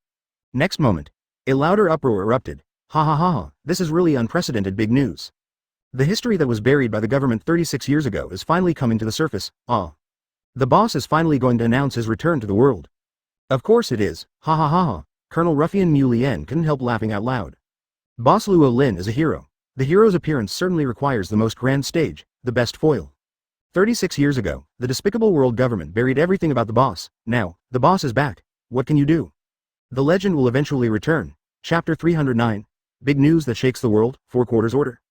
Next moment, a louder uproar erupted. Ha ha ha ha, this is really unprecedented big news. The history that was buried by the government 36 years ago is finally coming to the surface, ah. The boss is finally going to announce his return to the world. Of course it is, ha ha ha ha. Colonel Ruffian Mu Lien couldn't help laughing out loud. Boss Luo Lin is a hero. The hero's appearance certainly requires the most grand stage, the best foil. 36 years ago, the despicable world government buried everything about the boss. Now, the boss is back. What can you do? The legend will eventually return. Chapter 309. Big news that shakes the world, 4 quarters order.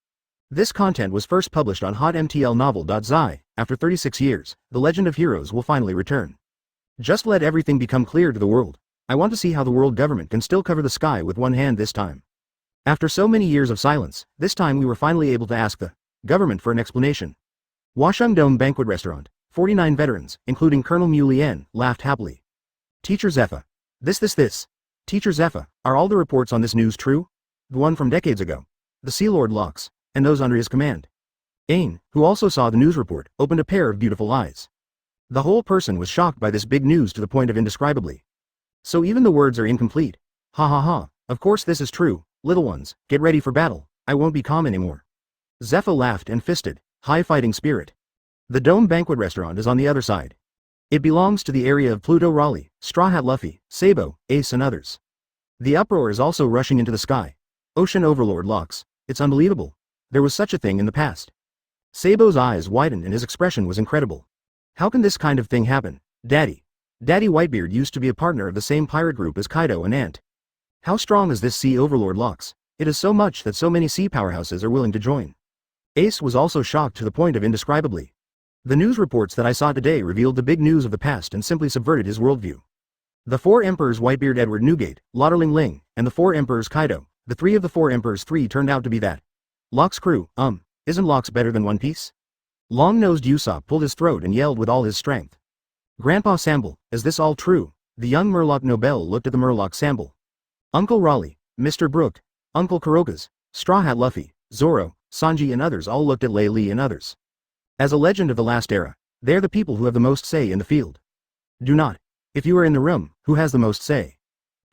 This content was first published on hotmtlnovel.zi. After 36 years, the legend of heroes will finally return. Just let everything become clear to the world. I want to see how the world government can still cover the sky with one hand this time. After so many years of silence, this time we were finally able to ask the government for an explanation. Washung Dome Banquet Restaurant, 49 veterans, including Colonel Mu Lien, laughed happily. Teacher Zepha. This. Teacher Zepha, are all the reports on this news true? The one from decades ago. The Sea Lord Locks, and those under his command. Ain, who also saw the news report, opened a pair of beautiful eyes. The whole person was shocked by this big news to the point of indescribably. So even the words are incomplete. Ha ha ha, of course this is true, little ones, get ready for battle, I won't be calm anymore. Zepha laughed and fisted, high fighting spirit. The Dome Banquet Restaurant is on the other side. It belongs to the area of Pluto Raleigh, Straw Hat Luffy, Sabo, Ace and others. The uproar is also rushing into the sky. Ocean Overlord Locks, it's unbelievable. There was such a thing in the past. Sabo's eyes widened and his expression was incredible. How can this kind of thing happen, Daddy? Daddy Whitebeard used to be a partner of the same pirate group as Kaido and Ant. How strong is this Sea Overlord Locks? It is so much that so many sea powerhouses are willing to join. Ace was also shocked to the point of indescribably. The news reports that I saw today revealed the big news of the past and simply subverted his worldview. The 4 emperors Whitebeard Edward Newgate, Lauderling Ling, and the 4 emperors Kaido, the 3 of the 4 emperors 3 turned out to be that. Locks crew, isn't Locks better than One Piece? Long-nosed Usopp pulled his throat and yelled with all his strength. Grandpa Samble, is this all true? The young Murloc Nobel looked at the Murloc Samble. Uncle Raleigh, Mr. Brook, Uncle Kuroka's, Straw Hat Luffy, Zoro, Sanji and others all looked at Lei Li and others. As a legend of the last era, they're the people who have the most say in the field. Do not. If you are in the room, who has the most say?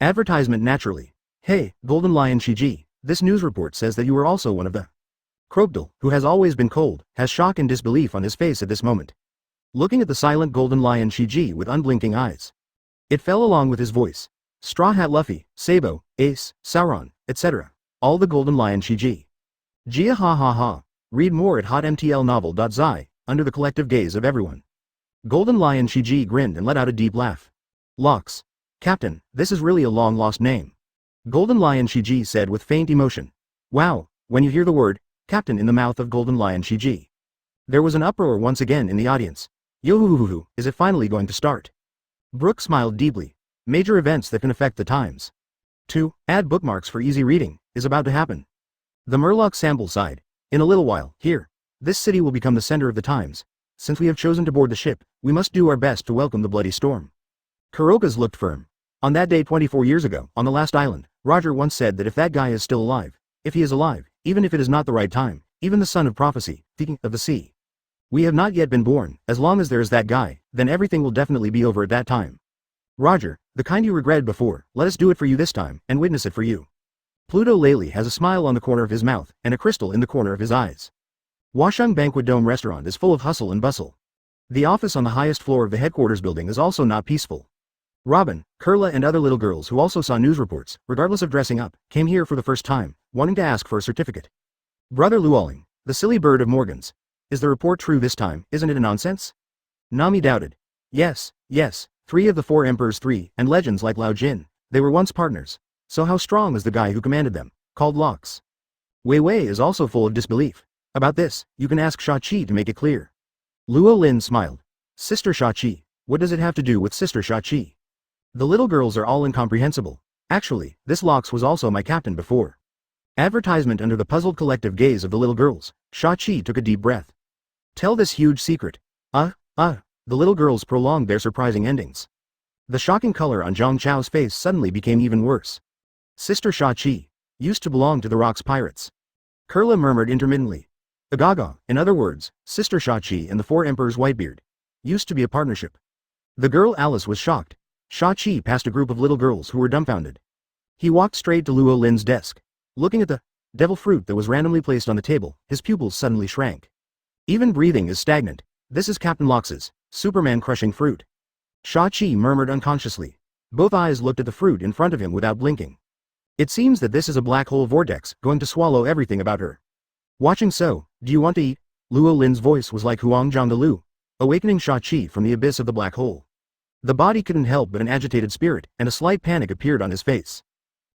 Advertisement naturally. Hey, Golden Lion Shiji, this news report says that you are also one of the. Crocodile, who has always been cold, has shock and disbelief on his face at this moment. Looking at the silent Golden Lion Shiji with unblinking eyes. It fell along with his voice. Straw Hat Luffy, Sabo, Ace, Sauron, etc. All the Golden Lion Shiji. Gia ha ha ha. Read more at hotmtlnovel.zi, under the collective gaze of everyone. Golden Lion Shiji grinned and let out a deep laugh. Locks. Captain, this is really a long-lost name. Golden Lion Shiji said with faint emotion. Wow, when you hear the word, Captain in the mouth of Golden Lion Shiji. There was an uproar once again in the audience. Yo-hoo-hoo-hoo, is it finally going to start? Brooke smiled deeply. Major events that can affect the times. 2. Add bookmarks for easy reading, is about to happen. The Murloc Samble sighed. In a little while, here. This city will become the center of the times. Since we have chosen to board the ship, we must do our best to welcome the bloody storm. Kuroka's looked firm. On that day 24 years ago, on the last island, Roger once said that if that guy is still alive, if he is alive, even if it is not the right time, even the son of prophecy, thinking of the sea. We have not yet been born, as long as there is that guy, then everything will definitely be over at that time. Roger, the kind you regretted before, let us do it for you this time, and witness it for you. Pluto Lely has a smile on the corner of his mouth, and a crystal in the corner of his eyes. Washung Banquet Dome restaurant is full of hustle and bustle. The office on the highest floor of the headquarters building is also not peaceful. Robin, Kurla and other little girls who also saw news reports, regardless of dressing up, came here for the first time, wanting to ask for a certificate. Brother Luo Lin, the silly bird of Morgans. Is the report true this time, isn't it a nonsense? Nami doubted. Yes, 3 of the 4 emperors 3, and legends like Lao Jin, they were once partners. So how strong is the guy who commanded them, called Lox? Wei Wei is also full of disbelief. About this, you can ask Shachi to make it clear. Luo Lin smiled. Sister Shachi, what does it have to do with Sister Shachi? The little girls are all incomprehensible. Actually, this Lox was also my captain before. Advertisement under the puzzled collective gaze of the little girls, Shachi took a deep breath. Tell this huge secret. The little girls prolonged their surprising endings. The shocking color on Zhang Chao's face suddenly became even worse. Sister Shachi used to belong to the Rocks Pirates. Kurla murmured intermittently. Agaga, in other words, Sister Shachi and the 4 Emperors Whitebeard used to be a partnership. The girl Alice was shocked. Shachi passed a group of little girls who were dumbfounded. He walked straight to Luo Lin's desk. Looking at the devil fruit that was randomly placed on the table, his pupils suddenly shrank. Even breathing is stagnant. This is Captain Lox's Superman crushing fruit. Shachi murmured unconsciously. Both eyes looked at the fruit in front of him without blinking. It seems that this is a black hole vortex, going to swallow everything about her. Watching so, do you want to eat? Luo Lin's voice was like Huang Zhang de Lu, awakening Shachi from the abyss of the black hole. The body couldn't help but an agitated spirit, and a slight panic appeared on his face.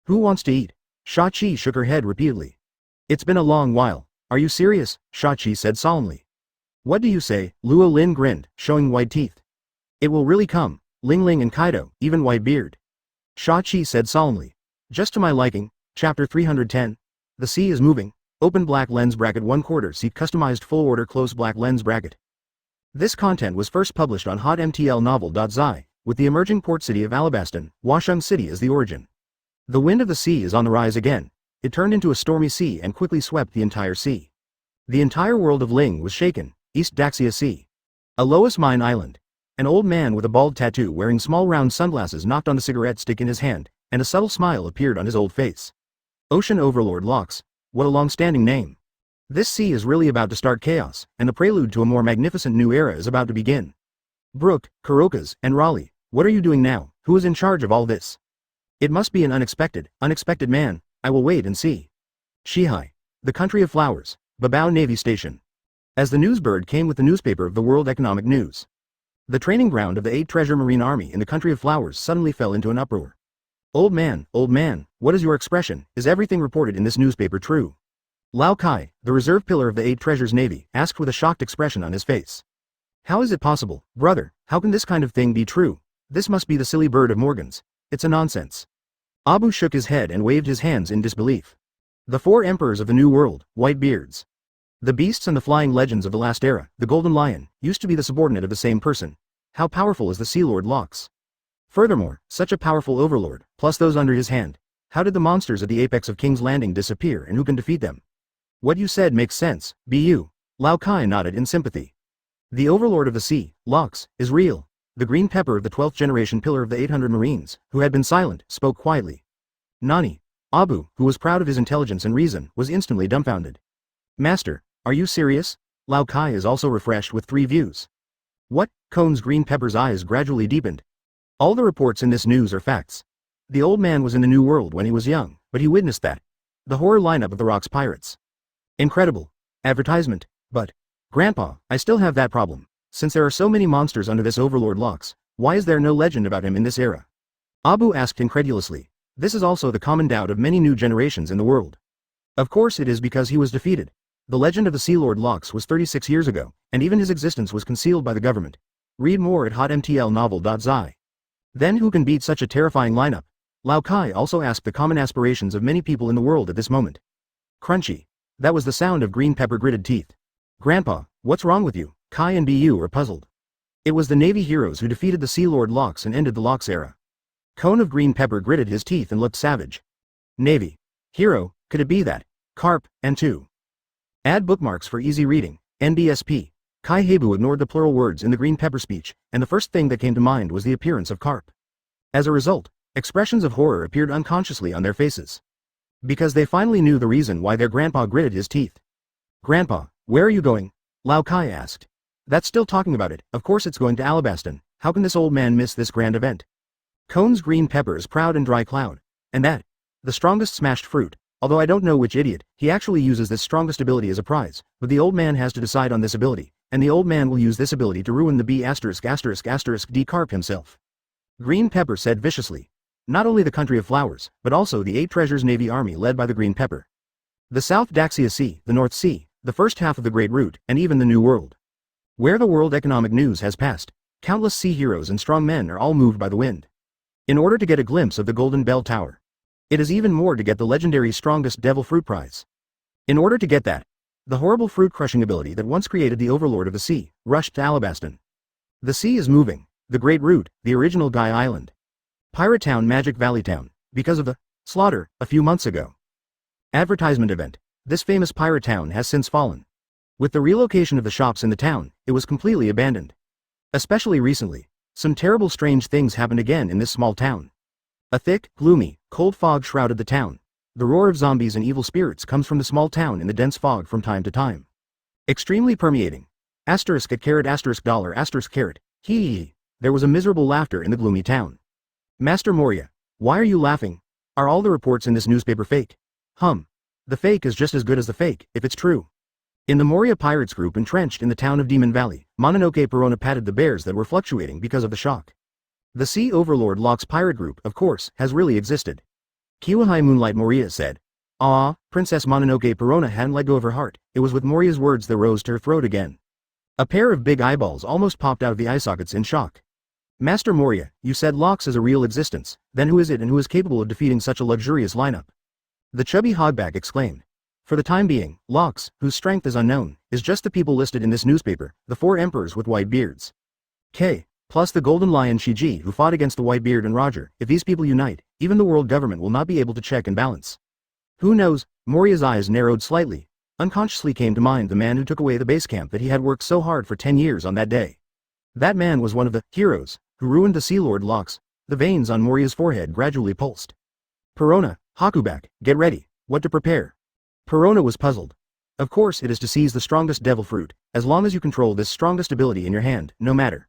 Who wants to eat? Shachi shook her head repeatedly. It's been a long while. Are you serious? Shachi said solemnly. What do you say? Luo Lin grinned, showing white teeth. It will really come. Ling Ling and Kaido, even Whitebeard. Shachi said solemnly. Just to my liking. Chapter 310. The sea is moving. Open black lens bracket 1/4 see customized full order close black lens bracket. This content was first published on hotmtlnovel.zi, with the emerging port city of Alabaston, Washung City as the origin. The wind of the sea is on the rise again. It turned into a stormy sea and quickly swept the entire sea. The entire world of Ling was shaken. East Daxia Sea. Alois Mine Island. An old man with a bald tattoo wearing small round sunglasses knocked on the cigarette stick in his hand, and a subtle smile appeared on his old face. Ocean Overlord Lox. What a long-standing name. This sea is really about to start chaos, and the prelude to a more magnificent new era is about to begin. Brooke, Kurokas, and Raleigh, what are you doing now? Who is in charge of all this? It must be an unexpected man. I will wait and see. Shihai. The country of flowers. Babao Navy Station. As the newsbird came with the newspaper of the World Economic News. The training ground of the 8th Treasure Marine Army in the country of flowers suddenly fell into an uproar. Old man, what is your expression? Is everything reported in this newspaper true? Lao Kai, the reserve pillar of the 8 Treasures Navy, asked with a shocked expression on his face. How is it possible, brother? How can this kind of thing be true? This must be the silly bird of Morgans. It's a nonsense. Abu shook his head and waved his hands in disbelief. The 4 emperors of the New World, Whitebeards. The beasts and the flying legends of the last era, the Golden Lion, used to be the subordinate of the same person. How powerful is the Sea Lord Lox? Furthermore, such a powerful overlord, plus those under his hand. How did the monsters at the apex of King's Landing disappear and who can defeat them? What you said makes sense, Bu. Lao Kai nodded in sympathy. The overlord of the sea, Lox, is real. The green pepper of the 12th generation pillar of the 800 Marines, who had been silent, spoke quietly. Nani. Abu, who was proud of his intelligence and reason, was instantly dumbfounded. Master, are you serious? Lao Kai is also refreshed with 3 views. What? Kone's green pepper's eyes gradually deepened. All the reports in this news are facts. The old man was in the New World when he was young, but he witnessed that. The horror lineup of the Rocks Pirates. Incredible. Advertisement. But, Grandpa, I still have that problem. Since there are so many monsters under this overlord Lox, why is there no legend about him in this era? Abu asked incredulously. This is also the common doubt of many new generations in the world. Of course it is because he was defeated. The legend of the Sea Lord Lox was 36 years ago, and even his existence was concealed by the government. Read more at hotmtlnovel.zi. Then who can beat such a terrifying lineup? Lao Kai also asked the common aspirations of many people in the world at this moment. Crunchy. That was the sound of green pepper gritted teeth. Grandpa, what's wrong with you? Kai and Bu are puzzled. It was the Navy heroes who defeated the Sea Lord Lox and ended the Lox era. Cone of green pepper gritted his teeth and looked savage. Navy. Hero, could it be that? Carp, and 2. Add bookmarks for easy reading. NBSP. Kai Heibu ignored the plural words in the green pepper speech, and the first thing that came to mind was the appearance of carp. As a result, expressions of horror appeared unconsciously on their faces. Because they finally knew the reason why their grandpa gritted his teeth. Grandpa, where are you going? Lao Kai asked. That's still talking about it, of course it's going to Alabaston. How can this old man miss this grand event? Cone's green pepper is proud and dry cloud. And that? The strongest smashed fruit, although I don't know which idiot, he actually uses this strongest ability as a prize, but the old man has to decide on this ability, and the old man will use this ability to ruin the B***** D carp himself. Green Pepper said viciously. Not only the country of flowers, but also the 8 treasures Navy Army led by the Green Pepper. The South Daxia Sea, the North Sea, the first half of the Great Route, and even the New World. Where the world economic news has passed, countless sea heroes and strong men are all moved by the wind. In order to get a glimpse of the Golden Bell Tower. It is even more to get the legendary strongest Devil Fruit Prize. In order to get that, the horrible fruit-crushing ability that once created the Overlord of the Sea, rushed to Alabaston. The sea is moving, the Great Route, the original Guy Island. Pirate Town Magic Valley Town, because of the slaughter a few months ago. Advertisement event. This famous pirate town has since fallen. With the relocation of the shops in the town, it was completely abandoned. Especially recently, some terrible strange things happened again in this small town. A thick, gloomy, cold fog shrouded the town. The roar of zombies and evil spirits comes from the small town in the dense fog from time to time. Extremely permeating. Asterisk at caret asterisk dollar asterisk caret. Hee. There was a miserable laughter in the gloomy town. Master Moria, why are you laughing? Are all the reports in this newspaper fake? The fake is just as good as the fake, if it's true. In the Moria Pirates group entrenched in the town of Demon Valley, Mononoke Perona patted the bears that were fluctuating because of the shock. The Sea Overlord Locke's pirate group, of course, has really existed. Kiwahai Moonlight Moria said. Ah, Princess Mononoke Perona hadn't let go of her heart, it was with Moria's words that rose to her throat again. A pair of big eyeballs almost popped out of the eye sockets in shock. Master Moria, you said Locks is a real existence, then who is it and who is capable of defeating such a luxurious lineup? The chubby hogback exclaimed. For the time being, Locks, whose strength is unknown, is just the people listed in this newspaper, the 4 emperors with white beards. K. Plus the golden lion Shiji who fought against the Whitebeard and Roger. If these people unite, even the world government will not be able to check and balance. Who knows? Moria's eyes narrowed slightly. Unconsciously came to mind the man who took away the base camp that he had worked so hard for 10 years on that day. That man was one of the heroes who ruined the Sea Lord Locks. The veins on Moria's forehead gradually pulsed. Perona, Hakuback, get ready. What to prepare? Perona was puzzled. Of course it is to seize the strongest devil fruit, as long as you control this strongest ability in your hand, no matter.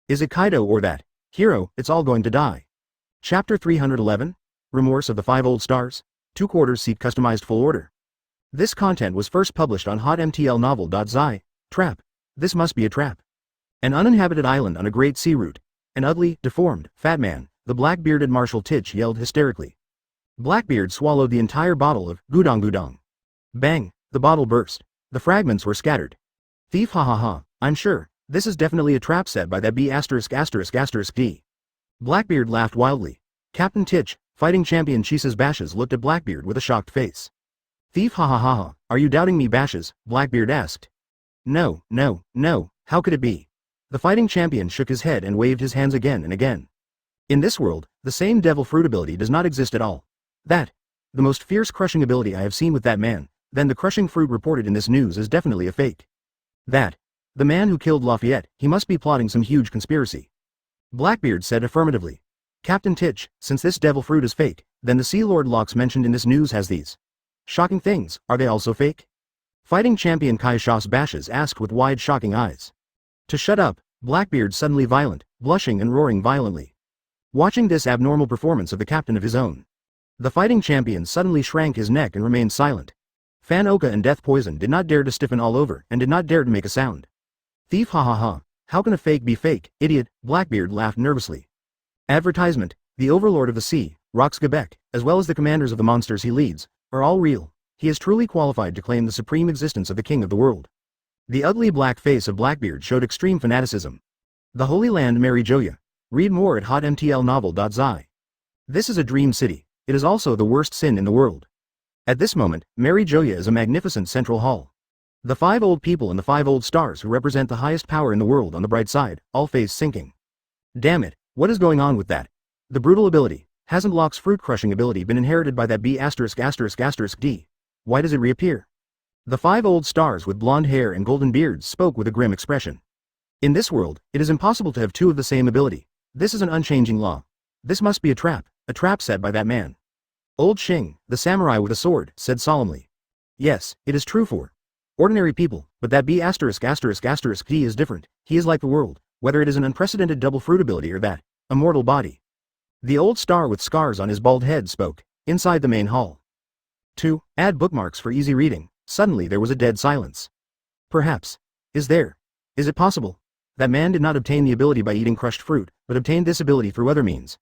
Is it Kaido or that hero, it's all going to die. Chapter 311? Remorse of the 5 Old Stars? 2 quarters seek customized full order. This content was first published on hotmtlnovel.zi. Trap. This must be a trap. An uninhabited island on a great sea route. An ugly, deformed, fat man, the black-bearded Marshal Titch yelled hysterically. Blackbeard swallowed the entire bottle of gudong gudong. Bang, the bottle burst. The fragments were scattered. Thief, ha ha ha, I'm sure. This is definitely a trap set by that B********. D. Blackbeard laughed wildly. Captain Titch, fighting champion Chisa's Bashes looked at Blackbeard with a shocked face. Thief, ha ha ha ha, are you doubting me Bashes? Blackbeard asked. No, how could it be? The fighting champion shook his head and waved his hands again and again. In this world, the same devil fruit ability does not exist at all. That, the most fierce crushing ability I have seen with that man, then the crushing fruit reported in this news is definitely a fake. That, the man who killed Lafayette, he must be plotting some huge conspiracy. Blackbeard said affirmatively. Captain Titch, since this devil fruit is fake, then the Sea Lord Locks mentioned in this news has these shocking things, are they also fake? Fighting champion Kai Shas Bashes asked with wide shocking eyes. To shut up, Blackbeard suddenly violent, blushing and roaring violently. Watching this abnormal performance of the captain of his own. The fighting champion suddenly shrank his neck and remained silent. Fan Oka and Death Poison did not dare to stiffen all over and did not dare to make a sound. Thief, ha ha ha, how can a fake be fake, idiot? Blackbeard laughed nervously. Advertisement, the Overlord of the Sea, Rox Gebek, as well as the commanders of the monsters he leads, are all real. He is truly qualified to claim the supreme existence of the king of the world. The ugly black face of Blackbeard showed extreme fanaticism. The Holy Land Mary Joa. Read more at hotmtlnovel.zi. This is a dream city. It is also the worst sin in the world. At this moment, Mary Joa is a magnificent central hall. The 5 old people and the 5 old stars who represent the highest power in the world on the bright side, all face sinking. Damn it, what is going on with that? The brutal ability, Hasn't Locke's fruit-crushing ability been inherited by that B*******? D? Why does it reappear? The 5 old stars with blonde hair and golden beards spoke with a grim expression. In this world, it is impossible to have 2 of the same ability. This is an unchanging law. This must be a trap set by that man. Old Xing, the samurai with a sword, said solemnly. Yes, it is true for ordinary people, but that B******* D is different. He is like the world, whether it is an unprecedented double fruit ability or that immortal body. The old star with scars on his bald head spoke, inside the main hall. 2. Add bookmarks for easy reading. Suddenly there was a dead silence. Perhaps. Is it possible? That man did not obtain the ability by eating crushed fruit, but obtained this ability through other means.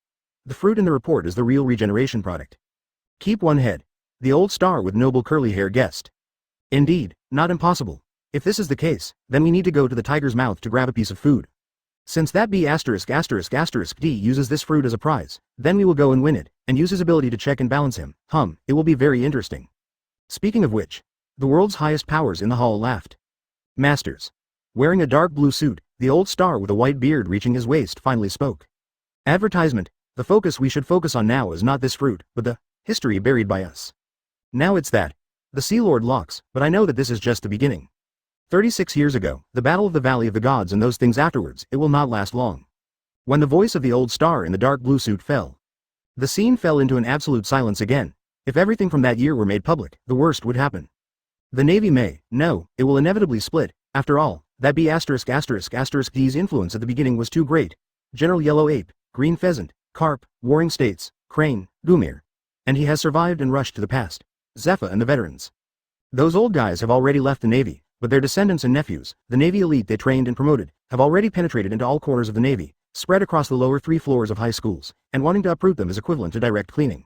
The fruit in the report is the real regeneration product. Keep one head. The old star with noble curly hair guessed. Indeed, not impossible. If this is the case, then we need to go to the tiger's mouth to grab a piece of food. Since that B******* D uses this fruit as a prize, then we will go and win it, and use his ability to check and balance him. It will be very interesting. Speaking of which, the world's highest powers in the hall laughed. Masters. Wearing a dark blue suit, the old star with a white beard reaching his waist finally spoke. Advertisement. The focus we should focus on now is not this fruit, but the history buried by us. Now it's that. The Sea Lord Locks, but I know that this is just the beginning. 36 years ago, the Battle of the Valley of the Gods and those things afterwards, it will not last long. When the voice of the old star in the dark blue suit fell, the scene fell into an absolute silence again. If everything from that year were made public, the worst would happen. The Navy it will inevitably split. After all, that B********D's influence at the beginning was too great. General Yellow Ape, Green Pheasant, Carp, Warring States, Crane, Gumir. And he has survived and rushed to the past. Zephyr and the veterans. Those old guys have already left the Navy, but their descendants and nephews, the Navy elite they trained and promoted, have already penetrated into all corners of the Navy, spread across the lower 3 floors of high schools, and wanting to uproot them is equivalent to direct cleaning.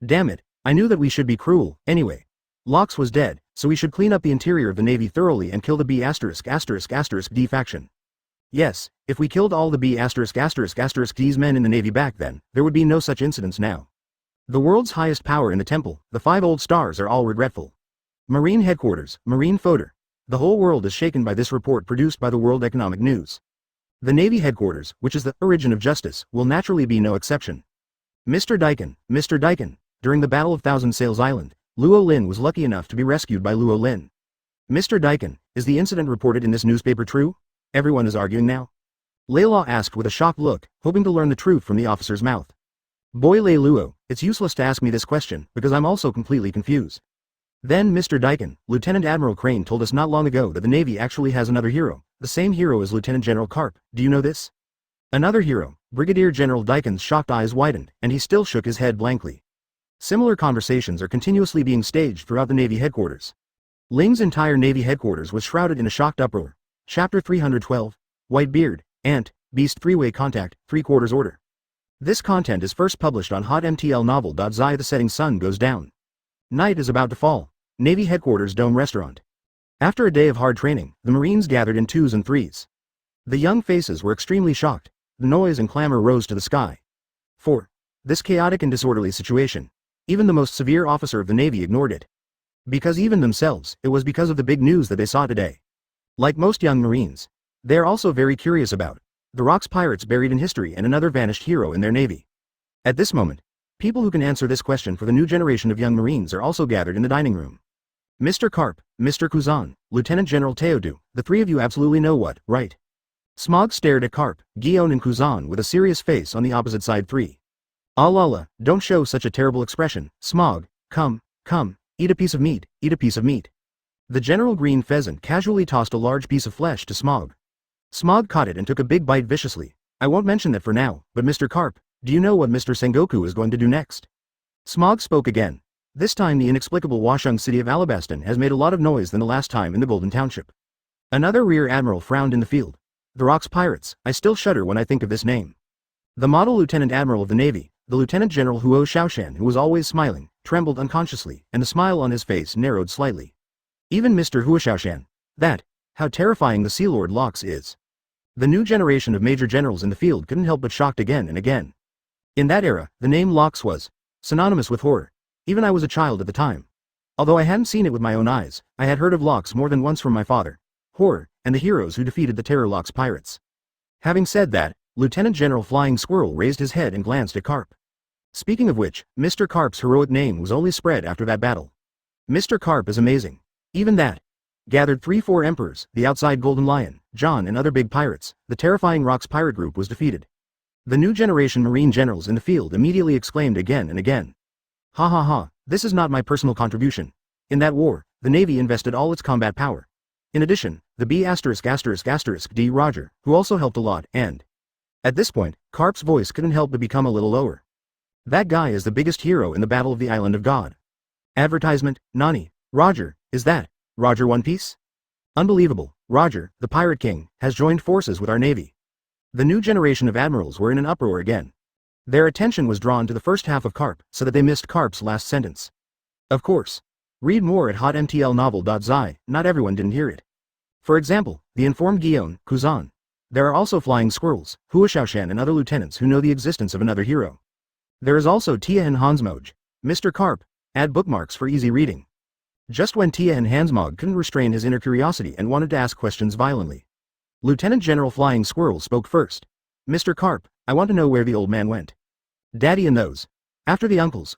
Damn it, I knew that we should be cruel. Anyway, Locks was dead, so we should clean up the interior of the Navy thoroughly and kill the B******* D faction. Yes, if we killed all the B****** D's men in the Navy back then, there would be no such incidents now. The world's highest power in the temple, the 5 old stars are all regretful. Marine headquarters, Marine Fodor. The whole world is shaken by this report produced by the World Economic News. The Navy headquarters, which is the origin of justice, will naturally be no exception. Mr. Daikin, during the Battle of Thousand Sails Island, Luo Lin was lucky enough to be rescued by Luo Lin. Mr. Daikin, is the incident reported in this newspaper true? Everyone is arguing now. Laylaw asked with a shocked look, hoping to learn the truth from the officer's mouth. Boy Lei Luo, it's useless to ask me this question, because I'm also completely confused. Then Mr. Daikin, Lieutenant Admiral Crane told us not long ago that the Navy actually has another hero, the same hero as Lieutenant General Carp. Do you know this? Another hero. Brigadier General Daikin's shocked eyes widened, and he still shook his head blankly. Similar conversations are continuously being staged throughout the Navy headquarters. Ling's entire Navy headquarters was shrouded in a shocked uproar. Chapter 312, White Beard, Ant, Beast 3-Way Contact, 3/4 Order. This content is first published on hotmtl novel.zi. The setting sun goes down. Night is about to fall. Navy Headquarters Dome Restaurant. After a day of hard training, the Marines gathered in 2s and 3s. The young faces were extremely shocked. The noise and clamor rose to the sky. 4. This chaotic and disorderly situation. Even the most severe officer of the Navy ignored it. Because even themselves, it was because of the big news that they saw today. Like most young Marines, they are also very curious about the Rocks pirates buried in history and another vanished hero in their Navy. At this moment, people who can answer this question for the new generation of young Marines are also gathered in the dining room. Mr. Carp, Mr. Kuzan, Lieutenant General Teodu, the 3 of you absolutely know what, right? Smog stared at Carp, Guillaume and Kuzan with a serious face on the opposite side. 3. Alala, don't show such a terrible expression, Smog, come, eat a piece of meat, eat a piece of meat. The General Green Pheasant casually tossed a large piece of flesh to Smog. Smog caught it and took a big bite viciously. I won't mention that for now, but Mr. Carp, do you know what Mr. Sengoku is going to do next? Smog spoke again. This time the inexplicable Washung city of Alabaston has made a lot of noise than the last time in the Golden Township. Another Rear Admiral frowned in the field. The Rocks Pirates, I still shudder when I think of this name. The model Lieutenant Admiral of the Navy, the Lieutenant General Huo Shaoshan, who was always smiling, trembled unconsciously, and the smile on his face narrowed slightly. Even Mr. Huo Shaoshan. How terrifying the Sea Lord Locks is. The new generation of major generals in the field couldn't help but shocked again and again. In that era, the name Locks was synonymous with horror. Even I was a child at the time. Although I hadn't seen it with my own eyes, I had heard of Locks more than once from my father. Horror, and the heroes who defeated the Terror Locks pirates. Having said that, Lieutenant General Flying Squirrel raised his head and glanced at Carp. Speaking of which, Mr. Carp's heroic name was only spread after that battle. Mr. Carp is amazing. Even that. Gathered 3-4 emperors, the outside Golden Lion, John and other big pirates, the terrifying Rocks pirate group was defeated. The new generation marine generals in the field immediately exclaimed again and again. Ha ha ha, this is not my personal contribution. In that war, the Navy invested all its combat power. In addition, the B******D Roger, who also helped a lot, and... At this point, Carp's voice couldn't help but become a little lower. That guy is the biggest hero in the Battle of the Island of God. Advertisement, Nani, Roger, is that Roger One Piece? Unbelievable, Roger, the Pirate King, has joined forces with our Navy. The new generation of admirals were in an uproar again. Their attention was drawn to the first half of Carp, so that they missed Carp's last sentence. Of course. Read more at hotmtlnovel.zi, not everyone didn't hear it. For example, the informed Guillaume, Kuzan. There are also flying squirrels, Huashaoshan and other lieutenants who know the existence of another hero. There is also Tia and Hansmoj. Mr. Carp, add bookmarks for easy reading. Just when Tia and Hansmog couldn't restrain his inner curiosity and wanted to ask questions violently. Lieutenant General Flying Squirrel spoke first. Mr. Carp, I want to know where the old man went. Daddy and those. After the uncles,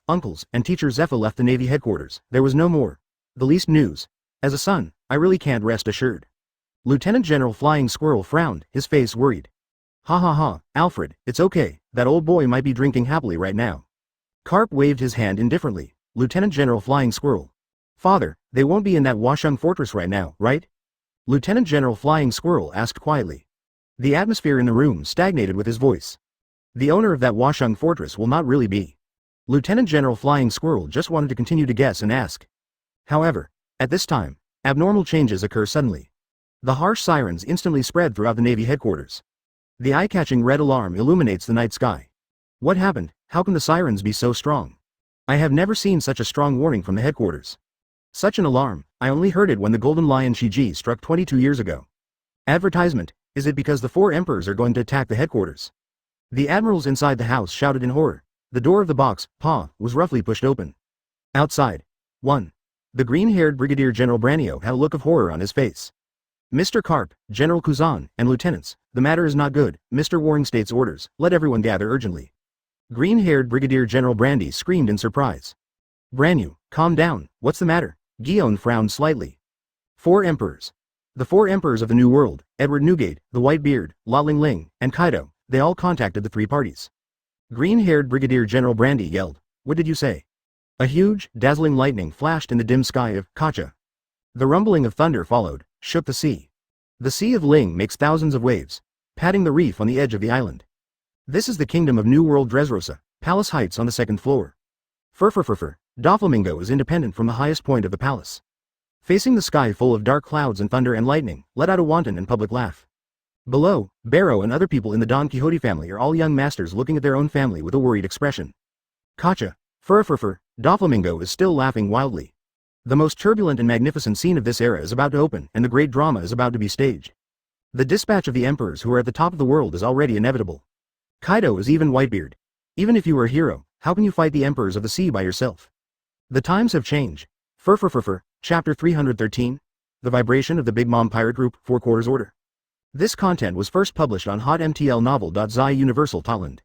and teacher Zepha left the Navy headquarters, there was no more. The least news. As a son, I really can't rest assured. Lieutenant General Flying Squirrel frowned, his face worried. Ha ha ha, Alfred, it's okay, that old boy might be drinking happily right now. Carp waved his hand indifferently. Lieutenant General Flying Squirrel. Father, they won't be in that Washung fortress right now, right? Lieutenant General Flying Squirrel asked quietly. The atmosphere in the room stagnated with his voice. The owner of that Washung fortress will not really be. Lieutenant General Flying Squirrel just wanted to continue to guess and ask. However, at this time, abnormal changes occur suddenly. The harsh sirens instantly spread throughout the Navy headquarters. The eye-catching red alarm illuminates the night sky. What happened? How can the sirens be so strong? I have never seen such a strong warning from the headquarters. Such an alarm, I only heard it when the Golden Lion Shiji struck 22 years ago. Advertisement, is it because the 4 emperors are going to attack the headquarters? The admirals inside the house shouted in horror. The door of the box, was roughly pushed open. Outside. 1. The green-haired Brigadier General Branio had a look of horror on his face. Mr. Carp, General Kuzan, and lieutenants, the matter is not good. Mr. Waring states orders, let everyone gather urgently. Green-haired Brigadier General Brandy screamed in surprise. Branyu, calm down, what's the matter? Guillaume frowned slightly. 4 emperors. The 4 emperors of the New World, Edward Newgate, the Whitebeard, Luo Lin, and Kaido, they all contacted the 3 parties. Green-haired Brigadier General Brandy yelled, what did you say? A huge, dazzling lightning flashed in the dim sky of Kacha. The rumbling of thunder followed, shook the sea. The Sea of Ling makes thousands of waves, patting the reef on the edge of the island. This is the kingdom of New World Dressrosa, Palace Heights on the 2nd floor. Doflamingo is independent from the highest point of the palace. Facing the sky full of dark clouds and thunder and lightning, let out a wanton and public laugh. Below, Barrow and other people in the Don Quixote family are all young masters looking at their own family with a worried expression. Kacha, Doflamingo is still laughing wildly. The most turbulent and magnificent scene of this era is about to open, and the great drama is about to be staged. The dispatch of the emperors who are at the top of the world is already inevitable. Kaido is even Whitebeard. Even if you were a hero, how can you fight the emperors of the sea by yourself? The times have changed. Chapter 313. The Vibration of the Bigmom Pirate Group, 4 Quarters Order. This content was first published on hotmtlnovel.zi Universal Totland.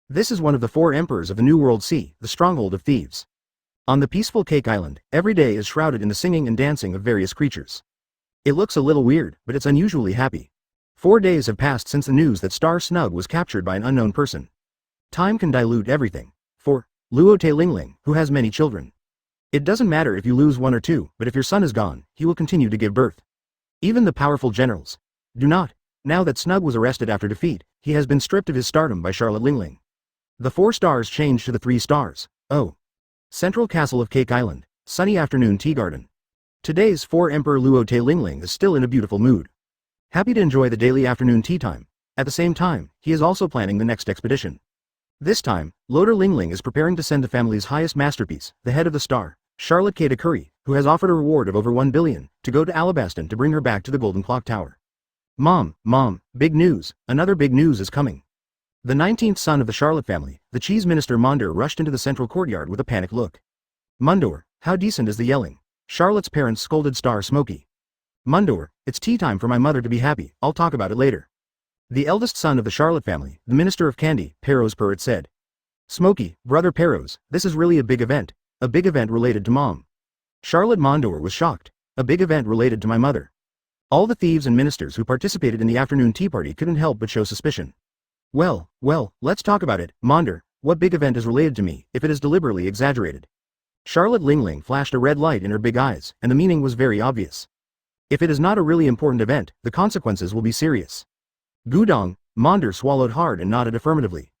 This is one of the 4 emperors of the New World Sea, the stronghold of thieves. On the peaceful Cake Island, every day is shrouded in the singing and dancing of various creatures. It looks a little weird, but it's unusually happy. 4 days have passed since the news that Star Snug was captured by an unknown person. Time can dilute everything. For Luo Lin, who has many children. It doesn't matter if you lose 1 or 2, but if your son is gone, he will continue to give birth. Even the powerful generals. Do not. Now that Snug was arrested after defeat, he has been stripped of his stardom by Charlotte Lingling. The 4 stars changed to the 3 stars. Oh. Central Castle of Cake Island, sunny afternoon tea garden. Today's 4 Emperor Luo Lingling is still in a beautiful mood. Happy to enjoy the daily afternoon tea time. At the same time, he is also planning the next expedition. This time, Loder Lingling is preparing to send the family's highest masterpiece, the head of the star, Charlotte Kata Curry, who has offered a reward of over 1 billion, to go to Alabaston to bring her back to the Golden Clock Tower. Mom, big news, another big news is coming. The 19th son of the Charlotte family, the cheese minister Mondor rushed into the central courtyard with a panicked look. Mondor, how decent is the yelling? Charlotte's parents scolded Star Smokey. Mondor, it's tea time for my mother to be happy, I'll talk about it later. The eldest son of the Charlotte family, the minister of candy, Perros Purrit said. Smokey, Brother Perros, this is really a big event. A big event related to Mom. Charlotte Mondor was shocked. A big event related to my mother. All the thieves and ministers who participated in the afternoon tea party couldn't help but show suspicion. Well, let's talk about it, Mondor. What big event is related to me, if it is deliberately exaggerated? Charlotte Lingling flashed a red light in her big eyes, and the meaning was very obvious. If it is not a really important event, the consequences will be serious. Gudong, Mondor swallowed hard and nodded affirmatively.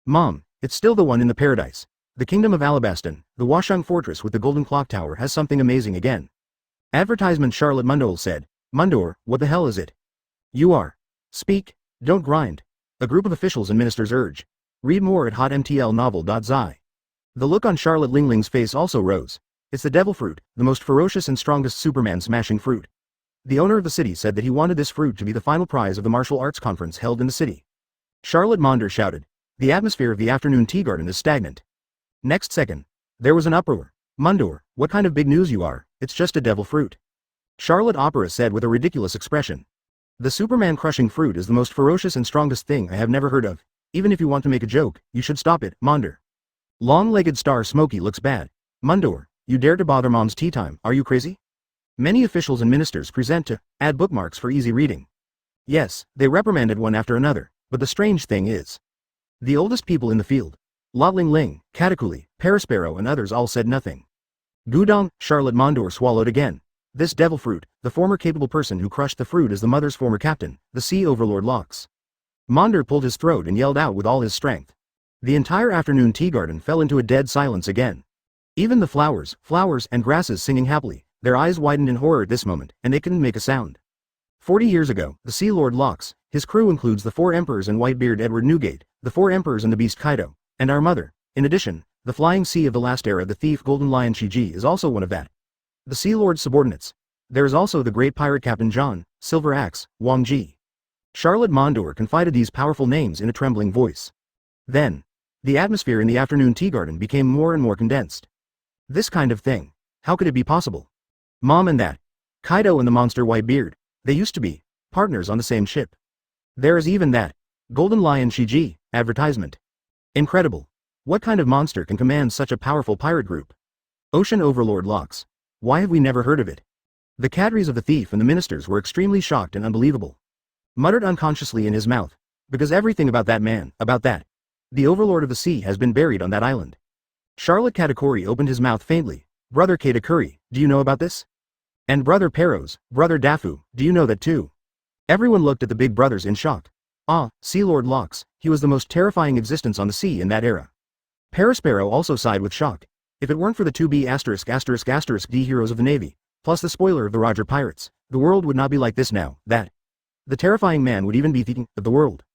Mom, it's still the one in the paradise. The kingdom of Alabaston, the Washung fortress with the golden clock tower has something amazing again. Advertisement Charlotte Mondor said. Mondor, what the hell is it? You are. Speak, don't grind. A group of officials and ministers urge. Read more at hotmtlnovel.zi. The look on Charlotte Lingling's face also rose. It's the devil fruit, the most ferocious and strongest Superman-smashing fruit. The owner of the city said that he wanted this fruit to be the final prize of the martial arts conference held in the city. Charlotte Mondor shouted. The atmosphere of the afternoon tea garden is stagnant. Next second, there was an uproar. Mondor, what kind of big news you are, it's just a devil fruit. Charlotte Opera said with a ridiculous expression. The Superman-crushing fruit is the most ferocious and strongest thing I have never heard of. Even if you want to make a joke, you should stop it, Mondor. Long-legged star Smokey looks bad. Mondor, you dare to bother Mom's tea time, are you crazy? Many officials and ministers present to add bookmarks for easy reading. Yes, they reprimanded one after another, but the strange thing is. The oldest people in the field, Luo Lin, Katakuli, Parasparrow and others all said nothing. Gudong, Charlotte Mondor swallowed again. This devil fruit, the former capable person who crushed the fruit is the mother's former captain, the sea overlord Lox. Mondor pulled his throat and yelled out with all his strength. The entire afternoon tea garden fell into a dead silence again. Even the flowers and grasses singing happily, their eyes widened in horror at this moment, and they couldn't make a sound. 40 years ago, the Sea Lord Lox, his crew includes the 4 emperors and Whitebeard Edward Newgate, the 4 emperors and the beast Kaido, and our mother. In addition, the flying sea of the last era the thief Golden Lion Shiji is also one of that. The Sea Lord's subordinates. There is also the great pirate Captain John, Silver Axe, Wang Ji. Charlotte Mondor confided these powerful names in a trembling voice. Then, the atmosphere in the afternoon tea garden became more and more condensed. This kind of thing. How could it be possible? Mom and that. Kaido and the monster Whitebeard. They used to be partners on the same ship. There is even that. Golden Lion Shiji, advertisement. Incredible. What kind of monster can command such a powerful pirate group? Ocean Overlord Lox. Why have we never heard of it? The cadres of the thief and the ministers were extremely shocked and unbelievable. Muttered unconsciously in his mouth. Because everything about that man, about that. The overlord of the sea has been buried on that island. Charlotte Katakuri opened his mouth faintly. Brother Katakuri, do you know about this? And Brother Perros, Brother Dafu, do you know that too? Everyone looked at the big brothers in shock. Ah, Sea Lord Lox, he was the most terrifying existence on the sea in that era. Parasparrow also sighed with shock. If it weren't for the 2B******D heroes of the Navy, plus the spoiler of the Roger Pirates, the world would not be like this now, that. The terrifying man would even be thinking of the world.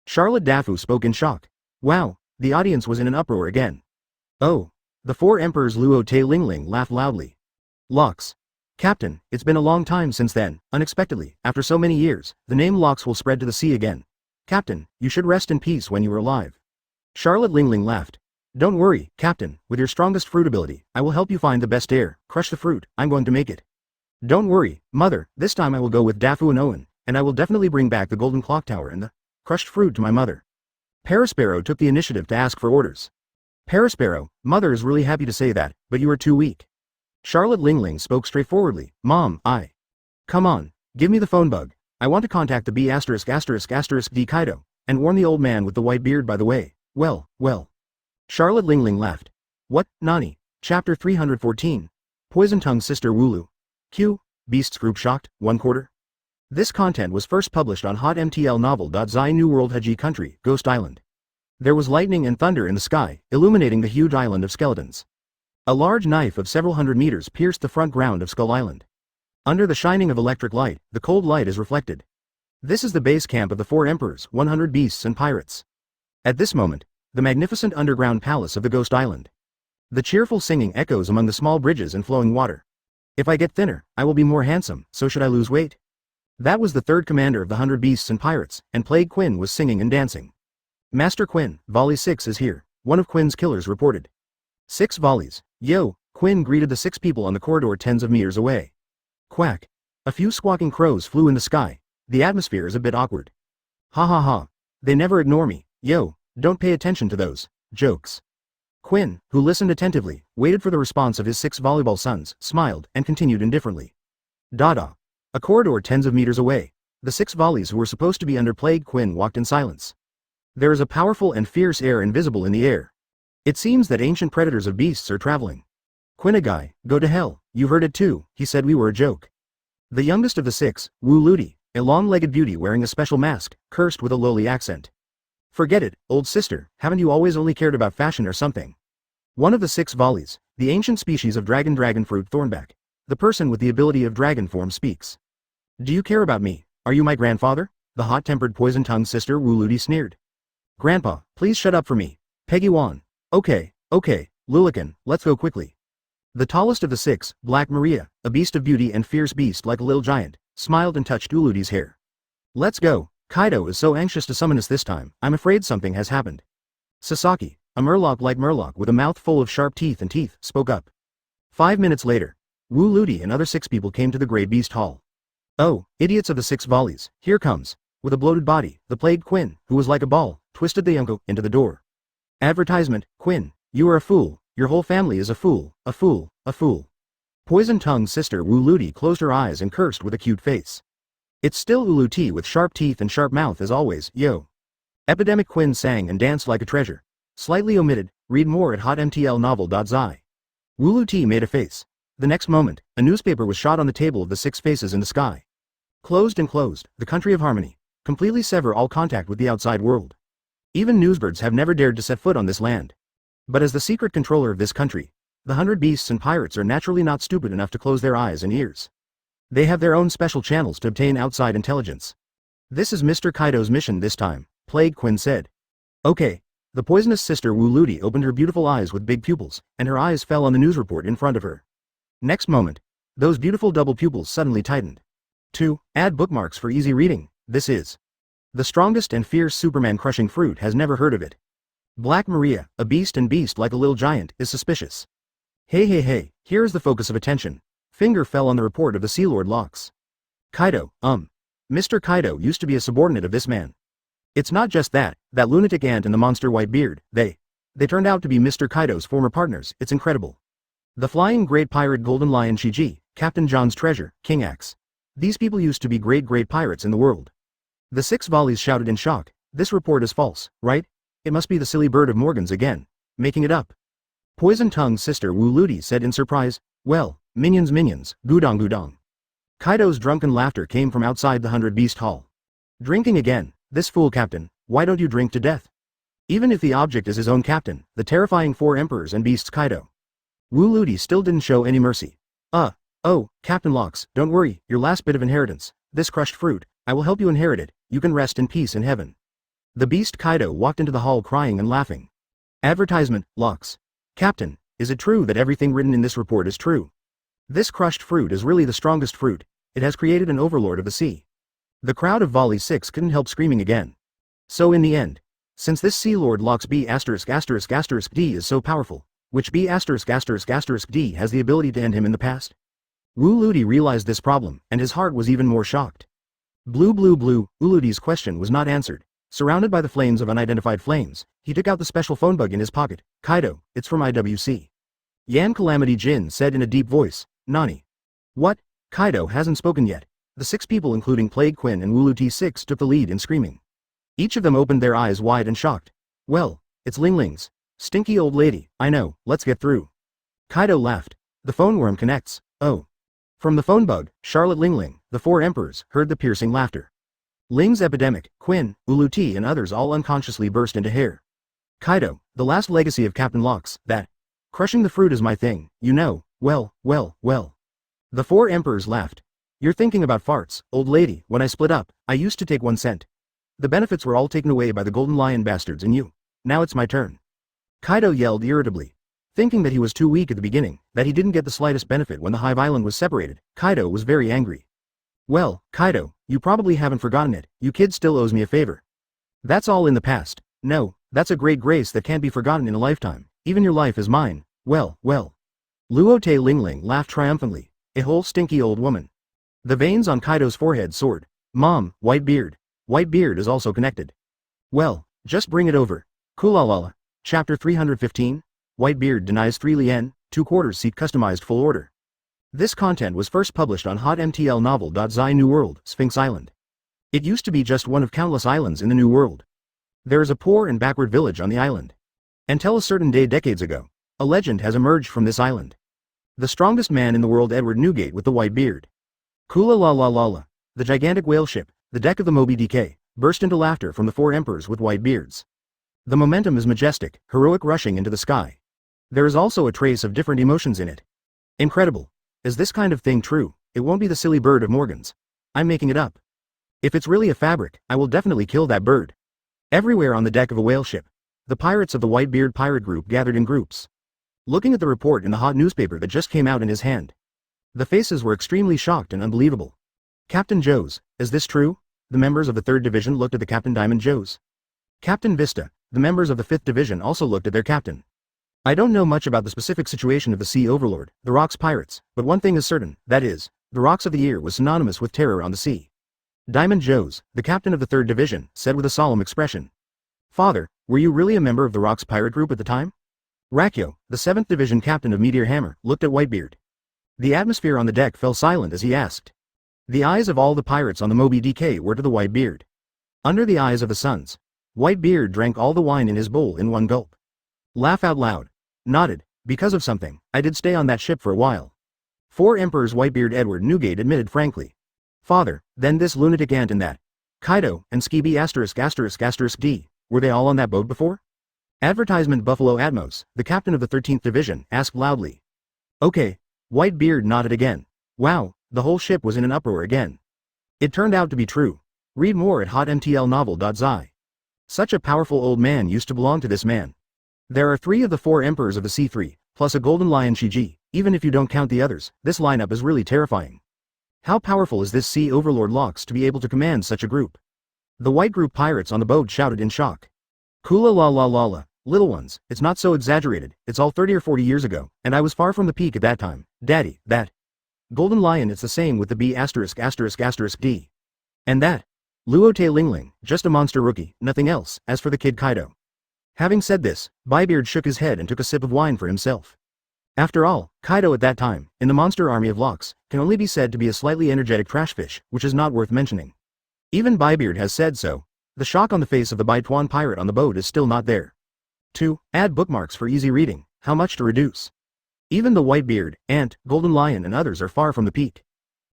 Charlotte Dafu spoke in shock. Wow, the audience was in an uproar again. Oh. The 4 emperors Luo Lingling laughed loudly. Lox. Captain, it's been a long time since then, unexpectedly, after so many years, the name Lox will spread to the sea again. Captain, you should rest in peace when you are alive. Charlotte Lingling laughed. Don't worry, Captain, with your strongest fruit ability, I will help you find the best air, crush the fruit, I'm going to make it. Don't worry, Mother, this time I will go with Dafu and Owen, and I will definitely bring back the golden clock tower and the crushed fruit to my mother. Parasparrow took the initiative to ask for orders. Parasparrow, Mother is really happy to say that, but you are too weak. Charlotte Lingling spoke straightforwardly. Mom, Come on, give me the phone bug. I want to contact the B******D Kaido, and warn the old man with the white beard by the way. Well. Charlotte Lingling laughed. What, Nani? Chapter 314. Poison-tongued sister Wooloo. Q. Beasts group shocked, 1/4. This content was first published on hotmtlnovel.zi New World Haji Country, Ghost Island. There was lightning and thunder in the sky, illuminating the huge island of skeletons. A large knife of several hundred meters pierced the front ground of Skull Island. Under the shining of electric light, the cold light is reflected. This is the base camp of the 4 emperors, 100 beasts and pirates. At this moment, the magnificent underground palace of the Ghost Island. The cheerful singing echoes among the small bridges and flowing water. If I get thinner, I will be more handsome, so should I lose weight? That was the 3rd commander of the 100 beasts and pirates, and Plague Quinn was singing and dancing. Master Quinn, Volley 6 is here, one of Quinn's killers reported. 6 volleys. Yo, Quinn greeted the 6 people on the corridor tens of meters away. Quack. A few squawking crows flew in the sky. The atmosphere is a bit awkward. Ha ha ha. They never ignore me. Yo, don't pay attention to those. jokes. Quinn, who listened attentively, waited for the response of his 6 volleyball sons, smiled, and continued indifferently. Dada. A corridor tens of meters away. The 6 volleys who were supposed to be under Plague Quinn walked in silence. There is a powerful and fierce air invisible in the air. It seems that ancient predators of beasts are traveling. Quinnagai, go to hell, you heard it too, he said we were a joke. The youngest of the 6, Wu Ludi, a long-legged beauty wearing a special mask, cursed with a lowly accent. Forget it, old sister, haven't you always only cared about fashion or something? One of the 6 volleys, the ancient species of dragon fruit thornback, the person with the ability of dragon form speaks. Do you care about me? Are you my grandfather? The hot-tempered poison-tongued sister Wu Ludi sneered. Grandpa, please shut up for me. Peggy Wan. Okay, Lilican, let's go quickly. The tallest of the 6, Black Maria, a beast of beauty and fierce beast like a little giant, smiled and touched Uludi's hair. Let's go, Kaido is so anxious to summon us this time, I'm afraid something has happened. Sasaki, a murloc like murloc with a mouth full of sharp teeth, spoke up. 5 minutes later, Wu Ludi and other 6 people came to the Grey Beast Hall. Oh, idiots of the 6 volleys, here comes. With a bloated body, the plagued Quinn, who was like a ball, twisted the Yonko into the door. Advertisement, Quinn, you are a fool, your whole family is a fool, a fool, a fool. Poison-tongued sister Wu Ludi closed her eyes and cursed with a cute face. It's still Uluti with sharp teeth and sharp mouth as always, yo. Epidemic Quinn sang and danced like a treasure. Slightly omitted, read more at hotmtlnovel.zi. Wuluti made a face. The next moment, a newspaper was shot on the table of the 6 faces in the sky. Closed and closed, the country of harmony. Completely sever all contact with the outside world. Even newsbirds have never dared to set foot on this land. But as the secret controller of this country, the 100 beasts and pirates are naturally not stupid enough to close their eyes and ears. They have their own special channels to obtain outside intelligence. This is Mr. Kaido's mission this time, Plague Quinn said. Okay. The poisonous sister Wu Ludi opened her beautiful eyes with big pupils, and her eyes fell on the news report in front of her. Next moment, those beautiful double pupils suddenly tightened. 2. Add bookmarks for easy reading, this is. The strongest and fierce Superman crushing fruit has never heard of it. Black Maria, a beast like a little giant, is suspicious. Hey, here is the focus of attention. Finger fell on the report of the Sea Lord Locks. Kaido, Mr. Kaido used to be a subordinate of this man. It's not just that lunatic ant and the monster Whitebeard, they turned out to be Mr. Kaido's former partners, it's incredible. The flying great pirate Golden Lion Shiji, Captain John's treasure, King Axe. These people used to be great pirates in the world. The 6 volleys shouted in shock, this report is false, right? It must be the silly bird of Morgan's again, making it up. Poison-tongued sister Wu Ludi said in surprise, well, minions, gudong. Kaido's drunken laughter came from outside the 100 Beast Hall. Drinking again, this fool captain, why don't you drink to death? Even if the object is his own captain, the terrifying 4 emperors and beasts Kaido. Wu Ludi still didn't show any mercy. Oh, Captain Locks, don't worry, your last bit of inheritance, this crushed fruit, I will help you inherit it, you can rest in peace in heaven. The beast Kaido walked into the hall crying and laughing. Advertisement, Locks. Captain, is it true that everything written in this report is true? This crushed fruit is really the strongest fruit, it has created an overlord of the sea. The crowd of Volley 6 couldn't help screaming again. So in the end, since this Sea Lord Locks B***** D is so powerful, which B***** D has the ability to end him in the past? Wu Ludi realized this problem, and his heart was even more shocked. Blue, Uludi's question was not answered. Surrounded by the flames of unidentified flames, he took out the special phone bug in his pocket. Kaido, it's from IWC. Yan Calamity Jin said in a deep voice, Nani? What? Kaido hasn't spoken yet. The 6 people including Plague Quinn and Wuluti 6 took the lead in screaming. Each of them opened their eyes wide and shocked. Well, it's Lingling's. Stinky old lady, I know, let's get through. Kaido laughed. The phone worm connects, oh. From the phone bug, Charlotte Lingling, the 4 emperors, heard the piercing laughter. Ling's epidemic, Quinn, Uluti and others all unconsciously burst into hair. Kaido, the last legacy of Captain Locks, that. Crushing the fruit is my thing, you know, well. The 4 emperors laughed. You're thinking about farts, old lady, when I split up, I used to take 1 cent. The benefits were all taken away by the Golden Lion bastards and you. Now it's my turn. Kaido yelled irritably. Thinking that he was too weak at the beginning, that he didn't get the slightest benefit when the Hive Island was separated, Kaido was very angry. Well, Kaido, you probably haven't forgotten it, you kid still owes me a favor. That's all in the past. No, that's a great grace that can't be forgotten in a lifetime, even your life is mine, well. Luo Lingling laughed triumphantly, a whole stinky old woman. The veins on Kaido's forehead soared. Mom, Whitebeard. Whitebeard is also connected. Well, just bring it over. Kulalala. Chapter 315, Whitebeard denies 3 Lien, 2/4 seat customized full order. This content was first published on hotmtlnovel.zi New World, Sphinx Island. It used to be just one of countless islands in the New World. There is a poor and backward village on the island. Until a certain day decades ago, a legend has emerged from this island. The strongest man in the world, Edward Newgate with the white beard. Kula la la la la, the gigantic whale ship, the deck of the Moby Dick, burst into laughter from the 4 emperors with white beards. The momentum is majestic, heroic, rushing into the sky. There is also a trace of different emotions in it. Incredible. Is this kind of thing true? It won't be the silly bird of Morgan's. I'm making it up. If it's really a fabric, I will definitely kill that bird. Everywhere on the deck of a whale ship, the pirates of the Whitebeard pirate group gathered in groups. Looking at the report in the hot newspaper that just came out in his hand, the faces were extremely shocked and unbelievable. Captain Joes, is this true? The members of the 3rd Division looked at the Captain Diamond Joes. Captain Vista, the members of the 5th Division also looked at their captain. I don't know much about the specific situation of the Sea Overlord, the Rocks Pirates, but one thing is certain, that is, the Rocks of the Year was synonymous with terror on the sea. Diamond Joes, the captain of the 3rd Division, said with a solemn expression. Father, were you really a member of the Rocks Pirate Group at the time? Rakyo, the 7th Division captain of Meteor Hammer, looked at Whitebeard. The atmosphere on the deck fell silent as he asked. The eyes of all the pirates on the Moby Dick were to the Whitebeard. Under the eyes of the sons, Whitebeard drank all the wine in his bowl in one gulp. Laugh out loud. Nodded. Because of something, I did stay on that ship for a while. 4 emperors Whitebeard Edward Newgate admitted frankly. Father, then this lunatic ant and that Kaido and Skibby *****D, were they all on that boat before? Advertisement Buffalo Atmos, the captain of the 13th Division, asked loudly. Okay. Whitebeard nodded again. Wow, the whole ship was in an uproar again. It turned out to be true. Read more at hotmtlnovel.zi. Such a powerful old man used to belong to this man. There are 3 of the 4 emperors of the C3, plus a golden lion Shiji. Even if you don't count the others, this lineup is really terrifying. How powerful is this Sea Overlord Locks to be able to command such a group? The white group pirates on the boat shouted in shock. Kula la la la la, little ones, it's not so exaggerated, it's all 30 or 40 years ago, and I was far from the peak at that time. Daddy, that golden lion, it's the same with the B******D. And that Luo Lin, just a monster rookie, nothing else. As for the kid Kaido. Having said this, Bybeard shook his head and took a sip of wine for himself. After all, Kaido at that time, in the monster army of Locks, can only be said to be a slightly energetic trashfish, which is not worth mentioning. Even Bybeard has said so. The shock on the face of the Baituan pirate on the boat is still not there. 2. Add bookmarks for easy reading. How much to reduce? Even the Whitebeard, Ant, Golden Lion and others are far from the peak.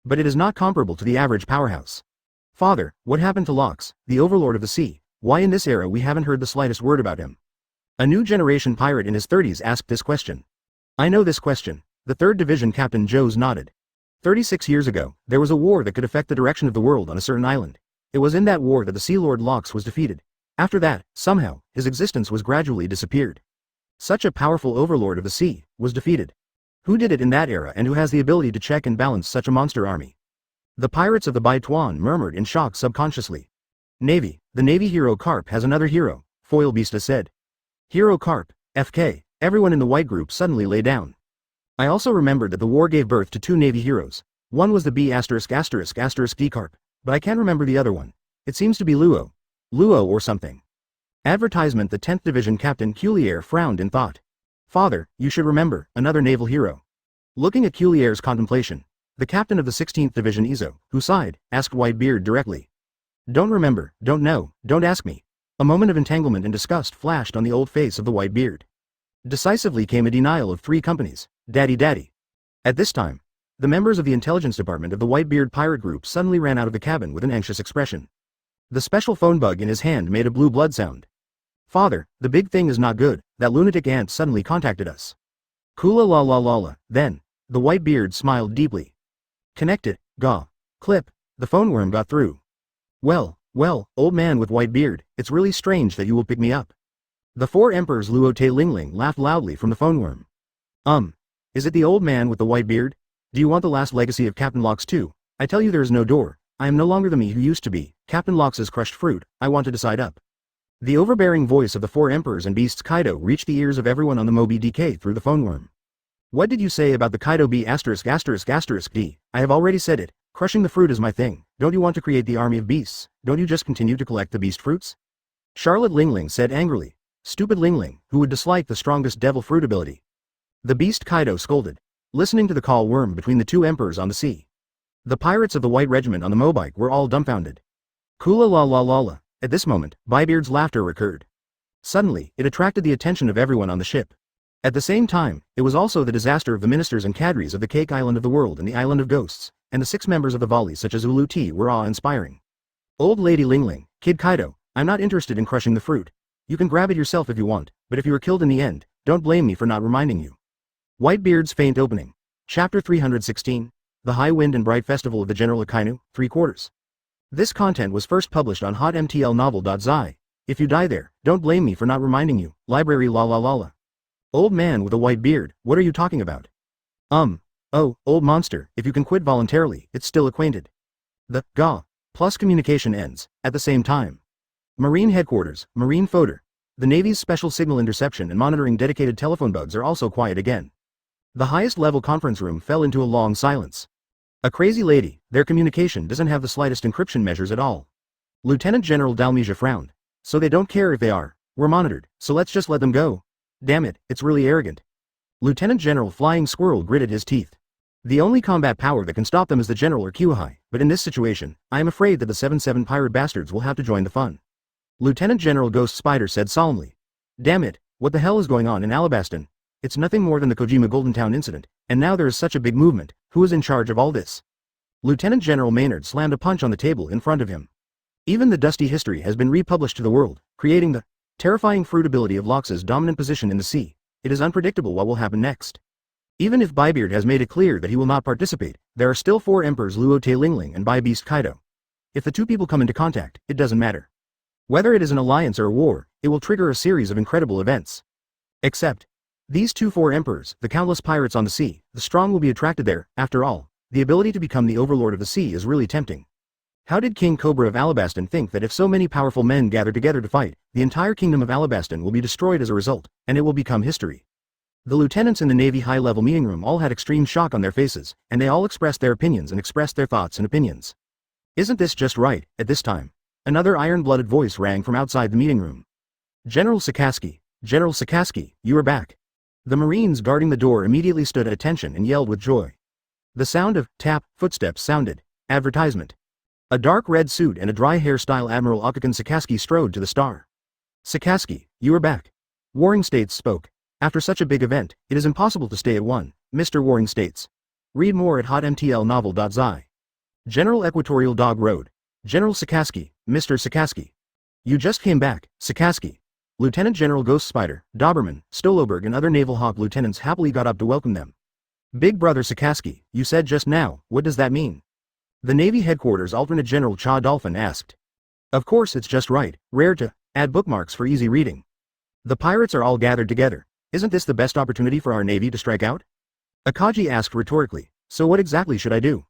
But it is not comparable to the average powerhouse. Father, what happened to Locks, the overlord of the sea? Why in this era we haven't heard the slightest word about him? A new generation pirate in his 30s asked this question. I know this question. The 3rd Division Captain Joes nodded. 36 years ago, there was a war that could affect the direction of the world on a certain island. It was in that war that the Sea Lord Locks was defeated. After that, somehow, his existence was gradually disappeared. Such a powerful overlord of the sea was defeated. Who did it in that era and who has the ability to check and balance such a monster army? The pirates of the Baituan murmured in shock subconsciously. Navy, the Navy hero Carp has another hero, Foil Beasta said. Hero Carp, FK, everyone in the white group suddenly lay down. I also remembered that the war gave birth to 2 Navy heroes. One was the B******D Carp, but I can't remember the other one. It seems to be Luo or something. Advertisement The 10th Division Captain Culier frowned in thought. Father, you should remember, another naval hero. Looking at Culier's contemplation, the captain of the 16th Division Izo, who sighed, asked Whitebeard directly. Don't remember, don't know, don't ask me. A moment of entanglement and disgust flashed on the old face of the Whitebeard. Decisively came a denial of 3 companies. Daddy. At this time, the members of the intelligence department of the Whitebeard pirate group suddenly ran out of the cabin with an anxious expression. The special phone bug in his hand made a blue blood sound. Father, the big thing is not good. That lunatic ant suddenly contacted us. Kula la la la la. Then, the Whitebeard smiled deeply. Connect it, gaw. Clip. The phone worm got through. Well, old man with white beard, it's really strange that you will pick me up. The 4 emperors Luo Lin laughed loudly from the phone worm. Is it the old man with the white beard? Do you want the last legacy of Captain Locks too? I tell you there is no door. I am no longer the me who used to be. Captain Locks' crushed fruit. I want to decide up. The overbearing voice of the 4 emperors and beasts Kaido reached the ears of everyone on the Moby Dick through the phone worm. What did you say about the Kaido B********D? I have already said it. Crushing the fruit is my thing. Don't you want to create the army of beasts? Don't you just continue to collect the beast fruits? Charlotte Lingling said angrily. Stupid Lingling, who would dislike the strongest devil fruit ability. The beast Kaido scolded, listening to the call worm between the two emperors on the sea. The pirates of the White Regiment on the Mobike were all dumbfounded. Kula la la la la. At this moment, Bybeard's laughter recurred. Suddenly, it attracted the attention of everyone on the ship. At the same time, it was also the disaster of the ministers and cadres of the Cake Island of the World and the Island of Ghosts, and the 6 members of the Volley such as Ulu T were awe-inspiring. Old Lady Lingling, Kid Kaido, I'm not interested in crushing the fruit. You can grab it yourself if you want, but if you are killed in the end, don't blame me for not reminding you. Whitebeard's faint opening. Chapter 316, The High Wind and Bright Festival of the General Akainu, 3/4. This content was first published on hotmtlnovel.zi. If you die there, don't blame me for not reminding you. Library la la la la. Old man with a white beard, what are you talking about? Oh, old monster, if you can quit voluntarily, it's still acquainted. The Ga plus communication ends at the same time. Marine Headquarters, Marine Fodor. The Navy's special signal interception and monitoring dedicated telephone bugs are also quiet again. The highest level conference room fell into a long silence. A crazy lady, their communication doesn't have the slightest encryption measures at all. Lieutenant General Dalmesia frowned. So they don't care if they are. We're monitored, so let's just let them go. Damn it, it's really arrogant. Lieutenant General Flying Squirrel gritted his teeth. The only combat power that can stop them is the General or Kyuhai, but in this situation, I am afraid that the 7-7 pirate bastards will have to join the fun. Lieutenant General Ghost Spider said solemnly. Damn it, what the hell is going on in Alabaston? It's nothing more than the Kojima Golden Town incident, and now there is such a big movement. Who is in charge of all this? Lieutenant General Maynard slammed a punch on the table in front of him. Even the dusty history has been republished to the world, creating the terrifying fruit ability of Lox's dominant position in the sea. It is unpredictable what will happen next. Even if Bybeard has made it clear that he will not participate, there are still 4 emperors Luo Te Lingling and Bybeast Kaido. If the two people come into contact, it doesn't matter. Whether it is an alliance or a war, it will trigger a series of incredible events. Except, these 4 emperors, the countless pirates on the sea, the strong will be attracted there. After all, the ability to become the overlord of the sea is really tempting. How did King Cobra of Alabaston think that if so many powerful men gather together to fight, the entire kingdom of Alabaston will be destroyed as a result, and it will become history? The lieutenants in the Navy high-level meeting room all had extreme shock on their faces, and they all expressed their opinions and expressed their thoughts and opinions. Isn't this just right, at this time? Another iron-blooded voice rang from outside the meeting room. General Sakaski, you are back. The Marines guarding the door immediately stood at attention and yelled with joy. The sound of footsteps sounded. Advertisement. A dark red suit and a dry hairstyle Admiral Akakan Sakaski strode to the star. Sakaski, you are back. Warring States spoke. After such a big event, it is impossible to stay at one, Mr. Warring States. Read more at hotmtlnovel.zi. General Equatorial Dog Road. General Sakaski, Mr. Sakaski. You just came back, Sakaski. Lieutenant General Ghost Spider, Doberman, Stoloberg and other Naval Hawk lieutenants happily got up to welcome them. Big Brother Sakaski, you said just now, what does that mean? The Navy Headquarters Alternate General Cha Dolphin asked. Of course it's just right, rare to add bookmarks for easy reading. The pirates are all gathered together. Isn't this the best opportunity for our Navy to strike out? Akaji asked rhetorically, so what exactly should I do?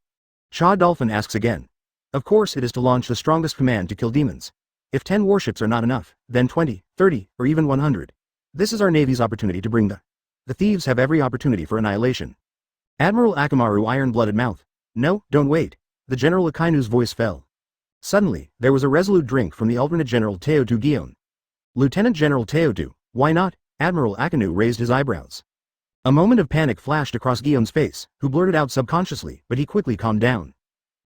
Cha Dolphin asks again. Of course it is to launch the strongest command to kill demons. If 10 warships are not enough, then 20, 30, or even 100. This is our Navy's opportunity to bring the thieves have every opportunity for annihilation. Admiral Akamaru iron-blooded mouth. No, don't wait. The General Akainu's voice fell. Suddenly, there was a resolute drink from the alternate General Teotu Gion. Lieutenant General Teotu, why not? Admiral Akainu raised his eyebrows. A moment of panic flashed across Gion's face, who blurted out subconsciously, but he quickly calmed down.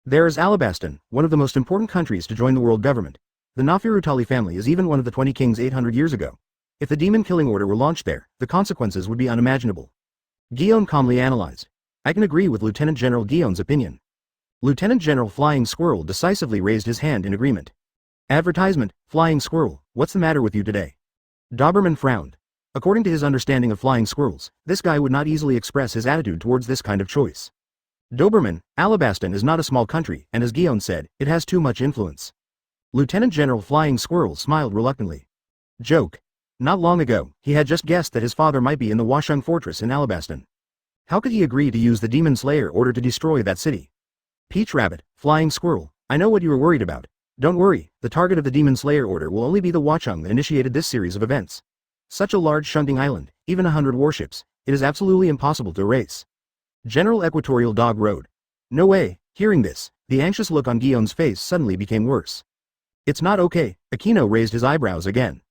There is Alabaston, one of the most important countries to join the world government. The Nafirutali family is even one of the 20 kings 800 years ago. If the demon killing order were launched there, the consequences would be unimaginable. Gion calmly analyzed. I can agree with Lieutenant General Gion's opinion. Lieutenant General Flying Squirrel decisively raised his hand in agreement. Advertisement, Flying Squirrel, what's the matter with you today? Doberman frowned. According to his understanding of flying squirrels, this guy would not easily express his attitude towards this kind of choice. Doberman, Alabaston is not a small country, and as Gion said, it has too much influence. Lieutenant General Flying Squirrel smiled reluctantly. Joke. Not long ago, he had just guessed that his father might be in the Washung Fortress in Alabaston. How could he agree to use the Demon Slayer order to destroy that city? Peach Rabbit, Flying Squirrel, I know what you were worried about. Don't worry, the target of the Demon Slayer order will only be the Washung that initiated this series of events. Such a large shunting island, even 100 warships, it is absolutely impossible to erase. General Equatorial Dog Road. No way. Hearing this, the anxious look on Gion's face suddenly became worse. It's not okay, Aquino raised his eyebrows again.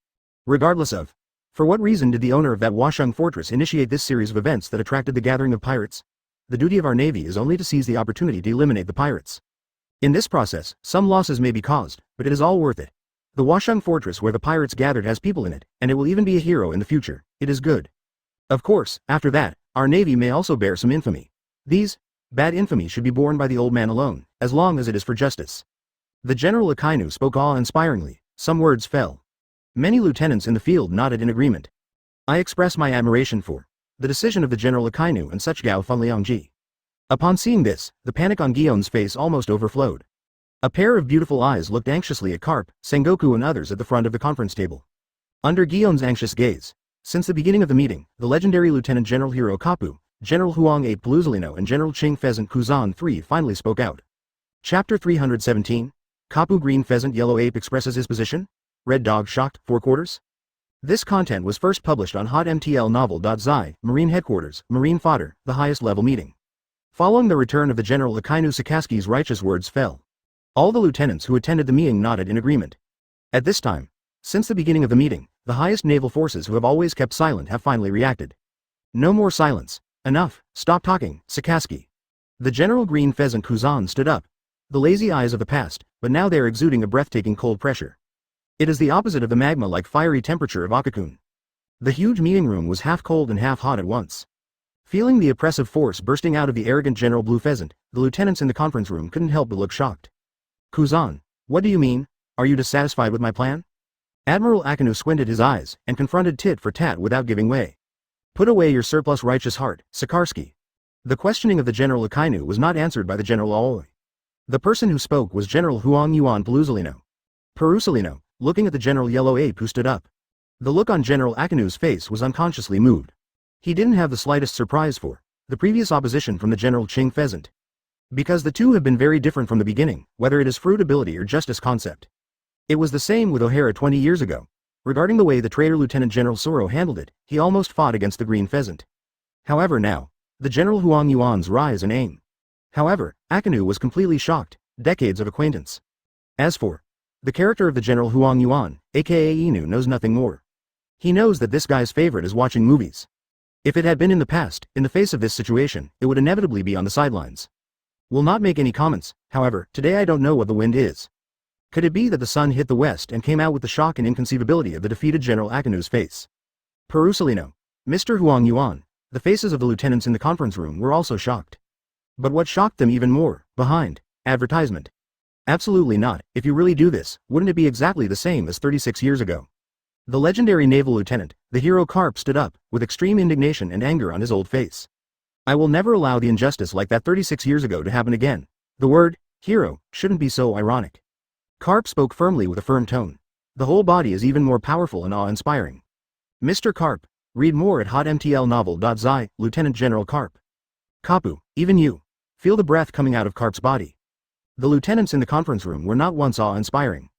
Regardless of For what reason did the owner of that Washung fortress initiate this series of events that attracted the gathering of pirates? The duty of our navy is only to seize the opportunity to eliminate the pirates. In this process, some losses may be caused, but it is all worth it. The Washung fortress where the pirates gathered has people in it, and it will even be a hero in the future. It is good. Of course, after that, our navy may also bear some infamy. These bad infamy should be borne by the old man alone, as long as it is for justice. The General Akainu spoke awe-inspiringly. Some words fell. Many lieutenants in the field nodded in agreement. I express my admiration for the decision of the General Akainu and such Gao Fenliangji. Upon seeing this, the panic on Gion's face almost overflowed. A pair of beautiful eyes looked anxiously at Carp, Sengoku and others at the front of the conference table. Under Gion's anxious gaze, since the beginning of the meeting, the legendary Lieutenant General Hiro Kapu, General Huang 8 Paluzalino and General Ching Pheasant Kuzan 3 finally spoke out. Chapter 317, Kapu Green Pheasant Yellow Ape expresses his position? Red Dog shocked, 4 quarters? This content was first published on hotmtlnovel.zi, Marine Headquarters, Marine Fodder, the highest level meeting. Following the return of the General Akainu Sakaski's righteous words fell. All the lieutenants who attended the meeting nodded in agreement. At this time, since the beginning of the meeting, the highest naval forces who have always kept silent have finally reacted. No more silence. Enough, stop talking, Sakaski. The General Green Pheasant Kuzan stood up. The lazy eyes of the past, but now they are exuding a breathtaking cold pressure. It is the opposite of the magma-like fiery temperature of Akakun. The huge meeting room was half cold and half hot at once. Feeling the oppressive force bursting out of the arrogant General Blue Pheasant, the lieutenants in the conference room couldn't help but look shocked. Kuzan, what do you mean? Are you dissatisfied with my plan? Admiral Akainu squinted his eyes and confronted tit for tat without giving way. Put away your surplus righteous heart, Sakarsky. The questioning of the General Akainu was not answered by the General Aoi. The person who spoke was General Huang Yuan Paluzalino. Perusalino, looking at the General Yellow Ape who stood up. The look on General Akainu's face was unconsciously moved. He didn't have the slightest surprise for the previous opposition from the General Ching Pheasant. Because the two have been very different from the beginning, whether it is fruitability or justice concept. It was the same with O'Hara 20 years ago. Regarding the way the traitor Lieutenant General Soro handled it, he almost fought against the Green Pheasant. However now, the General Huang Yuan's rise and aim. However, Akainu was completely shocked, decades of acquaintance. As for the character of the General Huang Yuan, aka Inu, knows nothing more. He knows that this guy's favorite is watching movies. If it had been in the past, in the face of this situation, it would inevitably be on the sidelines. Will not make any comments, however, today I don't know what the wind is. Could it be that the sun hit the west and came out with the shock and inconceivability of the defeated General Akainu's face? Perusalino, Mr. Huang Yuan, the faces of the lieutenants in the conference room were also shocked. But what shocked them even more, behind advertisement. Absolutely not. If you really do this, wouldn't it be exactly the same as 36 years ago? The legendary naval lieutenant, the hero Karp, stood up, with extreme indignation and anger on his old face. I will never allow the injustice like that 36 years ago to happen again. The word, hero, shouldn't be so ironic. Karp spoke firmly with a firm tone. The whole body is even more powerful and awe-inspiring. Mr. Karp, read more at hotmtlnovel.zi, Lieutenant General Karp. Kapu, even you. Feel the breath coming out of Karp's body. The lieutenants in the conference room were not once awe-inspiring.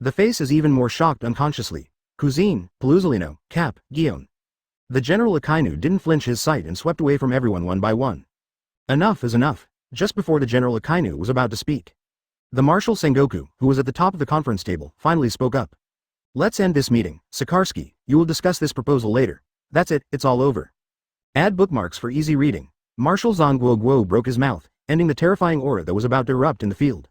The face is even more shocked unconsciously. Kuzin, Paluzalino, Cap, Gion. The General Akainu didn't flinch his sight and swept away from everyone one by one. Enough is enough. Just before the General Akainu was about to speak, the Marshal Sengoku, who was at the top of the conference table, finally spoke up. Let's end this meeting, Sakarsky, you will discuss this proposal later. That's it, it's all over. Add bookmarks for easy reading. Marshal Zongguo Guo broke his mouth, ending the terrifying aura that was about to erupt in the field.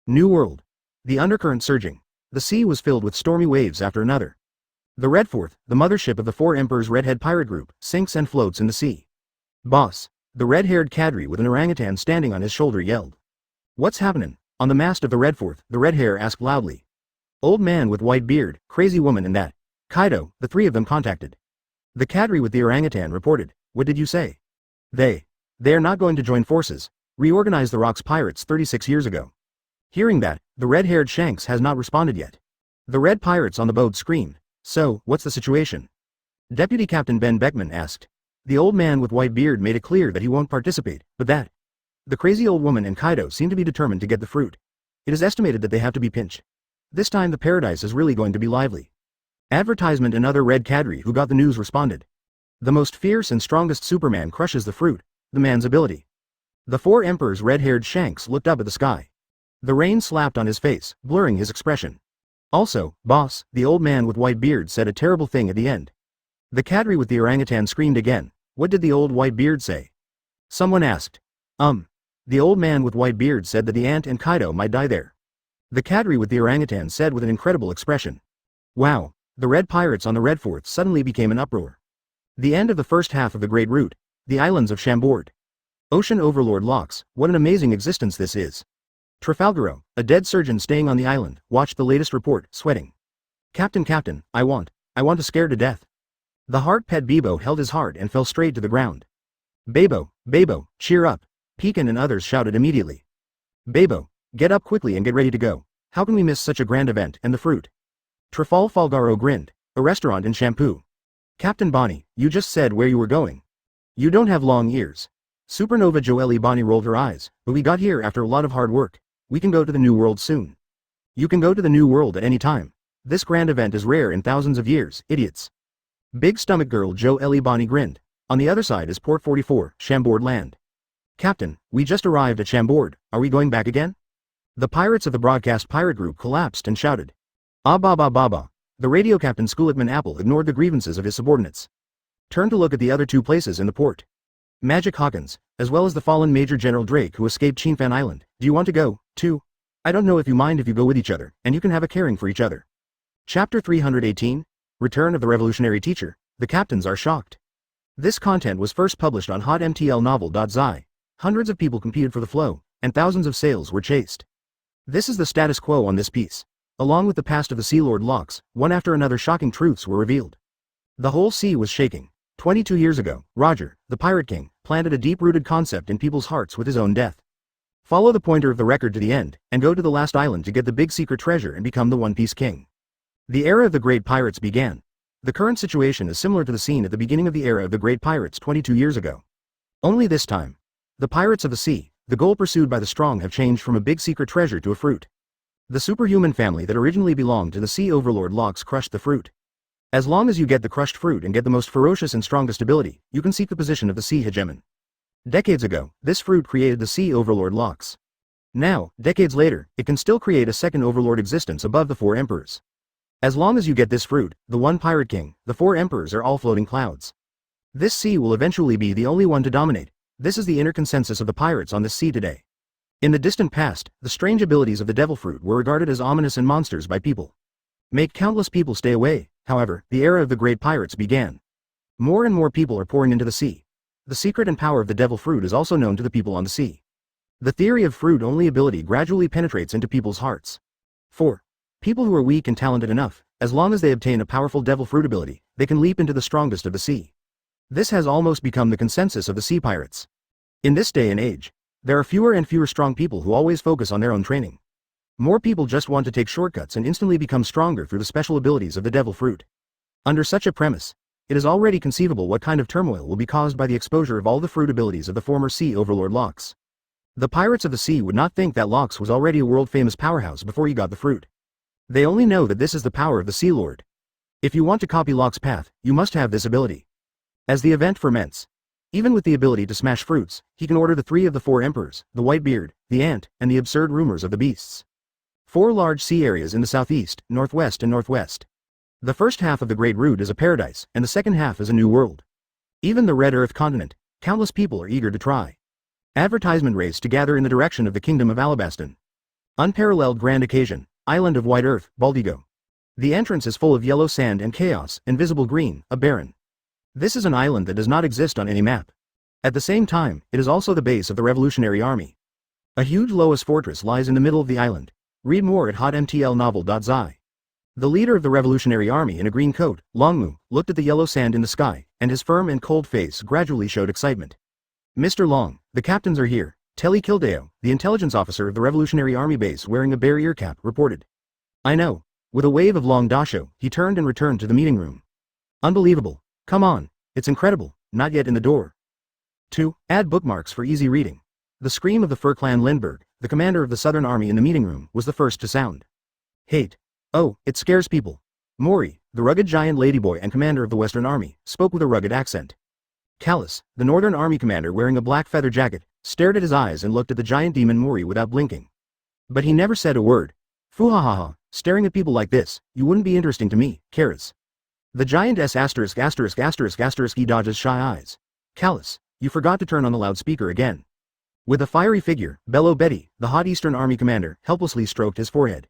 New world. The undercurrent surging. The sea was filled with stormy waves after another. The Redforth, the mothership of the Four Emperors' Redhead pirate group, sinks and floats in the sea. Boss, the red-haired cadre with an orangutan standing on his shoulder yelled. What's happening? On the mast of the Redforth, the red hair asked loudly. Old man with white beard, crazy woman and that. Kaido, the three of them contacted. The cadre with the orangutan reported. What did you say? They are not going to join forces, reorganize the Rocks pirates 36 years ago. Hearing that, the red-haired Shanks has not responded yet. The red pirates on the boat screamed. So, what's the situation? Deputy Captain Ben Beckman asked. The old man with white beard made it clear that he won't participate, but that the crazy old woman and Kaido seem to be determined to get the fruit. It is estimated that they have to be pinched. This time the paradise is really going to be lively. Advertisement and other red cadre who got the news responded. The most fierce and strongest Superman crushes the fruit, the man's ability. The Four Emperors' red-haired Shanks looked up at the sky. The rain slapped on his face, blurring his expression. Also, boss, the old man with white beard said a terrible thing at the end. The cadre with the orangutan screamed again. What did the old white beard say? Someone asked. The old man with white beard said that the ant and Kaido might die there. The cadre with the orangutan said with an incredible expression. Wow, the red pirates on the red fort suddenly became an uproar. The end of the first half of the Great Route, the islands of Chambord. Ocean Overlord Locks, what an amazing existence this is. Trafalgaro, a dead surgeon staying on the island, watched the latest report, sweating. Captain, I want to scare to death. The heart pet Bebo held his heart and fell straight to the ground. Bebo, cheer up, Pekin and others shouted immediately. Bebo, get up quickly and get ready to go. How can we miss such a grand event and the fruit? Trafalgaro grinned. A restaurant in Shampoo. Captain Bonnie, you just said where you were going. You don't have long ears. Supernova Joelle Bonnie rolled her eyes, but we got here after a lot of hard work. We can go to the New World soon. You can go to the New World at any time. This grand event is rare in thousands of years, idiots. Big Stomach Girl Joelle Bonnie grinned. On the other side is Port 44, Chambord Land. Captain, we just arrived at Chambord, are we going back again? The pirates of the broadcast pirate group collapsed and shouted. Ah ba ba ba ba. The radio captain Skulikman Apple ignored the grievances of his subordinates. Turned to look at the other two places in the port. Magic Hawkins, as well as the fallen Major General Drake who escaped Chinfan Island. Do you want to go, too? I don't know if you mind if you go with each other, and you can have a caring for each other. Chapter 318, Return of the Revolutionary Teacher, the captains are shocked. This content was first published on hotmtlnovel.zi. Hundreds of people competed for the flow, and thousands of sails were chased. This is the status quo on this piece. Along with the past of the Sea Lord Locks, one after another shocking truths were revealed. The whole sea was shaking. 22 years ago, Roger, the Pirate King, planted a deep-rooted concept in people's hearts with his own death. Follow the pointer of the record to the end, and go to the last island to get the big secret treasure and become the One Piece King. The era of the Great Pirates began. The current situation is similar to the scene at the beginning of the era of the Great Pirates 22 years ago. Only this time. The pirates of the sea, the goal pursued by the strong have changed from a big secret treasure to a fruit. The superhuman family that originally belonged to the Sea Overlord Locks crushed the fruit. As long as you get the crushed fruit and get the most ferocious and strongest ability, you can seek the position of the Sea Hegemon. Decades ago, this fruit created the Sea Overlord Locks. Now, decades later, it can still create a second Overlord existence above the four emperors. As long as you get this fruit, the one Pirate King, the four emperors are all floating clouds. This sea will eventually be the only one to dominate. This is the inner consensus of the pirates on this sea today. In the distant past, the strange abilities of the devil fruit were regarded as ominous and monsters by people. Make countless people stay away. However, the era of the great pirates began. More and more people are pouring into the sea. The secret and power of the devil fruit is also known to the people on the sea. The theory of fruit-only ability gradually penetrates into people's hearts. 4. People who are weak and talented enough, as long as they obtain a powerful devil fruit ability, they can leap into the strongest of the sea. This has almost become the consensus of the sea pirates. In this day and age, there are fewer and fewer strong people who always focus on their own training. More people just want to take shortcuts and instantly become stronger through the special abilities of the devil fruit. Under such a premise, it is already conceivable what kind of turmoil will be caused by the exposure of all the fruit abilities of the former Sea Overlord Locks. The pirates of the sea would not think that Locks was already a world-famous powerhouse before he got the fruit. They only know that this is the power of the Sea Lord. If you want to copy Locke's path, you must have this ability. As the event ferments, even with the ability to smash fruits, he can order the three of the four emperors, the white beard, the ant, and the absurd rumors of the beasts. 4 large sea areas in the southeast, northwest and northwest. The first half of the Great Route is a paradise, and the second half is a new world. Even the Red Earth continent, countless people are eager to try. Advertisement race to gather in the direction of the Kingdom of Alabaston. Unparalleled grand occasion, Island of White Earth, Baldigo. The entrance is full of yellow sand and chaos, invisible green, a barren. This is an island that does not exist on any map. At the same time, it is also the base of the Revolutionary Army. A huge Lois fortress lies in the middle of the island. Read more at hotmtlnovel.zi. The leader of the Revolutionary Army in a green coat, Longmu, looked at the yellow sand in the sky, and his firm and cold face gradually showed excitement. Mr. Long, the captains are here. Telly Kildeo, the intelligence officer of the Revolutionary Army base wearing a bear ear cap, reported. I know. With a wave of Long Dasho, he turned and returned to the meeting room. Unbelievable. Come on. It's incredible. Not yet in the door. 2. Add bookmarks for easy reading. The scream of the Fur Clan Lindbergh, the commander of the Southern Army in the meeting room, was the first to sound. Hate. Oh, it scares people. Mori, the rugged giant ladyboy and commander of the Western Army, spoke with a rugged accent. Callus, the Northern Army commander wearing a black feather jacket, stared at his eyes and looked at the giant demon Mori without blinking. But he never said a word. Fuhahaha, staring at people like this, you wouldn't be interesting to me, Karas. The giant S he dodges shy eyes. Callus, you forgot to turn on the loudspeaker again. With a fiery figure, Bello Betty, the hot Eastern Army commander, helplessly stroked his forehead.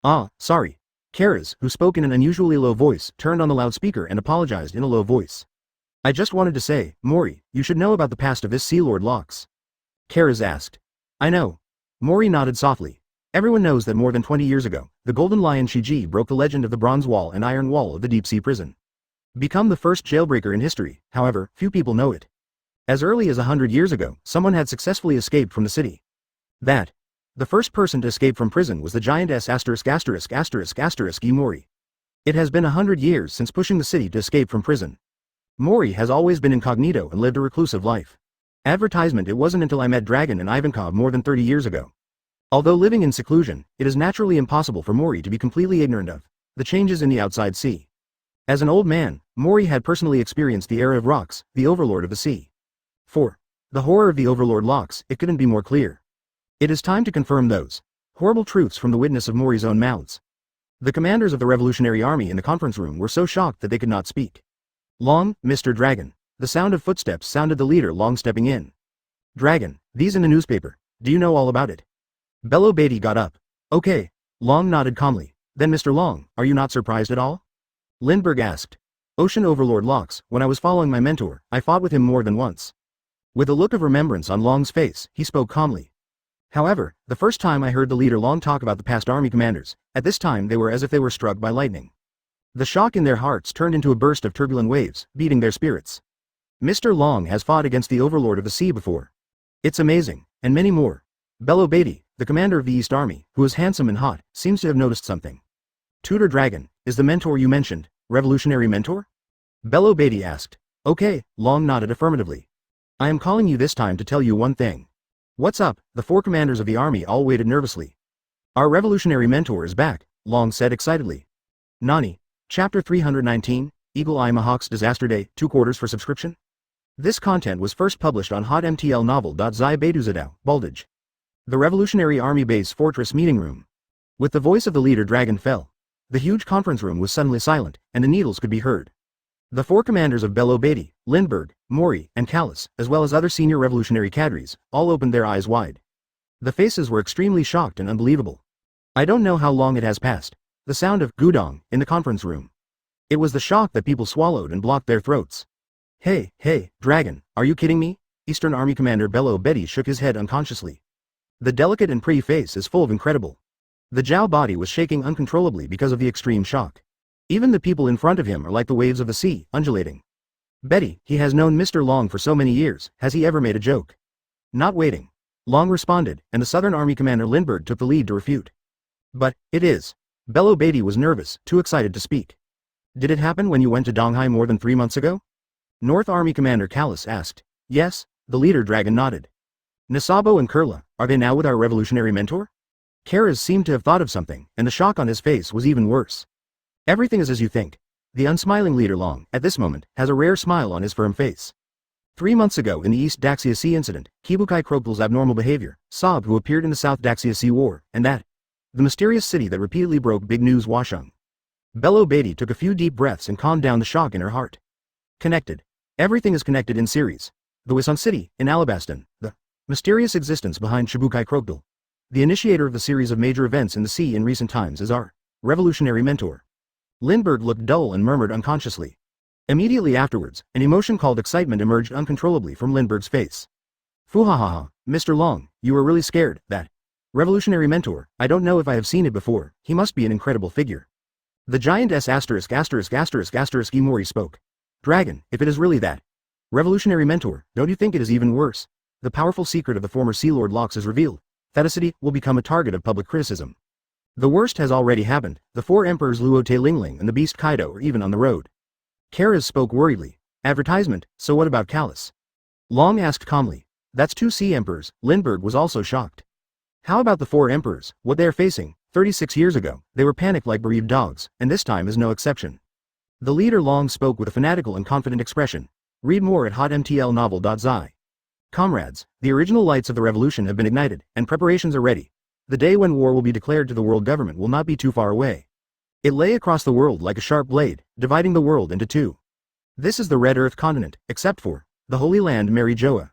Ah, sorry. Karaz, who spoke in an unusually low voice, turned on the loudspeaker and apologized in a low voice. I just wanted to say, Mori, you should know about the past of this Sea Lord Lox. Karaz asked. I know. Mori nodded softly. Everyone knows that more than 20 years ago, the Golden Lion Shiji broke the legend of the Bronze Wall and Iron Wall of the Deep Sea Prison. Become the first jailbreaker in history, however, few people know it. As early as 100 years ago, someone had successfully escaped from the city. The first person to escape from prison was the giant S Mori. It has been 100 years since pushing the city to escape from prison. Mori has always been incognito and lived a reclusive life. Advertisement. It wasn't until I met Dragon and Ivankov more than 30 years ago. Although living in seclusion, it is naturally impossible for Mori to be completely ignorant of the changes in the outside sea. As an old man, Mori had personally experienced the era of Rox, the overlord of the sea. 4. The horror of the overlord Lox, it couldn't be more clear. It is time to confirm those horrible truths from the witness of Mori's own mouths. The commanders of the Revolutionary Army in the conference room were so shocked that they could not speak. Long, Mr. Dragon. The sound of footsteps sounded, the leader Long stepping in. Dragon, these in the newspaper. Do you know all about it? Bello Beatty got up. Okay. Long nodded calmly. Then Mr. Long, are you not surprised at all? Lindbergh asked. Ocean Overlord Lox, when I was following my mentor, I fought with him more than once. With a look of remembrance on Long's face, he spoke calmly. However, the first time I heard the leader Long talk about the past army commanders, at this time they were as if they were struck by lightning. The shock in their hearts turned into a burst of turbulent waves, beating their spirits. Mr. Long has fought against the overlord of the sea before. It's amazing, and many more. Bello Beatty, the commander of the East Army, who is handsome and hot, seems to have noticed something. Tutor Dragon, is the mentor you mentioned, revolutionary mentor? Bello Beatty asked. Okay, Long nodded affirmatively. I am calling you this time to tell you one thing. What's up? The 4 commanders of the army all waited nervously. Our revolutionary mentor is back, Long said excitedly. Nani? Chapter 319, Eagle Eye Mahawk's Disaster Day, 2 quarters for subscription? This content was first published on hotmtlnovel.zi Beiduzadao, Baldage. The Revolutionary Army Base Fortress Meeting Room. With the voice of the leader Dragon fell. The huge conference room was suddenly silent, and the needles could be heard. The 4 commanders of Bello Beatty, Lindbergh, Mori, and Callus, as well as other senior revolutionary cadres, all opened their eyes wide. The faces were extremely shocked and unbelievable. I don't know how long it has passed. The sound of gudong in the conference room. It was the shock that people swallowed and blocked their throats. Hey, Dragon, are you kidding me? Eastern Army Commander Bello Beatty shook his head unconsciously. The delicate and pretty face is full of incredible. The Jiao body was shaking uncontrollably because of the extreme shock. Even the people in front of him are like the waves of the sea, undulating. Betty, he has known Mr. Long for so many years, has he ever made a joke? Not waiting. Long responded, and the Southern Army Commander Lindbergh took the lead to refute. But, it is. Bello Beatty was nervous, too excited to speak. Did it happen when you went to Donghai more than 3 months ago? North Army Commander Callus asked. Yes, the leader Dragon nodded. Nasabo and Kurla, are they now with our revolutionary mentor? Karaz seemed to have thought of something, and the shock on his face was even worse. Everything is as you think. The unsmiling leader Long, at this moment, has a rare smile on his firm face. 3 months ago in the East Daxia Sea incident, Kibukai Krogel's abnormal behavior, Sob who appeared in the South Daxia Sea War, and that. The mysterious city that repeatedly broke big news Washung. Bello Beatty took a few deep breaths and calmed down the shock in her heart. Connected. Everything is connected in series. The Wison City, in Alabaston, the mysterious existence behind Shibukai Krogdal. The initiator of the series of major events in the sea in recent times is our revolutionary mentor. Lindbergh looked dull and murmured unconsciously. Immediately afterwards, an emotion called excitement emerged uncontrollably from Lindbergh's face. Fuhahaha, Mr. Long, you were really scared, that revolutionary mentor, I don't know if I have seen it before, he must be an incredible figure. The giant S Mori spoke. Dragon, if it is really that revolutionary mentor, don't you think it is even worse? The powerful secret of the former Sea Lord Lox is revealed. That city will become a target of public criticism. The worst has already happened. The 4 emperors Luo Lin and the beast Kaido are even on the road. Karaz spoke worriedly. Advertisement, so what about Callus? Long asked calmly. That's 2 sea emperors. Lindbergh was also shocked. How about the 4 emperors, what they are facing? 36 years ago, they were panicked like bereaved dogs, and this time is no exception. The leader Long spoke with a fanatical and confident expression. Read more at hotmtlnovel.zi. Comrades, the original lights of the revolution have been ignited, and preparations are ready. The day when war will be declared to the world government will not be too far away. It lay across the world like a sharp blade, dividing the world into two. This is the Red Earth continent, except for the Holy Land Mary Joa.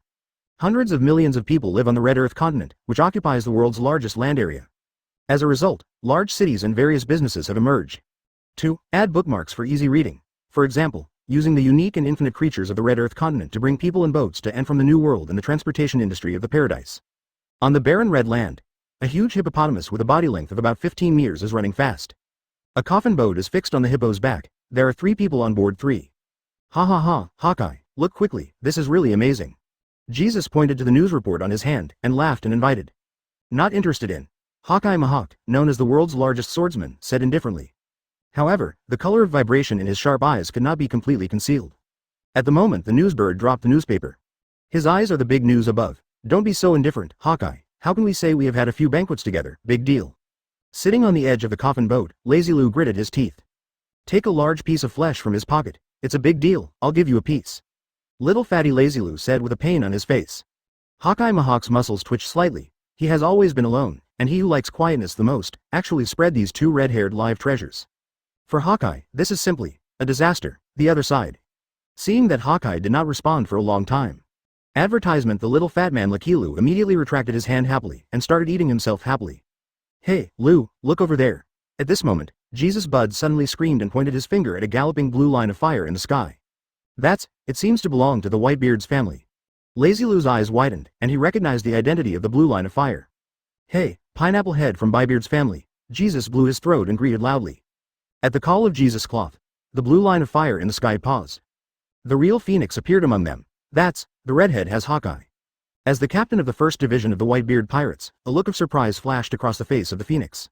Hundreds of millions of people live on the Red Earth continent, which occupies the world's largest land area. As a result, large cities and various businesses have emerged. 2. Add bookmarks for easy reading. For example, using the unique and infinite creatures of the Red Earth continent to bring people and boats to and from the New World and the transportation industry of the paradise. On the barren red land, a huge hippopotamus with a body length of about 15 meters is running fast. A coffin boat is fixed on the hippo's back. There are 3 people on board. 3. Ha ha ha, Hawkeye, look quickly, this is really amazing. Jesus pointed to the news report on his hand and laughed and invited. Not interested in. Hawkeye Mahawk, known as the world's largest swordsman, said indifferently. However, the color of vibration in his sharp eyes could not be completely concealed. At the moment the newsbird dropped the newspaper. His eyes are the big news above. Don't be so indifferent, Hawkeye. How can we say we have had a few banquets together? Big deal. Sitting on the edge of the coffin boat, Lazy Lou gritted his teeth. Take a large piece of flesh from his pocket. It's a big deal, I'll give you a piece. Little fatty Lazy Lou said with a pain on his face. Hawkeye Mahawk's muscles twitched slightly. He has always been alone, and he who likes quietness the most, actually spread these 2 red-haired live treasures. For Hawkeye, this is simply a disaster. The other side. Seeing that Hawkeye did not respond for a long time. Advertisement. The little fat man Lucky Lou immediately retracted his hand happily and started eating himself happily. Hey, Lou, look over there. At this moment, Jesus Bud suddenly screamed and pointed his finger at a galloping blue line of fire in the sky. It seems to belong to the Whitebeard's family. Lazy Lou's eyes widened, and he recognized the identity of the blue line of fire. Hey, Pineapple Head from Bybeard's family. Jesus blew his throat and greeted loudly. At the call of Jesus Cloth, the blue line of fire in the sky paused. The real Phoenix appeared among them. The redhead has Hawkeye. As the captain of the 1st Division of the Whitebeard Pirates, a look of surprise flashed across the face of the Phoenix.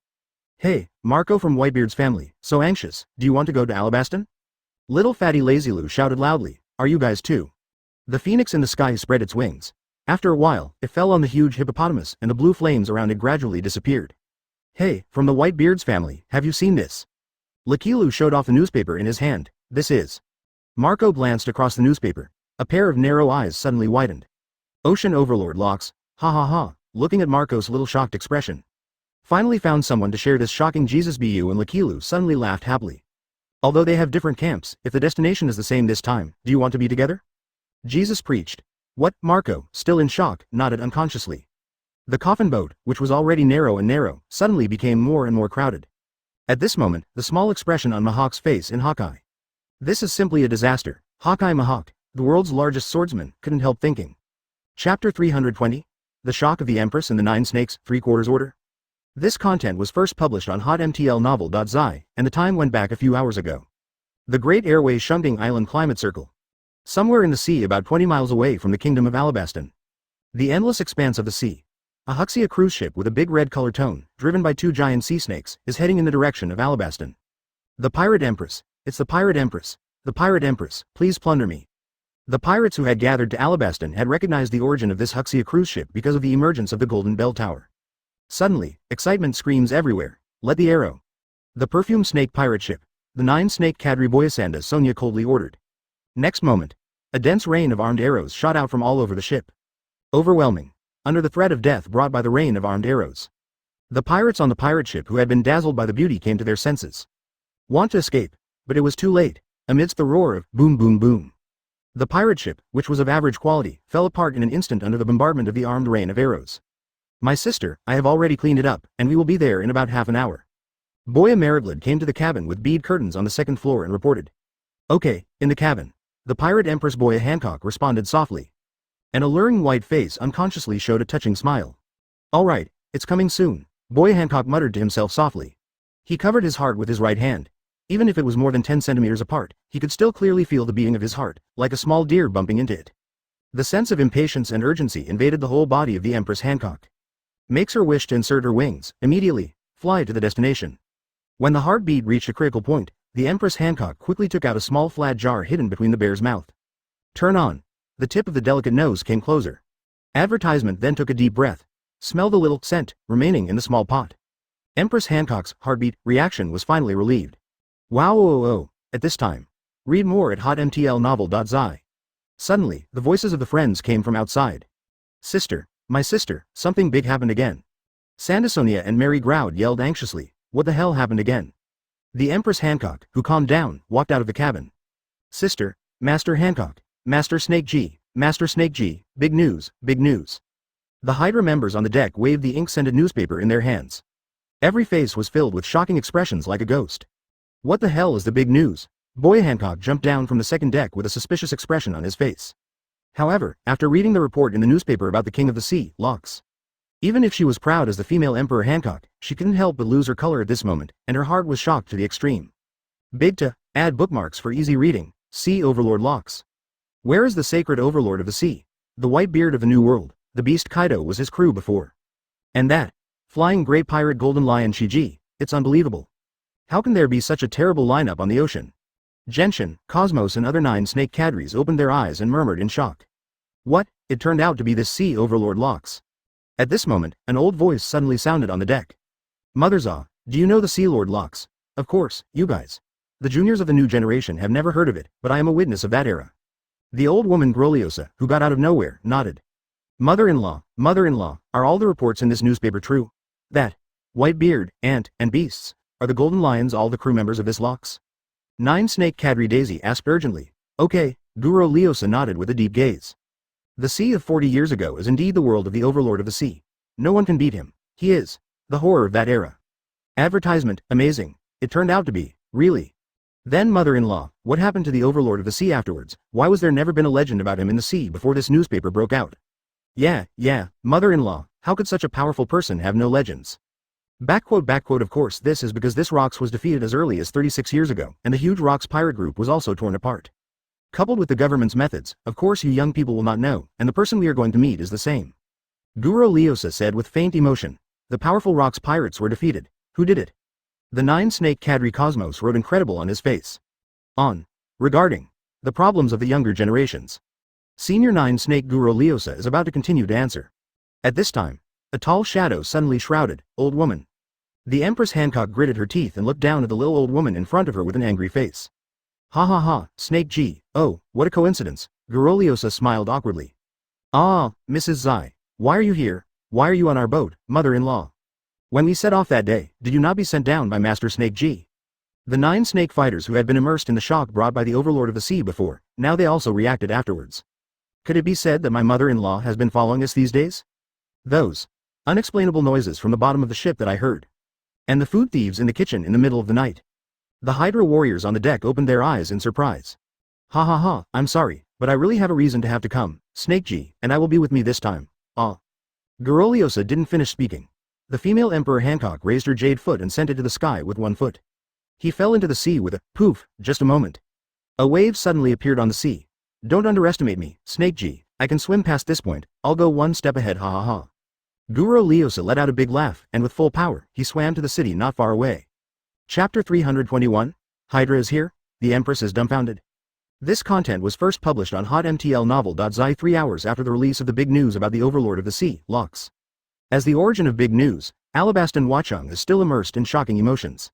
Hey, Marco from Whitebeard's family, so anxious, do you want to go to Alabaston? Little fatty Lazy Lou shouted loudly, are you guys too? The Phoenix in the sky spread its wings. After a while, it fell on the huge hippopotamus and the blue flames around it gradually disappeared. Hey, from the Whitebeard's family, have you seen this? Lucky Lou showed off the newspaper in his hand. This is. Marco glanced across the newspaper. A pair of narrow eyes suddenly widened. Ocean Overlord Locks, ha ha ha, looking at Marco's little shocked expression. Finally found someone to share this shocking Jesus BU, and Lucky Lou suddenly laughed happily. Although they have different camps, if the destination is the same this time, do you want to be together? Jesus preached. What? Marco, still in shock, nodded unconsciously. The coffin boat, which was already narrow and narrow, suddenly became more and more crowded. At this moment, the small expression on Mahawk's face in Hawkeye. This is simply a disaster. Hawkeye Mahawk, the world's largest swordsman, couldn't help thinking. Chapter 320. The Shock of the Empress and the 9 Snakes, 3/4 order. This content was first published on hotmtlnovel.zi, and the time went back a few hours ago. The Great Airway Shunting Island Climate Circle. Somewhere in the sea about 20 miles away from the kingdom of Alabaston. The endless expanse of the sea. A Huxia cruise ship with a big red color tone, driven by 2 giant sea snakes, is heading in the direction of Alabaston. The Pirate Empress. It's the Pirate Empress. The Pirate Empress, please plunder me. The pirates who had gathered to Alabaston had recognized the origin of this Huxia cruise ship because of the emergence of the Golden Bell Tower. Suddenly, excitement screams everywhere. Let the arrow. The Perfume Snake Pirate Ship. The 9 Snake Kadri Boyasanda, Sonia coldly ordered. Next moment, a dense rain of armed arrows shot out from all over the ship. Overwhelming. Under the threat of death brought by the rain of armed arrows. The pirates on the pirate ship who had been dazzled by the beauty came to their senses. Want to escape, but it was too late. Amidst the roar of boom boom boom. The pirate ship, which was of average quality, fell apart in an instant under the bombardment of the armed rain of arrows. My sister, I have already cleaned it up, and we will be there in about half an hour. Boya Mariglid came to the cabin with bead curtains on the 2nd floor and reported. Okay, in the cabin. The pirate Empress Boya Hancock responded softly. An alluring white face unconsciously showed a touching smile. All right, it's coming soon, Boya Hancock muttered to himself softly. He covered his heart with his right hand. Even if it was more than 10 centimeters apart, he could still clearly feel the beating of his heart, like a small deer bumping into it. The sense of impatience and urgency invaded the whole body of the Empress Hancock. Makes her wish to insert her wings, immediately, fly to the destination. When the heartbeat reached a critical point, the Empress Hancock quickly took out a small flat jar hidden between the bear's mouth. Turn on. The tip of the delicate nose came closer. Advertisement then took a deep breath. Smell the little scent remaining in the small pot. Empress Hancock's heartbeat reaction was finally relieved. Wow, oh, oh, at this time. Read more at hotmtlnovel.zi. Suddenly, the voices of the friends came from outside. Sister, my sister, something big happened again. Sandasonia and Mary Groud yelled anxiously. What the hell happened again? The Empress Hancock, who calmed down, walked out of the cabin. Sister, Master Hancock, Master Snake G, Master Snake G, big news, big news. The Hydra members on the deck waved the ink-scented newspaper in their hands. Every face was filled with shocking expressions like a ghost. What the hell is the big news? Boy Hancock jumped down from the second deck with a suspicious expression on his face. However, after reading the report in the newspaper about the King of the Sea, Locks. Even if she was proud as the female Emperor Hancock, she couldn't help but lose her color at this moment, and her heart was shocked to the extreme. Big to, add bookmarks for easy reading, Sea Overlord Locks. Where is the sacred overlord of the sea? The white beard of the New World, the beast Kaido was his crew before. And that, flying grey pirate Golden Lion Shiji, it's unbelievable. How can there be such a terrible lineup on the ocean? Genshin, Cosmos and other 9 snake cadres opened their eyes and murmured in shock. What? It turned out to be this Sea Overlord Locks. At this moment, an old voice suddenly sounded on the deck. Motherzaw, do you know the Sea Lord Locks? Of course, you guys. The juniors of the new generation have never heard of it, but I am a witness of that era. The old woman Groliosa, who got out of nowhere, nodded. Mother-in-law, are all the reports in this newspaper true? That white beard, ant, and beasts, are the Golden Lions all the crew members of this Locks? 9 Snake Cadre Daisy asked urgently. Okay, Guro Liosa nodded with a deep gaze. The sea of 40 years ago is indeed the world of the overlord of the sea. No one can beat him. He is the horror of that era. Advertisement, amazing. It turned out to be, really. Then mother-in-law, what happened to the overlord of the sea afterwards? Why was there never been a legend about him in the sea before this newspaper broke out? Yeah, mother-in-law, how could such a powerful person have no legends? Backquote, of course this is because this Rocks was defeated as early as 36 years ago, and the huge Rocks pirate group was also torn apart. Coupled with the government's methods, of course you young people will not know, and the person we are going to meet is the same. Guro Liosa said with faint emotion. The powerful Rocks pirates were defeated. Who did it? The 9 Snake Cadre Cosmos wrote incredible on his face. Regarding the problems of the younger generations. Senior 9 Snake Guro Liosa is about to continue to answer. At this time, a tall shadow suddenly shrouded, old woman. The Empress Hancock gritted her teeth and looked down at the little old woman in front of her with an angry face. Ha ha ha, Snake G, oh, what a coincidence, Guro Liosa smiled awkwardly. Ah, Mrs. Zai, why are you here? Why are you on our boat, mother-in-law? When we set off that day, did you not be sent down by Master Snake G? The 9 snake fighters who had been immersed in the shock brought by the overlord of the sea before, now they also reacted afterwards. Could it be said that my mother-in-law has been following us these days? Those unexplainable noises from the bottom of the ship that I heard. And the food thieves in the kitchen in the middle of the night. The Hydra warriors on the deck opened their eyes in surprise. Ha ha ha, I'm sorry, but I really have a reason to have to come, Snake G, and I will be with me this time. Guro Liosa didn't finish speaking. The female Emperor Hancock raised her jade foot and sent it to the sky with one foot. He fell into the sea with a poof, just a moment. A wave suddenly appeared on the sea. Don't underestimate me, Snake G, I can swim past this point, I'll go one step ahead, ha ha ha. Guro Liosa let out a big laugh, and with full power, he swam to the city not far away. Chapter 321, Hydra is here? The Empress is dumbfounded. This content was first published on hotmtlnovel.zi 3 hours after the release of the big news about the overlord of the sea, Locks. As the origin of big news, Alabastan Watchung is still immersed in shocking emotions.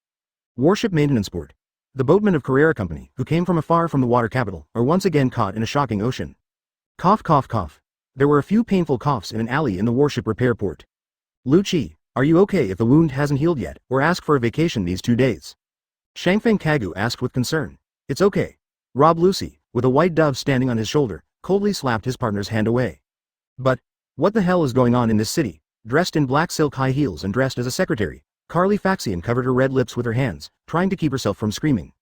Warship maintenance port. The boatmen of Carrera Company, who came from afar from the water capital, are once again caught in a shocking ocean. Cough cough cough. There were a few painful coughs in an alley in the warship repair port. Lu Chi, are you okay if the wound hasn't healed yet, or ask for a vacation these 2 days? Shangfeng Kagu asked with concern. It's okay. Rob Lucy, with a white dove standing on his shoulder, coldly slapped his partner's hand away. But what the hell is going on in this city? Dressed in black silk high heels and dressed as a secretary, Carly Faxian covered her red lips with her hands, trying to keep herself from screaming.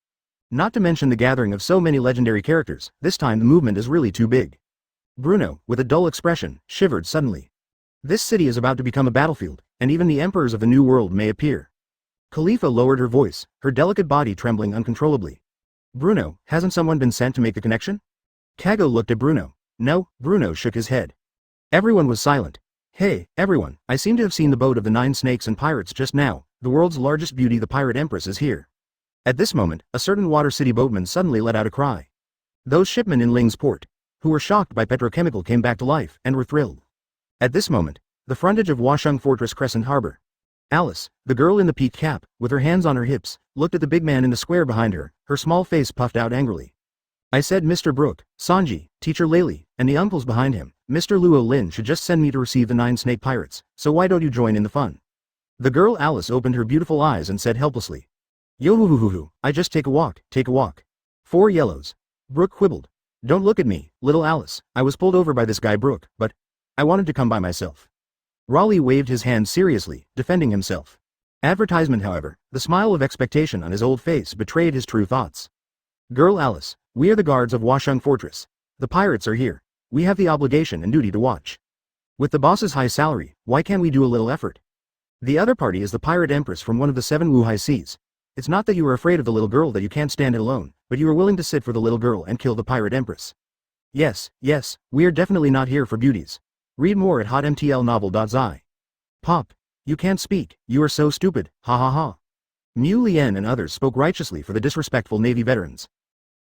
Not to mention the gathering of so many legendary characters, this time the movement is really too big. Bruno, with a dull expression, shivered suddenly. This city is about to become a battlefield, and even the emperors of the new world may appear. Khalifa lowered her voice, her delicate body trembling uncontrollably. Bruno, hasn't someone been sent to make the connection? Kago looked at Bruno. No, Bruno shook his head. Everyone was silent. Hey, everyone, I seem to have seen the boat of the 9 snakes and pirates just now, the world's largest beauty, the pirate empress, is here. At this moment, a certain Water City boatman suddenly let out a cry. Those shipmen in Ling's port, who were shocked by petrochemical, came back to life, and were thrilled. At this moment, the frontage of Washung Fortress Crescent Harbor. Alice, the girl in the peaked cap, with her hands on her hips, looked at the big man in the square behind her, her small face puffed out angrily. I said Mr. Brooke, Sanji, Teacher Laylee, and the uncles behind him, Mr. Luo Lin should just send me to receive the 9 snake pirates, so why don't you join in the fun? The girl Alice opened her beautiful eyes and said helplessly. Yo hoo hoo hoo hoo, I just take a walk, take a walk. 4 yellows. Brooke quibbled. Don't look at me, little Alice, I was pulled over by this guy Brooke, but I wanted to come by myself. Raleigh waved his hand seriously, defending himself. Advertisement, however, the smile of expectation on his old face betrayed his true thoughts. Girl Alice, we are the guards of Washung Fortress. The pirates are here. We have the obligation and duty to watch. With the boss's high salary, why can't we do a little effort? The other party is the pirate empress from one of the 7 Wuhai seas. It's not that you are afraid of the little girl that you can't stand it alone, but you are willing to sit for the little girl and kill the pirate empress. Yes, we are definitely not here for beauties. Read more at hotmtlnovel.zi. Pop. You can't speak, you are so stupid, ha ha ha. Mu Lien and others spoke righteously for the disrespectful Navy veterans.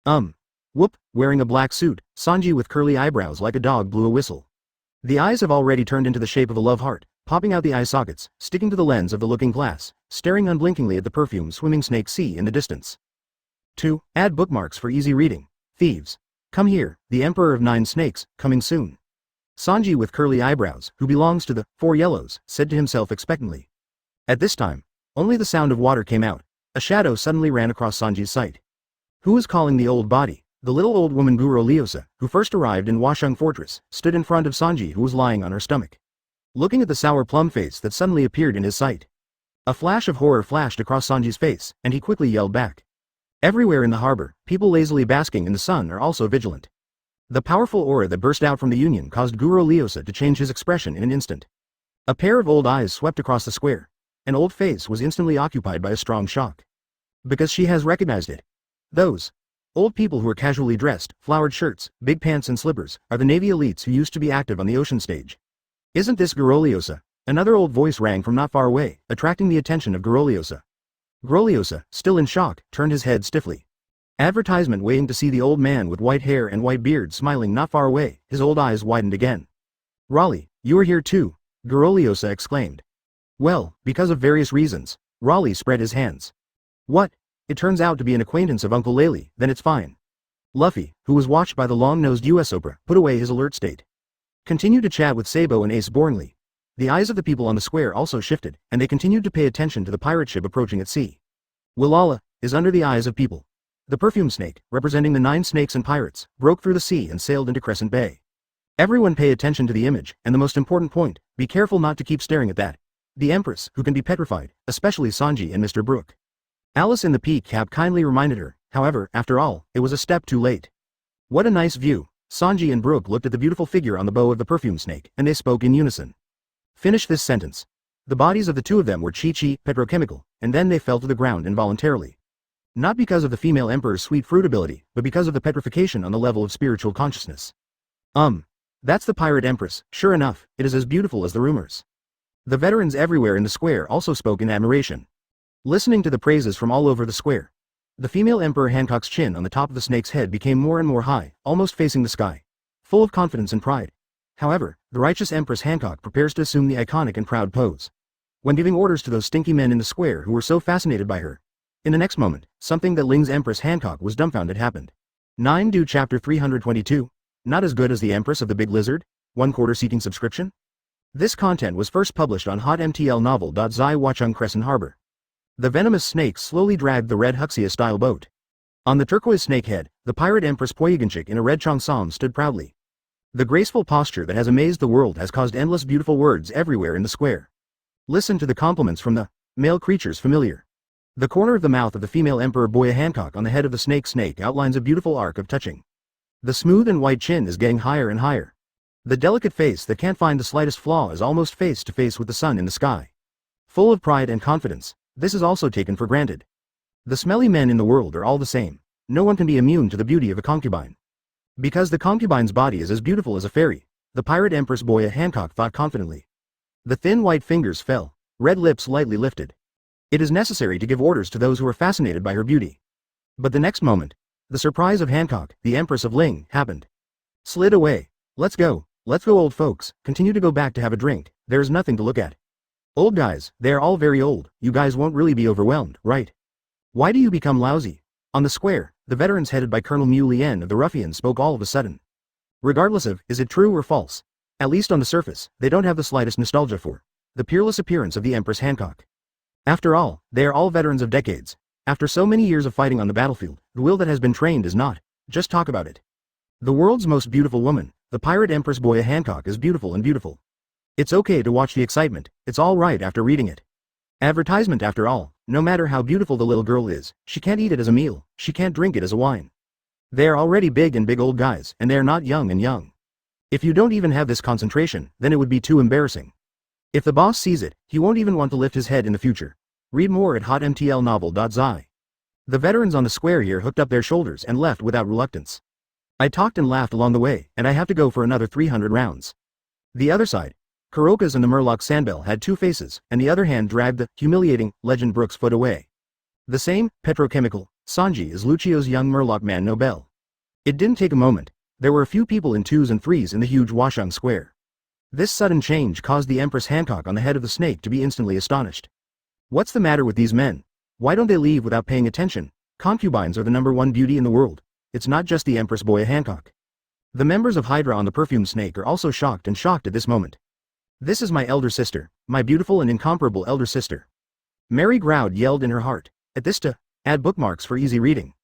Whoop, wearing a black suit, Sanji with curly eyebrows like a dog blew a whistle. The eyes have already turned into the shape of a love heart, popping out the eye sockets, sticking to the lens of the looking glass, staring unblinkingly at the perfume swimming snake sea in the distance. 2. Add bookmarks for easy reading. Thieves. Come here, the Emperor of 9 Snakes, coming soon. Sanji with curly eyebrows, who belongs to the 4 Yellows, said to himself expectantly. At this time, only the sound of water came out. A shadow suddenly ran across Sanji's sight. Who was calling the old body? The little old woman Guro Liosa, who first arrived in Washung Fortress, stood in front of Sanji who was lying on her stomach. Looking at the sour plum face that suddenly appeared in his sight. A flash of horror flashed across Sanji's face, and he quickly yelled back. Everywhere in the harbor, people lazily basking in the sun are also vigilant. The powerful aura that burst out from the Union caused Guro Liosa to change his expression in an instant. A pair of old eyes swept across the square. An old face was instantly occupied by a strong shock. Because she has recognized it. Those old people who are casually dressed, flowered shirts, big pants and slippers, are the Navy elites who used to be active on the ocean stage. Isn't this Guroliosa? Another old voice rang from not far away, attracting the attention of Guroliosa. Guroliosa, still in shock, turned his head stiffly. Advertisement waiting to see the old man with white hair and white beard smiling not far away, his old eyes widened again. Raleigh, you are here too, Guroliosa exclaimed. Well, because of various reasons. Raleigh spread his hands. What? It turns out to be an acquaintance of Uncle Laley, then it's fine. Luffy, who was watched by the long-nosed Usopp, put away his alert state. Continued to chat with Sabo and Ace boringly. The eyes of the people on the square also shifted, and they continued to pay attention to the pirate ship approaching at sea. Willala is under the eyes of people. The perfume snake, representing the 9 snakes and pirates, broke through the sea and sailed into Crescent Bay. Everyone pay attention to the image, and the most important point, be careful not to keep staring at that. The Empress, who can be petrified, especially Sanji and Mr. Brooke. Alice in the peak cap kindly reminded her, however, after all, it was a step too late. What a nice view. Sanji and Brooke looked at the beautiful figure on the bow of the perfume snake, and they spoke in unison. Finish this sentence. The bodies of the two of them were chi-chi, petrochemical, and then they fell to the ground involuntarily. Not because of the female emperor's sweet fruit ability, but because of the petrification on the level of spiritual consciousness. That's the pirate empress, sure enough, it is as beautiful as the rumors. The veterans everywhere in the square also spoke in admiration. Listening to the praises from all over the square. The female Emperor Hancock's chin on the top of the snake's head became more and more high, almost facing the sky. Full of confidence and pride. However, the righteous Empress Hancock prepares to assume the iconic and proud pose. When giving orders to those stinky men in the square who were so fascinated by her. In the next moment, something that Ling's Empress Hancock was dumbfounded happened. 9 Do Chapter 322. Not as good as the Empress of the Big Lizard? 1 quarter seeking subscription? This content was first published on hotmtlnovel.zi Wachung Crescent Harbor. The venomous snake slowly dragged the red Huxia-style boat. On the turquoise snake head, the pirate Empress Poyuganchik in a red cheongsam stood proudly. The graceful posture that has amazed the world has caused endless beautiful words everywhere in the square. Listen to the compliments from the male creatures familiar. The corner of the mouth of the female Emperor Boya Hancock on the head of the snake outlines a beautiful arc of touching. The smooth and white chin is getting higher and higher. The delicate face that can't find the slightest flaw is almost face to face with the sun in the sky. Full of pride and confidence. This is also taken for granted. The smelly men in the world are all the same. No one can be immune to the beauty of a concubine. Because the concubine's body is as beautiful as a fairy, the pirate Empress Boya Hancock thought confidently. The thin white fingers fell, red lips lightly lifted. It is necessary to give orders to those who are fascinated by her beauty. But the next moment, the surprise of Hancock, the Empress of Ling, happened. Slid away. Let's go old folks, continue to go back to have a drink, there is nothing to look at. Old guys, they are all very old, you guys won't really be overwhelmed, right? Why do you become lousy? On the square, the veterans headed by Colonel Mu Lien of the Ruffians spoke all of a sudden. Regardless of, is it true or false? At least on the surface, they don't have the slightest nostalgia for the peerless appearance of the Empress Hancock. After all, they are all veterans of decades. After so many years of fighting on the battlefield, the will that has been trained is not. Just talk about it. The world's most beautiful woman, the pirate Empress Boya Hancock is beautiful and beautiful. It's okay to watch the excitement, it's all right after reading it. Advertisement after all, no matter how beautiful the little girl is, she can't eat it as a meal, she can't drink it as a wine. They are already big and big old guys, and they are not young and young. If you don't even have this concentration, then it would be too embarrassing. If the boss sees it, he won't even want to lift his head in the future. Read more at hotmtlnovel.zi. The veterans on the square here hooked up their shoulders and left without reluctance. I talked and laughed along the way, and I have to go for another 300 rounds. The other side, Kuroka's and the Murloc Sandbell had two faces, and the other hand dragged the humiliating Legend Brooks foot away. The same, petrochemical, Sanji is Lucio's young Murloc man Nobel. It didn't take a moment. There were a few people in twos and threes in the huge Washung Square. This sudden change caused the Empress Hancock on the head of the snake to be instantly astonished. What's the matter with these men? Why don't they leave without paying attention? Concubines are the #1 beauty in the world. It's not just the Empress Boya Hancock. The members of Hydra on the perfumed snake are also shocked at this moment. This is my elder sister, my beautiful and incomparable elder sister. Mary Groud yelled in her heart. At this to add bookmarks for easy reading.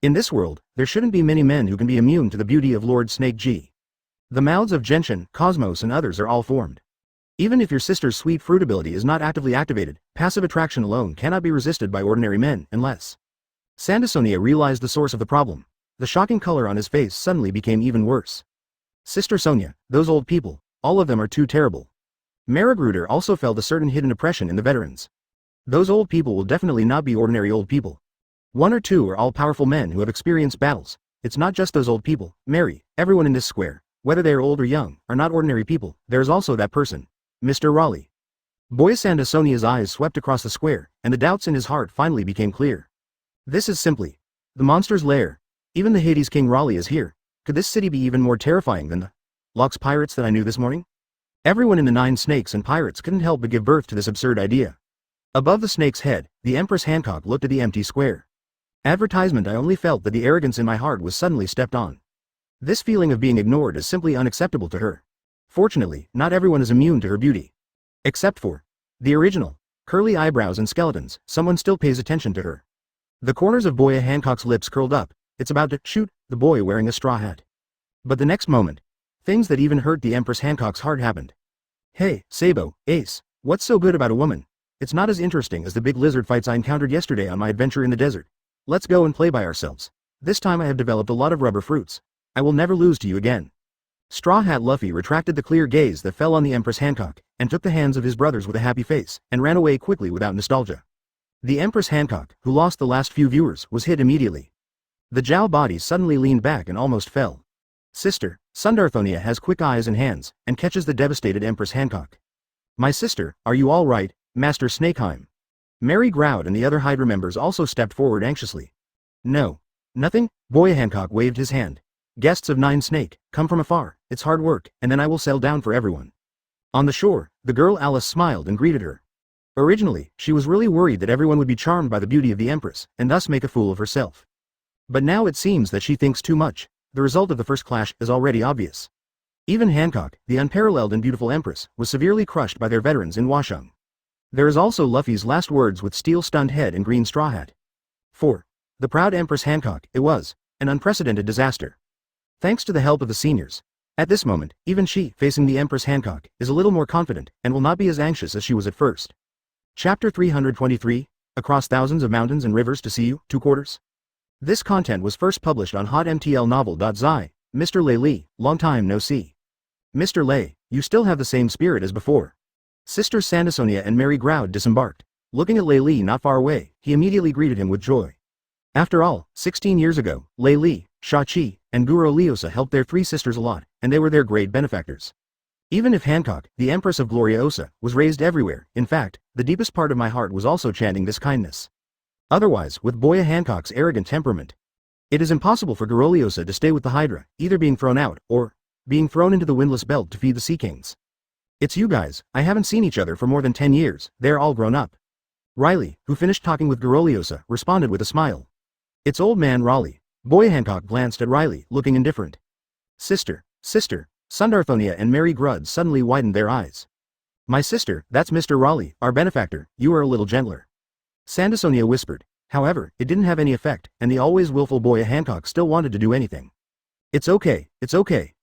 In this world, there shouldn't be many men who can be immune to the beauty of Lord Snake G. The mouths of Genshin, Cosmos and others are all formed. Even if your sister's sweet fruit ability is not actively activated, passive attraction alone cannot be resisted by ordinary men unless. Sandasonia realized the source of the problem. The shocking color on his face suddenly became even worse. Sister Sonia, those old people, all of them are too terrible. Maragruder also felt a certain hidden oppression in the veterans. Those old people will definitely not be ordinary old people. One or two are all-powerful men who have experienced battles. It's not just those old people, Mary, everyone in this square, whether they are old or young, are not ordinary people. There is also that person, Mr. Raleigh. Boya Sandasonia's eyes swept across the square, and the doubts in his heart finally became clear. This is simply the monster's lair. Even the Hades King Raleigh is here. Could this city be even more terrifying than the Locks pirates that I knew this morning? Everyone in the 9 snakes and pirates couldn't help but give birth to this absurd idea. Above the snake's head, the Empress Hancock looked at the empty square. Advertisement. I only felt that the arrogance in my heart was suddenly stepped on. This feeling of being ignored is simply unacceptable to her. Fortunately, not everyone is immune to her beauty. Except for the original, curly eyebrows and skeletons, someone still pays attention to her. The corners of Boya Hancock's lips curled up. It's about to shoot the boy wearing a straw hat. But the next moment, things that even hurt the Empress Hancock's heart happened. Hey, Sabo, Ace, what's so good about a woman? It's not as interesting as the big lizard fights I encountered yesterday on my adventure in the desert. Let's go and play by ourselves. This time I have developed a lot of rubber fruits. I will never lose to you again. Straw Hat Luffy retracted the clear gaze that fell on the Empress Hancock, and took the hands of his brothers with a happy face, and ran away quickly without nostalgia. The Empress Hancock, who lost the last few viewers, was hit immediately. The Jow body suddenly leaned back and almost fell. Sister, Sundarthonia has quick eyes and hands, and catches the devastated Empress Hancock. My sister, are you all right, Master Snakeheim? Mary Groud and the other Hydra members also stepped forward anxiously. No. Nothing, Boya Hancock waved his hand. Guests of 9 Snake, come from afar, it's hard work, and then I will settle down for everyone. On the shore, the girl Alice smiled and greeted her. Originally, she was really worried that everyone would be charmed by the beauty of the Empress, and thus make a fool of herself. But now it seems that she thinks too much. The result of the first clash is already obvious. Even Hancock, the unparalleled and beautiful Empress, was severely crushed by their veterans in Washung. There is also Luffy's last words with steel-stunned head and green straw hat. 4. The proud Empress Hancock, it was an unprecedented disaster. Thanks to the help of the seniors. At this moment, even she, facing the Empress Hancock, is a little more confident, and will not be as anxious as she was at first. Chapter 323, Across Thousands of Mountains and Rivers to See You, 2 quarters. This content was first published on hotmtlnovel.zi. Mr. Lei Li, long time no see. Mr. Lei, you still have the same spirit as before. Sisters Sandasonia and Mary Groud disembarked. Looking at Lei Li not far away, he immediately greeted him with joy. After all, 16 years ago, Lei Li, Shachi, and Guro Liosa helped their 3 sisters a lot, and they were their great benefactors. Even if Hancock, the Empress of Gloriosa, was raised everywhere, in fact, the deepest part of my heart was also chanting this kindness. Otherwise, with Boya Hancock's arrogant temperament, it is impossible for Goroliosa to stay with the Hydra, either being thrown out, or being thrown into the windless belt to feed the Sea Kings. It's you guys, I haven't seen each other for more than 10 years, they're all grown up. Riley, who finished talking with Goroliosa, responded with a smile. It's old man Raleigh. Boya Hancock glanced at Riley, looking indifferent. Sister, Sundarthonia and Mary Grud suddenly widened their eyes. My sister, that's Mr. Raleigh, our benefactor, you are a little gentler. Sandasonia whispered. However, it didn't have any effect, and the always willful boy Hancock still wanted to do anything. It's okay,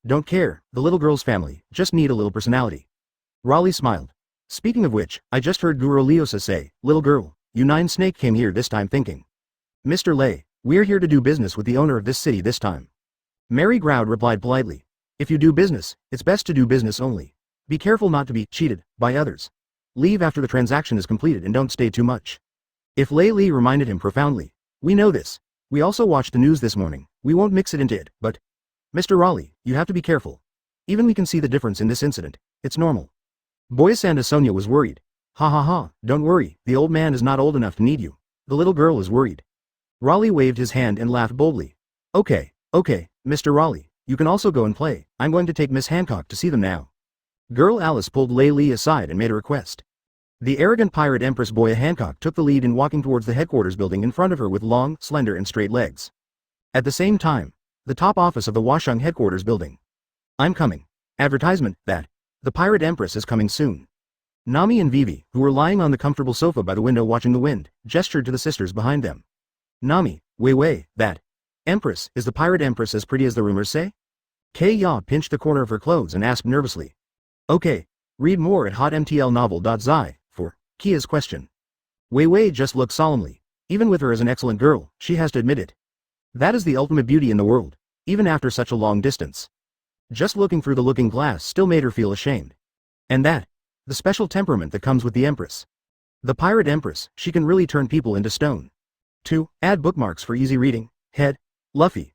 don't care, the little girl's family, just need a little personality. Raleigh smiled. Speaking of which, I just heard Guru Liosa say, little girl, you 9 snake came here this time thinking. Mr. Lei, we're here to do business with the owner of this city this time. Mary Groud replied politely. If you do business, it's best to do business only. Be careful not to be cheated by others. Leave after the transaction is completed and don't stay too much. If Lei Li reminded him profoundly. We know this. We also watched the news this morning. We won't mix it into it, but... Mr. Raleigh, you have to be careful. Even we can see the difference in this incident. It's normal. Boyasanda Sonia was worried. Ha ha ha, don't worry, the old man is not old enough to need you. The little girl is worried. Raleigh waved his hand and laughed boldly. Okay, Mr. Raleigh, you can also go and play. I'm going to take Miss Hancock to see them now. Girl Alice pulled Lei Li aside and made a request. The arrogant pirate Empress Boya Hancock took the lead in walking towards the headquarters building in front of her with long, slender and straight legs. At the same time, the top office of the Washang headquarters building. I'm coming. Advertisement, that. The pirate Empress is coming soon. Nami and Vivi, who were lying on the comfortable sofa by the window watching the wind, gestured to the sisters behind them. Nami, Wei, that. Empress, is the pirate Empress as pretty as the rumors say? Kei Ya pinched the corner of her clothes and asked nervously. Okay. Read more at hotmtlnovel.zi for Kia's question. Wei just looked solemnly. Even with her as an excellent girl, she has to admit it. That is the ultimate beauty in the world, even after such a long distance. Just looking through the looking glass still made her feel ashamed. And that, the special temperament that comes with the Empress. The pirate Empress, she can really turn people into stone. 2. Add bookmarks for easy reading. Head. Luffy,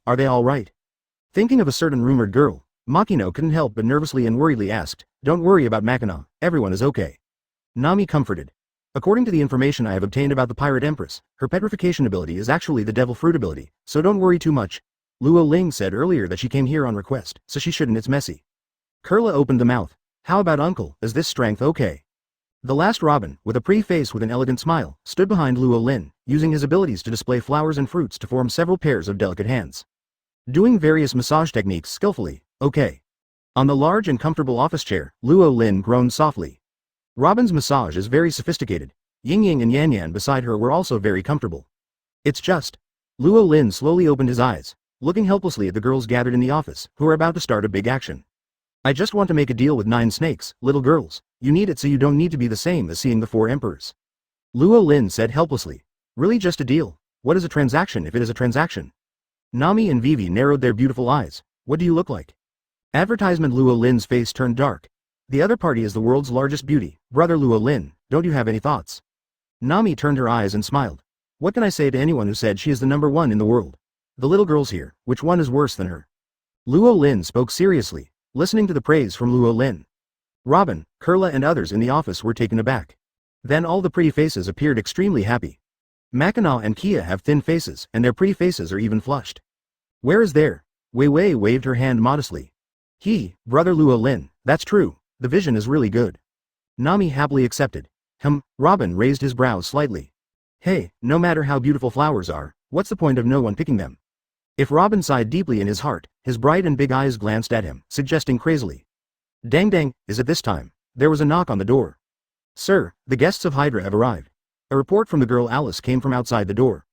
are they all right? Thinking of a certain rumored girl, Makino couldn't help but nervously and worriedly asked, Don't worry about Makino, everyone is okay. Nami comforted. According to the information I have obtained about the pirate Empress, her petrification ability is actually the devil fruit ability, so don't worry too much. Luo Lin said earlier that she came here on request, so she shouldn't, it's messy. Kurla opened the mouth. How about uncle, is this strength okay? The last Robin, with a pretty face with an elegant smile, stood behind Luo Lin, using his abilities to display flowers and fruits to form several pairs of delicate hands. Doing various massage techniques skillfully, okay. On the large and comfortable office chair, Luo Lin groaned softly. Robin's massage is very sophisticated. Ying Ying and Yan Yan beside her were also very comfortable. It's just. Luo Lin slowly opened his eyes, looking helplessly at the girls gathered in the office, who are about to start a big action. I just want to make a deal with 9 snakes, little girls. You need it so you don't need to be the same as seeing the 4 emperors. Luo Lin said helplessly. Really just a deal? What is a transaction if it is a transaction? Nami and Vivi narrowed their beautiful eyes. What do you look like? Advertisement. Luo Lin's face turned dark. The other party is the world's largest beauty, brother Luo Lin, don't you have any thoughts? Nami turned her eyes and smiled. What can I say to anyone who said she is the #1 in the world? The little girls here, which one is worse than her? Luo Lin spoke seriously, listening to the praise from Luo Lin. Robin, Kurla and others in the office were taken aback. Then all the pretty faces appeared extremely happy. Makina and Kia have thin faces, and their pretty faces are even flushed. Where is there? Wei waved her hand modestly. Brother Luo Lin, that's true, the vision is really good. Nami happily accepted. Robin raised his brows slightly. Hey, no matter how beautiful flowers are, what's the point of no one picking them? If Robin sighed deeply in his heart, his bright and big eyes glanced at him, suggesting crazily. Dang, is it this time? There was a knock on the door. Sir, the guests of Hydra have arrived. A report from the girl Alice came from outside the door.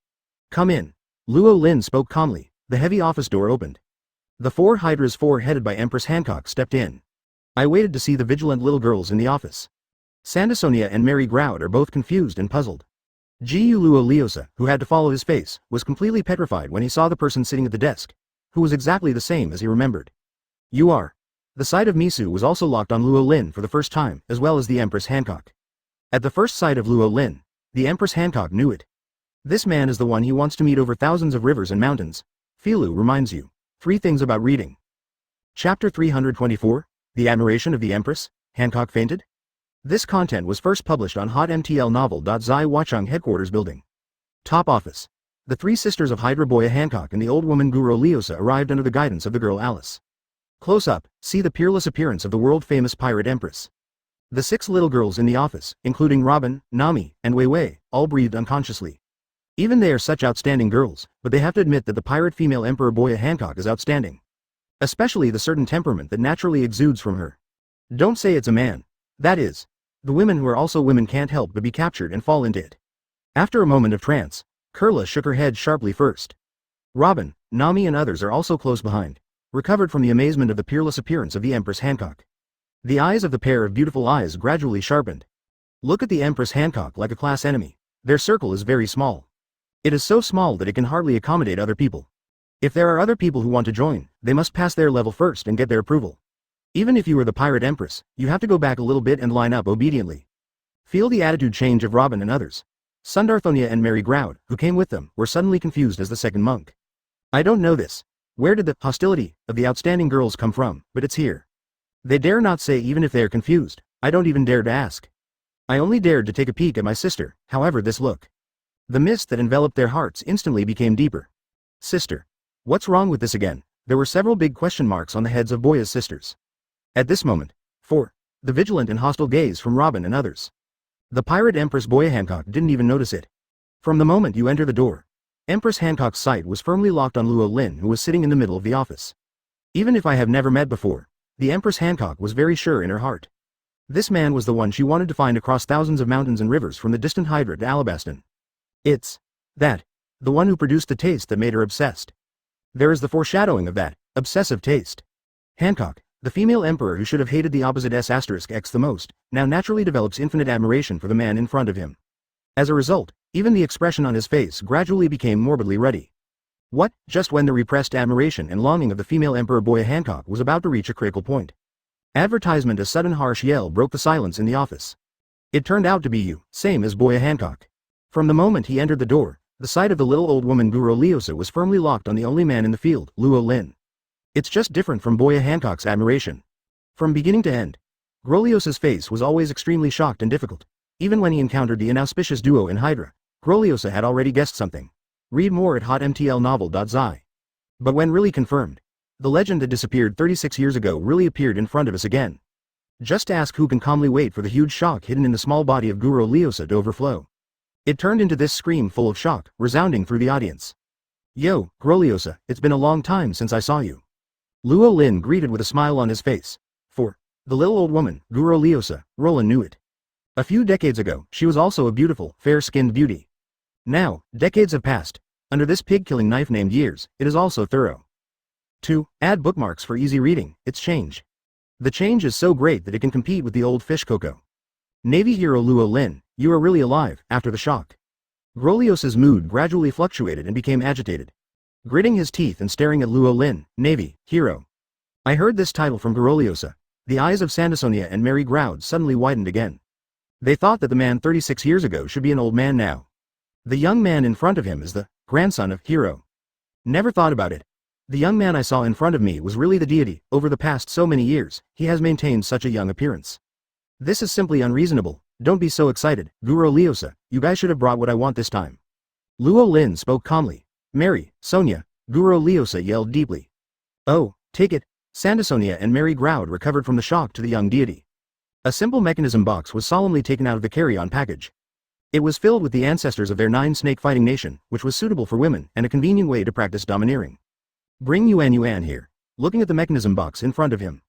Come in. Luo Lin spoke calmly. The heavy office door opened. The 4 Hydras, 4 headed by Empress Hancock, stepped in. I waited to see the vigilant little girls in the office. Sandasonia and Mary Groud are both confused and puzzled. Gu Luo Liosa, who had to follow his face, was completely petrified when he saw the person sitting at the desk, who was exactly the same as he remembered. You are. The sight of Misu was also locked on Luo Lin for the first time, as well as the Empress Hancock. At the first sight of Luo Lin, the Empress Hancock knew it. This man is the one he wants to meet over thousands of rivers and mountains. Filu reminds you. 3 things about reading. Chapter 324, The Admiration of the Empress, Hancock Fainted? This content was first published on hotmtlnovel.zi Wachang headquarters building. Top office. The 3 sisters of Hydra Boya Hancock and the old woman Guru Liosa arrived under the guidance of the girl Alice. Close up, see the peerless appearance of the world-famous pirate Empress. The 6 little girls in the office, including Robin, Nami, and Wei, all breathed unconsciously. Even they are such outstanding girls, but they have to admit that the pirate female Emperor Boya Hancock is outstanding. Especially the certain temperament that naturally exudes from her. Don't say it's a man. That is. The women who are also women can't help but be captured and fall into it. After a moment of trance, Kurla shook her head sharply first. Robin, Nami and others are also close behind, recovered from the amazement of the peerless appearance of the Empress Hancock. The eyes of the pair of beautiful eyes gradually sharpened. Look at the Empress Hancock like a class enemy. Their circle is very small. It is so small that it can hardly accommodate other people. If there are other people who want to join, they must pass their level first and get their approval. Even if you are the Pirate Empress, you have to go back a little bit and line up obediently. Feel the attitude change of Robin and others. Sundarthonia and Mary Groud, who came with them, were suddenly confused as the second monk. I don't know this. Where did the hostility of the outstanding girls come from, but it's here. They dare not say even if they are confused. I don't even dare to ask. I only dared to take a peek at my sister, however this look. The mist that enveloped their hearts instantly became deeper. Sister. What's wrong with this again? There were several big question marks on the heads of Boya's sisters. At this moment, the vigilant and hostile gaze from Robin and others. The Pirate Empress Boya Hancock didn't even notice it. From the moment you enter the door, Empress Hancock's sight was firmly locked on Luo Lin, who was sitting in the middle of the office. Even if I have never met before, the Empress Hancock was very sure in her heart. This man was the one she wanted to find across thousands of mountains and rivers from the distant Hydra to Alabaston. It's the one who produced the taste that made her obsessed. There is the foreshadowing of that obsessive taste. Hancock, the female emperor who should have hated the opposite S*X the most, now naturally develops infinite admiration for the man in front of him. As a result, even the expression on his face gradually became morbidly ruddy. What? Just when the repressed admiration and longing of the female emperor Boya Hancock was about to reach a critical point. Advertisement. A sudden harsh yell broke the silence in the office. It turned out to be you, same as Boya Hancock. From the moment he entered the door, the sight of the little old woman Guro Liosa was firmly locked on the only man in the field, Luo Lin. It's just different from Boya Hancock's admiration. From beginning to end, Groliosa's face was always extremely shocked and difficult. Even when he encountered the inauspicious duo in Hydra, Groliosa had already guessed something. Read more at hotmtlnovel.zi. But when really confirmed, the legend that disappeared 36 years ago really appeared in front of us again. Just ask who can calmly wait for the huge shock hidden in the small body of Guro Liosa to overflow. It turned into this scream full of shock, resounding through the audience. Yo, Groliosa, it's been a long time since I saw you. Luo Lin greeted with a smile on his face. For the little old woman, Guro Liosa, Roland knew it. A few decades ago, she was also a beautiful, fair-skinned beauty. Now, decades have passed. Under this pig-killing knife named years, it is also thorough. 2. Add bookmarks for easy reading. It's change. The change is so great that it can compete with the old fish cocoa. Navy hero Luo Lin, you are really alive, after the shock. Groliosa's mood gradually fluctuated and became agitated. Gritting his teeth and staring at Luo Lin, Navy hero. I heard this title from Groliosa. The eyes of Sandasonia and Mary Groud suddenly widened again. They thought that the man 36 years ago should be an old man now. The young man in front of him is the grandson of Hero. Never thought about it. The young man I saw in front of me was really the deity. Over the past so many years, he has maintained such a young appearance. This is simply unreasonable. Don't be so excited, Guro Liosa, you guys should have brought what I want this time. Luo Lin spoke calmly. Mary, Sonia, Guro Liosa yelled deeply. Oh, take it. Sandasonia and Mary Groud recovered from the shock to the young deity. A simple mechanism box was solemnly taken out of the carry-on package. It was filled with the ancestors of their 9-snake fighting nation, which was suitable for women and a convenient way to practice domineering. Bring Yuan here. Looking at the mechanism box in front of him.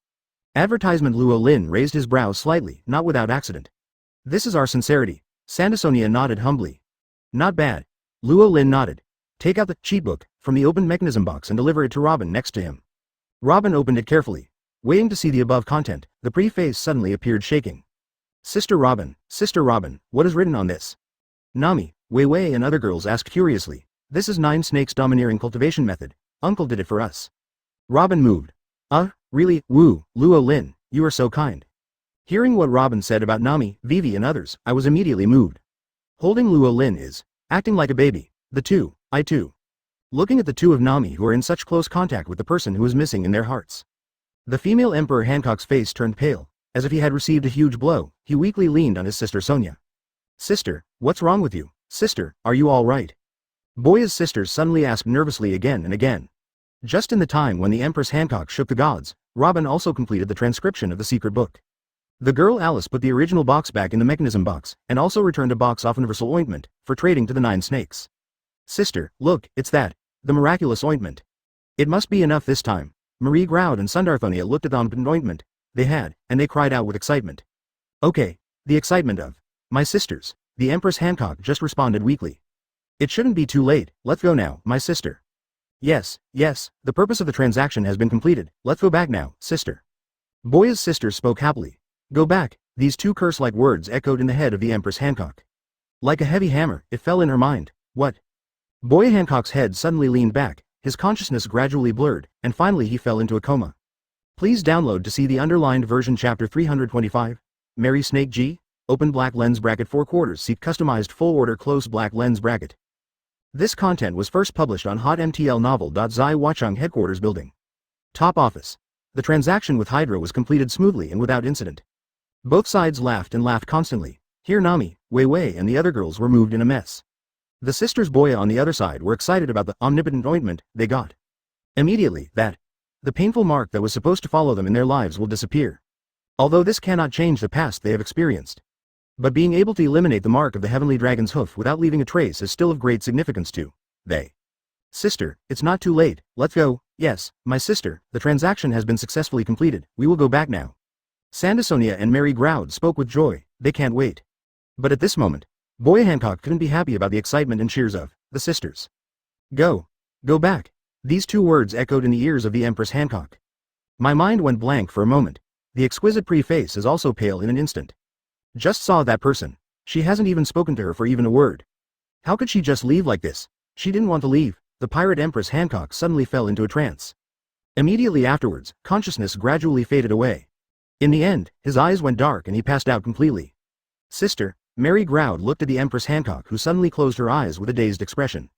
Advertisement. Luo Lin raised his brows slightly, not without accident. This is our sincerity. Sandasonia nodded humbly. Not bad. Luo Lin nodded. Take out the cheat book from the opened mechanism box and deliver it to Robin next to him. Robin opened it carefully. Waiting to see the above content, the pretty face suddenly appeared shaking. Sister Robin, what is written on this? Nami, Wei Wei and other girls asked curiously. This is 9 Snakes domineering cultivation method. Uncle did it for us. Robin moved. Really? Woo, Luo Lin, you are so kind. Hearing what Robin said about Nami, Vivi and others, I was immediately moved. Holding Luo Lin is acting like a baby. I too. Looking at the two of Nami who are in such close contact with the person who is missing in their hearts. The female Emperor Hancock's face turned pale, as if he had received a huge blow. He weakly leaned on his sister Sonia. Sister, what's wrong with you? Sister, are you all right? Boya's sisters suddenly asked nervously again and again. Just in the time when the Empress Hancock shook the gods, Robin also completed the transcription of the secret book. The girl Alice put the original box back in the mechanism box, and also returned a box of universal ointment, for trading to the 9 snakes. Sister, look, it's that. The miraculous ointment. It must be enough this time. Marie Groud and Sundarthonia looked at the ointment they had, and they cried out with excitement. Okay, the excitement of my sisters. the Empress Hancock just responded weakly. It shouldn't be too late, let's go now, my sister. Yes, the purpose of the transaction has been completed, let's go back now, sister. Boya's sister spoke happily. Go back, these two curse-like words echoed in the head of the Empress Hancock. Like a heavy hammer, it fell in her mind. What? Boya Hancock's head suddenly leaned back, his consciousness gradually blurred, and finally he fell into a coma. Please download to see the underlined version chapter 325. Mary Snake G. Open black lens bracket 4/4 seat customized full order close black lens bracket. This content was first published on hotmtlnovel.zi Watchung headquarters building. Top office. The transaction with Hydra was completed smoothly and without incident. Both sides laughed and laughed constantly. Here Nami, Wei Wei and the other girls were moved in a mess. The sisters Boya on the other side were excited about the omnipotent ointment they got. Immediately, the painful mark that was supposed to follow them in their lives will disappear. Although this cannot change the past they have experienced. But being able to eliminate the mark of the heavenly dragon's hoof without leaving a trace is still of great significance to they. Sister, it's not too late, let's go. Yes, my sister, the transaction has been successfully completed, we will go back now. Sandasonia and Mary growled spoke with joy, they can't wait. But at this moment, Boya Hancock couldn't be happy about the excitement and cheers of the sisters. Go back. These two words echoed in the ears of the Empress Hancock. My mind went blank for a moment. The exquisite pretty face is also pale in an instant. Just saw that person. She hasn't even spoken to her for even a word. How could she just leave like this? She didn't want to leave. The pirate Empress Hancock suddenly fell into a trance. Immediately afterwards, consciousness gradually faded away. In the end, his eyes went dark and he passed out completely. Sister, Mary growled looked at the Empress Hancock who suddenly closed her eyes with a dazed expression.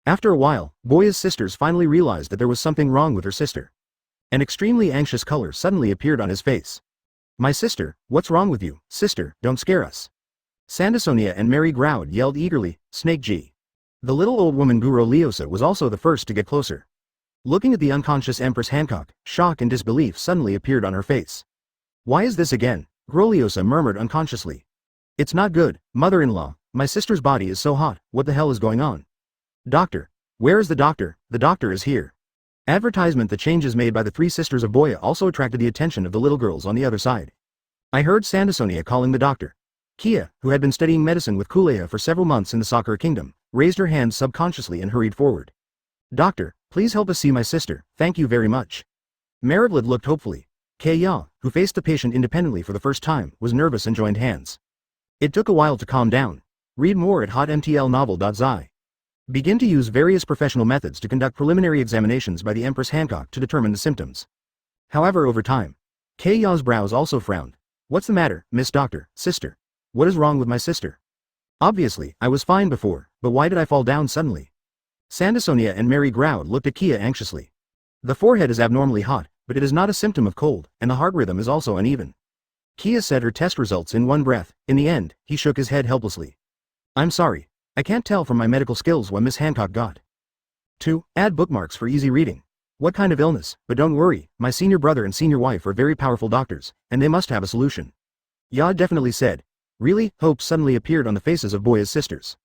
After a while, Boya's sisters finally realized that there was something wrong with her sister. An extremely anxious color suddenly appeared on his face. My sister, what's wrong with you, sister, don't scare us. Sandasonia and Mary growled yelled eagerly, Snake G. The little old woman Luo Lin was also the first to get closer. Looking at the unconscious Empress Hancock, shock and disbelief suddenly appeared on her face. Why is this again? Luo Lin murmured unconsciously. It's not good, mother-in-law, my sister's body is so hot, what the hell is going on? Doctor. Where is the doctor? The doctor is here. Advertisement. The changes made by the three sisters of Boya also attracted the attention of the little girls on the other side. I heard Sandasonia calling the doctor. Kia, who had been studying medicine with Kuleha for several months in the Sakura Kingdom, raised her hand subconsciously and hurried forward. Doctor, please help us see my sister, thank you very much. Mariglid looked hopefully. Kaya, who faced the patient independently for the first time, was nervous and joined hands. It took a while to calm down. Read more at hotmtlnovel.zi. Begin to use various professional methods to conduct preliminary examinations by the Empress Hancock to determine the symptoms. However, over time, Kaya's brows also frowned. What's the matter, Miss Doctor, sister? What is wrong with my sister? Obviously, I was fine before, but why did I fall down suddenly? Sandasonia and Mary growled looked at Kia anxiously. The forehead is abnormally hot, but it is not a symptom of cold, and the heart rhythm is also uneven. Kia said her test results in one breath. In the end, he shook his head helplessly. I'm sorry. I can't tell from my medical skills what Miss Hancock got. 2. Add bookmarks for easy reading. What kind of illness? But don't worry, my senior brother and senior wife are very powerful doctors, and they must have a solution. Ya definitely said. Really? Hope suddenly appeared on the faces of Boya's sisters.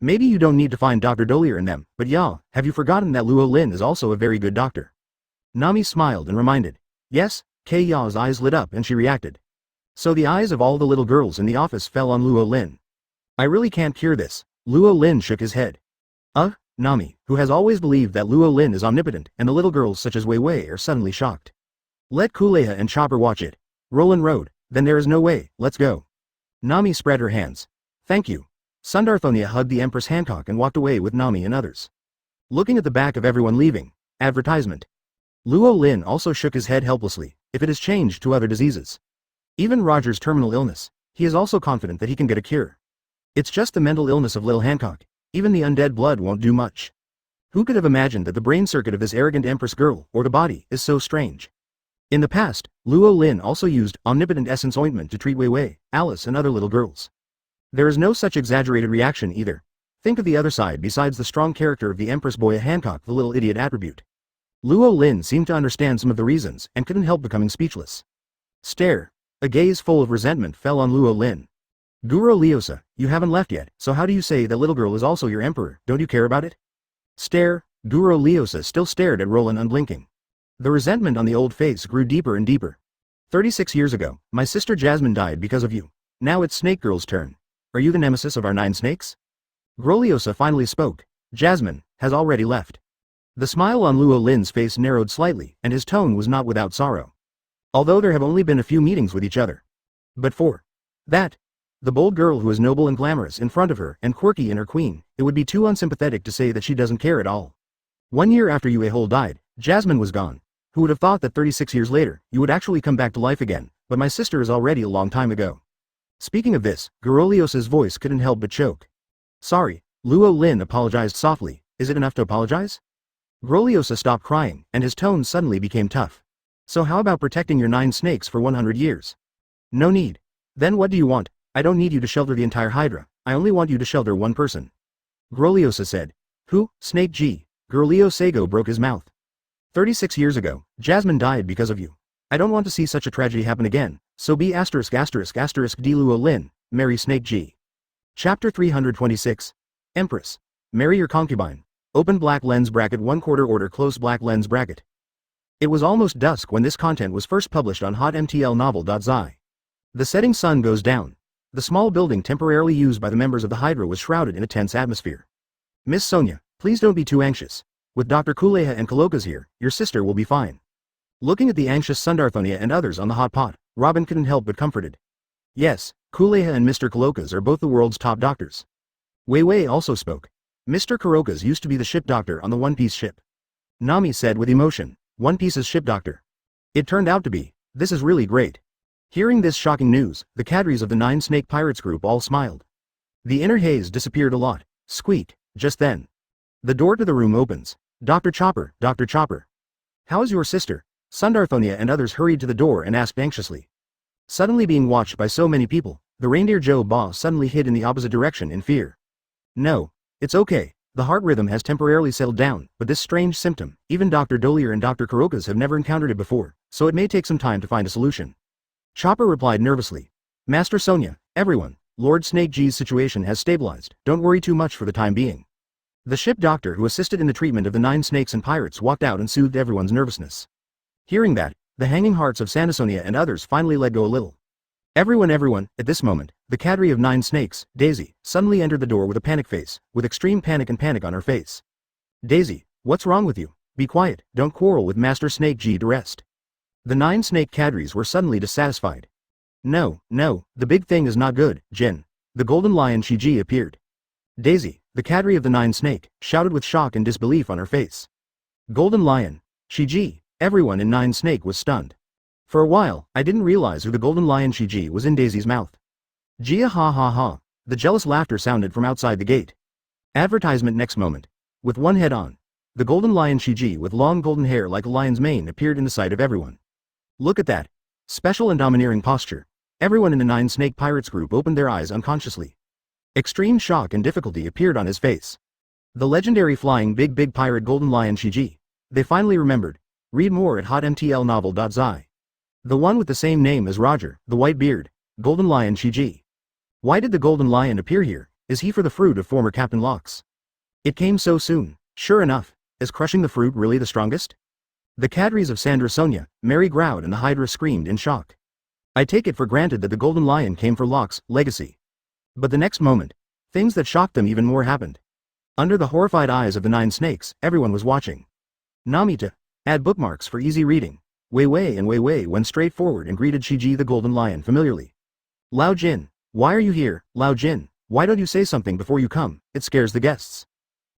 Maybe you don't need to find Dr. Dolier in them, but Ya, have you forgotten that Luo Lin is also a very good doctor? Nami smiled and reminded. Yes? Ya's eyes lit up and she reacted. So the eyes of all the little girls in the office fell on Luo Lin. I really can't cure this. Luo Lin shook his head. Nami, who has always believed that Luo Lin is omnipotent, and the little girls such as Wei Wei are suddenly shocked. Let Kuleha and Chopper watch it. Roland Road, then there is no way, let's go. Nami spread her hands. Thank you. Sundarthonia hugged the Empress Hancock and walked away with Nami and others. Looking at the back of everyone leaving. Advertisement. Luo Lin also shook his head helplessly. If it has changed to other diseases. Even Roger's terminal illness, he is also confident that he can get a cure. It's just the mental illness of Lil Hancock. Even the undead blood won't do much. Who could have imagined that the brain circuit of this arrogant Empress girl, or the body, is so strange? In the past, Luo Lin also used omnipotent essence ointment to treat Wei Wei, Alice and other little girls. There is no such exaggerated reaction either. Think of the other side besides the strong character of the Empress Boya Hancock, the little idiot attribute. Luo Lin seemed to understand some of the reasons and couldn't help becoming speechless. Stare. A gaze full of resentment fell on Luo Lin. Guro Liosa, you haven't left yet, so how do you say that little girl is also your emperor, don't you care about it? Stare. Guro Liosa still stared at Roland unblinking. The resentment on the old face grew deeper and deeper. 36 years ago, my sister Jasmine died because of you. Now it's Snake Girl's turn. are you the nemesis of our 9 snakes? Groliosa finally spoke. Jasmine has already left. The smile on Luo Lin's face narrowed slightly, and his tone was not without sorrow. Although there have only been a few meetings with each other. But for that, the bold girl who is noble and glamorous in front of her and quirky in her queen, it would be too unsympathetic to say that she doesn't care at all. 1 year after Yue Hole died, Jasmine was gone. Who would have thought that 36 years later, you would actually come back to life again, but my sister is already a long time ago. Speaking of this, Groliosa's voice couldn't help but choke. Sorry, Luo Lin apologized softly. Is it enough to apologize? Groliosa stopped crying, and his tone suddenly became tough. So how about protecting your 9 snakes for 100 years? No need. Then what do you want? I don't need you to shelter the entire Hydra, I only want you to shelter one person. Groliosa said. Who? Snake G. Groliosago broke his mouth. 36 years ago, Jasmine died because of you. I don't want to see such a tragedy happen again, so be ***** D. Luo Lin, Mary Snake G. Chapter 326. Empress. Marry your concubine. Open black lens bracket 1/4 order close black lens bracket. It was almost dusk when this content was first published on hotmtlnovel.zi. The setting sun goes down. The small building temporarily used by the members of the Hydra was shrouded in a tense atmosphere. Miss Sonia, please don't be too anxious. With Dr. Kuleha and Kalokas here, your sister will be fine. Looking at the anxious Sundarthonia and others on the hot pot, Robin couldn't help but comforted. Yes, Kuleha and Mr. Kalokas are both the world's top doctors. Wei Wei also spoke. Mr. Kurokas used to be the ship doctor on the One Piece ship. Nami said with emotion, One Piece's ship doctor. It turned out to be. This is really great. Hearing this shocking news, the cadres of the 9 Snake Pirates group all smiled. The inner haze disappeared a lot. Squeak, just then. The door to the room opens. Dr. Chopper, Dr. Chopper. How's your sister? Sundarthonia and others hurried to the door and asked anxiously. Suddenly being watched by so many people, the reindeer Joe Ba suddenly hid in the opposite direction in fear. No, it's okay. The heart rhythm has temporarily settled down, but this strange symptom, even Dr. Dolier and Dr. Kurokas have never encountered it before, so it may take some time to find a solution. Chopper replied nervously. Master Sonia, everyone, Lord Snake G's situation has stabilized, don't worry too much for the time being. The ship doctor who assisted in the treatment of the 9 snakes and pirates walked out and soothed everyone's nervousness. Hearing that, the hanging hearts of Sandasonia and others finally let go a little. Everyone, at this moment, the cadre of 9 snakes, Daisy, suddenly entered the door with a panic face, with extreme panic on her face. Daisy, what's wrong with you? Be quiet, don't quarrel with Master Snake G. Durest. The 9 snake cadres were suddenly dissatisfied. No, the big thing is not good, Jin. The golden lion Shiji appeared. Daisy, the cadre of the 9 snake, shouted with shock and disbelief on her face. Golden lion, Shiji, everyone in 9 snake was stunned. For a while, I didn't realize who the golden lion Shiji was in Daisy's mouth. Gia ha ha ha, the jealous laughter sounded from outside the gate. Advertisement next moment. With one head on. The golden lion Shiji with long golden hair like a lion's mane appeared in the sight of everyone. Look at that. Special and domineering posture. Everyone in the 9 snake pirates group opened their eyes unconsciously. Extreme shock and difficulty appeared on his face. The legendary flying big pirate golden lion Shiji. They finally remembered. Read more at hotmtlnovel.zi. The one with the same name as Roger, the white beard, golden lion Shiji. Why did the golden lion appear here? Is he for the fruit of former Captain Locks? It came so soon. Sure enough, is crushing the fruit really the strongest? The cadres of Sandra Sonia, Mary growled and the Hydra screamed in shock. I take it for granted that the golden lion came for Locke's legacy. But the next moment, things that shocked them even more happened. Under the horrified eyes of the 9 snakes, everyone was watching. Namita, add bookmarks for easy reading. Wei Wei went straight forward and greeted Shiji the golden lion familiarly. Lao Jin, why are you here, Lao Jin? Why don't you say something before you come? It scares the guests.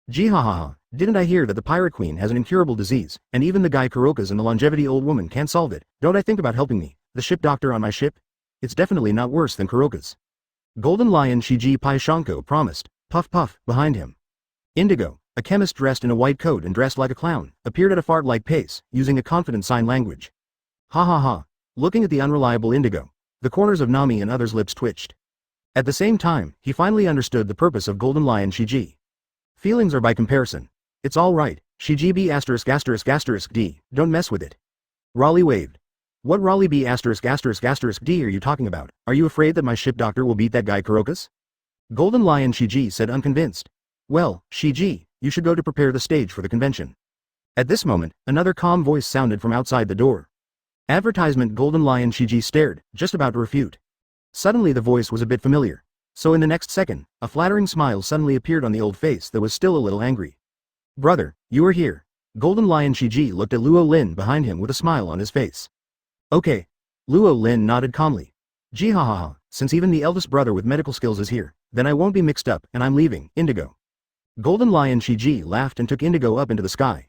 Gee ha ha ha, didn't I hear that the pirate queen has an incurable disease, and even the guy Kurokas and the longevity old woman can't solve it? Don't I think about helping me, the ship doctor on my ship? It's definitely not worse than Kurokas. Golden lion Shiji Pai Shanko promised, puff behind him. Indigo, a chemist dressed in a white coat and dressed like a clown, appeared at a fart-like pace, using a confident sign language. Ha ha ha, looking at the unreliable Indigo, the corners of Nami and others' lips twitched. At the same time, he finally understood the purpose of Golden Lion Shiji. Feelings are by comparison. It's all right, Shiji B ***** D, don't mess with it. Raleigh waved. What Raleigh B ***** D are you talking about? Are you afraid that my ship doctor will beat that guy Kurokas? Golden Lion Shiji said unconvinced. Well, Shiji, you should go to prepare the stage for the convention. At this moment, another calm voice sounded from outside the door. Advertisement Golden Lion Shiji stared, just about to refute. Suddenly the voice was a bit familiar. So in the next second, a flattering smile suddenly appeared on the old face that was still a little angry. Brother, you are here. Golden Lion Shiji looked at Luo Lin behind him with a smile on his face. Okay. Luo Lin nodded calmly. Gee ha ha ha, since even the eldest brother with medical skills is here, then I won't be mixed up and I'm leaving, Indigo. Golden Lion Shiji laughed and took Indigo up into the sky.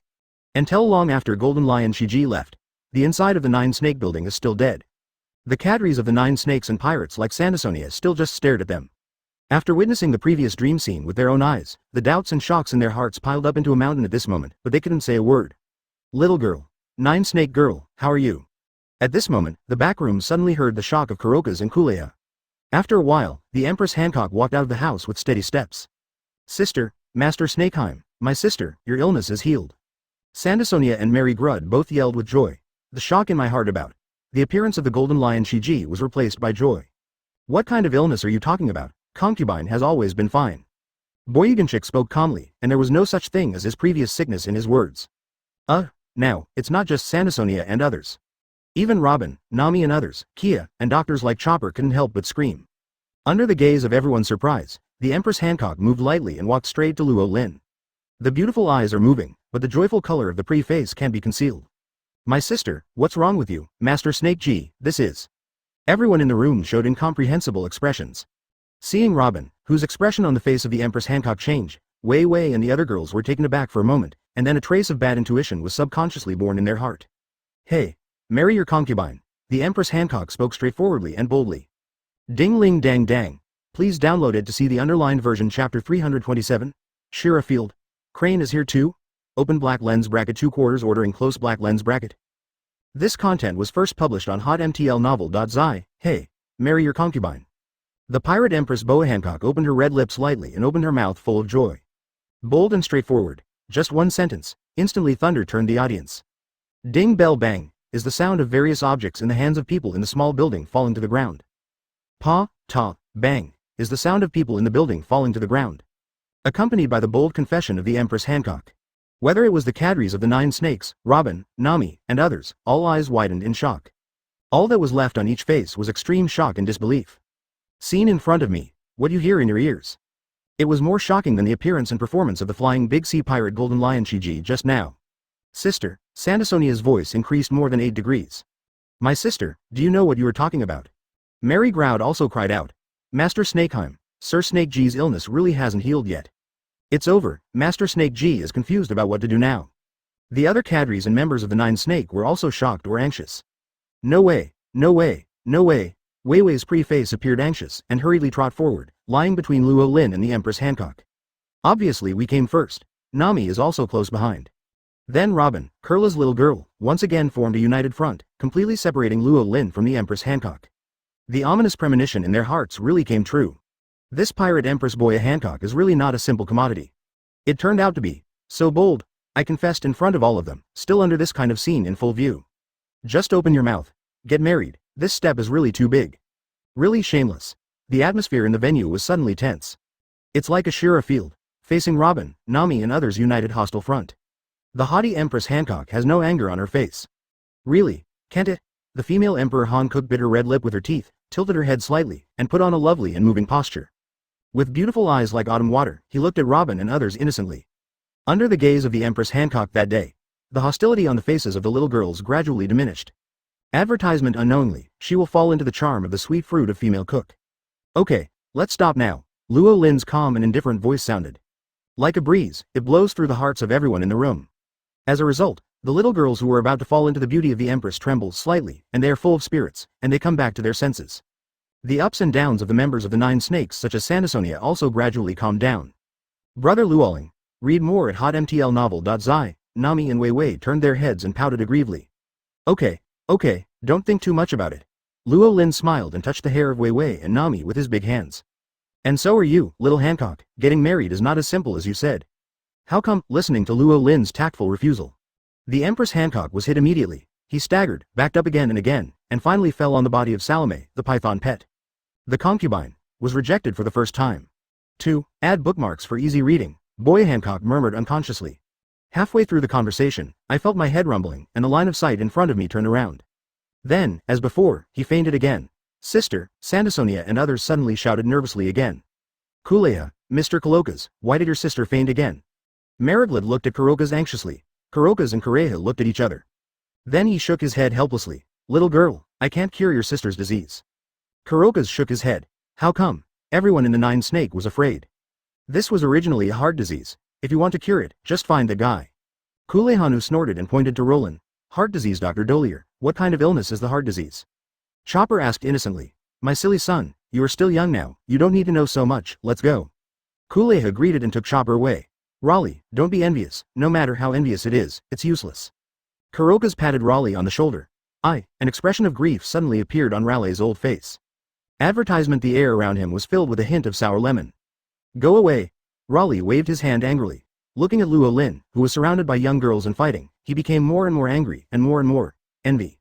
Until long after Golden Lion Shiji left, the inside of the Nine Snake building is still dead. The cadres of the Nine Snakes and pirates like Sandasonia still just stared at them. After witnessing the previous dream scene with their own eyes, the doubts and shocks in their hearts piled up into a mountain at this moment, but they couldn't say a word. Little girl. Nine Snake girl, how are you? At this moment, the back room suddenly heard the shock of Kuroka's and Kuleha. After a while, the Empress Hancock walked out of the house with steady steps. Sister, Master Snakeheim, my sister, your illness is healed. Sandasonia and Mary Grud both yelled with joy. The shock in my heart about the appearance of the Golden Lion Shiji was replaced by joy. What kind of illness are you talking about? Concubine has always been fine. Boyuganchik spoke calmly, and there was no such thing as his previous sickness in his words. Now, it's not just Sandasonia and others. Even Robin, Nami and others, Kia, and doctors like Chopper couldn't help but scream. Under the gaze of everyone's surprise, the Empress Hancock moved lightly and walked straight to Luo Lin. The beautiful eyes are moving, but the joyful color of the pre-face can't be concealed. My sister, what's wrong with you, Master Snake G, this is. Everyone in the room showed incomprehensible expressions. Seeing Robin, whose expression on the face of the Empress Hancock changed, Wei Wei and the other girls were taken aback for a moment, and then a trace of bad intuition was subconsciously born in their heart. Hey, marry your concubine, the Empress Hancock spoke straightforwardly and boldly. Ding ling dang dang. Please download it to see the underlined version chapter 327. Shira Field. Crane is here too? Open black lens bracket 2/4 ordering close black lens bracket. This content was first published on hotmtlnovel.zi. Hey, marry your concubine. The pirate Empress Boa Hancock opened her red lips lightly and opened her mouth full of joy. Bold and straightforward, just one sentence, instantly thunder turned the audience. Ding bell bang, is the sound of various objects in the hands of people in the small building falling to the ground. Pa, ta, bang, is the sound of people in the building falling to the ground. Accompanied by the bold confession of the Empress Hancock. Whether it was the cadres of the Nine Snakes, Robin, Nami, and others, all eyes widened in shock. All that was left on each face was extreme shock and disbelief. Seen in front of me, what you hear in your ears. It was more shocking than the appearance and performance of the flying big sea pirate Golden Lion Shiji just now. Sister, Sandasonia's voice increased more than 8 degrees. My sister, do you know what you are talking about? Mary Groud also cried out. Master Snakeheim, Sir Snake G's illness really hasn't healed yet. It's over, Master Snake G is confused about what to do now. The other cadres and members of the Nine Snake were also shocked or anxious. No way, no way, no way. Wei Wei's pre-face appeared anxious and hurriedly trot forward, lying between Luo Lin and the Empress Hancock. Obviously we came first. Nami is also close behind. Then Robin, Kurla's little girl, once again formed a united front, completely separating Luo Lin from the Empress Hancock. The ominous premonition in their hearts really came true. This pirate Empress Boya Hancock is really not a simple commodity. It turned out to be so bold, I confessed in front of all of them, still under this kind of scene in full view. Just open your mouth. Get married, this step is really too big. Really shameless. The atmosphere in the venue was suddenly tense. It's like a Shira Field, facing Robin, Nami and others united hostile front. The haughty Empress Hancock has no anger on her face. Really, can't it? The female Emperor Hankook bit her red lip with her teeth, tilted her head slightly, and put on a lovely and moving posture. With beautiful eyes like autumn water, he looked at Robin and others innocently. Under the gaze of the Empress Hancock that day, the hostility on the faces of the little girls gradually diminished. Advertisement unknowingly, she will fall into the charm of the sweet fruit of female cook. Okay, let's stop now, Luo Lin's calm and indifferent voice sounded. Like a breeze, it blows through the hearts of everyone in the room. As a result, the little girls who were about to fall into the beauty of the Empress tremble slightly, and they are full of spirits, and they come back to their senses. The ups and downs of the members of the Nine Snakes such as Sandasonia also gradually calmed down. Brother Luoling, read more at hotmtlnovel.zi. Nami and Wei Wei turned their heads and pouted aggrievedly. Okay, don't think too much about it. Luo Lin smiled and touched the hair of Wei Wei and Nami with his big hands. And so are you, little Hancock, getting married is not as simple as you said. How come? Listening to Luo Lin's tactful refusal. The Empress Hancock was hit immediately. He staggered, backed up again, and finally fell on the body of Salome, the python pet. The concubine was rejected for the first time. 2. Add bookmarks for easy reading, Boya Hancock murmured unconsciously. Halfway through the conversation, I felt my head rumbling, and the line of sight in front of me turned around. Then, as before, he fainted again. Sister, Sandasonia and others suddenly shouted nervously again. Kuleha, Mr. Kulokas, why did your sister faint again? Mariglid looked at Kurokas anxiously. Kurokas and Kureha looked at each other. Then he shook his head helplessly. Little girl, I can't cure your sister's disease. Kurokas shook his head. How come? Everyone in the Nine Snake was afraid. This was originally a heart disease. If you want to cure it, just find the guy. Kulehanu snorted and pointed to Roland. Heart disease, Dr. Dolier. What kind of illness is the heart disease? Chopper asked innocently. My silly son, you are still young now, you don't need to know so much, let's go. Kuleha greeted and took Chopper away. Raleigh, don't be envious, no matter how envious it is, it's useless. Kurokas patted Raleigh on the shoulder. An expression of grief suddenly appeared on Raleigh's old face. Advertisement. The air around him was filled with a hint of sour lemon. Go away. Raleigh waved his hand angrily. Looking at Luo Lin, who was surrounded by young girls and fighting, he became more and more angry and more envy.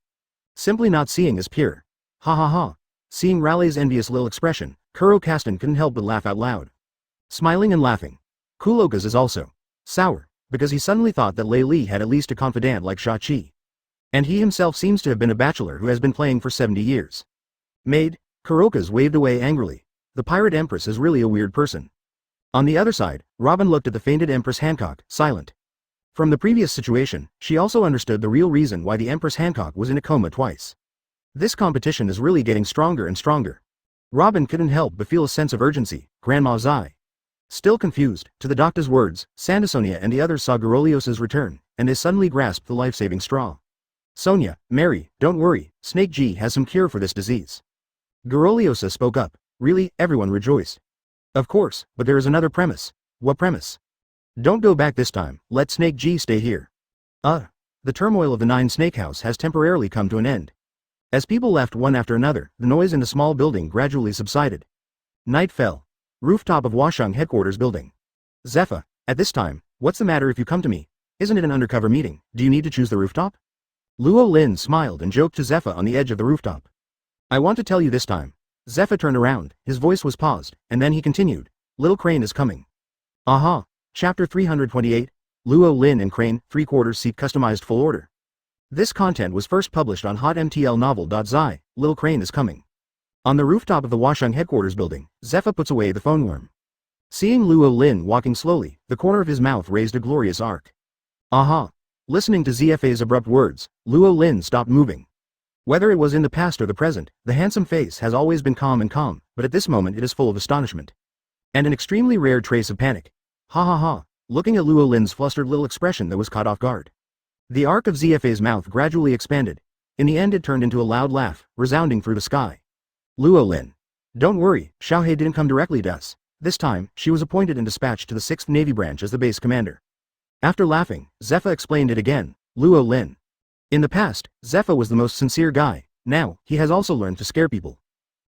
Simply not seeing is pure. Ha ha ha. Seeing Raleigh's envious little expression, Kuro Kasten couldn't help but laugh out loud. Smiling and laughing. Kulokas is also sour, because he suddenly thought that Lei Li had at least a confidant like Sha Qi. And he himself seems to have been a bachelor who has been playing for 70 years. Maid, Kurokas waved away angrily. The pirate empress is really a weird person. On the other side, Robin looked at the fainted Empress Hancock, silent. From the previous situation, she also understood the real reason why the Empress Hancock was in a coma twice. This competition is really getting stronger and stronger. Robin couldn't help but feel a sense of urgency. Grandma Zai. Still confused, to the doctor's words, Sandasonia and the others saw Gorolios's return, and they suddenly grasped the life-saving straw. Sonia, Mary, don't worry, Snake G has some cure for this disease. Goroliosa spoke up. Really, everyone rejoiced. Of course, but there is another premise. What premise? Don't go back this time, let Snake G stay here. The turmoil of the Nine Snake House has temporarily come to an end. As people left one after another, the noise in the small building gradually subsided. Night fell. Rooftop of Washung headquarters building. Zephyr, at this time, what's the matter if you come to me? Isn't it an undercover meeting? Do you need to choose the rooftop? Luo Lin smiled and joked to Zephyr on the edge of the rooftop. I want to tell you this time. Zephyr turned around, his voice was paused, and then he continued. Little Crane is coming. Aha! Chapter 328, Luo Lin and Crane, 3/4 seat customized full order. This content was first published on hotmtlnovel.zi, Little Crane is coming. On the rooftop of the Washung headquarters building, Zephyr puts away the phone worm. Seeing Luo Lin walking slowly, the corner of his mouth raised a glorious arc. Aha! Listening to ZFA's abrupt words, Luo Lin stopped moving. Whether it was in the past or the present, the handsome face has always been calm, but at this moment it is full of astonishment. And an extremely rare trace of panic. Ha ha ha, looking at Luo Lin's flustered little expression that was caught off guard. The arc of ZFA's mouth gradually expanded. In the end it turned into a loud laugh, resounding through the sky. Luo Lin. Don't worry, Xiaohe didn't come directly to us. This time, she was appointed and dispatched to the 6th Navy Branch as the base commander. After laughing, Zephyr explained it again. Luo Lin. In the past, Zephyr was the most sincere guy. Now, he has also learned to scare people.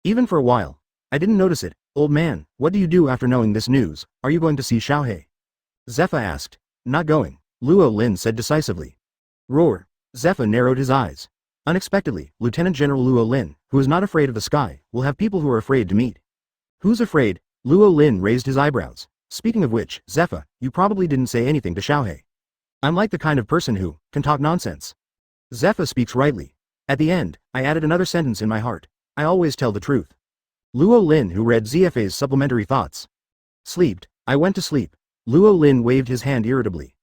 Even for a while. I didn't notice it. Old man, what do you do after knowing this news? Are you going to see Xiaohe? Zephyr asked. Not going, Luo Lin said decisively. Roar. Zephyr narrowed his eyes. Unexpectedly, Lieutenant General Luo Lin, who is not afraid of the sky, will have people who are afraid to meet. Who's afraid? Luo Lin raised his eyebrows. Speaking of which, Zephyr, you probably didn't say anything to Xiaohe. I'm like the kind of person who can talk nonsense. Zephyr speaks rightly. At the end, I added another sentence in my heart. I always tell the truth. Luo Lin, who read ZFA's supplementary thoughts. Sleeped. I went to sleep. Luo Lin waved his hand irritably.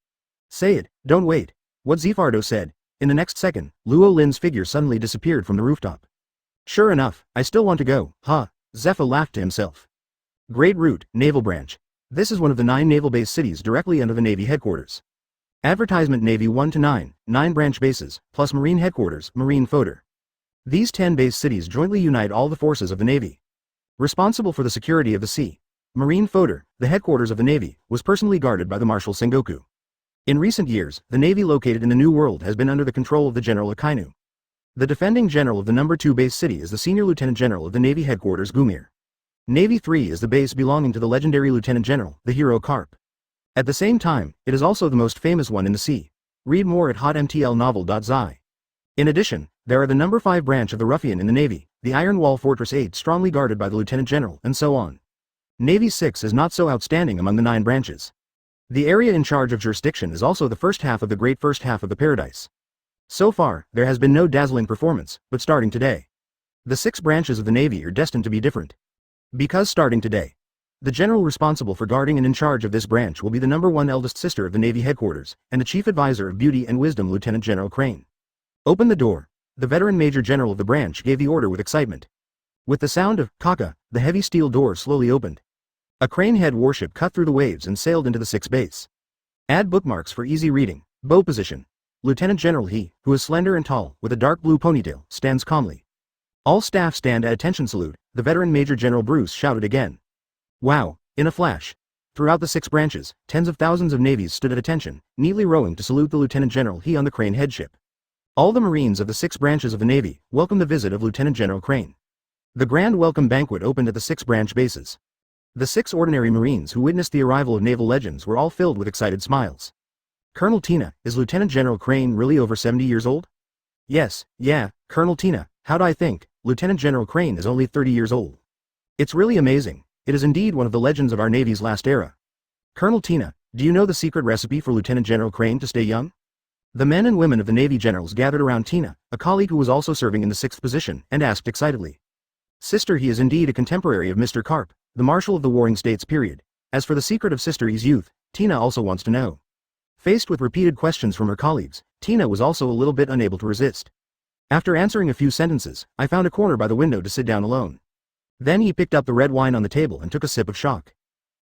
Say it, don't wait. What Zifardo said. In the next second, Luo Lin's figure suddenly disappeared from the rooftop. Sure enough, I still want to go, huh? Zephyr laughed to himself. Great Route, Naval Branch. This is one of the 9 naval-based cities directly under the Navy headquarters. Advertisement Navy 1 to 9, 9 branch bases, plus Marine headquarters, Marine Fodor. These 10 base cities jointly unite all the forces of the Navy. Responsible for the security of the sea. Marine Fodor, the headquarters of the Navy, was personally guarded by the Marshal Sengoku. In recent years, the Navy located in the New World has been under the control of the General Akainu. The defending general of the number 2 base city is the Senior Lieutenant General of the Navy headquarters Gumir. Navy 3 is the base belonging to the legendary Lieutenant General, the hero Karp. At the same time, it is also the most famous one in the sea. Read more at hotmtlnovel.zi. In addition, there are the number 5 branch of the Ruffian in the Navy, the Iron Wall Fortress 8 strongly guarded by the Lieutenant General, and so on. Navy 6 is not so outstanding among the 9 branches. The area in charge of jurisdiction is also the first half of the great first half of the paradise. So far, there has been no dazzling performance, but starting today. The 6 branches of the Navy are destined to be different. Because starting today, the general responsible for guarding and in charge of this branch will be the #1 eldest sister of the Navy headquarters, and the Chief Advisor of Beauty and Wisdom Lieutenant General Crane. Open the door. The veteran Major General of the branch gave the order with excitement. With the sound of "Kaka," the heavy steel door slowly opened. A crane-head warship cut through the waves and sailed into the 6th base. Add bookmarks for easy reading. Bow position. Lieutenant General He, who is slender and tall, with a dark blue ponytail, stands calmly. All staff stand at attention salute, the veteran Major General Bruce shouted again. Wow, in a flash. Throughout the 6 branches, tens of thousands of navies stood at attention, neatly rowing to salute the Lieutenant General He on the crane headship. All the Marines of the 6 branches of the Navy welcomed the visit of Lieutenant General Crane. The grand welcome banquet opened at the 6 branch bases. The 6 ordinary Marines who witnessed the arrival of naval legends were all filled with excited smiles. Colonel Tina, is Lieutenant General Crane really over 70 years old? Yes, yeah, Colonel Tina, how'd I think, Lieutenant General Crane is only 30 years old. It's really amazing, it is indeed one of the legends of our Navy's last era. Colonel Tina, do you know the secret recipe for Lieutenant General Crane to stay young? The men and women of the Navy generals gathered around Tina, a colleague who was also serving in the 6th position, and asked excitedly. Sister, he is indeed a contemporary of Mr. Karp, the Marshal of the Warring States period. As for the secret of Sister He's youth, Tina also wants to know. Faced with repeated questions from her colleagues, Tina was also a little bit unable to resist. After answering a few sentences, I found a corner by the window to sit down alone. Then he picked up the red wine on the table and took a sip of shock.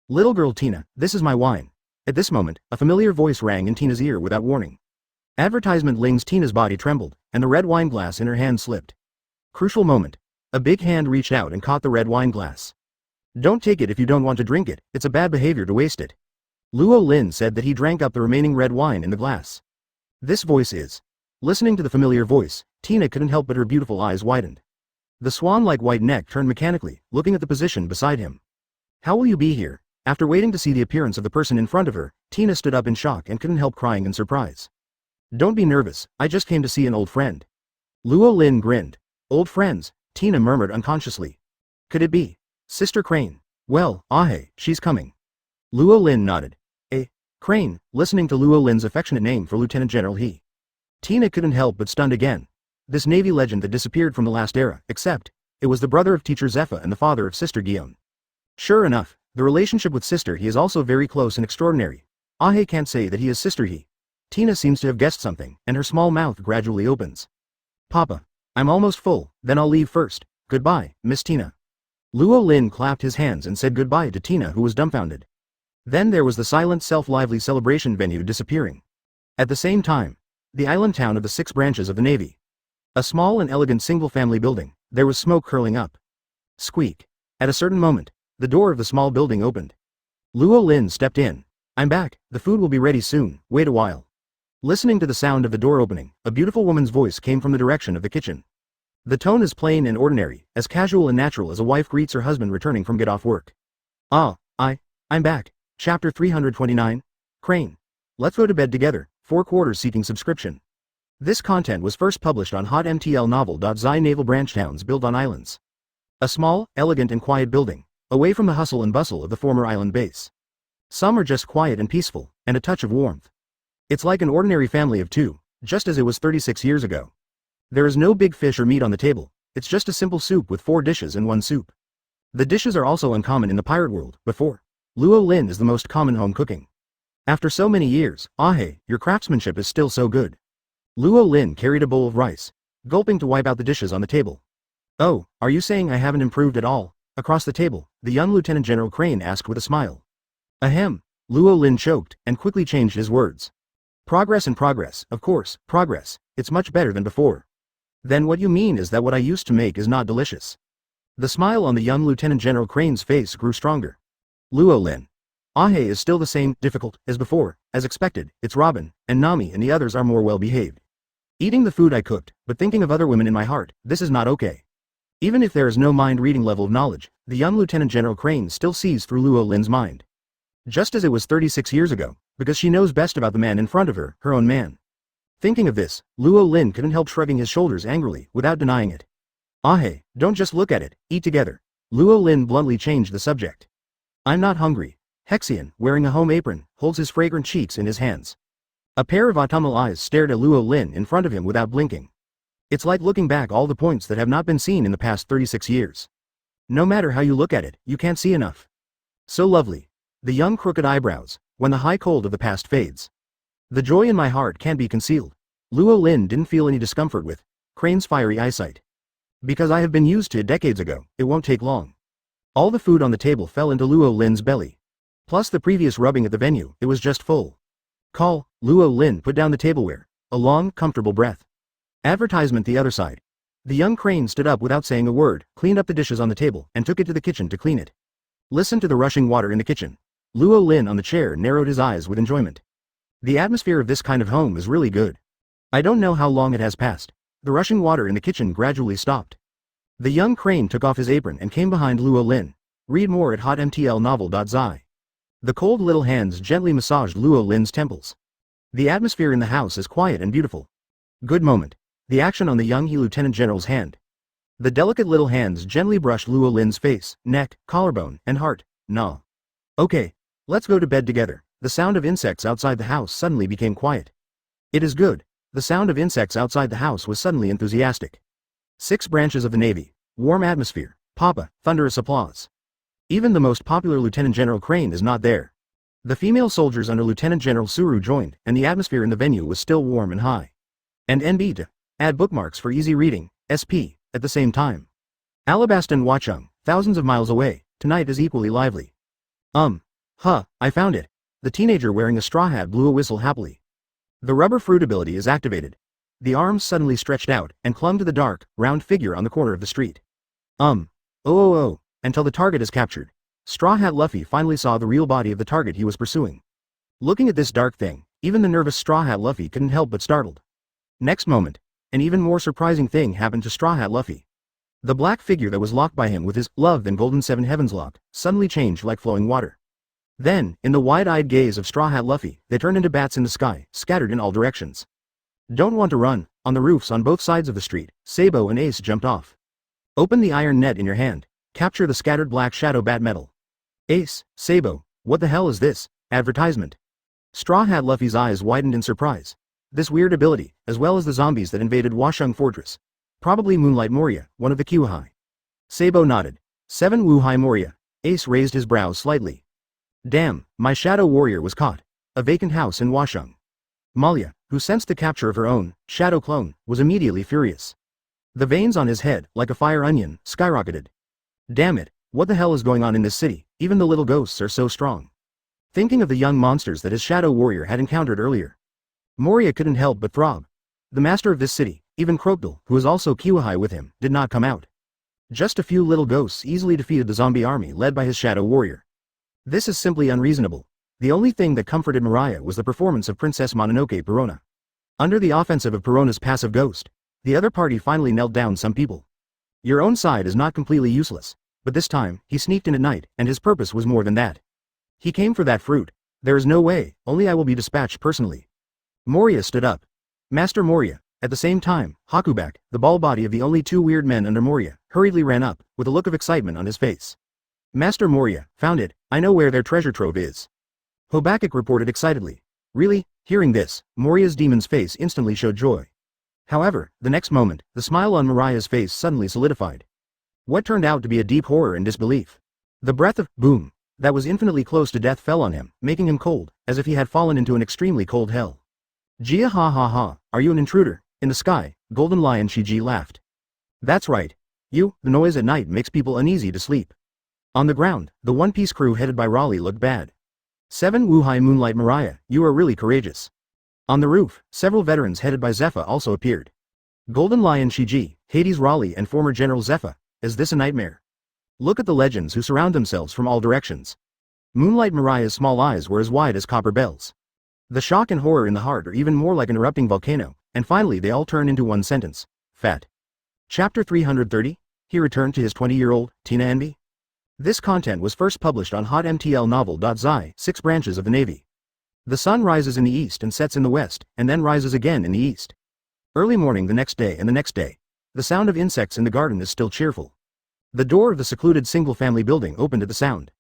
Little girl Tina, this is my wine. At this moment, a familiar voice rang in Tina's ear without warning. Advertisement Ling's. Tina's body trembled, and the red wine glass in her hand slipped. Crucial moment. A big hand reached out and caught the red wine glass. Don't take it if you don't want to drink it, it's a bad behavior to waste it. Luo Lin said that he drank up the remaining red wine in the glass. This voice is. Listening to the familiar voice, Tina couldn't help but her beautiful eyes widened. The swan-like white neck turned mechanically, looking at the position beside him. How will you be here? After waiting to see the appearance of the person in front of her, Tina stood up in shock and couldn't help crying in surprise. Don't be nervous, I just came to see an old friend. Luo Lin grinned. Old friends, Tina murmured unconsciously. Could it be Sister Crane? Well, Ahe, she's coming. Luo Lin nodded. Crane, listening to Luo Lin's affectionate name for Lieutenant General He. Tina couldn't help but stunned again. This Navy legend that disappeared from the last era, except, it was the brother of Teacher Zepha and the father of Sister Guillaume. Sure enough, the relationship with Sister He is also very close and extraordinary. Ahe can't say that he is Sister He. Tina seems to have guessed something, and her small mouth gradually opens. Papa, I'm almost full, then I'll leave first. Goodbye, Miss Tina. Luo Lin clapped his hands and said goodbye to Tina, who was dumbfounded. Then there was the silent self-lively celebration venue disappearing. At the same time, the island town of the 6 branches of the Navy. A small and elegant single-family building, there was smoke curling up. Squeak. At a certain moment, the door of the small building opened. Luo Lin stepped in. I'm back, the food will be ready soon, wait a while. Listening to the sound of the door opening, a beautiful woman's voice came from the direction of the kitchen. The tone is plain and ordinary, as casual and natural as a wife greets her husband returning from get-off work. I'm back. Chapter 329. Crane. Let's go to bed together, 4 quarters seeking subscription. This content was first published on hotmtlnovel.zi Naval Branch Towns built on islands. A small, elegant and quiet building, away from the hustle and bustle of the former island base. Some are just quiet and peaceful, and a touch of warmth. It's like an ordinary family of 2, just as it was 36 years ago. There is no big fish or meat on the table, it's just a simple soup with 4 dishes and 1 soup. The dishes are also uncommon in the pirate world, before. Luo Lin is the most common home cooking. After so many years, Ahe, your craftsmanship is still so good. Luo Lin carried a bowl of rice, gulping to wipe out the dishes on the table. Oh, are you saying I haven't improved at all? Across the table, the young Lieutenant General Crane asked with a smile. Ahem. Luo Lin choked, and quickly changed his words. Progress and progress, of course, progress, it's much better than before. Then what you mean is that what I used to make is not delicious. The smile on the young Lieutenant General Crane's face grew stronger. Luo Lin. Ahe is still the same, difficult, as before, as expected, it's Robin, and Nami and the others are more well-behaved. Eating the food I cooked, but thinking of other women in my heart, this is not okay. Even if there is no mind-reading level of knowledge, the young Lieutenant General Crane still sees through Luo Lin's mind. Just as it was 36 years ago, because she knows best about the man in front of her, her own man. Thinking of this, Luo Lin couldn't help shrugging his shoulders angrily, without denying it. Ahe, don't just look at it, eat together. Luo Lin bluntly changed the subject. I'm not hungry. Hexian, wearing a home apron, holds his fragrant cheeks in his hands. A pair of autumnal eyes stared at Luo Lin in front of him without blinking. It's like looking back all the points that have not been seen in the past 36 years. No matter how you look at it, you can't see enough. So lovely. The young crooked eyebrows, when the high cold of the past fades. The joy in my heart can't be concealed. Luo Lin didn't feel any discomfort with Crane's fiery eyesight. Because I have been used to it decades ago, it won't take long. All the food on the table fell into Luo Lin's belly. Plus the previous rubbing at the venue, it was just full. Call, Luo Lin put down the tableware. A long, comfortable breath. Advertisement the other side. The young crane stood up without saying a word, cleaned up the dishes on the table, and took it to the kitchen to clean it. Listen to the rushing water in the kitchen. Luo Lin on the chair narrowed his eyes with enjoyment. The atmosphere of this kind of home is really good. I don't know how long it has passed. The rushing water in the kitchen gradually stopped. The young crane took off his apron and came behind Luo Lin. Read more at hotmtlnovel.zi. The cold little hands gently massaged Luo Lin's temples. The atmosphere in the house is quiet and beautiful. Good moment. The action on the young lieutenant general's hand. The delicate little hands gently brushed Luo Lin's face, neck, collarbone, and heart. Nah. Okay. Let's go to bed together. The sound of insects outside the house suddenly became quiet. It is good. The sound of insects outside the house was suddenly enthusiastic. 6 branches of the Navy. Warm atmosphere. Papa, thunderous applause. Even the most popular Lieutenant General Crane is not there. The female soldiers under Lieutenant General Suru joined, and the atmosphere in the venue was still warm and high. And NB to add bookmarks for easy reading, SP, at the same time. Alabastan Watchung, thousands of miles away, tonight is equally lively. I found it. The teenager wearing a straw hat blew a whistle happily. The rubber fruit ability is activated. The arms suddenly stretched out and clung to the dark, round figure on the corner of the street. Until the target is captured. Straw Hat Luffy finally saw the real body of the target he was pursuing. Looking at this dark thing, even the nervous Straw Hat Luffy couldn't help but startled. Next moment, an even more surprising thing happened to Straw Hat Luffy. The black figure that was locked by him with his love and Golden Seven Heavens lock suddenly changed like flowing water. Then, in the wide-eyed gaze of Straw Hat Luffy, they turned into bats in the sky, scattered in all directions. Don't want to run. On the roofs on both sides of the street, Sabo and Ace jumped off. Open the iron net in your hand. Capture the scattered black shadow bat metal. Ace, Sabo, what the hell is this? Advertisement. Straw Hat Luffy's eyes widened in surprise. This weird ability, as well as the zombies that invaded Washung Fortress. Probably Moonlight Moria, one of the Kyuhai. Sabo nodded. 7 Wuhai Moria. Ace raised his brows slightly. Damn, my shadow warrior was caught. A vacant house in Washung. Malia, who sensed the capture of her own shadow clone, was immediately furious. The veins on his head, like a fire onion, skyrocketed. Damn it, what the hell is going on in this city? Even the little ghosts are so strong. Thinking of the young monsters that his shadow warrior had encountered earlier. Moria couldn't help but throb. The master of this city, even Crocodile, who was also Kyuhai with him, did not come out. Just a few little ghosts easily defeated the zombie army led by his shadow warrior. This is simply unreasonable. The only thing that comforted Mariah was the performance of Princess Mononoke Perona. Under the offensive of Perona's passive ghost, the other party finally knelt down some people. Your own side is not completely useless, but this time, he sneaked in at night, and his purpose was more than that. He came for that fruit. There is no way, only I will be dispatched personally. Moria stood up. Master Moria. At the same time, Hakuback, the ball body of the only 2 weird men under Moria, hurriedly ran up, with a look of excitement on his face. Master Moria, found it. I know where their treasure trove is. Hobakik reported excitedly. Really? Hearing this, Moria's demon's face instantly showed joy. However, the next moment, the smile on Mariah's face suddenly solidified. What turned out to be a deep horror and disbelief. The breath of boom that was infinitely close to death fell on him, making him cold, as if he had fallen into an extremely cold hell. Jia ha ha ha, are you an intruder? In the sky, Golden Lion Shiji laughed. That's right. The noise at night makes people uneasy to sleep. On the ground, the One Piece crew headed by Raleigh looked bad. 7 Wuhai Moonlight Mariah, you are really courageous. On the roof, several veterans headed by Zephyr also appeared. Golden Lion Shiji, Hades Raleigh and former General Zephyr, is this a nightmare? Look at the legends who surround themselves from all directions. Moonlight Mariah's small eyes were as wide as copper bells. The shock and horror in the heart are even more like an erupting volcano, and finally they all turn into one sentence. Fat. Chapter 330, he returned to his 20-year-old, Tina Envy. This content was first published on hotmtlnovel.zi, 6 branches of the Navy. The sun rises in the east and sets in the west, and then rises again in the east. Early morning the next day and the next day. The sound of insects in the garden is still cheerful. The door of the secluded single-family building opened at the sound.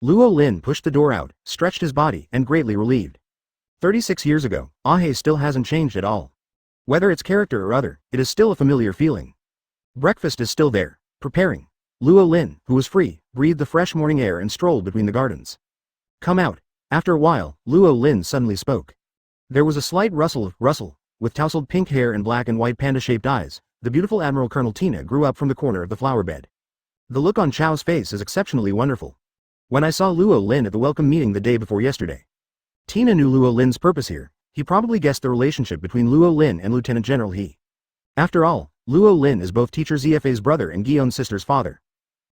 Luo Lin pushed the door out, stretched his body, and greatly relieved. 36 years ago, Ahe still hasn't changed at all. Whether it's character or other, it is still a familiar feeling. Breakfast is still there, preparing. Luo Lin, who was free, breathed the fresh morning air and strolled between the gardens. Come out. After a while, Luo Lin suddenly spoke. There was a slight rustle, with tousled pink hair and black and white panda-shaped eyes. The beautiful Admiral Colonel Tina grew up from the corner of the flower bed. The look on Chao's face is exceptionally wonderful. When I saw Luo Lin at the welcome meeting the day before yesterday, Tina knew Luo Lin's purpose here. He probably guessed the relationship between Luo Lin and Lieutenant General He. After all, Luo Lin is both Teacher Zfa's brother and Gion's sister's father.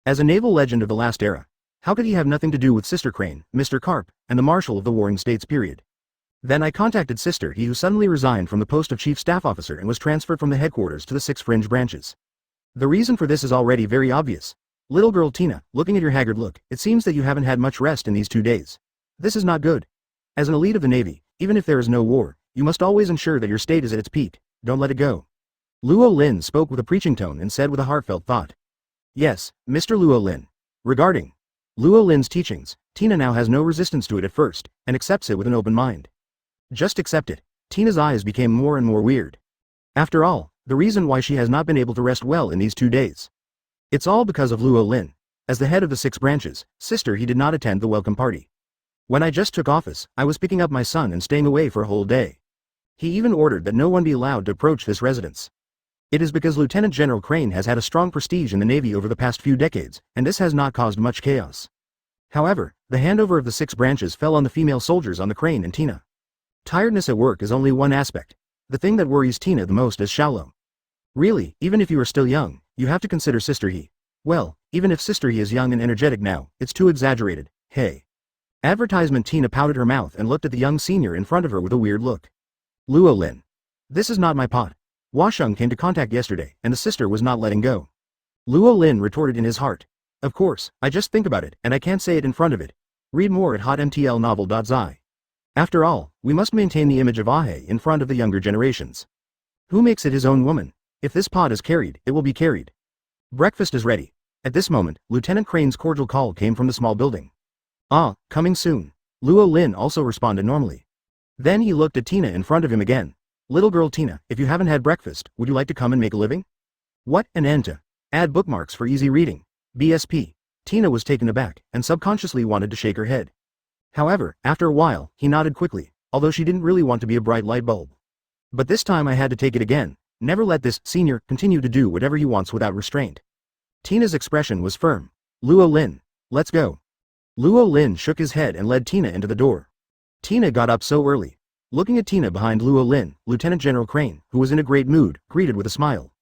As a naval legend of the last era, how could he have nothing to do with Sister Crane, Mr. Carp, and the Marshal of the Warring States period? Then I contacted Sister He, who suddenly resigned from the post of Chief Staff Officer and was transferred from the headquarters to the 6 fringe branches. The reason for this is already very obvious. Little girl Tina, looking at your haggard look, it seems that you haven't had much rest in these 2 days. This is not good. As an elite of the Navy, even if there is no war, you must always ensure that your state is at its peak. Don't let it go. Luo Lin spoke with a preaching tone and said with a heartfelt thought. Yes, Mr. Luo Lin. Regarding Luo Lin's teachings, Tina now has no resistance to it at first, and accepts it with an open mind. Just accept it. Tina's eyes became more and more weird. After all, the reason why she has not been able to rest well in these 2 days. It's all because of Luo Lin. As the head of the 6 branches, Sister He did not attend the welcome party. When I just took office, I was picking up my son and staying away for a whole day. He even ordered that no one be allowed to approach this residence. It is because Lieutenant General Crane has had a strong prestige in the Navy over the past few decades, and this has not caused much chaos. However, the handover of the 6 branches fell on the female soldiers on the Crane and Tina. Tiredness at work is only one aspect. The thing that worries Tina the most is Xiaolo. Really, even if you are still young, you have to consider Sister He. Well, even if Sister He is young and energetic now, it's too exaggerated. Hey. Advertisement. Tina pouted her mouth and looked at the young senior in front of her with a weird look. Luo Lin. This is not my pot. Washeng came to contact yesterday, and the sister was not letting go. Luo Lin retorted in his heart. Of course, I just think about it, and I can't say it in front of it. Read more at hotmtlnovel.zi. After all, we must maintain the image of Ahe in front of the younger generations. Who makes it his own woman? If this pot is carried, it will be carried. Breakfast is ready. At this moment, Lieutenant Crane's cordial call came from the small building. Ah, coming soon. Luo Lin also responded normally. Then he looked at Tina in front of him again. Little girl Tina, if you haven't had breakfast, would you like to come and make a living? What? An end to. Add bookmarks for easy reading. BSP. Tina was taken aback, and subconsciously wanted to shake her head. However, after a while, he nodded quickly, although she didn't really want to be a bright light bulb. But this time I had to take it again. Never let this senior continue to do whatever he wants without restraint. Tina's expression was firm. Luo Lin. Let's go. Luo Lin shook his head and led Tina into the door. Tina got up so early. Looking at Tina behind Luo Lin, Lieutenant General Crane, who was in a great mood, greeted with a smile.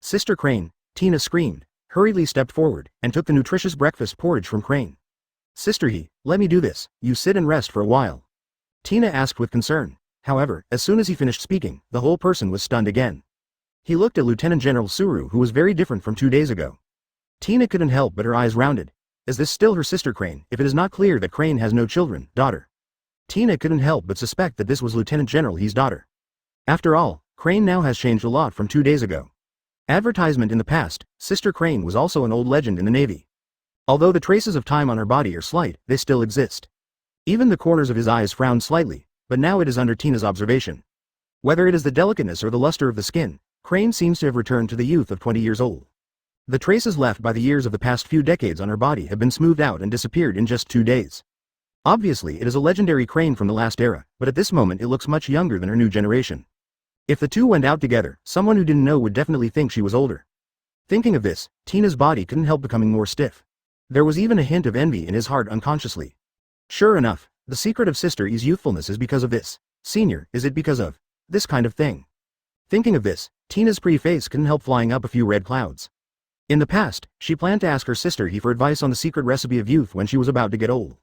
Sister Crane, Tina screamed, hurriedly stepped forward, and took the nutritious breakfast porridge from Crane. Sister He, let me do this, you sit and rest for a while. Tina asked with concern. However, as soon as he finished speaking, the whole person was stunned again. He looked at Lieutenant General Suru, who was very different from 2 days ago. Tina couldn't help but her eyes rounded. Is this still her sister Crane, if it is not clear that Crane has no children, daughter? Tina couldn't help but suspect that this was Lieutenant General He's daughter. After all, Crane now has changed a lot from 2 days ago. Advertisement. In the past, Sister Crane was also an old legend in the Navy. Although the traces of time on her body are slight, they still exist. Even the corners of his eyes frowned slightly, but now it is under Tina's observation. Whether it is the delicateness or the luster of the skin, Crane seems to have returned to the youth of 20 years old. The traces left by the years of the past few decades on her body have been smoothed out and disappeared in just 2 days. Obviously, it is a legendary Crane from the last era, but at this moment it looks much younger than her new generation. If the two went out together, someone who didn't know would definitely think she was older. Thinking of this, Tina's body couldn't help becoming more stiff. There was even a hint of envy in his heart unconsciously. Sure enough, the secret of Sister E's youthfulness is because of this. Senior, is it because of this kind of thing? Thinking of this, Tina's pretty face couldn't help flying up a few red clouds. In the past, she planned to ask her sister He for advice on the secret recipe of youth when she was about to get old.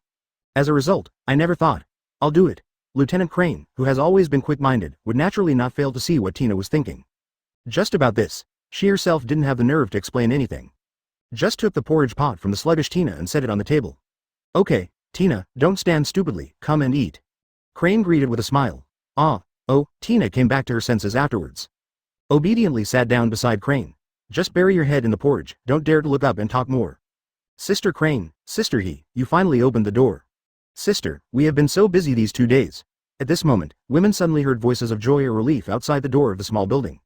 As a result, I never thought, I'll do it. Lieutenant Crane, who has always been quick-minded, would naturally not fail to see what Tina was thinking. Just about this, she herself didn't have the nerve to explain anything. Just took the porridge pot from the sluggish Tina and set it on the table. Okay, Tina, don't stand stupidly, come and eat. Crane greeted with a smile. Oh, Tina came back to her senses afterwards. Obediently sat down beside Crane. Just bury your head in the porridge, don't dare to look up and talk more. Sister Crane, Sister He, you finally opened the door. Sister, we have been so busy these 2 days. At this moment, women suddenly heard voices of joy or relief outside the door of the small building.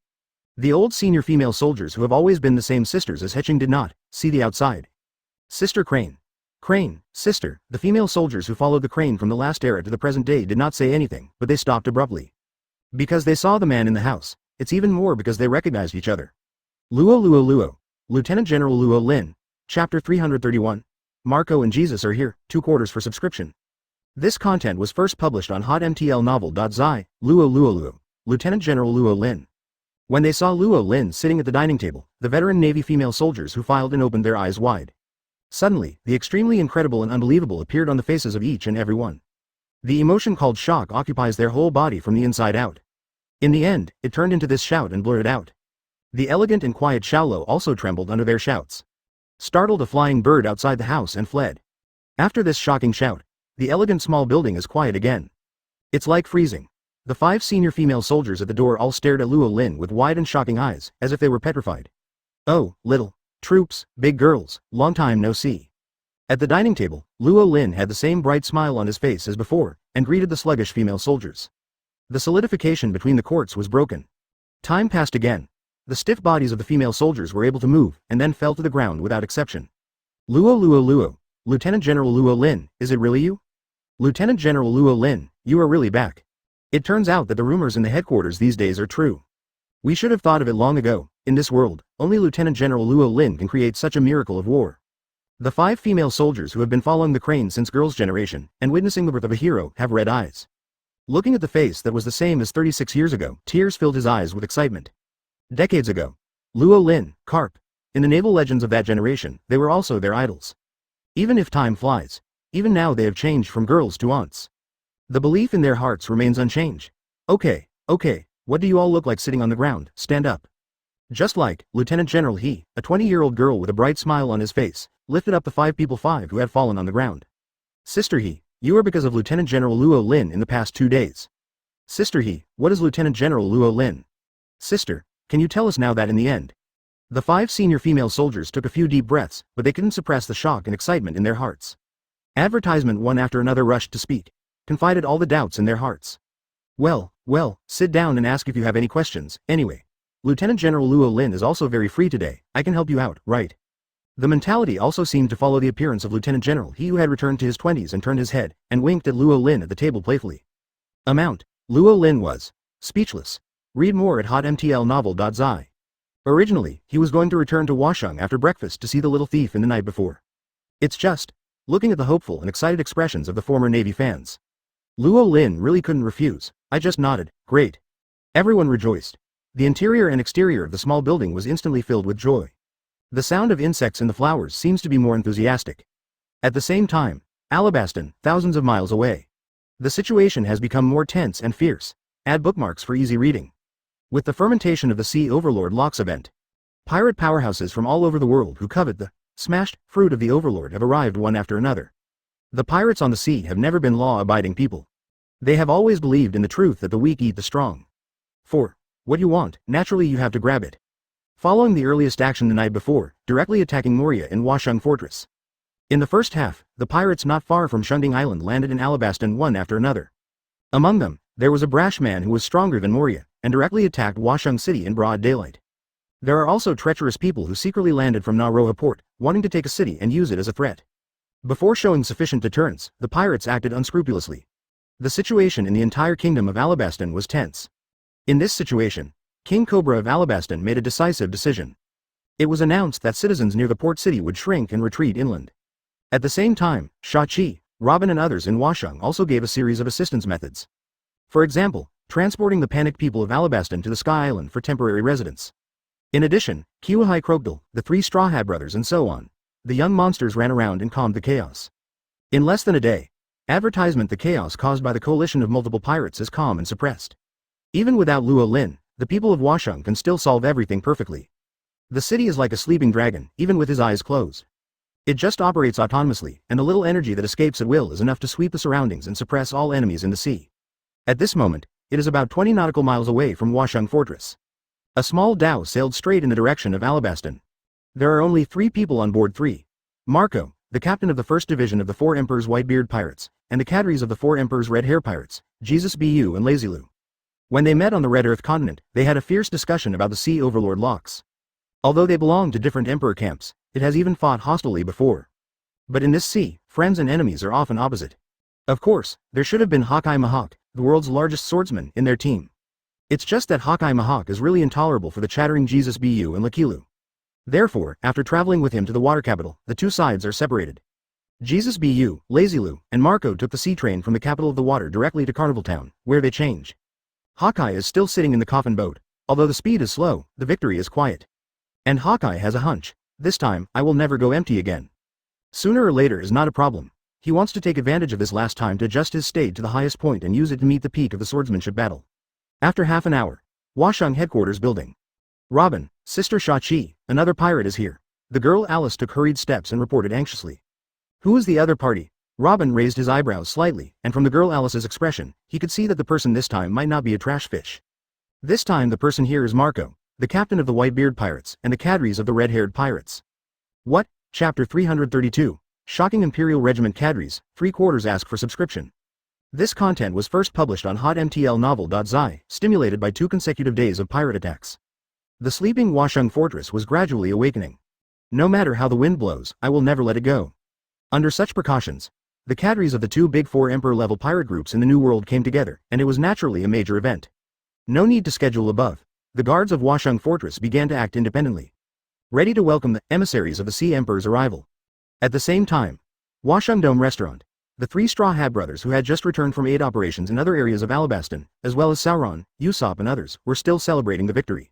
The old senior female soldiers who have always been the same sisters as Hetching did not see the outside. Sister Crane. Crane, sister, the female soldiers who followed the Crane from the last era to the present day did not say anything, but they stopped abruptly. Because they saw the man in the house, it's even more because they recognized each other. Luo. Lieutenant General Luo Lin. Chapter 331. Marco and Jesus are here, 2 quarters for subscription. This content was first published on hotmtlnovel.zi, Luo. Lieutenant General Luo Lin. When they saw Luo Lin sitting at the dining table, the veteran Navy female soldiers who filed in opened their eyes wide. Suddenly, the extremely incredible and unbelievable appeared on the faces of each and every one. The emotion called shock occupies their whole body from the inside out. In the end, it turned into this shout and blurted out. The elegant and quiet Xiaolo also trembled under their shouts. Startled a flying bird outside the house and fled. After this shocking shout, the elegant small building is quiet again. It's like freezing. The 5 senior female soldiers at the door all stared at Luo Lin with wide and shocking eyes, as if they were petrified. Oh, little troops, big girls, long time no see. At the dining table, Luo Lin had the same bright smile on his face as before, and greeted the sluggish female soldiers. The solidification between the courts was broken. Time passed again. The stiff bodies of the female soldiers were able to move, and then fell to the ground without exception. Luo. Lieutenant General Luo Lin, is it really you? Lieutenant General Luo Lin, you are really back. It turns out that the rumors in the headquarters these days are true. We should have thought of it long ago. In this world, only Lieutenant General Luo Lin can create such a miracle of war. The 5 female soldiers who have been following the Crane since girls' generation, and witnessing the birth of a hero, have red eyes. Looking at the face that was the same as 36 years ago, tears filled his eyes with excitement. Decades ago, Luo Lin, Carp. In the naval legends of that generation, they were also their idols. Even if time flies, even now they have changed from girls to aunts. The belief in their hearts remains unchanged. Okay, what do you all look like sitting on the ground? Stand up. Just like Lieutenant General He, a 20-year-old girl with a bright smile on his face, lifted up the 5 who had fallen on the ground. Sister He, you are because of Lieutenant General Luo Lin in the past 2 days. Sister He, what is Lieutenant General Luo Lin? Sister, can you tell us now that in the end? The 5 senior female soldiers took a few deep breaths, but they couldn't suppress the shock and excitement in their hearts. Advertisement one after another rushed to speak, confided all the doubts in their hearts. Well, sit down and ask if you have any questions. Anyway, Lieutenant General Luo Lin is also very free today. I can help you out, right? The mentality also seemed to follow the appearance of Lieutenant General He, who had returned to his 20s and turned his head, and winked at Luo Lin at the table playfully. Luo Lin was speechless. Read more at hotmtlnovel.zi. Originally, he was going to return to Washung after breakfast to see the little thief in the night before. It's just, looking at the hopeful and excited expressions of the former Navy fans, Luo Lin really couldn't refuse. I just nodded. Great. Everyone rejoiced. The interior and exterior of the small building was instantly filled with joy. The sound of insects in the flowers seems to be more enthusiastic. At the same time, Alabaston, thousands of miles away. The situation has become more tense and fierce. Add bookmarks for easy reading. With the fermentation of the Sea Overlord Locks event, pirate powerhouses from all over the world who covet the smashed fruit of the Overlord have arrived one after another. The pirates on the sea have never been law-abiding people. They have always believed in the truth that the weak eat the strong. For what you want, naturally you have to grab it. Following the earliest action the night before, directly attacking Moria in Washung Fortress. In the first half, the pirates not far from Shunding Island landed in Alabaston one after another. Among them, there was a brash man who was stronger than Moria, and directly attacked Washung City in broad daylight. There are also treacherous people who secretly landed from Naroa port, wanting to take a city and use it as a threat. Before showing sufficient deterrence, the pirates acted unscrupulously. The situation in the entire kingdom of Alabaston was tense. In this situation, King Cobra of Alabaston made a decisive decision. It was announced that citizens near the port city would shrink and retreat inland. At the same time, Shachi, Robin and others in Washung also gave a series of assistance methods. For example, transporting the panicked people of Alabaston to the Sky Island for temporary residence. In addition, Kiwahai Crocodile, the 3 Straw Hat brothers and so on. The young monsters ran around and calmed the chaos. In less than a day, advertisement the chaos caused by the coalition of multiple pirates is calm and suppressed. Even without Luo Lin, the people of Washung can still solve everything perfectly. The city is like a sleeping dragon, even with his eyes closed. It just operates autonomously, and the little energy that escapes at will is enough to sweep the surroundings and suppress all enemies in the sea. At this moment, it is about 20 nautical miles away from Washung Fortress. A small dhow sailed straight in the direction of Alabaston. There are only 3 people on board 3. Marco, the captain of the first division of the Four Emperors Whitebeard Pirates, and the cadres of the Four Emperors Red Hair Pirates, Jesus Bu and Lazy Lu. When they met on the Red Earth continent, they had a fierce discussion about the Sea Overlord locks. Although they belonged to different emperor camps, it has even fought hostilely before. But in this sea, friends and enemies are often opposite. Of course, there should have been Hawkeye Mahawk, the world's largest swordsman, in their team. It's just that Hawkeye Mahawk is really intolerable for the chattering Jesus Bu and Lakilu. Therefore, after traveling with him to the water capital, the two sides are separated. Jesus Bu, Lazy Lu, and Marco took the sea train from the capital of the water directly to Carnival Town, where they change. Hawkeye is still sitting in the coffin boat. Although the speed is slow, the victory is quiet. And Hawkeye has a hunch. This time, I will never go empty again. Sooner or later is not a problem. He wants to take advantage of this last time to adjust his state to the highest point and use it to meet the peak of the swordsmanship battle. After half an hour, Washung headquarters building. Robin, Sister Shachi, another pirate is here. The girl Alice took hurried steps and reported anxiously. Who is the other party? Robin raised his eyebrows slightly, and from the girl Alice's expression, he could see that the person this time might not be a trash fish. This time the person here is Marco, the captain of the Whitebeard Pirates and the cadres of the Red-Haired Pirates. What? Chapter 332. Shocking Imperial Regiment Cadres, 3/4 ask for subscription. This content was first published on hotmtlnovel.zi, stimulated by 2 consecutive days of pirate attacks. The sleeping Washung fortress was gradually awakening. No matter how the wind blows, I will never let it go. Under such precautions, the cadres of the 2 big 4 Emperor-level pirate groups in the New World came together, and it was naturally a major event. No need to schedule above. The guards of Washung Fortress began to act independently, ready to welcome the emissaries of the Sea Emperor's arrival. At the same time, Washung Dome Restaurant, the 3 Straw Hat brothers who had just returned from aid operations in other areas of Alabaston, as well as Sauron, Usopp and others, were still celebrating the victory.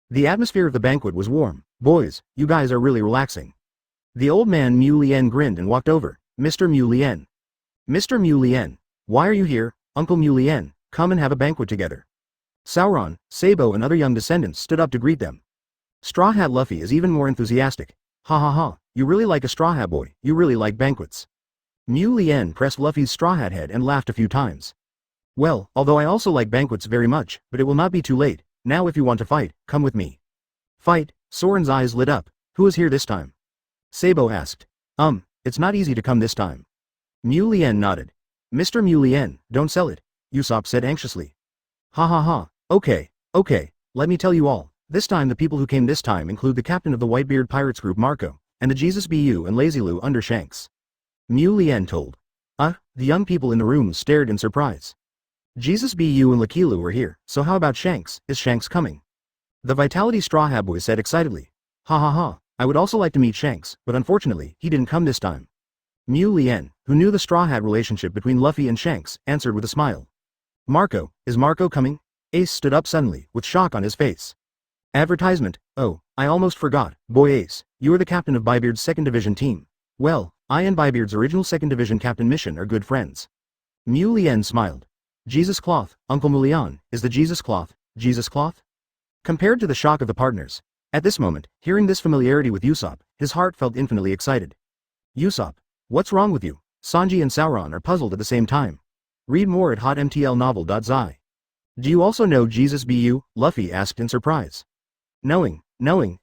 The atmosphere of the banquet was warm. Boys, you guys are really relaxing. The old man Mu Lien grinned and walked over. Mr. Mu Lien. Mr. Mu Lien. Why are you here, Uncle Mu Lien? Come and have a banquet together. Sauron, Sabo and other young descendants stood up to greet them. Straw Hat Luffy is even more enthusiastic. Ha ha ha, you really like a Straw Hat boy, you really like banquets. Mu Lien pressed Luffy's Straw Hat head and laughed a few times. Well, although I also like banquets very much, but it will not be too late. Now if you want to fight, come with me. Fight? Soren's eyes lit up. Who is here this time? Sabo asked. It's not easy to come this time. Mu Lien nodded. Mr. Mu Lien, don't sell it, Usopp said anxiously. Ha ha ha, okay, let me tell you all. This time the people who came this time include the captain of the Whitebeard Pirates group Marco, and the Jesus Bu and Lazy Lu under Shanks. Mu Lien told. The young people in the room stared in surprise. Jesus Bu and Lakilu are here, so how about Shanks? Is Shanks coming? The Vitality Straw Hat boy said excitedly. Ha ha ha, I would also like to meet Shanks, but unfortunately, he didn't come this time. Mu Lien, who knew the Straw Hat relationship between Luffy and Shanks, answered with a smile. Marco, is Marco coming? Ace stood up suddenly, with shock on his face. Advertisement. Oh, I almost forgot. Boy Ace, you are the captain of Bybeard's 2nd Division team. Well, I and Bybeard's original 2nd Division Captain Mission are good friends. Mu Lien smiled. Jesus Cloth, Uncle Mulian, is the Jesus Cloth, Jesus Cloth? Compared to the shock of the partners, at this moment, hearing this familiarity with Usopp, his heart felt infinitely excited. Usopp, what's wrong with you? Sanji and Sauron are puzzled at the same time. Read more at hotmtlnovel.zi. Do you also know Jesus Bu? Luffy asked in surprise. Knowing,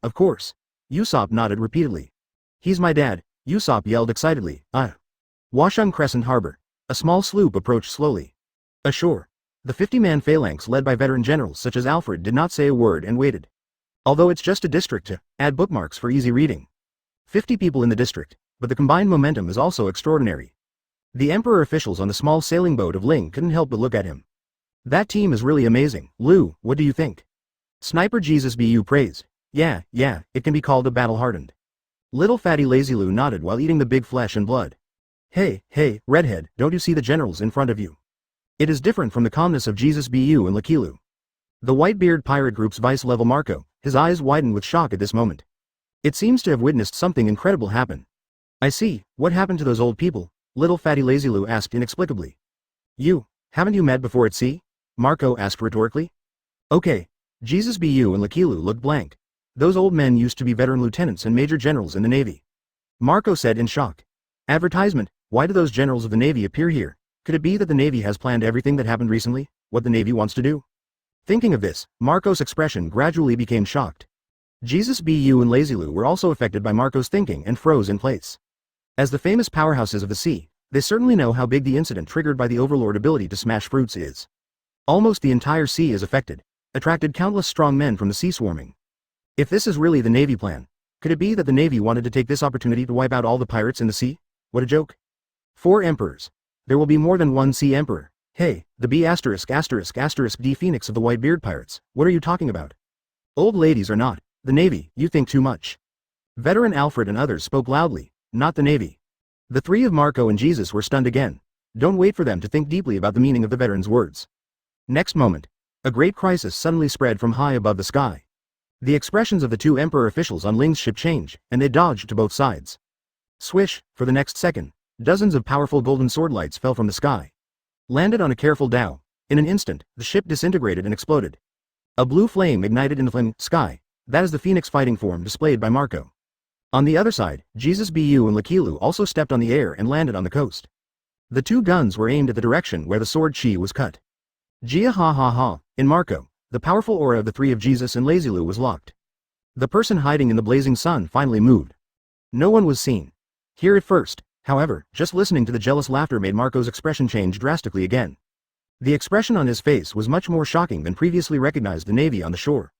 of course. Usopp nodded repeatedly. He's my dad, Usopp yelled excitedly. Washung Crescent Harbor. A small sloop approached slowly. Ashore. The 50-man phalanx led by veteran generals such as Alfred did not say a word and waited. Although it's just a district to add bookmarks for easy reading. 50 people in the district, but the combined momentum is also extraordinary. The Emperor officials on the small sailing boat of Ling couldn't help but look at him. That team is really amazing. Lou, what do you think? Sniper Jesus Bu praised. Yeah, it can be called a battle-hardened. Little fatty Lazy Lou nodded while eating the big flesh and blood. Hey, Redhead, don't you see the generals in front of you? It is different from the calmness of Jesus Bu and Lakilu. The Whitebeard pirate group's vice-level Marco, his eyes widened with shock at this moment. It seems to have witnessed something incredible happen. I see, what happened to those old people? Little fatty Lazy Lou asked inexplicably. Haven't you met before at sea? Marco asked rhetorically. Okay, Jesus Bu and Lakilu looked blank. Those old men used to be veteran lieutenants and major generals in the Navy. Marco said in shock. Advertisement, why do those generals of the Navy appear here? Could it be that the Navy has planned everything that happened recently, what the Navy wants to do? Thinking of this, Marco's expression gradually became shocked. Jesus Bu and Lazy Lou were also affected by Marco's thinking and froze in place. As the famous powerhouses of the sea, they certainly know how big the incident triggered by the overlord ability to smash fruits is. Almost the entire sea is affected, attracted countless strong men from the sea swarming. If this is really the Navy plan, could it be that the Navy wanted to take this opportunity to wipe out all the pirates in the sea? What a joke. 4 emperors. There will be more than one sea emperor. Hey, the B********** D Phoenix of the Whitebeard pirates, what are you talking about? Old ladies or not, the Navy, you think too much. Veteran Alfred and others spoke loudly, not the Navy. The 3 of Marco and Jesus were stunned again. Don't wait for them to think deeply about the meaning of the veteran's words. Next moment, a great crisis suddenly spread from high above the sky. The expressions of the 2 Emperor officials on Ling's ship changed, and they dodged to both sides. Swish, for the next second, dozens of powerful golden sword lights fell from the sky. Landed on a careful dhow. In an instant, the ship disintegrated and exploded. A blue flame ignited in the flame sky. That is the phoenix fighting form displayed by Marco. On the other side, Jesus Bu and Lakilu also stepped on the air and landed on the coast. The 2 guns were aimed at the direction where the sword chi was cut. Jia ha ha ha, in Marco, the powerful aura of the 3 of Jesus and Lazilu was locked. The person hiding in the blazing sun finally moved. No one was seen. Here at first, however, just listening to the jealous laughter made Marco's expression change drastically again. The expression on his face was much more shocking than previously recognized the Navy on the shore.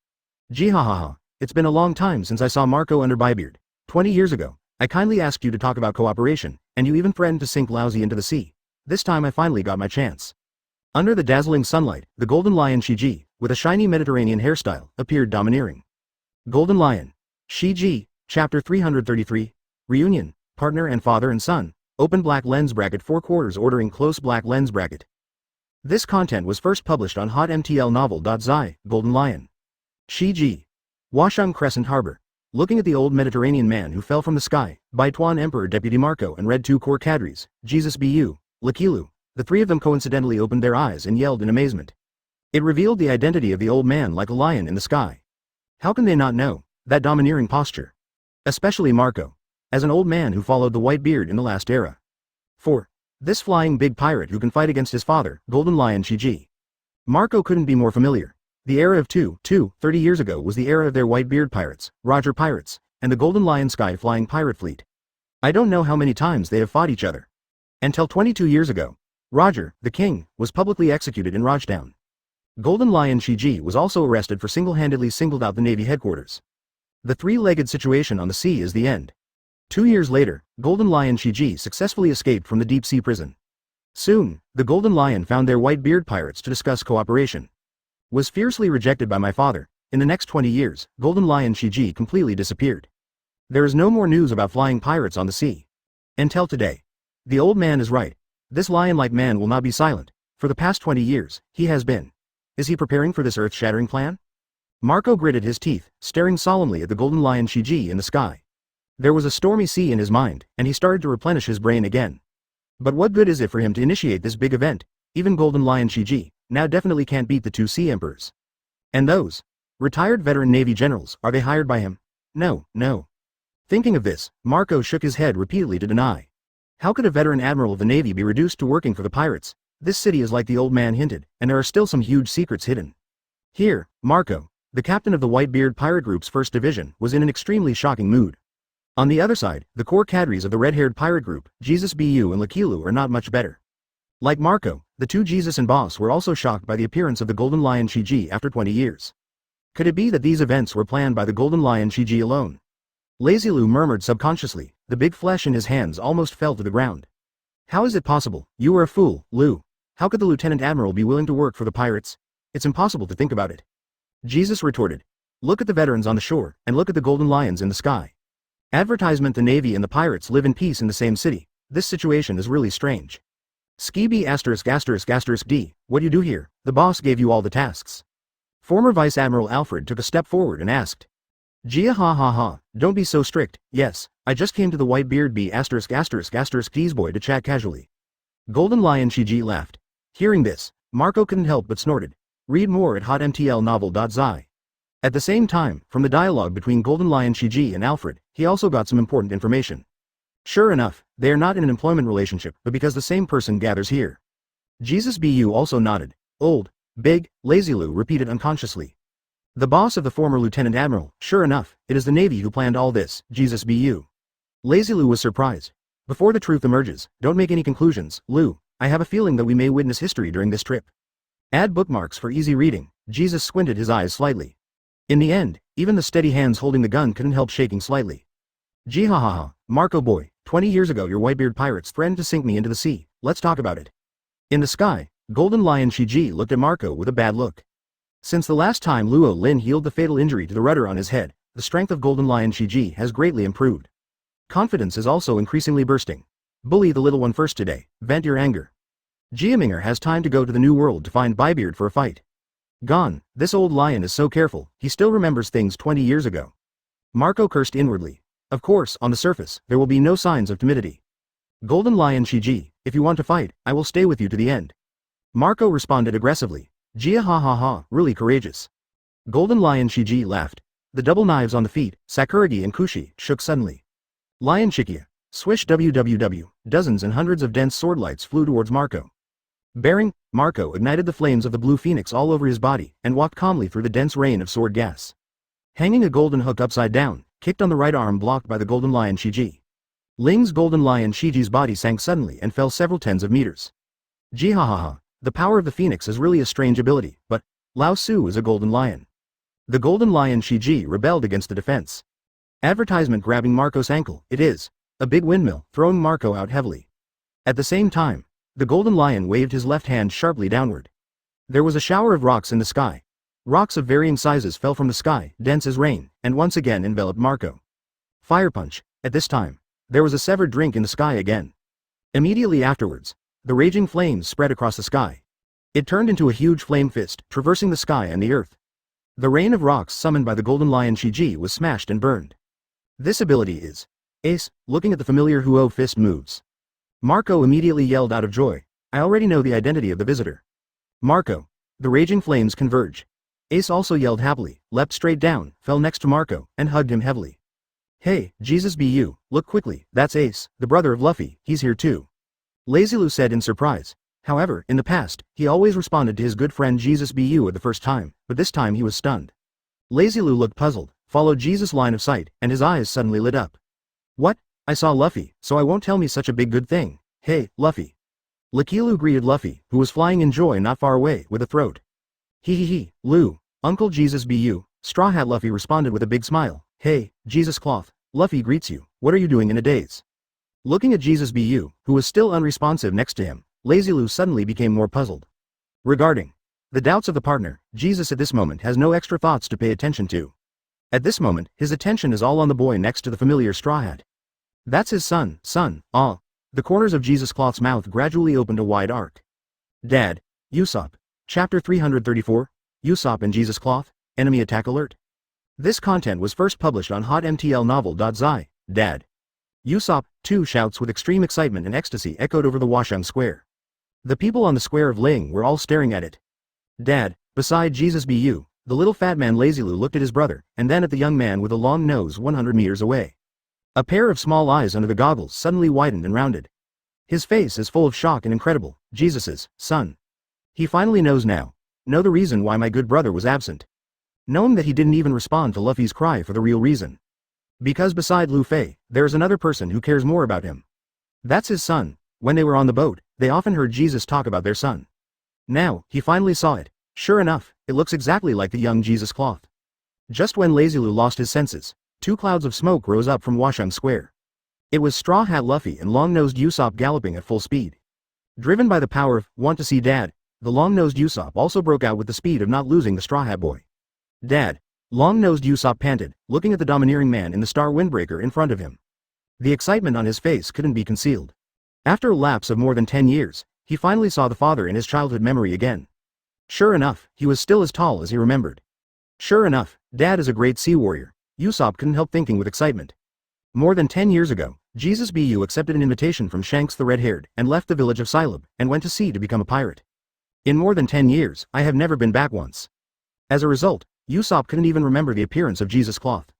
Jihahaha, it's been a long time since I saw Marco under Bybeard. 20 years ago, I kindly asked you to talk about cooperation, and you even threatened to sink Lousy into the sea. This time I finally got my chance. Under the dazzling sunlight, the golden lion Shiji, with a shiny Mediterranean hairstyle, appeared domineering. Golden Lion. Shiji, Chapter 333, Reunion, Partner and Father and Son, Open black lens bracket 4 quarters ordering close black lens bracket. This content was first published on hotmtlnovel.zi, Golden Lion. Shiji. Washung Crescent Harbor. Looking at the old Mediterranean man who fell from the sky, by Tuan Emperor Deputy Marco and read 2 core cadres, Jesus Bu, Lakilu, the 3 of them coincidentally opened their eyes and yelled in amazement. It revealed the identity of the old man like a lion in the sky. How can they not know that domineering posture? Especially Marco, as an old man who followed the Whitebeard in the last era. 4. This flying big pirate who can fight against his father, Golden Lion Shiji. Marco couldn't be more familiar. The era of 30 years ago was the era of their Whitebeard pirates, Roger pirates, and the Golden Lion Sky flying pirate fleet. I don't know how many times they have fought each other. Until 22 years ago, Roger, the king, was publicly executed in Rajdown. Golden Lion Shiji was also arrested for single-handedly singled out the Navy headquarters. The 3-legged situation on the sea is the end. 2 years later, Golden Lion Shiji successfully escaped from the deep-sea prison. Soon, the Golden Lion found their Whitebeard pirates to discuss cooperation. Was fiercely rejected by my father. In the next 20 years, Golden Lion Shiji completely disappeared. There is no more news about flying pirates on the sea. Until today. The old man is right. This lion-like man will not be silent. For the past 20 years, he has been. Is he preparing for this earth-shattering plan? Marco gritted his teeth, staring solemnly at the Golden Lion Shiji in the sky. There was a stormy sea in his mind, and he started to replenish his brain again. But what good is it for him to initiate this big event? Even Golden Lion Shiji now definitely can't beat the 2 sea emperors. And those retired veteran Navy generals, are they hired by him? No, no. Thinking of this, Marco shook his head repeatedly to deny. How could a veteran admiral of the Navy be reduced to working for the pirates? This city is like the old man hinted, and there are still some huge secrets hidden. Here, Marco, the captain of the Whitebeard pirate group's 1st division, was in an extremely shocking mood. On the other side, the core cadres of the red-haired pirate group, Jesus Bu and Lakilu, are not much better. Like Marco, the 2 Jesus and Boss were also shocked by the appearance of the Golden Lion Shiji after 20 years. Could it be that these events were planned by the Golden Lion Shiji alone? Lazilu murmured subconsciously. The big flesh in his hands almost fell to the ground. How is it possible? You are a fool, Lu. How could the Lieutenant Admiral be willing to work for the pirates? It's impossible to think about it. Jesus retorted. Look at the veterans on the shore, and look at the golden lions in the sky. Advertisement: the Navy and the pirates live in peace in the same city. This situation is really strange. Skibi *****D, what do you do here? The boss gave you all the tasks. Former Vice Admiral Alfred took a step forward and asked. Gia ha ha ha, don't be so strict. Yes, I just came to the Whitebeard D's boy to chat casually. Golden Lion Shiji laughed. Hearing this, Marco couldn't help but snorted. Read more at hotmtlnovel.zi. At the same time, from the dialogue between Golden Lion Shiji and Alfred, he also got some important information. Sure enough, they are not in an employment relationship, but because the same person gathers here. Jesus Bu also nodded. Old, big, Lazilu repeated unconsciously. The boss of the former Lieutenant Admiral, sure enough, it is the Navy who planned all this, Jesus Bu. Lazilu was surprised. Before the truth emerges, don't make any conclusions, Lu. I have a feeling that we may witness history during this trip. Add bookmarks for easy reading. Jesus squinted his eyes slightly. In the end, even the steady hands holding the gun couldn't help shaking slightly. Gee ha ha ha, Marco boy, 20 years ago your whitebeard pirates threatened to sink me into the sea, let's talk about it. In the sky, Golden Lion Shiji looked at Marco with a bad look. Since the last time Luo Lin healed the fatal injury to the rudder on his head, the strength of Golden Lion Shiji has greatly improved. Confidence is also increasingly bursting. Bully the little one first today, vent your anger. Jiaminger has time to go to the New World to find Baibeard for a fight. Gone, this old lion is so careful, he still remembers things 20 years ago. Marco cursed inwardly. Of course, on the surface, there will be no signs of timidity. Golden Lion Shiji, if you want to fight, I will stay with you to the end. Marco responded aggressively. Jia ha ha ha, really courageous. Golden Lion Shiji laughed. The double knives on the feet, Sakuragi and Kushi, shook suddenly. Lion Shikia. Swish www, dozens and hundreds of dense sword lights flew towards Marco. Bearing, Marco ignited the flames of the blue phoenix all over his body, and walked calmly through the dense rain of sword gas. Hanging a golden hook upside down, kicked on the right arm blocked by the Golden Lion Shiji. Ling's Golden Lion Shiji's body sank suddenly and fell several tens of meters. Jihahaha, the power of the phoenix is really a strange ability, but Lao Su is a golden lion. The Golden Lion Shiji rebelled against the defense. Advertisement grabbing Marco's ankle, it is a big windmill, throwing Marco out heavily. At the same time, the Golden Lion waved his left hand sharply downward. There was a shower of rocks in the sky. Rocks of varying sizes fell from the sky, dense as rain, and once again enveloped Marco. Fire punch. At this time, there was a severed drink in the sky again. Immediately afterwards, the raging flames spread across the sky. It turned into a huge flame fist, traversing the sky and the earth. The rain of rocks summoned by the Golden Lion Shiji was smashed and burned. This ability is Ace, looking at the familiar Huo fist moves. Marco immediately yelled out of joy. I already know the identity of the visitor. Marco. The raging flames converge. Ace also yelled happily, leapt straight down, fell next to Marco, and hugged him heavily. Hey, Jesus be you, look quickly, that's Ace, the brother of Luffy, he's here too. Lazylu said in surprise. However, in the past, he always responded to his good friend Jesus be you at the first time, but this time he was stunned. Lazylu looked puzzled, followed Jesus' line of sight, and his eyes suddenly lit up. What? I saw Luffy, so I won't tell me such a big good thing. Hey, Luffy. Lakilu greeted Luffy, who was flying in joy not far away, with a throat. Hee, Lu, Uncle Jesus be you, Straw Hat Luffy responded with a big smile. Hey, Jesus Cloth, Luffy greets you, what are you doing in a daze? Looking at Jesus be you, who was still unresponsive next to him, Lazylu suddenly became more puzzled. Regarding the doubts of the partner, Jesus at this moment has no extra thoughts to pay attention to. At this moment, his attention is all on the boy next to the familiar Straw Hat. That's his son, ah. The corners of Jesus Cloth's mouth gradually opened a wide arc. Dad, Usopp. Chapter 334, Usopp and Jesus Cloth, Enemy Attack Alert. This content was first published on hotmtlnovel.zi, Dad. Usopp, too, shouts with extreme excitement and ecstasy echoed over the Washang Square. The people on the square of Ling were all staring at it. Dad, beside Jesus be you, the little fat man Lazylu looked at his brother, and then at the young man with a long nose 100 meters away. A pair of small eyes under the goggles suddenly widened and rounded. His face is full of shock and incredible. Jesus's son. He finally knows now. Know the reason why my good brother was absent. Knowing that he didn't even respond to Luffy's cry for the real reason. Because beside Luffy, there is another person who cares more about him. That's his son. When they were on the boat, they often heard Jesus talk about their son. Now, he finally saw it. Sure enough, it looks exactly like the young Jesus Cloth. Just when Lazylu lost his senses, two clouds of smoke rose up from Washang Square. It was Straw Hat Luffy and long-nosed Usopp galloping at full speed. Driven by the power of, want to see Dad, the long-nosed Usopp also broke out with the speed of not losing the Straw Hat Boy. Dad. Long-nosed Usopp panted, looking at the domineering man in the star windbreaker in front of him. The excitement on his face couldn't be concealed. After a lapse of more than 10 years, he finally saw the father in his childhood memory again. Sure enough, he was still as tall as he remembered. Sure enough, Dad is a great sea warrior, Usopp couldn't help thinking with excitement. More than 10 years ago, Jesus Bu accepted an invitation from Shanks the Red-Haired and left the village of Silab and went to sea to become a pirate. In more than 10 years, I have never been back once. As a result, Usopp couldn't even remember the appearance of Jesus Cloth.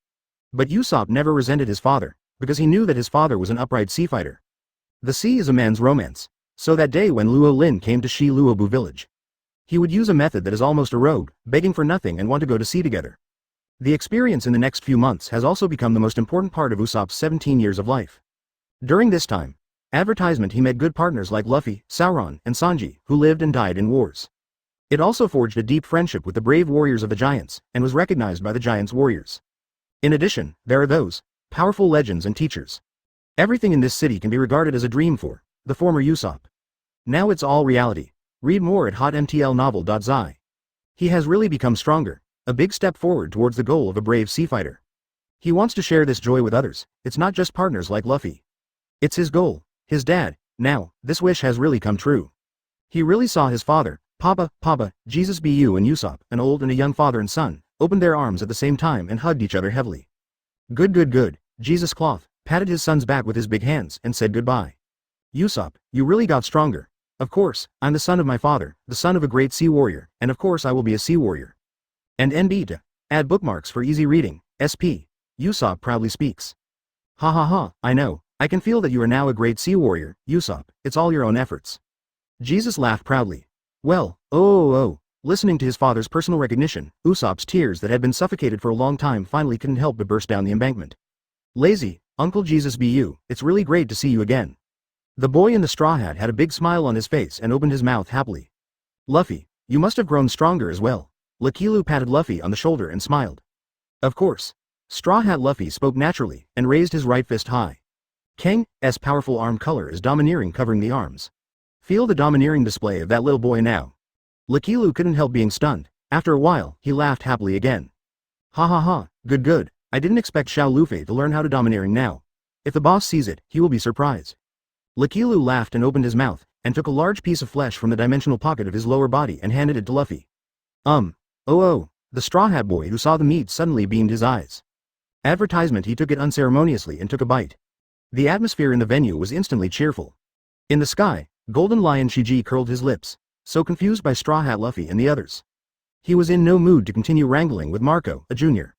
But Usopp never resented his father, because he knew that his father was an upright sea fighter. The sea is a man's romance, so that day when Luo Lin came to Shi Luobu village, he would use a method that is almost a rogue, begging for nothing and want to go to sea together. The experience in the next few months has also become the most important part of Usopp's 17 years of life. During this time, Advertisement: he met good partners like Luffy, Sauron, and Sanji, who lived and died in wars. It also forged a deep friendship with the brave warriors of the giants, and was recognized by the giants' warriors. In addition, there are those powerful legends and teachers. Everything in this city can be regarded as a dream for the former Usopp. Now it's all reality. Read more at hotmtlnovel.zi. He has really become stronger, a big step forward towards the goal of a brave sea fighter. He wants to share this joy with others. It's not just partners like Luffy. It's his goal, his dad. Now, this wish has really come true. He really saw his father, Papa, Jesus Bu and Usopp, an old and a young father and son, opened their arms at the same time and hugged each other heavily. Good. Jesus Cloth patted his son's back with his big hands and said goodbye. Usopp, you really got stronger. Of course, I'm the son of my father, the son of a great sea warrior, and of course I will be a sea warrior. And NB to add bookmarks for easy reading, SP. Usopp proudly speaks. Ha, I know, I can feel that you are now a great sea warrior, Usopp, it's all your own efforts. Jesus laughed proudly. Well, oh, listening to his father's personal recognition, Usopp's tears that had been suffocated for a long time finally couldn't help but burst down the embankment. Lazy, Uncle Jesus Bu, it's really great to see you again. The boy in the straw hat had a big smile on his face and opened his mouth happily. Luffy, you must have grown stronger as well. Lakilu patted Luffy on the shoulder and smiled. Of course. Straw Hat Luffy spoke naturally and raised his right fist high. Kang's powerful arm color is domineering, covering the arms. Feel the domineering display of that little boy now. Lakilu couldn't help being stunned. After a while, he laughed happily again. Ha, good. I didn't expect Xiao Luffy to learn how to domineering now. If the boss sees it, he will be surprised. Lakilu laughed and opened his mouth, and took a large piece of flesh from the dimensional pocket of his lower body and handed it to Luffy. Oh, the Straw Hat boy who saw the meat suddenly beamed his eyes. Advertisement: he took it unceremoniously and took a bite. The atmosphere in the venue was instantly cheerful. In the sky, Golden Lion Shiji curled his lips, so confused by Straw Hat Luffy and the others. He was in no mood to continue wrangling with Marco, a junior.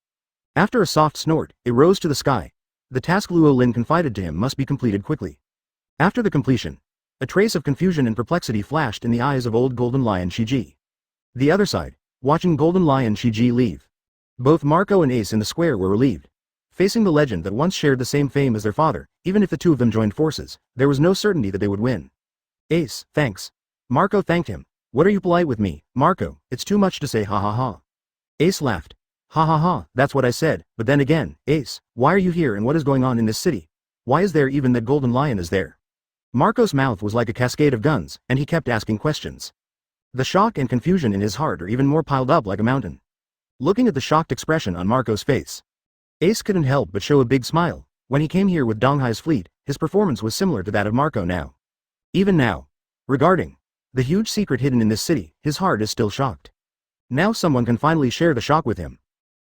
After a soft snort, it rose to the sky. The task Luo Lin confided to him must be completed quickly. After the completion, a trace of confusion and perplexity flashed in the eyes of old Golden Lion Shiji. The other side, watching Golden Lion Shiji leave. Both Marco and Ace in the square were relieved. Facing the legend that once shared the same fame as their father, even if the two of them joined forces, there was no certainty that they would win. Ace, thanks. Marco thanked him. What are you polite with me, Marco? It's too much to say ha. Ace laughed. Ha, that's what I said, but then again, Ace, why are you here and what is going on in this city? Why is there even that Golden Lion is there? Marco's mouth was like a cascade of guns, and he kept asking questions. The shock and confusion in his heart are even more piled up like a mountain. Looking at the shocked expression on Marco's face, Ace couldn't help but show a big smile. When he came here with Donghai's fleet, his performance was similar to that of Marco now. Even now, regarding the huge secret hidden in this city, his heart is still shocked. Now someone can finally share the shock with him.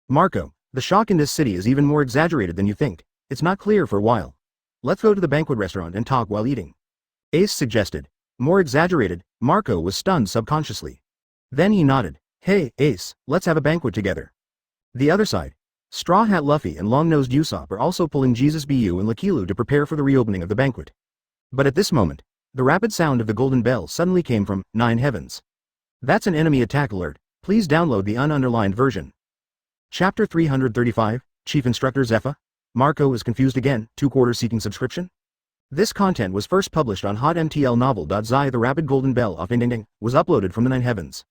Marco, the shock in this city is even more exaggerated than you think. It's not clear for a while. Let's go to the banquet restaurant and talk while eating. Ace suggested. More exaggerated, Marco was stunned subconsciously. Then he nodded. Hey, Ace, let's have a banquet together. The other side, Straw Hat Luffy and long-nosed Usopp are also pulling Jesus Bu and Lakilu to prepare for the reopening of the banquet. But at this moment, the rapid sound of the golden bell suddenly came from 9 Heavens. That's an enemy attack alert. Please download the ununderlined version. Chapter 335, Chief Instructor Zephyr? Marco is confused again, 2 quarters seeking subscription? This content was first published on hotmtlnovel.zi. The rapid golden bell of Ding Ding Ding was uploaded from the 9 Heavens.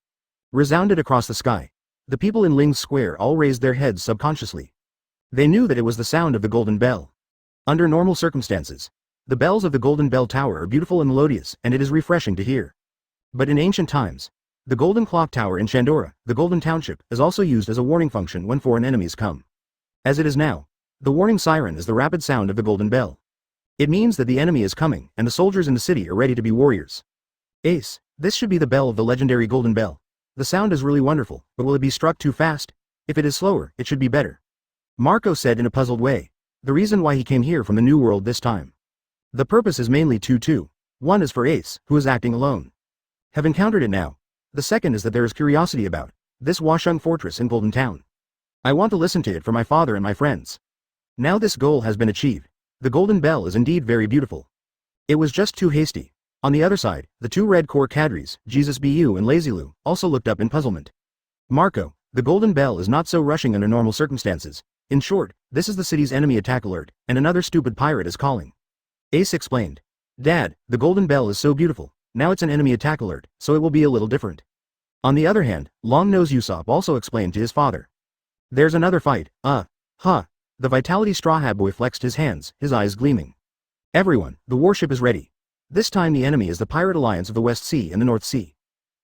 Resounded across the sky. The people in Ling's Square all raised their heads subconsciously. They knew that it was the sound of the golden bell. Under normal circumstances, the bells of the Golden Bell Tower are beautiful and melodious, and it is refreshing to hear. But in ancient times, the Golden Clock Tower in Shandora, the Golden Township, is also used as a warning function when foreign enemies come. As it is now, the warning siren is the rapid sound of the golden bell. It means that the enemy is coming, and the soldiers in the city are ready to be warriors. Ace, this should be the bell of the legendary Golden Bell. The sound is really wonderful, but will it be struck too fast? If it is slower, it should be better. Marco said in a puzzled way. The reason why he came here from the New World this time. The purpose is mainly two. One is for Ace, who is acting alone. Have encountered it now. The second is that there is curiosity about this Washung Fortress in Golden Town. I want to listen to it for my father and my friends. Now this goal has been achieved. The Golden Bell is indeed very beautiful. It was just too hasty. On the other side, the 2 red core cadres, Jesus Bu and Lazy Lu, also looked up in puzzlement. Marco, the Golden Bell is not so rushing under normal circumstances. In short, this is the city's enemy attack alert, and another stupid pirate is calling. Ace explained. Dad, the golden bell is so beautiful. Now it's an enemy attack alert, so it will be a little different. On the other hand, long-nose Usopp also explained to his father. There's another fight, huh. The Vitality Straw Hat Boy flexed his hands, his eyes gleaming. Everyone, the warship is ready. This time the enemy is the Pirate Alliance of the West Sea and the North Sea.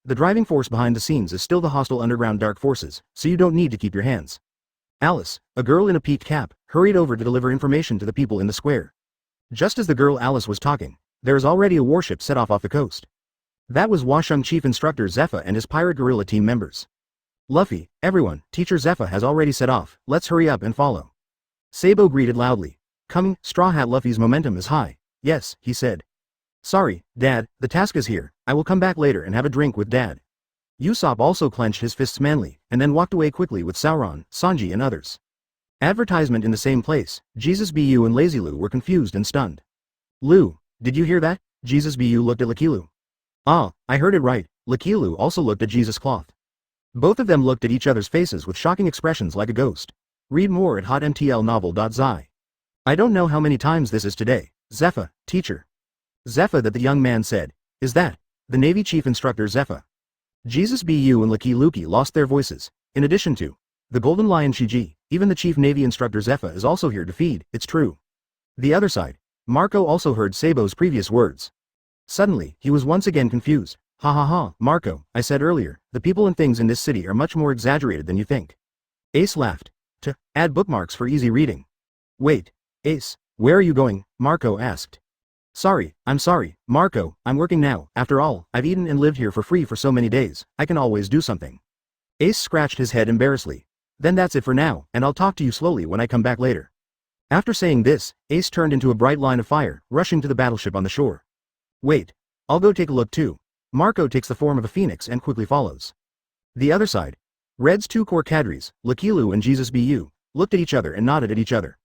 The driving force behind the scenes is still the hostile underground dark forces, so you don't need to keep your hands. Alice, a girl in a peaked cap, hurried over to deliver information to the people in the square. Just as the girl Alice was talking, there is already a warship set off the coast. That was Washung Chief Instructor Zephyr and his pirate guerrilla team members. Luffy, everyone, Teacher Zephyr has already set off, let's hurry up and follow. Sabo greeted loudly. Coming, Straw Hat Luffy's momentum is high. Yes, he said. Sorry, Dad, the task is here, I will come back later and have a drink with Dad. Usopp also clenched his fists manly, and then walked away quickly with Sauron, Sanji and others. Advertisement in the same place, Jesus Bu and Lazy Lu were confused and stunned. Lu, did you hear that? Jesus Bu looked at Lakilu. Ah, I heard it right, Lakilu also looked at Jesus Cloth. Both of them looked at each other's faces with shocking expressions like a ghost. Read more at hotmtlnovel.zi. I don't know how many times this is today. Zephyr, teacher. Zephyr, that the young man said. Is that the Navy Chief Instructor Zephyr? Jesus Bu and Lucky Luki lost their voices. In addition to the Golden Lion Shiji, even the Chief Navy Instructor Zephyr is also here to feed, it's true. The other side. Marco also heard Sabo's previous words. Suddenly, he was once again confused. Ha, Marco, I said earlier, the people and things in this city are much more exaggerated than you think. Ace laughed. To add bookmarks for easy reading. Wait, Ace, where are you going? Marco asked. I'm sorry, Marco, I'm working now. After all, I've eaten and lived here for free for so many days, I can always do something. Ace scratched his head embarrassedly. Then that's it for now, and I'll talk to you slowly when I come back later. After saying this, Ace turned into a bright line of fire, rushing to the battleship on the shore. Wait, I'll go take a look too. Marco takes the form of a phoenix and quickly follows. The other side. Red's two core cadres, Lakilu and Jesus Bu, looked at each other and nodded at each other.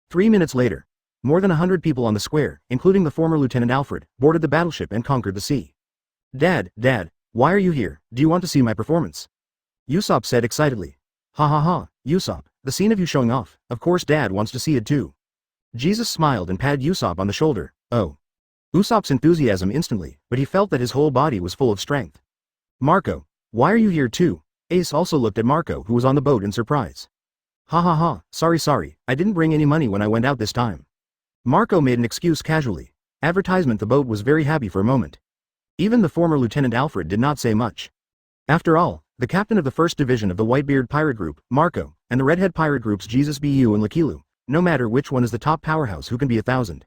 3 minutes later, more than 100 people on the square, including the former Lieutenant Alfred, boarded the battleship and conquered the sea. Dad, why are you here? Do you want to see my performance? Usopp said excitedly. Ha, Usopp, the scene of you showing off, of course Dad wants to see it too. Jesus smiled and patted Usopp on the shoulder. Oh. Usopp's enthusiasm instantly, but he felt that his whole body was full of strength. Marco, why are you here too? Ace also looked at Marco, who was on the boat, in surprise. Ha, sorry, I didn't bring any money when I went out this time. Marco made an excuse casually. Advertisement. The boat was very happy for a moment. Even the former Lieutenant Alfred did not say much. After all, the captain of the first division of the Whitebeard pirate group, Marco, and the Redhead pirate groups Jesus Bu and Lakilu, no matter which one is the top powerhouse who can be 1,000.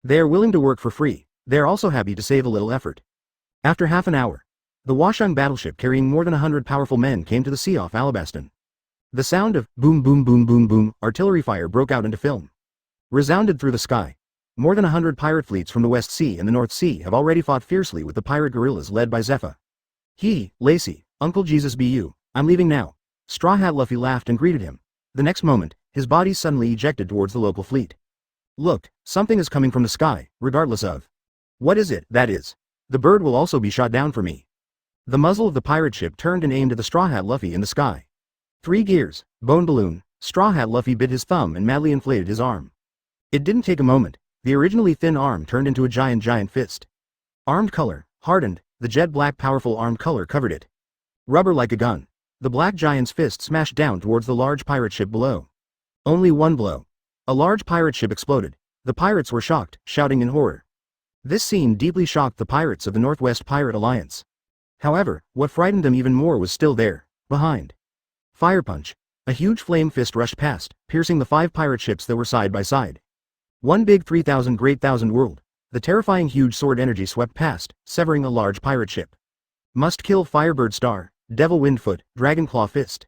They are willing to work for free. They are also happy to save a little effort. After half an hour, the Washung battleship carrying more than 100 powerful men came to the sea off Alabaston. The sound of boom artillery fire broke out into film. Resounded through the sky. More than 100 pirate fleets from the West Sea and the North Sea have already fought fiercely with the pirate guerrillas led by Zephyr. Lacey, Uncle Jesus Bu, I'm leaving now. Straw Hat Luffy laughed and greeted him. The next moment, his body suddenly ejected towards the local fleet. Look, something is coming from the sky, regardless of what is it, that is. The bird will also be shot down for me. The muzzle of the pirate ship turned and aimed at the Straw Hat Luffy in the sky. 3 gears, bone balloon. Straw Hat Luffy bit his thumb and madly inflated his arm. It didn't take a moment. The originally thin arm turned into a giant fist. Armed color, hardened, the jet black powerful armed color covered it. Rubber like a gun. The black giant's fist smashed down towards the large pirate ship below. Only one blow. A large pirate ship exploded. The pirates were shocked, shouting in horror. This scene deeply shocked the pirates of the Northwest Pirate Alliance. However, what frightened them even more was still there, behind. Fire punch. A huge flame fist rushed past, piercing the 5 pirate ships that were side by side. One big 3,000 great thousand world. The terrifying huge sword energy swept past, severing a large pirate ship. Must kill Firebird Star, Devil Windfoot, Dragonclaw Fist.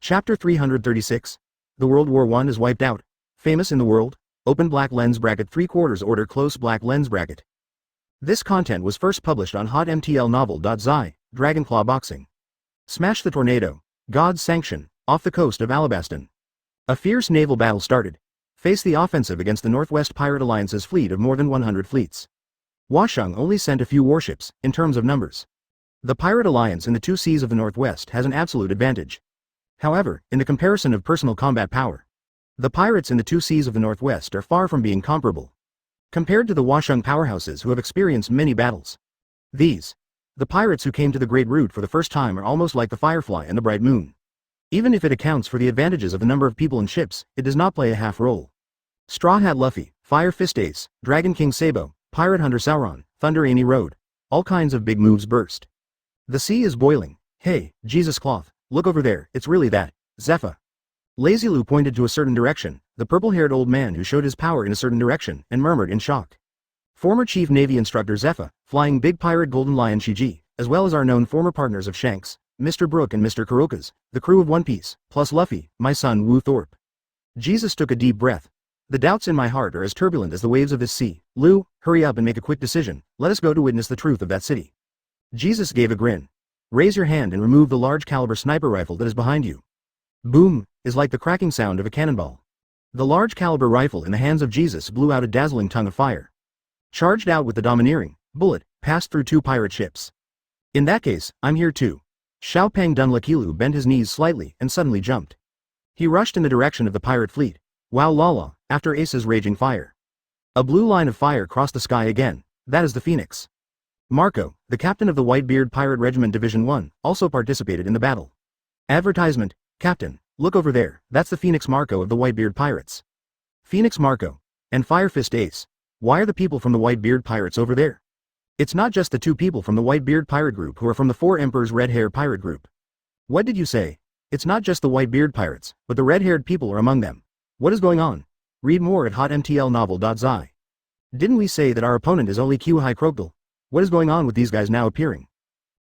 Chapter 336. The World War I is wiped out. Famous in the world. Open black lens bracket 3/4 order close black lens bracket. This content was first published on hotmtlnovel.zi, Dragonclaw Boxing. Smash the Tornado. God's Sanction, off the coast of Alabaston. A fierce naval battle started. Face the offensive against the Northwest Pirate Alliance's fleet of more than 100 fleets. Washung only sent a few warships, in terms of numbers. The Pirate Alliance in the 2 seas of the Northwest has an absolute advantage. However, in the comparison of personal combat power, the pirates in the 2 seas of the Northwest are far from being comparable. compared to the Washung powerhouses who have experienced many battles. The pirates who came to the Great Root for the first time are almost like the Firefly and the Bright Moon. Even if it accounts for the advantages of the number of people and ships, it does not play a half role. Straw Hat Luffy, Fire Fist Ace, Dragon King Sabo, Pirate Hunter Sauron, Thunder Annie Road. All kinds of big moves burst. The sea is boiling. Hey, Jesus Cloth, look over there, it's really that, Zephyr. Lazy Lou pointed to a certain direction, the purple-haired old man who showed his power in a certain direction, and murmured in shock. Former Chief Navy Instructor Zephyr, flying Big Pirate Golden Lion Shiji, as well as our known former partners of Shanks, Mr. Brook and Mr. Kuroka's, the crew of One Piece, plus Luffy, my son Wu Thorpe. Jesus took a deep breath. The doubts in my heart are as turbulent as the waves of this sea. Lou, hurry up and make a quick decision, let us go to witness the truth of that city. Jesus gave a grin. Raise your hand and remove the large caliber sniper rifle that is behind you. Boom, is like the cracking sound of a cannonball. The large caliber rifle in the hands of Jesus blew out a dazzling tongue of fire. Charged out with the domineering bullet, passed through 2 pirate ships. In that case, I'm here too. Xiao Peng Dunlakilu bent his knees slightly and suddenly jumped. He rushed in the direction of the pirate fleet. Wow Lala, after Ace's raging fire. A blue line of fire crossed the sky again, that is the Phoenix. Marco, the captain of the Whitebeard Pirate Regiment Division 1, also participated in the battle. Advertisement, Captain, look over there, that's the Phoenix Marco of the Whitebeard Pirates. Phoenix Marco. And Fire Fist Ace. Why are the people from the Whitebeard Pirates over there? It's not just the 2 people from the Whitebeard Pirate Group who are from the 4 Emperors Red Hair Pirate Group. What did you say? It's not just the Whitebeard Pirates, but the red-haired people are among them. What is going on? Read more at hotmtlnovel.zi. Didn't we say that our opponent is only Q High Crocodile? What is going on with these guys now appearing?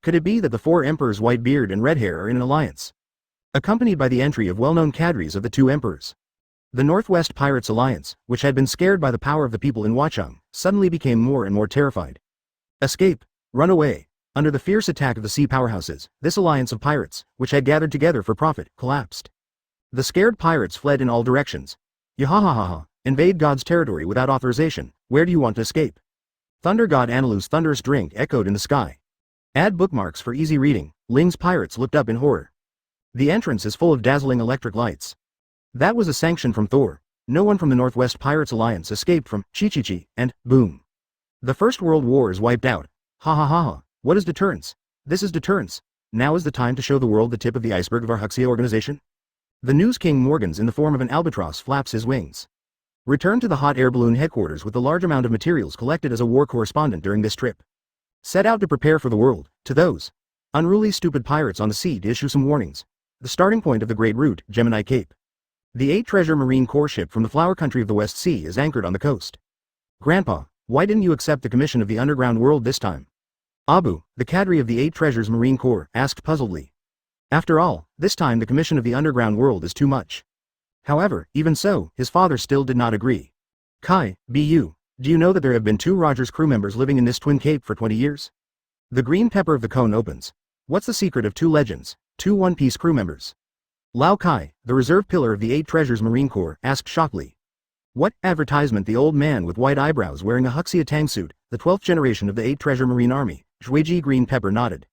Could it be that the 4 Emperors Whitebeard and Redhair are in an alliance? Accompanied by the entry of well-known cadres of the 2 Emperors. The Northwest Pirates Alliance, which had been scared by the power of the people in Watchung, suddenly became more and more terrified. Escape, run away. Under the fierce attack of the sea powerhouses, this alliance of pirates, which had gathered together for profit, collapsed. The scared pirates fled in all directions. Yahahaha, invade God's territory without authorization, where do you want to escape? Thunder God Analu's thunderous drink echoed in the sky. Add bookmarks for easy reading. Ling's pirates looked up in horror. The entrance is full of dazzling electric lights. That was a sanction from Thor. No one from the Northwest Pirates Alliance escaped from Chi-Chi-Chi, and boom. The First World War is wiped out. Ha ha ha ha. What is deterrence? This is deterrence. Now is the time to show the world the tip of the iceberg of our Huxia organization. The News King Morgans in the form of an albatross flaps his wings. Return to the hot air balloon headquarters with the large amount of materials collected as a war correspondent during this trip. Set out to prepare for the world, to those unruly stupid pirates on the sea to issue some warnings. The starting point of the Great Route, Gemini Cape. The 8 Treasure Marine Corps ship from the flower country of the West Sea is anchored on the coast. Grandpa, why didn't you accept the commission of the underground world this time? Abu, the cadre of the 8 Treasures Marine Corps, asked puzzledly. After all, this time the commission of the underground world is too much. However, even so, his father still did not agree. Kai, BU, do you know that there have been 2 Rogers crew members living in this Twin Cape for 20 years? The green pepper of the cone opens. What's the secret of 2 legends, 2 One Piece crew members? Lao Kai, the reserve pillar of the 8 Treasures Marine Corps, asked shockingly. What advertisement? The old man with white eyebrows wearing a Huxia tang suit, the 12th generation of the 8 Treasure Marine Army, Zhuiji Green Pepper nodded.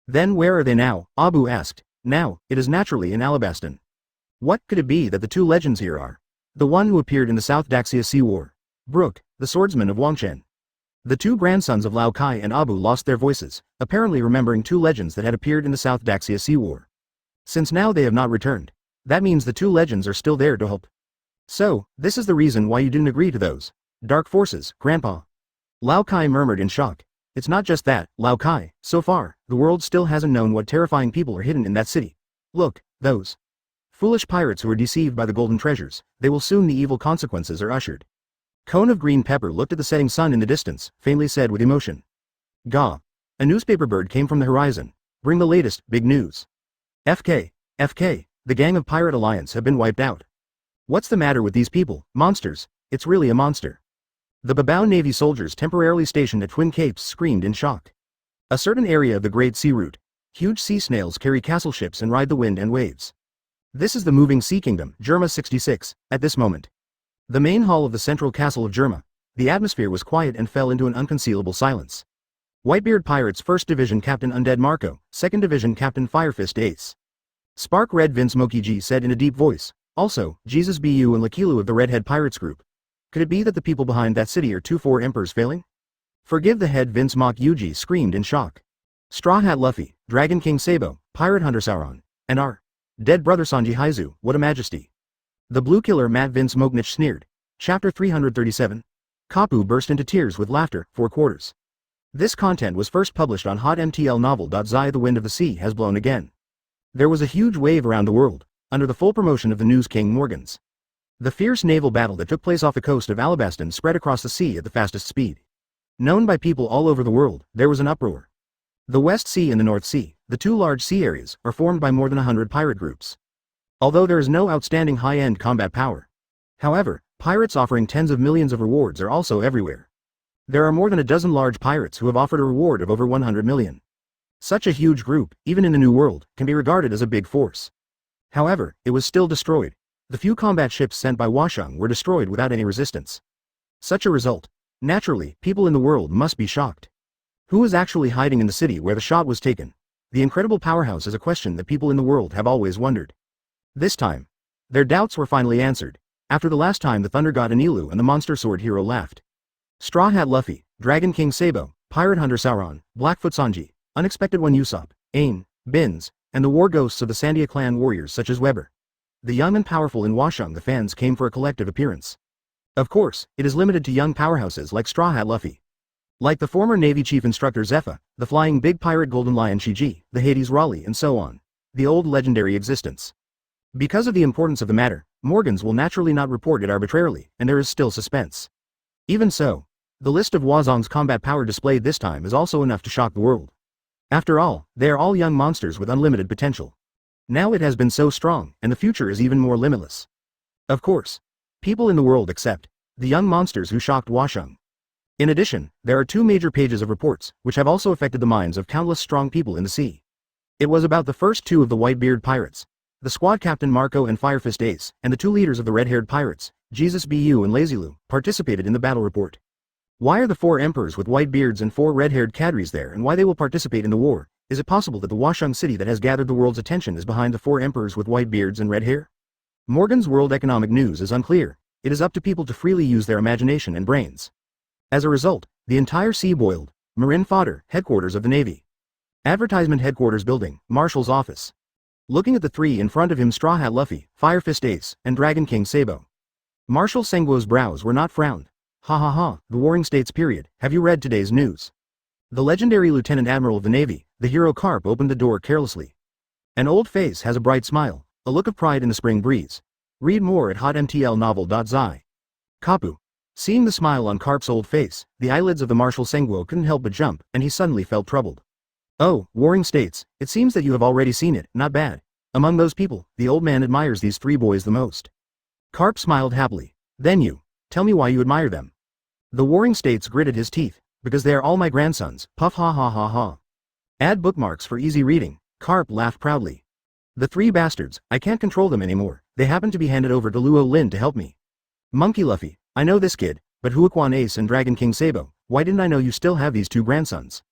Then where are they now? Abu asked. Now, it is naturally in Alabaston. What could it be that the 2 legends here are? The one who appeared in the South Daxia Sea War. Brook, the swordsman of Wangchen. The 2 grandsons of Lao Kai and Abu lost their voices, apparently remembering 2 legends that had appeared in the South Daxia Sea War. Since now they have not returned. That means the 2 legends are still there to help. So, this is the reason why you didn't agree to those dark forces, Grandpa. Lao Kai murmured in shock. It's not just that, Lao Kai, so far, the world still hasn't known what terrifying people are hidden in that city. Look, those foolish pirates who were deceived by the golden treasures, they will soon the evil consequences are ushered. Cone of Green Pepper looked at the setting sun in the distance, faintly said with emotion. Gah. A newspaper bird came from the horizon. Bring the latest, big news. FK, the gang of Pirate Alliance have been wiped out. What's the matter with these people, monsters? It's really a monster. The Babao Navy soldiers temporarily stationed at Twin Capes screamed in shock. A certain area of the Great Sea Route. Huge sea snails carry castle ships and ride the wind and waves. This is the moving sea kingdom, Germa 66, at this moment. The main hall of the central castle of Germa. The atmosphere was quiet and fell into an unconcealable silence. Whitebeard Pirates 1st Division Captain Undead Marco, 2nd Division Captain Firefist Ace. Spark Red Vince Mokiji said in a deep voice. Also, Jesus BU and Lakilu of the Redhead Pirates Group. Could it be that the people behind that city are two four emperors failing? Forgive the head Vince Mock Yuji screamed in shock. Straw Hat Luffy, Dragon King Sabo, Pirate Hunter Sauron, and our dead brother Sanji Haizu, what a majesty. The Blue Killer Matt Vince Mognich sneered. Chapter 337. Kapu burst into tears with laughter, 4/4. This content was first published on Hot MTL Novel.zi. The wind of the sea has blown again. There was a huge wave around the world, under the full promotion of the news king Morgans. The fierce naval battle that took place off the coast of Alabaston spread across the sea at the fastest speed. Known by people all over the world, there was an uproar. The West Sea and the North Sea, the two large sea areas, are formed by more than 100 pirate groups. Although there is no outstanding high-end combat power. However, pirates offering tens of millions of rewards are also everywhere. There are more than a dozen large pirates who have offered a reward of over 100 million. Such a huge group, even in the New World, can be regarded as a big force. However, it was still destroyed. The few combat ships sent by Washang were destroyed without any resistance. Such a result. Naturally, people in the world must be shocked. Who is actually hiding in the city where the shot was taken? The incredible powerhouse is a question that people in the world have always wondered. This time, their doubts were finally answered, after the last time the Thunder God Anilu and the Monster Sword Hero laughed. Straw Hat Luffy, Dragon King Sabo, Pirate Hunter Sauron, Blackfoot Sanji, Unexpected One Usopp, Aang, Bins, and the war ghosts of the Sandia clan warriors such as Weber. The young and powerful in Washang the fans came for a collective appearance. Of course, it is limited to young powerhouses like Straw Hat Luffy. Like the former Navy Chief Instructor Zephyr, the Flying Big Pirate Golden Lion Shiji, the Hades Raleigh and so on. The old legendary existence. Because of the importance of the matter, Morgans will naturally not report it arbitrarily, and there is still suspense. Even so, the list of Wazong's combat power displayed this time is also enough to shock the world. After all, they are all young monsters with unlimited potential. Now it has been so strong, and the future is even more limitless. Of course, people in the world accept the young monsters who shocked Washang. In addition, there are two major pages of reports, which have also affected the minds of countless strong people in the sea. It was about the first two of the Whitebeard pirates, the squad captain Marco and Firefist Ace, and the two leaders of the red-haired pirates, Jesus Bu and Lazylu, participated in the battle report. Why are the four emperors with white beards and four red-haired cadres there, and why they will participate in the war? Is it possible that the Washang city that has gathered the world's attention is behind the four emperors with white beards and red hair? Morgan's World Economic News is unclear. It is up to people to freely use their imagination and brains. As a result, the entire sea boiled. Marin Fodder, headquarters of the Navy. Advertisement headquarters building, Marshal's office. Looking at the three in front of him, Straw Hat Luffy, Firefist Ace, and Dragon King Sabo. Marshal Sengwo's brows were not frowned. Ha ha ha, the Warring States period. Have you read today's news? The legendary Lieutenant Admiral of the Navy, the hero Carp, opened the door carelessly. An old face has a bright smile, a look of pride in the spring breeze. Read more at hotmtlnovel.zi. Kapu. Seeing the smile on Carp's old face, the eyelids of the Marshal Sengwo couldn't help but jump, and he suddenly felt troubled. Oh, Warring States, it seems that you have already seen it, not bad. Among those people, the old man admires these three boys the most. Carp smiled happily. Then you. Tell me why you admire them. The Warring States gritted his teeth. Because they are all my grandsons, puff ha ha ha ha. Add bookmarks for easy reading, Carp laughed proudly. The three bastards, I can't control them anymore, they happen to be handed over to Luo Lin to help me. Monkey Luffy, I know this kid, but Huaquan Ace and Dragon King Sabo, why didn't I know you still have these two grandsons?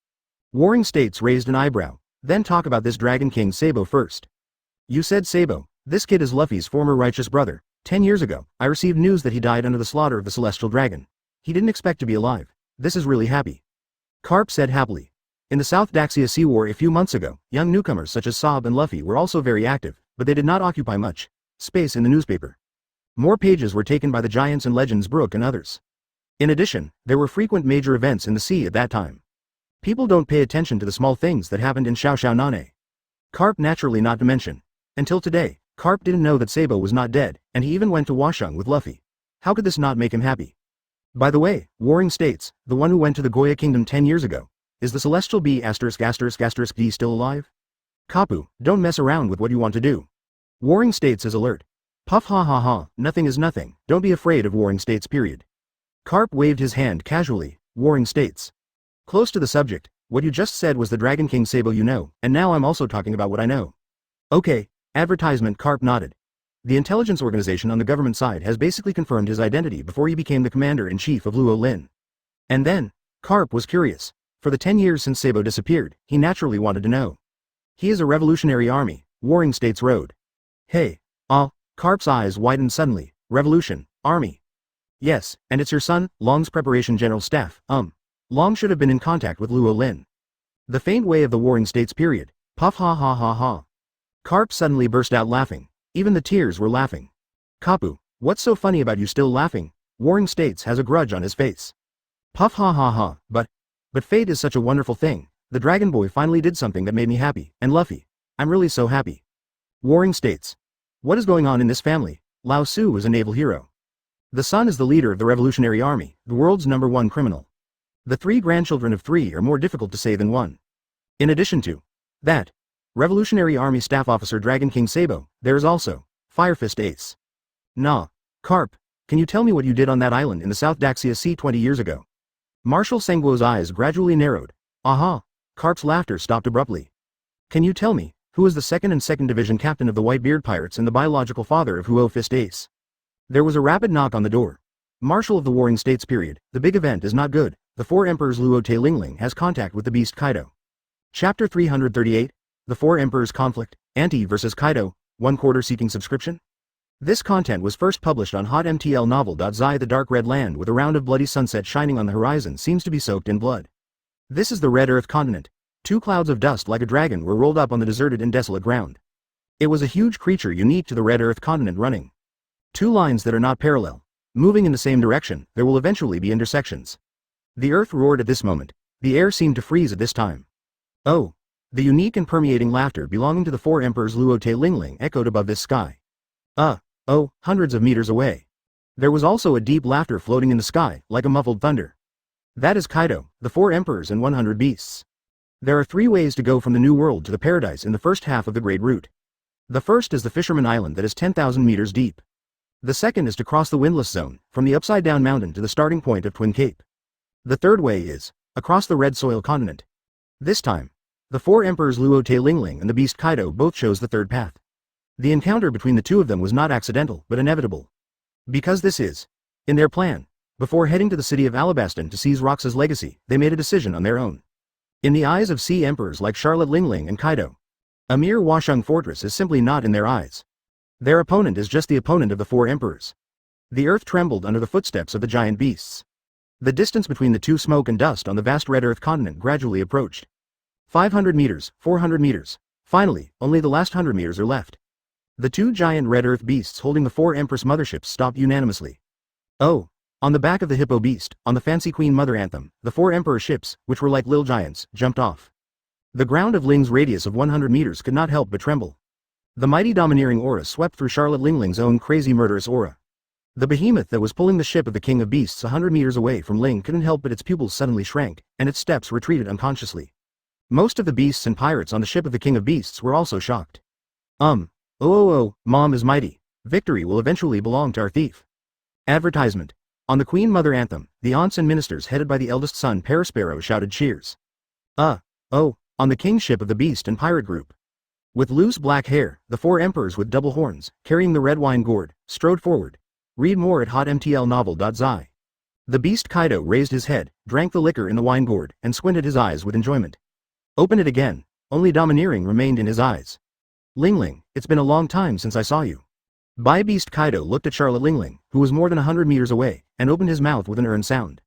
Warring States raised an eyebrow, then talk about this Dragon King Sabo first. You said Sabo, this kid is Luffy's former righteous brother. 10 years ago, I received news that he died under the slaughter of the Celestial Dragon. He didn't expect to be alive. This is really happy. Carp said happily. In the South Daxia Sea War a few months ago, young newcomers such as Sob and Luffy were also very active, but they did not occupy much space in the newspaper. More pages were taken by the Giants and Legends Brook and others. In addition, there were frequent major events in the sea at that time. People don't pay attention to the small things that happened in Xiao Xiao Nane. Carp naturally not to mention. Until today, Carp didn't know that Sabo was not dead, and he even went to Washang with Luffy. How could this not make him happy? By the way, Warring States, the one who went to the Goya Kingdom 10 years ago, is the Celestial B******* D still alive? Kapu, don't mess around with what you want to do. Warring States is alert. Puff ha ha ha, nothing is nothing, don't be afraid of Warring States period. Carp waved his hand casually, Warring States. Close to the subject, what you just said was the Dragon King Sabo you know, and now I'm also talking about what I know. Okay, advertisement. Carp nodded. The intelligence organization on the government side has basically confirmed his identity before he became the commander-in-chief of Luo Lin. And then, Carp was curious. For the 10 years since Sabo disappeared, he naturally wanted to know. He is a revolutionary army, Warring States Road. Hey, Carp's eyes widened suddenly. Revolution, army. Yes, and it's your son, Long's preparation general staff. Long should have been in contact with Luo Lin. The faint way of the Warring States period. Puff ha ha ha ha. Carp suddenly burst out laughing. Even the tears were laughing. Kapu, what's so funny about you still laughing? Warring States has a grudge on his face. Puff ha ha ha, but fate is such a wonderful thing. The Dragon Boy finally did something that made me happy, and Luffy. I'm really so happy. Warring States. What is going on in this family? Lao Su is a naval hero. The son is the leader of the Revolutionary Army, the world's #1 criminal. The 3 grandchildren of 3 are more difficult to say than one. In addition to that, Revolutionary Army Staff Officer Dragon King Sabo, there is also Fire Fist Ace. Nah, Carp, can you tell me what you did on that island in the South Daxia Sea 20 years ago? Marshal Sengguo's eyes gradually narrowed. Aha! Carp's laughter stopped abruptly. Can you tell me, who is the 2nd and 2nd Division captain of the Whitebeard Pirates and the biological father of Huo Fist Ace? There was a rapid knock on the door. Marshal of the Warring States period, the big event is not good. The 4 Emperors Luo Lingling has contact with the beast Kaido. Chapter 338, The 4 Emperors Conflict, Anti vs Kaido, 1/4 seeking subscription? This content was first published on hotmtl novel.zi. The dark red land with a round of bloody sunset shining on the horizon seems to be soaked in blood. This is the Red Earth continent. 2 clouds of dust like a dragon were rolled up on the deserted and desolate ground. It was a huge creature unique to the Red Earth continent running. 2 lines that are not parallel. Moving in the same direction, there will eventually be intersections. The earth roared at this moment. The air seemed to freeze at this time. Oh! The unique and permeating laughter belonging to the 4 Emperors Luo Lingling echoed above this sky. Oh, hundreds of meters away. There was also a deep laughter floating in the sky, like a muffled thunder. That is Kaido, the 4 Emperors and 100 beasts. There are 3 ways to go from the New World to the Paradise in the first half of the Great Route. The first is the Fisherman Island that is 10,000 meters deep. The second is to cross the Windless Zone, from the Upside Down Mountain to the starting point of Twin Cape. The third way is, across the Red Soil continent. This time, the 4 Emperors Luo Lingling and the beast Kaido both chose the third path. The encounter between the 2 of them was not accidental, but inevitable. Because this is in their plan. Before heading to the city of Alabaston to seize Roxas' legacy, they made a decision on their own. In the eyes of sea emperors like Charlotte Lingling and Kaido, a mere Washung fortress is simply not in their eyes. Their opponent is just the opponent of the 4 emperors. The earth trembled under the footsteps of the giant beasts. The distance between the 2 smoke and dust on the vast red earth continent gradually approached. 500 meters, 400 meters. Finally, only the last 100 meters are left. The 2 giant red earth beasts holding the 4 empress motherships stopped unanimously. Oh! On the back of the hippo beast, on the fancy Queen Mother anthem, the 4 emperor ships, which were like little giants, jumped off. The ground of Ling's radius of 100 meters could not help but tremble. The mighty domineering aura swept through Charlotte Lingling's own crazy murderous aura. The behemoth that was pulling the ship of the King of Beasts 100 meters away from Ling couldn't help but its pupils suddenly shrank, and its steps retreated unconsciously. Most of the beasts and pirates on the ship of the King of Beasts were also shocked. Mom is mighty. Victory will eventually belong to our thief. Advertisement. On the Queen Mother anthem, the aunts and ministers headed by the eldest son Perisparrow shouted cheers. On the king's ship of the beast and pirate group. With loose black hair, the 4 emperors with double horns, carrying the red wine gourd, strode forward. Read more at hotmtlnovel.zi. The beast Kaido raised his head, drank the liquor in the wine gourd, and squinted his eyes with enjoyment. Open it again. Only domineering remained in his eyes. Lingling, it's been a long time since I saw you. Beast Kaido looked at Charlotte Lingling, who was more than 100 meters away, and opened his mouth with an earned sound.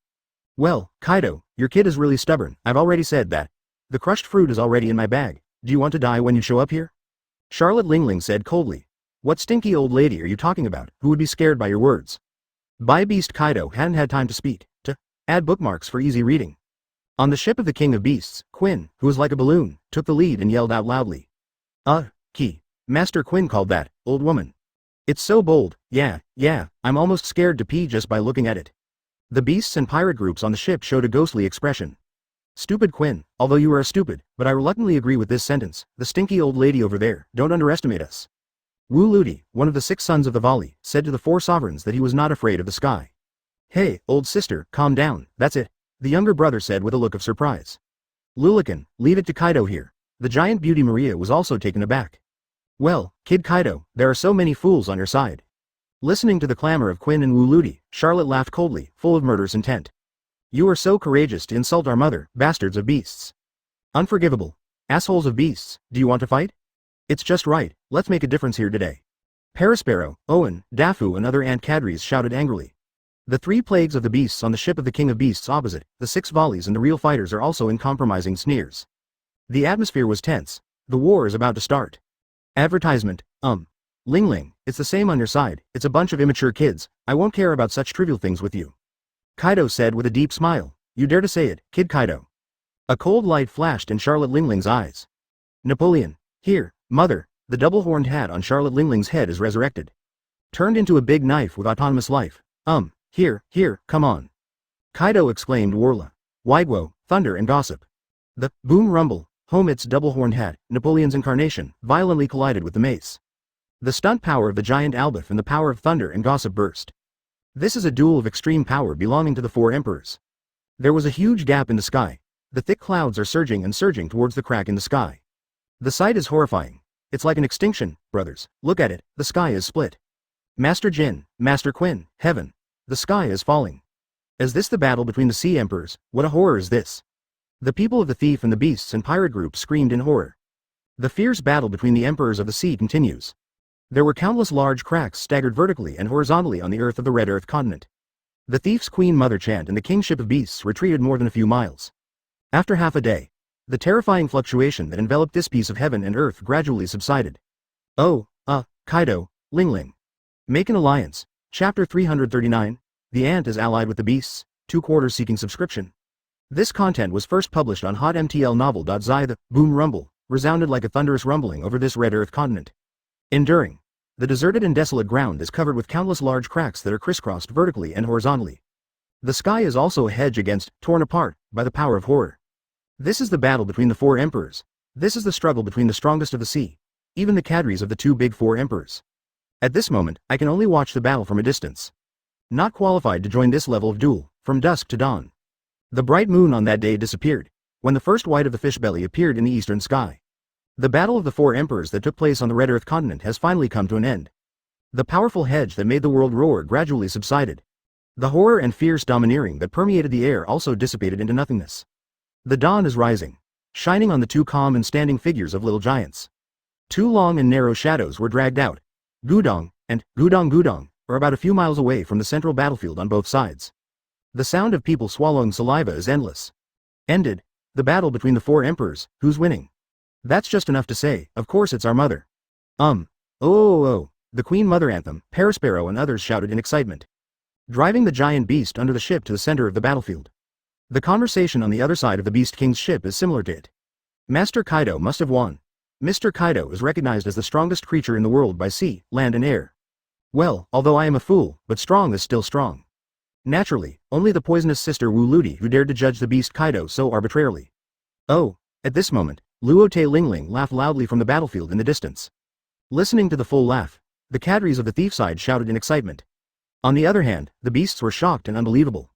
Well, Kaido, your kid is really stubborn. I've already said that. The crushed fruit is already in my bag. Do you want to die when you show up here? Charlotte Lingling said coldly. What stinky old lady are you talking about, who would be scared by your words? Beast Kaido hadn't had time to speak, to add bookmarks for easy reading. On the ship of the King of Beasts, Quinn, who was like a balloon, took the lead and yelled out loudly. Master Quinn called that, old woman. It's so bold, yeah, I'm almost scared to pee just by looking at it. The beasts and pirate groups on the ship showed a ghostly expression. Stupid Quinn, although you are a stupid, but I reluctantly agree with this sentence, the stinky old lady over there, don't underestimate us. Wu Ludi, one of the 6 sons of the Valley, said to the 4 sovereigns that he was not afraid of the sky. Hey, old sister, calm down, that's it, the younger brother said with a look of surprise. Lulican, leave it to Kaido here. The giant beauty Maria was also taken aback. Well, Kid Kaido, there are so many fools on your side. Listening to the clamor of Quinn and Wu Ludi, Charlotte laughed coldly, full of murderous intent. You are so courageous to insult our mother, bastards of beasts. Unforgivable. Assholes of beasts, do you want to fight? It's just right, let's make a difference here today. Perisparrow, Owen, Dafu and other ant cadres shouted angrily. The 3 plagues of the beasts on the ship of the king of beasts opposite, the 6 volleys and the real fighters are also in compromising sneers. The atmosphere was tense. The war is about to start. Advertisement, Ling Ling, it's the same on your side, it's a bunch of immature kids, I won't care about such trivial things with you. Kaido said with a deep smile, you dare to say it, Kid Kaido. A cold light flashed in Charlotte Ling Ling's eyes. Napoleon, here, mother, the double-horned hat on Charlotte Ling Ling's head is resurrected. Turned into a big knife with autonomous life. Here, come on. Kaido exclaimed Warla. Waiguo, thunder and gossip. The boom rumble, Homit's double-horned hat, Napoleon's incarnation, violently collided with the mace. The stunt power of the giant Albaf and the power of thunder and gossip burst. This is a duel of extreme power belonging to the 4 emperors. There was a huge gap in the sky. The thick clouds are surging and surging towards the crack in the sky. The sight is horrifying. It's like an extinction, brothers, look at it, the sky is split. Master Jin, Master Quinn, heaven. The sky is falling. Is this the battle between the sea emperors? What a horror is this? The people of the thief and the beasts and pirate group screamed in horror. The fierce battle between the emperors of the sea continues. There were countless large cracks staggered vertically and horizontally on the earth of the Red Earth continent. The thief's queen mother chant and the kingship of beasts retreated more than a few miles. After half a day, the terrifying fluctuation that enveloped this piece of heaven and earth gradually subsided. Kaido, Ling Ling. Make an alliance. Chapter 339, The Ant is allied with the beasts, 2 quarters seeking subscription. This content was first published on hotmtlnovel.zi. The boom rumble resounded like a thunderous rumbling over this Red Earth continent. Enduring. The deserted and desolate ground is covered with countless large cracks that are crisscrossed vertically and horizontally. The sky is also a hedge against, torn apart, by the power of horror. This is the battle between the 4 emperors. This is the struggle between the strongest of the sea. Even the cadres of the 2 big 4 emperors. At this moment, I can only watch the battle from a distance. Not qualified to join this level of duel, from dusk to dawn. The bright moon on that day disappeared, when the first white of the fish belly appeared in the eastern sky. The battle of the 4 emperors that took place on the Red Earth continent has finally come to an end. The powerful hedge that made the world roar gradually subsided. The horror and fierce domineering that permeated the air also dissipated into nothingness. The dawn is rising, shining on the 2 calm and standing figures of little giants. 2 long and narrow shadows were dragged out. Gudong, and Gudong, are about a few miles away from the central battlefield on both sides. The sound of people swallowing saliva is endless. Ended. The battle between the 4 emperors, who's winning? That's just enough to say, of course it's our mother. The Queen Mother anthem, Parasparrow and others shouted in excitement. Driving the giant beast under the ship to the center of the battlefield. The conversation on the other side of the Beast King's ship is similar to it. Master Kaido must have won. Mr. Kaido is recognized as the strongest creature in the world by sea, land and air. Well, although I am a fool, but strong is still strong. Naturally, only the poisonous sister Wu Ludi who dared to judge the beast Kaido so arbitrarily. At this moment, Luo Ling Ling laughed loudly from the battlefield in the distance. Listening to the full laugh, the cadres of the thief side shouted in excitement. On the other hand, the beasts were shocked and unbelievable.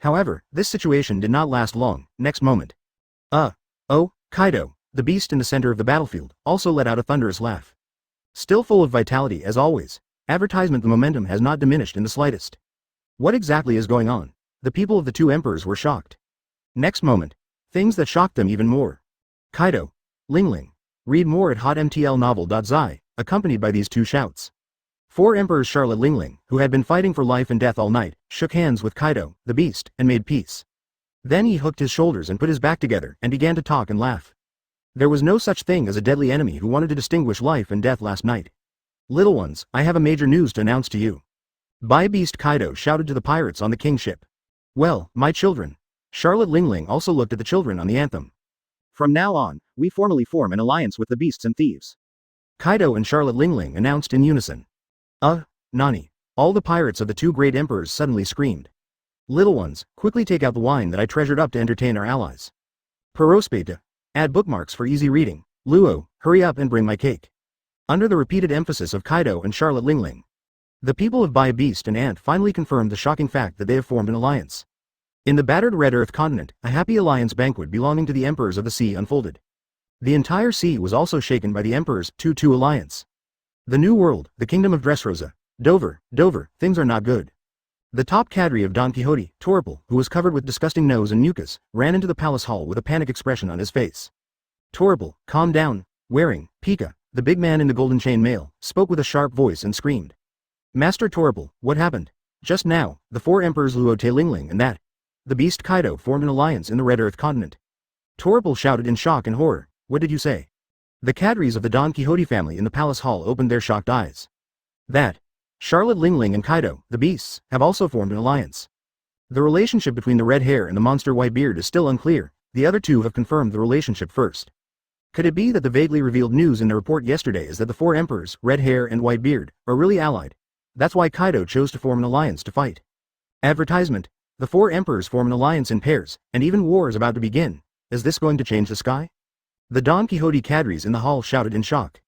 However, this situation did not last long. Next moment. Kaido, the beast in the center of the battlefield, also let out a thunderous laugh. Still full of vitality as always, advertisement the momentum has not diminished in the slightest. What exactly is going on? The people of the 2 emperors were shocked. Next moment, things that shocked them even more. Kaido, Ling Ling. Read more at hotmtlnovel.zi, accompanied by these 2 shouts. 4 emperors Charlotte Ling Ling, who had been fighting for life and death all night, shook hands with Kaido, the beast, and made peace. Then he hooked his shoulders and put his back together and began to talk and laugh. There was no such thing as a deadly enemy who wanted to distinguish life and death last night. Little ones, I have a major news to announce to you. Beast Kaido shouted to the pirates on the king ship. Well, my children. Charlotte Ling Ling also looked at the children on the anthem. From now on, we formally form an alliance with the beasts and thieves. Kaido and Charlotte Ling Ling announced in unison. Nani. All the pirates of the 2 great emperors suddenly screamed. Little ones, quickly take out the wine that I treasured up to entertain our allies. Perospeta. Add bookmarks for easy reading. Luo, hurry up and bring my cake. Under the repeated emphasis of Kaido and Charlotte Ling Ling, the people of Beast and Ant finally confirmed the shocking fact that they have formed an alliance. In the battered Red Earth continent, a happy alliance banquet belonging to the emperors of the sea unfolded. The entire sea was also shaken by the emperors' 2-2 alliance. The New World, the kingdom of Dressrosa, Dover, things are not good. The top cadre of Don Quixote, Torpal, who was covered with disgusting nose and mucus, ran into the palace hall with a panic expression on his face. Torpal, calm down. Wearing, Pika, the big man in the golden chain mail, spoke with a sharp voice and screamed. Master Torpal, what happened? Just now, the four emperors Luo Lingling and the beast Kaido formed an alliance in the Red Earth continent. Torpal shouted in shock and horror. What did you say? The cadres of the Don Quixote family in the palace hall opened their shocked eyes. Charlotte Lingling and Kaido, the beasts, have also formed an alliance. The relationship between the red hair and the monster white beard is still unclear. The other two have confirmed the relationship first. Could it be that the vaguely revealed news in the report yesterday is that the four emperors, red hair and white beard, are really allied? That's why Kaido chose to form an alliance to fight. Advertisement. The four emperors form an alliance in pairs, and even war is about to begin. Is this going to change the sky? The Don Quixote cadres in the hall shouted in shock.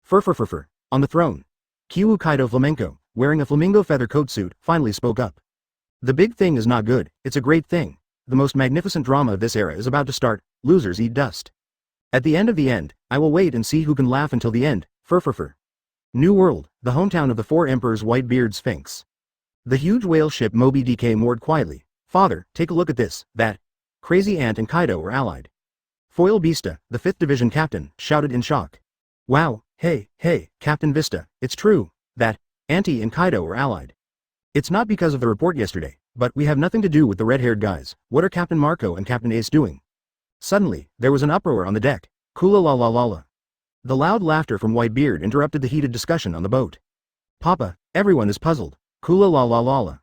Fur. On the throne. Kiwu Kaido Flamenco, wearing a flamingo feather coat suit, finally spoke up. The big thing is not good, it's a great thing. The most magnificent drama of this era is about to start. Losers eat dust. At the end of the end, I will wait and see who can laugh until the end. Fur. New World, the hometown of the four emperors Whitebeard Sphinx. The huge whale ship Moby DK moored quietly. Father, take a look at this. That crazy ant and Kaido are allied. Foil Vista, the 5th Division captain, shouted in shock. Wow, hey, Captain Vista, it's true. That Auntie and Kaido are allied. It's not because of the report yesterday, but we have nothing to do with the red-haired guys. What are Captain Marco and Captain Ace doing? Suddenly, there was an uproar on the deck. Kula la la la la. The loud laughter from Whitebeard interrupted the heated discussion on the boat. Papa, everyone is puzzled. Kula la la la la.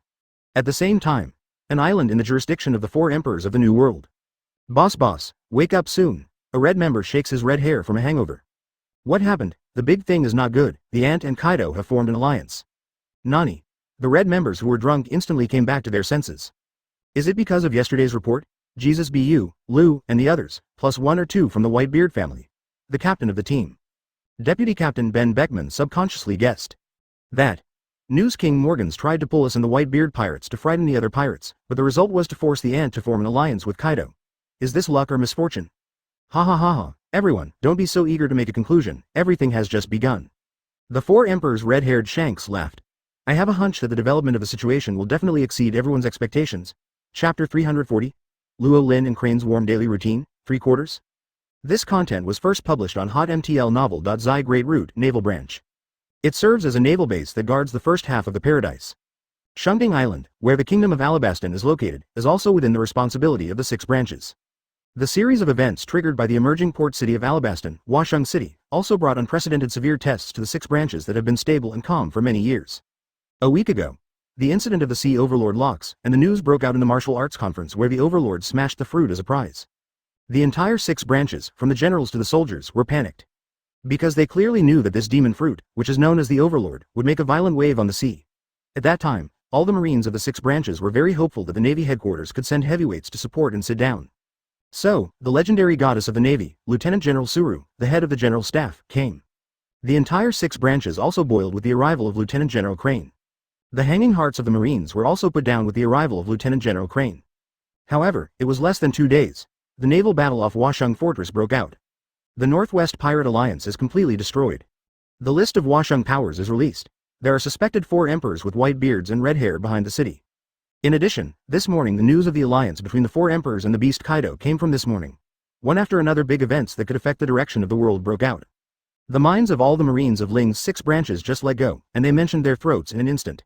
At the same time, an island in the jurisdiction of the four emperors of the New World. Boss, wake up soon. A red member shakes his red hair from a hangover. What happened? The big thing is not good. The ant and Kaido have formed an alliance. Nani? The red members who were drunk instantly came back to their senses. Is it because of yesterday's report? Jesus Bu, Lu, and the others, plus one or two from the Whitebeard family. The captain of the team. Deputy Captain Ben Beckman subconsciously guessed. That News King Morgans tried to pull us and the Whitebeard pirates to frighten the other pirates, but the result was to force the ant to form an alliance with Kaido. Is this luck or misfortune? Ha. Everyone, don't be so eager to make a conclusion, everything has just begun. The four emperors' red-haired Shanks laughed. I have a hunch that the development of the situation will definitely exceed everyone's expectations. Chapter 340. Luo Lin and Crane's Warm Daily Routine, 3/4. This content was first published on hotmtlnovel.zi Great Root Naval Branch. It serves as a naval base that guards the first half of the paradise. Shungding Island, where the Kingdom of Alabastan is located, is also within the responsibility of the 6 branches. The series of events triggered by the emerging port city of Alabastan, Washung City, also brought unprecedented severe tests to the 6 branches that have been stable and calm for many years. A week ago, the incident of the Sea Overlord locks, and the news broke out in the martial arts conference where the Overlord smashed the fruit as a prize. The entire 6 branches, from the generals to the soldiers, were panicked. Because they clearly knew that this demon fruit, which is known as the Overlord, would make a violent wave on the sea. At that time, all the Marines of the 6 branches were very hopeful that the Navy headquarters could send heavyweights to support and sit down. So, the legendary goddess of the Navy, Lieutenant General Suru, the head of the General Staff, came. The entire 6 branches also boiled with the arrival of Lieutenant General Crane. The hanging hearts of the Marines were also put down with the arrival of Lieutenant General Crane. However, it was less than 2 days. The naval battle off Washung Fortress broke out. The Northwest Pirate Alliance is completely destroyed. The list of Washung powers is released. There are suspected 4 emperors with white beards and red hair behind the city. In addition, this morning the news of the alliance between the 4 emperors and the beast Kaido came from this morning. One after another big events that could affect the direction of the world broke out. The minds of all the Marines of Ling's 6 branches just let go, and they mentioned their throats in an instant.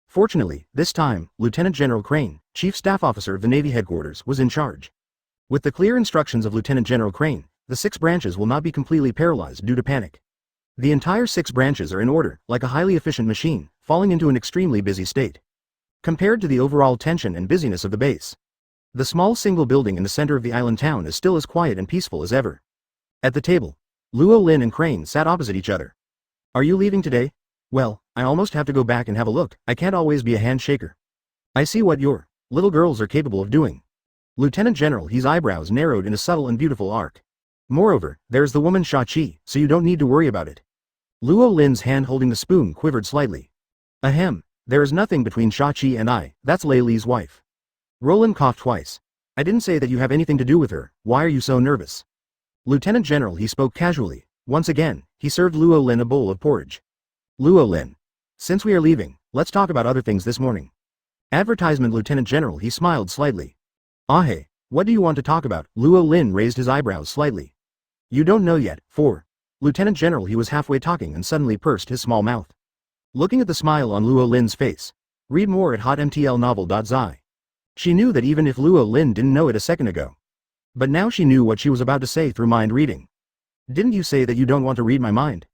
Fortunately, this time, Lieutenant General Crane, Chief Staff Officer of the Navy Headquarters, was in charge. With the clear instructions of Lieutenant General Crane, the 6 branches will not be completely paralyzed due to panic. The entire 6 branches are in order, like a highly efficient machine, falling into an extremely busy state. Compared to the overall tension and busyness of the base, the small single building in the center of the island town is still as quiet and peaceful as ever. At the table, Luo Lin and Crane sat opposite each other. Are you leaving today? Well, I almost have to go back and have a look. I can't always be a handshaker. I see what your little girls are capable of doing. Lieutenant General He's eyebrows narrowed in a subtle and beautiful arc. Moreover, there's the woman Sha-Chi, so you don't need to worry about it. Luo Lin's hand holding the spoon quivered slightly. Ahem, there is nothing between Sha-Chi and I, that's Lei Li's wife. Roland coughed twice. I didn't say that you have anything to do with her, why are you so nervous? Lieutenant General He spoke casually. Once again, he served Luo Lin a bowl of porridge. Luo Lin. Since we are leaving, let's talk about other things this morning. Advertisement Lieutenant General He smiled slightly. Hey, what do you want to talk about? Luo Lin raised his eyebrows slightly. You don't know yet, for Lieutenant General He was halfway talking and suddenly pursed his small mouth. Looking at the smile on Luo Lin's face, Read more at hotmtlnovel.zi. She knew that even if Luo Lin didn't know it a second ago. But now she knew what she was about to say through mind reading. Didn't you say that you don't want to read my mind?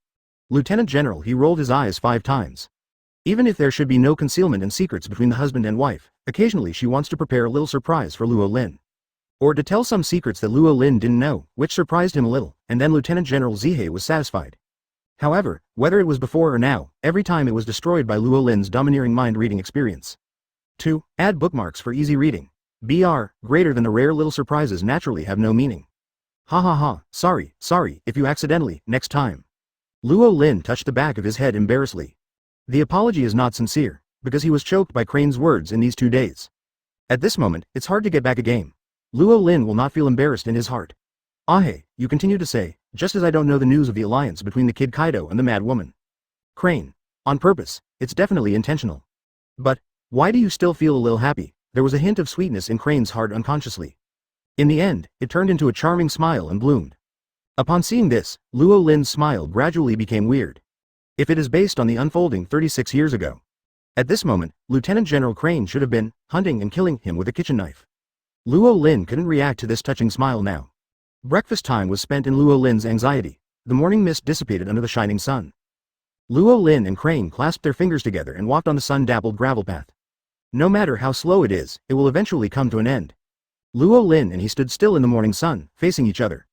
Lieutenant General, he rolled his eyes 5 times. Even if there should be no concealment and secrets between the husband and wife, occasionally she wants to prepare a little surprise for Luo Lin. Or to tell some secrets that Luo Lin didn't know, which surprised him a little, and then Lieutenant General Zihe was satisfied. However, whether it was before or now, every time it was destroyed by Luo Lin's domineering mind-reading experience. 2. Add bookmarks for easy reading. BR, greater than the rare little surprises naturally have no meaning. Ha ha ha, sorry, if you accidentally, next time. Luo Lin touched the back of his head embarrassedly. The apology is not sincere, because he was choked by Crane's words in these 2 days. At this moment, it's hard to get back a game. Luo Lin will not feel embarrassed in his heart. Ahe, you continue to say, just as I don't know the news of the alliance between the kid Kaido and the mad woman. Crane. On purpose, it's definitely intentional. But, why do you still feel a little happy? There was a hint of sweetness in Crane's heart unconsciously. In the end, it turned into a charming smile and bloomed. Upon seeing this, Luo Lin's smile gradually became weird. If it is based on the unfolding 36 years ago. At this moment, Lieutenant General Crane should have been hunting and killing him with a kitchen knife. Luo Lin couldn't react to this touching smile now. Breakfast time was spent in Luo Lin's anxiety. The morning mist dissipated under the shining sun. Luo Lin and Crane clasped their fingers together and walked on the sun-dappled gravel path. No matter how slow it is, it will eventually come to an end. Luo Lin and he stood still in the morning sun, facing each other.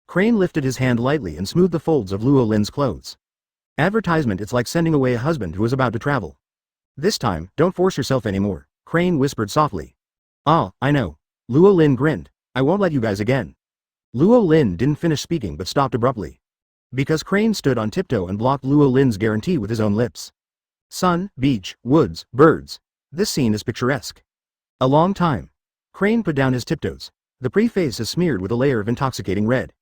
Crane lifted his hand lightly and smoothed the folds of Luo Lin's clothes. Advertisement, it's like sending away a husband who is about to travel. This time, don't force yourself anymore, Crane whispered softly. Ah, I know. Luo Lin grinned. I won't let you guys again. Luo Lin didn't finish speaking but stopped abruptly. Because Crane stood on tiptoe and blocked Luo Lin's guarantee with his own lips. Sun, beach, woods, birds. This scene is picturesque. A long time. Crane put down his tiptoes. The pretty face is smeared with a layer of intoxicating red.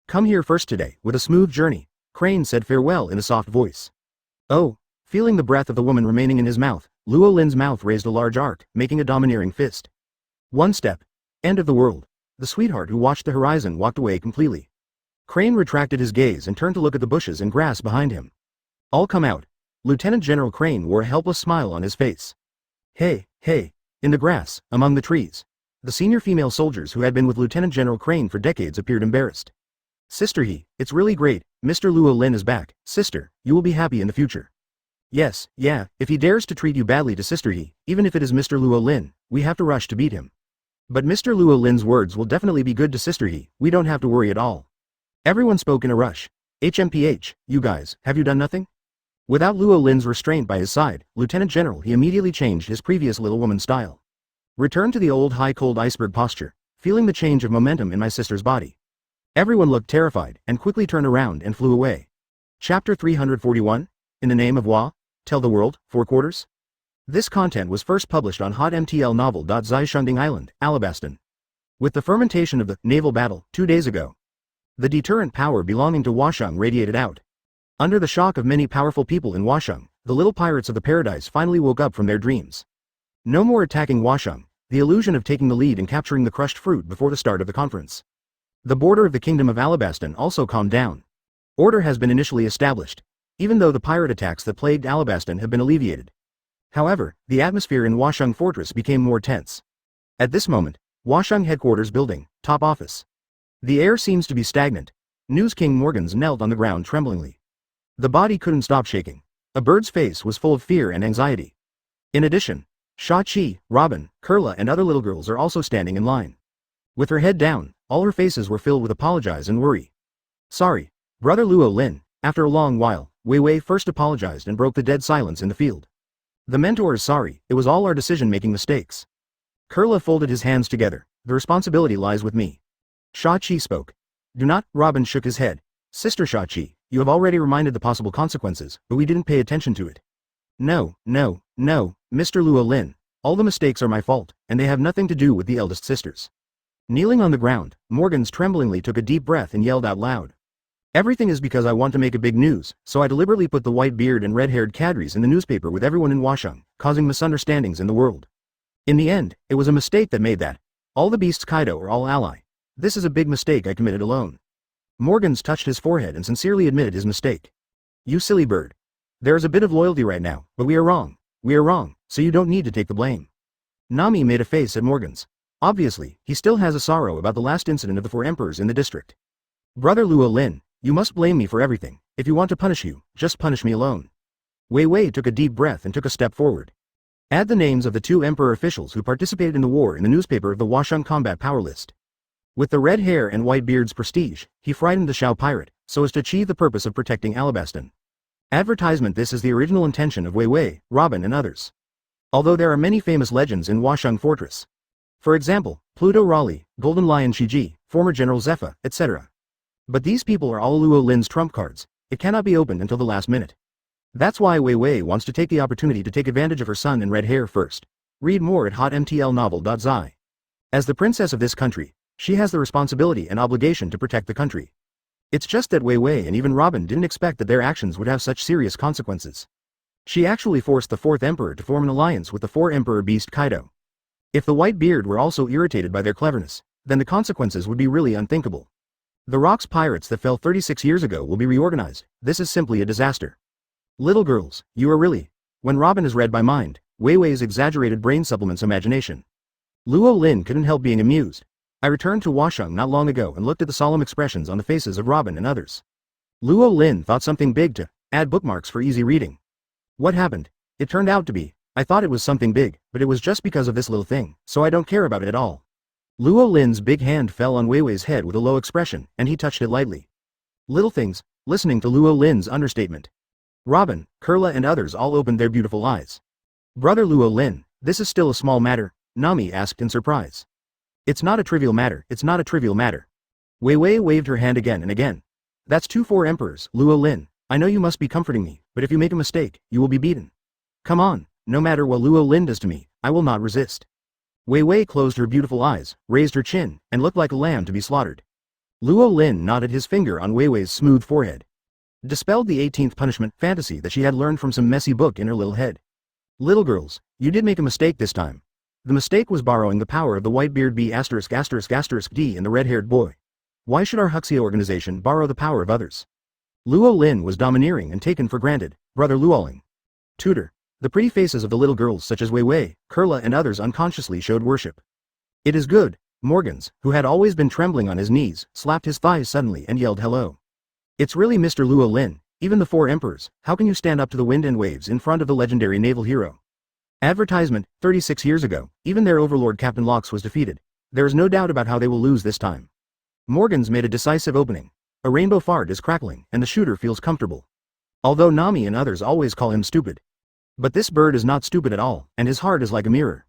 Come here first today, with a smooth journey, Crane said farewell in a soft voice. Oh, feeling the breath of the woman remaining in his mouth, Luo Lin's mouth raised a large arc, making a domineering fist. One step. End of the world. The sweetheart who watched the horizon walked away completely. Crane retracted his gaze and turned to look at the bushes and grass behind him. All come out. Lieutenant General Crane wore a helpless smile on his face. Hey, in the grass, among the trees. The senior female soldiers who had been with Lieutenant General Crane for decades appeared embarrassed. Sister it's really great, Mr. Luo Lin is back, sister, you will be happy in the future. Yes, yeah, if he dares to treat you badly to sister even if it is Mr. Luo Lin, we have to rush to beat him. But Mr. Luo Lin's words will definitely be good to sister we don't have to worry at all. Everyone spoke in a rush. HMPH, you guys, have you done nothing? Without Luo Lin's restraint by his side, Lieutenant General he immediately changed his previous little woman style. Returned to the old high cold iceberg posture, feeling the change of momentum in my sister's body. Everyone looked terrified, and quickly turned around and flew away. Chapter 341, In the Name of Wa, Tell the World, 4 quarters? This content was first published on hotmtlnovel.zi Island, Alabaston. With the fermentation of the naval battle 2 days ago, the deterrent power belonging to Washang radiated out. Under the shock of many powerful people in Washang, the little pirates of the paradise finally woke up from their dreams. No more attacking Washang, the illusion of taking the lead and capturing the crushed fruit before the start of the conference. The border of the Kingdom of Alabaston also calmed down. Order has been initially established, even though the pirate attacks that plagued Alabaston have been alleviated. However, the atmosphere in Washang Fortress became more tense. At this moment, Washang Headquarters Building, Top Office. The air seems to be stagnant. News King Morgans knelt on the ground tremblingly. The body couldn't stop shaking. A bird's face was full of fear and anxiety. In addition, Sha-Chi, Robin, Kurla and other little girls are also standing in line. With her head down, all her faces were filled with apologize and worry. Sorry, Brother Luo Lin. After a long while, Wei Wei first apologized and broke the dead silence in the field. The mentor is sorry, it was all our decision-making mistakes. Kurla folded his hands together. The responsibility lies with me. Sha-Chi spoke. Do not, Robin shook his head. Sister Sha-Chi, you have already reminded the possible consequences, but we didn't pay attention to it. No, Mr. Luo Lin. All the mistakes are my fault, and they have nothing to do with the eldest sisters. Kneeling on the ground, Morgans tremblingly took a deep breath and yelled out loud. Everything is because I want to make a big news, so I deliberately put the white-beard and red-haired cadres in the newspaper with everyone in Washang, causing misunderstandings in the world. In the end, it was a mistake that made that. All the beasts Kaido are all ally. This is a big mistake I committed alone. Morgans touched his forehead and sincerely admitted his mistake. You silly bird. There is a bit of loyalty right now, but we are wrong, so you don't need to take the blame. Nami made a face at Morgans. Obviously, he still has a sorrow about the last incident of the 4 emperors in the district. Brother Luo Lin, you must blame me for everything. If you want to punish you, just punish me alone. Wei Wei took a deep breath and took a step forward. Add the names of the 2 emperor officials who participated in the war in the newspaper of the Washung combat power list. With the red hair and white beard's prestige, he frightened the Shao pirate, so as to achieve the purpose of protecting Alabastan. Advertisement. This is the original intention of Wei Wei, Robin and others. Although there are many famous legends in Washung Fortress. For example, Pluto Raleigh, Golden Lion Shiji, former General Zepha, etc. But these people are all Luo Lin's trump cards. It cannot be opened until the last minute. That's why Wei Wei wants to take the opportunity to take advantage of her son and red hair first. Read more at hotmtlnovel.zi. As the princess of this country, she has the responsibility and obligation to protect the country. It's just that Wei Wei and even Robin didn't expect that their actions would have such serious consequences. She actually forced the 4th emperor to form an alliance with the 4-emperor beast Kaido. If the white beard were also irritated by their cleverness, then the consequences would be really unthinkable. The rocks pirates that fell 36 years ago will be reorganized. This is simply a disaster. Little girls, you are really... When Robin is read by mind, Wei Wei's exaggerated brain supplements imagination. Luo Lin couldn't help being amused. I returned to Washung not long ago and looked at the solemn expressions on the faces of Robin and others. Luo Lin thought something big to add bookmarks for easy reading. What happened? It turned out to be, I thought it was something big, but it was just because of this little thing, so I don't care about it at all. Luo Lin's big hand fell on Wei Wei's head with a low expression, and he touched it lightly. Little things, listening to Luo Lin's understatement. Robin, Kurla and others all opened their beautiful eyes. Brother Luo Lin, this is still a small matter, Nami asked in surprise. It's not a trivial matter, it's not a trivial matter. Wei Wei waved her hand again and again. That's 2 4 emperors, Luo Lin, I know you must be comforting me, but if you make a mistake, you will be beaten. Come on, no matter what Luo Lin does to me, I will not resist. Wei Wei closed her beautiful eyes, raised her chin, and looked like a lamb to be slaughtered. Luo Lin nodded his finger on Wei Wei's smooth forehead. Dispelled the 18th punishment fantasy that she had learned from some messy book in her little head. Little girls, you did make a mistake this time. The mistake was borrowing the power of the Whitebeard B********* D and the red-haired boy. Why should our Huxia organization borrow the power of others? Luo Lin was domineering and taken for granted, Brother Luoling. Tutor. The pretty faces of the little girls such as Wei Wei, Kurla and others unconsciously showed worship. It is good. Morgans, who had always been trembling on his knees, slapped his thighs suddenly and yelled hello. It's really Mr. Luo Lin, even the 4 emperors, how can you stand up to the wind and waves in front of the legendary naval hero? Advertisement, 36 years ago, even their overlord Captain Locks was defeated. There is no doubt about how they will lose this time. Morgans made a decisive opening. A rainbow fart is crackling and the shooter feels comfortable. Although Nami and others always call him stupid. But this bird is not stupid at all, and his heart is like a mirror.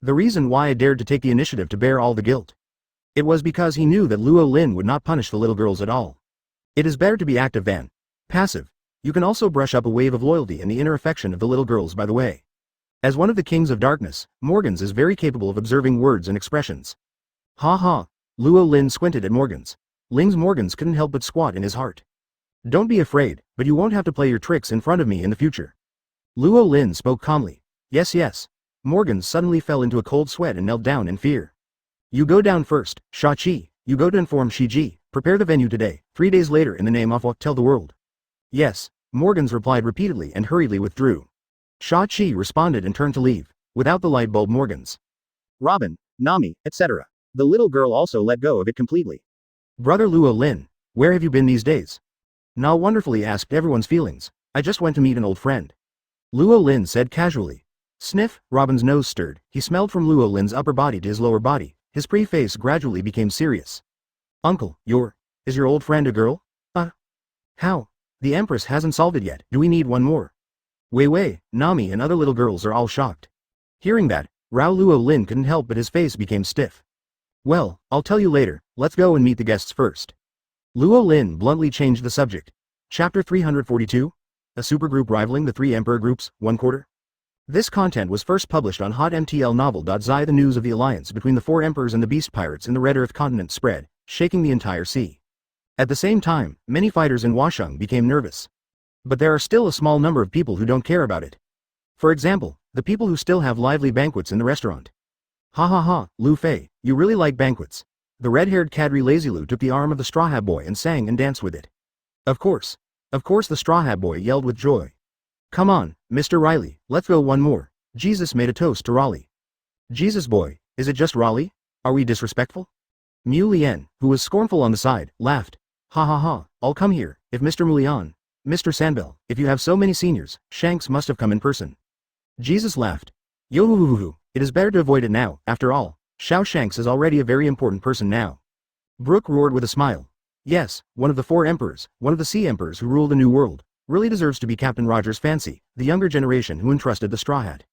The reason why I dared to take the initiative to bear all the guilt. It was because he knew that Luo Lin would not punish the little girls at all. It is better to be active than passive. You can also brush up a wave of loyalty and the inner affection of the little girls by the way. As one of the kings of darkness, Morgans is very capable of observing words and expressions. Ha ha, Luo Lin squinted at Morgans. Morgans couldn't help but squat in his heart. Don't be afraid, but you won't have to play your tricks in front of me in the future. Luo Lin spoke calmly. Yes. Morgans suddenly fell into a cold sweat and knelt down in fear. You go down first, Sha-Chi, you go to inform Shiji, prepare the venue today, 3 days later in the name of what tell the world. Yes, Morgans replied repeatedly and hurriedly withdrew. Sha-Chi responded and turned to leave, without the light bulb Morgans. Robin, Nami, etc. The little girl also let go of it completely. Brother Luo Lin, where have you been these days? Na wonderfully asked everyone's feelings. I just went to meet an old friend. Luo Lin said casually. Sniff, Robin's nose stirred, he smelled from Luo Lin's upper body to his lower body, his pretty face gradually became serious. Uncle, is your old friend a girl? How? The Empress hasn't solved it yet, do we need one more? Wei Wei, Nami and other little girls are all shocked. Hearing that, Rao Luo Lin couldn't help but his face became stiff. Well, I'll tell you later, let's go and meet the guests first. Luo Lin bluntly changed the subject. Chapter 342? A supergroup rivaling the 3 emperor groups, 1/4? This content was first published on hotmtlnovel.zi. The news of the alliance between the 4 emperors and the beast pirates in the Red Earth continent spread, shaking the entire sea. At the same time, many fighters in Washung became nervous. But there are still a small number of people who don't care about it. For example, the people who still have lively banquets in the restaurant. Ha ha ha, Lu Fei, you really like banquets. The red-haired Kadri Lazylu took the arm of the Straw Hat Boy and sang and danced with it. Of course, the Straw Hat Boy yelled with joy. Come on, Mr. Riley, let's go one more. Jesus made a toast to Raleigh. Jesus boy, is it just Raleigh? Are we disrespectful? Mu Lien, who was scornful on the side, laughed. Ha ha ha, I'll come here, if Mr. Mulian. Mr. Sandbell, if you have so many seniors, Shanks must have come in person. Jesus laughed. Yo-hoo-hoo-hoo, it is better to avoid it now, after all. Shao Shanks is already a very important person now. Brooke roared with a smile. Yes, one of the 4 emperors, one of the sea emperors who rule the New World, really deserves to be Captain Roger's fancy, the younger generation who entrusted the Straw Hat.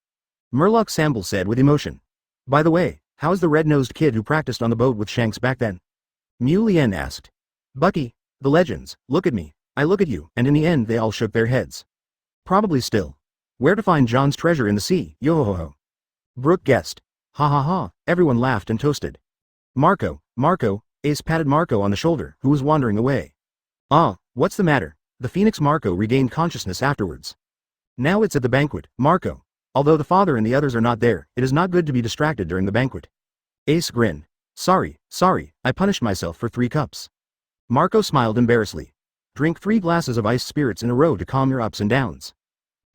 Murloc Samble said with emotion. By the way, how's the red-nosed kid who practiced on the boat with Shanks back then? Mu Lien asked. Bucky, the legends, look at me, I look at you, and in the end they all shook their heads. Probably still. Where to find John's treasure in the sea, yo-ho-ho. Brooke guessed. Ha ha ha, everyone laughed and toasted. Marco, Ace patted Marco on the shoulder, who was wandering away. Ah, what's the matter? The Phoenix Marco regained consciousness afterwards. Now it's at the banquet, Marco. Although the father and the others are not there, it is not good to be distracted during the banquet. Ace grinned. Sorry, I punished myself for 3 cups. Marco smiled embarrassedly. Drink 3 glasses of iced spirits in a row to calm your ups and downs.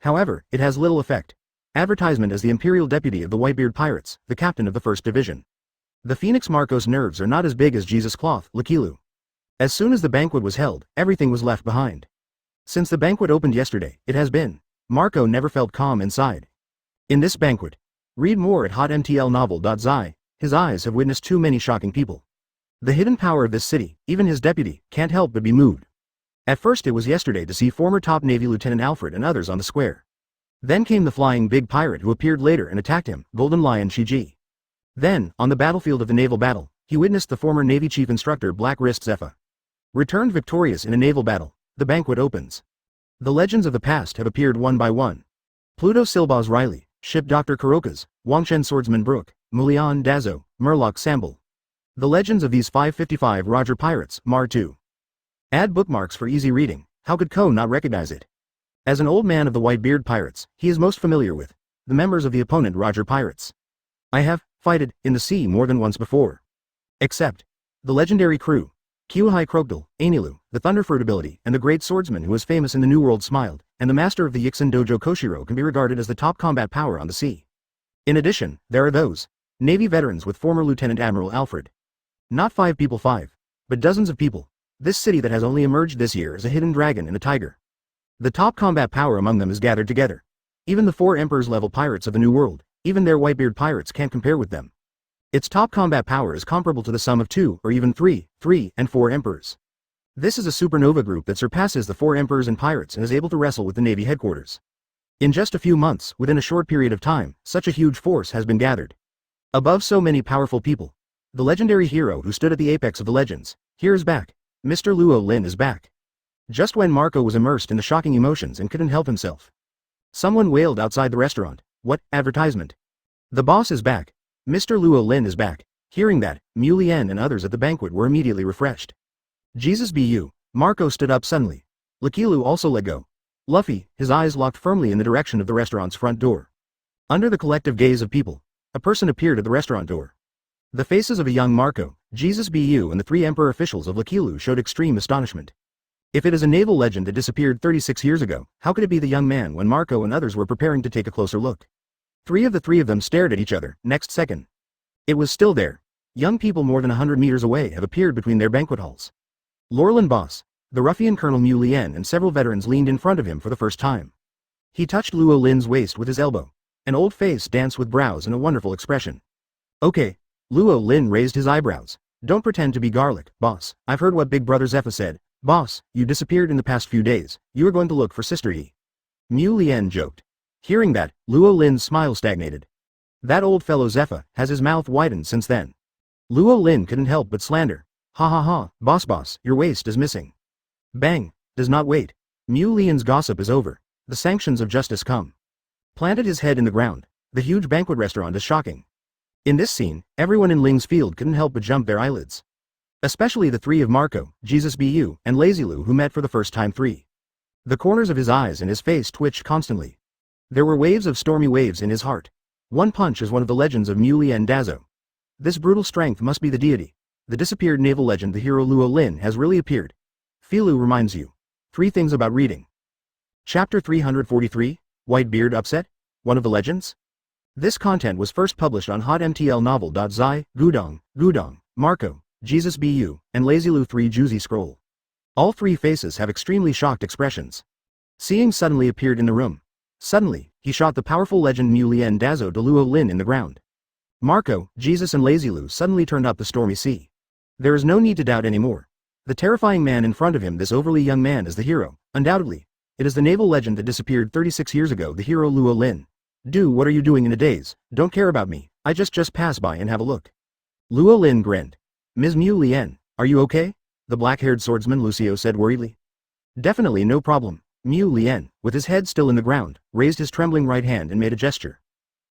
However, it has little effect. Advertisement as the Imperial Deputy of the Whitebeard Pirates, the captain of the 1st Division. The Phoenix Marco's nerves are not as big as Jesus Cloth, Lakilu. As soon as the banquet was held, everything was left behind. Since the banquet opened yesterday, it has been. Marco never felt calm inside. In this banquet. Read more at hotmtlnovel.zi. His eyes have witnessed too many shocking people. The hidden power of this city, even his deputy, can't help but be moved. At first it was yesterday to see former top Navy Lieutenant Alfred and others on the square. Then came the flying big pirate who appeared later and attacked him, Golden Lion Shiji. Then, on the battlefield of the naval battle, he witnessed the former Navy Chief Instructor Black Wrist Zephyr. Returned victorious in a naval battle, the banquet opens. The legends of the past have appeared one by one. Pluto Silbaz Riley, Ship Dr. Kurokas, Wangchen Swordsman Brook, Mulian Dazo, Murloc Samble. The legends of these 555 Roger pirates, Mar 2. Add bookmarks for easy reading. How could Ko not recognize it? As an old man of the Whitebeard Pirates, he is most familiar with the members of the opponent Roger Pirates. I have fighted in the sea more than once before. Except the legendary crew, Kyuhai Crocodile, Anilu, the Thunderfruit ability, and the great swordsman who is famous in the New World smiled, and the master of the Yixin Dojo Koshiro can be regarded as the top combat power on the sea. In addition, there are those Navy veterans with former Lieutenant Admiral Alfred. Not 5 people 5, but dozens of people. This city that has only emerged this year is a hidden dragon and a tiger. The top combat power among them is gathered together. Even the 4 Emperors-level pirates of the New World, even their Whitebeard pirates can't compare with them. Its top combat power is comparable to the sum of 2 or even 3, and 4 Emperors. This is a supernova group that surpasses the 4 Emperors and pirates and is able to wrestle with the Navy headquarters. In just a few months, within a short period of time, such a huge force has been gathered. Above so many powerful people. The legendary hero who stood at the apex of the legends, here is back. Mr. Luo Lin is back. Just when Marco was immersed in the shocking emotions and couldn't help himself. Someone wailed outside the restaurant. What advertisement? The boss is back. Mr. Luo Lin is back. Hearing that, Mu Lien and others at the banquet were immediately refreshed. Jesus be you. Marco stood up suddenly. Lakilu also let go. Luffy, his eyes locked firmly in the direction of the restaurant's front door. Under the collective gaze of people, a person appeared at the restaurant door. The faces of a young Marco, Jesus be you and the 3 Emperor officials of Lakilu showed extreme astonishment. If it is a naval legend that disappeared 36 years ago, how could it be the young man when Marco and others were preparing to take a closer look? 3 of them stared at each other. Next second, it was still there. Young people more than 100 meters away have appeared between their banquet halls. Lorlin Boss, the ruffian Colonel Mu Lien and several veterans leaned in front of him for the first time. He touched Luo Lin's waist with his elbow. An old face danced with brows and a wonderful expression. Okay. Luo Lin raised his eyebrows. Don't pretend to be garlic, boss. I've heard what Big Brother Zephyr said. Boss, you disappeared in the past few days. You are going to look for Sister Yi. Mu Lien joked. Hearing that, Luo Lin's smile stagnated. That old fellow Zephyr has his mouth widened since then. Luo Lin couldn't help but slander. Ha ha ha, boss, your waist is missing. Bang, does not wait. Mu Lien's gossip is over. The sanctions of justice come. Planted his head in the ground. The huge banquet restaurant is shocking. In this scene, everyone in Ling's field couldn't help but jump their eyelids. Especially the 3 of Marco, Jesus Bu, and Lazy Lu who met for the first time 3. The corners of his eyes and his face twitched constantly. There were waves of stormy waves in his heart. One punch is one of the legends of Mu Lien Dazo. This brutal strength must be the deity. The disappeared naval legend the hero Luo Lin has really appeared. Filu reminds you. 3 things about reading. Chapter 343, Whitebeard Upset? One of the legends? This content was first published on hotmtlnovel.zi, Gudong, Marco, Jesus Bu, and Lazylu 3 Juicy Scroll. All three faces have extremely shocked expressions. Seeing suddenly appeared in the room. Suddenly, he shot the powerful legend Mu Lien Dazo de Luo Lin in the ground. Marco, Jesus and Lazylu suddenly turned up the stormy sea. There is no need to doubt anymore. The terrifying man in front of him, this overly young man, is the hero, undoubtedly. It is the naval legend that disappeared 36 years ago, the hero Luo Lin. What are you doing in a daze? Don't care about me, I just pass by and have a look. Luo Lin grinned. Ms. Mu Lien, are you okay? The black-haired swordsman Lucio said worriedly. Definitely no problem. Mu Lien, with his head still in the ground, raised his trembling right hand and made a gesture.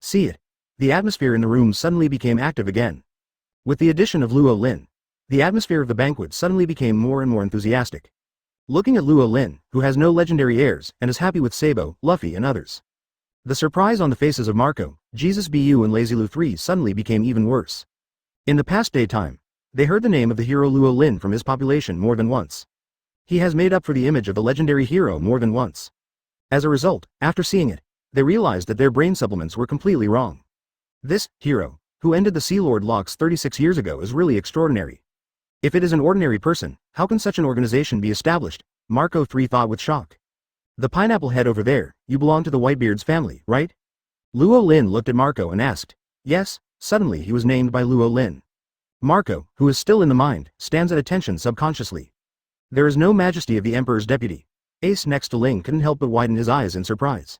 See it. The atmosphere in the room suddenly became active again. With the addition of Luo Lin, the atmosphere of the banquet suddenly became more and more enthusiastic. Looking at Luo Lin, who has no legendary heirs and is happy with Sabo, Luffy and others. The surprise on the faces of Marco, Jesus Bu and Lazylu 3 suddenly became even worse. In the past daytime, they heard the name of the hero Luo Lin from his population more than once. He has made up for the image of the legendary hero more than once. As a result, after seeing it, they realized that their brain supplements were completely wrong. This hero, who ended the Sea Lord locks 36 years ago, is really extraordinary. If it is an ordinary person, how can such an organization be established? Marco 3 thought with shock. The pineapple head over there, you belong to the Whitebeard's family, right? Luo Lin looked at Marco and asked. Yes, suddenly he was named by Luo Lin. Marco, who is still in the mind, stands at attention subconsciously. There is no majesty of the Emperor's deputy. Ace next to Ling couldn't help but widen his eyes in surprise.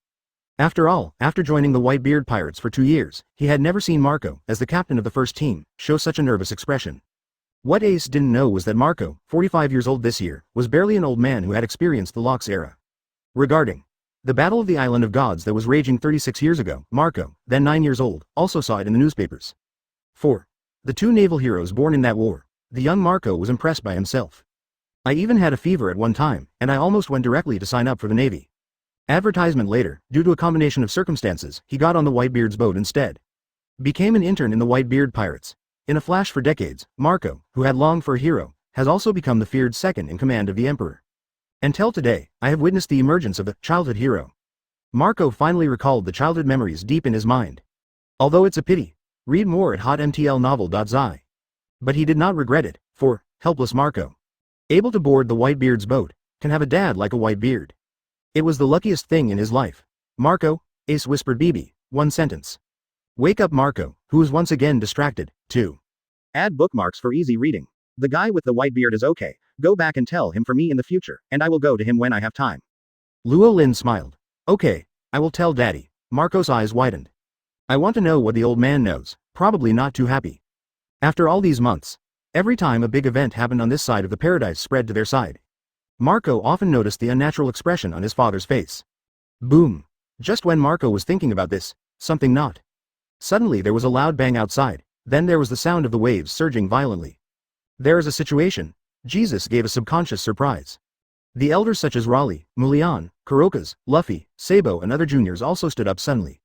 After all, after joining the Whitebeard Pirates for 2 years, he had never seen Marco, as the captain of the first team, show such a nervous expression. What Ace didn't know was that Marco, 45 years old this year, was barely an old man who had experienced the Locks era. Regarding the Battle of the Island of Gods that was raging 36 years ago, Marco, then 9 years old, also saw it in the newspapers. 4. The two naval heroes born in that war. The young Marco was impressed by himself. I even had a fever at one time, and I almost went directly to sign up for the Navy. Advertisement later, due to a combination of circumstances, he got on the Whitebeard's boat instead. Became an intern in the Whitebeard Pirates. In a flash for decades, Marco, who had longed for a hero, has also become the feared second in command of the Emperor. Until today, I have witnessed the emergence of the childhood hero. Marco finally recalled the childhood memories deep in his mind. Although it's a pity. Read more at hotmtlnovel.zi. But he did not regret it, for, helpless Marco, able to board the Whitebeard's boat, can have a dad like a Whitebeard. It was the luckiest thing in his life. Marco, Ace whispered BB, one sentence. Wake up Marco, who is once again distracted, 2. Add bookmarks for easy reading. The guy with the white beard is okay, go back and tell him for me in the future, and I will go to him when I have time. Luo Lin smiled. Okay, I will tell Daddy. Marco's eyes widened. I want to know what the old man knows, probably not too happy. After all these months, every time a big event happened on this side of the paradise spread to their side. Marco often noticed the unnatural expression on his father's face. Boom. Just when Marco was thinking about this, something not. Suddenly there was a loud bang outside, then there was the sound of the waves surging violently. There is a situation. Jesus gave a subconscious surprise. The elders such as Raleigh, Mulian, Kurokas, Luffy, Sabo and other juniors also stood up suddenly.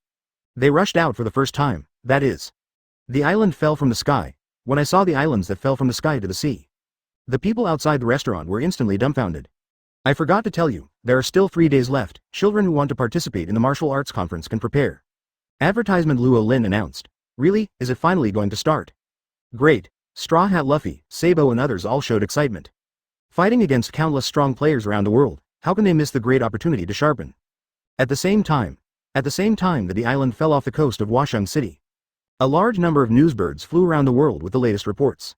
They rushed out for the first time, that is. The island fell from the sky, when I saw the islands that fell from the sky to the sea. The people outside the restaurant were instantly dumbfounded. I forgot to tell you, there are still 3 days left, children who want to participate in the martial arts conference can prepare. Advertisement Luo Lin announced. Really, is it finally going to start? Great. Straw Hat Luffy, Sabo and others all showed excitement. Fighting against countless strong players around the world, how can they miss the great opportunity to sharpen? At the same time that the island fell off the coast of Washung City, a large number of newsbirds flew around the world with the latest reports.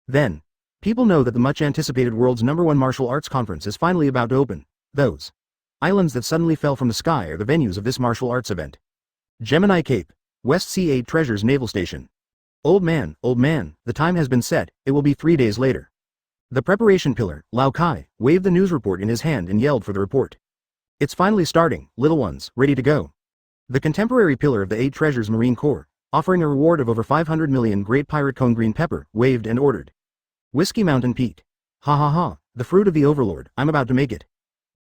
Then, people know that the much-anticipated world's #1 martial arts conference is finally about to open. Those islands that suddenly fell from the sky are the venues of this martial arts event. Gemini Cape, West Sea 8 Treasures Naval Station. Old man, the time has been set, it will be 3 days later. The preparation pillar, Lao Kai, waved the news report in his hand and yelled for the report. It's finally starting, little ones, ready to go. The contemporary pillar of the 8 Treasures Marine Corps, offering a reward of over 500 million Great Pirate Cone Green Pepper, waved and ordered. Whiskey Mountain Pete. Ha ha ha, the fruit of the overlord, I'm about to make it.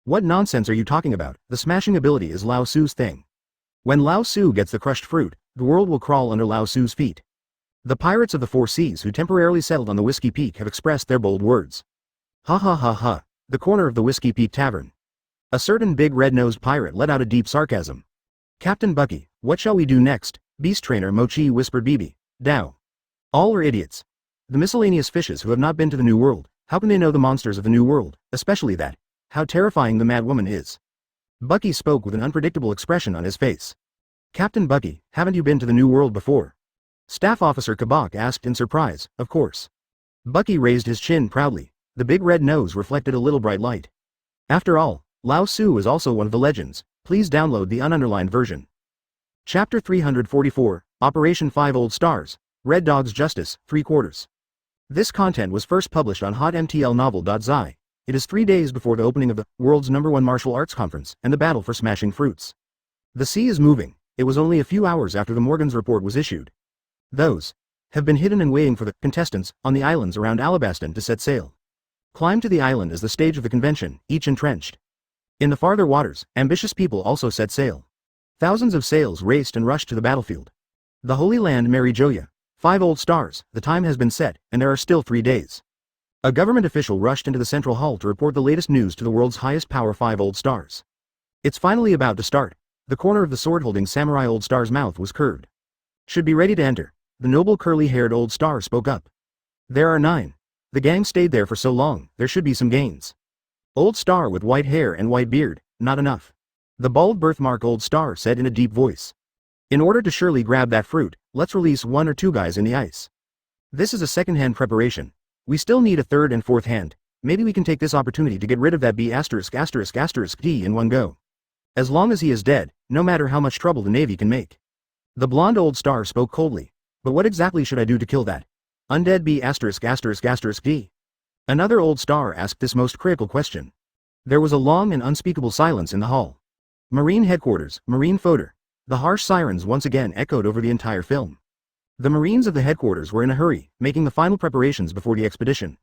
What nonsense are you talking about? The smashing ability is Lao Su's thing. When Lao Su gets the crushed fruit, the world will crawl under Lao Su's feet. The pirates of the 4 seas who temporarily settled on the Whiskey Peak have expressed their bold words. Ha ha ha ha, the corner of the Whiskey Peak Tavern. A certain big red-nosed pirate let out a deep sarcasm. Captain Bucky, what shall we do next? Beast trainer Mochi whispered Bibi. Dao. All are idiots. The miscellaneous fishes who have not been to the New World, how can they know the monsters of the New World, especially that? How terrifying the mad woman is. Bucky spoke with an unpredictable expression on his face. Captain Bucky, haven't you been to the New World before? Staff Officer Kabak asked in surprise. Of course. Bucky raised his chin proudly. The big red nose reflected a little bright light. After all, Lao Su is also one of the legends. Please download the ununderlined version. Chapter 344, Operation 5 Old Stars, Red Dog's Justice, 3/4. This content was first published on hotmtlnovel.zi. It is 3 days before the opening of the world's #1 martial arts conference and the battle for smashing fruits. The sea is moving. It was only a few hours after the Morgan's report was issued. Those have been hidden and waiting for the contestants on the islands around Alabaston to set sail. Climb to the island as the stage of the convention, each entrenched. In the farther waters, ambitious people also set sail. Thousands of sails raced and rushed to the battlefield. The Holy Land Mary Joa, 5 Old Stars, the time has been set, and there are still 3 days. A government official rushed into the central hall to report the latest news to the world's highest power 5 Old Stars. It's finally about to start. The corner of the sword-holding samurai Old Star's mouth was curved. Should be ready to enter. The noble curly-haired Old Star spoke up. There are 9. The gang stayed there for so long, there should be some gains. Old Star with white hair and white beard, not enough. The bald birthmark Old Star said in a deep voice. In order to surely grab that fruit, let's release 1 or 2 guys in the ice. This is a second-hand preparation. We still need a third and fourth hand. Maybe we can take this opportunity to get rid of that B********* D in one go. As long as he is dead, no matter how much trouble the Navy can make. The blonde Old Star spoke coldly. But what exactly should I do to kill that undead B******* D? Another Old Star asked this most critical question. There was a long and unspeakable silence in the hall. Marine Headquarters, Marine Fodor. The harsh sirens once again echoed over the entire film. The Marines of the headquarters were in a hurry, making the final preparations before the expedition.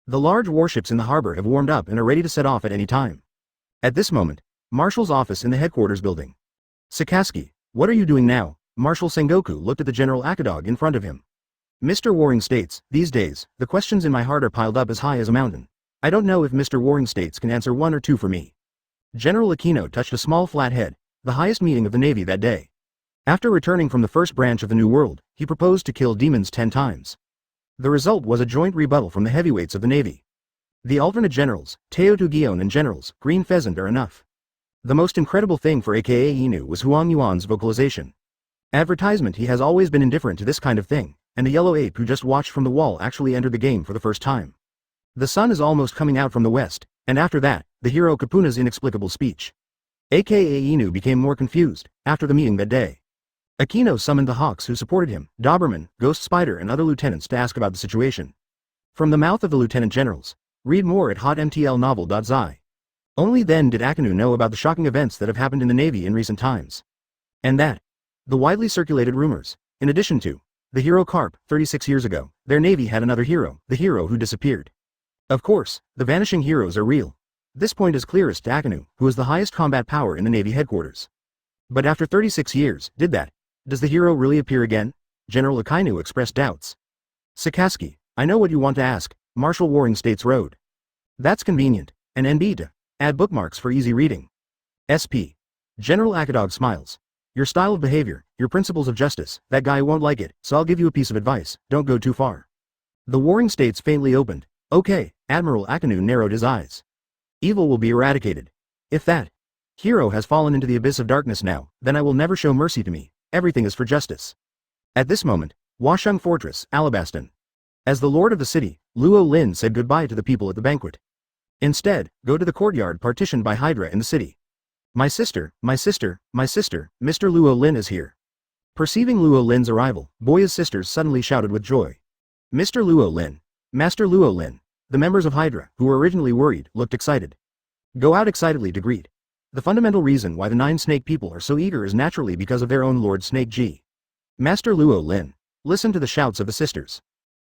The large warships in the harbor have warmed up and are ready to set off at any time. At this moment, Marshal's office in the headquarters building. Sakaski, what are you doing now? Marshal Sengoku looked at the General Akadog in front of him. Mr. Waring states, these days, the questions in my heart are piled up as high as a mountain. I don't know if Mr. Waring states can answer 1 or 2 for me. General Aquino touched a small flat head, the highest meeting of the Navy that day. After returning from the first branch of the New World, he proposed to kill demons 10 times. The result was a joint rebuttal from the heavyweights of the Navy. The alternate generals, Teotihuacan and generals, Green Pheasant are enough. The most incredible thing for aka Inu was Huang Yuan's vocalization. Advertisement he has always been indifferent to this kind of thing, and the yellow ape who just watched from the wall actually entered the game for the first time. The sun is almost coming out from the west, and after that, the hero Kapuna's inexplicable speech. Aka Inu became more confused, after the meeting that day. Aquino summoned the Hawks who supported him, Doberman, Ghost Spider and other lieutenants to ask about the situation. From the mouth of the lieutenant generals. Read more at hotmtlnovel.zi. Only then did Akinu know about the shocking events that have happened in the Navy in recent times. And that. The widely circulated rumors. In addition to the hero Carp, 36 years ago, their Navy had another hero, the hero who disappeared. Of course, the vanishing heroes are real. This point is clearest to Akinu, who is the highest combat power in the Navy headquarters. But after 36 years, does the hero really appear again? General Akainu expressed doubts. Sakaski, I know what you want to ask, Marshal Waring States Road. That's convenient, and NB to add bookmarks for easy reading. SP. General Akadog smiles. Your style of behavior, your principles of justice, that guy won't like it, so I'll give you a piece of advice, don't go too far. The Warring States faintly opened. Okay, Admiral Akinu narrowed his eyes. Evil will be eradicated. If that hero has fallen into the abyss of darkness now, then I will never show mercy to me, everything is for justice. At this moment, Washung Fortress, Alabaston. As the lord of the city, Luo Lin said goodbye to the people at the banquet. Instead, go to the courtyard partitioned by Hydra in the city. My sister, Mr. Luo Lin is here. Perceiving Luo Lin's arrival, Boya's sisters suddenly shouted with joy. Mr. Luo Lin. Master Luo Lin. The members of Hydra, who were originally worried, looked excited. Go out excitedly to greet. The fundamental reason why the 9 snake people are so eager is naturally because of their own Lord Snake G. Master Luo Lin. Listen to the shouts of the sisters.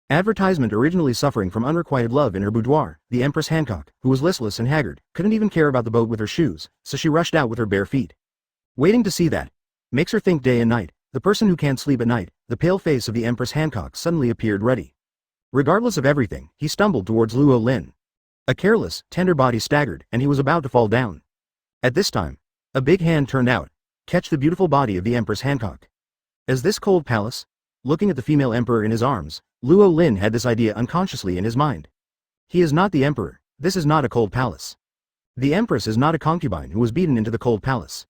Advertisement originally suffering from unrequited love in her boudoir, the Empress Hancock, who was listless and haggard, couldn't even care about the boat with her shoes, so she rushed out with her bare feet. Waiting to see that. Makes her think day and night, the person who can't sleep at night, the pale face of the Empress Hancock suddenly appeared ready. Regardless of everything, he stumbled towards Luo Lin. A careless, tender body staggered, and he was about to fall down. At this time, a big hand turned out. Catch the beautiful body of the Empress Hancock. Is this cold palace? Looking at the female emperor in his arms, Luo Lin had this idea unconsciously in his mind. He is not the emperor, this is not a cold palace. The empress is not a concubine who was beaten into the cold palace.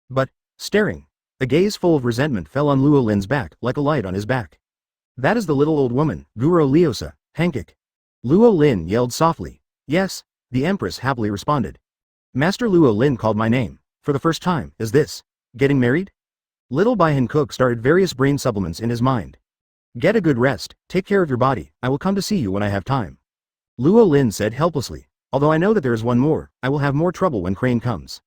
But, staring, a gaze full of resentment fell on Luo Lin's back like a light on his back. That is the little old woman, Guro Liosa, Hankik. Luo Lin yelled softly. Yes, the empress happily responded. Master Luo Lin called my name, for the first time, is this getting married? Little Bai Hankook started various brain supplements in his mind. Get a good rest, take care of your body, I will come to see you when I have time. Luo Lin said helplessly, although I know that there is one more, I will have more trouble when Crane comes.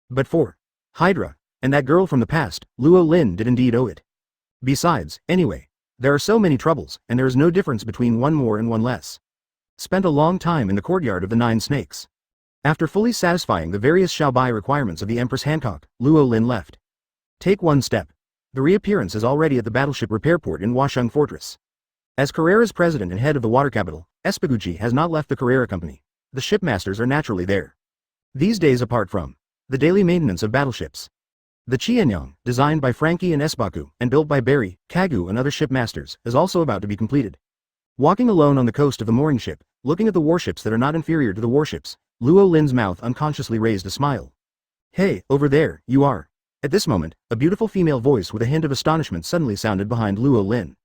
But for Hydra, and that girl from the past, Luo Lin did indeed owe it. Besides, anyway, there are so many troubles, and there is no difference between one more and one less. Spent a long time in the courtyard of the 9 Snakes. After fully satisfying the various Xiaobai requirements of the Empress Hancock, Luo Lin left. Take one step. The reappearance is already at the battleship repair port in Washung Fortress. As Carrera's president and head of the water capital, Espiguchi has not left the Carrera company. The shipmasters are naturally there. These days apart from the daily maintenance of battleships. The Qianyang, designed by Frankie and Esbaku, and built by Barry, Kagu and other shipmasters, is also about to be completed. Walking alone on the coast of the mooring ship, looking at the warships that are not inferior to the warships, Luo Lin's mouth unconsciously raised a smile. Hey, over there, you are. At this moment, a beautiful female voice with a hint of astonishment suddenly sounded behind Luo Lin.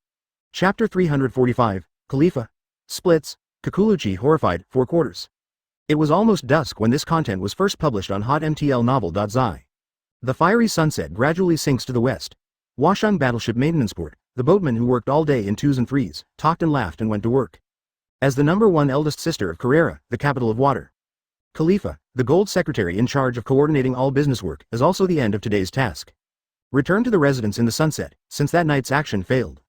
Chapter 345, Khalifa. Splits, Kukuluchi horrified, 4 quarters. It was almost dusk when this content was first published on hotmtlnovel.zi. The fiery sunset gradually sinks to the west. Washung Battleship Maintenance Port, the boatmen who worked all day in 2s and 3s, talked and laughed and went to work. As the #1 eldest sister of Carrera, the capital of water. Khalifa, the gold secretary in charge of coordinating all business work, is also the end of today's task. Return to the residence in the sunset, since that night's action failed.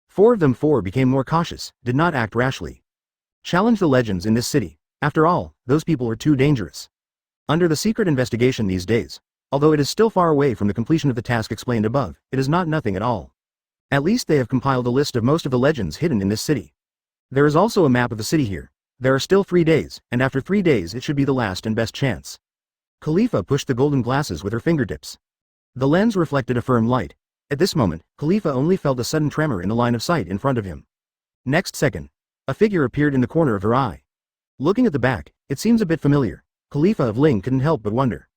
4 of them became more cautious, did not act rashly. Challenge the legends in this city. After all, those people are too dangerous. Under the secret investigation these days, although it is still far away from the completion of the task explained above, it is not nothing at all. At least they have compiled a list of most of the legends hidden in this city. There is also a map of the city here. There are still 3 days, and after 3 days it should be the last and best chance. Khalifa pushed the golden glasses with her fingertips. The lens reflected a firm light. At this moment, Khalifa only felt a sudden tremor in the line of sight in front of him. Next second, a figure appeared in the corner of her eye. Looking at the back, it seems a bit familiar. Khalifa of Ling couldn't help but wonder.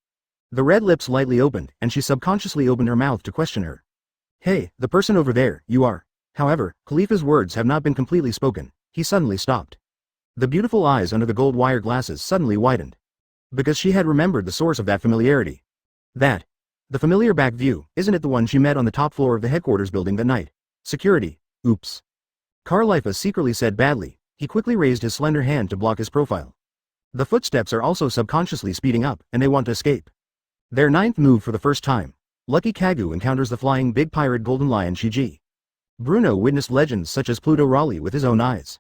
The red lips lightly opened, and she subconsciously opened her mouth to question her. Hey, the person over there, you are. However, Khalifa's words have not been completely spoken. He suddenly stopped. The beautiful eyes under the gold wire glasses suddenly widened. Because she had remembered the source of that familiarity. The familiar back view, isn't it the one she met on the top floor of the headquarters building that night? Security. Oops. Carlifa secretly said badly. He quickly raised his slender hand to block his profile. The footsteps are also subconsciously speeding up, and they want to escape. Their 9th move for the first time. Lucky Kagu encounters the flying big pirate golden lion Shiji. Bruno witnessed legends such as Pluto Raleigh with his own eyes.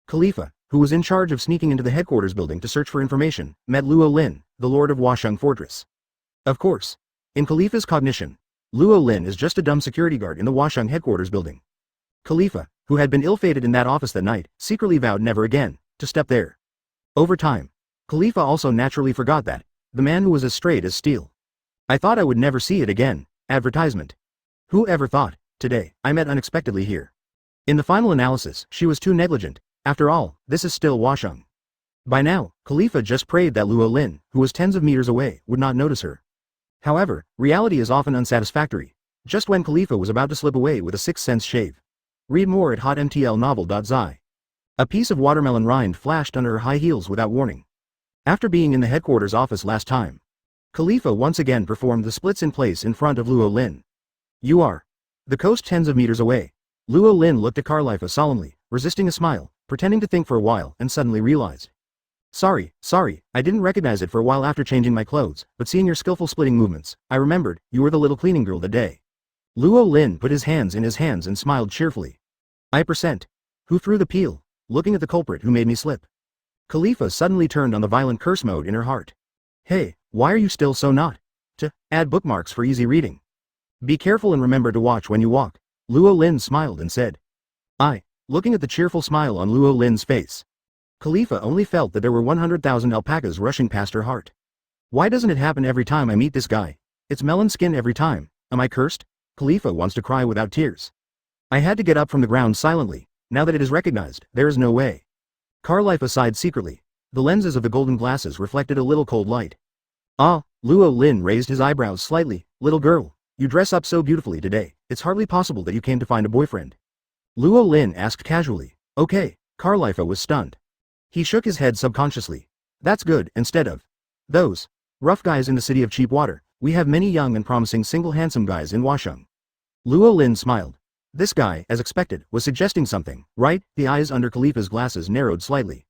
Khalifa, who was in charge of sneaking into the headquarters building to search for information, met Luo Lin, the lord of Washung Fortress. Of course. In Khalifa's cognition, Luo Lin is just a dumb security guard in the Washung headquarters building. Khalifa, who had been ill-fated in that office that night, secretly vowed never again to step there. Over time, Khalifa also naturally forgot that, the man who was as straight as steel. I thought I would never see it again. Advertisement. Who ever thought? Today, I met unexpectedly here. In the final analysis, she was too negligent. After all, this is still Washung. By now, Khalifa just prayed that Luo Lin, who was tens of meters away, would not notice her. However, reality is often unsatisfactory. Just when Khalifa was about to slip away with a 6th sense shave. Read more at hotmtlnovel.zi. A piece of watermelon rind flashed under her high heels without warning. After being in the headquarters office last time, Khalifa once again performed the splits in place in front of Luo Lin. You are. The coast tens of meters away. Luo Lin looked at Carlifa solemnly, resisting a smile, pretending to think for a while, and suddenly realized. Sorry, I didn't recognize it for a while after changing my clothes, but seeing your skillful splitting movements, I remembered, you were the little cleaning girl that day. Luo Lin put his hands in his hands and smiled cheerfully. I %. Who threw the peel? Looking at the culprit who made me slip. Khalifa suddenly turned on the violent curse mode in her heart. Hey, why are you still so not? Add bookmarks for easy reading. Be careful and remember to watch when you walk. Luo Lin smiled and said. Looking at the cheerful smile on Luo Lin's face. Khalifa only felt that there were 100,000 alpacas rushing past her heart. Why doesn't it happen every time I meet this guy? It's melon skin every time. Am I cursed? Khalifa wants to cry without tears. I had to get up from the ground silently. Now that it is recognized, there is no way. Khalifa sighed secretly. The lenses of the golden glasses reflected a little cold light. Ah, Luo Lin raised his eyebrows slightly. Little girl, you dress up so beautifully today, it's hardly possible that you came to find a boyfriend. Luo Lin asked casually. Okay, Khalifa was stunned. He shook his head subconsciously. That's good, instead of those rough guys in the city of cheap water, we have many young and promising single handsome guys in Washung. Luo Lin smiled. This guy, as expected, was suggesting something, right? The eyes under Khalifa's glasses narrowed slightly.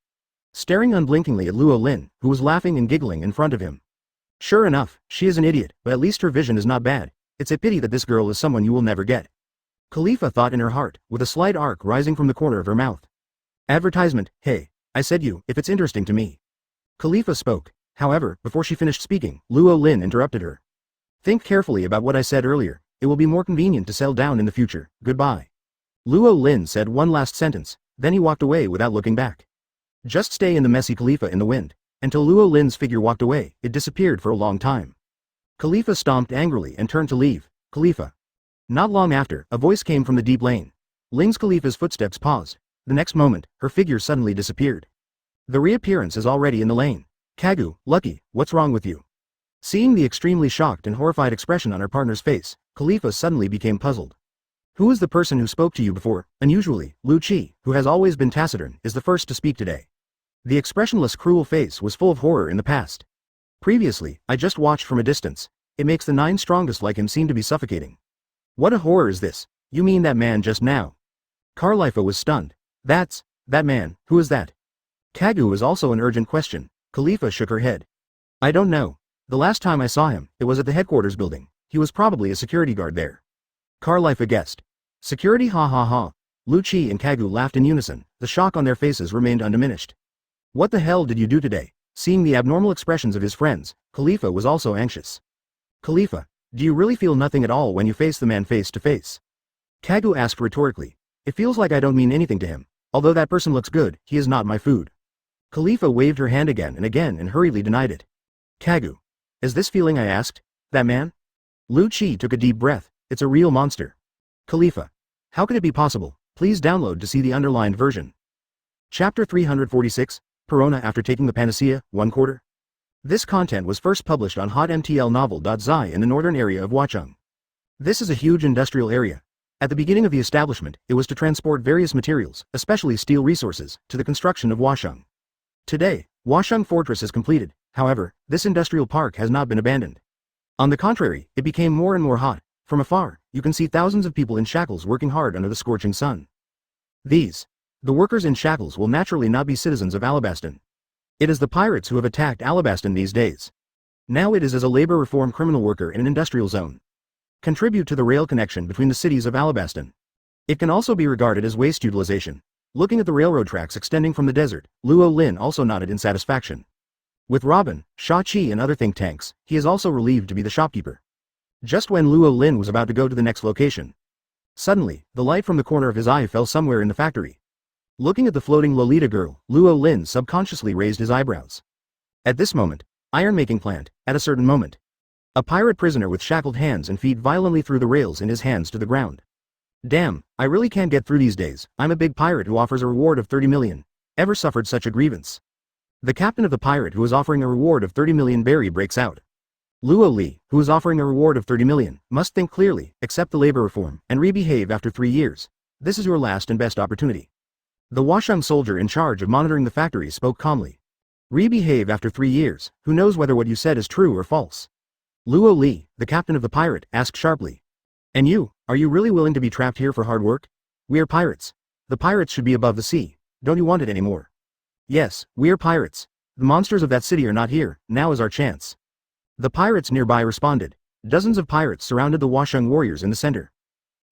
Staring unblinkingly at Luo Lin, who was laughing and giggling in front of him. Sure enough, she is an idiot, but at least her vision is not bad. It's a pity that this girl is someone you will never get. Khalifa thought in her heart, with a slight arc rising from the corner of her mouth. Advertisement, hey, I said you, if it's interesting to me. Khalifa spoke. However, before she finished speaking, Luo Lin interrupted her. Think carefully about what I said earlier. It will be more convenient to sell down in the future. Goodbye. Luo Lin said one last sentence, then he walked away without looking back. Just stay in the messy Khalifa in the wind. Until Luo Lin's figure walked away, it disappeared for a long time. Khalifa stomped angrily and turned to leave. Khalifa. Not long after, a voice came from the deep lane. Ling's Khalifa's footsteps paused. The next moment, her figure suddenly disappeared. The reappearance is already in the lane. Kagu, Lucky, what's wrong with you? Seeing the extremely shocked and horrified expression on her partner's face, Khalifa suddenly became puzzled. Who is the person who spoke to you before? Unusually, Lu Qi, who has always been taciturn, is the first to speak today. The expressionless cruel face was full of horror in the past. Previously, I just watched from a distance. It makes the 9 strongest like him seem to be suffocating. What a horror is this? You mean that man just now? Khalifa was stunned. That man, who is that? Kagu was also an urgent question. Khalifa shook her head. I don't know. The last time I saw him, it was at the headquarters building. He was probably a security guard there. Khalifa guessed. Security, ha ha ha. Lu Qi and Kagu laughed in unison. The shock on their faces remained undiminished. What the hell did you do today? Seeing the abnormal expressions of his friends, Khalifa was also anxious. Khalifa, do you really feel nothing at all when you face the man face to face? Kagu asked rhetorically. It feels like I don't mean anything to him. Although that person looks good, he is not my food. Khalifa waved her hand again and hurriedly denied it. Kagu. Is this feeling I asked? That man? Lu Qi took a deep breath. It's a real monster. Khalifa. How could it be possible? Please download to see the underlined version. Chapter 346, Perona after taking the panacea, 1/4. This content was first published on hotmtlnovel.zi in the northern area of Wachung. This is a huge industrial area. At the beginning of the establishment, it was to transport various materials, especially steel resources, to the construction of Washung. Today, Washung Fortress is completed. However, this industrial park has not been abandoned. On the contrary, it became more and more hot. From afar, you can see thousands of people in shackles working hard under the scorching sun. The workers in shackles will naturally not be citizens of Alabaston. It is the pirates who have attacked Alabaston these days. Now it is as a labor reform criminal worker in an industrial zone. Contribute to the rail connection between the cities of Alabaston. It can also be regarded as waste utilization. Looking at the railroad tracks extending from the desert, Luo Lin also nodded in satisfaction. With Robin, Sha Qi and other think tanks, he is also relieved to be the shopkeeper. Just when Luo Lin was about to go to the next location. Suddenly, the light from the corner of his eye fell somewhere in the factory. Looking at the floating Lolita girl, Luo Lin subconsciously raised his eyebrows. At this moment, iron-making plant, at a certain moment. A pirate prisoner with shackled hands and feet violently threw the rails in his hands to the ground. Damn, I really can't get through these days. I'm a big pirate who offers a reward of 30 million. Ever suffered such a grievance? The captain of the pirate who is offering a reward of 30 million berry breaks out. Luo Li, who is offering a reward of 30 million, must think clearly, accept the labor reform, and rebehave after 3 years. This is your last and best opportunity. The Washung soldier in charge of monitoring the factory spoke calmly. Rebehave after 3 years, who knows whether what you said is true or false? Luo Li, the captain of the pirate, asked sharply. And you, are you really willing to be trapped here for hard work? We are pirates. The pirates should be above the sea. Don't you want it anymore? Yes, we are pirates. The monsters of that city are not here, now is our chance. The pirates nearby responded. Dozens of pirates surrounded the Washung warriors in the center.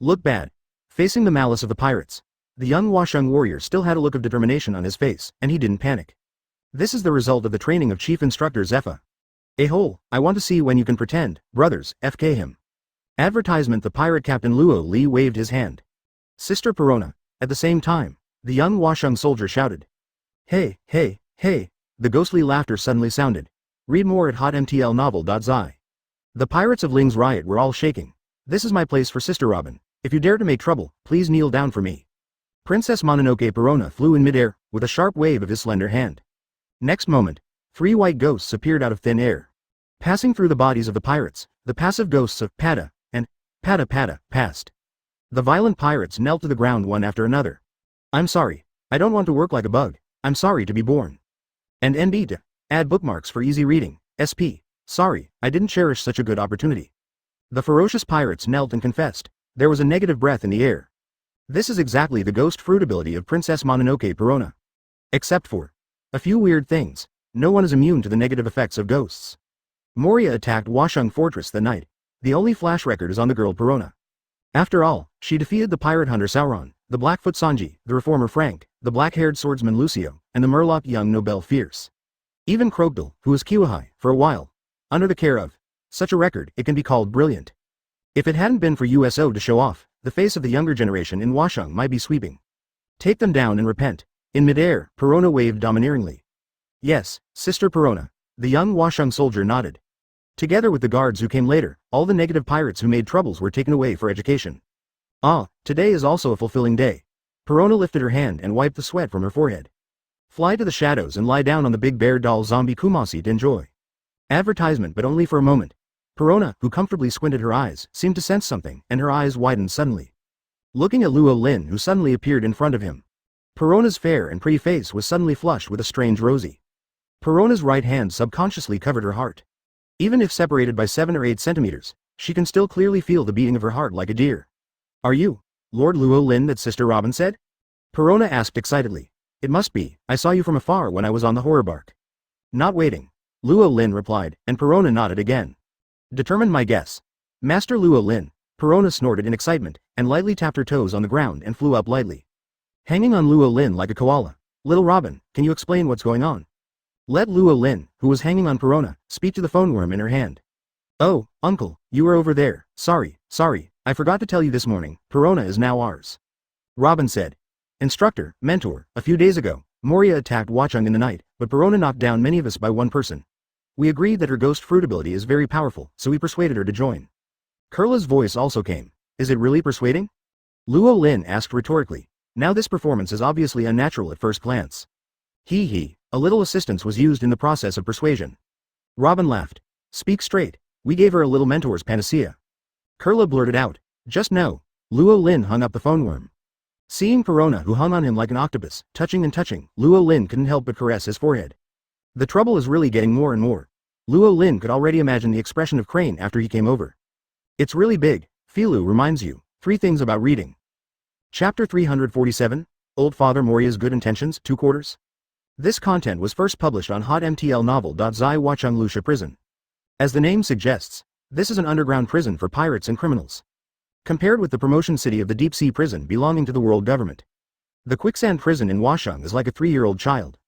Look bad. Facing the malice of the pirates. The young Washung warrior still had a look of determination on his face, and he didn't panic. This is the result of the training of Chief Instructor Zepha. A-hole, I want to see when you can pretend, brothers, FK him. Advertisement. The pirate captain Luo Li waved his hand. Sister Perona. At the same time, the young Washung soldier shouted. Hey, hey, hey, the ghostly laughter suddenly sounded. Read more at hotmtlnovel.zi. The pirates of Ling's riot were all shaking. This is my place for Sister Robin. If you dare to make trouble, please kneel down for me. Princess Mononoke Perona flew in midair, with a sharp wave of his slender hand. Next moment, 3 white ghosts appeared out of thin air. Passing through the bodies of the pirates, the passive ghosts of Pada and Pada passed. The violent pirates knelt to the ground one after another. I'm sorry. I don't want to work like a bug. I'm sorry to be born. And NB to add bookmarks for easy reading. SP. Sorry, I didn't cherish such a good opportunity. The ferocious pirates knelt and confessed. There was a negative breath in the air. This is exactly the ghost fruit ability of Princess Mononoke Perona. Except for a few weird things, no one is immune to the negative effects of ghosts. Moria attacked Washung Fortress that night. The only flash record is on the girl Perona. After all, she defeated the pirate hunter Sauron, the Blackfoot Sanji, the reformer Frank, the black-haired swordsman Lucio, and the Murloc young Nobel Fierce. Even Crocodile, who was Kiwahai, for a while. Under the care of such a record, it can be called brilliant. If it hadn't been for USO to show off, the face of the younger generation in Washung might be sweeping. Take them down and repent. In midair, Perona waved domineeringly. Yes, Sister Perona. The young Washung soldier nodded. Together with the guards who came later, all the negative pirates who made troubles were taken away for education. Ah, today is also a fulfilling day. Perona lifted her hand and wiped the sweat from her forehead. Fly to the shadows and lie down on the big bear doll zombie Kumasi to enjoy. Advertisement, but only for a moment. Perona, who comfortably squinted her eyes, seemed to sense something, and her eyes widened suddenly. Looking at Luo Lin, who suddenly appeared in front of him. Perona's fair and pretty face was suddenly flushed with a strange rosy. Perona's right hand subconsciously covered her heart. Even if separated by 7 or 8 centimeters, she can still clearly feel the beating of her heart like a deer. Are you Lord Luo Lin that Sister Robin said? Perona asked excitedly. It must be, I saw you from afar when I was on the horror bark. Not waiting. Luo Lin replied, and Perona nodded again. Determined my guess. Master Luo Lin. Perona snorted in excitement, and lightly tapped her toes on the ground and flew up lightly. Hanging on Luo Lin like a koala. Little Robin, can you explain what's going on? Let Luo Lin, who was hanging on Perona, speak to the phone worm in her hand. Oh, uncle, you were over there. Sorry, I forgot to tell you this morning, Perona is now ours. Robin said. Instructor, mentor, a few days ago, Moria attacked Wachung in the night, but Perona knocked down many of us by one person. We agreed that her ghost fruit ability is very powerful, so we persuaded her to join. Kurla's voice also came. Is it really persuading? Luo Lin asked rhetorically. Now this performance is obviously unnatural at first glance. A little assistance was used in the process of persuasion. Robin laughed. Speak straight. We gave her a little mentor's panacea. Kurla blurted out. Just no. Luo Lin hung up the phone worm. Seeing Perona, who hung on him like an octopus, touching and touching, Luo Lin couldn't help but caress his forehead. The trouble is really getting more and more. Luo Lin could already imagine the expression of Crane after he came over. It's really big. Filu reminds you. 3 things about reading. Chapter 347, Old Father Moria's Good Intentions, 2 quarters. This content was first published on hotmtlnovel.zi Wachung Lucia Prison. As the name suggests, this is an underground prison for pirates and criminals. Compared with the promotion city of the deep sea prison belonging to the world government. The quicksand prison in Washung is like a 3-year-old child.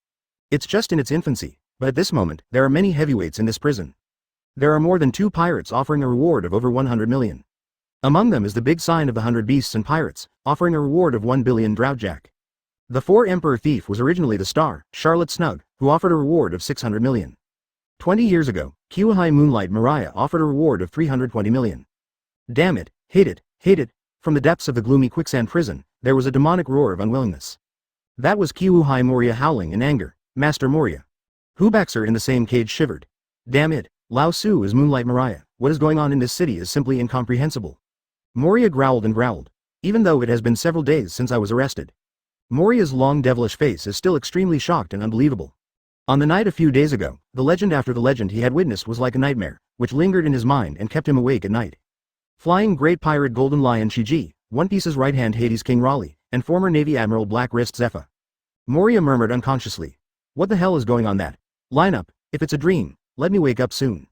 It's just in its infancy, but at this moment, there are many heavyweights in this prison. There are more than 2 pirates offering a reward of over 100 million. Among them is the big sign of the 100 beasts and pirates, offering a reward of 1 billion Droudjack. The 4 Emperor Thief was originally the star, Charlotte Snug, who offered a reward of 600 million. 20 years ago, Kiwahai Moonlight Mariah offered a reward of 320 million. Damn it, hate it. From the depths of the gloomy quicksand prison, there was a demonic roar of unwillingness. That was Kiwahai Moria howling in anger. Master Moria. Hubaxer in the same cage shivered. Damn it, Lao Su is Moonlight Mariah. What is going on in this city is simply incomprehensible. Moria growled and growled. Even though it has been several days since I was arrested. Moria's long devilish face is still extremely shocked and unbelievable. On the night a few days ago, the legend after the legend he had witnessed was like a nightmare, which lingered in his mind and kept him awake at night. Flying Great Pirate Golden Lion Shiji, One Piece's right-hand Hades King Raleigh, and former Navy Admiral Black Wrist Zephyr. Moria murmured unconsciously. What the hell is going on that? Line up, if it's a dream, let me wake up soon.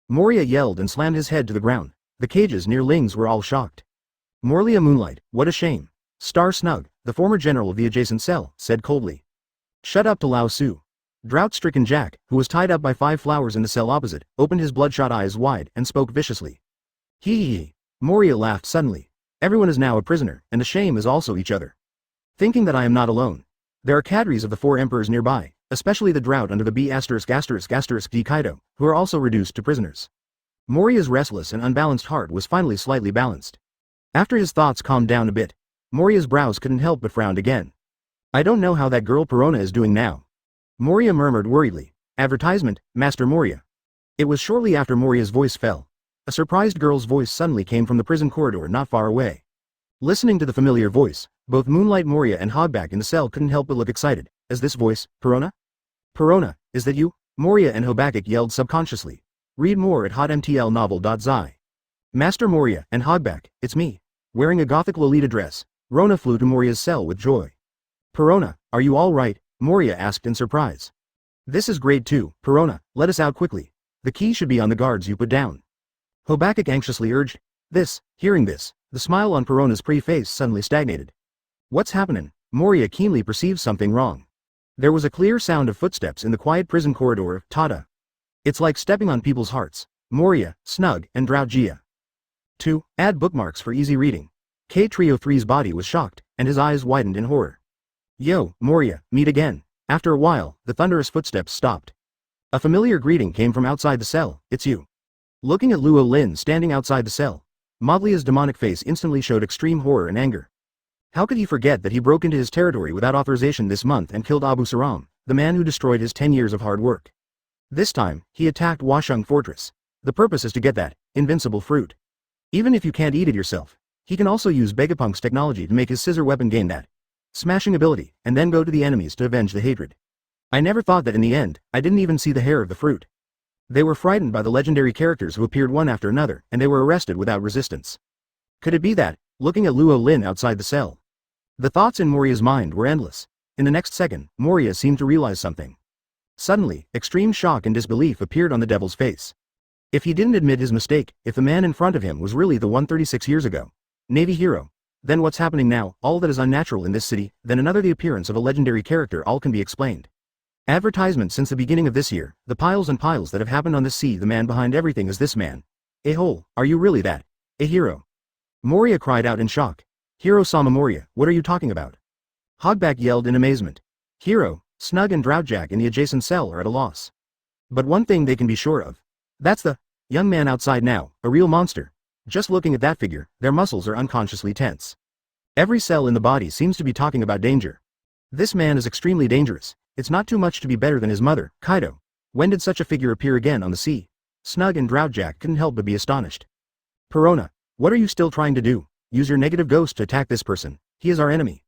Moria yelled and slammed his head to the ground. The cages near Ling's were all shocked. Morlia Moonlight, what a shame. Star Snug, the former general of the adjacent cell, said coldly. Shut up to Lao Su. Drought-stricken Jack, who was tied up by 5 flowers in the cell opposite, opened his bloodshot eyes wide and spoke viciously. Hee. Moria laughed suddenly. Everyone is now a prisoner, and the shame is also each other. Thinking that I am not alone. There are cadres of the 4 emperors nearby, especially the drought under the B******* D Kaido, who are also reduced to prisoners. Moria's restless and unbalanced heart was finally slightly balanced. After his thoughts calmed down a bit, Moria's brows couldn't help but frown again. I don't know how that girl Perona is doing now. Moria murmured worriedly. Advertisement, Master Moria. It was shortly after Moria's voice fell. A surprised girl's voice suddenly came from the prison corridor not far away. Listening to the familiar voice, both Moonlight Moria and Hogback in the cell couldn't help but look excited. Is this voice, Perona? Perona, is that you? Moria and Hobakik yelled subconsciously. Read more at hotmtlnovel.zi. Master Moria and Hogback, it's me. Wearing a gothic Lolita dress, Rona flew to Moria's cell with joy. Perona, are you all right? Moria asked in surprise. This is grade 2, Perona, let us out quickly. The key should be on the guards you put down. Hobakik anxiously urged. Hearing this, the smile on Perona's pretty face suddenly stagnated. What's happening? Moria keenly perceived something wrong. There was a clear sound of footsteps in the quiet prison corridor of Tada. It's like stepping on people's hearts. Moria, Snug, and Draugia. 2. Add bookmarks for easy reading. K Trio 3's body was shocked, and his eyes widened in horror. Yo, Moria, meet again. After a while, the thunderous footsteps stopped. A familiar greeting came from outside the cell. It's you. Looking at Luo Lin standing outside the cell, Moglia's demonic face instantly showed extreme horror and anger. How could he forget that he broke into his territory without authorization this month and killed Abu Saram, the man who destroyed his 10 years of hard work? This time, he attacked Washung Fortress. The purpose is to get that invincible fruit. Even if you can't eat it yourself, he can also use Vegapunk's technology to make his scissor weapon gain that smashing ability, and then go to the enemies to avenge the hatred. I never thought that in the end, I didn't even see the hair of the fruit. They were frightened by the legendary characters who appeared one after another, and they were arrested without resistance. Could it be that, looking at Luo Lin outside the cell? The thoughts in Moria's mind were endless. In the next second, Moria seemed to realize something. Suddenly, extreme shock and disbelief appeared on the devil's face. If he didn't admit his mistake, if the man in front of him was really the 136 years ago Navy hero, then what's happening now, all that is unnatural in this city, then another the appearance of a legendary character, all can be explained. Advertisement since the beginning of this year, the piles and piles that have happened on this sea, the man behind everything is this man. A-hole, are you really that? A hero? Moria cried out in shock. Hiro-sama Moria, what are you talking about? Hogback yelled in amazement. Hiro, Snug and Droutjack in the adjacent cell are at a loss. But one thing they can be sure of. That's the young man outside now, a real monster. Just looking at that figure, their muscles are unconsciously tense. Every cell in the body seems to be talking about danger. This man is extremely dangerous. It's not too much to be better than his mother, Kaido. When did such a figure appear again on the sea? Snug and Droutjack couldn't help but be astonished. Perona, what are you still trying to do? Use your negative ghost to attack this person. He is our enemy.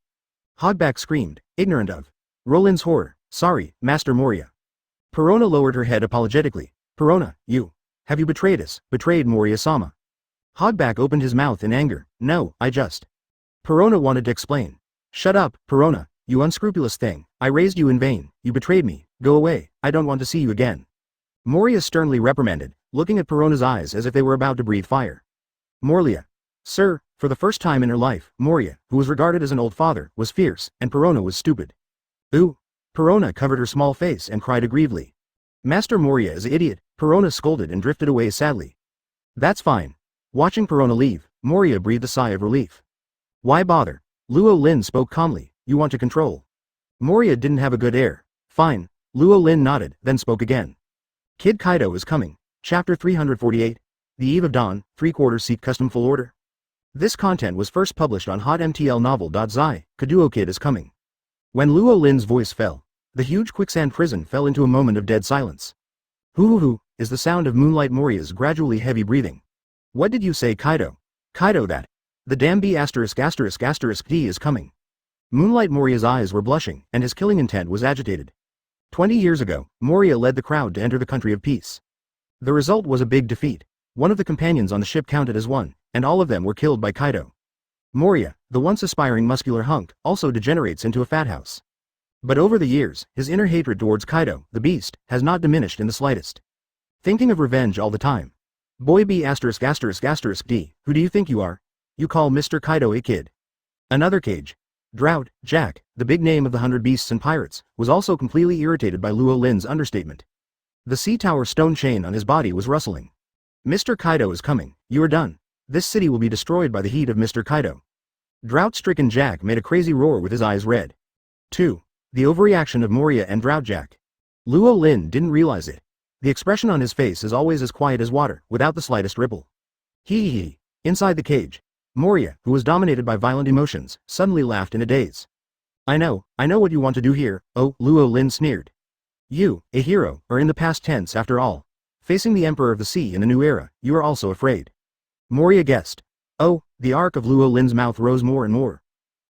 Hogback screamed, ignorant of Roland's horror. Sorry, Master Moria. Perona lowered her head apologetically. Perona, have you betrayed us? Betrayed Moria-sama. Hogback opened his mouth in anger. No, I just. Perona wanted to explain. Shut up, Perona, you unscrupulous thing. I raised you in vain. You betrayed me. Go away. I don't want to see you again. Moria sternly reprimanded, looking at Perona's eyes as if they were about to breathe fire. Morlia. Sir, for the first time in her life, Moria, who was regarded as an old father, was fierce, and Perona was stupid. Ooh. Perona covered her small face and cried aggrievedly. Master Moria is an idiot, Perona scolded and drifted away sadly. That's fine. Watching Perona leave, Moria breathed a sigh of relief. Why bother? Luo Lin spoke calmly. You want to control. Moria didn't have a good air. Fine. Luo Lin nodded, then spoke again. Kid Kaido is coming. Chapter 348. The Eve of Dawn, 3/4 seat custom full order. This content was first published on hotmtlnovel.zi. Kaduo Kid is coming. When Luo Lin's voice fell, the huge quicksand prison fell into a moment of dead silence. Hoo is the sound of Moonlight Moria's gradually heavy breathing. What did you say, Kaido? Kaido, that. The damn B********* D is coming. Moonlight Moria's eyes were blushing, and his killing intent was agitated. 20 years ago, Moria led the crowd to enter the country of peace. The result was a big defeat. One of the companions on the ship counted as one, and all of them were killed by Kaido. Moria, the once aspiring muscular hunk, also degenerates into a fat house. But over the years, his inner hatred towards Kaido, the beast, has not diminished in the slightest. Thinking of revenge all the time. Boy B*******, D, who do you think you are? You call Mr. Kaido a kid. Another cage. Drought, Jack, the big name of the 100 beasts and pirates, was also completely irritated by Luo Lin's understatement. The sea tower stone chain on his body was rustling. Mr. Kaido is coming. You are done. This city will be destroyed by the heat of Mr. Kaido. Drought-stricken Jack made a crazy roar with his eyes red. 2. The overreaction of Moria and Drought Jack. Luo Lin didn't realize it. The expression on his face is always as quiet as water, without the slightest ripple. Hee hee. Inside the cage, Moria, who was dominated by violent emotions, suddenly laughed in a daze. I know what you want to do here, oh, Luo Lin sneered. You, a hero, are in the past tense after all. Facing the Emperor of the Sea in the new era, you are also afraid. Moria guessed. Oh, the arc of Luo Lin's mouth rose more and more.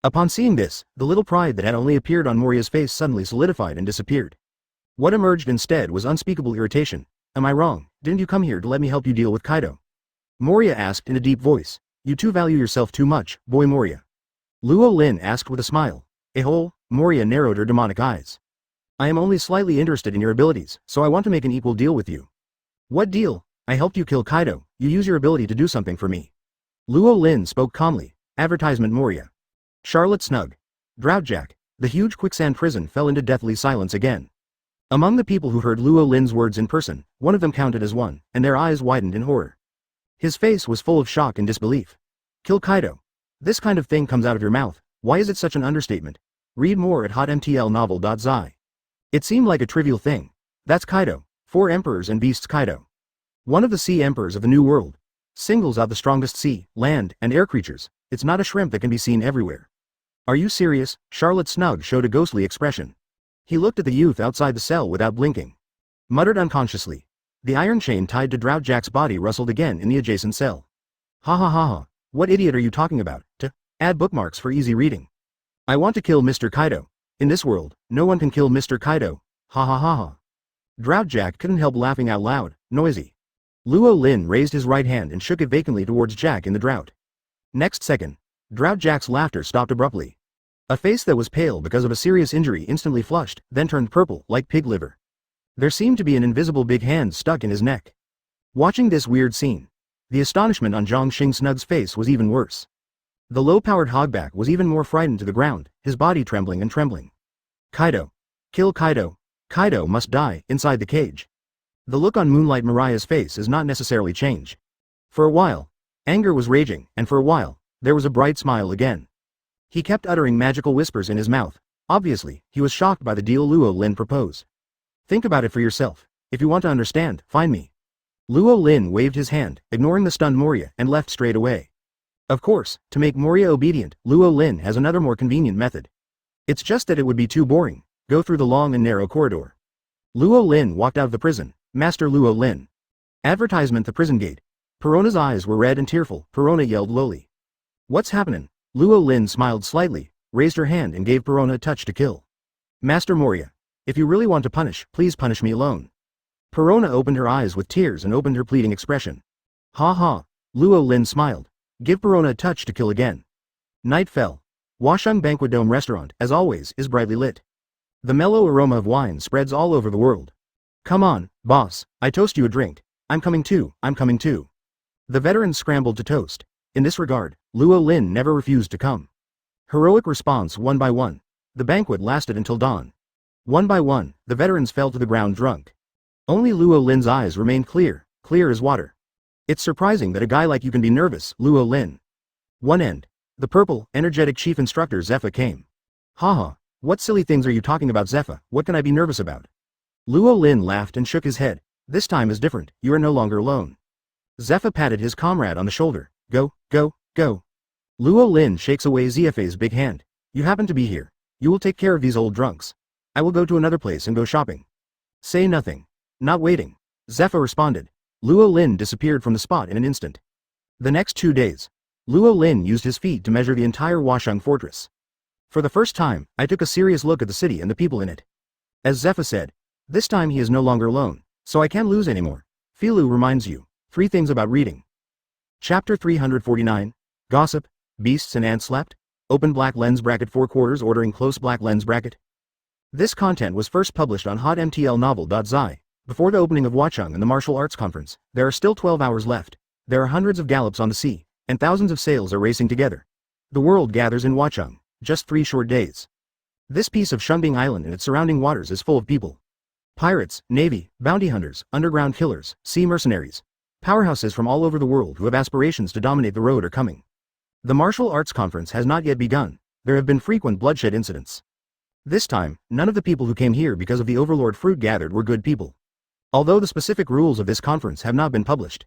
Upon seeing this, the little pride that had only appeared on Moria's face suddenly solidified and disappeared. What emerged instead was unspeakable irritation. Am I wrong? Didn't you come here to let me help you deal with Kaido? Moria asked in a deep voice. You too value yourself too much, boy Moria. Luo Lin asked with a smile. Moria narrowed her demonic eyes. I am only slightly interested in your abilities, so I want to make an equal deal with you. What deal? I helped you kill Kaido, you use your ability to do something for me. Luo Lin spoke calmly. Advertisement Moria. Charlotte Snug. Droughtjack. The huge quicksand prison fell into deathly silence again. Among the people who heard Luo Lin's words in person, one of them counted as one, and their eyes widened in horror. His face was full of shock and disbelief. Kill Kaido. This kind of thing comes out of your mouth, why is it such an understatement? Read more at hotmtlnovel.zi. It seemed like a trivial thing. That's Kaido. 4 emperors and beasts Kaido. One of the sea emperors of the New World. Singles out the strongest sea, land, and air creatures. It's not a shrimp that can be seen everywhere. Are you serious? Charlotte Snug showed a ghostly expression. He looked at the youth outside the cell without blinking. Muttered unconsciously. The iron chain tied to Droughtjack's body rustled again in the adjacent cell. Ha ha ha ha. What idiot are you talking about? To add bookmarks for easy reading. I want to kill Mr. Kaido. In this world, no one can kill Mr. Kaido. Ha ha ha ha. Droughtjack couldn't help laughing out loud, noisy. Luo Lin raised his right hand and shook it vacantly towards Jack in the drought. Next second, Droughtjack's laughter stopped abruptly. A face that was pale because of a serious injury instantly flushed, then turned purple, like pig liver. There seemed to be an invisible big hand stuck in his neck. Watching this weird scene, the astonishment on Zhang Xing Snug's face was even worse. The low-powered hogback was even more frightened to the ground, his body trembling and trembling. Kaido. Kill Kaido. Kaido must die, inside the cage. The look on Moonlight Mariah's face is not necessarily change. For a while, anger was raging, and for a while, there was a bright smile again. He kept uttering magical whispers in his mouth. Obviously, he was shocked by the deal Luo Lin proposed. Think about it for yourself. If you want to understand, find me. Luo Lin waved his hand, ignoring the stunned Moria, and left straight away. Of course, to make Moria obedient, Luo Lin has another more convenient method. It's just that it would be too boring. Go through the long and narrow corridor. Luo Lin walked out of the prison. Master Luo Lin. Advertisement the prison gate. Perona's eyes were red and tearful. Perona yelled lowly. What's happening? Luo Lin smiled slightly, raised her hand and gave Perona a touch to kill. Master Moria. If you really want to punish, please punish me alone. Perona opened her eyes with tears and opened her pleading expression. Ha ha. Luo Lin smiled. Give Perona a touch to kill again. Night fell. Washung Banquet Dome Restaurant, as always, is brightly lit. The mellow aroma of wine spreads all over the world. Come on, boss, I toast you a drink. I'm coming too, I'm coming too. The veterans scrambled to toast. In this regard, Luo Lin never refused to come. Heroic response one by one. The banquet lasted until dawn. One by one, the veterans fell to the ground drunk. Only Luo Lin's eyes remained clear as water. It's surprising that a guy like you can be nervous, Luo Lin. One end. The purple, energetic chief instructor Zephyr came. Haha, what silly things are you talking about, Zephyr? What can I be nervous about? Luo Lin laughed and shook his head. This time is different, you are no longer alone. Zephyr patted his comrade on the shoulder. Go, go, go. Luo Lin shakes away Zephy's big hand. You happen to be here. You will take care of these old drunks. I will go to another place and go shopping. Say nothing. Not waiting. Zephyr responded. Luo Lin disappeared from the spot in an instant. The next 2 days, Luo Lin used his feet to measure the entire Washung fortress. For the first time, I took a serious look at the city and the people in it. As Zephyr said, this time he is no longer alone, so I can't lose anymore. Filu reminds you. 3 things about reading. Chapter 349. Gossip. Beasts and ants slept. Open black lens bracket 4/4 ordering close black lens bracket. This content was first published on hotmtlnovel.zi. Before the opening of Wachung and the Martial Arts Conference, there are still 12 hours left. There are hundreds of gallops on the sea, and thousands of sails are racing together. The world gathers in Wachung, just 3 short days. This piece of Shunbing Island and its surrounding waters is full of people. Pirates, navy, bounty hunters, underground killers, sea mercenaries. Powerhouses from all over the world who have aspirations to dominate the road are coming. The Martial Arts Conference has not yet begun. There have been frequent bloodshed incidents. This time, none of the people who came here because of the overlord fruit gathered were good people. Although the specific rules of this conference have not been published.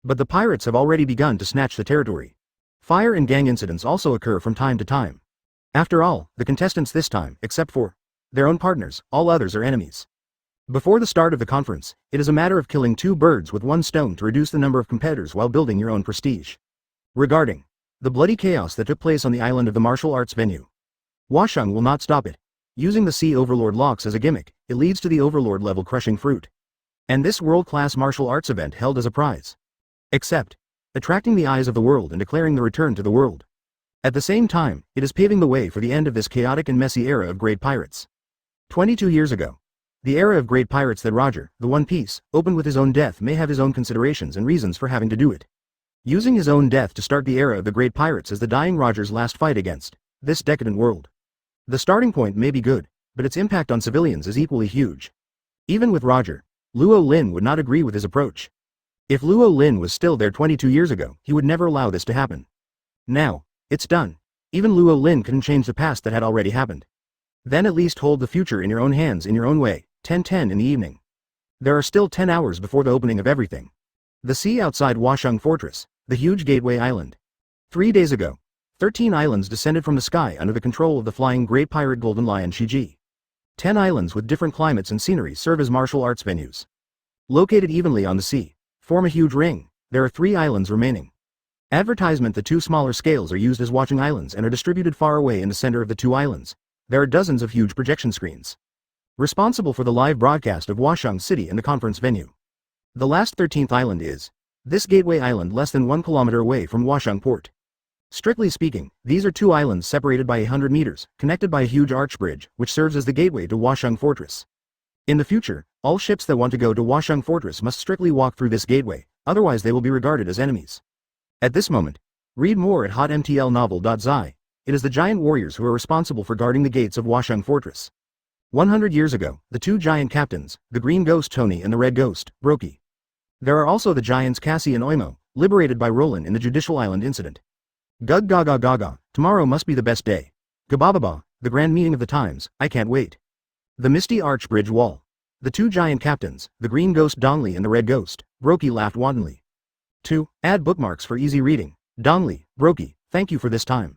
But the pirates have already begun to snatch the territory. Fire and gang incidents also occur from time to time. After all, the contestants this time, except for their own partners, all others are enemies. Before the start of the conference, it is a matter of killing 2 birds with 1 stone to reduce the number of competitors while building your own prestige. Regarding the bloody chaos that took place on the island of the martial arts venue, Washung will not stop it. Using the Sea Overlord locks as a gimmick, it leads to the Overlord level crushing fruit. And this world-class martial arts event held as a prize. Except attracting the eyes of the world and declaring the return to the world. At the same time, it is paving the way for the end of this chaotic and messy era of great pirates. 22 years ago. The era of great pirates that Roger, the One Piece, opened with his own death may have his own considerations and reasons for having to do it. Using his own death to start the era of the great pirates as the dying Roger's last fight against this decadent world. The starting point may be good, but its impact on civilians is equally huge. Even with Roger, Luo Lin would not agree with his approach. If Luo Lin was still there 22 years ago, he would never allow this to happen. Now, it's done. Even Luo Lin couldn't change the past that had already happened. Then at least hold the future in your own hands in your own way. 10:10 in the evening. There are still 10 hours before the opening of everything. The sea outside Washung Fortress, the huge gateway island. 3 days ago, 13 islands descended from the sky under the control of the flying great pirate Golden Lion Shiji. 10 islands with different climates and scenery serve as martial arts venues. Located evenly on the sea, form a huge ring. There are 3 islands remaining. Advertisement: the 2 smaller scales are used as watching islands and are distributed far away in the center of the 2 islands. There are dozens of huge projection screens responsible for the live broadcast of Washung City and the conference venue. The last 13th island is this gateway island less than 1 kilometer away from Washung Port. Strictly speaking, these are 2 islands separated by 100 meters, connected by a huge arch bridge, which serves as the gateway to Washung Fortress. In the future, all ships that want to go to Washung Fortress must strictly walk through this gateway, otherwise they will be regarded as enemies. At this moment, read more at hotmtlnovel.zi. It is the giant warriors who are responsible for guarding the gates of Washung Fortress. 100 years ago, the 2 giant captains, the green ghost Tony and the red ghost, Brokey. There are also the giants Cassie and Oimo, liberated by Roland in the Judicial Island incident. Gug gaga gaga, tomorrow must be the best day. Gabababa, the grand meeting of the times, I can't wait. The misty arch bridge wall. The 2 giant captains, the green ghost Dongli and the red ghost, Brokey laughed wantonly. 2. Add bookmarks for easy reading. Dongli, Brokey, thank you for this time.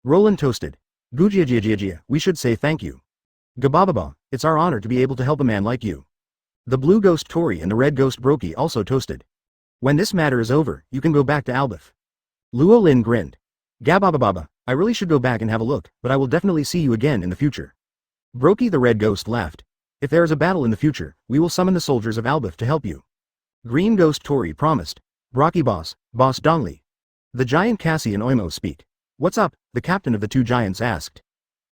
Roland toasted. Gujiajiajiajia, we should say thank you. Gabababa, it's our honor to be able to help a man like you. The blue ghost Tori and the red ghost Brokey also toasted. When this matter is over, you can go back to Albaf. Luo Lin grinned. Gabababa, I really should go back and have a look, but I will definitely see you again in the future. Brokey the red ghost laughed. If there is a battle in the future, we will summon the soldiers of Albaf to help you. Green ghost Tori promised. Brocky boss Dongli. The giant Cassie and Oimo speak. What's up? The captain of the 2 giants asked.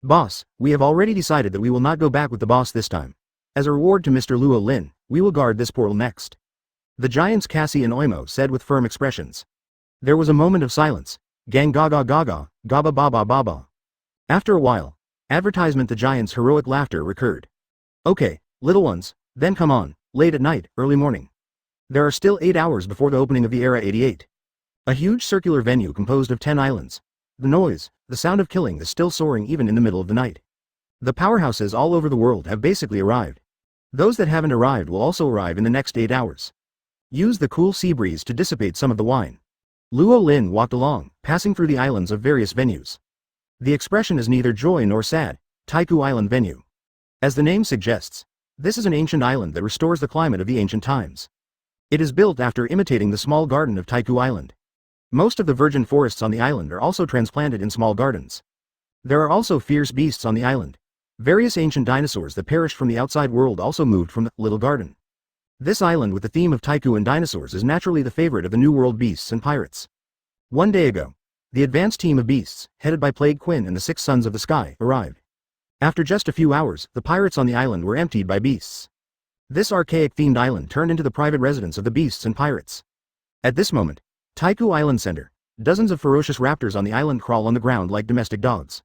Boss, we have already decided that we will not go back with the boss this time. As a reward to Mr. Luo Lin, we will guard this portal next. The giants Cassie and Oimo said with firm expressions. There was a moment of silence. Gang gaga gaga, gaba baba baba. After a while, advertisement: the giants' heroic laughter recurred. Okay, little ones, then come on, late at night, early morning. There are still 8 hours before the opening of the Era 88. A huge circular venue composed of 10 islands. The noise, the sound of killing is still soaring even in the middle of the night. The powerhouses all over the world have basically arrived. Those that haven't arrived will also arrive in the next 8 hours. Use the cool sea breeze to dissipate some of the wine. Luo Lin walked along, passing through the islands of various venues. The expression is neither joy nor sad. Taiku Island Venue. As the name suggests, this is an ancient island that restores the climate of the ancient times. It is built after imitating the small garden of Taiku Island. Most of the virgin forests on the island are also transplanted in small gardens. There are also fierce beasts on the island. Various ancient dinosaurs that perished from the outside world also moved from the little garden. This island with the theme of Taiku and dinosaurs is naturally the favorite of the New World beasts and pirates. 1 day ago, the advanced team of beasts, headed by Plague Quinn and the 6 Sons of the Sky, arrived. After just a few hours, the pirates on the island were emptied by beasts. This archaic-themed island turned into the private residence of the beasts and pirates. At this moment, Taiku Island Center, dozens of ferocious raptors on the island crawl on the ground like domestic dogs.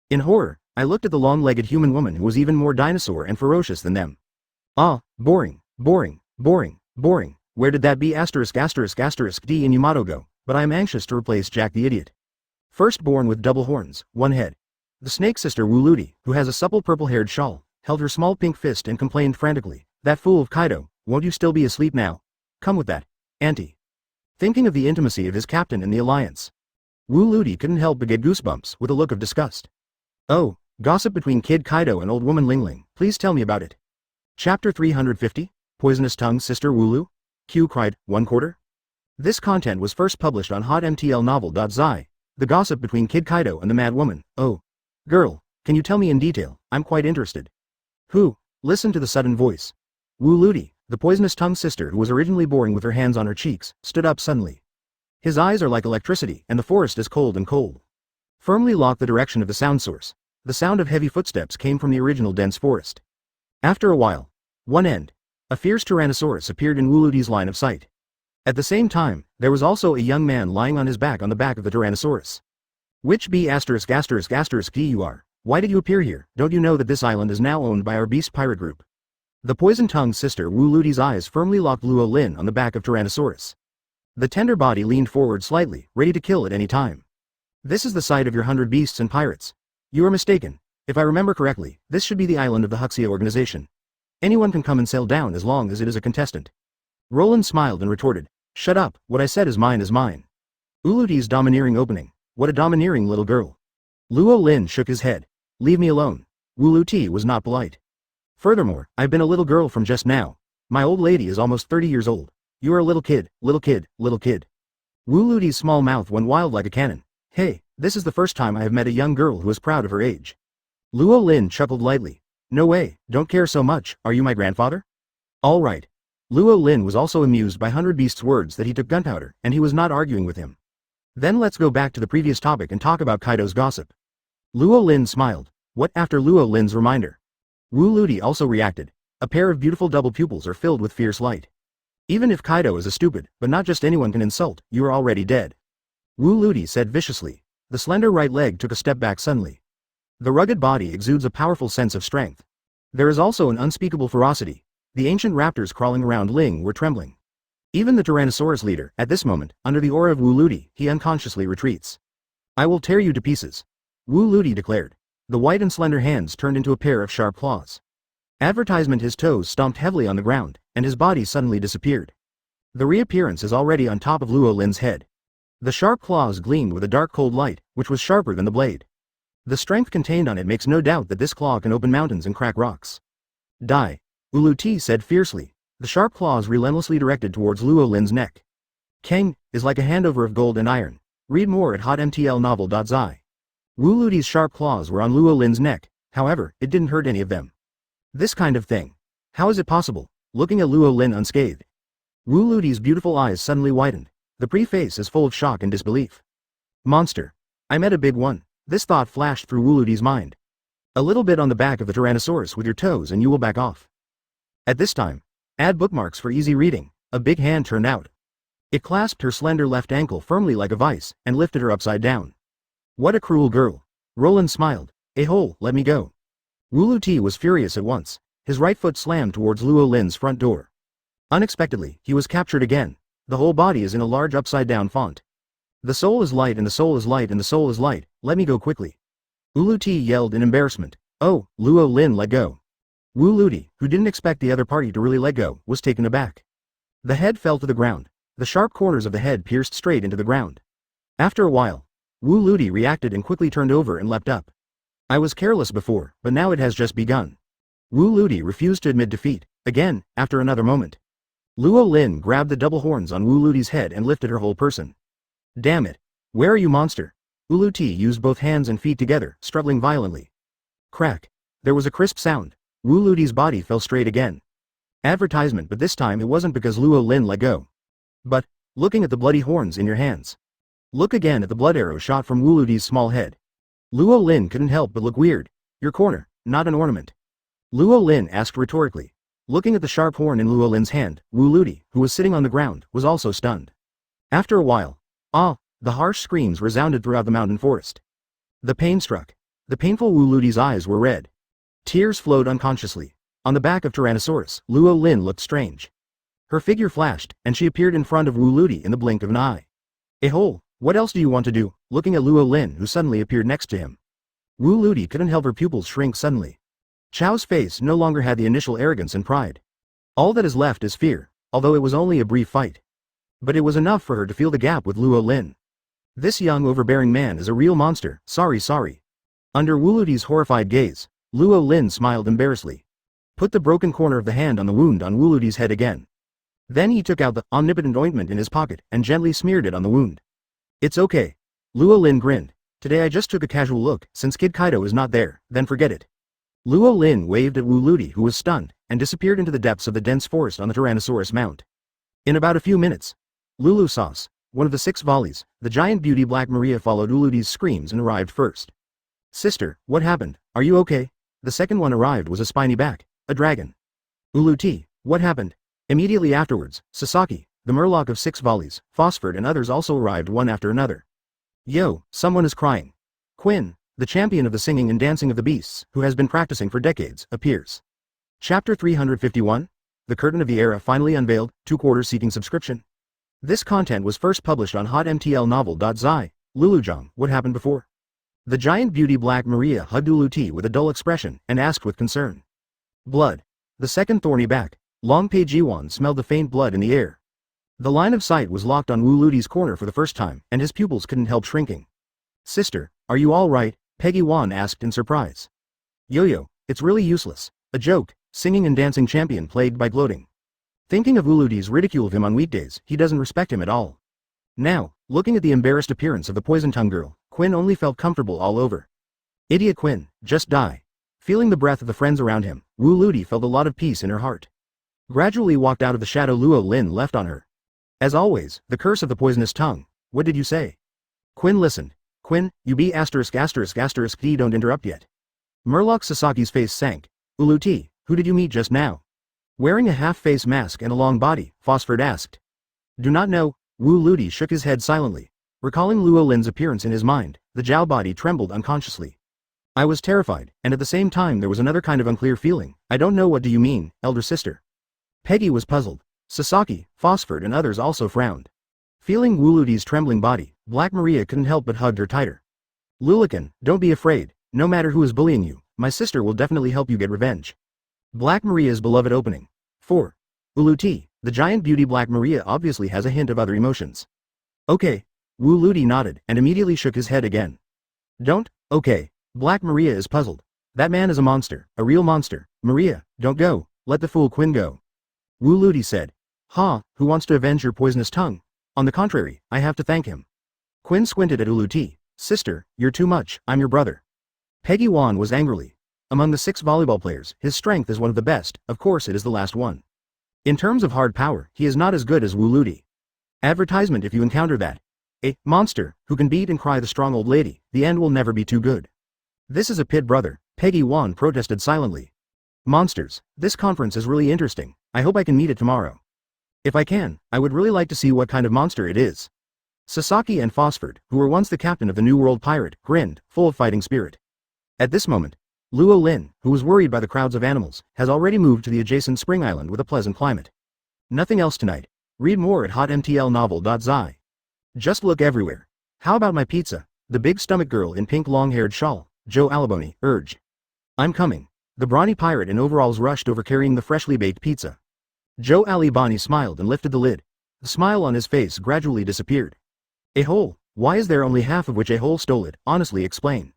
In horror, I looked at the long-legged human woman who was even more dinosaur and ferocious than them. Ah, boring, boring, boring, boring. Where did that be ****** D in Yamato go? But I am anxious to replace Jack the Idiot. Firstborn with double horns, 1 head. The snake sister Wu Ludi, who has a supple purple-haired shawl, held her small pink fist and complained frantically. That fool of Kaido, Won't you still be asleep now? Come with that, auntie. Thinking of the intimacy of his captain in the alliance, Wu Ludi couldn't help but get goosebumps with a look of disgust. Oh, gossip between Kid Kaido and old woman Lingling, please tell me about it. Chapter 350, Poisonous Tongue Sister Wulu? Q cried, 1/4. This content was first published on hotmtlnovel.zi, the gossip between Kid Kaido and the mad woman. Oh. Girl, can you tell me in detail? I'm quite interested. Who? Listen to the sudden voice. Wu Ludi, the poisonous tongue sister who was originally boring with her hands on her cheeks, stood up suddenly. His eyes are like electricity and the forest is cold and cold. Firmly locked the direction of the sound source. The sound of heavy footsteps came from the original dense forest. After a while, one end, a fierce Tyrannosaurus appeared in Wu Ludi's line of sight. At the same time, there was also a young man lying on his back on the back of the Tyrannosaurus. Which B***** you are? Why did you appear here? Don't you know that this island is now owned by our beast pirate group? The poison-tongued sister Wu Ludi's eyes firmly locked Luo Lin on the back of Tyrannosaurus. The tender body leaned forward slightly, ready to kill at any time. This is the site of your 100 beasts and pirates. You are mistaken. If I remember correctly, this should be the island of the Huxia organization. Anyone can come and sail down as long as it is a contestant. Roland smiled and retorted, shut up, what I said is mine is mine. Uluti's domineering opening. What a domineering little girl. Luo Lin shook his head. Leave me alone. Wuluti was not polite. Furthermore, I've been a little girl from just now. My old lady is almost 30 years old. You are a little kid, little kid, little kid. Wuluti's small mouth went wild like a cannon. Hey, this is the first time I have met a young girl who is proud of her age. Luo Lin chuckled lightly. No way, don't care so much, are you my grandfather? All right. Luo Lin was also amused by 100 Beast's words that he took gunpowder, and he was not arguing with him. Then let's go back to the previous topic and talk about Kaido's gossip. Luo Lin smiled. What after Luo Lin's reminder? Wu Ludi also reacted. A pair of beautiful double pupils are filled with fierce light. Even if Kaido is a stupid, but not just anyone can insult, you are already dead. Wu Ludi said viciously. The slender right leg took a step back suddenly. The rugged body exudes a powerful sense of strength. There is also an unspeakable ferocity. The ancient raptors crawling around Ling were trembling. Even the Tyrannosaurus leader, at this moment, under the aura of Wu Ludi, he unconsciously retreats. I will tear you to pieces. Wu Ludi declared. The white and slender hands turned into a pair of sharp claws. Advertisement his toes stomped heavily on the ground, and his body suddenly disappeared. The reappearance is already on top of Luo Lin's head. The sharp claws gleamed with a dark cold light, which was sharper than the blade. The strength contained on it makes no doubt that this claw can open mountains and crack rocks. Die. Uluti said fiercely, the sharp claws relentlessly directed towards Luo Lin's neck. Kang is like a handover of gold and iron. Read more at hotmtlnovel.zi. Wu Ludi's sharp claws were on Luo Lin's neck, however, it didn't hurt any of them. This kind of thing. How is it possible? Looking at Luo Lin unscathed. Wu Ludi's beautiful eyes suddenly widened. The pre-face is full of shock and disbelief. Monster. I met a big one. This thought flashed through Wu Ludi's mind. A little bit on the back of the Tyrannosaurus with your toes and you will back off. At this time, add bookmarks for easy reading. A big hand turned out. It clasped her slender left ankle firmly like a vice, and lifted her upside down. What a cruel girl. Roland smiled. A-hole, let me go. Wuluti was furious at once. His right foot slammed towards Luo Lin's front door. Unexpectedly, he was captured again. The whole body is in a large upside-down font. The soul is light and the soul is light and the soul is light, let me go quickly. Uluti yelled in embarrassment. Oh, Luo Lin let go. Wu Ludi, who didn't expect the other party to really let go, was taken aback. The head fell to the ground. The sharp corners of the head pierced straight into the ground. After a while, Wu Ludi reacted and quickly turned over and leapt up. I was careless before, but now it has just begun. Wu Ludi refused to admit defeat, again, after another moment. Luo Lin grabbed the double horns on Wu Ludi's head and lifted her whole person. Damn it. Where are you, monster? Uluti used both hands and feet together, struggling violently. Crack. There was a crisp sound. Wu Ludi's body fell straight again. Advertisement, but this time it wasn't because Luo Lin let go. But, looking at the bloody horns in your hands. Look again at the blood arrow shot from Wu Ludi's small head. Luo Lin couldn't help but look weird. Your corner, not an ornament. Luo Lin asked rhetorically. Looking at the sharp horn in Luo Lin's hand, Wu Ludi, who was sitting on the ground, was also stunned. After a while, the harsh screams resounded throughout the mountain forest. The pain struck. The painful Wu Ludi's eyes were red. Tears flowed unconsciously. On the back of Tyrannosaurus, Luo Lin looked strange. Her figure flashed, and she appeared in front of Wu Ludi in the blink of an eye. A-hole, what else do you want to do? Looking at Luo Lin, who suddenly appeared next to him. Wu Ludi couldn't help her pupils shrink suddenly. Chao's face no longer had the initial arrogance and pride. All that is left is fear, although it was only a brief fight. But it was enough for her to feel the gap with Luo Lin. This young overbearing man is a real monster, sorry. Under Wu Luti's horrified gaze, Luo Lin smiled embarrassedly. Put the broken corner of the hand on the wound on Wu Luti's head again. Then he took out the omnipotent ointment in his pocket and gently smeared it on the wound. It's okay. Luo Lin grinned. Today I just took a casual look, since Kid Kaido is not there, then forget it. Luo Lin waved at Wu Luti, who was stunned, and disappeared into the depths of the dense forest on the Tyrannosaurus Mount. In about a few minutes, Lulu Sauce, one of the 6 volleys, the giant beauty Black Maria followed Uluti's screams and arrived first. Sister, what happened? Are you okay? The second one arrived was a spiny back, a dragon. Uluti, what happened? Immediately afterwards, Sasaki, the murloc of 6 volleys, Phosphord and others also arrived one after another. Yo, someone is crying. Quinn, the champion of the singing and dancing of the beasts, who has been practicing for decades, appears. Chapter 351? The Curtain of the Era finally unveiled, 2 quarters seeking subscription. This content was first published on hotmtlnovel.zi. Lulujong, what happened before? The giant beauty Black Maria hugged Uluti with a dull expression and asked with concern. Blood. The second thorny back, Long Pei Jiwan smelled the faint blood in the air. The line of sight was locked on Wu Luti's corner for the first time, and his pupils couldn't help shrinking. Sister, are you all right? Peggy Wan asked in surprise. Yo-yo, it's really useless. A joke, singing and dancing champion plagued by gloating. Thinking of Wu Luti's ridicule of him on weekdays, he doesn't respect him at all. Now, looking at the embarrassed appearance of the poison-tongued girl, Quinn only felt comfortable all over. Idiot Quinn, just die. Feeling the breath of the friends around him, Wu Luti felt a lot of peace in her heart. Gradually walked out of the shadow Luo Lin left on her. As always, the curse of the poisonous tongue. What did you say? Quinn listened. Quinn, you be D don't interrupt yet. Murloc Sasaki's face sank. Uluti, who did you meet just now? Wearing a half-face mask and a long body, Phosphord asked. Do not know. Wu Luti shook his head silently. Recalling Luo Lin's appearance in his mind, the Jiao body trembled unconsciously. I was terrified, and at the same time there was another kind of unclear feeling. I don't know what do you mean, elder sister. Peggy was puzzled. Sasaki, Phosphord and others also frowned. Feeling Wu Luti's trembling body, Black Maria couldn't help but hugged her tighter. Lulican, don't be afraid. No matter who is bullying you, my sister will definitely help you get revenge. Black Maria's beloved opening. 4. Uluti, the giant beauty Black Maria obviously has a hint of other emotions. Okay. Wu Luti nodded and immediately shook his head again. Don't? Okay. Black Maria is puzzled. That man is a monster, a real monster. Maria, don't go, let the fool Quinn go. Wu Luti said. Ha, who wants to avenge your poisonous tongue? On the contrary, I have to thank him. Quinn squinted at Uluti. Sister, you're too much, I'm your brother. Peggy Wan was angrily. Among the 6 volleyball players, his strength is one of the best, of course it is the last one. In terms of hard power, he is not as good as Wu Luti. Advertisement if you encounter that. A monster, who can beat and cry the strong old lady, the end will never be too good. This is a pit brother, Peggy Wan protested silently. Monsters, this conference is really interesting, I hope I can meet it tomorrow. If I can, I would really like to see what kind of monster it is. Sasaki and Phosphord, who were once the captain of the New World Pirate, grinned, full of fighting spirit. At this moment, Luo Lin, who was worried by the crowds of animals, has already moved to the adjacent spring island with a pleasant climate. Nothing else tonight. Read more at hotmtlnovel.zi. Just look everywhere. How about my pizza? The big stomach girl in pink long-haired shawl, Joe Aliboni, urged. I'm coming. The brawny pirate in overalls rushed over carrying the freshly baked pizza. Joe Aliboni smiled and lifted the lid. The smile on his face gradually disappeared. A hole, why is there only half of which a hole stole it? Honestly explain.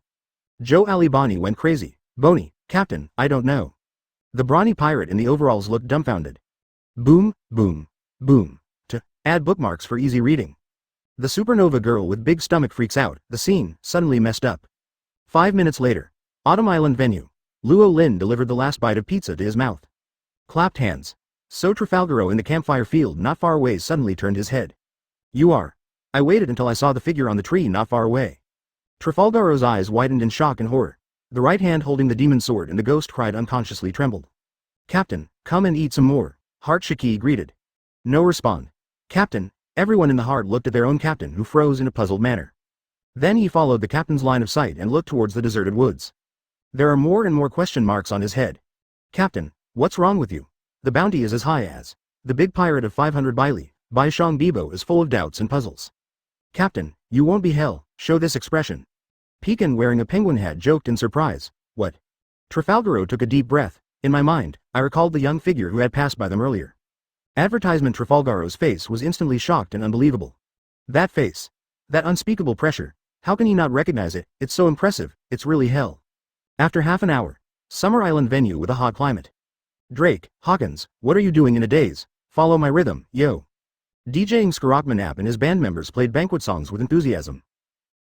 Joe Aliboni went crazy. Boney, Captain, I don't know. The brawny pirate in the overalls looked dumbfounded. Boom, boom, boom. To add bookmarks for easy reading. The supernova girl with big stomach freaks out. The scene suddenly messed up. 5 minutes later. Autumn Island venue. Luo Lin delivered the last bite of pizza to his mouth. Clapped hands. So Trafalgaro in the campfire field not far away suddenly turned his head. You are. I waited until I saw the figure on the tree not far away. Trafalgaro's eyes widened in shock and horror. The right hand holding the demon sword and the ghost cried unconsciously trembled. Captain, come and eat some more. Heart Shiki greeted. No respond. Captain, everyone in the heart looked at their own captain who froze in a puzzled manner. Then he followed the captain's line of sight and looked towards the deserted woods. There are more and more question marks on his head. Captain, what's wrong with you? The bounty is as high as. The big pirate of 500 Baili, Bai Shang Bibo is full of doubts and puzzles. Captain, you won't be hell, show this expression. Pekin wearing a penguin hat joked in surprise. What? Trafalgaro took a deep breath. In my mind, I recalled the young figure who had passed by them earlier. Advertisement Trafalgaro's face was instantly shocked and unbelievable. That face. That unspeakable pressure. How can he not recognize it? It's so impressive, it's really hell. After half an hour. Summer Island venue with a hot climate. Drake, Hawkins, what are you doing in a daze? Follow my rhythm, yo. DJing Skarokmanap and his band members played banquet songs with enthusiasm.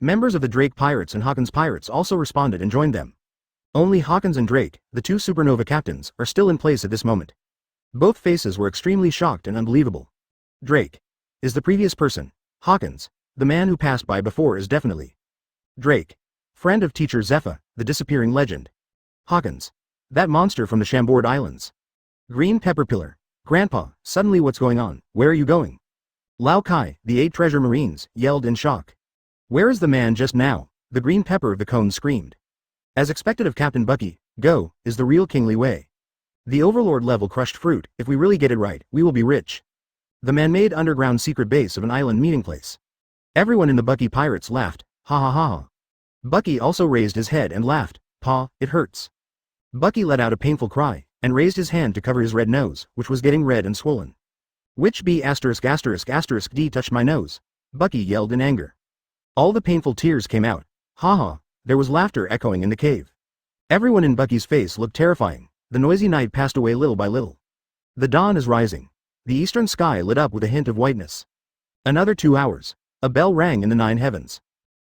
Members of the Drake Pirates and Hawkins Pirates also responded and joined them. Only Hawkins and Drake, the two supernova captains, are still in place at this moment. Both faces were extremely shocked and unbelievable. Drake is the previous person. Hawkins, the man who passed by before, is definitely Drake, friend of teacher Zephyr, the disappearing legend. Hawkins, that monster from the Chambord Islands. Green Pepper Pillar, Grandpa, suddenly what's going on? Where are you going? Lao Kai, the 8 treasure marines, yelled in shock. Where is the man just now? The Green Pepper of the Cone screamed. As expected of Captain Bucky, go, is the real kingly way. The overlord level crushed fruit, if we really get it right, we will be rich. The man-made underground secret base of an island meeting place. Everyone in the Bucky Pirates laughed, ha ha ha ha. Bucky also raised his head and laughed, pa, it hurts. Bucky let out a painful cry, and raised his hand to cover his red nose, which was getting red and swollen. Which B*** D touched my nose? Bucky yelled in anger. All the painful tears came out. Ha ha, there was laughter echoing in the cave. Everyone in Bucky's face looked terrifying. The noisy night passed away little by little. The dawn is rising. The eastern sky lit up with a hint of whiteness. Another 2 hours. A bell rang in the 9 heavens.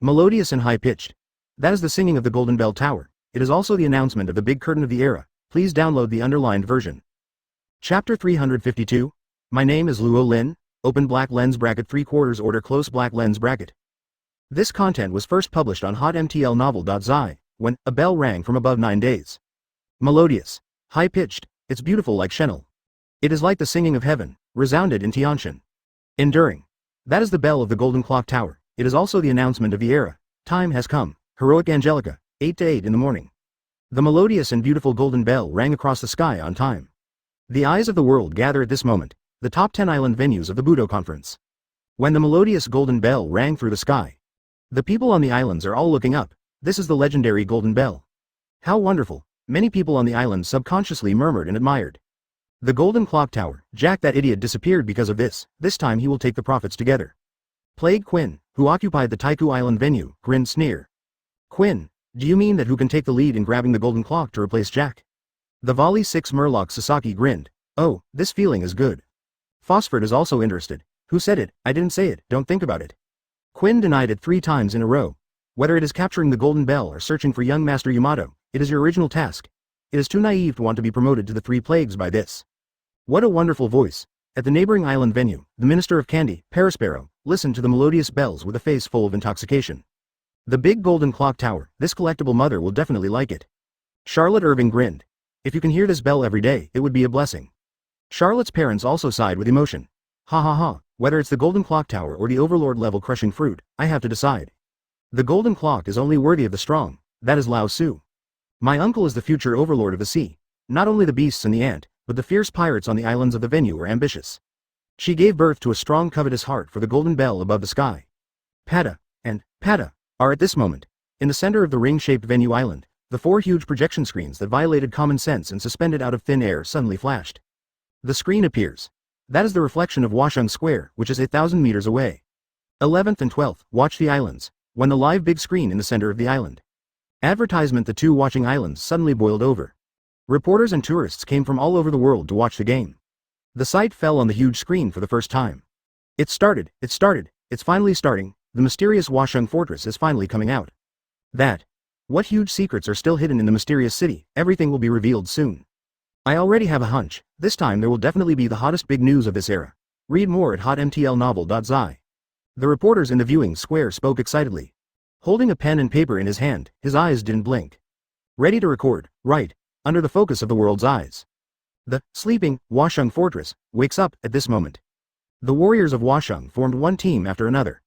Melodious and high-pitched. That is the singing of the Golden Bell Tower. It is also the announcement of the big curtain of the era. Please download the underlined version. Chapter 352. My name is Luo Lin. Open black lens bracket 3/4 order close black lens bracket. This content was first published on hotmtlnovel.zi, when a bell rang from above 9 days. Melodious. High-pitched. It's beautiful like Chenel. It is like the singing of heaven, resounded in Tianshan. Enduring. That is the bell of the Golden Clock Tower. It is also the announcement of the era. Time has come. Heroic Angelica, 8 to 8 in the morning. The melodious and beautiful golden bell rang across the sky on time. The eyes of the world gather at this moment, the top 10 island venues of the Budo Conference. When the melodious golden bell rang through the sky, the people on the islands are all looking up. This is the legendary golden bell. How wonderful. Many people on the island subconsciously murmured and admired. The Golden Clock Tower. Jack, that idiot, disappeared because of this. This time he will take the profits together. Plague Quinn, who occupied the Taiku Island venue, grinned sneer. Quinn, do you mean that who can take the lead in grabbing the golden clock to replace Jack? The Volley 6 Murloc Sasaki grinned. Oh, this feeling is good. Phosphord is also interested. Who said it? I didn't say it, don't think about it. Quinn denied it 3 times in a row. Whether it is capturing the golden bell or searching for young Master Yamato, it is your original task. It is too naive to want to be promoted to the 3 plagues by this. What a wonderful voice. At the neighboring island venue, the Minister of Candy, Parasparrow, listened to the melodious bells with a face full of intoxication. The big golden clock tower, this collectible mother will definitely like it. Charlotte Irving grinned. If you can hear this bell every day, it would be a blessing. Charlotte's parents also sighed with emotion. Ha ha ha, whether it's the golden clock tower or the overlord level crushing fruit, I have to decide. The golden clock is only worthy of the strong, that is Lao Su. My uncle is the future overlord of the sea. Not only the beasts and the ant, but the fierce pirates on the islands of the venue are ambitious. She gave birth to a strong covetous heart for the golden bell above the sky. Pada and Pada are at this moment. In the center of the ring-shaped venue island, the 4 huge projection screens that violated common sense and suspended out of thin air suddenly flashed. The screen appears. That is the reflection of Washung Square, which is 8,000 meters away. 11th and 12th, watch the islands, when the live big screen in the center of the island. Advertisement. The 2 watching islands suddenly boiled over. Reporters and tourists came from all over the world to watch the game. The sight fell on the huge screen for the first time. It started, it's finally starting, the mysterious Washung Fortress is finally coming out. What huge secrets are still hidden in the mysterious city, everything will be revealed soon. I already have a hunch, this time there will definitely be the hottest big news of this era. Read more at hotmtlnovel.zi. The reporters in the viewing square spoke excitedly. Holding a pen and paper in his hand, his eyes didn't blink. Ready to record, right, under the focus of the world's eyes. The sleeping Washung Fortress wakes up at this moment. The warriors of Washung formed one team after another,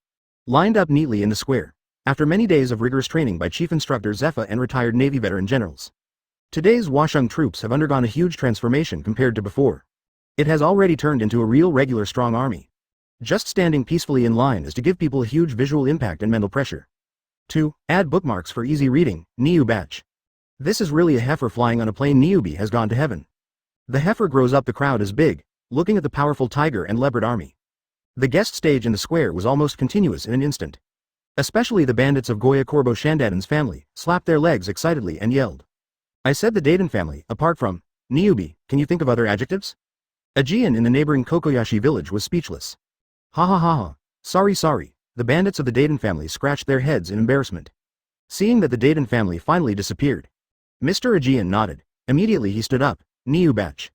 lined up neatly in the square, after many days of rigorous training by Chief Instructor Zephyr and retired Navy veteran generals. Today's Washung troops have undergone a huge transformation compared to before. It has already turned into a real regular strong army. Just standing peacefully in line is to give people a huge visual impact and mental pressure. 2. Add bookmarks for easy reading, Niu Batch. This is really a heifer flying on a plane. Niobe has gone to heaven. The heifer grows up. The crowd is big, looking at the powerful tiger and leopard army. The guest stage in the square was almost continuous in an instant. Especially the bandits of Goya Corbo Shandadan's family, slapped their legs excitedly and yelled. I said the Dadan family, apart from Niobe, can you think of other adjectives? Aegean in the neighboring Kokoyashi village was speechless. Ha ha ha ha. Sorry. The bandits of the Dadan family scratched their heads in embarrassment. Seeing that the Dadan family finally disappeared, Mr. Aegean nodded. Immediately he stood up. Niu batch.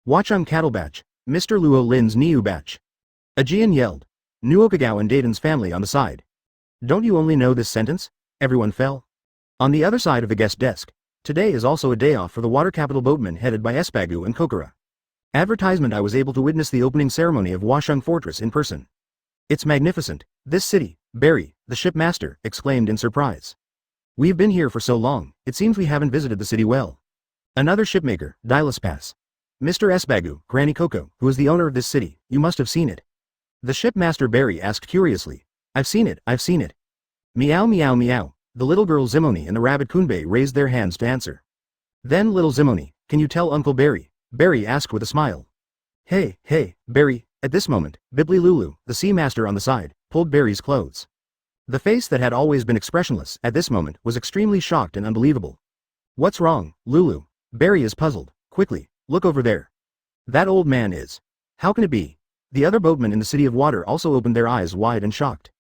Wachung cattle batch. Mr. Luo Lin's Niu batch. Aegean yelled. Nuokagao and Dadan's family on the side. Don't you only know this sentence? Everyone fell. On the other side of the guest desk, today is also a day off for the water capital boatmen headed by Espagu and Kokora. Advertisement. I was able to witness the opening ceremony of Washung Fortress in person. It's magnificent, this city, Barry, the shipmaster, exclaimed in surprise. We've been here for so long, it seems we haven't visited the city well. Another shipmaker, Dilaspas. Mr. Espagu, Granny Coco, who is the owner of this city, you must have seen it. The shipmaster Barry asked curiously. I've seen it. Meow meow meow. The little girl Zimoni and the rabbit Kunbei raised their hands to answer. Then little Zimoni, can you tell Uncle Barry? Barry asked with a smile. Hey, Barry. At this moment, Bibli Lulu, the sea master on the side, pulled Barry's clothes. The face that had always been expressionless at this moment was extremely shocked and unbelievable. What's wrong, Lulu? Barry is puzzled. Quickly, look over there. That old man is. How can it be? The other boatmen in the city of water also opened their eyes wide and shocked.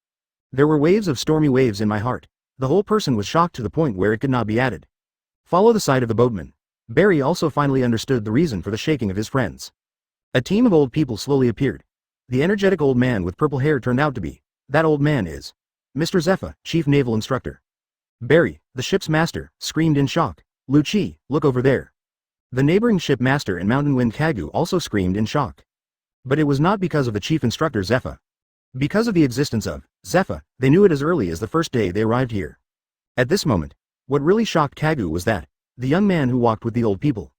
There were waves of stormy waves in my heart. The whole person was shocked to the point where it could not be added. Follow the side of the boatman. Barry also finally understood the reason for the shaking of his friends. A team of old people slowly appeared. The energetic old man with purple hair turned out to be. That old man is Mr. Zepha, chief naval instructor. Barry, the ship's master, screamed in shock. Luchi, look over there. The neighboring ship master and Mountain Wind Kagu also screamed in shock. But it was not because of the chief instructor Zepha. Because of the existence of Zepha, they knew it as early as the first day they arrived here. At this moment, what really shocked Kagu was that the young man who walked with the old people.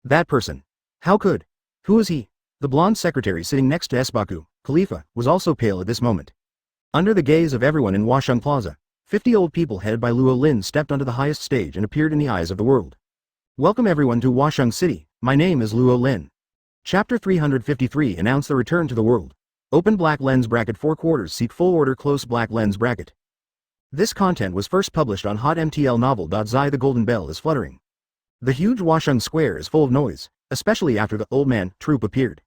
That person. How could? Who is he? The blonde secretary sitting next to Esbaku, Khalifa, was also pale at this moment. Under the gaze of everyone in Washung Plaza, 50 old people headed by Luo Lin stepped onto the highest stage and appeared in the eyes of the world. Welcome everyone to Washung City, my name is Luo Lin. Chapter 353 Announce the return to the world. Open black lens bracket 4 quarters seek full order close black lens bracket. This content was first published on hotmtl novel.zi. The golden bell is fluttering. The huge Washung Square is full of noise, especially after the old man troupe appeared.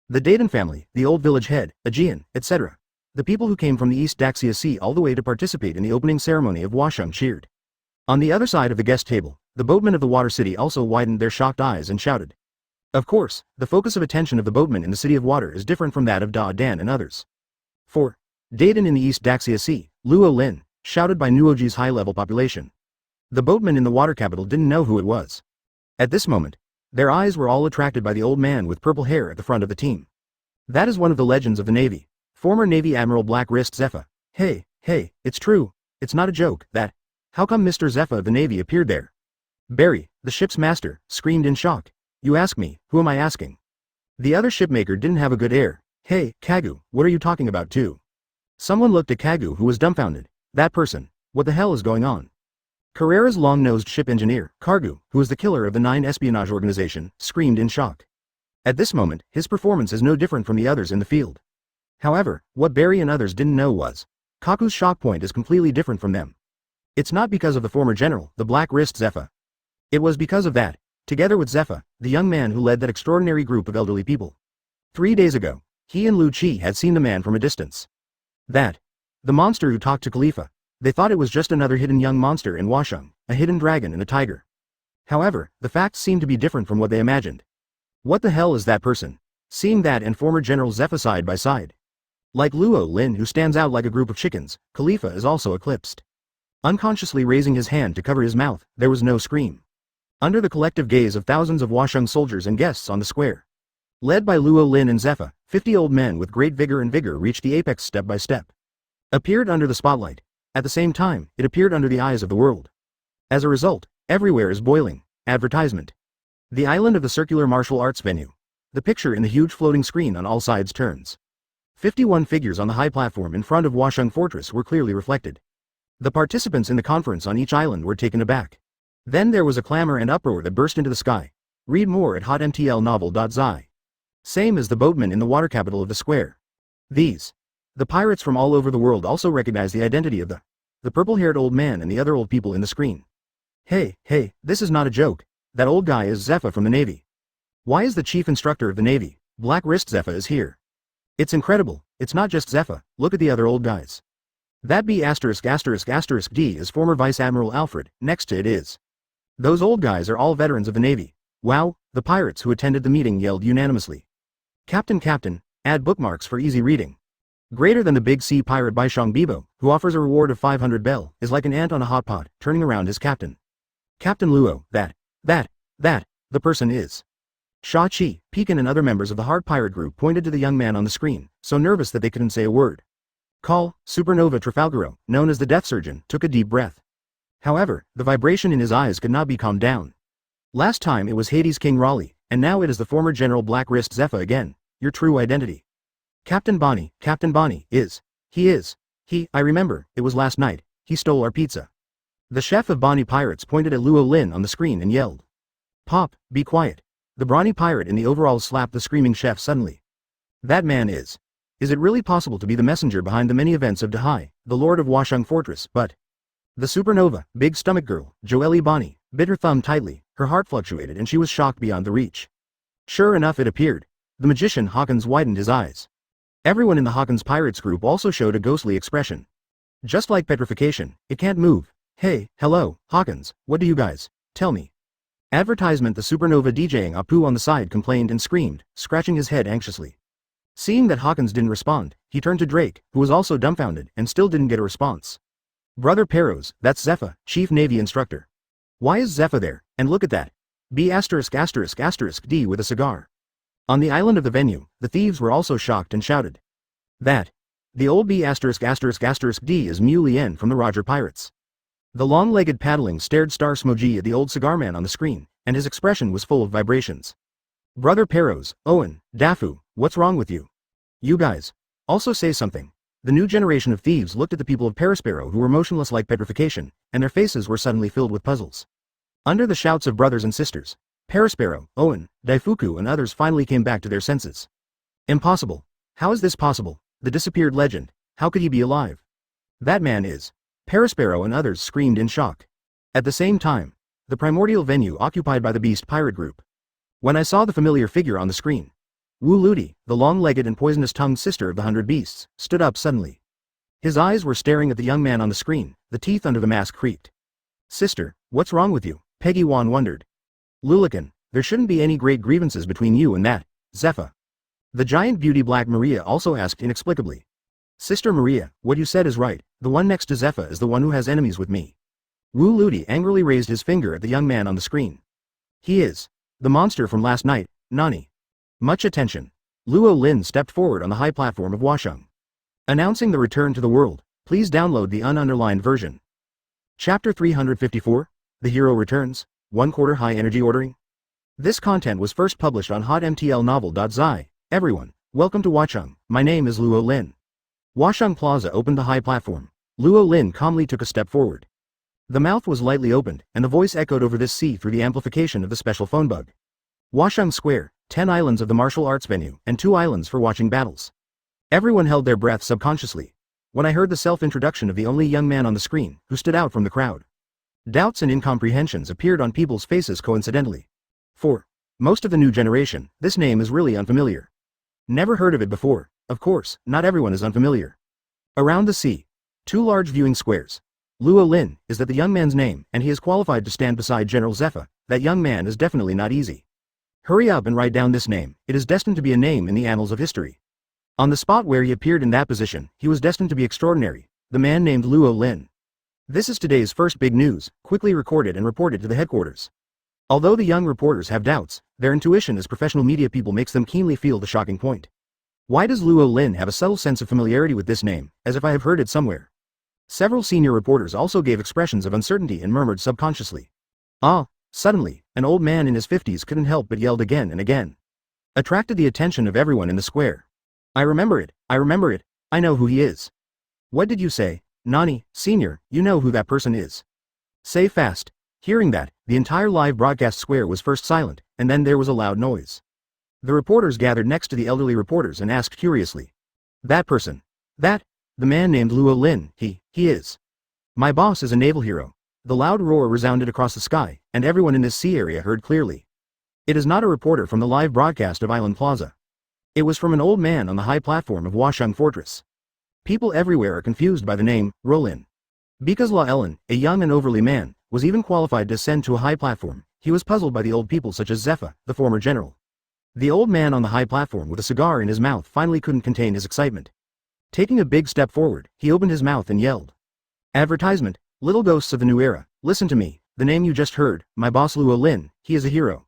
The Dadan family, the old village head, Aegean, etc. The people who came from the East Daxia Sea all the way to participate in the opening ceremony of Washung cheered. On the other side of the guest table, the boatmen of the water city also widened their shocked eyes and shouted. Of course, the focus of attention of the boatmen in the city of water is different from that of Da Dan and others. For Dadan in the East Daxia Sea, Luo Lin, shouted by Nuoji's high-level population. The boatmen in the water capital didn't know who it was. At this moment, their eyes were all attracted by the old man with purple hair at the front of the team. That is one of the legends of the Navy, former Navy Admiral Black Wrist Zepha. Hey, it's true, it's not a joke, that. How come Mr. Zepha of the Navy appeared there? Barry, the ship's master, screamed in shock. You ask me, who am I asking? The other shipmaker didn't have a good air. Hey, Kagu, what are you talking about too? Someone looked at Kagu who was dumbfounded. That person, what the hell is going on? Carrera's long-nosed ship engineer, Kargu, who is the killer of the 9 espionage organization, screamed in shock. At this moment, his performance is no different from the others in the field. However, what Barry and others didn't know was, Kaku's shock point is completely different from them. It's not because of the former general, the Black Wrist Zepha. It was because of that, together with Zepha, the young man who led that extraordinary group of elderly people. 3 days ago, he and Lu Chi had seen the man from a distance. That. The monster who talked to Khalifa. They thought it was just another hidden young monster in Washung, a hidden dragon and a tiger. However, the facts seemed to be different from what they imagined. What the hell is that person? Seeing that and former General Zepha side by side. Like Luo Lin who stands out like a group of chickens, Khalifa is also eclipsed. Unconsciously raising his hand to cover his mouth, there was no scream. Under the collective gaze of thousands of Washung soldiers and guests on the square. Led by Luo Lin and Zepha, 50 old men with great vigor reached the apex step by step. Appeared under the spotlight. At the same time, it appeared under the eyes of the world. As a result, everywhere is boiling. Advertisement. The island of the circular martial arts venue. The picture in the huge floating screen on all sides turns. 51 figures on the high platform in front of Washung Fortress were clearly reflected. The participants in the conference on each island were taken aback. Then there was a clamor and uproar that burst into the sky. Read more at hotmtlnovel.zi. Same as the boatmen in the water capital of the square. The pirates from all over the world also recognize the identity of the purple-haired old man and the other old people in the screen. Hey, this is not a joke. That old guy is Zephyr from the Navy. Why is the chief instructor of the Navy, Black Wrist Zephyr, is here? It's incredible. It's not just Zephyr, look at the other old guys. That B*********** D is former Vice Admiral Alfred, next to it is. Those old guys are all veterans of the Navy. Wow, the pirates who attended the meeting yelled unanimously. Captain, add bookmarks for easy reading. Greater than the big sea pirate Baishong Bibo, who offers a reward of 500 bell, is like an ant on a hot pot, turning around his captain. Captain Luo, the person is. Sha Chi, Pekin and other members of the Heart Pirate group pointed to the young man on the screen, so nervous that they couldn't say a word. Call, Supernova Trafalgaro, known as the Death Surgeon, took a deep breath. However, the vibration in his eyes could not be calmed down. Last time it was Hades King Raleigh, and now it is the former General Black Wrist Zephyr again. Your true identity. Captain Bonnie, I remember, it was last night, he stole our pizza. The chef of Bonnie Pirates pointed at Luo Lin on the screen and yelled. Pop, be quiet. The brawny pirate in the overalls slapped the screaming chef suddenly. That man is. Is it really possible to be the messenger behind the many events of Dahai, the lord of Washung Fortress, but... The supernova, big stomach girl, Joelle Bonnie, bit her thumb tightly, her heart fluctuated and she was shocked beyond the reach. Sure enough it appeared. The magician Hawkins widened his eyes. Everyone in the Hawkins Pirates group also showed a ghostly expression. Just like petrification, it can't move. Hey, hello, Hawkins, what do you guys, tell me. Advertisement. The supernova DJing Apu on the side complained and screamed, scratching his head anxiously. Seeing that Hawkins didn't respond, he turned to Drake, who was also dumbfounded and still didn't get a response. Brother Perros, that's Zephyr, Chief Navy Instructor. Why is Zephyr there? And look at that. B******* D with a cigar. On the island of the venue, the thieves were also shocked and shouted. That. The old B****** D is Mu Lien from the Roger Pirates. The long-legged paddling stared star smoji at the old cigar man on the screen, and his expression was full of vibrations. Brother Perros, Owen, Dafu, what's wrong with you? You guys. Also say something. The new generation of thieves looked at the people of Perispero who were motionless like petrification, and their faces were suddenly filled with puzzles. Under the shouts of brothers and sisters, Perispero, Owen, Daifuku and others finally came back to their senses. Impossible. How is this possible? The disappeared legend. How could he be alive? That man is. Perispero and others screamed in shock. At the same time, the primordial venue occupied by the Beast Pirate group. When I saw the familiar figure on the screen, Wu Ludi, the long-legged and poisonous-tongued sister of the 100 Beasts, stood up suddenly. His eyes were staring at the young man on the screen, the teeth under the mask creaked. Sister, what's wrong with you? Peggy Wan wondered. Lulican, there shouldn't be any great grievances between you and that, Zephyr. The giant beauty Black Maria also asked inexplicably. Sister Maria, what you said is right, the one next to Zephyr is the one who has enemies with me. Wu Ludi angrily raised his finger at the young man on the screen. He is. The monster from last night, Nani. Much attention. Luo Lin stepped forward on the high platform of Washung. Announcing the return to the world, please download the ununderlined version. Chapter 354, The Hero Returns, 1/4 High Energy Ordering. This content was first published on hotmtlnovel.zi. Everyone, welcome to Washung, my name is Luo Lin. Washung Plaza opened the high platform. Luo Lin calmly took a step forward. The mouth was lightly opened, and the voice echoed over this sea through the amplification of the special phone bug. Washung Square, 10 islands of the martial arts venue, and 2 islands for watching battles. Everyone held their breath subconsciously when I heard the self-introduction of the only young man on the screen, who stood out from the crowd. Doubts and incomprehensions appeared on people's faces coincidentally. For most of the new generation, this name is really unfamiliar. Never heard of it before. Of course, not everyone is unfamiliar. Around the sea, 2 large viewing squares. Luo Lin, is that the young man's name, and he is qualified to stand beside General Zephyr. That young man is definitely not easy. Hurry up and write down this name, it is destined to be a name in the annals of history. On the spot where he appeared in that position, he was destined to be extraordinary, the man named Luo Lin. This is today's first big news, quickly recorded and reported to the headquarters. Although the young reporters have doubts, their intuition as professional media people makes them keenly feel the shocking point. Why does Luo Lin have a subtle sense of familiarity with this name, as if I have heard it somewhere? Several senior reporters also gave expressions of uncertainty and murmured subconsciously. Ah, suddenly, an old man in his 50s couldn't help but yelled again and again. Attracted the attention of everyone in the square. I remember it, I know who he is. What did you say? Nani, senior, you know who that person is. Say fast. Hearing that, the entire live broadcast square was first silent, and then there was a loud noise. The reporters gathered next to the elderly reporters and asked curiously. That person. That? The man named Luo Lin, he is. My boss is a naval hero. The loud roar resounded across the sky, and everyone in this sea area heard clearly. It is not a reporter from the live broadcast of Island Plaza. It was from an old man on the high platform of Washung Fortress. People everywhere are confused by the name, Luo Lin. Because Luo Lin, a young and overly man, was even qualified to ascend to a high platform, he was puzzled by the old people such as Zepha, the former general. The old man on the high platform with a cigar in his mouth finally couldn't contain his excitement. Taking a big step forward, he opened his mouth and yelled. Advertisement, little ghosts of the new era, listen to me, the name you just heard, my boss Luo Lin, he is a hero.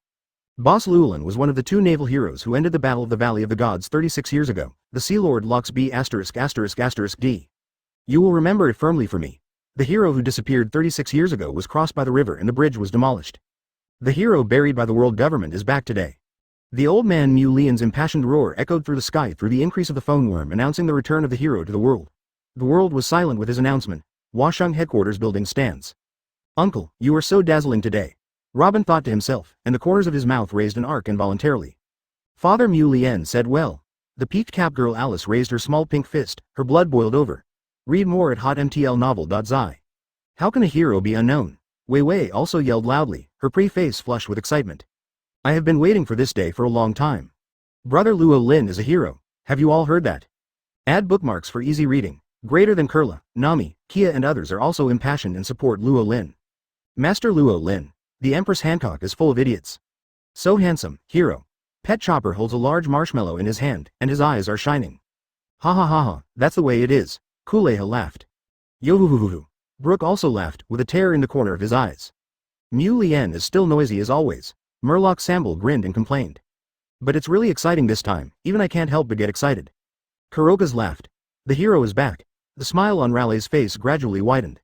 Boss Luo Lin was one of the 2 naval heroes who ended the Battle of the Valley of the Gods 36 years ago, the Sea Lord Lux B*********. You will remember it firmly for me. The hero who disappeared 36 years ago was crossed by the river and the bridge was demolished. The hero buried by the world government is back today. The old man Mu Lian's impassioned roar echoed through the sky through the increase of the phone worm announcing the return of the hero to the world. The world was silent with his announcement. Washung headquarters building stands. Uncle, you are so dazzling today. Robin thought to himself, and the corners of his mouth raised an arc involuntarily. Father Mu Lien said well. The peaked cap girl Alice raised her small pink fist, her blood boiled over. Read more at hotmtlnovel.zi. How can a hero be unknown? Wei Wei also yelled loudly, her pretty face flushed with excitement. I have been waiting for this day for a long time. Brother Luo Lin is a hero, have you all heard that? Add bookmarks for easy reading. Greater than Kurla, Nami, Kia and others are also impassioned and support Luo Lin. Master Luo Lin. The Empress Hancock is full of idiots. So handsome, hero. Pet Chopper holds a large marshmallow in his hand, and his eyes are shining. Ha ha ha ha, that's the way it is. Kuleha laughed. Yo-hoo-hoo-hoo-hoo. Brooke also laughed, with a tear in the corner of his eyes. Mu Lien is still noisy as always. Murloc Samble grinned and complained. But it's really exciting this time, even I can't help but get excited. Kuroka's laughed. The hero is back. The smile on Raleigh's face gradually widened.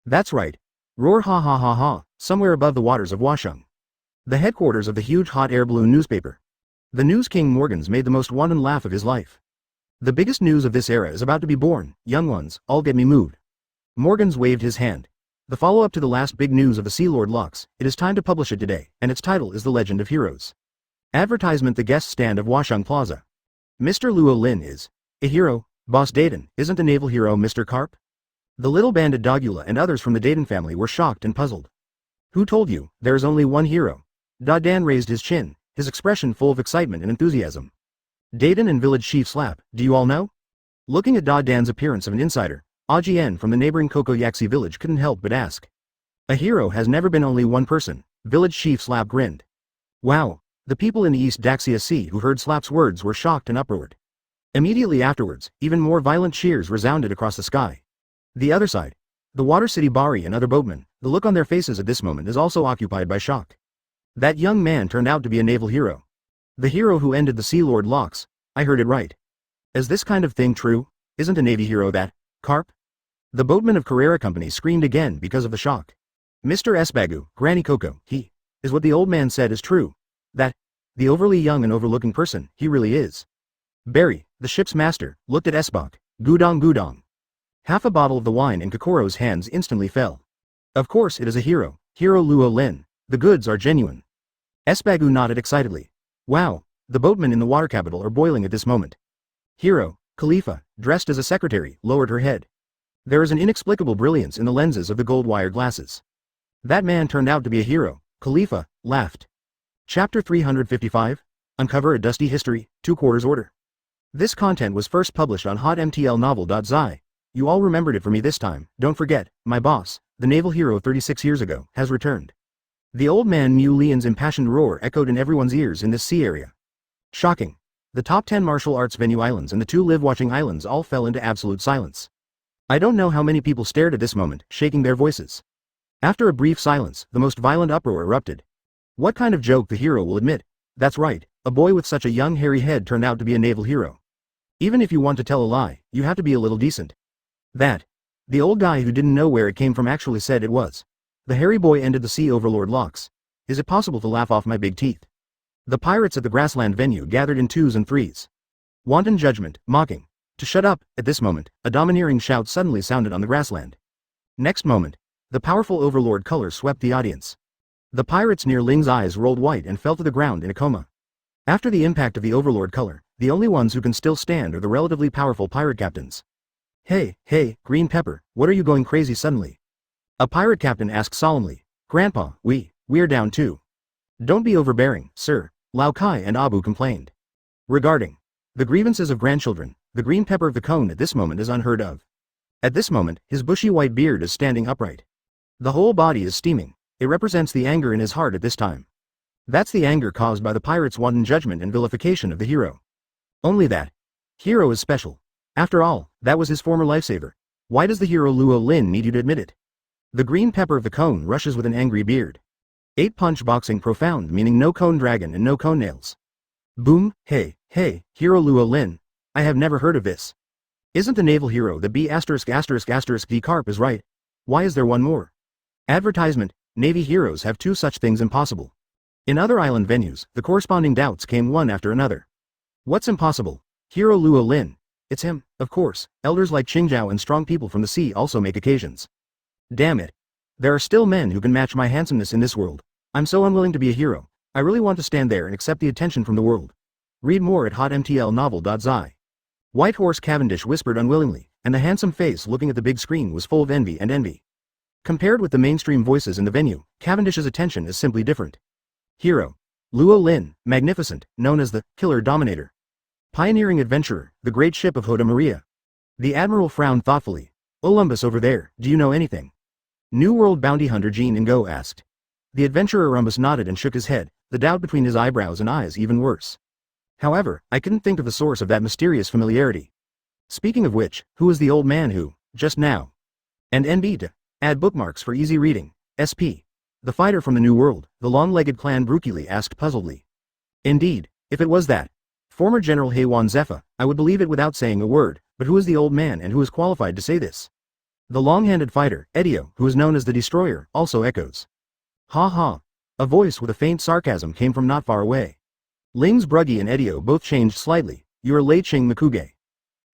That's right. Roar ha ha ha ha, somewhere above the waters of Washung. The headquarters of the huge hot air balloon newspaper. The news king Morgans made the most wanton laugh of his life. The biggest news of this era is about to be born, young ones, all get me moved. Morgans waved his hand. The follow-up to the last big news of the Sea Lord Lux, it is time to publish it today, and its title is The Legend of Heroes. Advertisement The guest stand of Washung Plaza. Mr. Luo Lin is a hero, Boss Dayton, isn't the naval hero Mr. Carp? The little bandit Dogula and others from the Dayton family were shocked and puzzled. Who told you, there is only one hero? Dan raised his chin, his expression full of excitement and enthusiasm. Dayton and village chief Slap, do you all know? Looking at Dan's appearance of an insider, Ajien from the neighboring Kokoyaksi village couldn't help but ask. A hero has never been only one person, village chief Slap grinned. Wow, the people in the East Daxia Sea who heard Slap's words were shocked and uproared. Immediately afterwards, even more violent cheers resounded across the sky. The other side, the Water City Bari and other boatmen, the look on their faces at this moment is also occupied by shock. That young man turned out to be a naval hero. The hero who ended the Sea Lord Locks, I heard it right. Is this kind of thing true? Isn't a Navy hero that, Carp? The boatman of Carrera Company screamed again because of the shock. Mr. Esbagu, Granny Coco, he, is what the old man said is true. That, the overly young and overlooking person, he really is. Barry, the ship's master, looked at Esbok, Gudong Gudong. Half a bottle of the wine in Kokoro's hands instantly fell. Of course it is a hero, Hero Luo Lin, the goods are genuine. Esbagu nodded excitedly. Wow, the boatmen in the water capital are boiling at this moment. Hero, Khalifa, dressed as a secretary, lowered her head. There is an inexplicable brilliance in the lenses of the gold wire glasses. That man turned out to be a hero, Khalifa, laughed. Chapter 355, Uncover a Dusty History, 2/4 order. This content was first published on hotmtlnovel.zi. You all remembered it for me this time, don't forget, my boss, the naval hero 36 years ago, has returned. The old man Mu Lian's impassioned roar echoed in everyone's ears in this sea area. Shocking. The top 10 martial arts venue islands and the 2 live-watching islands all fell into absolute silence. I don't know how many people stared at this moment, shaking their voices. After a brief silence, the most violent uproar erupted. What kind of joke the hero will admit? That's right, a boy with such a young hairy head turned out to be a naval hero. Even if you want to tell a lie, you have to be a little decent. That. The old guy who didn't know where it came from actually said it was. The hairy boy ended the sea overlord locks. Is it possible to laugh off my big teeth? The pirates at the grassland venue gathered in 2s and 3s. Wanton judgment, mocking. To shut up, at this moment, a domineering shout suddenly sounded on the grassland. Next moment, The powerful overlord color swept the audience. The pirates near Ling's eyes rolled white and fell to the ground in a coma. After the impact of the overlord color, the only ones who can still stand are the relatively powerful pirate captains. Hey, Green Pepper, what are you going crazy suddenly? A pirate captain asked solemnly. Grandpa, we're down too. Don't be overbearing, sir, Lao Kai and Abu complained. Regarding the grievances of grandchildren, the green pepper of the cone at this moment is unheard of. At this moment, his bushy white beard is standing upright. The whole body is steaming. It represents the anger in his heart at this time. That's the anger caused by the pirate's wanton judgment and vilification of the hero. Only that. Hero is special. After all, that was his former lifesaver. Why does the hero Luo Lin need you to admit it? The green pepper of the cone rushes with an angry beard. 8-punch boxing profound meaning no cone dragon and no cone nails. Boom, hey, hero Luo Lin. I have never heard of this. Isn't the naval hero the B****** D carp is right? Why is there one more? Advertisement, Navy heroes have two such things impossible. In other island venues, the corresponding doubts came one after another. What's impossible? Hero Luo Lin. It's him, of course. Elders like Qingzhao and strong people from the sea also make occasions. Damn it. There are still men who can match my handsomeness in this world. I'm so unwilling to be a hero. I really want to stand there and accept the attention from the world. Read more at hotmtlnovel.zi. White Horse Cavendish whispered unwillingly, and the handsome face looking at the big screen was full of envy and envy. Compared with the mainstream voices in the venue, Cavendish's attention is simply different. Hero. Luo Lin, magnificent, known as the Killer Dominator. Pioneering adventurer, the great ship of Hoda Maria. The admiral frowned thoughtfully. Olympus over there, do you know anything? New World bounty hunter Jean Ingo asked. The adventurer Olympus nodded and shook his head, the doubt between his eyebrows and eyes even worse. However, I couldn't think of the source of that mysterious familiarity. Speaking of which, who is the old man who, just now? And NB to add bookmarks for easy reading, SP. The fighter from the New World, the long-legged clan Brukili asked puzzledly. Indeed, if it was that former General Heiwan Zepha, I would believe it without saying a word, but who is the old man and who is qualified to say this? The long-handed fighter, Edio, who is known as the Destroyer, also echoes. Ha ha. A voice with a faint sarcasm came from not far away. Ling's Bruggy and Edio both changed slightly. You are Lei Ching Makuge.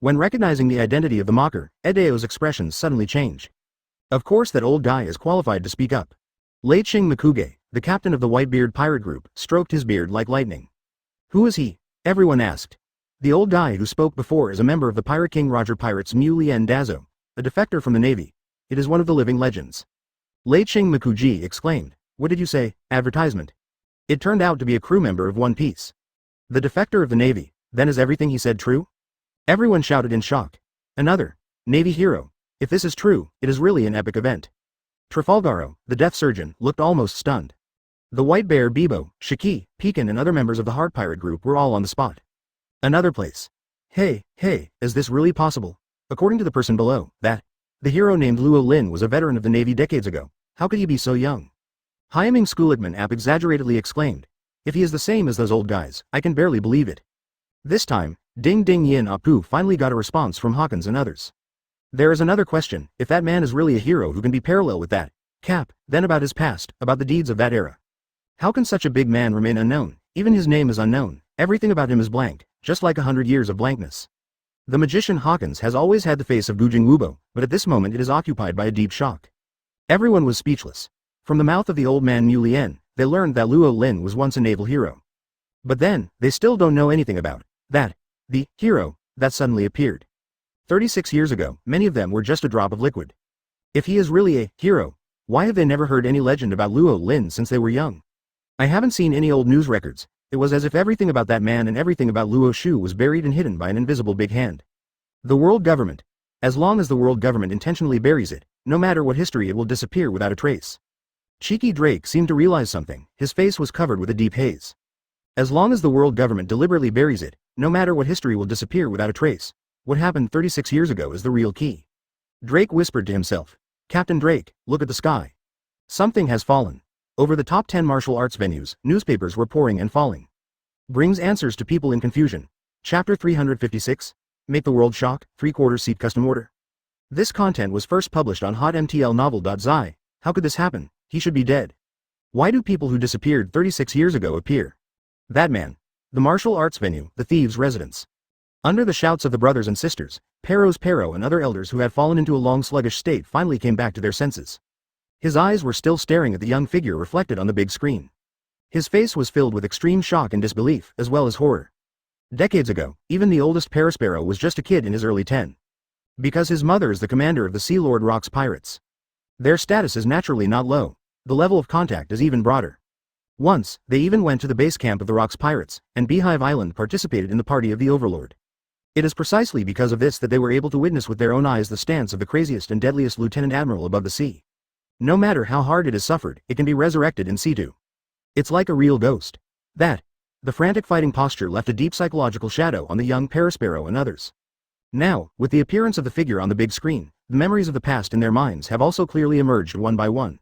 When recognizing the identity of the mocker, Edio's expression suddenly changed. Of course that old guy is qualified to speak up. Lei Ching Makuge, the captain of the Whitebeard pirate group, stroked his beard like lightning. Who is he? Everyone asked. The old guy who spoke before is a member of the Pirate King Roger Pirates Mu Lien Dazo, a defector from the Navy. It is one of the living legends. Lei Ching Makuji exclaimed. What did you say, advertisement? It turned out to be a crew member of One Piece. The defector of the Navy, then is everything he said true? Everyone shouted in shock. Another Navy hero. If this is true, it is really an epic event. Trafalgaro, the death surgeon, looked almost stunned. The White Bear Bibo, Shiki, Pekin and other members of the Heart Pirate group were all on the spot. Another place. Hey, is this really possible? According to the person below, the hero named Luo Lin was a veteran of the Navy decades ago. How could he be so young? Hyaming Skulikman App exaggeratedly exclaimed. If he is the same as those old guys, I can barely believe it. This time, Ding Ding Yin Apu finally got a response from Hawkins and others. There is another question, if that man is really a hero who can be parallel with that Cap, then about his past, about the deeds of that era. How can such a big man remain unknown? Even his name is unknown, everything about him is blank, just like 100 years of blankness. The magician Hawkins has always had the face of Gujing Wubo, but at this moment it is occupied by a deep shock. Everyone was speechless. From the mouth of the old man Mu Lien, they learned that Luo Lin was once a naval hero. But then, they still don't know anything about the hero that suddenly appeared. 36 years ago, many of them were just a drop of liquid. If he is really a hero, why have they never heard any legend about Luo Lin since they were young? I haven't seen any old news records. It was as if everything about that man and everything about Luo Shu was buried and hidden by an invisible big hand. The world government. As long as the world government intentionally buries it, no matter what history, it will disappear without a trace. Cheeky Drake seemed to realize something. His face was covered with a deep haze. As long as the world government deliberately buries it, no matter what, history will disappear without a trace. What happened 36 years ago is the real key. Drake whispered to himself. Captain Drake, look at the sky. Something has fallen. Over the top 10 martial arts venues, newspapers were pouring and falling. Brings answers to people in confusion. Chapter 356. Make the world shock, 3/4 seat custom order. This content was first published on hotmtlnovel.zi. How could this happen? He should be dead. Why do people who disappeared 36 years ago appear? That man. The martial arts venue, the thieves' residence. Under the shouts of the brothers and sisters, Pero and other elders who had fallen into a long sluggish state finally came back to their senses. His eyes were still staring at the young figure reflected on the big screen. His face was filled with extreme shock and disbelief, as well as horror. Decades ago, even the oldest Parasparrow was just a kid in his early 10. Because his mother is the commander of the Sea Lord Rock's pirates. Their status is naturally not low. The level of contact is even broader. Once, they even went to the base camp of the Rock's pirates, and Beehive Island participated in the party of the Overlord. It is precisely because of this that they were able to witness with their own eyes the stance of the craziest and deadliest Lieutenant Admiral above the sea. No matter how hard it is suffered, it can be resurrected in situ. It's like a real ghost. The frantic fighting posture left a deep psychological shadow on the young Parasparrow and others. Now, with the appearance of the figure on the big screen, the memories of the past in their minds have also clearly emerged one by one.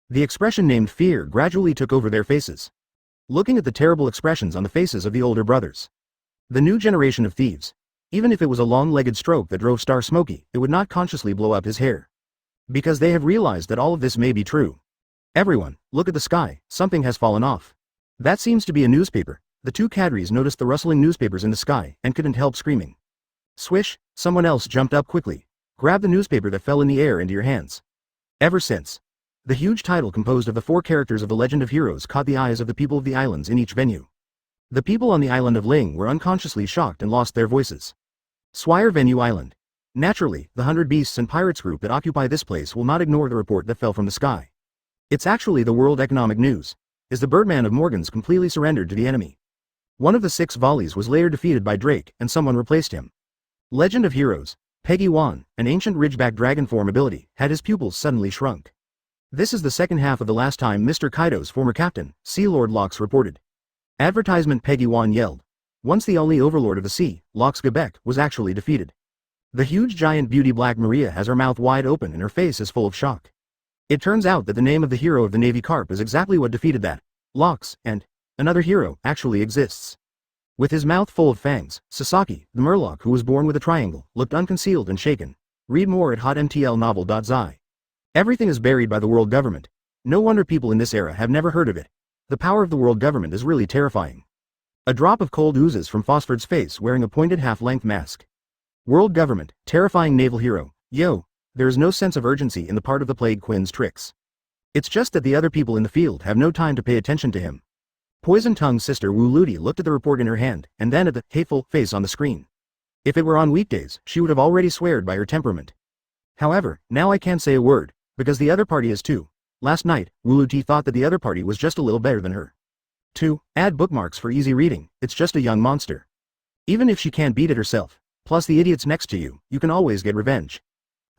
The expression named fear gradually took over their faces. Looking at the terrible expressions on the faces of the older brothers. The new generation of thieves. Even if it was a long-legged stroke that drove Star Smokey, it would not consciously blow up his hair. Because they have realized that all of this may be true. Everyone, look at the sky, something has fallen off. That seems to be a newspaper. The two cadres noticed the rustling newspapers in the sky, and couldn't help screaming. Swish, someone else jumped up quickly. Grab the newspaper that fell in the air into your hands. Ever since. The huge title composed of the 4 characters of the Legend of Heroes caught the eyes of the people of the islands in each venue. The people on the island of Ling were unconsciously shocked and lost their voices. Swire Venue Island. Naturally, the 100 Beasts and Pirates group that occupy this place will not ignore the report that fell from the sky. It's actually the World Economic News. Is the Birdman of Morgans completely surrendered to the enemy? One of the 6 volleys was later defeated by Drake, and someone replaced him. Legend of Heroes, Peggy Wan, an ancient Ridgeback dragon form ability, had his pupils suddenly shrunk. This is the second half of the last time Mr. Kaido's former captain, Sea Lord Locks reported. Advertisement Peggy Wan yelled. Once the only overlord of the sea, Locks Gebek, was actually defeated. The huge giant beauty Black Maria has her mouth wide open and her face is full of shock. It turns out that the name of the hero of the Navy Carp is exactly what defeated that. Locks, and another hero, actually exists. With his mouth full of fangs, Sasaki, the Murloc who was born with a triangle, looked unconcealed and shaken. Read more at hotmtlnovel.zi. Everything is buried by the world government. No wonder people in this era have never heard of it. The power of the world government is really terrifying. A drop of cold oozes from Phosphord's face wearing a pointed half-length mask. World government, terrifying naval hero, yo, there is no sense of urgency in the part of the Plague Quinn's tricks. It's just that the other people in the field have no time to pay attention to him. Poison Tongue's sister Wu Ludi looked at the report in her hand, and then at the hateful face on the screen. If it were on weekdays, she would have already sweared by her temperament. However, now I can't say a word, because the other party is too. Last night, Wu Ludi thought that the other party was just a little better than her. 2. Add bookmarks for easy reading, it's just a young monster. Even if she can't beat it herself, plus the idiots next to you, you can always get revenge.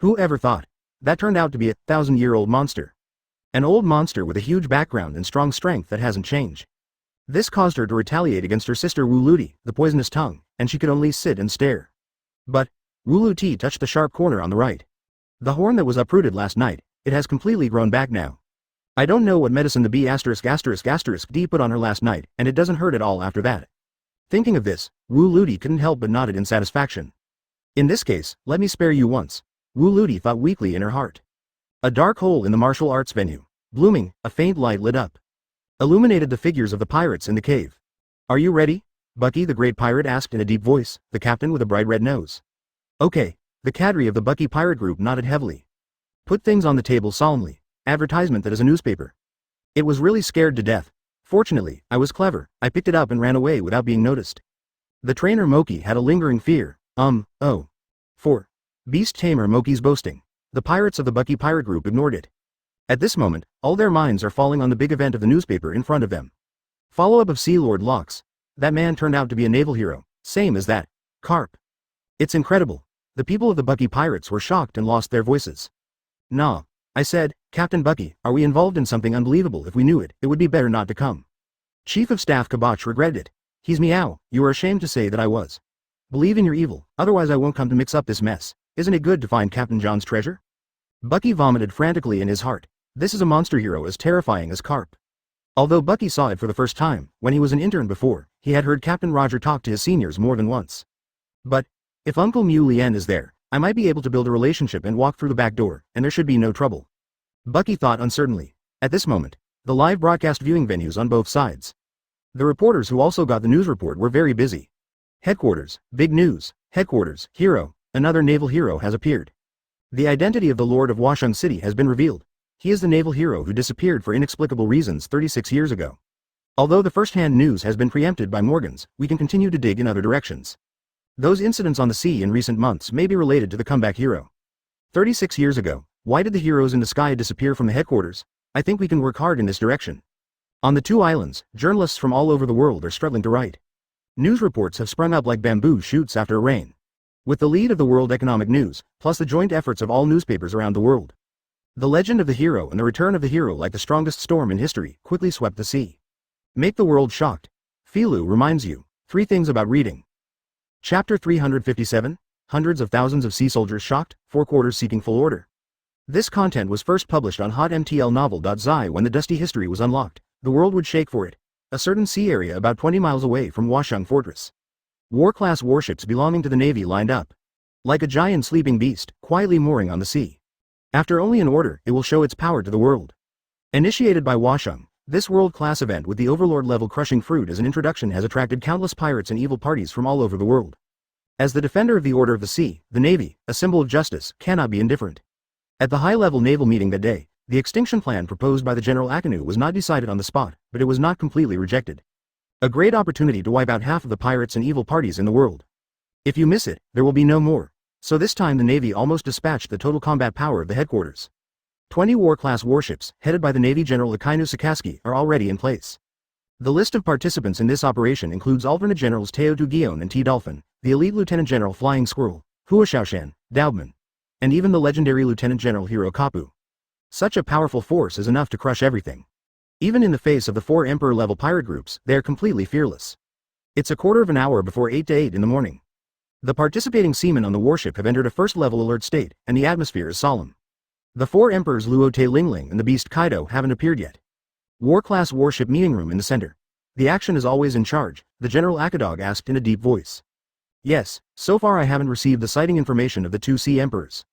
Who ever thought? That turned out to be a 1,000-year-old monster. An old monster with a huge background and strong strength that hasn't changed. This caused her to retaliate against her sister Wu Ludi, the poisonous tongue, and she could only sit and stare. But Wu Ludi touched the sharp corner on the right. The horn that was uprooted last night, it has completely grown back now. I don't know what medicine the B******D put on her last night, and it doesn't hurt at all after that. Thinking of this, Wu Ludi couldn't help but nodded in satisfaction. In this case, let me spare you once. Wu Ludi thought weakly in her heart. A dark hole in the martial arts venue. Blooming, a faint light lit up. Illuminated the figures of the pirates in the cave. Are you ready? Bucky the Great Pirate asked in a deep voice, the captain with a bright red nose. Okay, the cadre of the Bucky Pirate group nodded heavily. Put things on the table solemnly. Advertisement that is a newspaper. It was really scared to death. Fortunately, I was clever, I picked it up and ran away without being noticed. The trainer Moki had a lingering fear. 4. Beast Tamer Moki's boasting. The pirates of the Bucky Pirate group ignored it. At this moment, all their minds are falling on the big event of the newspaper in front of them. Follow-up of Sea Lord Locks. That man turned out to be a naval hero, same as that. Carp. It's incredible. The people of the Bucky Pirates were shocked and lost their voices. Nah. I said, Captain Bucky, are we involved in something unbelievable? If we knew it, it would be better not to come. Chief of Staff Kabach regretted it. He's meow, you are ashamed to say that I was. Believe in your evil, otherwise I won't come to mix up this mess. Isn't it good to find Captain John's treasure? Bucky vomited frantically in his heart. This is a monster hero as terrifying as Carp. Although Bucky saw it for the first time, when he was an intern before, he had heard Captain Roger talk to his seniors more than once. But if Uncle Mu Lien is there, I might be able to build a relationship and walk through the back door, and there should be no trouble. Bucky thought uncertainly. At this moment, the live broadcast viewing venues on both sides. The reporters who also got the news report were very busy. Headquarters, big news, headquarters, hero, another naval hero has appeared. The identity of the Lord of Washung City has been revealed. He is the naval hero who disappeared for inexplicable reasons 36 years ago. Although the first-hand news has been preempted by Morgans, we can continue to dig in other directions. Those incidents on the sea in recent months may be related to the comeback hero. 36 years ago, why did the heroes in the sky disappear from the headquarters? I think we can work hard in this direction. On the two islands, journalists from all over the world are struggling to write. News reports have sprung up like bamboo shoots after a rain. With the lead of the World Economic News, plus the joint efforts of all newspapers around the world. The legend of the hero and the return of the hero, like the strongest storm in history, quickly swept the sea. Make the world shocked. Philu reminds you, 3 things about reading. Chapter 357, Hundreds of thousands of sea soldiers shocked, 4 quarters seeking full order. This content was first published on hotmtlnovel.zi when the dusty history was unlocked. The world would shake for it. A certain sea area about 20 miles away from Washung Fortress. War-class warships belonging to the Navy lined up. Like a giant sleeping beast, quietly mooring on the sea. After only an order, it will show its power to the world. Initiated by Washung, this world-class event with the overlord-level crushing fruit as an introduction has attracted countless pirates and evil parties from all over the world. As the defender of the Order of the Sea, the Navy, a symbol of justice, cannot be indifferent. At the high-level naval meeting that day, the extinction plan proposed by the General Akanu was not decided on the spot, but it was not completely rejected. A great opportunity to wipe out half of the pirates and evil parties in the world. If you miss it, there will be no more. So this time the Navy almost dispatched the total combat power of the headquarters. 20 war-class warships, headed by the Navy General Akainu Sakaski, are already in place. The list of participants in this operation includes alternate generals Teotu Gion and T. Dolphin, the elite Lieutenant General Flying Squirrel, Hua Shaoshan, Daubman, and even the legendary Lieutenant General Hiro Kapu. Such a powerful force is enough to crush everything. Even in the face of the 4 Emperor-level pirate groups, they are completely fearless. It's a quarter of an hour before 8 to 8 in the morning. The participating seamen on the warship have entered a first-level alert state, and the atmosphere is solemn. The 4 Emperors Luo Lin and the beast Kaido haven't appeared yet. War-class warship meeting room in the center. The action is always in charge, the General Akadog asked in a deep voice. Yes, so far I haven't received the sighting information of the 2 Sea Emperors.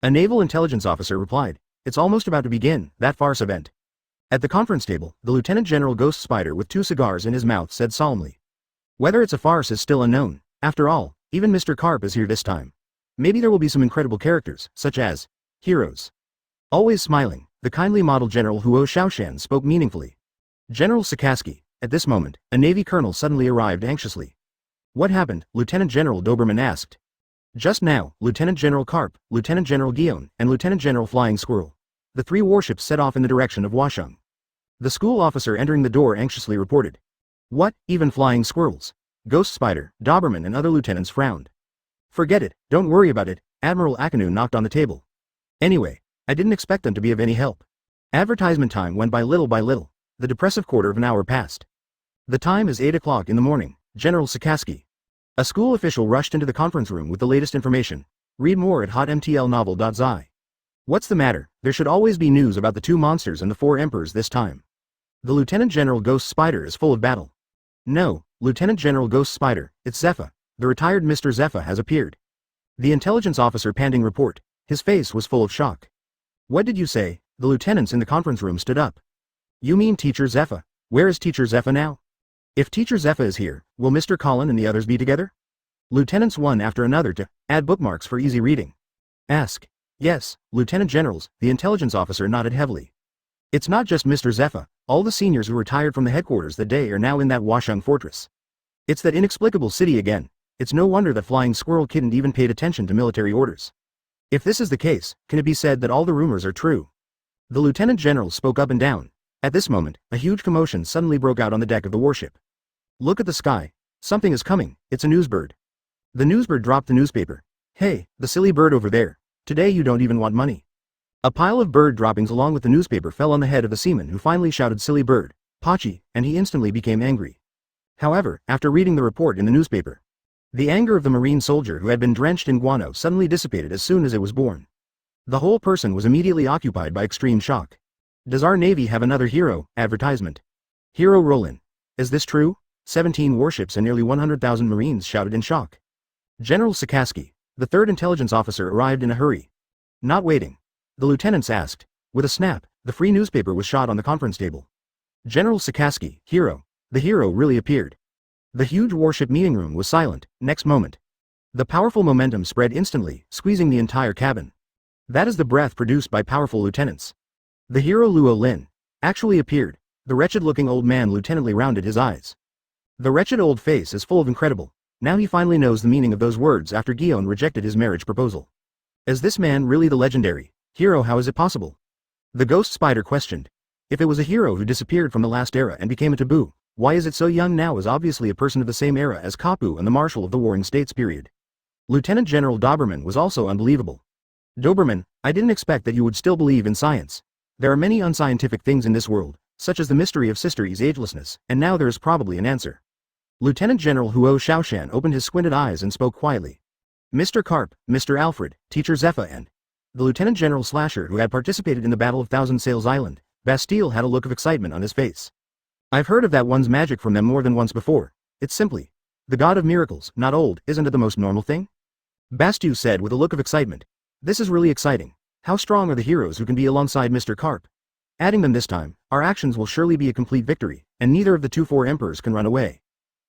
A naval intelligence officer replied, it's almost about to begin, that farce event. At the conference table, the Lieutenant General Ghost Spider with 2 cigars in his mouth said solemnly. Whether it's a farce is still unknown. After all, even Mr. Carp is here this time. Maybe there will be some incredible characters, such as heroes. Always smiling, the kindly model General Huo Shaoshan spoke meaningfully. General Sakaski, at this moment, a Navy colonel suddenly arrived anxiously. What happened? Lieutenant General Doberman asked. Just now, Lieutenant General Carp, Lieutenant General Gion, and Lieutenant General Flying Squirrel. The 3 warships set off in the direction of Washung. The school officer entering the door anxiously reported. What, even flying squirrels? Ghost Spider, Doberman and other lieutenants frowned. Forget it, don't worry about it, Admiral Akanu knocked on the table. Anyway, I didn't expect them to be of any help. Advertisement time went by little. The depressive quarter of an hour passed. The time is 8 o'clock in the morning, General Sakaski. A school official rushed into the conference room with the latest information. Read more at hotmtlnovel.zi. What's the matter? There should always be news about the 2 monsters and the 4 emperors this time. The Lieutenant General Ghost Spider is full of battle. No, Lieutenant General Ghost Spider, it's Zepha. The retired Mr. Zepha has appeared. The intelligence officer panting report. His face was full of shock. What did you say? The lieutenants in the conference room stood up. You mean Teacher Zepha? Where is Teacher Zepha now? If Teacher Zepha is here, will Mr. Colin and the others be together? Lieutenants one after another to add bookmarks for easy reading. Ask. Yes, Lieutenant Generals, the intelligence officer nodded heavily. It's not just Mr. Zepha, all the seniors who retired from the headquarters that day are now in that Washung Fortress. It's that inexplicable city again. It's no wonder that Flying Squirrel Kidn't even paid attention to military orders. If this is the case, can it be said that all the rumors are true? The Lieutenant General spoke up and down. At this moment, a huge commotion suddenly broke out on the deck of the warship. Look at the sky. Something is coming, it's a newsbird. The newsbird dropped the newspaper. Hey, the silly bird over there. Today you don't even want money. A pile of bird droppings along with the newspaper fell on the head of the seaman who finally shouted silly bird, Pachi, and he instantly became angry. However, after reading the report in the newspaper, the anger of the marine soldier who had been drenched in guano suddenly dissipated as soon as it was born. The whole person was immediately occupied by extreme shock. Does our Navy have another hero? Advertisement. Hero Luo Lin. Is this true? 17 warships and nearly 100,000 Marines shouted in shock. General Sakaski, the 3rd intelligence officer, arrived in a hurry. Not waiting. The lieutenants asked. With a snap, the free newspaper was shot on the conference table. General Sakaski, hero. The hero really appeared. The huge warship meeting room was silent. Next moment, the powerful momentum spread instantly, squeezing the entire cabin. That is the breath produced by powerful lieutenants. The hero Luo Lin actually appeared. The wretched-looking old man lieutenantly rounded his eyes. The wretched old face is full of incredible. Now he finally knows the meaning of those words after Gion rejected his marriage proposal. Is this man really the legendary hero? How is it possible? The ghost spider questioned. If it was a hero who disappeared from the last era and became a taboo, why is it so young now? Is obviously a person of the same era as Kapu and the Marshal of the Warring States period. Lieutenant General Doberman was also unbelievable. Doberman, I didn't expect that you would still believe in science. There are many unscientific things in this world, such as the mystery of Sister Yi's agelessness, and now there is probably an answer. Lieutenant General Huo Shaoshan opened his squinted eyes and spoke quietly. Mr. Karp, Mr. Alfred, Teacher Zepha and the Lieutenant General Slasher who had participated in the Battle of Thousand Sails Island, Bastille had a look of excitement on his face. I've heard of that one's magic from them more than once before. It's simply the god of miracles, not old, isn't it the most normal thing? Bastille said with a look of excitement. This is really exciting. How strong are the heroes who can be alongside Mr. Karp? Adding them this time, our actions will surely be a complete victory, and neither of the 2-4 emperors can run away.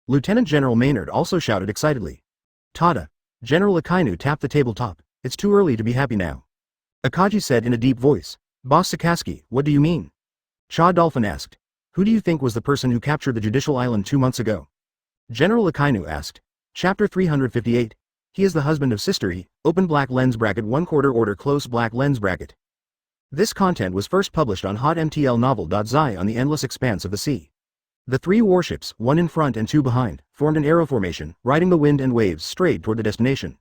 Lieutenant General Maynard also shouted excitedly. Tada! General Akainu tapped the tabletop. It's too early to be happy now. Akaji said in a deep voice. Boss Sakaski, what do you mean? Cha Dolphin asked. Who do you think was the person who captured the judicial island 2 months ago? General Akainu asked. Chapter 358. He is the husband of Sister Yi, open black lens bracket 1/4 order close black lens bracket. This content was first published on hotmtlnovel.zi on the endless expanse of the sea. The 3 warships, 1 in front and 2 behind, formed an arrow formation, riding the wind and waves straight toward the destination.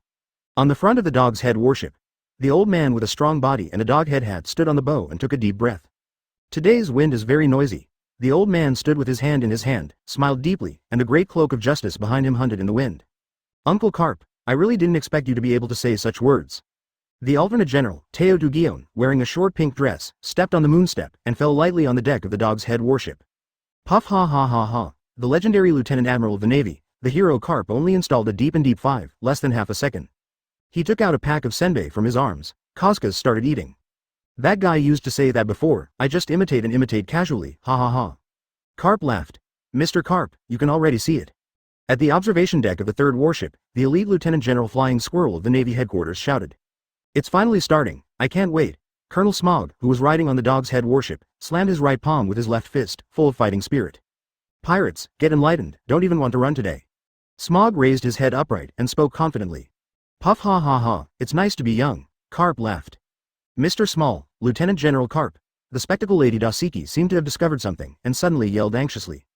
On the front of the Dog's Head warship, the old man with a strong body and a dog head hat stood on the bow and took a deep breath. Today's wind is very noisy. The old man stood with his hand in his hand, smiled deeply, and the great cloak of justice behind him hunted in the wind. Uncle Karp, I really didn't expect you to be able to say such words. The alternate general, Teo Dugion, wearing a short pink dress, stepped on the moonstep and fell lightly on the deck of the Dog's Head warship. Puff ha ha ha ha. The legendary Lieutenant Admiral of the Navy, the hero Karp only installed a deep and deep 5, less than half a second. He took out a pack of senbei from his arms. Kazkas started eating. That guy used to say that before, I just imitate and imitate casually, ha ha ha. Karp laughed. Mr. Karp, you can already see it. At the observation deck of the 3rd warship, the elite Lieutenant General Flying Squirrel of the Navy headquarters shouted. It's finally starting, I can't wait. Colonel Smog, who was riding on the Dog's Head warship, slammed his right palm with his left fist, full of fighting spirit. Pirates, get enlightened, don't even want to run today. Smog raised his head upright and spoke confidently. Puff ha ha ha, it's nice to be young. Karp laughed. Mr. Small, Lieutenant General Karp. The spectacle lady Dasiki seemed to have discovered something and suddenly yelled anxiously.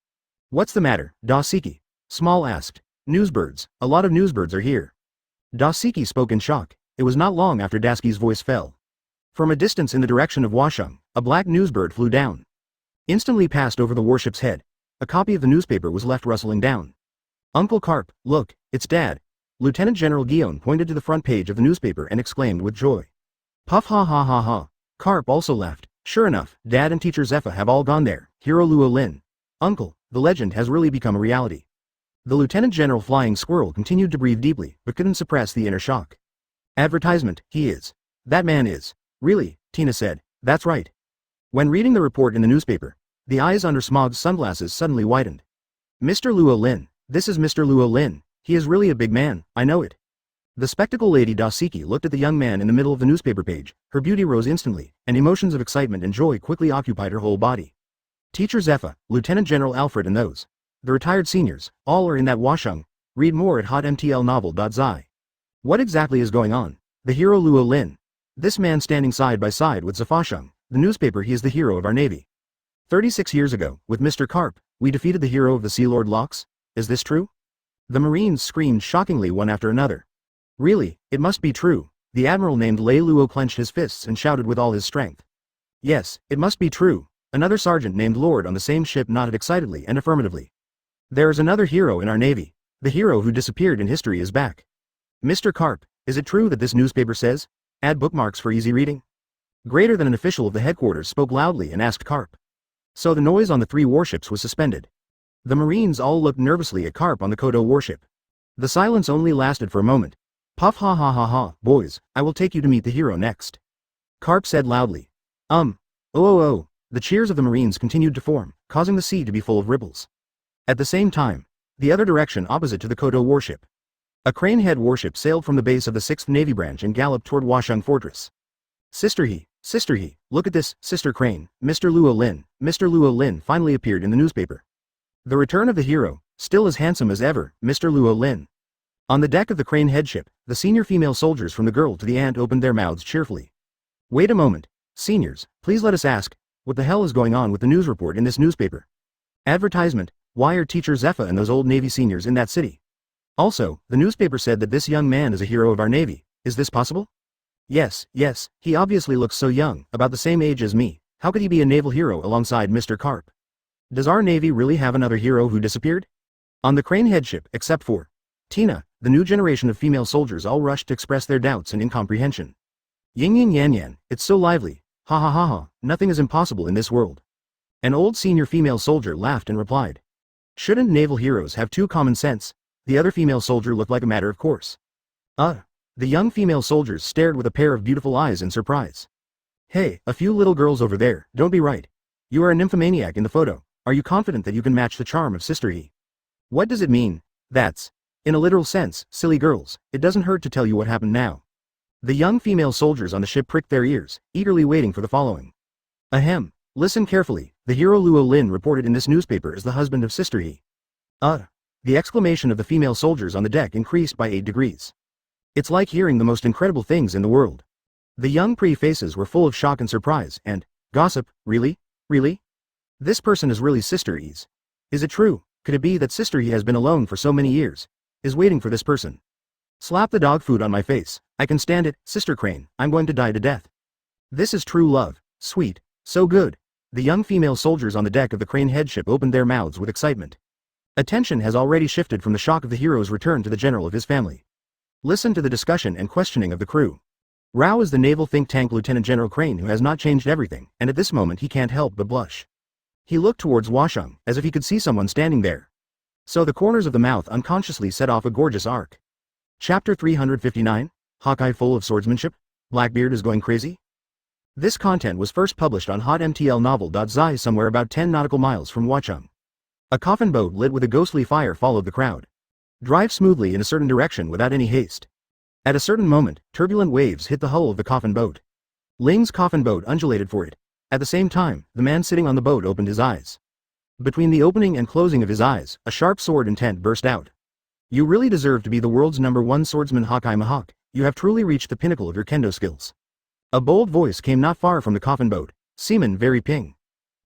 What's the matter, Dasiki? Small asked. Newsbirds, a lot of newsbirds are here. Dasiki spoke in shock. It was not long after Daski's voice fell. From a distance in the direction of Washung, a black newsbird flew down. Instantly passed over the warship's head. A copy of the newspaper was left rustling down. Uncle Karp, look, it's Dad. Lieutenant General Gion pointed to the front page of the newspaper and exclaimed with joy. Puff ha ha ha ha. Karp also laughed. Sure enough, Dad and Teacher Zepha have all gone there. Hero Luo Lin. Uncle, the legend has really become a reality. The Lieutenant General Flying Squirrel continued to breathe deeply, but couldn't suppress the inner shock. Advertisement, he is. That man is. Really, Tina said. That's right. When reading the report in the newspaper, the eyes under Smog's sunglasses suddenly widened. Mr. Luo Lin. This is Mr. Luo Lin. He is really a big man, I know it. The spectacle lady Dasiki looked at the young man in the middle of the newspaper page. Her beauty rose instantly, and emotions of excitement and joy quickly occupied her whole body. Teacher Zepha, Lieutenant General Alfred and those. The retired seniors, all are in that Washung. Read more at hotmtlnovel.zi. What exactly is going on? The hero Luo Lin. This man standing side by side with Zafashung, the newspaper he is the hero of our navy. 36 years ago, with Mr. Karp, we defeated the hero of the Sea Lord Locks. Is this true? The Marines screamed shockingly one after another. Really, it must be true. The admiral named Lei Luo clenched his fists and shouted with all his strength. Yes, it must be true. Another sergeant named Lord on the same ship nodded excitedly and affirmatively. There is another hero in our navy. The hero who disappeared in history is back. Mr. Karp, is it true that this newspaper says? Add bookmarks for easy reading? Greater than an official of the headquarters spoke loudly and asked Karp. So the noise on the 3 warships was suspended. The Marines all looked nervously at Karp on the Kodo warship. The silence only lasted for a moment. Puff ha ha ha ha, boys, I will take you to meet the hero next. Karp said loudly. Oh. The cheers of the Marines continued to form, causing the sea to be full of ripples. At the same time, the other direction opposite to the Kodo warship. A Cranehead warship sailed from the base of the 6th Navy branch and galloped toward Washung Fortress. Sister Yi, Sister He, look at this, Sister Crane, Mr. Luo Lin. Mr. Luo Lin finally appeared in the newspaper. The return of the hero, still as handsome as ever, Mr. Luo Lin. On the deck of the Crane headship, the senior female soldiers from the girl to the ant opened their mouths cheerfully. Wait a moment, seniors, please let us ask, what the hell is going on with the news report in this newspaper? Advertisement, why are teacher Zepha and those old Navy seniors in that city? Also, the newspaper said that this young man is a hero of our Navy, is this possible? Yes, he obviously looks so young, about the same age as me, how could he be a naval hero alongside Mr. Carp? Does our Navy really have another hero who disappeared? On the Crane headship, except for Tina, the new generation of female soldiers all rushed to express their doubts and incomprehension. Yin yin yan yan, it's so lively, ha ha ha ha, nothing is impossible in this world. An old senior female soldier laughed and replied. Shouldn't naval heroes have too common sense? The other female soldier looked like a matter of course. The young female soldiers stared with a pair of beautiful eyes in surprise. Hey, a few little girls over there, don't be right. You are a nymphomaniac in the photo, are you confident that you can match the charm of Sister He? What does it mean? That's, in a literal sense, silly girls, it doesn't hurt to tell you what happened now. The young female soldiers on the ship pricked their ears, eagerly waiting for the following. Ahem, listen carefully, the hero Luo Lin reported in this newspaper as the husband of Sister He. The exclamation of the female soldiers on the deck increased by 8 degrees. It's like hearing the most incredible things in the world. The young pretty faces were full of shock and surprise, and, gossip, really? Really? This person is really Sister He's. Is it true? Could it be that Sister He has been alone for so many years, is waiting for this person? Slap the dog food on my face, I can stand it, Sister Crane, I'm going to die to death. This is true love, sweet, so good. The young female soldiers on the deck of the Crane headship opened their mouths with excitement. Attention has already shifted from the shock of the hero's return to the general of his family. Listen to the discussion and questioning of the crew. Rao is the naval think tank Lieutenant General Crane who has not changed everything, and at this moment he can't help but blush. He looked towards Washung, as if he could see someone standing there. So the corners of the mouth unconsciously set off a gorgeous arc. Chapter 359, Hawkeye full of swordsmanship? Blackbeard is going crazy? This content was first published on hotmtlnovel.zi somewhere about 10 nautical miles from Washung. A coffin boat lit with a ghostly fire followed the crowd. Drive smoothly in a certain direction without any haste. At a certain moment, turbulent waves hit the hull of the coffin boat. Ling's coffin boat undulated for it. At the same time, the man sitting on the boat opened his eyes. Between the opening and closing of his eyes, a sharp sword intent burst out. You really deserve to be the world's #1 swordsman Hawkeye Mahawk, you have truly reached the pinnacle of your kendo skills. A bold voice came not far from the coffin boat, Seaman Very Ping.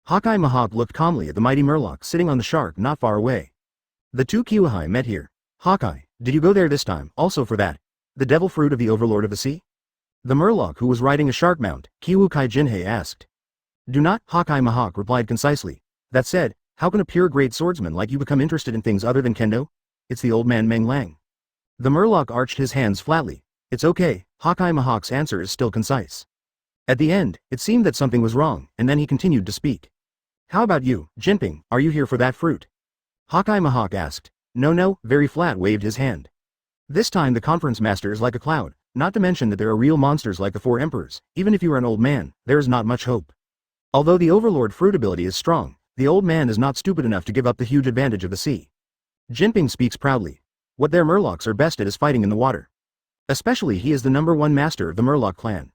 Hawkeye Mahawk looked calmly at the mighty Murloc sitting on the shark not far away. The two Kiwahai met here. Hawkeye, did you go there this time, also for that? The devil fruit of the overlord of the sea? The Murloc who was riding a shark mount, Kiwukai Jinhei asked. Do not, Hawkeye Mahawk replied concisely. That said, how can a pure great swordsman like you become interested in things other than kendo? It's the old man Meng Lang. The Murloc arched his hands flatly. It's okay, Hawkeye Mahawk's answer is still concise. At the end, it seemed that something was wrong, and then he continued to speak. How about you, Jinping, are you here for that fruit? Hawkeye Mahawk asked. No, Very Flat waved his hand. This time the conference master is like a cloud, not to mention that there are real monsters like the 4 emperors, even if you are an old man, there is not much hope. Although the overlord fruit ability is strong, the old man is not stupid enough to give up the huge advantage of the sea. Jinping speaks proudly. What their Murlocs are best at is fighting in the water. Especially he is the #1 master of the Murloc clan.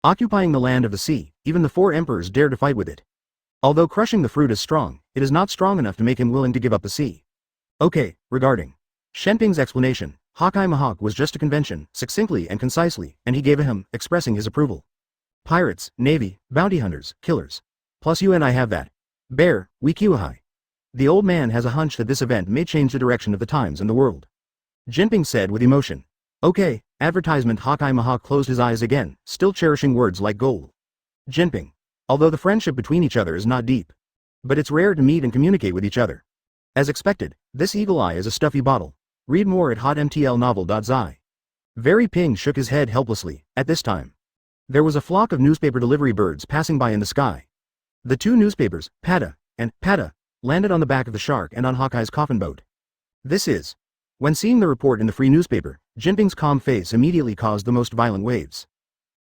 Occupying the land of the sea, even the 4 emperors dare to fight with it. Although crushing the fruit is strong, it is not strong enough to make him willing to give up the sea. Okay, regarding Shenping's explanation, Hawkeye Mahawk was just a convention, succinctly and concisely, and he gave a hymn, expressing his approval. Pirates, navy, bounty hunters, killers. Plus you and I have that. Bear, we Kiwahai. The old man has a hunch that this event may change the direction of the times and the world. Jinping said with emotion. Okay, advertisement. Hawkeye Mahawk closed his eyes again, still cherishing words like gold. Jinping. Although the friendship between each other is not deep. But it's rare to meet and communicate with each other. As expected, this eagle eye is a stuffy bottle. Read more at hotmtlnovel.zi. Very Ping shook his head helplessly. At this time, there was a flock of newspaper delivery birds passing by in the sky. The 2 newspapers, Pada and Pada, landed on the back of the shark and on Hawkeye's coffin boat. This is. When seeing the report in the free newspaper, Jinping's calm face immediately caused the most violent waves.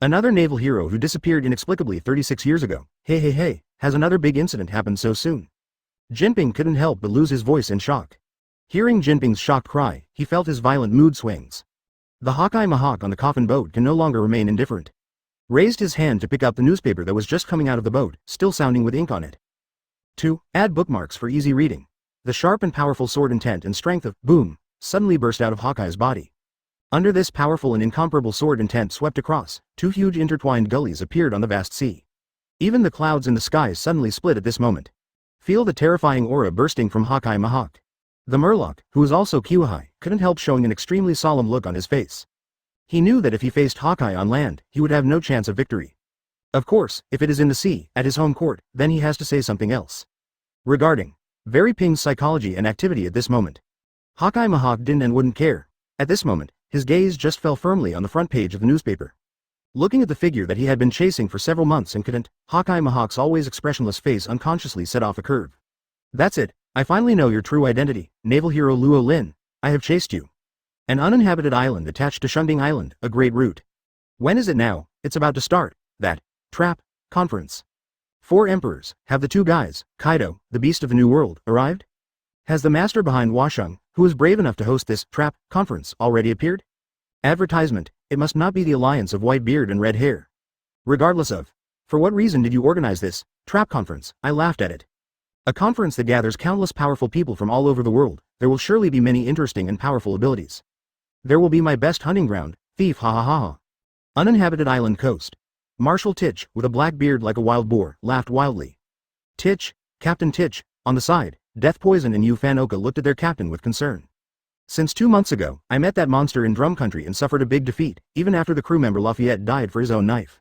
Another naval hero who disappeared inexplicably 36 years ago. Hey, has another big incident happened so soon? Jinping couldn't help but lose his voice in shock. Hearing Jinping's shocked cry, he felt his violent mood swings. The Hawkeye Mahawk on the coffin boat can no longer remain indifferent. Raised his hand to pick up the newspaper that was just coming out of the boat, still sounding with ink on it. 2. Add bookmarks for easy reading. The sharp and powerful sword intent and strength of boom suddenly burst out of Hawkeye's body. Under this powerful and incomparable sword intent swept across, 2 huge intertwined gullies appeared on the vast sea. Even the clouds in the sky suddenly split at this moment. Feel the terrifying aura bursting from Hawkeye Mahawk. The Murloc, who was also Kiwahai, couldn't help showing an extremely solemn look on his face. He knew that if he faced Hawkeye on land, he would have no chance of victory. Of course, if it is in the sea, at his home court, then he has to say something else. Regarding Very Ping's psychology and activity at this moment. Hawkeye Mahawk didn't and wouldn't care. At this moment, his gaze just fell firmly on the front page of the newspaper. Looking at the figure that he had been chasing for several months and couldn't, Hawkeye Mahawk's always expressionless face unconsciously set off a curve. That's it, I finally know your true identity, naval hero Luo Lin. I have chased you. An uninhabited island attached to Shunding Island, a great route. When is it now? It's about to start. That trap conference. 4 emperors. Have the 2 guys, Kaido, the beast of the new world, arrived? Has the master behind Washung, who is brave enough to host this trap conference, already appeared? Advertisement. It must not be the alliance of white beard and red hair. Regardless of, for what reason did you organize this trap conference? I laughed at it. A conference that gathers countless powerful people from all over the world. There will surely be many interesting and powerful abilities. There will be my best hunting ground, thief ha ha ha ha. Uninhabited island coast. Marshal Titch, with a black beard like a wild boar, laughed wildly. Titch, Captain Titch, on the side, Death Poison and Yu Fan Oka looked at their captain with concern. Since 2 months ago, I met that monster in Drum Country and suffered a big defeat, even after the crew member Lafayette died for his own knife.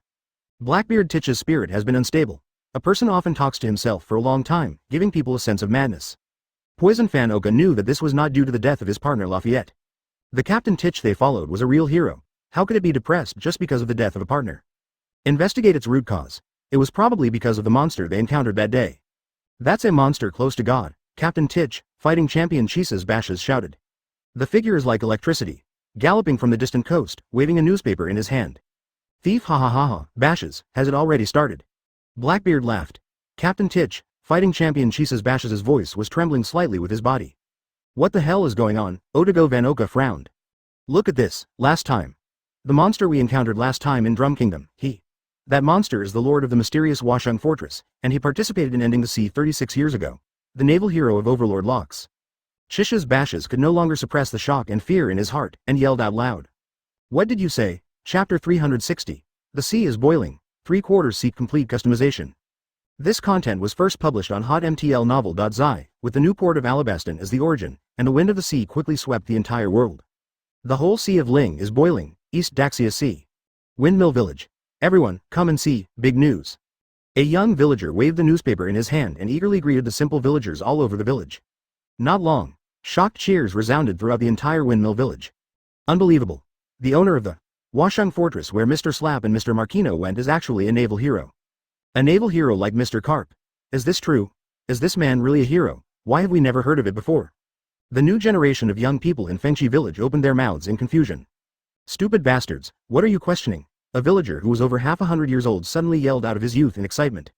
Blackbeard Titch's spirit has been unstable. A person often talks to himself for a long time, giving people a sense of madness. Poison Fan Oka knew that this was not due to the death of his partner Lafayette. The Captain Titch they followed was a real hero. How could it be depressed just because of the death of a partner? Investigate its root cause. It was probably because of the monster they encountered that day. That's a monster close to God, Captain Titch, fighting champion Chisa's Bashes shouted. The figure is like electricity, galloping from the distant coast, waving a newspaper in his hand. Thief ha ha ha ha, Bashes, has it already started? Blackbeard laughed. Captain Titch, fighting champion Chisa's Bashes' voice was trembling slightly with his body. What the hell is going on? Otago Van Oka frowned. Look at this, last time. The monster we encountered last time in Drum Kingdom, that monster is the lord of the mysterious Washung Fortress, and he participated in ending the sea 36 years ago. The naval hero of Overlord Locks. Chisha's Bashes could no longer suppress the shock and fear in his heart, and yelled out loud. What did you say? Chapter 360. The sea is boiling. 3/4 seek complete customization. This content was first published on hotmtlnovel.zi, with the new port of Alabaston as the origin, and the wind of the sea quickly swept the entire world. The whole Sea of Ling is boiling, East Daxia Sea. Windmill Village. Everyone, come and see, big news. A young villager waved the newspaper in his hand and eagerly greeted the simple villagers all over the village. Not long. Shocked cheers resounded throughout the entire Windmill Village. Unbelievable. The owner of the Washung Fortress where Mr. Slap and Mr. Marquino went is actually a naval hero. A naval hero like Mr. Carp. Is this true? Is this man really a hero? Why have we never heard of it before? The new generation of young people in Fengchi village opened their mouths in confusion. Stupid bastards, what are you questioning? A villager who was over half 100 years old suddenly yelled out of his youth in excitement.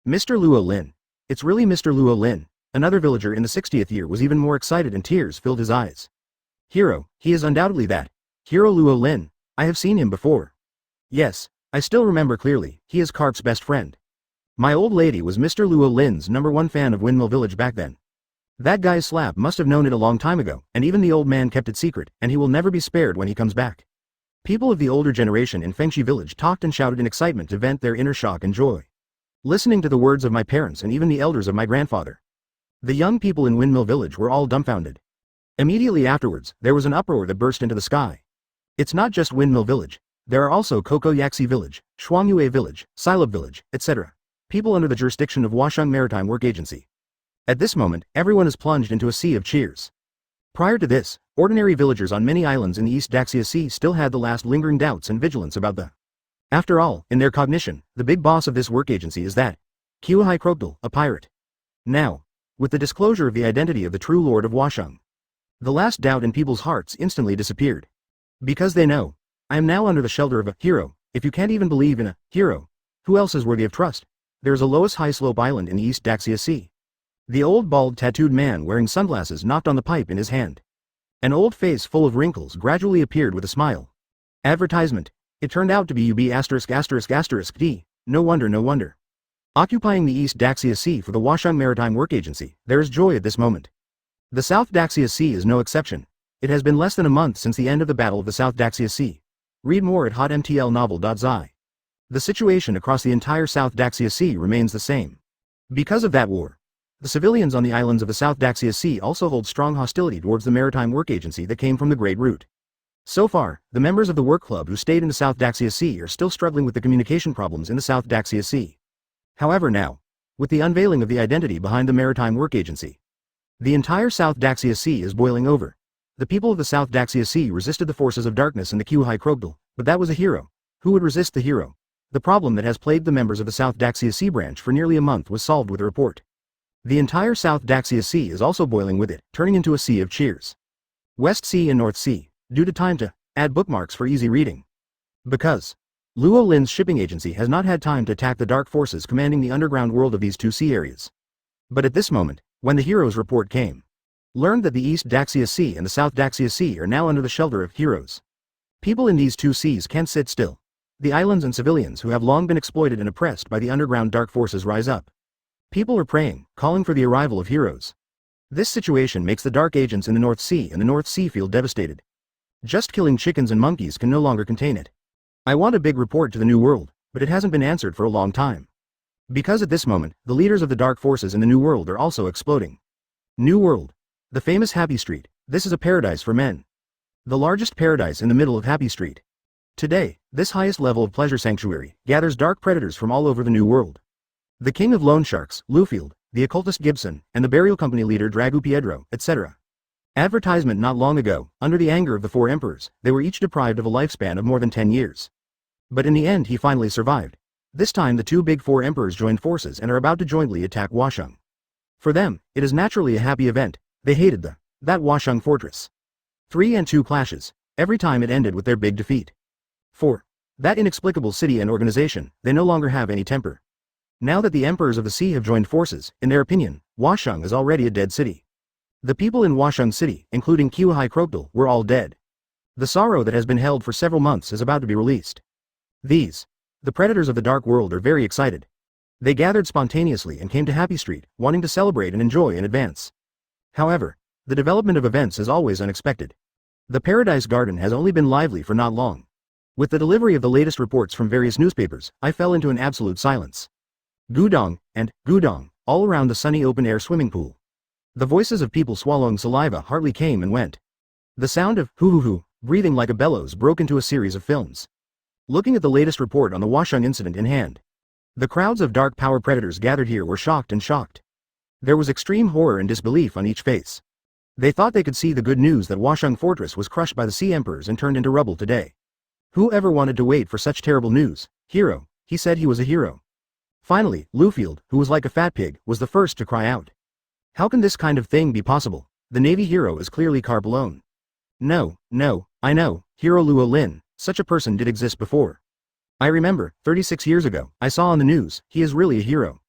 Mr. Luo Lin. It's really Mr. Luo Lin. Another villager in the 60th year was even more excited and tears filled his eyes. Hero, he is undoubtedly that. Hero Luo Lin. I have seen him before. Yes, I still remember clearly, he is Carp's best friend. My old lady was Mr. Luo Lin's #1 fan of Windmill Village back then. That guy's Slap must have known it a long time ago, and even the old man kept it secret, and he will never be spared when he comes back. People of the older generation in Fengchi village talked and shouted in excitement to vent their inner shock and joy. Listening to the words of my parents and even the elders of my grandfather. The young people in Windmill Village were all dumbfounded. Immediately afterwards, there was an uproar that burst into the sky. It's not just Windmill Village. There are also Kokoyaksi Village, Shuangyue Village, Silub Village, etc. People under the jurisdiction of Washung Maritime Work Agency. At this moment, everyone is plunged into a sea of cheers. Prior to this, ordinary villagers on many islands in the East Daxia Sea still had the last lingering doubts and vigilance about the. After all, in their cognition, the big boss of this work agency is that Kiwahai Crocodile, a pirate. Now, with the disclosure of the identity of the true lord of Washung, the last doubt in people's hearts instantly disappeared. Because they know, I am now under the shelter of a hero. If you can't even believe in a hero, who else is worthy of trust? There is a lowest high slope island in the East Daxia Sea. The old bald tattooed man wearing sunglasses knocked on the pipe in his hand. An old face full of wrinkles gradually appeared with a smile. Advertisement. It turned out to be UB*****D. No wonder, no wonder. Occupying the East Daxia Sea for the Washang Maritime Work Agency, there is joy at this moment. The South Daxia Sea is no exception. It has been less than a month since the end of the Battle of the South Daxia Sea. Read more at hotmtlnovel.zi. The situation across the entire South Daxia Sea remains the same. Because of that war, the civilians on the islands of the South Daxia Sea also hold strong hostility towards the Maritime Work Agency that came from the Great Route. So far, the members of the work club who stayed in the South Daxia Sea are still struggling with the communication problems in the South Daxia Sea. However now, with the unveiling of the identity behind the Maritime Work Agency, the entire South Daxia Sea is boiling over. The people of the South Daxia Sea resisted the forces of darkness in the Kyuhai Crocodile, but that was a hero. Who would resist the hero? The problem that has plagued the members of the South Daxia Sea branch for nearly a month was solved with a report. The entire South Daxia Sea is also boiling with it, turning into a sea of cheers. West Sea and North Sea, due to time to add bookmarks for easy reading. Because Luo Lin's shipping agency has not had time to attack the dark forces commanding the underground world of these two sea areas. But at this moment, when the heroes report came, learned that the East Daxia Sea and the South Daxia Sea are now under the shelter of heroes. People in these two seas can't sit still. The islands and civilians who have long been exploited and oppressed by the underground dark forces rise up. People are praying, calling for the arrival of heroes. This situation makes the dark agents in the North Sea and the North Sea feel devastated. Just killing chickens and monkeys can no longer contain it. I want a big report to the New World, but it hasn't been answered for a long time. Because at this moment, the leaders of the dark forces in the New World are also exploding. New World. The famous Happy Street. This is a paradise for men. The largest paradise in the middle of Happy Street. Today, this highest level of pleasure sanctuary gathers dark predators from all over the New World. The king of loan sharks, Lufield, the occultist Gibson, and the burial company leader Dragu Piedro, etc. Advertisement not long ago, under the anger of the four emperors, they were each deprived of a lifespan of more than 10 years. But in the end he finally survived. This time the two big four emperors joined forces and are about to jointly attack Washang. For them, it is naturally a happy event. They hated that Washang fortress. 3 and 2 clashes, every time it ended with their big defeat. 4. That inexplicable city and organization, they no longer have any temper. Now that the emperors of the sea have joined forces, in their opinion, Washang is already a dead city. The people in Washang City, including Kyuhai Crocodile, were all dead. The sorrow that has been held for several months is about to be released. The predators of the dark world are very excited. They gathered spontaneously and came to Happy Street, wanting to celebrate and enjoy in advance. However, the development of events is always unexpected. The Paradise Garden has only been lively for not long. With the delivery of the latest reports from various newspapers, I fell into an absolute silence. Gudong, and Gudong, all around the sunny open-air swimming pool. The voices of people swallowing saliva hardly came and went. The sound of hoo-hoo-hoo, breathing like a bellows broke into a series of films. Looking at the latest report on the Washang incident in hand, the crowds of dark power predators gathered here were shocked and shocked. There was extreme horror and disbelief on each face. They thought they could see the good news that Washang Fortress was crushed by the sea emperors and turned into rubble today. Who ever wanted to wait for such terrible news? Hero, he said he was a hero. Finally, Lufield, who was like a fat pig, was the first to cry out. How can this kind of thing be possible? The Navy hero is clearly Carpalone. No, I know, Hero Luo Lin, such a person did exist before. I remember, 36 years ago, I saw on the news, he is really a hero.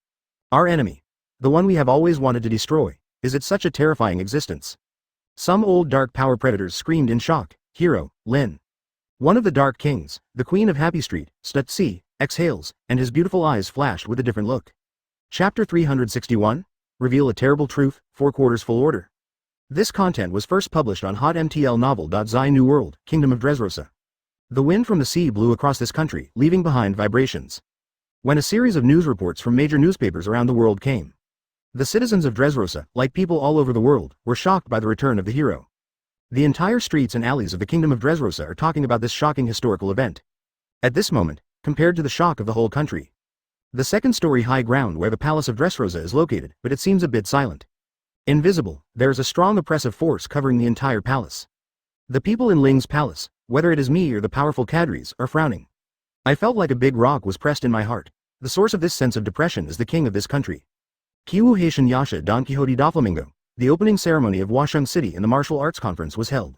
Our enemy. The one we have always wanted to destroy. Is it such a terrifying existence? Some old dark power predators screamed in shock. Hero, Lin. One of the dark kings, the queen of Happy Street, Stutzi, exhales, and his beautiful eyes flashed with a different look. Chapter 361? Reveal a terrible truth, 4 quarters full order. This content was first published on hotmtlnovel.zi New World, Kingdom of Dressrosa. The wind from the sea blew across this country, leaving behind vibrations. When a series of news reports from major newspapers around the world came, the citizens of Dressrosa, like people all over the world, were shocked by the return of the hero. The entire streets and alleys of the Kingdom of Dressrosa are talking about this shocking historical event. At this moment, compared to the shock of the whole country, the second-story high ground where the Palace of Dressrosa is located, but it seems a bit silent. Invisible, there is a strong oppressive force covering the entire palace. The people in Ling's palace, whether it is me or the powerful cadres, are frowning. I felt like a big rock was pressed in my heart. The source of this sense of depression is the king of this country. Kiwu Haitian Yasha Don Quixote da Flamingo. The opening ceremony of Washang City in the Martial Arts Conference was held.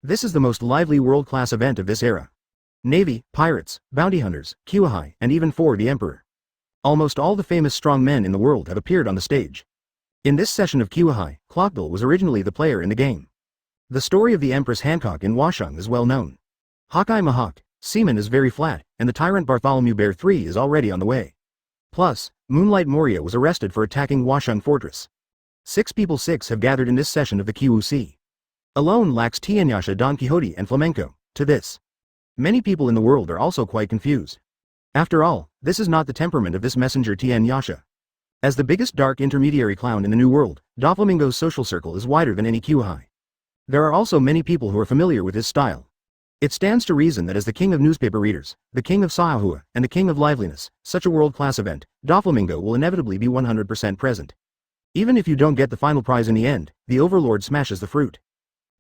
This is the most lively world-class event of this era. Navy, pirates, bounty hunters, Kiwahai, and even for the Emperor. Almost all the famous strong men in the world have appeared on the stage. In this session of Kiwahai, Clockbill was originally the player in the game. The story of the Empress Hancock in Washang is well known. Hawkeye Mahawk, Seaman is very flat, and the tyrant Bartholomew Bear III is already on the way. Plus, Moonlight Moria was arrested for attacking Washung Fortress. 6 have gathered in this session of the QUC. Alone lacks Tianyasha, Don Quixote and Flamenco. To this, many people in the world are also quite confused. After all, this is not the temperament of this messenger Tianyasha. As the biggest dark intermediary clown in the New World, Doflamingo's social circle is wider than any QI. There are also many people who are familiar with his style. It stands to reason that as the king of newspaper readers, the king of Saihua, and the king of liveliness, such a world-class event, Doflamingo will inevitably be 100% present. Even if you don't get the final prize in the end, the overlord smashes the fruit.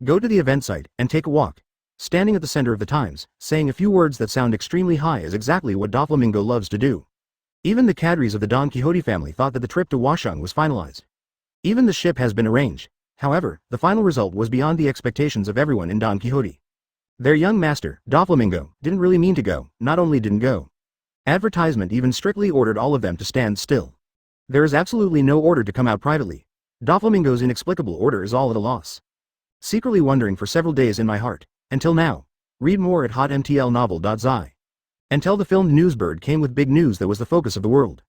Go to the event site, and take a walk. Standing at the center of the Times, saying a few words that sound extremely high is exactly what Doflamingo loves to do. Even the cadres of the Don Quixote family thought that the trip to Washung was finalized. Even the ship has been arranged. However, the final result was beyond the expectations of everyone in Don Quixote. Their young master, Doflamingo, didn't really mean to go, not only didn't go. Advertisement even strictly ordered all of them to stand still. There is absolutely no order to come out privately. Doflamingo's inexplicable order is all at a loss. Secretly wondering for several days in my heart, until now. Read more at hotmtlnovel.zi. Until the filmed Newsbird came with big news that was the focus of the world.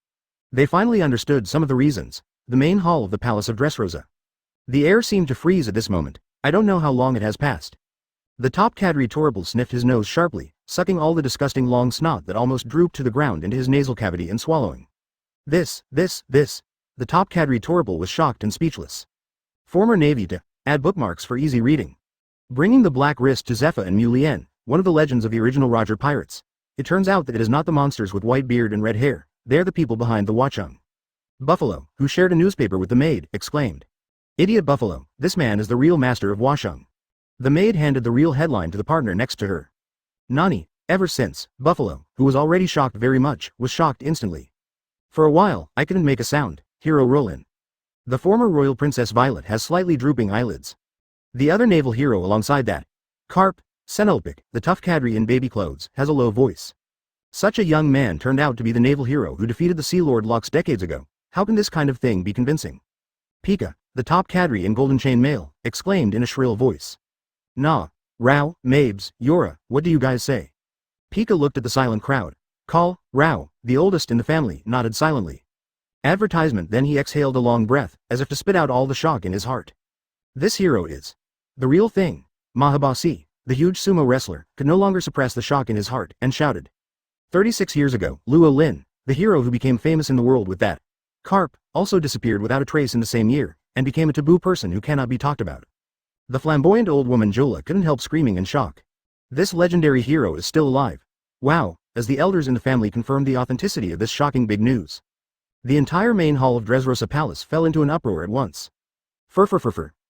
They finally understood some of the reasons. The main hall of the Palace of Dressrosa. The air seemed to freeze at this moment. I don't know how long it has passed. The top cadre Torable sniffed his nose sharply, sucking all the disgusting long snot that almost drooped to the ground into his nasal cavity and swallowing. This. The top cadre Torable was shocked and speechless. Former Navy to add bookmarks for easy reading. Bringing the black wrist to Zepha and Mulien, one of the legends of the original Roger pirates. It turns out that it is not the monsters with white beard and red hair, they're the people behind the Wachung. Buffalo, who shared a newspaper with the maid, exclaimed. Idiot Buffalo, this man is the real master of Washung. The maid handed the real headline to the partner next to her. Nani, ever since, Buffalo, who was already shocked very much, was shocked instantly. For a while, I couldn't make a sound, hero Luo Lin. The former royal Princess Violet has slightly drooping eyelids. The other naval hero alongside that, Carp, Senelpic, the tough cadre in baby clothes, has a low voice. Such a young man turned out to be the naval hero who defeated the Sea Lord Lux decades ago. How can this kind of thing be convincing? Pika, the top cadre in golden chain mail, exclaimed in a shrill voice. Nah, Rao, Mabes, Yora, what do you guys say? Pika looked at the silent crowd. Call, Rao, the oldest in the family, nodded silently. Advertisement. Then he exhaled a long breath, as if to spit out all the shock in his heart. This hero is the real thing. Mahabasi, the huge sumo wrestler, could no longer suppress the shock in his heart, and shouted. 36 years ago, Luo Lin, the hero who became famous in the world with that Carp, also disappeared without a trace in the same year, and became a taboo person who cannot be talked about. The flamboyant old woman Jola couldn't help screaming in shock. This legendary hero is still alive. Wow, as the elders in the family confirmed the authenticity of this shocking big news. The entire main hall of Dressrosa Palace fell into an uproar at once. Fur.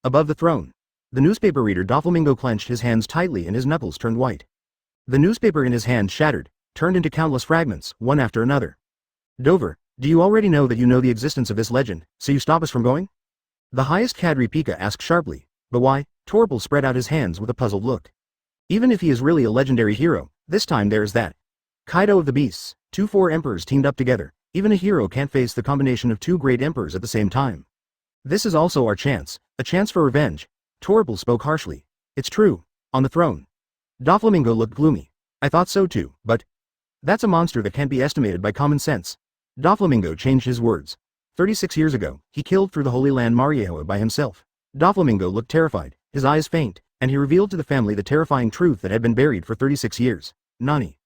Above the throne. The newspaper reader Doflamingo clenched his hands tightly and his knuckles turned white. The newspaper in his hand shattered, turned into countless fragments, one after another. Dover, do you already know that you know the existence of this legend, so you stop us from going? The highest cadre Pika asked sharply. But why? Torpal spread out his hands with a puzzled look. Even if he is really a legendary hero, this time there is that Kaido of the Beasts, 4 emperors teamed up together. Even a hero can't face the combination of 2 great emperors at the same time. This is also our chance, a chance for revenge. Torpal spoke harshly. It's true, on the throne. Doflamingo looked gloomy. I thought so too, but that's a monster that can't be estimated by common sense. Doflamingo changed his words. 36 years ago, he killed through the Holy Land Mary Joa by himself. Doflamingo looked terrified, his eyes faint, and he revealed to the family the terrifying truth that had been buried for 36 years. Nani.